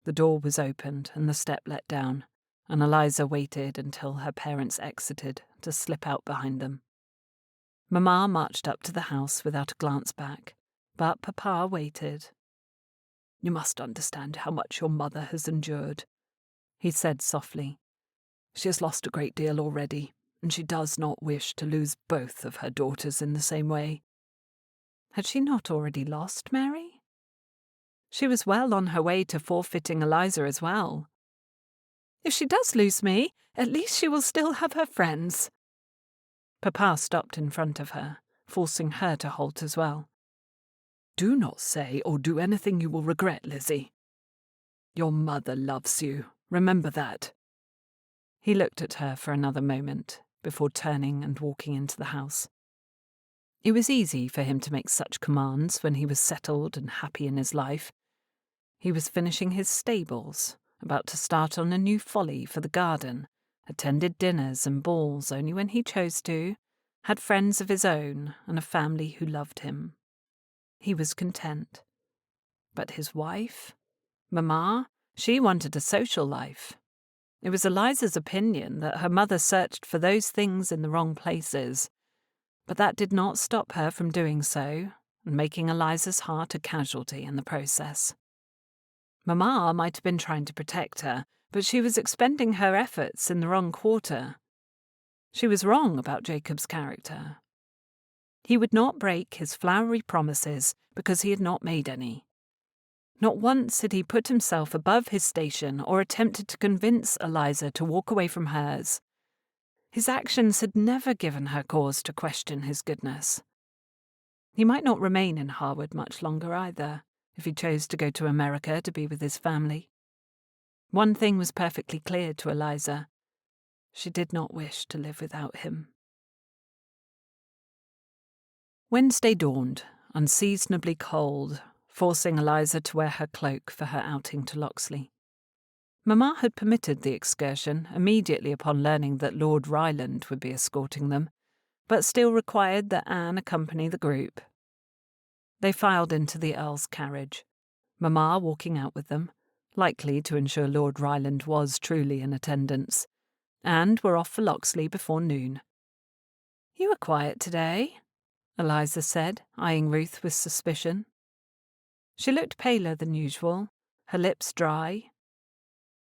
The door was opened and the step let down, and Eliza waited until her parents exited to slip out behind them. Mamma marched up to the house without a glance back, but Papa waited. "You must understand how much your mother has endured," he said softly. "She has lost a great deal already, and she does not wish to lose both of her daughters in the same way." Had she not already lost Mary? She was well on her way to forfeiting Eliza as well. "If she does lose me, at least she will still have her friends." Papa stopped in front of her, forcing her to halt as well. "Do not say or do anything you will regret, Lizzie. Your mother loves you, remember that." He looked at her for another moment before turning and walking into the house. It was easy for him to make such commands when he was settled and happy in his life. He was finishing his stables, about to start on a new folly for the garden, attended dinners and balls only when he chose to, had friends of his own and a family who loved him. He was content. But his wife? Mamma? She wanted a social life. It was Eliza's opinion that her mother searched for those things in the wrong places, but that did not stop her from doing so, and making Eliza's heart a casualty in the process. Mamma might have been trying to protect her, but she was expending her efforts in the wrong quarter. She was wrong about Jacob's character. He would not break his flowery promises because he had not made any. Not once had he put himself above his station or attempted to convince Eliza to walk away from hers. His actions had never given her cause to question his goodness. He might not remain in Harewood much longer either, if he chose to go to America to be with his family. One thing was perfectly clear to Eliza. She did not wish to live without him. Wednesday dawned, unseasonably cold, forcing Eliza to wear her cloak for her outing to Locksley. Mamma had permitted the excursion immediately upon learning that Lord Ryland would be escorting them, but still required that Anne accompany the group. They filed into the Earl's carriage, Mamma walking out with them, likely to ensure Lord Ryland was truly in attendance, and were off for Locksley before noon. "You were quiet today," Eliza said, eyeing Ruth with suspicion. She looked paler than usual, her lips dry.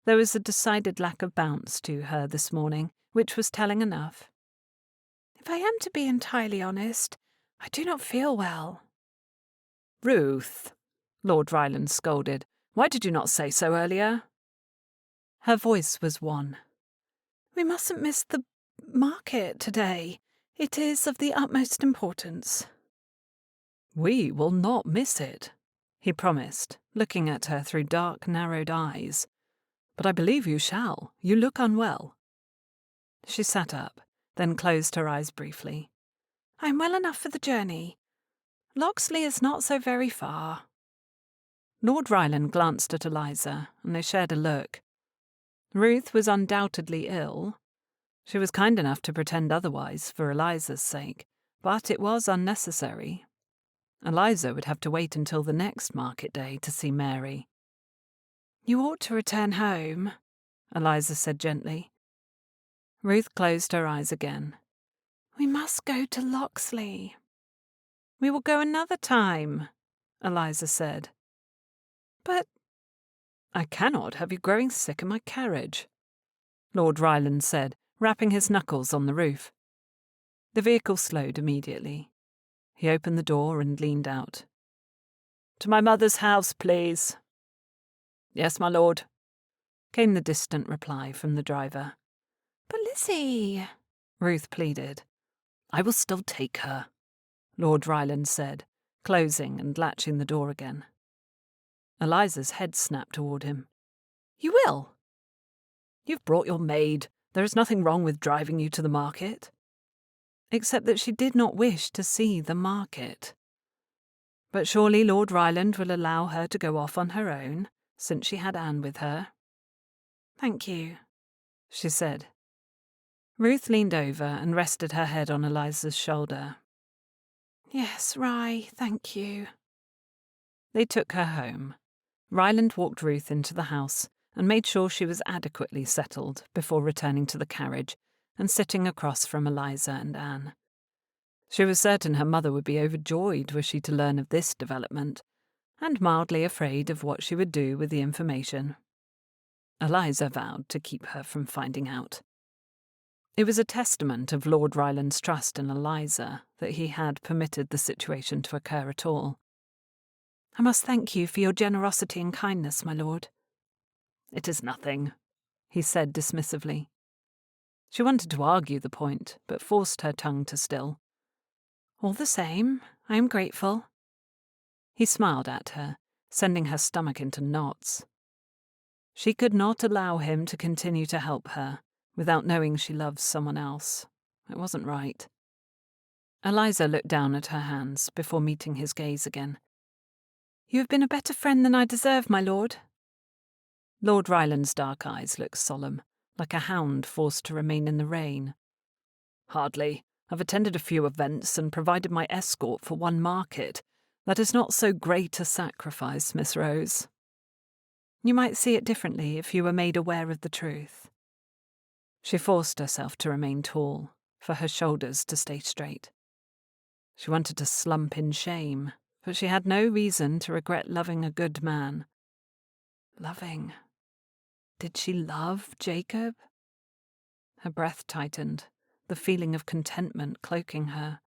There was a decided lack of bounce to her this morning, which was telling enough. "If I am to be entirely honest, I do not feel well." "Ruth," Lord Ryland scolded, "why did you not say so earlier?" Her voice was wan. "We mustn't miss the market today. It is of the utmost importance." "We will not miss it," he promised, looking at her through dark, narrowed eyes. "But I believe you shall. You look unwell." She sat up, then closed her eyes briefly. "I am well enough for the journey. Locksley is not so very far." Lord Ryland glanced at Eliza, and they shared a look. Ruth was undoubtedly ill. She was kind enough to pretend otherwise for Eliza's sake, but it was unnecessary. Eliza would have to wait until the next market day to see Mary. "You ought to return home," Eliza said gently. Ruth closed her eyes again. "We must go to Locksley." "We will go another time," Eliza said. "But—" "I cannot have you growing sick in my carriage," Lord Ryland said, rapping his knuckles on the roof. The vehicle slowed immediately. He opened the door and leaned out. "To my mother's house, please." "Yes, my lord," came the distant reply from the driver. "But Lizzie," Ruth pleaded. "I will still take her," Lord Ryland said, closing and latching the door again. Eliza's head snapped toward him. "You will?" "You've brought your maid. There is nothing wrong with driving you to the market." Except that she did not wish to see the market. But surely Lord Ryland will allow her to go off on her own, since she had Anne with her. "Thank you," she said. Ruth leaned over and rested her head on Eliza's shoulder. Yes, Rye, thank you. They took her home. Ryland walked Ruth into the house and made sure she was adequately settled before returning to the carriage and sitting across from Eliza and Anne. She was certain her mother would be overjoyed were she to learn of this development, and mildly afraid of what she would do with the information. Eliza vowed to keep her from finding out. It was a testament of Lord Ryland's trust in Eliza that he had permitted the situation to occur at all. I must thank you for your generosity and kindness, my lord. It is nothing, he said dismissively. She wanted to argue the point, but forced her tongue to still. All the same, I am grateful. He smiled at her, sending her stomach into knots. She could not allow him to continue to help her without knowing she loved someone else. It wasn't right. Eliza looked down at her hands before meeting his gaze again. You have been a better friend than I deserve, my lord. Lord Ryland's dark eyes looked solemn, like a hound forced to remain in the rain. Hardly. I've attended a few events and provided my escort for one market. That is not so great a sacrifice, Miss Rose. You might see it differently if you were made aware of the truth. She forced herself to remain tall, for her shoulders to stay straight. She wanted to slump in shame, but she had no reason to regret loving a good man. Loving? Did she love Jacob? Her breath tightened, the feeling of contentment cloaking her.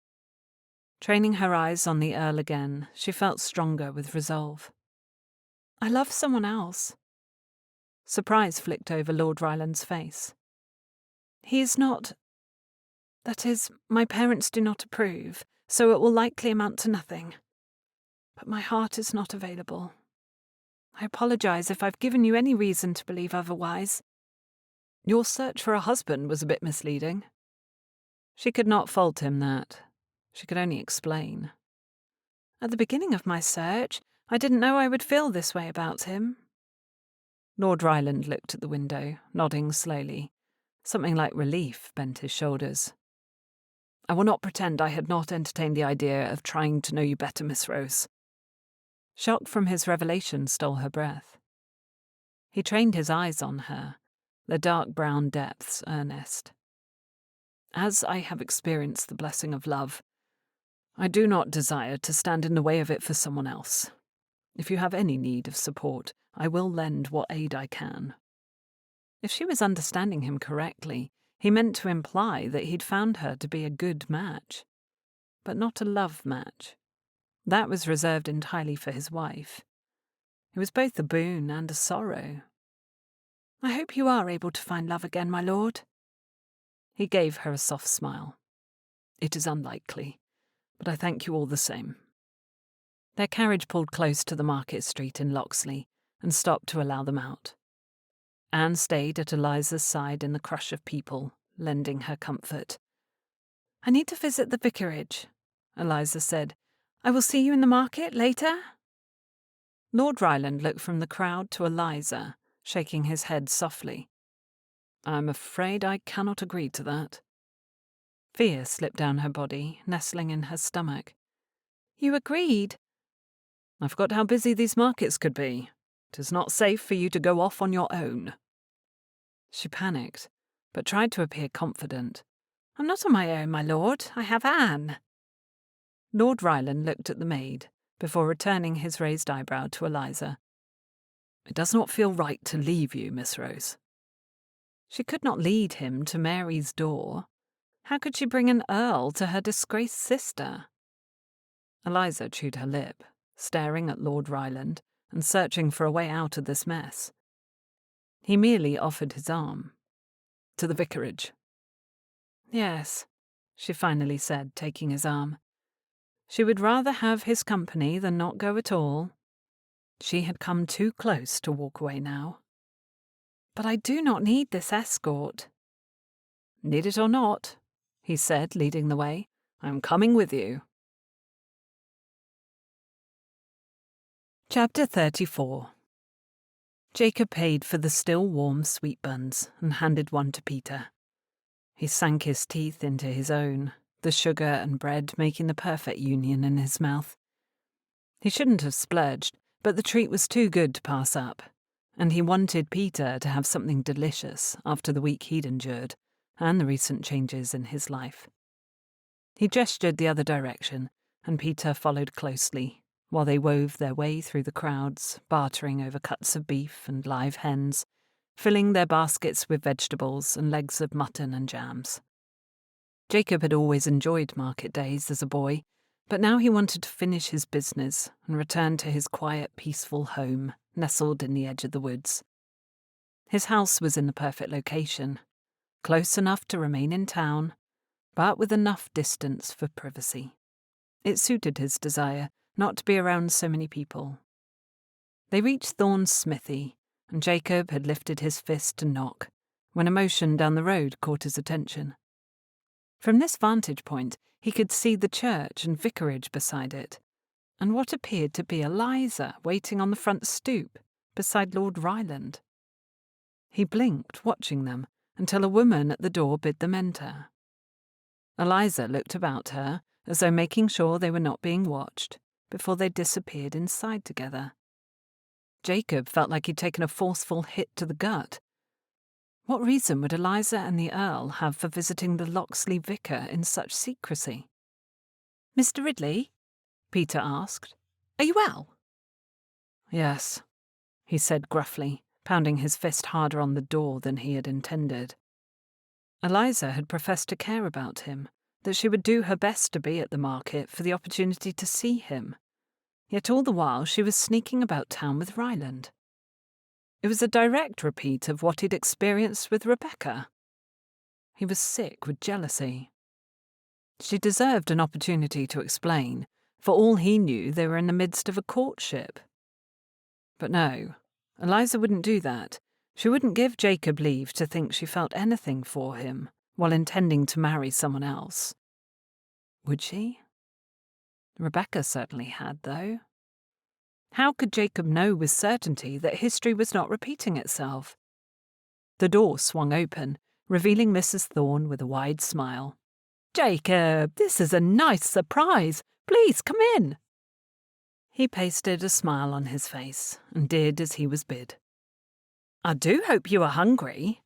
Training her eyes on the Earl again, she felt stronger with resolve. I love someone else. Surprise flicked over Lord Ryland's face. He is not... That is, my parents do not approve, so it will likely amount to nothing. But my heart is not available. I apologize if I've given you any reason to believe otherwise. Your search for a husband was a bit misleading. She could not fault him that. She could only explain. At the beginning of my search, I didn't know I would feel this way about him. Lord Ryland looked at the window, nodding slowly. Something like relief bent his shoulders. I will not pretend I had not entertained the idea of trying to know you better, Miss Rose. Shock from his revelation stole her breath. He trained his eyes on her, their dark brown depths earnest. As I have experienced the blessing of love, I do not desire to stand in the way of it for someone else. If you have any need of support, I will lend what aid I can. If she was understanding him correctly, he meant to imply that he'd found her to be a good match. But not a love match. That was reserved entirely for his wife. It was both a boon and a sorrow. I hope you are able to find love again, my lord. He gave her a soft smile. It is unlikely, but I thank you all the same. Their carriage pulled close to the market street in Loxley and stopped to allow them out. Anne stayed at Eliza's side in the crush of people, lending her comfort. I need to visit the vicarage, Eliza said. I will see you in the market later. Lord Ryland looked from the crowd to Eliza, shaking his head softly. I'm afraid I cannot agree to that. Fear slipped down her body, nestling in her stomach. You agreed? I forgot how busy these markets could be. It is not safe for you to go off on your own. She panicked, but tried to appear confident. I'm not on my own, my lord. I have Anne. Lord Ryland looked at the maid, before returning his raised eyebrow to Eliza. It does not feel right to leave you, Miss Rose. She could not lead him to Mary's door. How could she bring an earl to her disgraced sister? Eliza chewed her lip, staring at Lord Ryland and searching for a way out of this mess. He merely offered his arm. To the vicarage. Yes, she finally said, taking his arm. She would rather have his company than not go at all. She had come too close to walk away now. But I do not need this escort. Need it or not, he said, leading the way. I am coming with you. Chapter 34. Jacob paid for the still warm sweet buns and handed one to Peter. He sank his teeth into his own, the sugar and bread making the perfect union in his mouth. He shouldn't have splurged, but the treat was too good to pass up, and he wanted Peter to have something delicious after the week he'd endured and the recent changes in his life. He gestured the other direction, and Peter followed closely, while they wove their way through the crowds, bartering over cuts of beef and live hens, filling their baskets with vegetables and legs of mutton and jams. Jacob had always enjoyed market days as a boy, but now he wanted to finish his business and return to his quiet, peaceful home, nestled in the edge of the woods. His house was in the perfect location, close enough to remain in town, but with enough distance for privacy. It suited his desire not to be around so many people. They reached Thorne's smithy, and Jacob had lifted his fist to knock, when a motion down the road caught his attention. From this vantage point, he could see the church and vicarage beside it, and what appeared to be Eliza waiting on the front stoop, beside Lord Ryland. He blinked, watching them, until a woman at the door bid them enter. Eliza looked about her, as though making sure they were not being watched, before they disappeared inside together. Jacob felt like he'd taken a forceful hit to the gut. What reason would Eliza and the Earl have for visiting the Locksley vicar in such secrecy? "Mr. Ridley?" Peter asked. "Are you well?" "Yes," he said gruffly, pounding his fist harder on the door than he had intended. Eliza had professed to care about him, that she would do her best to be at the market for the opportunity to see him. Yet all the while she was sneaking about town with Ryland. It was a direct repeat of what he'd experienced with Rebecca. He was sick with jealousy. She deserved an opportunity to explain. For all he knew, they were in the midst of a courtship. But no, Eliza wouldn't do that. She wouldn't give Jacob leave to think she felt anything for him while intending to marry someone else. Would she? Rebecca certainly had, though. How could Jacob know with certainty that history was not repeating itself? The door swung open, revealing Mrs. Thorne with a wide smile. "Jacob, this is a nice surprise. Please come in." He pasted a smile on his face and did as he was bid. "I do hope you are hungry,"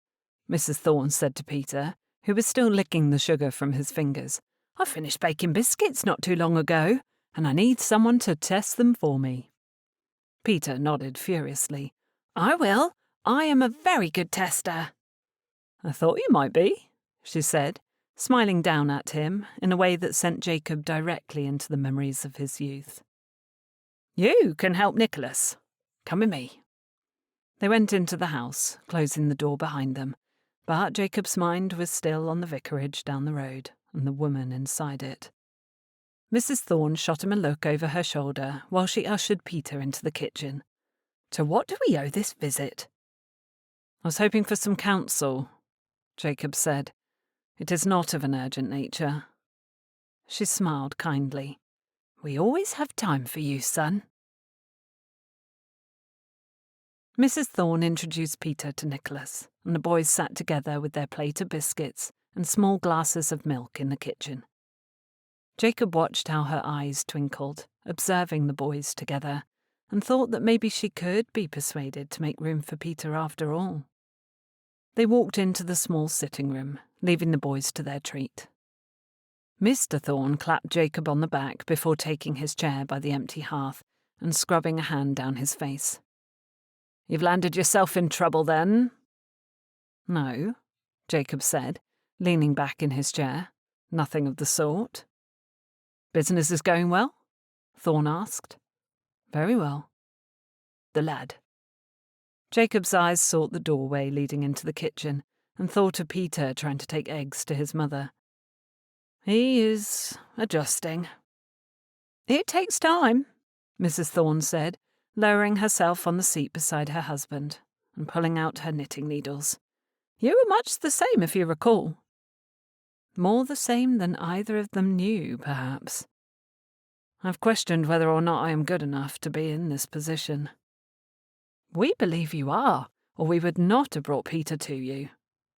Mrs. Thorne said to Peter, who was still licking the sugar from his fingers. "I finished baking biscuits not too long ago, and I need someone to test them for me." Peter nodded furiously. "I will. I am a very good tester." "I thought you might be," she said, smiling down at him in a way that sent Jacob directly into the memories of his youth. "You can help Nicholas. Come with me." They went into the house, closing the door behind them, but Jacob's mind was still on the vicarage down the road and the woman inside it. Mrs. Thorne shot him a look over her shoulder while she ushered Peter into the kitchen. "To what do we owe this visit?" "I was hoping for some counsel," Jacob said. "It is not of an urgent nature." She smiled kindly. "We always have time for you, son." Mrs. Thorne introduced Peter to Nicholas, and the boys sat together with their plate of biscuits and small glasses of milk in the kitchen. Jacob watched how her eyes twinkled, observing the boys together, and thought that maybe she could be persuaded to make room for Peter after all. They walked into the small sitting room, leaving the boys to their treat. Mr. Thorne clapped Jacob on the back before taking his chair by the empty hearth and scrubbing a hand down his face. "You've landed yourself in trouble, then?" "No," Jacob said, leaning back in his chair. "Nothing of the sort." "Business is going well?" Thorne asked. "Very well." "The lad?" Jacob's eyes sought the doorway leading into the kitchen and thought of Peter trying to take eggs to his mother. "He is adjusting." "It takes time," Mrs. Thorne said, lowering herself on the seat beside her husband and pulling out her knitting needles. "You were much the same, if you recall." More the same than either of them knew, perhaps. "I've questioned whether or not I am good enough to be in this position." "We believe you are, or we would not have brought Peter to you,"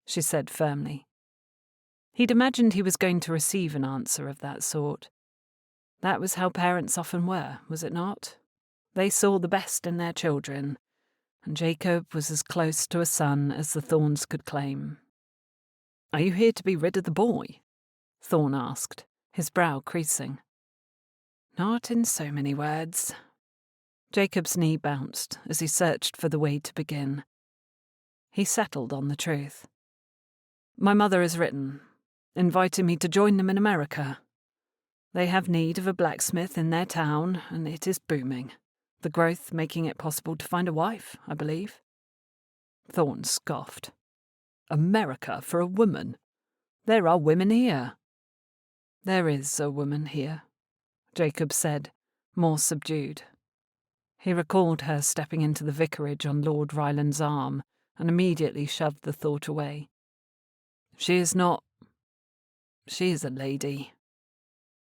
she said firmly. He'd imagined he was going to receive an answer of that sort. That was how parents often were, was it not? They saw the best in their children, and Jacob was as close to a son as the Thorns could claim. "Are you here to be rid of the boy?" Thorn asked, his brow creasing. "Not in so many words." Jacob's knee bounced as he searched for the way to begin. He settled on the truth. "My mother has written, inviting me to join them in America. They have need of a blacksmith in their town, and it is booming, the growth making it possible to find a wife, I believe." Thorn scoffed. "America for a woman? There are women here." "There is a woman here," Jacob said, more subdued. He recalled her stepping into the vicarage on Lord Ryland's arm and immediately shoved the thought away. She is a lady."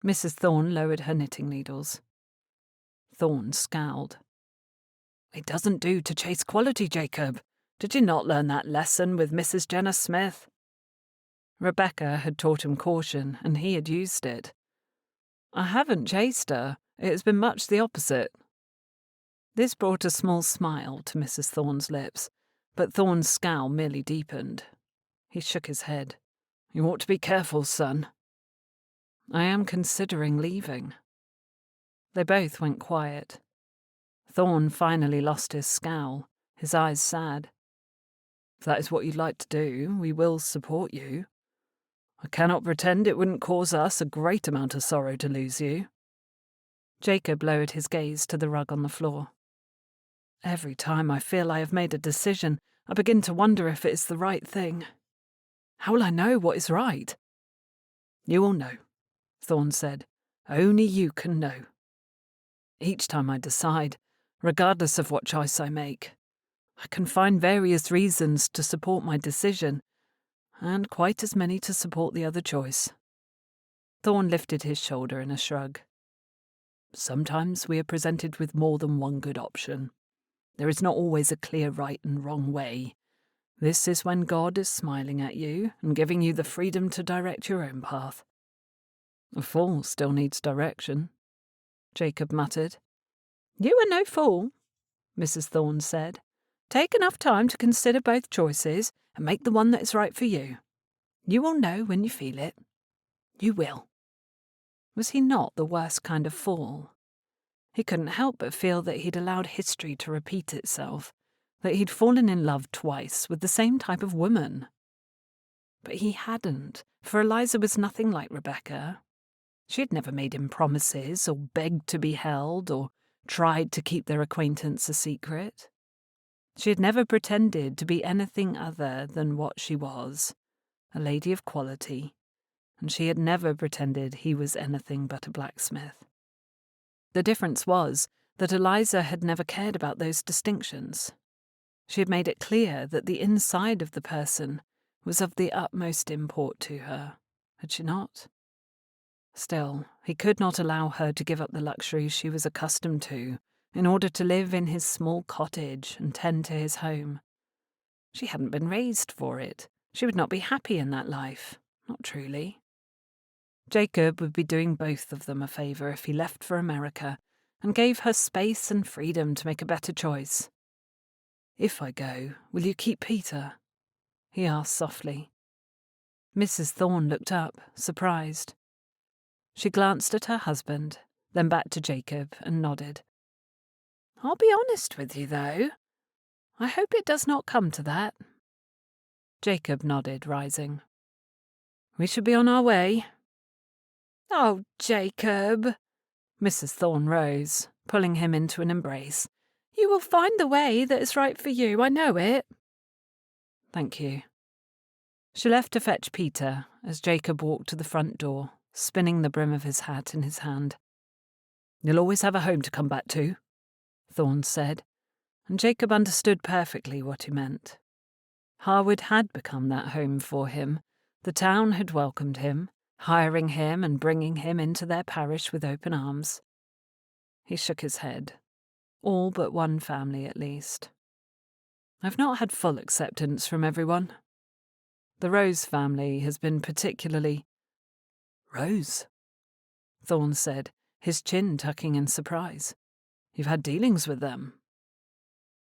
Mrs. Thorn lowered her knitting needles. Thorn scowled. "It doesn't do to chase quality, Jacob. Did you not learn that lesson with Mrs. Jenna Smith?" Rebecca had taught him caution, and he had used it. "I haven't chased her. It has been much the opposite." This brought a small smile to Mrs. Thorn's lips, but Thorn's scowl merely deepened. He shook his head. "You ought to be careful, son." "I am considering leaving." They both went quiet. Thorn finally lost his scowl, his eyes sad. "If that is what you'd like to do, we will support you. I cannot pretend it wouldn't cause us a great amount of sorrow to lose you." Jacob lowered his gaze to the rug on the floor. "Every time I feel I have made a decision, I begin to wonder if it is the right thing. How will I know what is right?" "You will know," Thorn said. "Only you can know. Each time I decide, regardless of what choice I make, I can find various reasons to support my decision, and quite as many to support the other choice." Thorn lifted his shoulder in a shrug. "Sometimes we are presented with more than one good option. There is not always a clear right and wrong way. This is when God is smiling at you and giving you the freedom to direct your own path." "A fool still needs direction," Jacob muttered. "You are no fool," Mrs. Thorn said. "Take enough time to consider both choices and make the one that is right for you. You will know when you feel it. You will." Was he not the worst kind of fool? He couldn't help but feel that he'd allowed history to repeat itself, that he'd fallen in love twice with the same type of woman. But he hadn't, for Eliza was nothing like Rebecca. She had never made him promises, or begged to be held, or tried to keep their acquaintance a secret. She had never pretended to be anything other than what she was, a lady of quality, and she had never pretended he was anything but a blacksmith. The difference was that Eliza had never cared about those distinctions. She had made it clear that the inside of the person was of the utmost import to her, had she not? Still, he could not allow her to give up the luxuries she was accustomed to in order to live in his small cottage and tend to his home. She hadn't been raised for it. She would not be happy in that life, not truly. Jacob would be doing both of them a favour if he left for America and gave her space and freedom to make a better choice. "If I go, will you keep Peter?" he asked softly. Mrs. Thorn looked up, surprised. She glanced at her husband, then back to Jacob, and nodded. "I'll be honest with you, though. I hope it does not come to that." Jacob nodded, rising. "We should be on our way." "Oh, Jacob!" Mrs. Thorn rose, pulling him into an embrace. "You will find the way that is right for you, I know it." "Thank you." She left to fetch Peter as Jacob walked to the front door, spinning the brim of his hat in his hand. "You'll always have a home to come back to," Thorn said, and Jacob understood perfectly what he meant. Harewood had become that home for him. The town had welcomed him, hiring him and bringing him into their parish with open arms. He shook his head. All but one family, at least. I've not had full acceptance from everyone. The Rose family has been particularly—" "Rose?" Thorne said, his chin tucking in surprise. "You've had dealings with them?"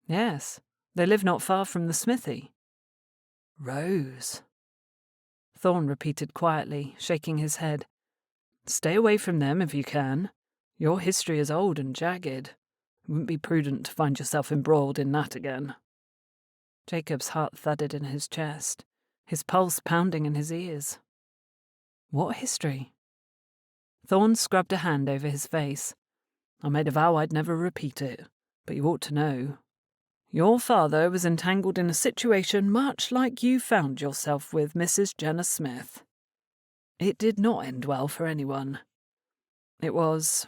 "Yes, they live not far from the smithy." "Rose?" Thorne repeated quietly, shaking his head. "Stay away from them if you can. Your history is old and jagged. It wouldn't be prudent to find yourself embroiled in that again." Jacob's heart thudded in his chest, his pulse pounding in his ears. "What history?" Thorne scrubbed a hand over his face. "I made a vow I'd never repeat it, but you ought to know. Your father was entangled in a situation much like you found yourself with Mrs. Jenna Smith. It did not end well for anyone. It was—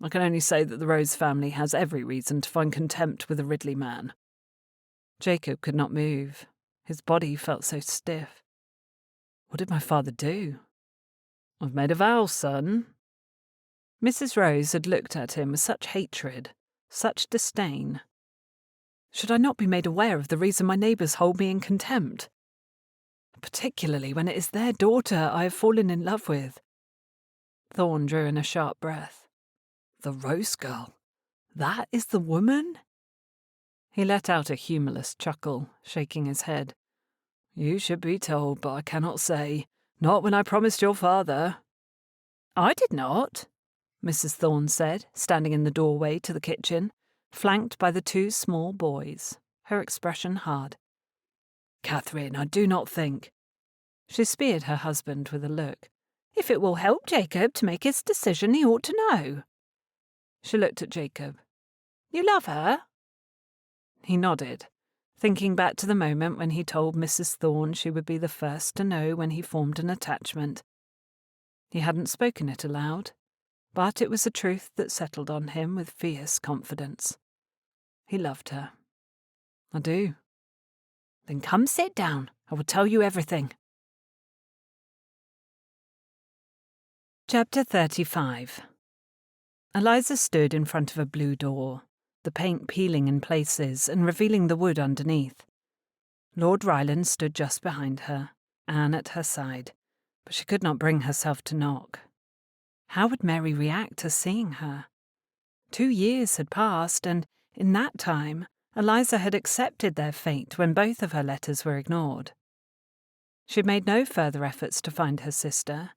I can only say that the Rose family has every reason to find contempt with the Ridley man." Jacob could not move. His body felt so stiff. "What did my father do?" "I've made a vow, son." Mrs. Rose had looked at him with such hatred, such disdain. "Should I not be made aware of the reason my neighbours hold me in contempt? Particularly when it is their daughter I have fallen in love with." Thorne drew in a sharp breath. "The Rose girl? That is the woman?" He let out a humourless chuckle, shaking his head. "You should be told, but I cannot say. Not when I promised your father." "I did not," Mrs. Thorne said, standing in the doorway to the kitchen, flanked by the two small boys, her expression hard. "Catherine, I do not think—" She speared her husband with a look. "If it will help Jacob to make his decision, he ought to know." She looked at Jacob. "You love her?" He nodded, thinking back to the moment when he told Mrs. Thorne she would be the first to know when he formed an attachment. He hadn't spoken it aloud, but it was a truth that settled on him with fierce confidence. He loved her. "I do." "Then come sit down. I will tell you everything." Chapter 35. Eliza stood in front of a blue door, the paint peeling in places and revealing the wood underneath. Lord Ryland stood just behind her, Anne at her side, but she could not bring herself to knock. How would Mary react to seeing her? 2 years had passed, and in that time Eliza had accepted their fate when both of her letters were ignored. She had made no further efforts to find her sister.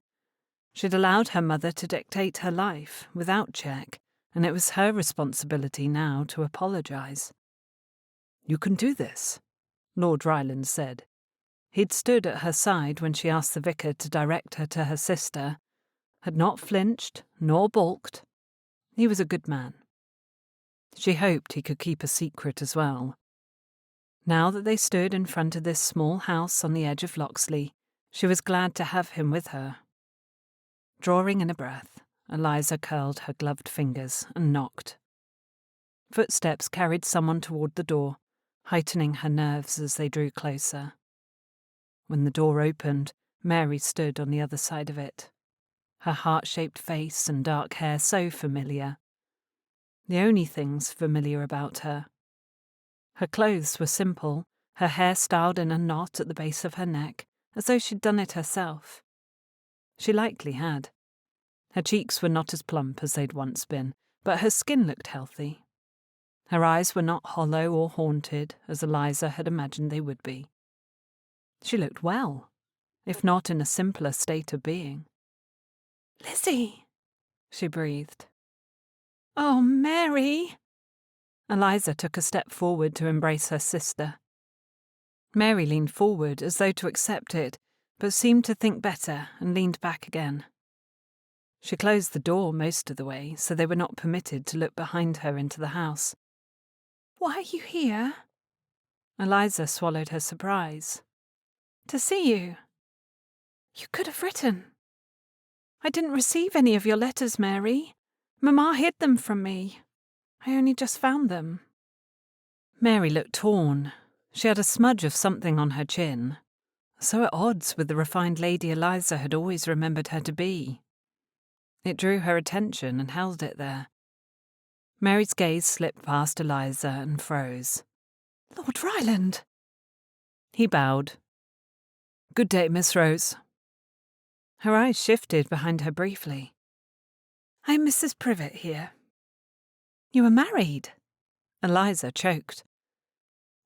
She had allowed her mother to dictate her life, without check, and it was her responsibility now to apologise. "You can do this," Lord Ryland said. He'd stood at her side when she asked the vicar to direct her to her sister, had not flinched nor balked. He was a good man. She hoped he could keep a secret as well. Now that they stood in front of this small house on the edge of Locksley, she was glad to have him with her. Drawing in a breath, Eliza curled her gloved fingers and knocked. Footsteps carried someone toward the door, heightening her nerves as they drew closer. When the door opened, Mary stood on the other side of it, her heart-shaped face and dark hair so familiar. The only things familiar about her. Her clothes were simple, her hair styled in a knot at the base of her neck, as though she'd done it herself. She likely had. Her cheeks were not as plump as they'd once been, but her skin looked healthy. Her eyes were not hollow or haunted, as Eliza had imagined they would be. She looked well, if not in a simpler state of being. "Lizzie," she breathed. "Oh, Mary!" Eliza took a step forward to embrace her sister. Mary leaned forward as though to accept it, but seemed to think better and leaned back again. She closed the door most of the way, so they were not permitted to look behind her into the house. "Why are you here?" Eliza swallowed her surprise. "To see you." "You could have written." "I didn't receive any of your letters, Mary. Mamma hid them from me. I only just found them." Mary looked torn. She had a smudge of something on her chin, so at odds with the refined lady Eliza had always remembered her to be. It drew her attention and held it there. Mary's gaze slipped past Eliza and froze. Lord Ryland. He bowed. Good day, Miss Rose. Her eyes shifted behind her briefly. I am Mrs. Privet here. You are married. Eliza choked.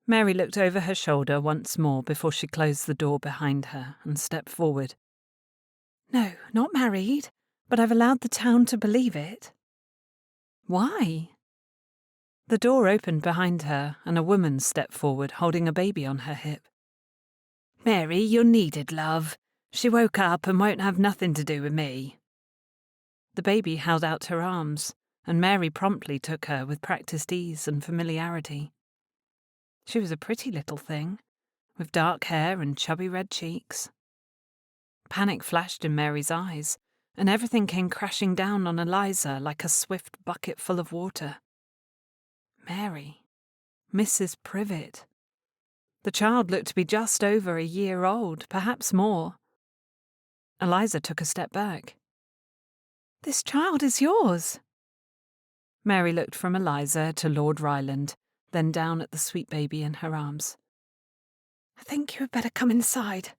Mary looked over her shoulder once more before she closed the door behind her and stepped forward. No, not married, but I've allowed the town to believe it. Why? The door opened behind her and a woman stepped forward holding a baby on her hip. Mary, you're needed, love. She woke up and won't have nothing to do with me. The baby held out her arms, and Mary promptly took her with practiced ease and familiarity. She was a pretty little thing, with dark hair and chubby red cheeks. Panic flashed in Mary's eyes, and everything came crashing down on Eliza like a swift bucket full of water. Mary. Mrs. Privet. The child looked to be just over a year old, perhaps more. Eliza took a step back. This child is yours. Mary looked from Eliza to Lord Ryland, then down at the sweet baby in her arms. I think you had better come inside.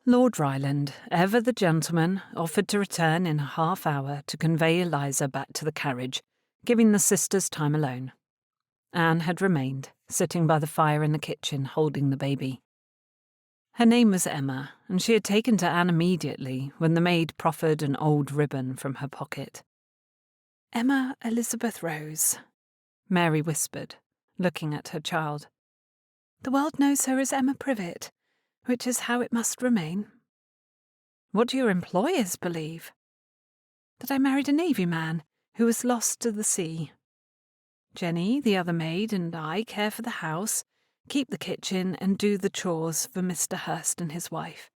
Lord Ryland, ever the gentleman, offered to return in a half-hour to convey Eliza back to the carriage, giving the sisters time alone. Anne had remained, sitting by the fire in the kitchen, holding the baby. Her name was Emma, and she had taken to Anne immediately when the maid proffered an old ribbon from her pocket. Emma Elizabeth Rose, Mary whispered, looking at her child. The world knows her as Emma Privet, which is how it must remain. What do your employers believe? That I married a Navy man who was lost to the sea. Jenny, the other maid, and I care for the house, keep the kitchen, and do the chores for Mr. Hurst and his wife.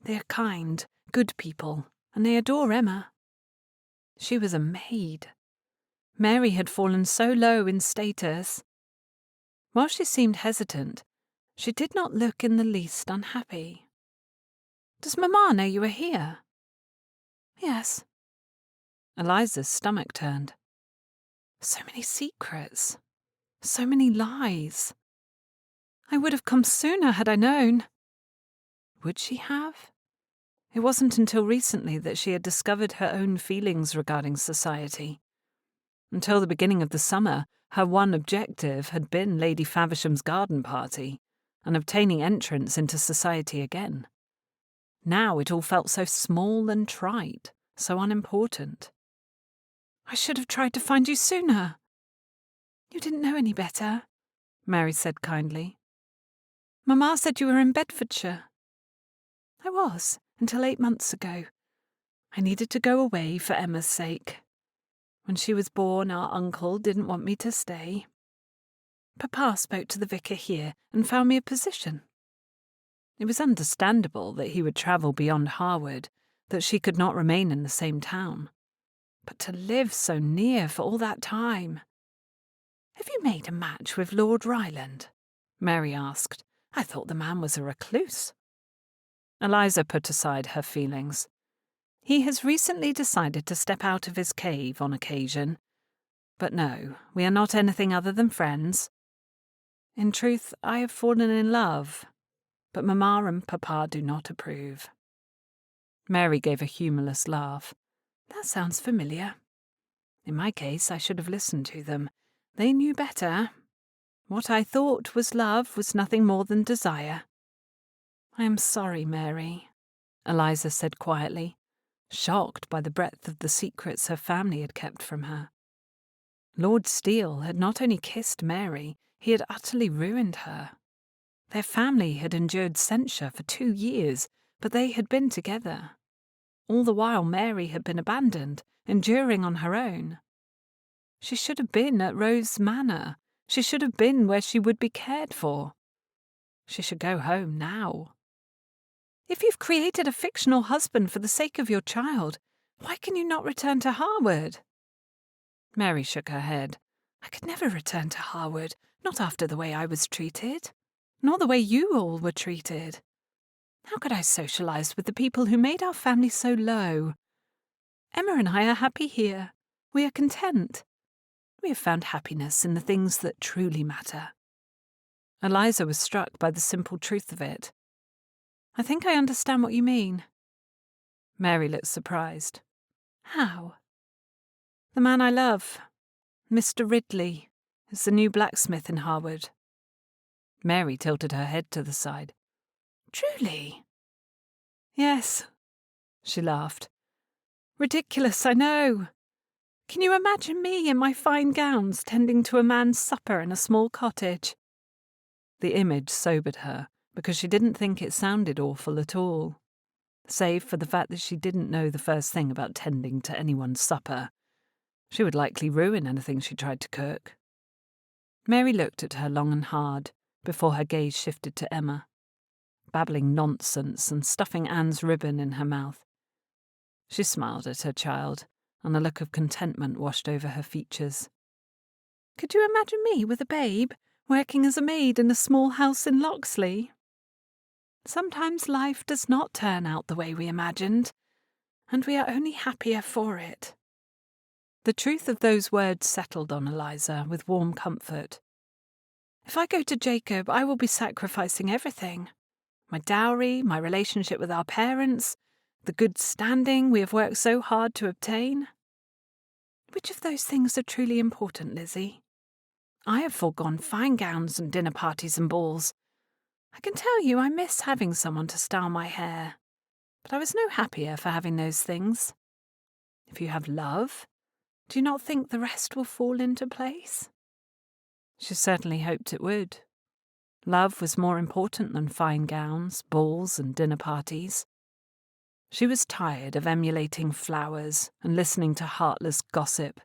They are kind, good people, and they adore Emma. She was a maid. Mary had fallen so low in status. While she seemed hesitant, she did not look in the least unhappy. Does Mamma know you are here? Yes. Eliza's stomach turned. So many secrets. So many lies. I would have come sooner had I known. Would she have? It wasn't until recently that she had discovered her own feelings regarding society. Until the beginning of the summer, her one objective had been Lady Faversham's garden party, and obtaining entrance into society again. Now it all felt so small and trite, so unimportant. I should have tried to find you sooner. You didn't know any better, Mary said kindly. Mamma said you were in Bedfordshire. I was, until 8 months ago. I needed to go away for Emma's sake. When she was born, our uncle didn't want me to stay. Papa spoke to the vicar here and found me a position. It was understandable that he would travel beyond Harewood, that she could not remain in the same town. But to live so near for all that time. Have you made a match with Lord Ryland? Mary asked. I thought the man was a recluse. Eliza put aside her feelings. He has recently decided to step out of his cave on occasion. But no, we are not anything other than friends. In truth, I have fallen in love, but Mamma and Papa do not approve. Mary gave a humourless laugh. That sounds familiar. In my case, I should have listened to them. They knew better. What I thought was love was nothing more than desire. I am sorry, Mary, Eliza said quietly, shocked by the breadth of the secrets her family had kept from her. Lord Steele had not only kissed Mary, he had utterly ruined her. Their family had endured censure for 2 years, but they had been together. All the while Mary had been abandoned, enduring on her own. She should have been at Rose Manor. She should have been where she would be cared for. She should go home now. If you've created a fictional husband for the sake of your child, why can you not return to Harewood? Mary shook her head. I could never return to Harewood, not after the way I was treated, nor the way you all were treated. How could I socialise with the people who made our family so low? Emma and I are happy here. We are content. we have found happiness in the things that truly matter. Eliza was struck by the simple truth of it. I think I understand what you mean. Mary looked surprised. How? The man I love, Mr. Ridley, is the new blacksmith in Harewood. Mary tilted her head to the side. Truly? Yes, she laughed. Ridiculous, I know. Can you imagine me in my fine gowns tending to a man's supper in a small cottage? The image sobered her, because she didn't think it sounded awful at all, save for the fact that she didn't know the first thing about tending to anyone's supper. She would likely ruin anything she tried to cook. Mary looked at her long and hard, before her gaze shifted to Emma, babbling nonsense and stuffing Anne's ribbon in her mouth. She smiled at her child, and a look of contentment washed over her features. Could you imagine me with a babe, working as a maid in a small house in Loxley? Sometimes life does not turn out the way we imagined, and we are only happier for it. The truth of those words settled on Eliza with warm comfort. If I go to Jacob, I will be sacrificing everything. My dowry, my relationship with our parents, the good standing we have worked so hard to obtain. Which of those things are truly important, Lizzie? I have foregone fine gowns and dinner parties and balls. I can tell you I miss having someone to style my hair, but I was no happier for having those things. If you have love, do you not think the rest will fall into place? She certainly hoped it would. Love was more important than fine gowns, balls, and dinner parties. She was tired of emulating flowers and listening to heartless gossip.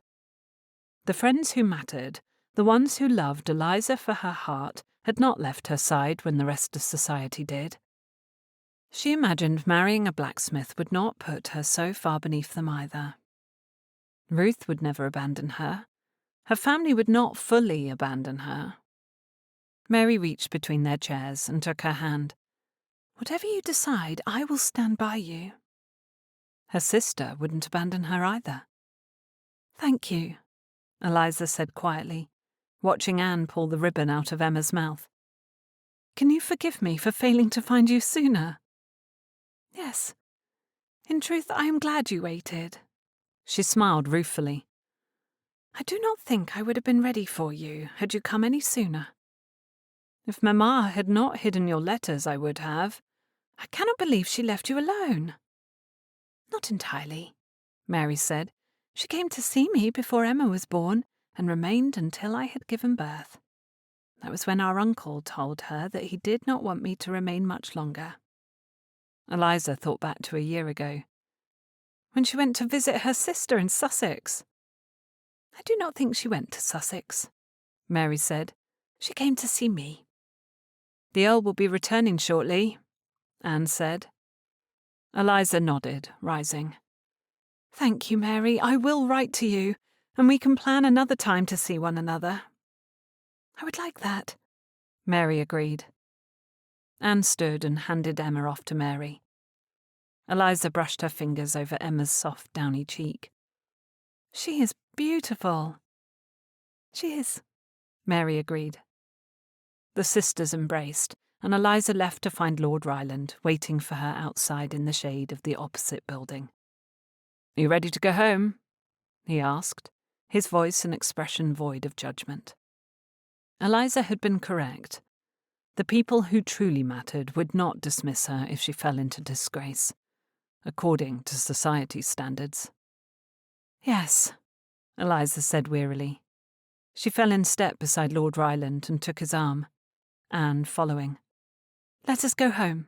The friends who mattered, the ones who loved Eliza for her heart, had not left her side when the rest of society did. She imagined marrying a blacksmith would not put her so far beneath them either. Ruth would never abandon her. Her family would not fully abandon her. Mary reached between their chairs and took her hand. Whatever you decide, I will stand by you. Her sister wouldn't abandon her either. Thank you, Eliza said quietly, watching Anne pull the ribbon out of Emma's mouth. Can you forgive me for failing to find you sooner? Yes. In truth, I am glad you waited. She smiled ruefully. I do not think I would have been ready for you had you come any sooner. If Mamma had not hidden your letters, I would have. I cannot believe she left you alone. Not entirely, Mary said. She came to see me before Emma was born and remained until I had given birth. That was when our uncle told her that he did not want me to remain much longer. Eliza thought back to a year ago, when she went to visit her sister in Sussex. I do not think she went to Sussex, Mary said. She came to see me. The Earl will be returning shortly, Anne said. Eliza nodded, rising. Thank you, Mary. I will write to you, and we can plan another time to see one another. I would like that, Mary agreed. Anne stood and handed Emma off to Mary. Eliza brushed her fingers over Emma's soft, downy cheek. She is beautiful. She is, Mary agreed. The sisters embraced, and Eliza left to find Lord Ryland waiting for her outside in the shade of the opposite building. You ready to go home? He asked, his voice and expression void of judgment. Eliza had been correct. The people who truly mattered would not dismiss her if she fell into disgrace, according to society's standards. Yes, Eliza said wearily. She fell in step beside Lord Ryland and took his arm, Anne following. Let us go home.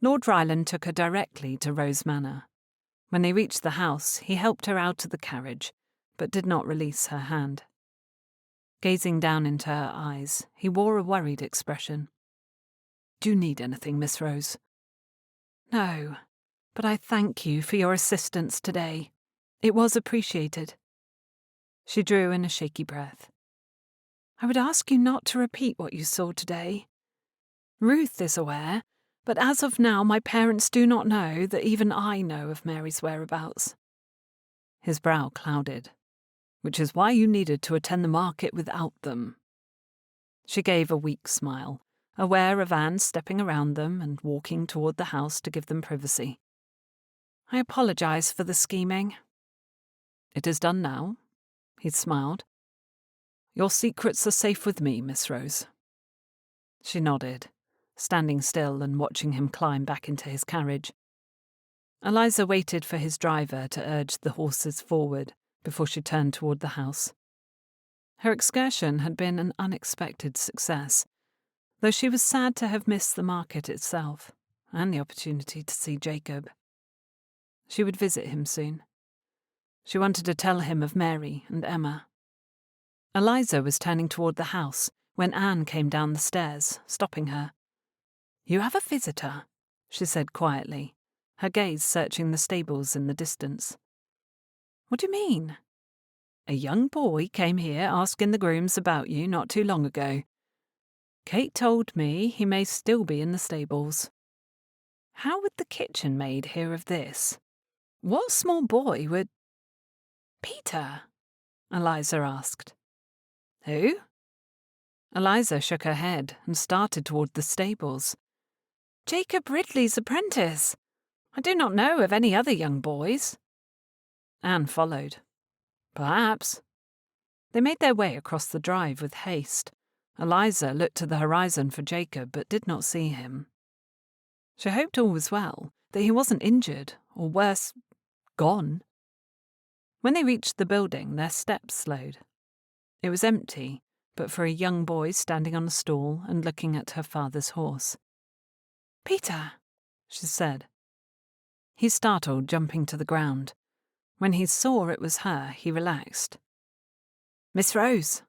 Lord Ryland took her directly to Rose Manor. When they reached the house, he helped her out of the carriage, but did not release her hand. Gazing down into her eyes, he wore a worried expression. Do you need anything, Miss Rose? No, but I thank you for your assistance today. It was appreciated. She drew in a shaky breath. I would ask you not to repeat what you saw today. Ruth is aware, but as of now my parents do not know that even I know of Mary's whereabouts. His brow clouded. which is why you needed to attend the market without them." She gave a weak smile, aware of Anne stepping around them and walking toward the house to give them privacy. "I apologize for the scheming." "It is done now," he smiled. "Your secrets are safe with me, Miss Rose." She nodded, standing still and watching him climb back into his carriage. Eliza waited for his driver to urge the horses forward before she turned toward the house. Her excursion had been an unexpected success, though she was sad to have missed the market itself and the opportunity to see Jacob. She would visit him soon. She wanted to tell him of Mary and Emma. Eliza was turning toward the house when Anne came down the stairs, stopping her. "You have a visitor," she said quietly, her gaze searching the stables in the distance. "What do you mean?" "A young boy came here asking the grooms about you not too long ago. Kate told me he may still be in the stables." "How would the kitchen maid hear of this? "What small boy would—" "Peter?" Eliza asked. "Who?" Eliza shook her head and started toward the stables. "Jacob Ridley's apprentice. I do not know of any other young boys." Anne followed. "Perhaps." They made their way across the drive with haste. Eliza looked to the horizon for Jacob but did not see him. She hoped all was well, that he wasn't injured, or worse, gone. When they reached the building, their steps slowed. It was empty, but for a young boy standing on a stool and looking at her father's horse. "Peter," she said. He startled, jumping to the ground. When he saw it was her, he relaxed. "Miss Rose."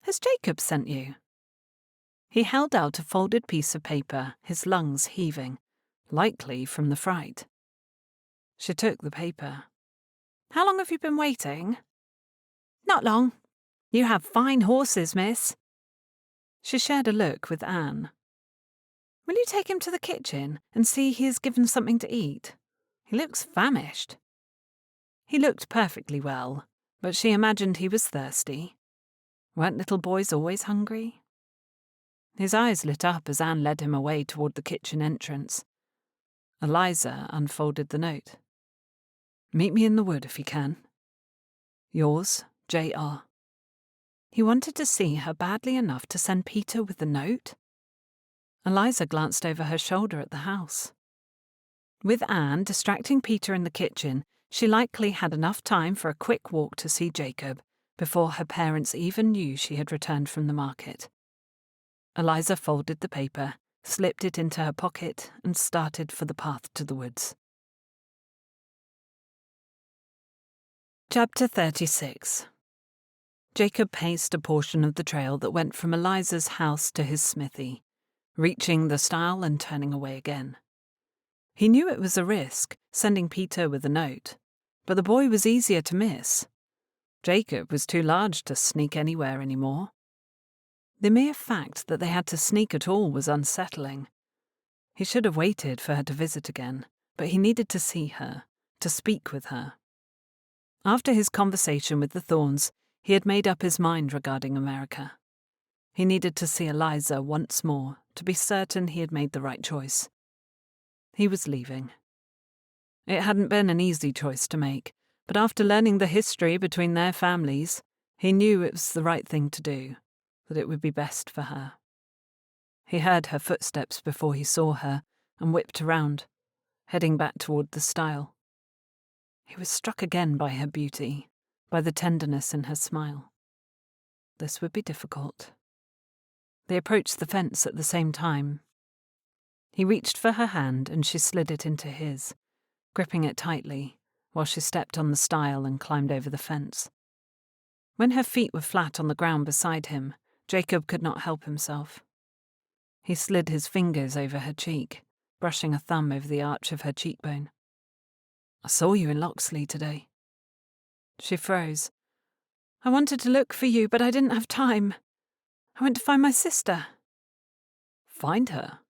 "Has Jacob sent you?" He held out a folded piece of paper, his lungs heaving, likely from the fright. She took the paper. "How long have you been waiting?" "Not long. You have fine horses, miss." She shared a look with Anne. "Will you take him to the kitchen and see he is given something to eat? He looks famished." He looked perfectly well, but she imagined he was thirsty. Weren't little boys always hungry? His eyes lit up as Anne led him away toward the kitchen entrance. Eliza unfolded the note. "Meet me in the wood if you can. Yours, J.R." He wanted to see her badly enough to send Peter with the note? Eliza glanced over her shoulder at the house. With Anne distracting Peter in the kitchen, she likely had enough time for a quick walk to see Jacob before her parents even knew she had returned from the market. Eliza folded the paper, slipped it into her pocket, and started for the path to the woods. Chapter 36. Jacob paced a portion of the trail that went from Eliza's house to his smithy, reaching the stile and turning away again. He knew it was a risk, sending Peter with a note, but the boy was easier to miss. Jacob was too large to sneak anywhere anymore. The mere fact that they had to sneak at all was unsettling. He should have waited for her to visit again, but he needed to see her, to speak with her. After his conversation with the Thorns, he had made up his mind regarding America. He needed to see Eliza once more to be certain he had made the right choice. He was leaving. It hadn't been an easy choice to make, but after learning the history between their families, he knew it was the right thing to do, that it would be best for her. He heard her footsteps before he saw her and whipped around, heading back toward the stile. He was struck again by her beauty, by the tenderness in her smile. This would be difficult. They approached the fence at the same time. He reached for her hand and she slid it into his, gripping it tightly, while she stepped on the stile and climbed over the fence. When her feet were flat on the ground beside him, Jacob could not help himself. He slid his fingers over her cheek, brushing a thumb over the arch of her cheekbone. "I saw you in Locksley today." She froze. "I wanted to look for you, but I didn't have time. I went to find my sister." "Find her?"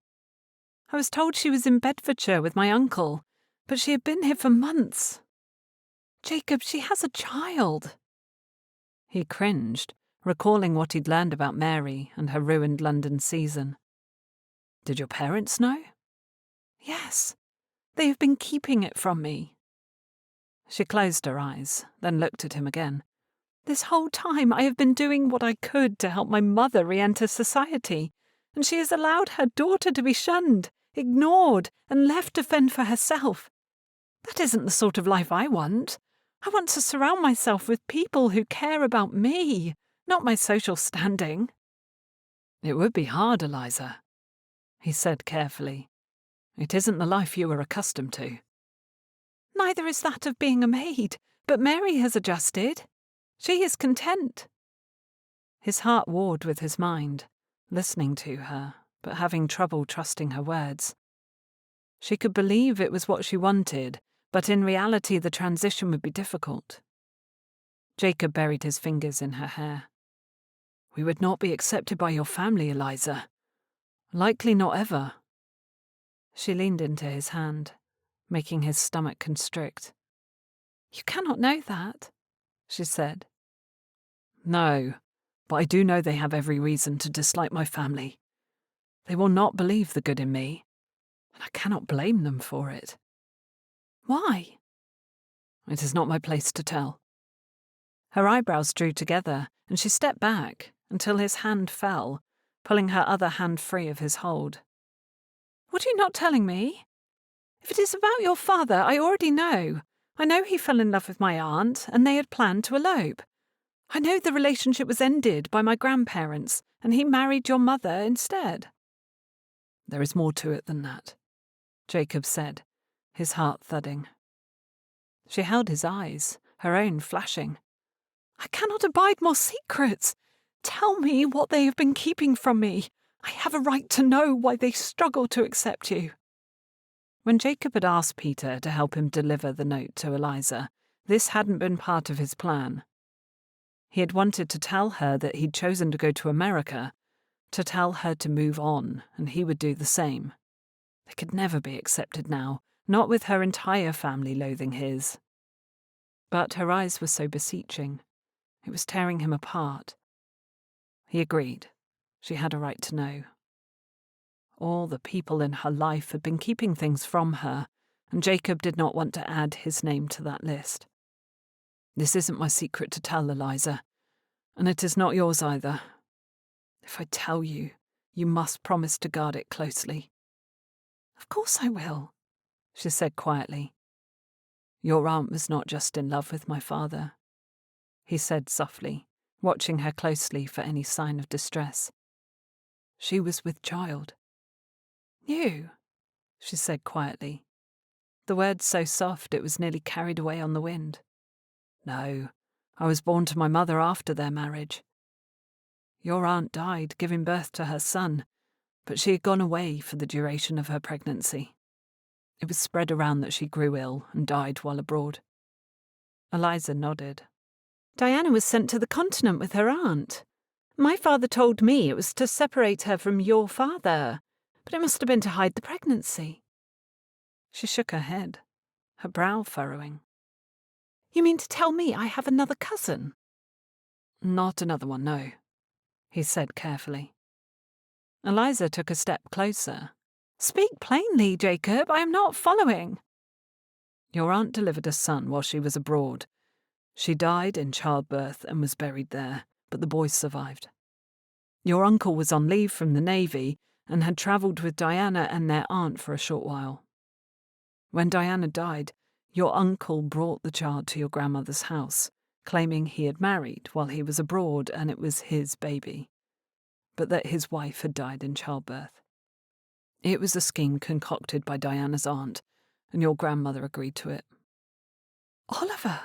"I was told she was in Bedfordshire with my uncle, but she had been here for months. Jacob, she has a child." He cringed, recalling what he'd learned about Mary and her ruined London season. Did your parents know? Yes. They have been keeping it from me. She closed her eyes, then looked at him again. This whole time I have been doing what I could to help my mother re-enter society, and she has allowed her daughter to be shunned, ignored, and left to fend for herself. That isn't the sort of life I want. I want to surround myself with people who care about me, not my social standing. It would be hard, Eliza, he said carefully. It isn't the life you were accustomed to. Neither is that of being a maid, but Mary has adjusted. She is content. His heart warred with his mind, listening to her, but having trouble trusting her words. She could believe it was what she wanted, but in reality the transition would be difficult. Jacob buried his fingers in her hair. We would not be accepted by your family, Eliza. Likely not ever. She leaned into his hand, making his stomach constrict. You cannot know that, she said. No, but I do know they have every reason to dislike my family. They will not believe the good in me, and I cannot blame them for it. Why? It is not my place to tell. Her eyebrows drew together, and she stepped back until his hand fell, pulling her other hand free of his hold. What are you not telling me? If it is about your father, I already know. I know he fell in love with my aunt, and they had planned to elope. I know the relationship was ended by my grandparents, and he married your mother instead. There is more to it than that, Jacob said, his heart thudding. She held his eyes, her own flashing. I cannot abide more secrets. Tell me what they have been keeping from me. I have a right to know why they struggle to accept you. When Jacob had asked Peter to help him deliver the note to Eliza, this hadn't been part of his plan. He had wanted to tell her that he'd chosen to go to America, to tell her to move on, and he would do the same. They could never be accepted now, not with her entire family loathing his. But her eyes were so beseeching. It was tearing him apart. He agreed. She had a right to know. All the people in her life had been keeping things from her, and Jacob did not want to add his name to that list. This isn't my secret to tell, Eliza, and it is not yours either. If I tell you, you must promise to guard it closely. Of course I will, she said quietly. Your aunt was not just in love with my father, he said softly, watching her closely for any sign of distress. She was with child. You, she said quietly, the words so soft it was nearly carried away on the wind. No, I was born to my mother after their marriage. Your aunt died giving birth to her son, but she had gone away for the duration of her pregnancy. It was spread around that she grew ill and died while abroad. Eliza nodded. Diana was sent to the continent with her aunt. My father told me it was to separate her from your father, but it must have been to hide the pregnancy. She shook her head, her brow furrowing. You mean to tell me I have another cousin? Not another one, no, he said carefully. Eliza took a step closer. Speak plainly, Jacob. I am not following. Your aunt delivered a son while she was abroad. She died in childbirth and was buried there, but the boy survived. Your uncle was on leave from the Navy and had travelled with Diana and their aunt for a short while. When Diana died, your uncle brought the child to your grandmother's house, claiming he had married while he was abroad and it was his baby, but that his wife had died in childbirth. It was a scheme concocted by Diana's aunt, and your grandmother agreed to it. Oliver?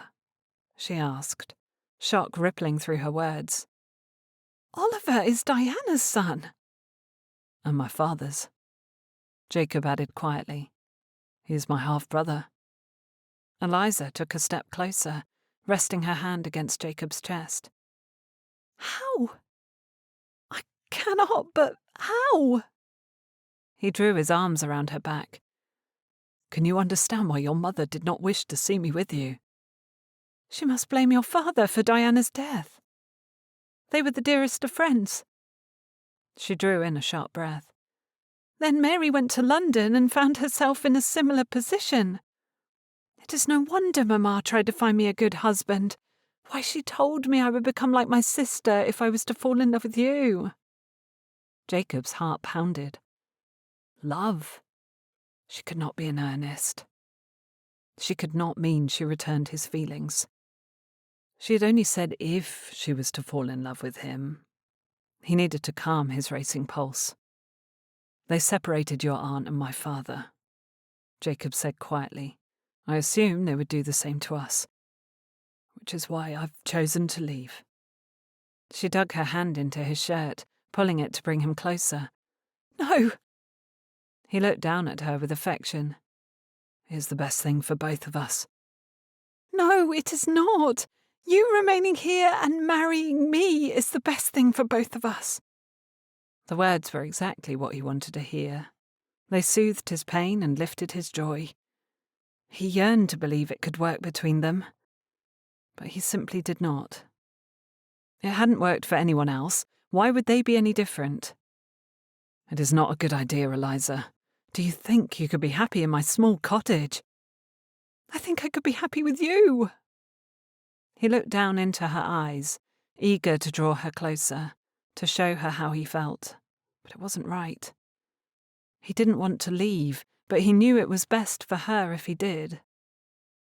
She asked, shock rippling through her words. Oliver is Diana's son. And my father's, Jacob added quietly. He is my half-brother. Eliza took a step closer, resting her hand against Jacob's chest. How? I cannot, but how? He drew his arms around her back. Can you understand why your mother did not wish to see me with you? She must blame your father for Diana's death. They were the dearest of friends." She drew in a sharp breath. "Then Mary went to London and found herself in a similar position. It is no wonder Mamma tried to find me a good husband. Why, she told me I would become like my sister if I was to fall in love with you." Jacob's heart pounded. Love? She could not be in earnest. She could not mean she returned his feelings. She had only said if she was to fall in love with him. He needed to calm his racing pulse. "They separated your aunt and my father," Jacob said quietly. "I assume they would do the same to us, which is why I've chosen to leave." She dug her hand into his shirt, pulling it to bring him closer. "No." He looked down at her with affection. "It's the best thing for both of us." "No, it is not. You remaining here and marrying me is the best thing for both of us." The words were exactly what he wanted to hear. They soothed his pain and lifted his joy. He yearned to believe it could work between them, but he simply did not. It hadn't worked for anyone else. Why would they be any different? "It is not a good idea, Eliza. Do you think you could be happy in my small cottage?" "I think I could be happy with you." He looked down into her eyes, eager to draw her closer, to show her how he felt, but it wasn't right. He didn't want to leave, but he knew it was best for her if he did.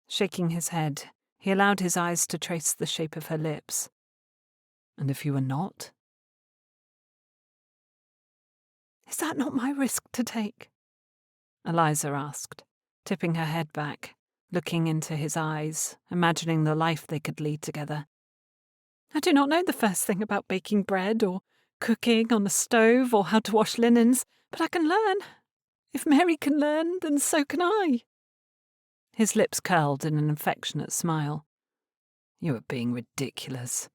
Shaking his head, he allowed his eyes to trace the shape of her lips. "And if you were not?" "Is that not my risk to take?" Eliza asked, tipping her head back, looking into his eyes, imagining the life they could lead together. "I do not know the first thing about baking bread or cooking on the stove or how to wash linens, but I can learn. If Mary can learn, then so can I." His lips curled in an affectionate smile. "You are being ridiculous."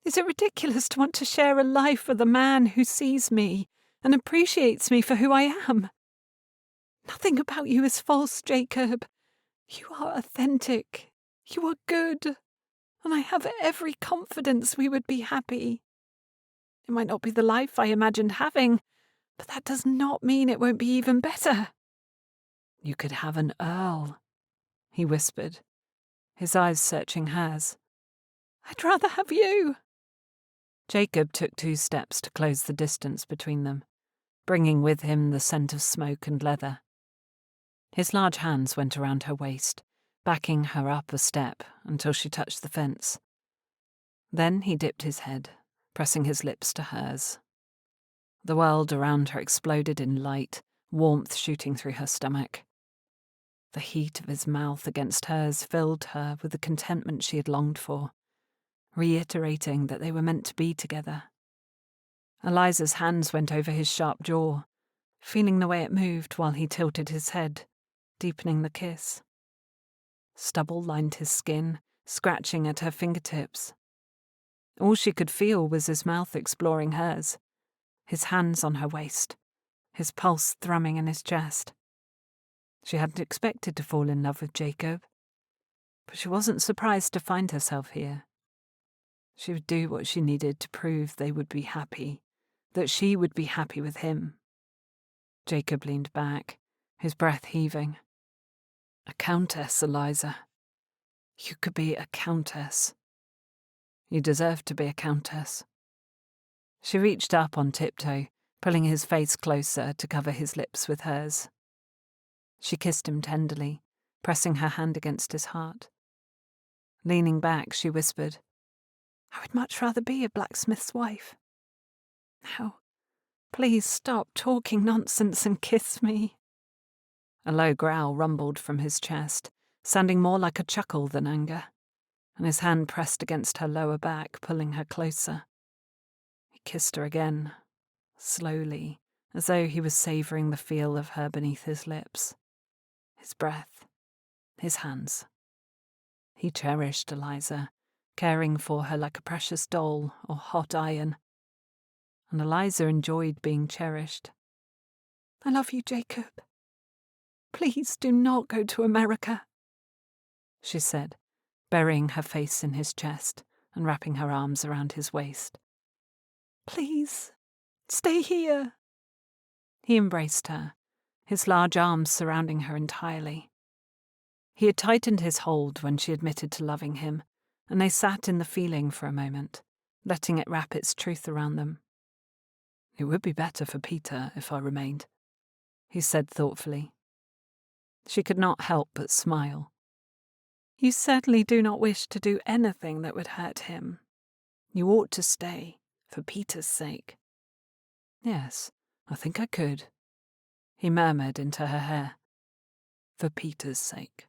"Is it ridiculous to want to share a life with a man who sees me and appreciates me for who I am? Nothing about you is false, Jacob. You are authentic. You are good. And I have every confidence we would be happy. It might not be the life I imagined having, but that does not mean it won't be even better." "You could have an earl," he whispered, his eyes searching hers. "I'd rather have you." Jacob took 2 steps to close the distance between them, bringing with him the scent of smoke and leather. His large hands went around her waist, backing her up a step until she touched the fence. Then he dipped his head, pressing his lips to hers. The world around her exploded in light, warmth shooting through her stomach. The heat of his mouth against hers filled her with the contentment she had longed for, reiterating that they were meant to be together. Eliza's hands went over his sharp jaw, feeling the way it moved while he tilted his head, deepening the kiss. Stubble lined his skin, scratching at her fingertips. All she could feel was his mouth exploring hers, his hands on her waist, his pulse thrumming in his chest. She hadn't expected to fall in love with Jacob, but she wasn't surprised to find herself here. She would do what she needed to prove they would be happy, that she would be happy with him. Jacob leaned back, his breath heaving. "A countess, Eliza. You could be a countess. You deserve to be a countess." She reached up on tiptoe, pulling his face closer to cover his lips with hers. She kissed him tenderly, pressing her hand against his heart. Leaning back, she whispered, "I would much rather be a blacksmith's wife. Now, please stop talking nonsense and kiss me." A low growl rumbled from his chest, sounding more like a chuckle than anger, and his hand pressed against her lower back, pulling her closer. He kissed her again, slowly, as though he was savouring the feel of her beneath his lips, his breath, his hands. He cherished Eliza, caring for her like a precious doll or hot iron. And Eliza enjoyed being cherished. "I love you, Jacob. Please do not go to America," she said, burying her face in his chest, and wrapping her arms around his waist. "Please, stay here." He embraced her, his large arms surrounding her entirely. He had tightened his hold when she admitted to loving him, and they sat in the feeling for a moment, letting it wrap its truth around them. "It would be better for Peter if I remained," he said thoughtfully. She could not help but smile. "You certainly do not wish to do anything that would hurt him. You ought to stay, for Peter's sake." "Yes, I think I could," he murmured into her hair. "For Peter's sake,"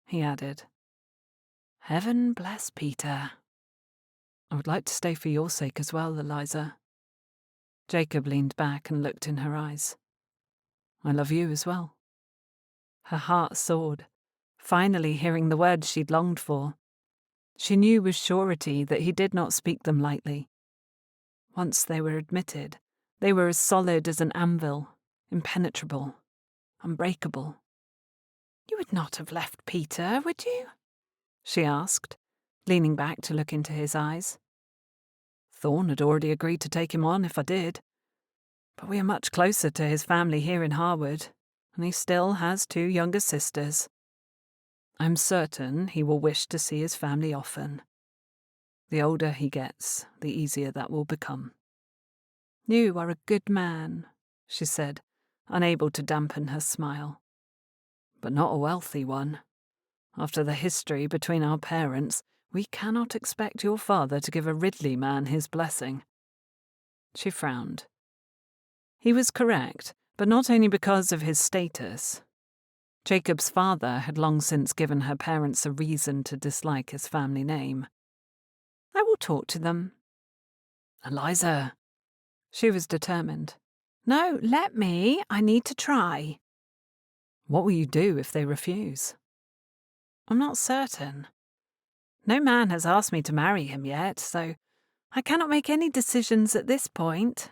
he added. "Heaven bless Peter." "I would like to stay for your sake as well, Eliza." Jacob leaned back and looked in her eyes. "I love you as well." Her heart soared, finally hearing the words she'd longed for. She knew with surety that he did not speak them lightly. Once they were admitted, they were as solid as an anvil, impenetrable, unbreakable. "You would not have left Peter, would you?" she asked, leaning back to look into his eyes. "Thorne had already agreed to take him on if I did. But we are much closer to his family here in Harewood, and he still has 2 younger sisters. I'm certain he will wish to see his family often. The older he gets, the easier that will become." "You are a good man," she said, unable to dampen her smile. "But not a wealthy one. After the history between our parents, we cannot expect your father to give a Ridley man his blessing." She frowned. He was correct, but not only because of his status. Jacob's father had long since given her parents a reason to dislike his family name. "I will talk to them." "Eliza!" She was determined. "No, let me. I need to try." "What will you do if they refuse?" "I'm not certain. No man has asked me to marry him yet, so I cannot make any decisions at this point."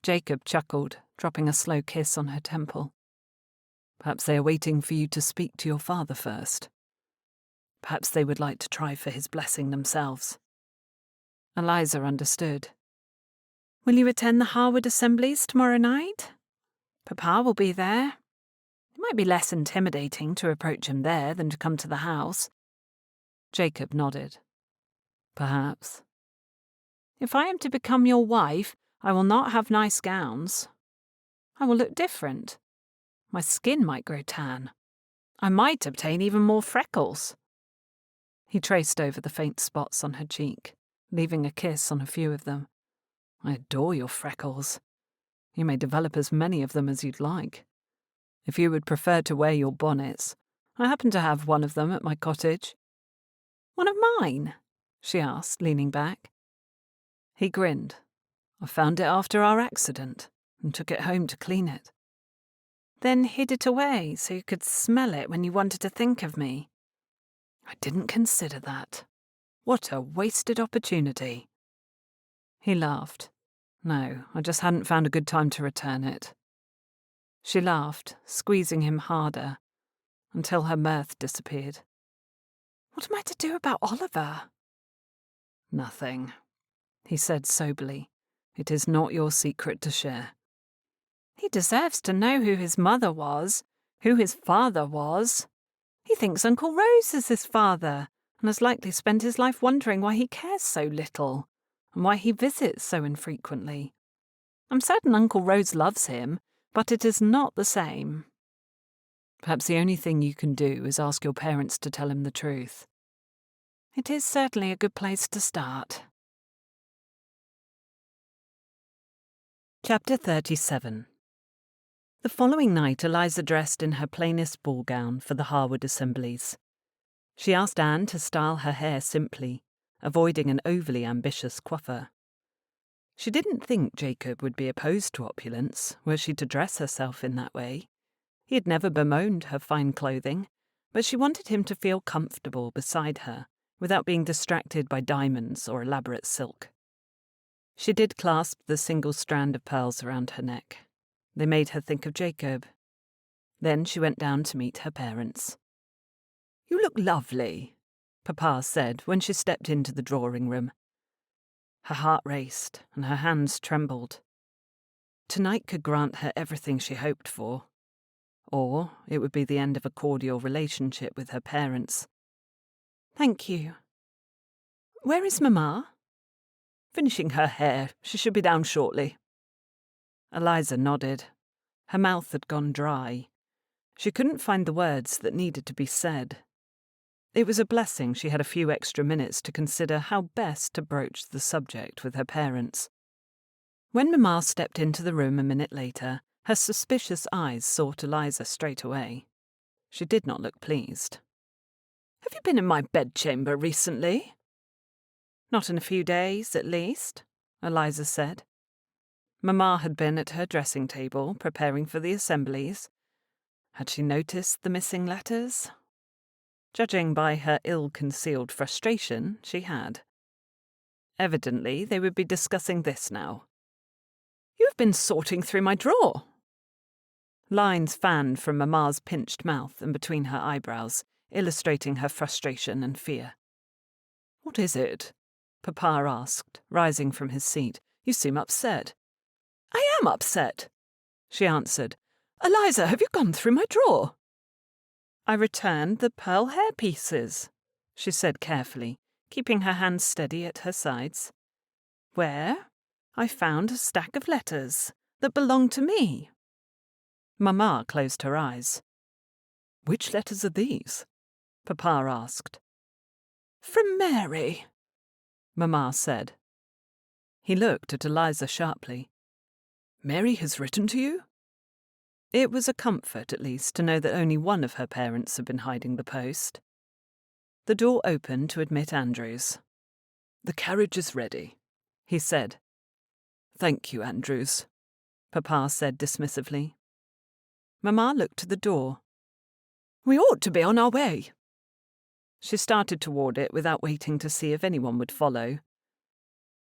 Jacob chuckled, dropping a slow kiss on her temple. "Perhaps they are waiting for you to speak to your father first. Perhaps they would like to try for his blessing themselves." Eliza understood. "Will you attend the Harewood assemblies tomorrow night? Papa will be there. It might be less intimidating to approach him there than to come to the house." Jacob nodded. "Perhaps." "If I am to become your wife, I will not have nice gowns. I will look different. My skin might grow tan. I might obtain even more freckles." He traced over the faint spots on her cheek, leaving a kiss on a few of them. "I adore your freckles. You may develop as many of them as you'd like. If you would prefer to wear your bonnets, I happen to have one of them at my cottage." "One of mine?" she asked, leaning back. He grinned. "I found it after our accident and took it home to clean it." "Then hid it away so you could smell it when you wanted to think of me?" "I didn't consider that. What a wasted opportunity." He laughed. "No, I just hadn't found a good time to return it." She laughed, squeezing him harder, until her mirth disappeared. "What am I to do about Oliver?" "Nothing," he said soberly. "It is not your secret to share." "He deserves to know who his mother was, who his father was. He thinks Uncle Rose is his father, and has likely spent his life wondering why he cares so little, and why he visits so infrequently. I'm certain Uncle Rose loves him, but it is not the same." "Perhaps the only thing you can do is ask your parents to tell him the truth." "It is certainly a good place to start." Chapter 37. The following night Eliza dressed in her plainest ball gown for the Harewood assemblies. She asked Anne to style her hair simply, avoiding an overly ambitious coiffure. She didn't think Jacob would be opposed to opulence were she to dress herself in that way. He had never bemoaned her fine clothing, but she wanted him to feel comfortable beside her, without being distracted by diamonds or elaborate silk. She did clasp the single strand of pearls around her neck. They made her think of Jacob. Then she went down to meet her parents. "You look lovely," Papa said when she stepped into the drawing-room. Her heart raced and her hands trembled. Tonight could grant her everything she hoped for. Or it would be the end of a cordial relationship with her parents. Thank you. Where is Mamma? Finishing her hair. She should be down shortly. Eliza nodded. Her mouth had gone dry. She couldn't find the words that needed to be said. It was a blessing she had a few extra minutes to consider how best to broach the subject with her parents. When Mamma stepped into the room a minute later, her suspicious eyes sought Eliza straight away. She did not look pleased. "Have you been in my bedchamber recently?" "Not in a few days, at least," Eliza said. Mamma had been at her dressing table, preparing for the assemblies. Had she noticed the missing letters? Judging by her ill-concealed frustration, she had. Evidently, they would be discussing this now. "You've been sorting through my drawer." Lines fanned from Mamma's pinched mouth and between her eyebrows, illustrating her frustration and fear. "What is it?" Papa asked, rising from his seat. "You seem upset." "I am upset," she answered. "Eliza, have you gone through my drawer?" "I returned the pearl hair pieces," she said carefully, keeping her hands steady at her sides. "Where? I found a stack of letters that belonged to me." Mamma closed her eyes. "Which letters are these?" Papa asked. "From Mary," Mamma said. He looked at Eliza sharply. "Mary has written to you?" It was a comfort, at least, to know that only one of her parents had been hiding the post. The door opened to admit Andrews. "The carriage is ready," he said. "Thank you, Andrews," Papa said dismissively. Mamma looked to the door. "We ought to be on our way." She started toward it without waiting to see if anyone would follow.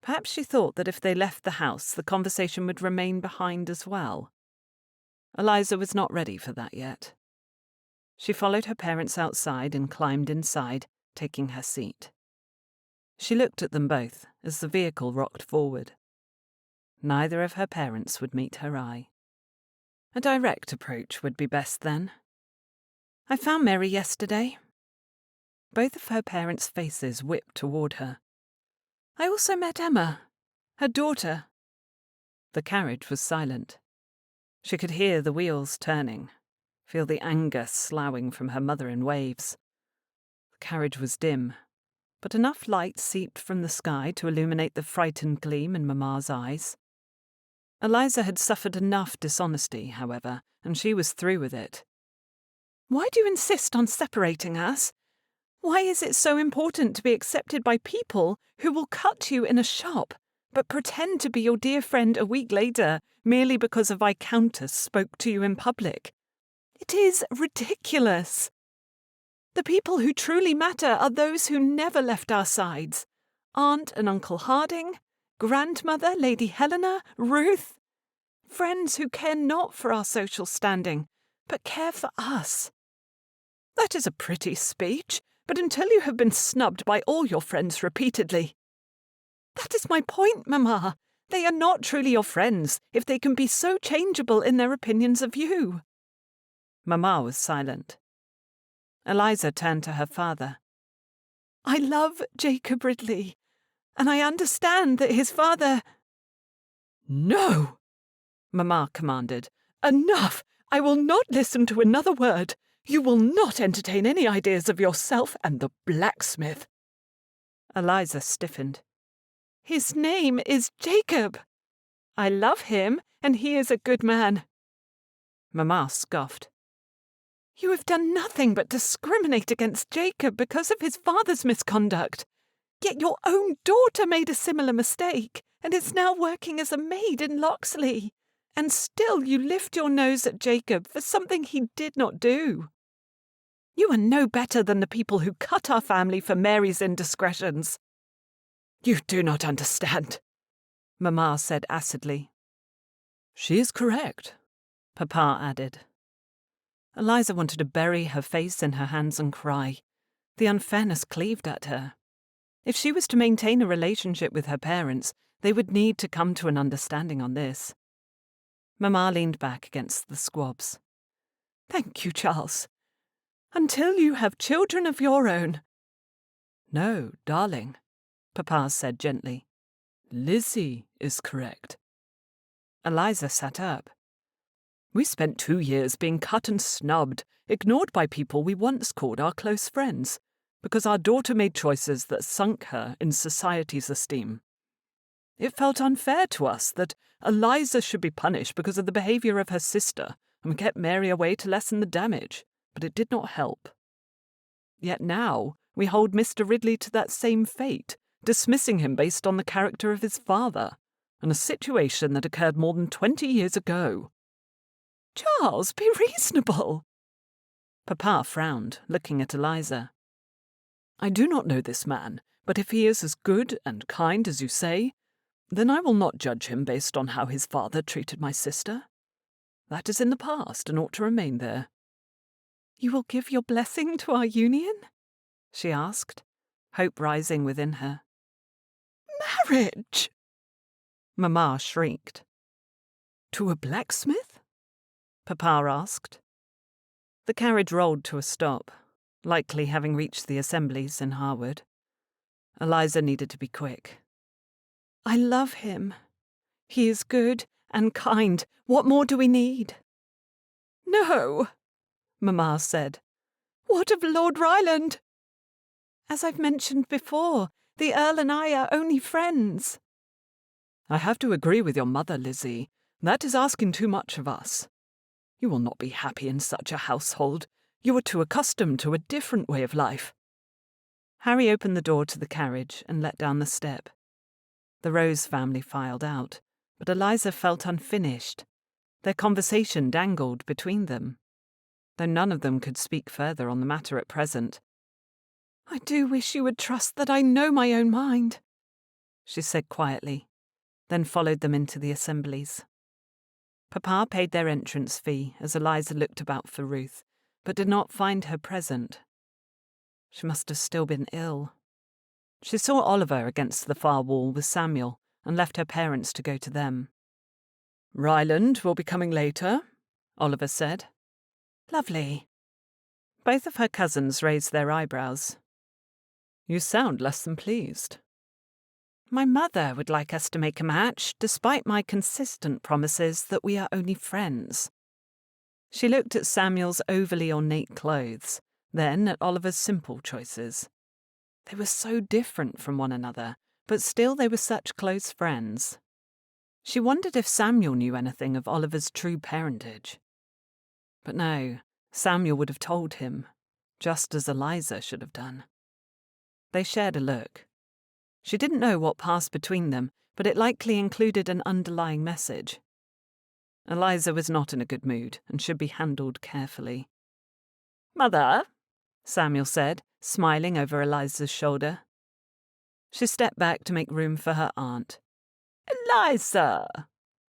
Perhaps she thought that if they left the house, the conversation would remain behind as well. Eliza was not ready for that yet. She followed her parents outside and climbed inside, taking her seat. She looked at them both as the vehicle rocked forward. Neither of her parents would meet her eye. A direct approach would be best then. "I found Mary yesterday." Both of her parents' faces whipped toward her. "I also met Emma, her daughter." The carriage was silent. She could hear the wheels turning, feel the anger sloughing from her mother in waves. The carriage was dim, but enough light seeped from the sky to illuminate the frightened gleam in Mamma's eyes. Eliza had suffered enough dishonesty, however, and she was through with it. "Why do you insist on separating us? Why is it so important to be accepted by people who will cut you in a shop, but pretend to be your dear friend a week later merely because a viscountess spoke to you in public? It is ridiculous. The people who truly matter are those who never left our sides. Aunt and Uncle Harding, grandmother Lady Helena, Ruth. Friends who care not for our social standing, but care for us." "That is a pretty speech, but until you have been snubbed by all your friends repeatedly." "That is my point, Mamma. They are not truly your friends if they can be so changeable in their opinions of you." Mamma was silent. Eliza turned to her father. "I love Jacob Ridley, and I understand that his father—" "No!" Mamma commanded. "Enough! I will not listen to another word. You will not entertain any ideas of yourself and the blacksmith." Eliza stiffened. "His name is Jacob. I love him, and he is a good man." Mamma scoffed. "You have done nothing but discriminate against Jacob because of his father's misconduct. Yet your own daughter made a similar mistake, and is now working as a maid in Locksley. And still you lift your nose at Jacob for something he did not do. You are no better than the people who cut our family for Mary's indiscretions." "You do not understand," Mamma said acidly. "She is correct," Papa added. Eliza wanted to bury her face in her hands and cry. The unfairness cleaved at her. If she was to maintain a relationship with her parents, they would need to come to an understanding on this. Mamma leaned back against the squabs. "Thank you, Charles. Until you have children of your own." "No, darling," Papa said gently. "Lizzie is correct." Eliza sat up. "We spent 2 years being cut and snubbed, ignored by people we once called our close friends, because our daughter made choices that sunk her in society's esteem. It felt unfair to us that Eliza should be punished because of the behaviour of her sister, and we kept Mary away to lessen the damage, but it did not help. Yet now we hold Mr. Ridley to that same fate, dismissing him based on the character of his father, and a situation that occurred more than 20 years ago." "Charles, be reasonable." Papa frowned, looking at Eliza. "I do not know this man, but if he is as good and kind as you say, then I will not judge him based on how his father treated my sister. That is in the past and ought to remain there." "You will give your blessing to our union?" she asked, hope rising within her. "Marriage!" Mamma shrieked. "To a blacksmith?" Papa asked. The carriage rolled to a stop, likely having reached the assemblies in Harewood. Eliza needed to be quick. "I love him. He is good and kind. What more do we need?" "No," Mamma said. "What of Lord Ryland?" "As I've mentioned before, the Earl and I are only friends." "I have to agree with your mother, Lizzie. That is asking too much of us. You will not be happy in such a household. You are too accustomed to a different way of life." Harry opened the door to the carriage and let down the step. The Rose family filed out, but Eliza felt unfinished. Their conversation dangled between them, though none of them could speak further on the matter at present. "I do wish you would trust that I know my own mind," she said quietly, then followed them into the assemblies. Papa paid their entrance fee as Eliza looked about for Ruth, but did not find her present. She must have still been ill. She saw Oliver against the far wall with Samuel and left her parents to go to them. "Ryland will be coming later," Oliver said. "Lovely." Both of her cousins raised their eyebrows. "You sound less than pleased." "My mother would like us to make a match, despite my consistent promises that we are only friends." She looked at Samuel's overly ornate clothes, then at Oliver's simple choices. They were so different from one another, but still they were such close friends. She wondered if Samuel knew anything of Oliver's true parentage. But no, Samuel would have told him, just as Eliza should have done. They shared a look. She didn't know what passed between them, but it likely included an underlying message. Eliza was not in a good mood and should be handled carefully. "Mother," Samuel said, smiling over Eliza's shoulder. She stepped back to make room for her aunt. "Eliza,"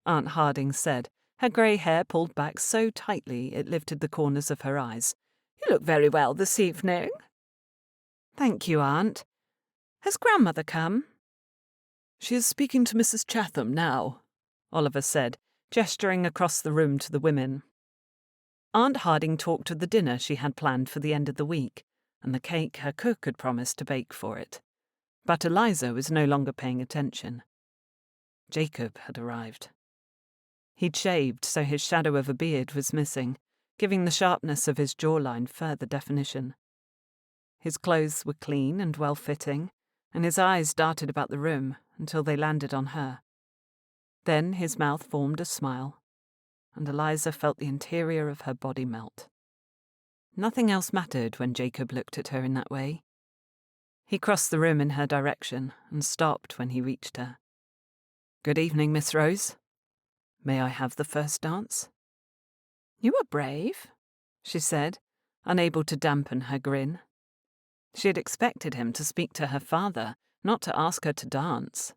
Aunt Harding said, her grey hair pulled back so tightly it lifted the corners of her eyes. "You look very well this evening." "Thank you, Aunt. Has grandmother come?" "She is speaking to Mrs. Chatham now," Oliver said, gesturing across the room to the women. Aunt Harding talked of the dinner she had planned for the end of the week, and the cake her cook had promised to bake for it. But Eliza was no longer paying attention. Jacob had arrived. He'd shaved, so his shadow of a beard was missing, giving the sharpness of his jawline further definition. His clothes were clean and well-fitting, and his eyes darted about the room until they landed on her. Then his mouth formed a smile, and Eliza felt the interior of her body melt. Nothing else mattered when Jacob looked at her in that way. He crossed the room in her direction and stopped when he reached her. "Good evening, Miss Rose. May I have the first dance?" "You are brave," she said, unable to dampen her grin. She had expected him to speak to her father, not to ask her to dance.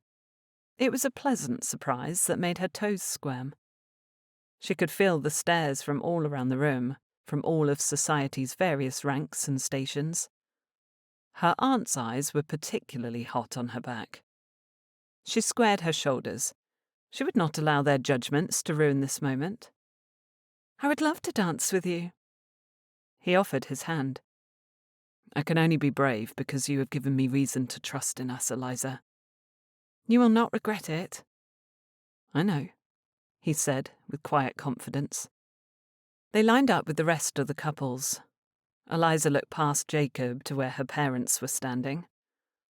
It was a pleasant surprise that made her toes squirm. She could feel the stares from all around the room, from all of society's various ranks and stations. Her aunt's eyes were particularly hot on her back. She squared her shoulders. She would not allow their judgments to ruin this moment. I would love to dance with you. He offered his hand. I can only be brave because you have given me reason to trust in us, Eliza. You will not regret it. I know, he said with quiet confidence. They lined up with the rest of the couples. Eliza looked past Jacob to where her parents were standing.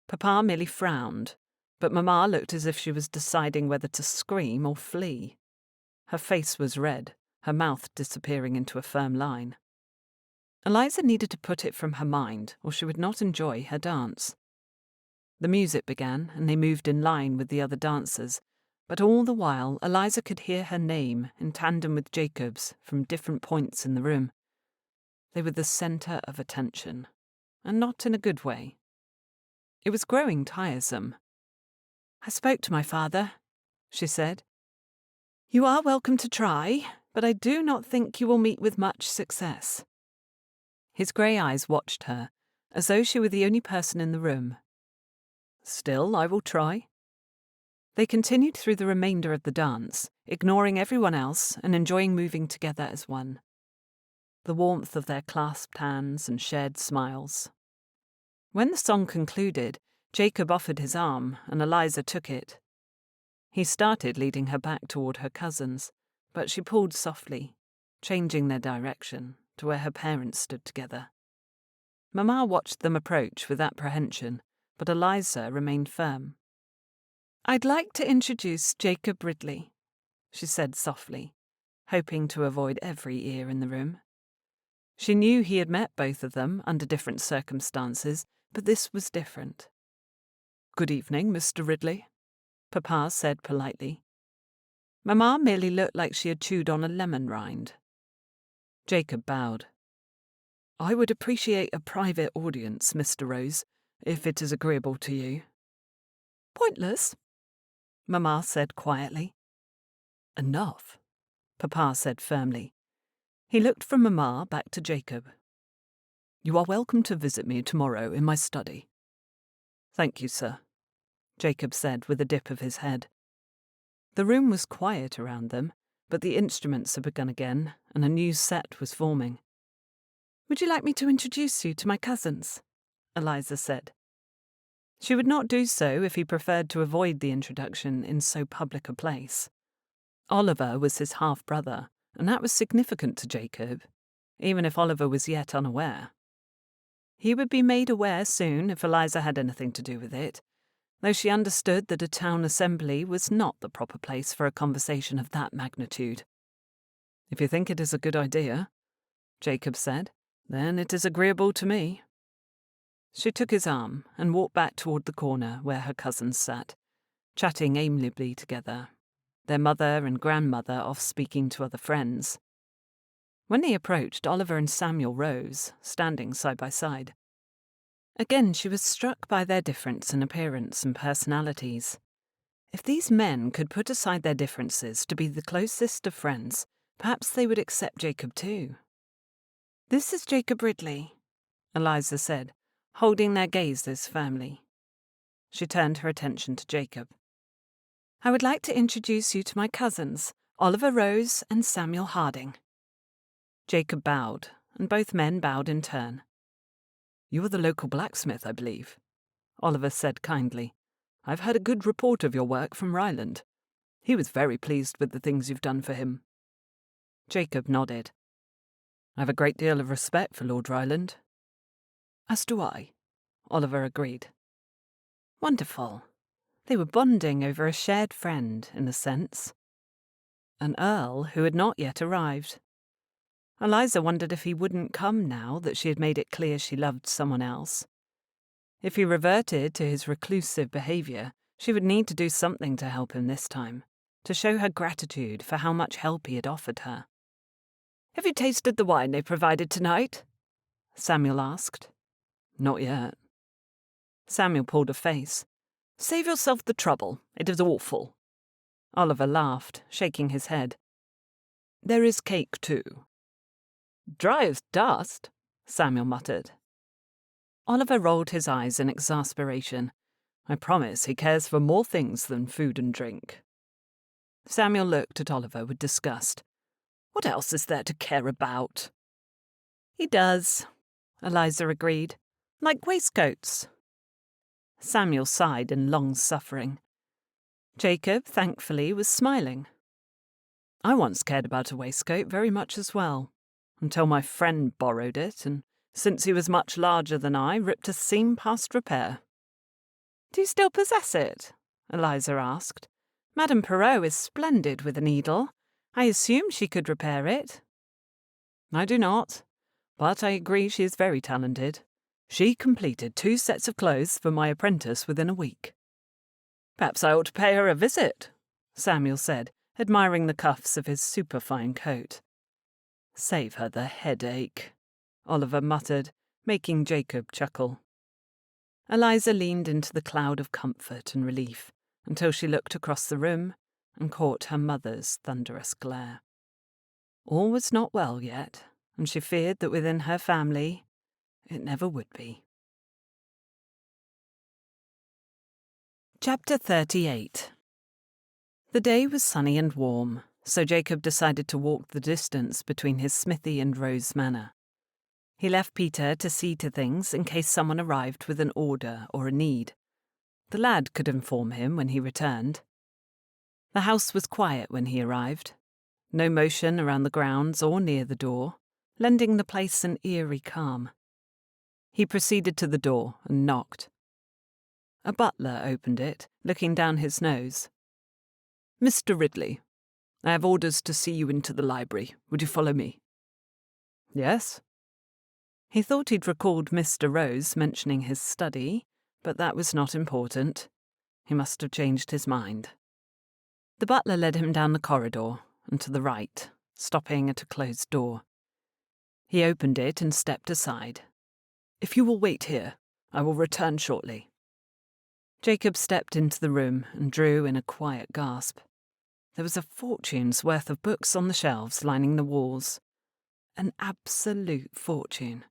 Papa merely frowned, but Mamma looked as if she was deciding whether to scream or flee. Her face was red, her mouth disappearing into a firm line. Eliza needed to put it from her mind, or she would not enjoy her dance. The music began, and they moved in line with the other dancers, but all the while Eliza could hear her name in tandem with Jacob's from different points in the room. They were the centre of attention, and not in a good way. It was growing tiresome. I spoke to my father, she said. You are welcome to try, but I do not think you will meet with much success. His grey eyes watched her, as though she were the only person in the room. Still, I will try. They continued through the remainder of the dance, ignoring everyone else and enjoying moving together as one. The warmth of their clasped hands and shared smiles. When the song concluded, Jacob offered his arm, and Eliza took it. He started leading her back toward her cousins, but she pulled softly, changing their direction to where her parents stood together. Mamma watched them approach with apprehension, but Eliza remained firm. I'd like to introduce Jacob Ridley, she said softly, hoping to avoid every ear in the room. She knew he had met both of them under different circumstances, but this was different. Good evening, Mr. Ridley, Papa said politely. Mamma merely looked like she had chewed on a lemon rind. Jacob bowed. I would appreciate a private audience, Mr. Rose, if it is agreeable to you. Pointless, Mamma said quietly. Enough, Papa said firmly. He looked from Mamma back to Jacob. You are welcome to visit me tomorrow in my study. Thank you, sir, Jacob said with a dip of his head. The room was quiet around them, but the instruments had begun again, and a new set was forming. Would you like me to introduce you to my cousins? Eliza said. She would not do so if he preferred to avoid the introduction in so public a place. Oliver was his half-brother, and that was significant to Jacob, even if Oliver was yet unaware. He would be made aware soon if Eliza had anything to do with it, though she understood that a town assembly was not the proper place for a conversation of that magnitude. If you think it is a good idea, Jacob said, then it is agreeable to me. She took his arm and walked back toward the corner where her cousins sat, chatting amiably together, their mother and grandmother off speaking to other friends. When they approached, Oliver and Samuel rose, standing side by side. Again she was struck by their difference in appearance and personalities. If these men could put aside their differences to be the closest of friends, perhaps they would accept Jacob too. This is Jacob Ridley, Eliza said, holding their gazes firmly. She turned her attention to Jacob. I would like to introduce you to my cousins, Oliver Rose and Samuel Harding. Jacob bowed, and both men bowed in turn. You are the local blacksmith, I believe, Oliver said kindly. I've heard a good report of your work from Ryland. He was very pleased with the things you've done for him. Jacob nodded. I have a great deal of respect for Lord Ryland. As do I, Oliver agreed. Wonderful. They were bonding over a shared friend, in a sense. An earl who had not yet arrived. Eliza wondered if he wouldn't come now that she had made it clear she loved someone else. If he reverted to his reclusive behaviour, she would need to do something to help him this time, to show her gratitude for how much help he had offered her. Have you tasted the wine they provided tonight? Samuel asked. Not yet. Samuel pulled a face. Save yourself the trouble. It is awful. Oliver laughed, shaking his head. There is cake too. Dry as dust, Samuel muttered. Oliver rolled his eyes in exasperation. I promise he cares for more things than food and drink. Samuel looked at Oliver with disgust. What else is there to care about? He does, Eliza agreed. Like waistcoats. Samuel sighed in long suffering. Jacob, thankfully, was smiling. I once cared about a waistcoat very much as well, until my friend borrowed it, and since he was much larger than I, ripped a seam past repair. Do you still possess it? Eliza asked. Madame Perrot is splendid with a needle. I assume she could repair it. I do not, but I agree she is very talented. She completed 2 sets of clothes for my apprentice within a week. Perhaps I ought to pay her a visit, Samuel said, admiring the cuffs of his superfine coat. Save her the headache, Oliver muttered, making Jacob chuckle. Eliza leaned into the cloud of comfort and relief until she looked across the room and caught her mother's thunderous glare. All was not well yet, and she feared that within her family it never would be. Chapter 38. The day was sunny and warm, so Jacob decided to walk the distance between his smithy and Rose Manor. He left Peter to see to things in case someone arrived with an order or a need. The lad could inform him when he returned. The house was quiet when he arrived. No motion around the grounds or near the door, lending the place an eerie calm. He proceeded to the door and knocked. A butler opened it, looking down his nose. Mr. Ridley, I have orders to see you into the library. Would you follow me? Yes. He thought he'd recalled Mr. Rose mentioning his study, but that was not important. He must have changed his mind. The butler led him down the corridor and to the right, stopping at a closed door. He opened it and stepped aside. If you will wait here, I will return shortly. Jacob stepped into the room and drew in a quiet gasp. There was a fortune's worth of books on the shelves lining the walls. An absolute fortune.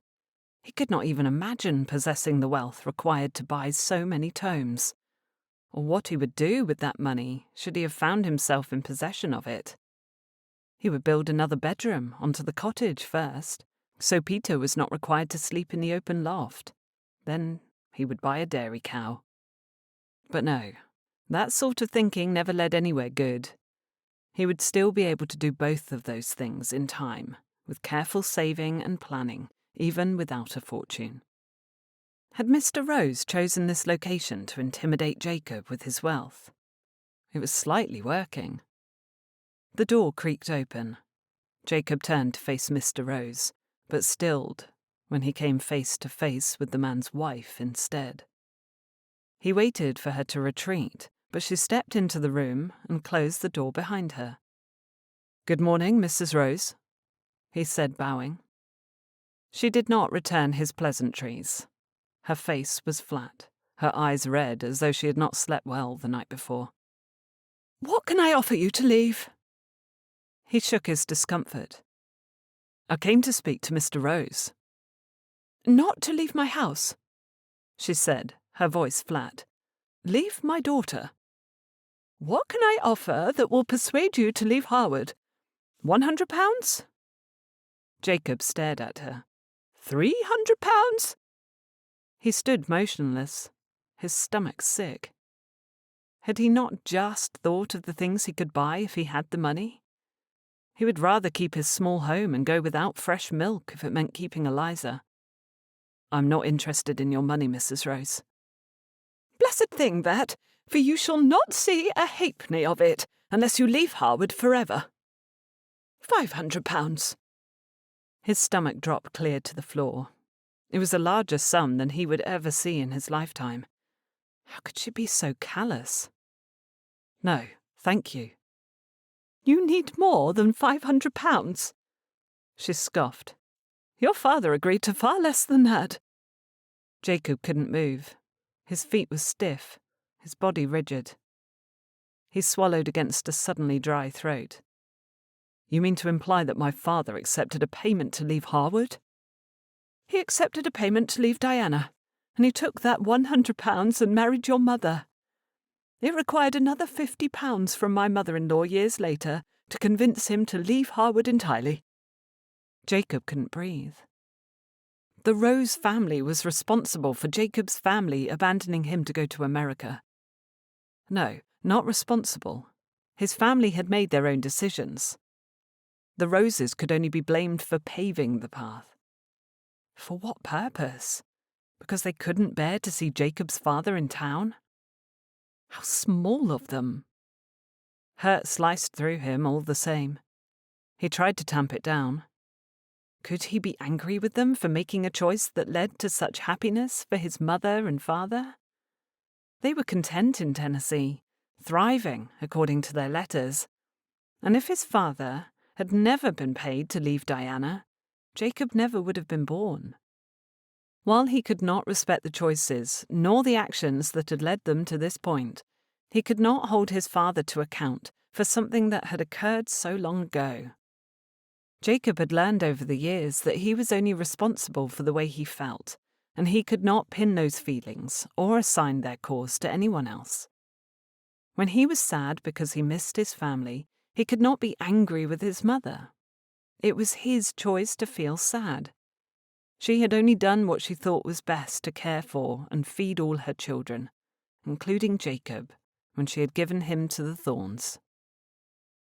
He could not even imagine possessing the wealth required to buy so many tomes, or what he would do with that money should he have found himself in possession of it. He would build another bedroom onto the cottage first, so Peter was not required to sleep in the open loft. Then he would buy a dairy cow. But no, that sort of thinking never led anywhere good. He would still be able to do both of those things in time, with careful saving and planning, even without a fortune. Had Mr. Rose chosen this location to intimidate Jacob with his wealth? It was slightly working. The door creaked open. Jacob turned to face Mr. Rose, but stilled when he came face to face with the man's wife instead. He waited for her to retreat, but she stepped into the room and closed the door behind her. Good morning, Mrs. Rose, he said, bowing. She did not return his pleasantries. Her face was flat, her eyes red as though she had not slept well the night before. What can I offer you to leave? He shook his discomfort. I came to speak to Mr. Rose. Not to leave my house, she said, her voice flat. Leave my daughter. What can I offer that will persuade you to leave Harewood? £100? Jacob stared at her. £300? He stood motionless, his stomach sick. Had he not just thought of the things he could buy if he had the money? He would rather keep his small home and go without fresh milk if it meant keeping Eliza. I'm not interested in your money, Mrs. Rose. Blessed thing that, for you shall not see a halfpenny of it unless you leave Harewood forever. £500. His stomach dropped clear to the floor. It was a larger sum than he would ever see in his lifetime. How could she be so callous? No, thank you. You need more than £500? She scoffed. Your father agreed to far less than that. Jacob couldn't move. His feet were stiff, his body rigid. He swallowed against a suddenly dry throat. You mean to imply that my father accepted a payment to leave Harewood? He accepted a payment to leave Diana, and he took that £100 and married your mother. It required another £50 from my mother-in-law years later to convince him to leave Harewood entirely." Jacob couldn't breathe. The Rose family was responsible for Jacob's family abandoning him to go to America. No, not responsible. His family had made their own decisions. The Roses could only be blamed for paving the path. For what purpose? Because they couldn't bear to see Jacob's father in town? How small of them! Hurt sliced through him all the same. He tried to tamp it down. Could he be angry with them for making a choice that led to such happiness for his mother and father? They were content in Tennessee, thriving, according to their letters. And if his father had never been paid to leave Diana, Jacob never would have been born. While he could not respect the choices, nor the actions that had led them to this point, he could not hold his father to account for something that had occurred so long ago. Jacob had learned over the years that he was only responsible for the way he felt, and he could not pin those feelings or assign their cause to anyone else. When he was sad because he missed his family, he could not be angry with his mother. It was his choice to feel sad. She had only done what she thought was best to care for and feed all her children, including Jacob, when she had given him to the thorns.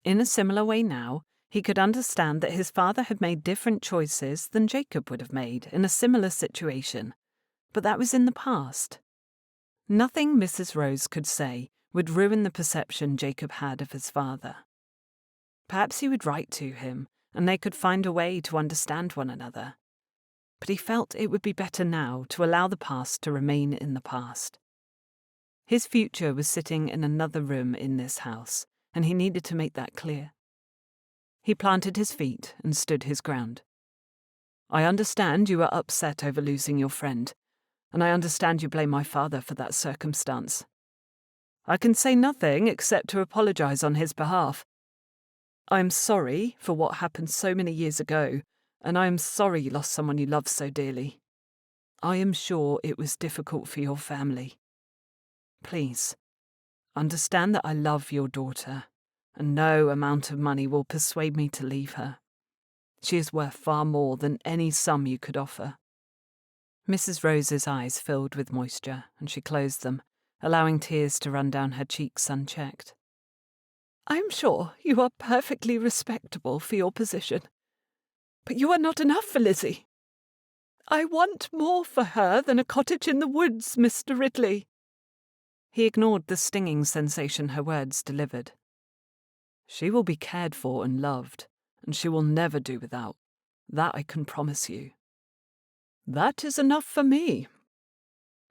In a similar way now, he could understand that his father had made different choices than Jacob would have made in a similar situation, but that was in the past. Nothing Mrs. Rose could say would ruin the perception Jacob had of his father. Perhaps he would write to him, and they could find a way to understand one another. But he felt it would be better now to allow the past to remain in the past. His future was sitting in another room in this house, and he needed to make that clear. He planted his feet and stood his ground. "I understand you are upset over losing your friend, and I understand you blame my father for that circumstance. I can say nothing except to apologize on his behalf. I am sorry for what happened so many years ago, and I am sorry you lost someone you loved so dearly. I am sure it was difficult for your family. Please, understand that I love your daughter, and no amount of money will persuade me to leave her. She is worth far more than any sum you could offer." Mrs. Rose's eyes filled with moisture, and she closed them, allowing tears to run down her cheeks unchecked. "I am sure you are perfectly respectable for your position, but you are not enough for Lizzie. I want more for her than a cottage in the woods, Mr. Ridley." He ignored the stinging sensation her words delivered. "She will be cared for and loved, and she will never do without. That I can promise you." "That is enough for me,"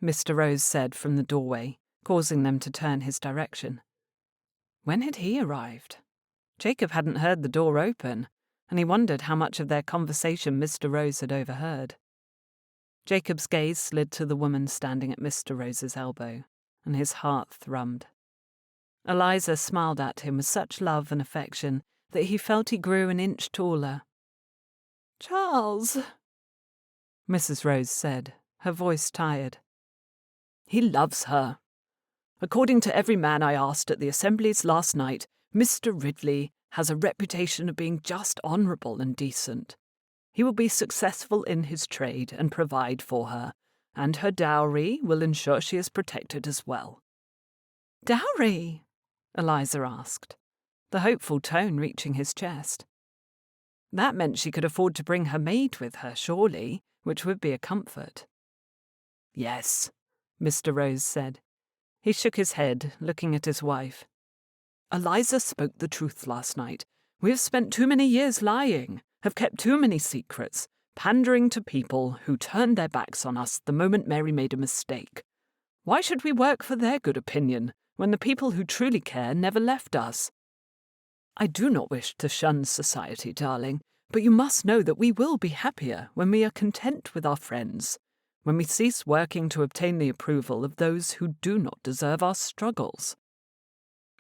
Mr. Rose said from the doorway, causing them to turn his direction. When had he arrived? Jacob hadn't heard the door open, and he wondered how much of their conversation Mr. Rose had overheard. Jacob's gaze slid to the woman standing at Mr. Rose's elbow, and his heart thrummed. Eliza smiled at him with such love and affection that he felt he grew an inch taller. "Charles," Mrs. Rose said, her voice tired. "He loves her. According to every man I asked at the assemblies last night, Mr. Ridley has a reputation of being just honourable and decent. He will be successful in his trade and provide for her, and her dowry will ensure she is protected as well." "Dowry?" Eliza asked, the hopeful tone reaching his chest. That meant she could afford to bring her maid with her, surely, which would be a comfort. "Yes," Mr. Rose said. He shook his head, looking at his wife. "Eliza spoke the truth last night. We have spent too many years lying, have kept too many secrets, pandering to people who turned their backs on us the moment Mary made a mistake. Why should we work for their good opinion when the people who truly care never left us? I do not wish to shun society, darling, but you must know that we will be happier when we are content with our friends, when we cease working to obtain the approval of those who do not deserve our struggles."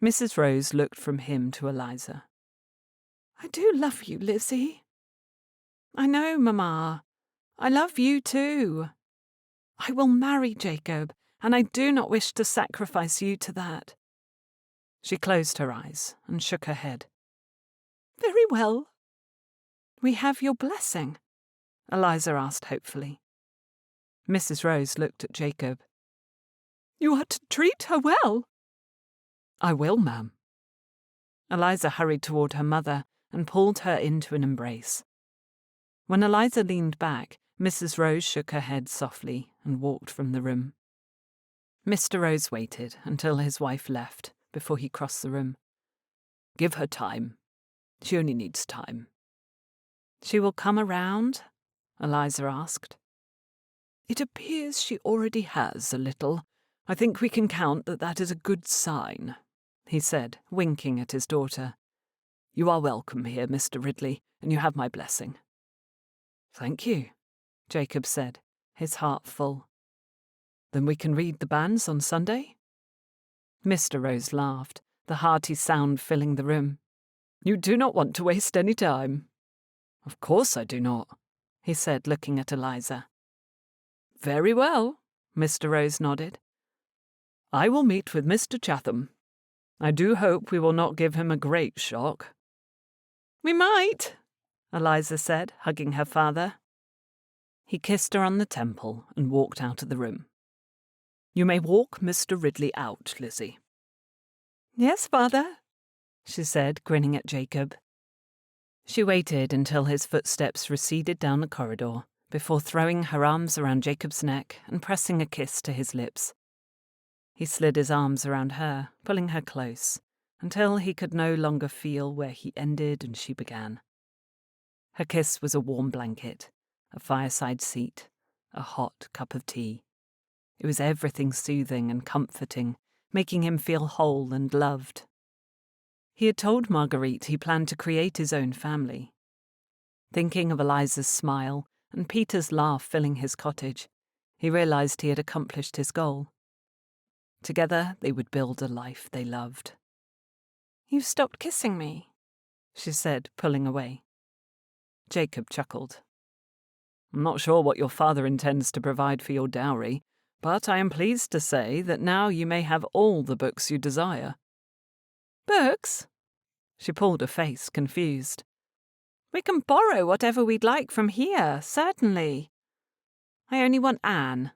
Mrs. Rose looked from him to Eliza. "I do love you, Lizzie." "I know, Mamma. I love you too." I will marry Jacob, and I do not wish to sacrifice you to that. She closed her eyes and shook her head. Very well. We have your blessing? Eliza asked hopefully. Mrs. Rose looked at Jacob. You are to treat her well. I will, ma'am. Eliza hurried toward her mother and pulled her into an embrace. When Eliza leaned back, Mrs. Rose shook her head softly and walked from the room. Mr. Rose waited until his wife left before he crossed the room. Give her time. She only needs time. She will come around? Eliza asked. It appears she already has a little. I think we can count that is a good sign, he said, winking at his daughter. You are welcome here, Mr. Ridley, and you have my blessing. Thank you, Jacob said, his heart full. Then we can read the banns on Sunday? Mr. Rose laughed, the hearty sound filling the room. You do not want to waste any time. Of course I do not, he said, looking at Eliza. Very well, Mr. Rose nodded. I will meet with Mr. Chatham. I do hope we will not give him a great shock. We might, Eliza said, hugging her father. He kissed her on the temple and walked out of the room. You may walk Mr. Ridley out, Lizzie. Yes, father, she said, grinning at Jacob. She waited until his footsteps receded down the corridor before throwing her arms around Jacob's neck and pressing a kiss to his lips. He slid his arms around her, pulling her close, until he could no longer feel where he ended and she began. Her kiss was a warm blanket, a fireside seat, a hot cup of tea. It was everything soothing and comforting, making him feel whole and loved. He had told Marguerite he planned to create his own family. Thinking of Eliza's smile and Peter's laugh filling his cottage, he realized he had accomplished his goal. Together they would build a life they loved. You've stopped kissing me, she said, pulling away. Jacob chuckled. I'm not sure what your father intends to provide for your dowry, but I am pleased to say that now you may have all the books you desire. Books? She pulled a face, confused. We can borrow whatever we'd like from here, certainly. I only want Anne.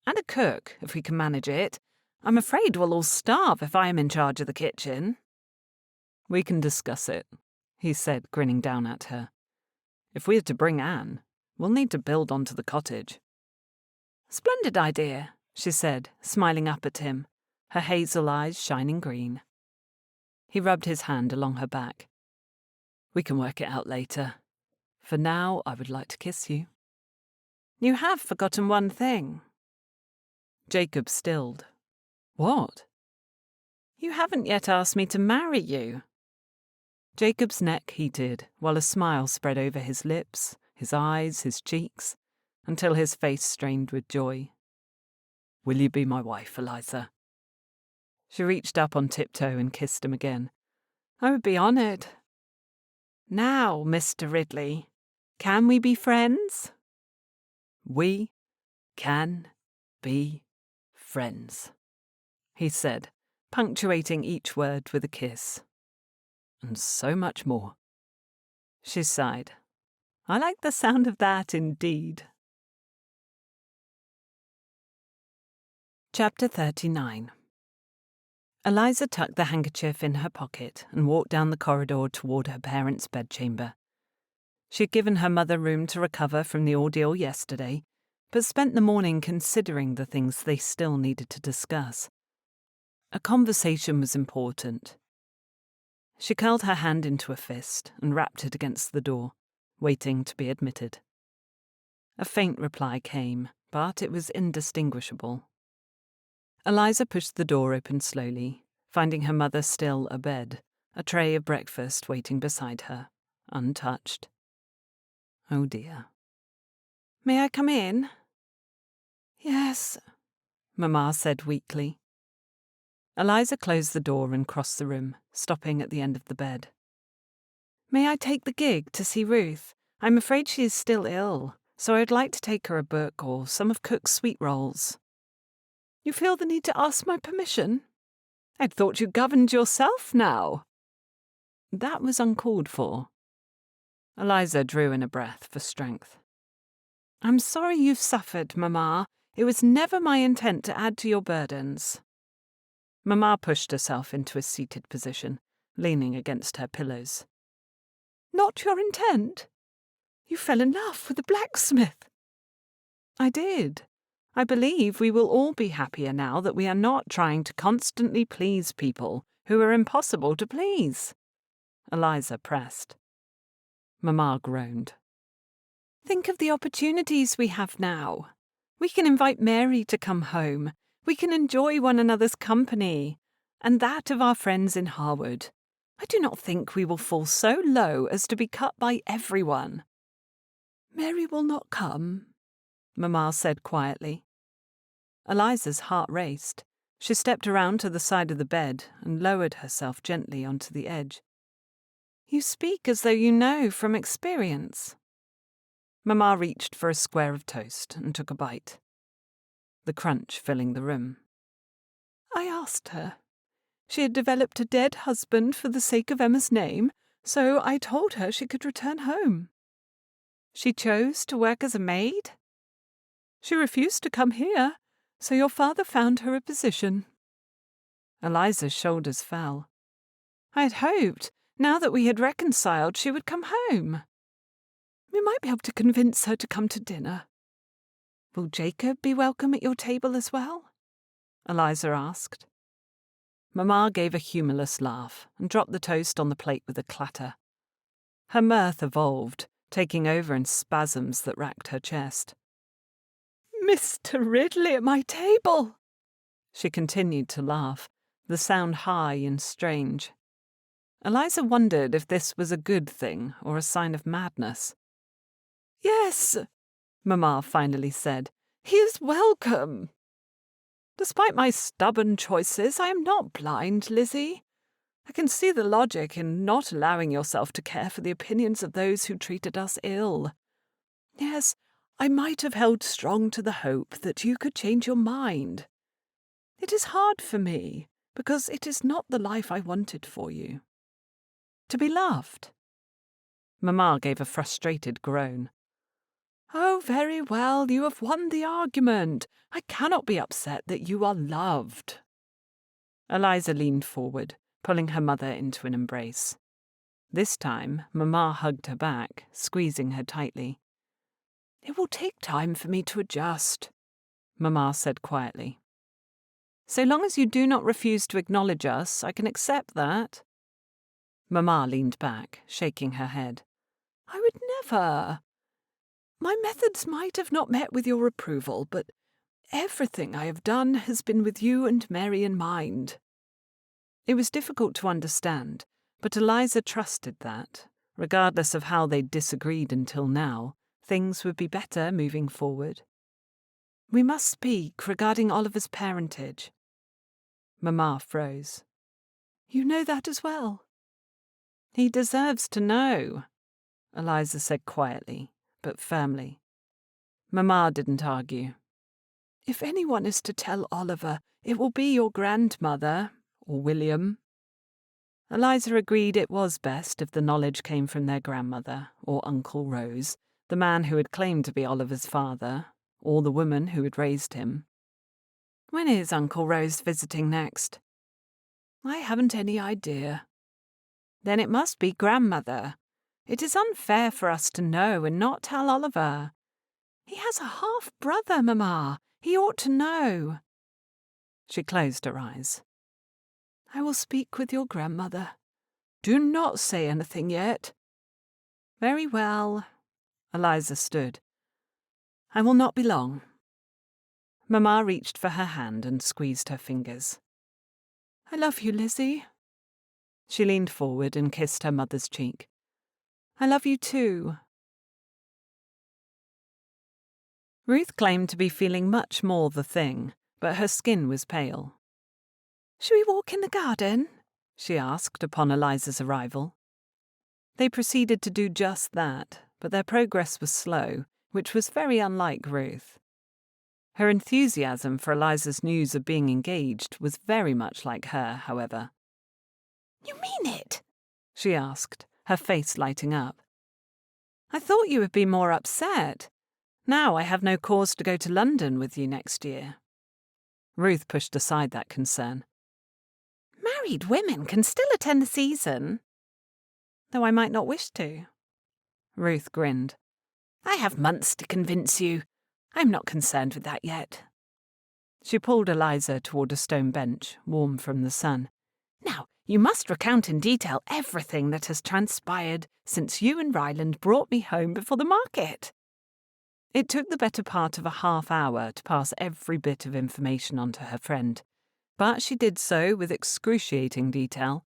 And a cook, if we can manage it. I'm afraid we'll all starve if I am in charge of the kitchen. We can discuss it, he said, grinning down at her. If we are to bring Anne, we'll need to build onto the cottage. Splendid idea, she said, smiling up at him, her hazel eyes shining green. He rubbed his hand along her back. We can work it out later. For now, I would like to kiss you. You have forgotten one thing. Jacob stilled. What? You haven't yet asked me to marry you. Jacob's neck heated, while a smile spread over his lips, his eyes, his cheeks, until his face strained with joy. Will you be my wife, Eliza? She reached up on tiptoe and kissed him again. I would be honoured. Now, Mr. Ridley, can we be friends? We can be friends, he said, punctuating each word with a kiss. And so much more. She sighed. I like the sound of that indeed. Chapter 39. Eliza tucked the handkerchief in her pocket and walked down the corridor toward her parents' bedchamber. She had given her mother room to recover from the ordeal yesterday, but spent the morning considering the things they still needed to discuss. A conversation was important. She curled her hand into a fist and rapped it against the door, waiting to be admitted. A faint reply came, but it was indistinguishable. Eliza pushed the door open slowly, finding her mother still abed, a tray of breakfast waiting beside her, untouched. Oh dear. May I come in? Yes, Mamma said weakly. Eliza closed the door and crossed the room, stopping at the end of the bed. May I take the gig to see Ruth? I'm afraid she is still ill, so I'd like to take her a book or some of Cook's sweet rolls." "You feel the need to ask my permission? I'd thought you governed yourself now." That was uncalled for. Eliza drew in a breath for strength. "I'm sorry you've suffered, Mamma. It was never my intent to add to your burdens." Mamma pushed herself into a seated position, leaning against her pillows. "Not your intent? You fell in love with the blacksmith." "I did. I believe we will all be happier now that we are not trying to constantly please people who are impossible to please." Eliza pressed. Mamma groaned. "Think of the opportunities we have now. We can invite Mary to come home. We can enjoy one another's company, and that of our friends in Harewood. I do not think we will fall so low as to be cut by everyone." "Mary will not come," Mamma said quietly. Eliza's heart raced. She stepped around to the side of the bed and lowered herself gently onto the edge. "You speak as though you know from experience." Mamma reached for a square of toast and took a bite, the crunch filling the room. "I asked her. She had developed a dead husband for the sake of Emma's name, so I told her she could return home." "She chose to work as a maid?" "She refused to come here, so your father found her a position." Eliza's shoulders fell. "I had hoped, now that we had reconciled, she would come home." "We might be able to convince her to come to dinner." "Will Jacob be welcome at your table as well?" Eliza asked. Mamma gave a humorless laugh and dropped the toast on the plate with a clatter. Her mirth evolved, taking over in spasms that racked her chest. "Mr. Ridley at my table!" She continued to laugh, the sound high and strange. Eliza wondered if this was a good thing or a sign of madness. "Yes," Mamma finally said. "He is welcome. Despite my stubborn choices, I am not blind, Lizzie. I can see the logic in not allowing yourself to care for the opinions of those who treated us ill. Yes, I might have held strong to the hope that you could change your mind. It is hard for me, because it is not the life I wanted for you." "To be loved?" Mamma gave a frustrated groan. "Oh, very well, you have won the argument. I cannot be upset that you are loved." Eliza leaned forward, pulling her mother into an embrace. This time, Mamma hugged her back, squeezing her tightly. "It will take time for me to adjust," Mamma said quietly. "So long as you do not refuse to acknowledge us, I can accept that." Mamma leaned back, shaking her head. "I would never. My methods might have not met with your approval, but everything I have done has been with you and Mary in mind." It was difficult to understand, but Eliza trusted that, regardless of how they'd disagreed until now, things would be better moving forward. "We must speak regarding Oliver's parentage." Mamma froze. "You know that as well?" "He deserves to know," Eliza said quietly, but firmly. Mamma didn't argue. "If anyone is to tell Oliver, it will be your grandmother, or William." Eliza agreed it was best if the knowledge came from their grandmother, or Uncle Rose, the man who had claimed to be Oliver's father, or the woman who had raised him. "When is Uncle Rose visiting next?" "I haven't any idea." "Then it must be grandmother. It is unfair for us to know and not tell Oliver. He has a half-brother, Mamma. He ought to know." She closed her eyes. "I will speak with your grandmother. Do not say anything yet." "Very well." Eliza stood. "I will not be long." Mamma reached for her hand and squeezed her fingers. "I love you, Lizzie." She leaned forward and kissed her mother's cheek. "I love you too." Ruth claimed to be feeling much more the thing, but her skin was pale. "Shall we walk in the garden?" she asked upon Eliza's arrival. They proceeded to do just that, but their progress was slow, which was very unlike Ruth. Her enthusiasm for Eliza's news of being engaged was very much like her, however. "You mean it?" she asked, her face lighting up. "I thought you would be more upset. Now I have no cause to go to London with you next year." Ruth pushed aside that concern. "Married women can still attend the season." "Though I might not wish to." Ruth grinned. "I have months to convince you. I'm not concerned with that yet." She pulled Eliza toward a stone bench, warm from the sun. "Now, you must recount in detail everything that has transpired since you and Ryland brought me home before the market." It took the better part of a half-hour to pass every bit of information on to her friend, but she did so with excruciating detail,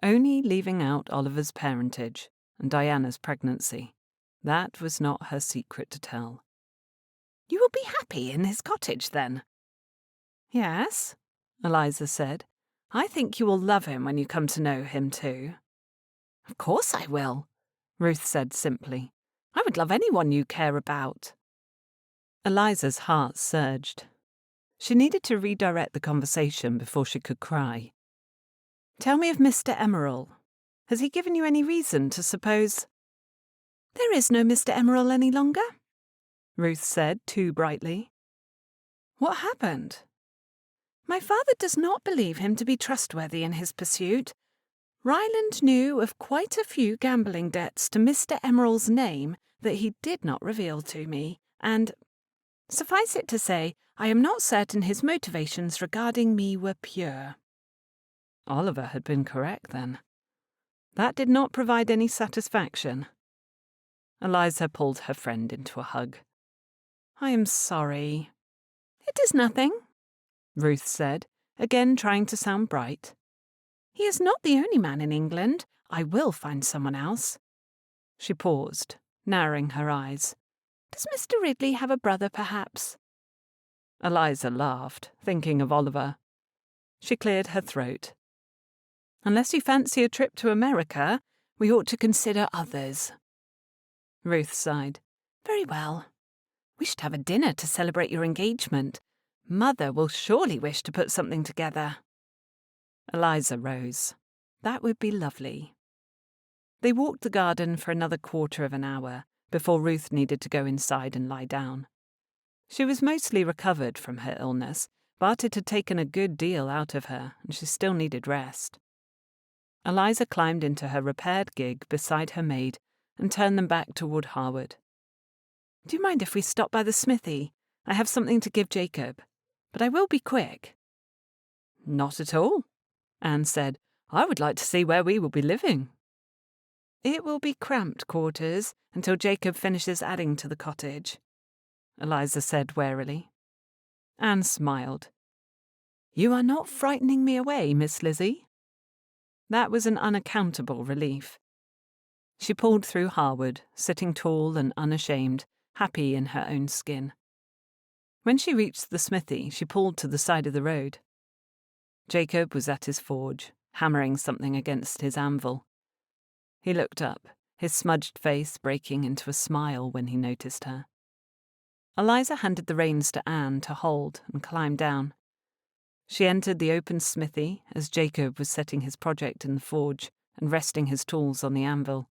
only leaving out Oliver's parentage and Diana's pregnancy. That was not her secret to tell. "You will be happy in his cottage, then?" "Yes," Eliza said. "I think you will love him when you come to know him too." "Of course I will," Ruth said simply. "I would love anyone you care about." Eliza's heart surged. She needed to redirect the conversation before she could cry. "Tell me of Mr. Emerald. Has he given you any reason to suppose—" "There is no Mr. Emerald any longer," Ruth said too brightly. "What happened?" "My father does not believe him to be trustworthy in his pursuit. Ryland knew of quite a few gambling debts to Mr. Emerald's name that he did not reveal to me, and, suffice it to say, I am not certain his motivations regarding me were pure." Oliver had been correct, then. That did not provide any satisfaction. Eliza pulled her friend into a hug. "I am sorry." "It is nothing," Ruth said, again trying to sound bright. "He is not the only man in England. I will find someone else." She paused, narrowing her eyes. "Does Mr. Ridley have a brother, perhaps?" Eliza laughed, thinking of Oliver. She cleared her throat. "Unless you fancy a trip to America, we ought to consider others." Ruth sighed. "Very well. We should have a dinner to celebrate your engagement. Mother will surely wish to put something together." Eliza rose. That would be lovely. They walked the garden for another quarter of an hour before Ruth needed to go inside and lie down. She was mostly recovered from her illness, but it had taken a good deal out of her, and she still needed rest. Eliza climbed into her repaired gig beside her maid and turned them back toward Harewood. "Do you mind if we stop by the smithy? I have something to give Jacob, but I will be quick." "Not at all," Anne said. "I would like to see where we will be living." "It will be cramped quarters until Jacob finishes adding to the cottage," Eliza said warily. Anne smiled. "You are not frightening me away, Miss Lizzie." That was an unaccountable relief. She pulled through Harewood, sitting tall and unashamed, happy in her own skin. When she reached the smithy, she pulled to the side of the road. Jacob was at his forge, hammering something against his anvil. He looked up, his smudged face breaking into a smile when he noticed her. Eliza handed the reins to Anne to hold and climbed down. She entered the open smithy as Jacob was setting his project in the forge and resting his tools on the anvil.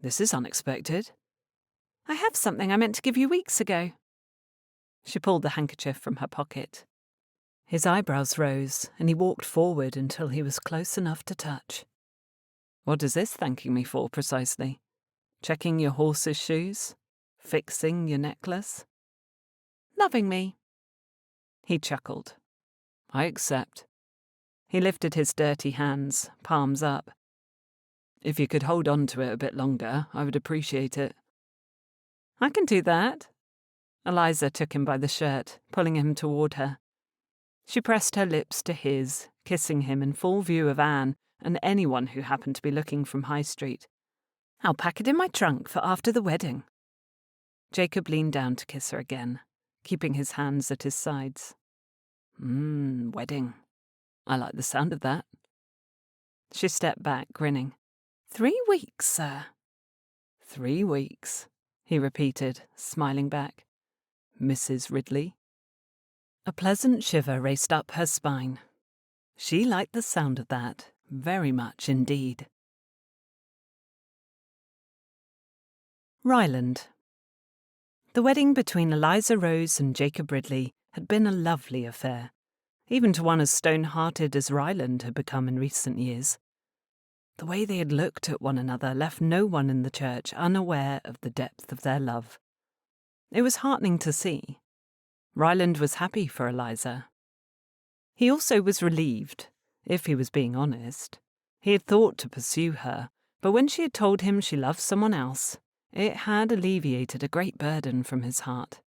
"This is unexpected." "I have something I meant to give you weeks ago." She pulled the handkerchief from her pocket. His eyebrows rose, and he walked forward until he was close enough to touch. "What is this thanking me for, precisely? Checking your horse's shoes? Fixing your necklace?" "Loving me." He chuckled. "I accept." He lifted his dirty hands, palms up. "If you could hold on to it a bit longer, I would appreciate it." "I can do that." Eliza took him by the shirt, pulling him toward her. She pressed her lips to his, kissing him in full view of Anne and anyone who happened to be looking from High Street. "I'll pack it in my trunk for after the wedding." Jacob leaned down to kiss her again, keeping his hands at his sides. Wedding. I like the sound of that." She stepped back, grinning. 3 weeks, sir." 3 weeks. he repeated, smiling back. Mrs. Ridley? A pleasant shiver raced up her spine. She liked the sound of that, very much indeed. Ryland. The wedding between Eliza Rose and Jacob Ridley had been a lovely affair, even to one as stone-hearted as Ryland had become in recent years. The way they had looked at one another left no one in the church unaware of the depth of their love. It was heartening to see. Ryland was happy for Eliza. He also was relieved, if he was being honest. He had thought to pursue her, but when she had told him she loved someone else, it had alleviated a great burden from his heart.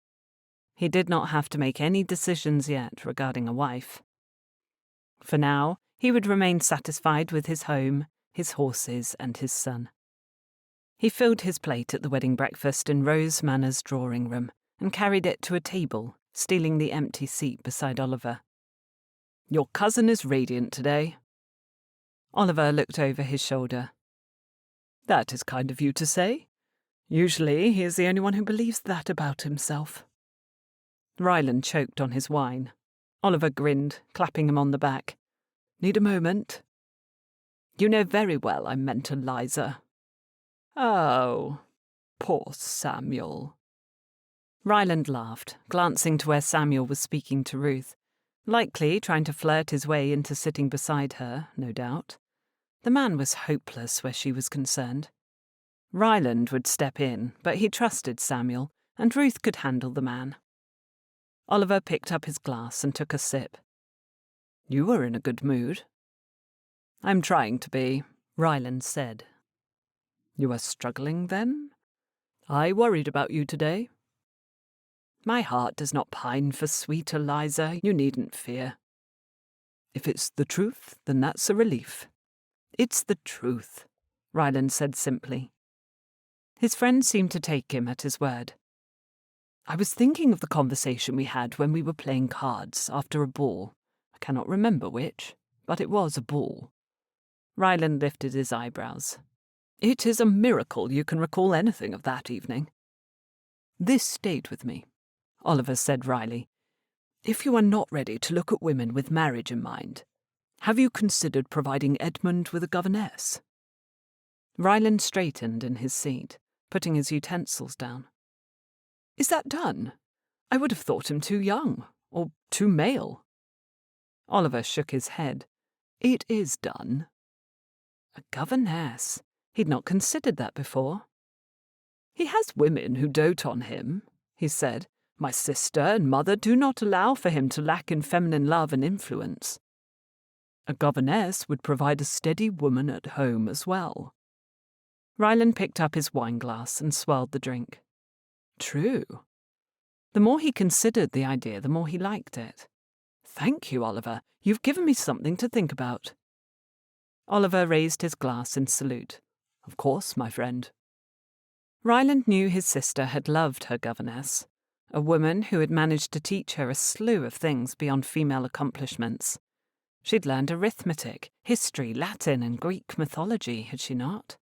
He did not have to make any decisions yet regarding a wife. For now, he would remain satisfied with his home, his horses, and his son. He filled his plate at the wedding breakfast in Rose Manor's drawing room and carried it to a table, stealing the empty seat beside Oliver. "Your cousin is radiant today." Oliver looked over his shoulder. "That is kind of you to say. Usually he is the only one who believes that about himself." Ryland choked on his wine. Oliver grinned, clapping him on the back. "Need a moment?" "You know very well I meant Eliza." "Oh, poor Samuel." Ryland laughed, glancing to where Samuel was speaking to Ruth, likely trying to flirt his way into sitting beside her, no doubt. The man was hopeless where she was concerned. Ryland would step in, but he trusted Samuel, and Ruth could handle the man. Oliver picked up his glass and took a sip. "You were in a good mood." "I'm trying to be," Ryland said. "You are struggling, then? I worried about you today." "My heart does not pine for sweet Eliza, you needn't fear." "If it's the truth, then that's a relief." "It's the truth," Ryland said simply. His friend seemed to take him at his word. "I was thinking of the conversation we had when we were playing cards after a ball. I cannot remember which, but it was a ball." Ryland lifted his eyebrows. "It is a miracle you can recall anything of that evening." "This stayed with me," Oliver said wryly. "If you are not ready to look at women with marriage in mind, have you considered providing Edmund with a governess?" Ryland straightened in his seat, putting his utensils down. "Is that done? I would have thought him too young, or too male." Oliver shook his head. "It is done." A governess. He'd not considered that before. "He has women who dote on him," he said. "My sister and mother do not allow for him to lack in feminine love and influence. A governess would provide a steady woman at home as well." Ryland picked up his wineglass and swirled the drink. True. The more he considered the idea, the more he liked it. "Thank you, Oliver. You've given me something to think about." Oliver raised his glass in salute. "Of course, my friend." Ryland knew his sister had loved her governess, a woman who had managed to teach her a slew of things beyond female accomplishments. She'd learned arithmetic, history, Latin, and Greek mythology, had she not?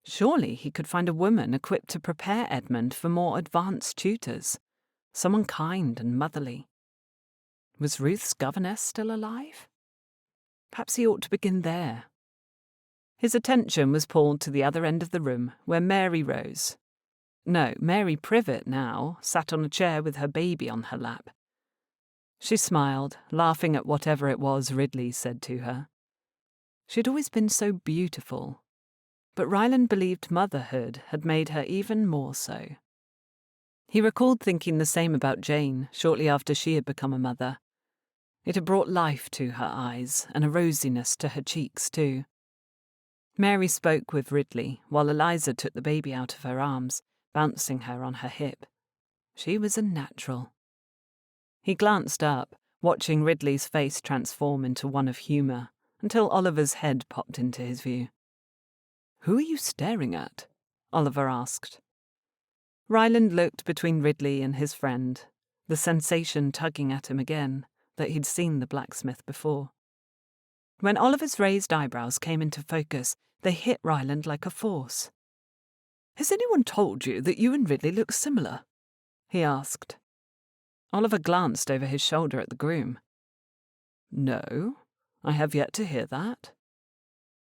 Surely he could find a woman equipped to prepare Edmund for more advanced tutors, someone kind and motherly. Was Ruth's governess still alive? Perhaps he ought to begin there. His attention was pulled to the other end of the room, where Mary Rose, no, Mary Privet now, sat on a chair with her baby on her lap. She smiled, laughing at whatever it was Ridley said to her. She'd always been so beautiful, but Ryland believed motherhood had made her even more so. He recalled thinking the same about Jane shortly after she had become a mother. It had brought life to her eyes and a rosiness to her cheeks too. Mary spoke with Ridley while Eliza took the baby out of her arms, bouncing her on her hip. She was a natural. He glanced up, watching Ridley's face transform into one of humour, until Oliver's head popped into his view. "Who are you staring at?" Oliver asked. Ryland looked between Ridley and his friend, the sensation tugging at him again, that he'd seen the blacksmith before. When Oliver's raised eyebrows came into focus, they hit Ryland like a force. Has anyone told you that you and Ridley look similar? He asked. Oliver glanced over his shoulder at the groom. No, I have yet to hear that.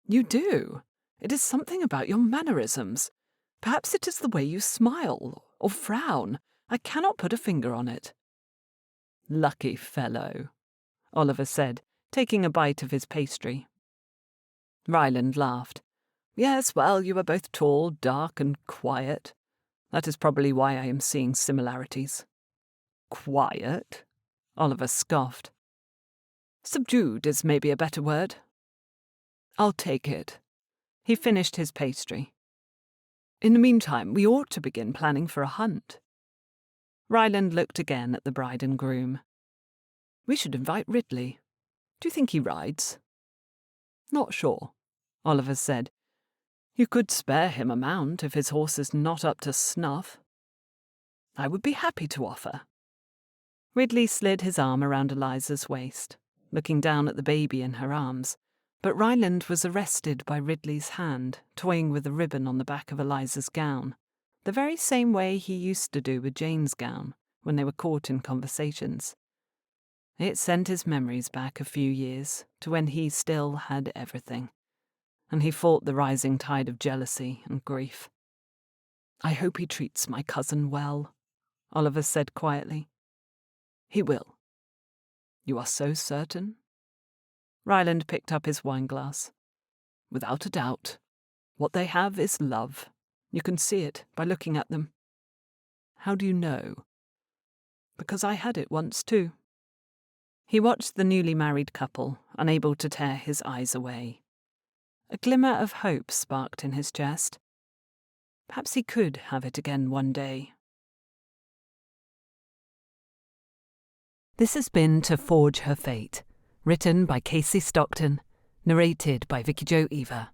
You do. It is something about your mannerisms. Perhaps it is the way you smile or frown. I cannot put a finger on it. Lucky fellow, Oliver said, taking a bite of his pastry. Ryland laughed. Yes, well, you are both tall, dark, and quiet. That is probably why I am seeing similarities. Quiet? Oliver scoffed. Subdued is maybe a better word. I'll take it. He finished his pastry. In the meantime, we ought to begin planning for a hunt. Ryland looked again at the bride and groom. We should invite Ridley. Do you think he rides? Not sure, Oliver said. You could spare him a mount if his horse is not up to snuff. I would be happy to offer. Ridley slid his arm around Eliza's waist, looking down at the baby in her arms, but Ryland was arrested by Ridley's hand, toying with a ribbon on the back of Eliza's gown, the very same way he used to do with Jane's gown when they were caught in conversations. It sent his memories back a few years to when he still had everything, and he fought the rising tide of jealousy and grief. I hope he treats my cousin well, Oliver said quietly. He will. You are so certain? Ryland picked up his wineglass. Without a doubt. What they have is love. You can see it by looking at them. How do you know? Because I had it once too. He watched the newly married couple, unable to tear his eyes away. A glimmer of hope sparked in his chest. Perhaps he could have it again one day. This has been To Forge Her Fate, written by Kasey Stockton, narrated by Vicky Jo Eva.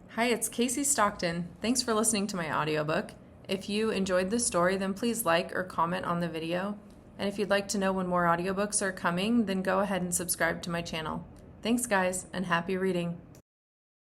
Hi, it's Kasey Stockton. Thanks for listening to my audiobook. If you enjoyed this story, then please like or comment on the video. And if you'd like to know when more audiobooks are coming, then go ahead and subscribe to my channel. Thanks, guys, and happy reading.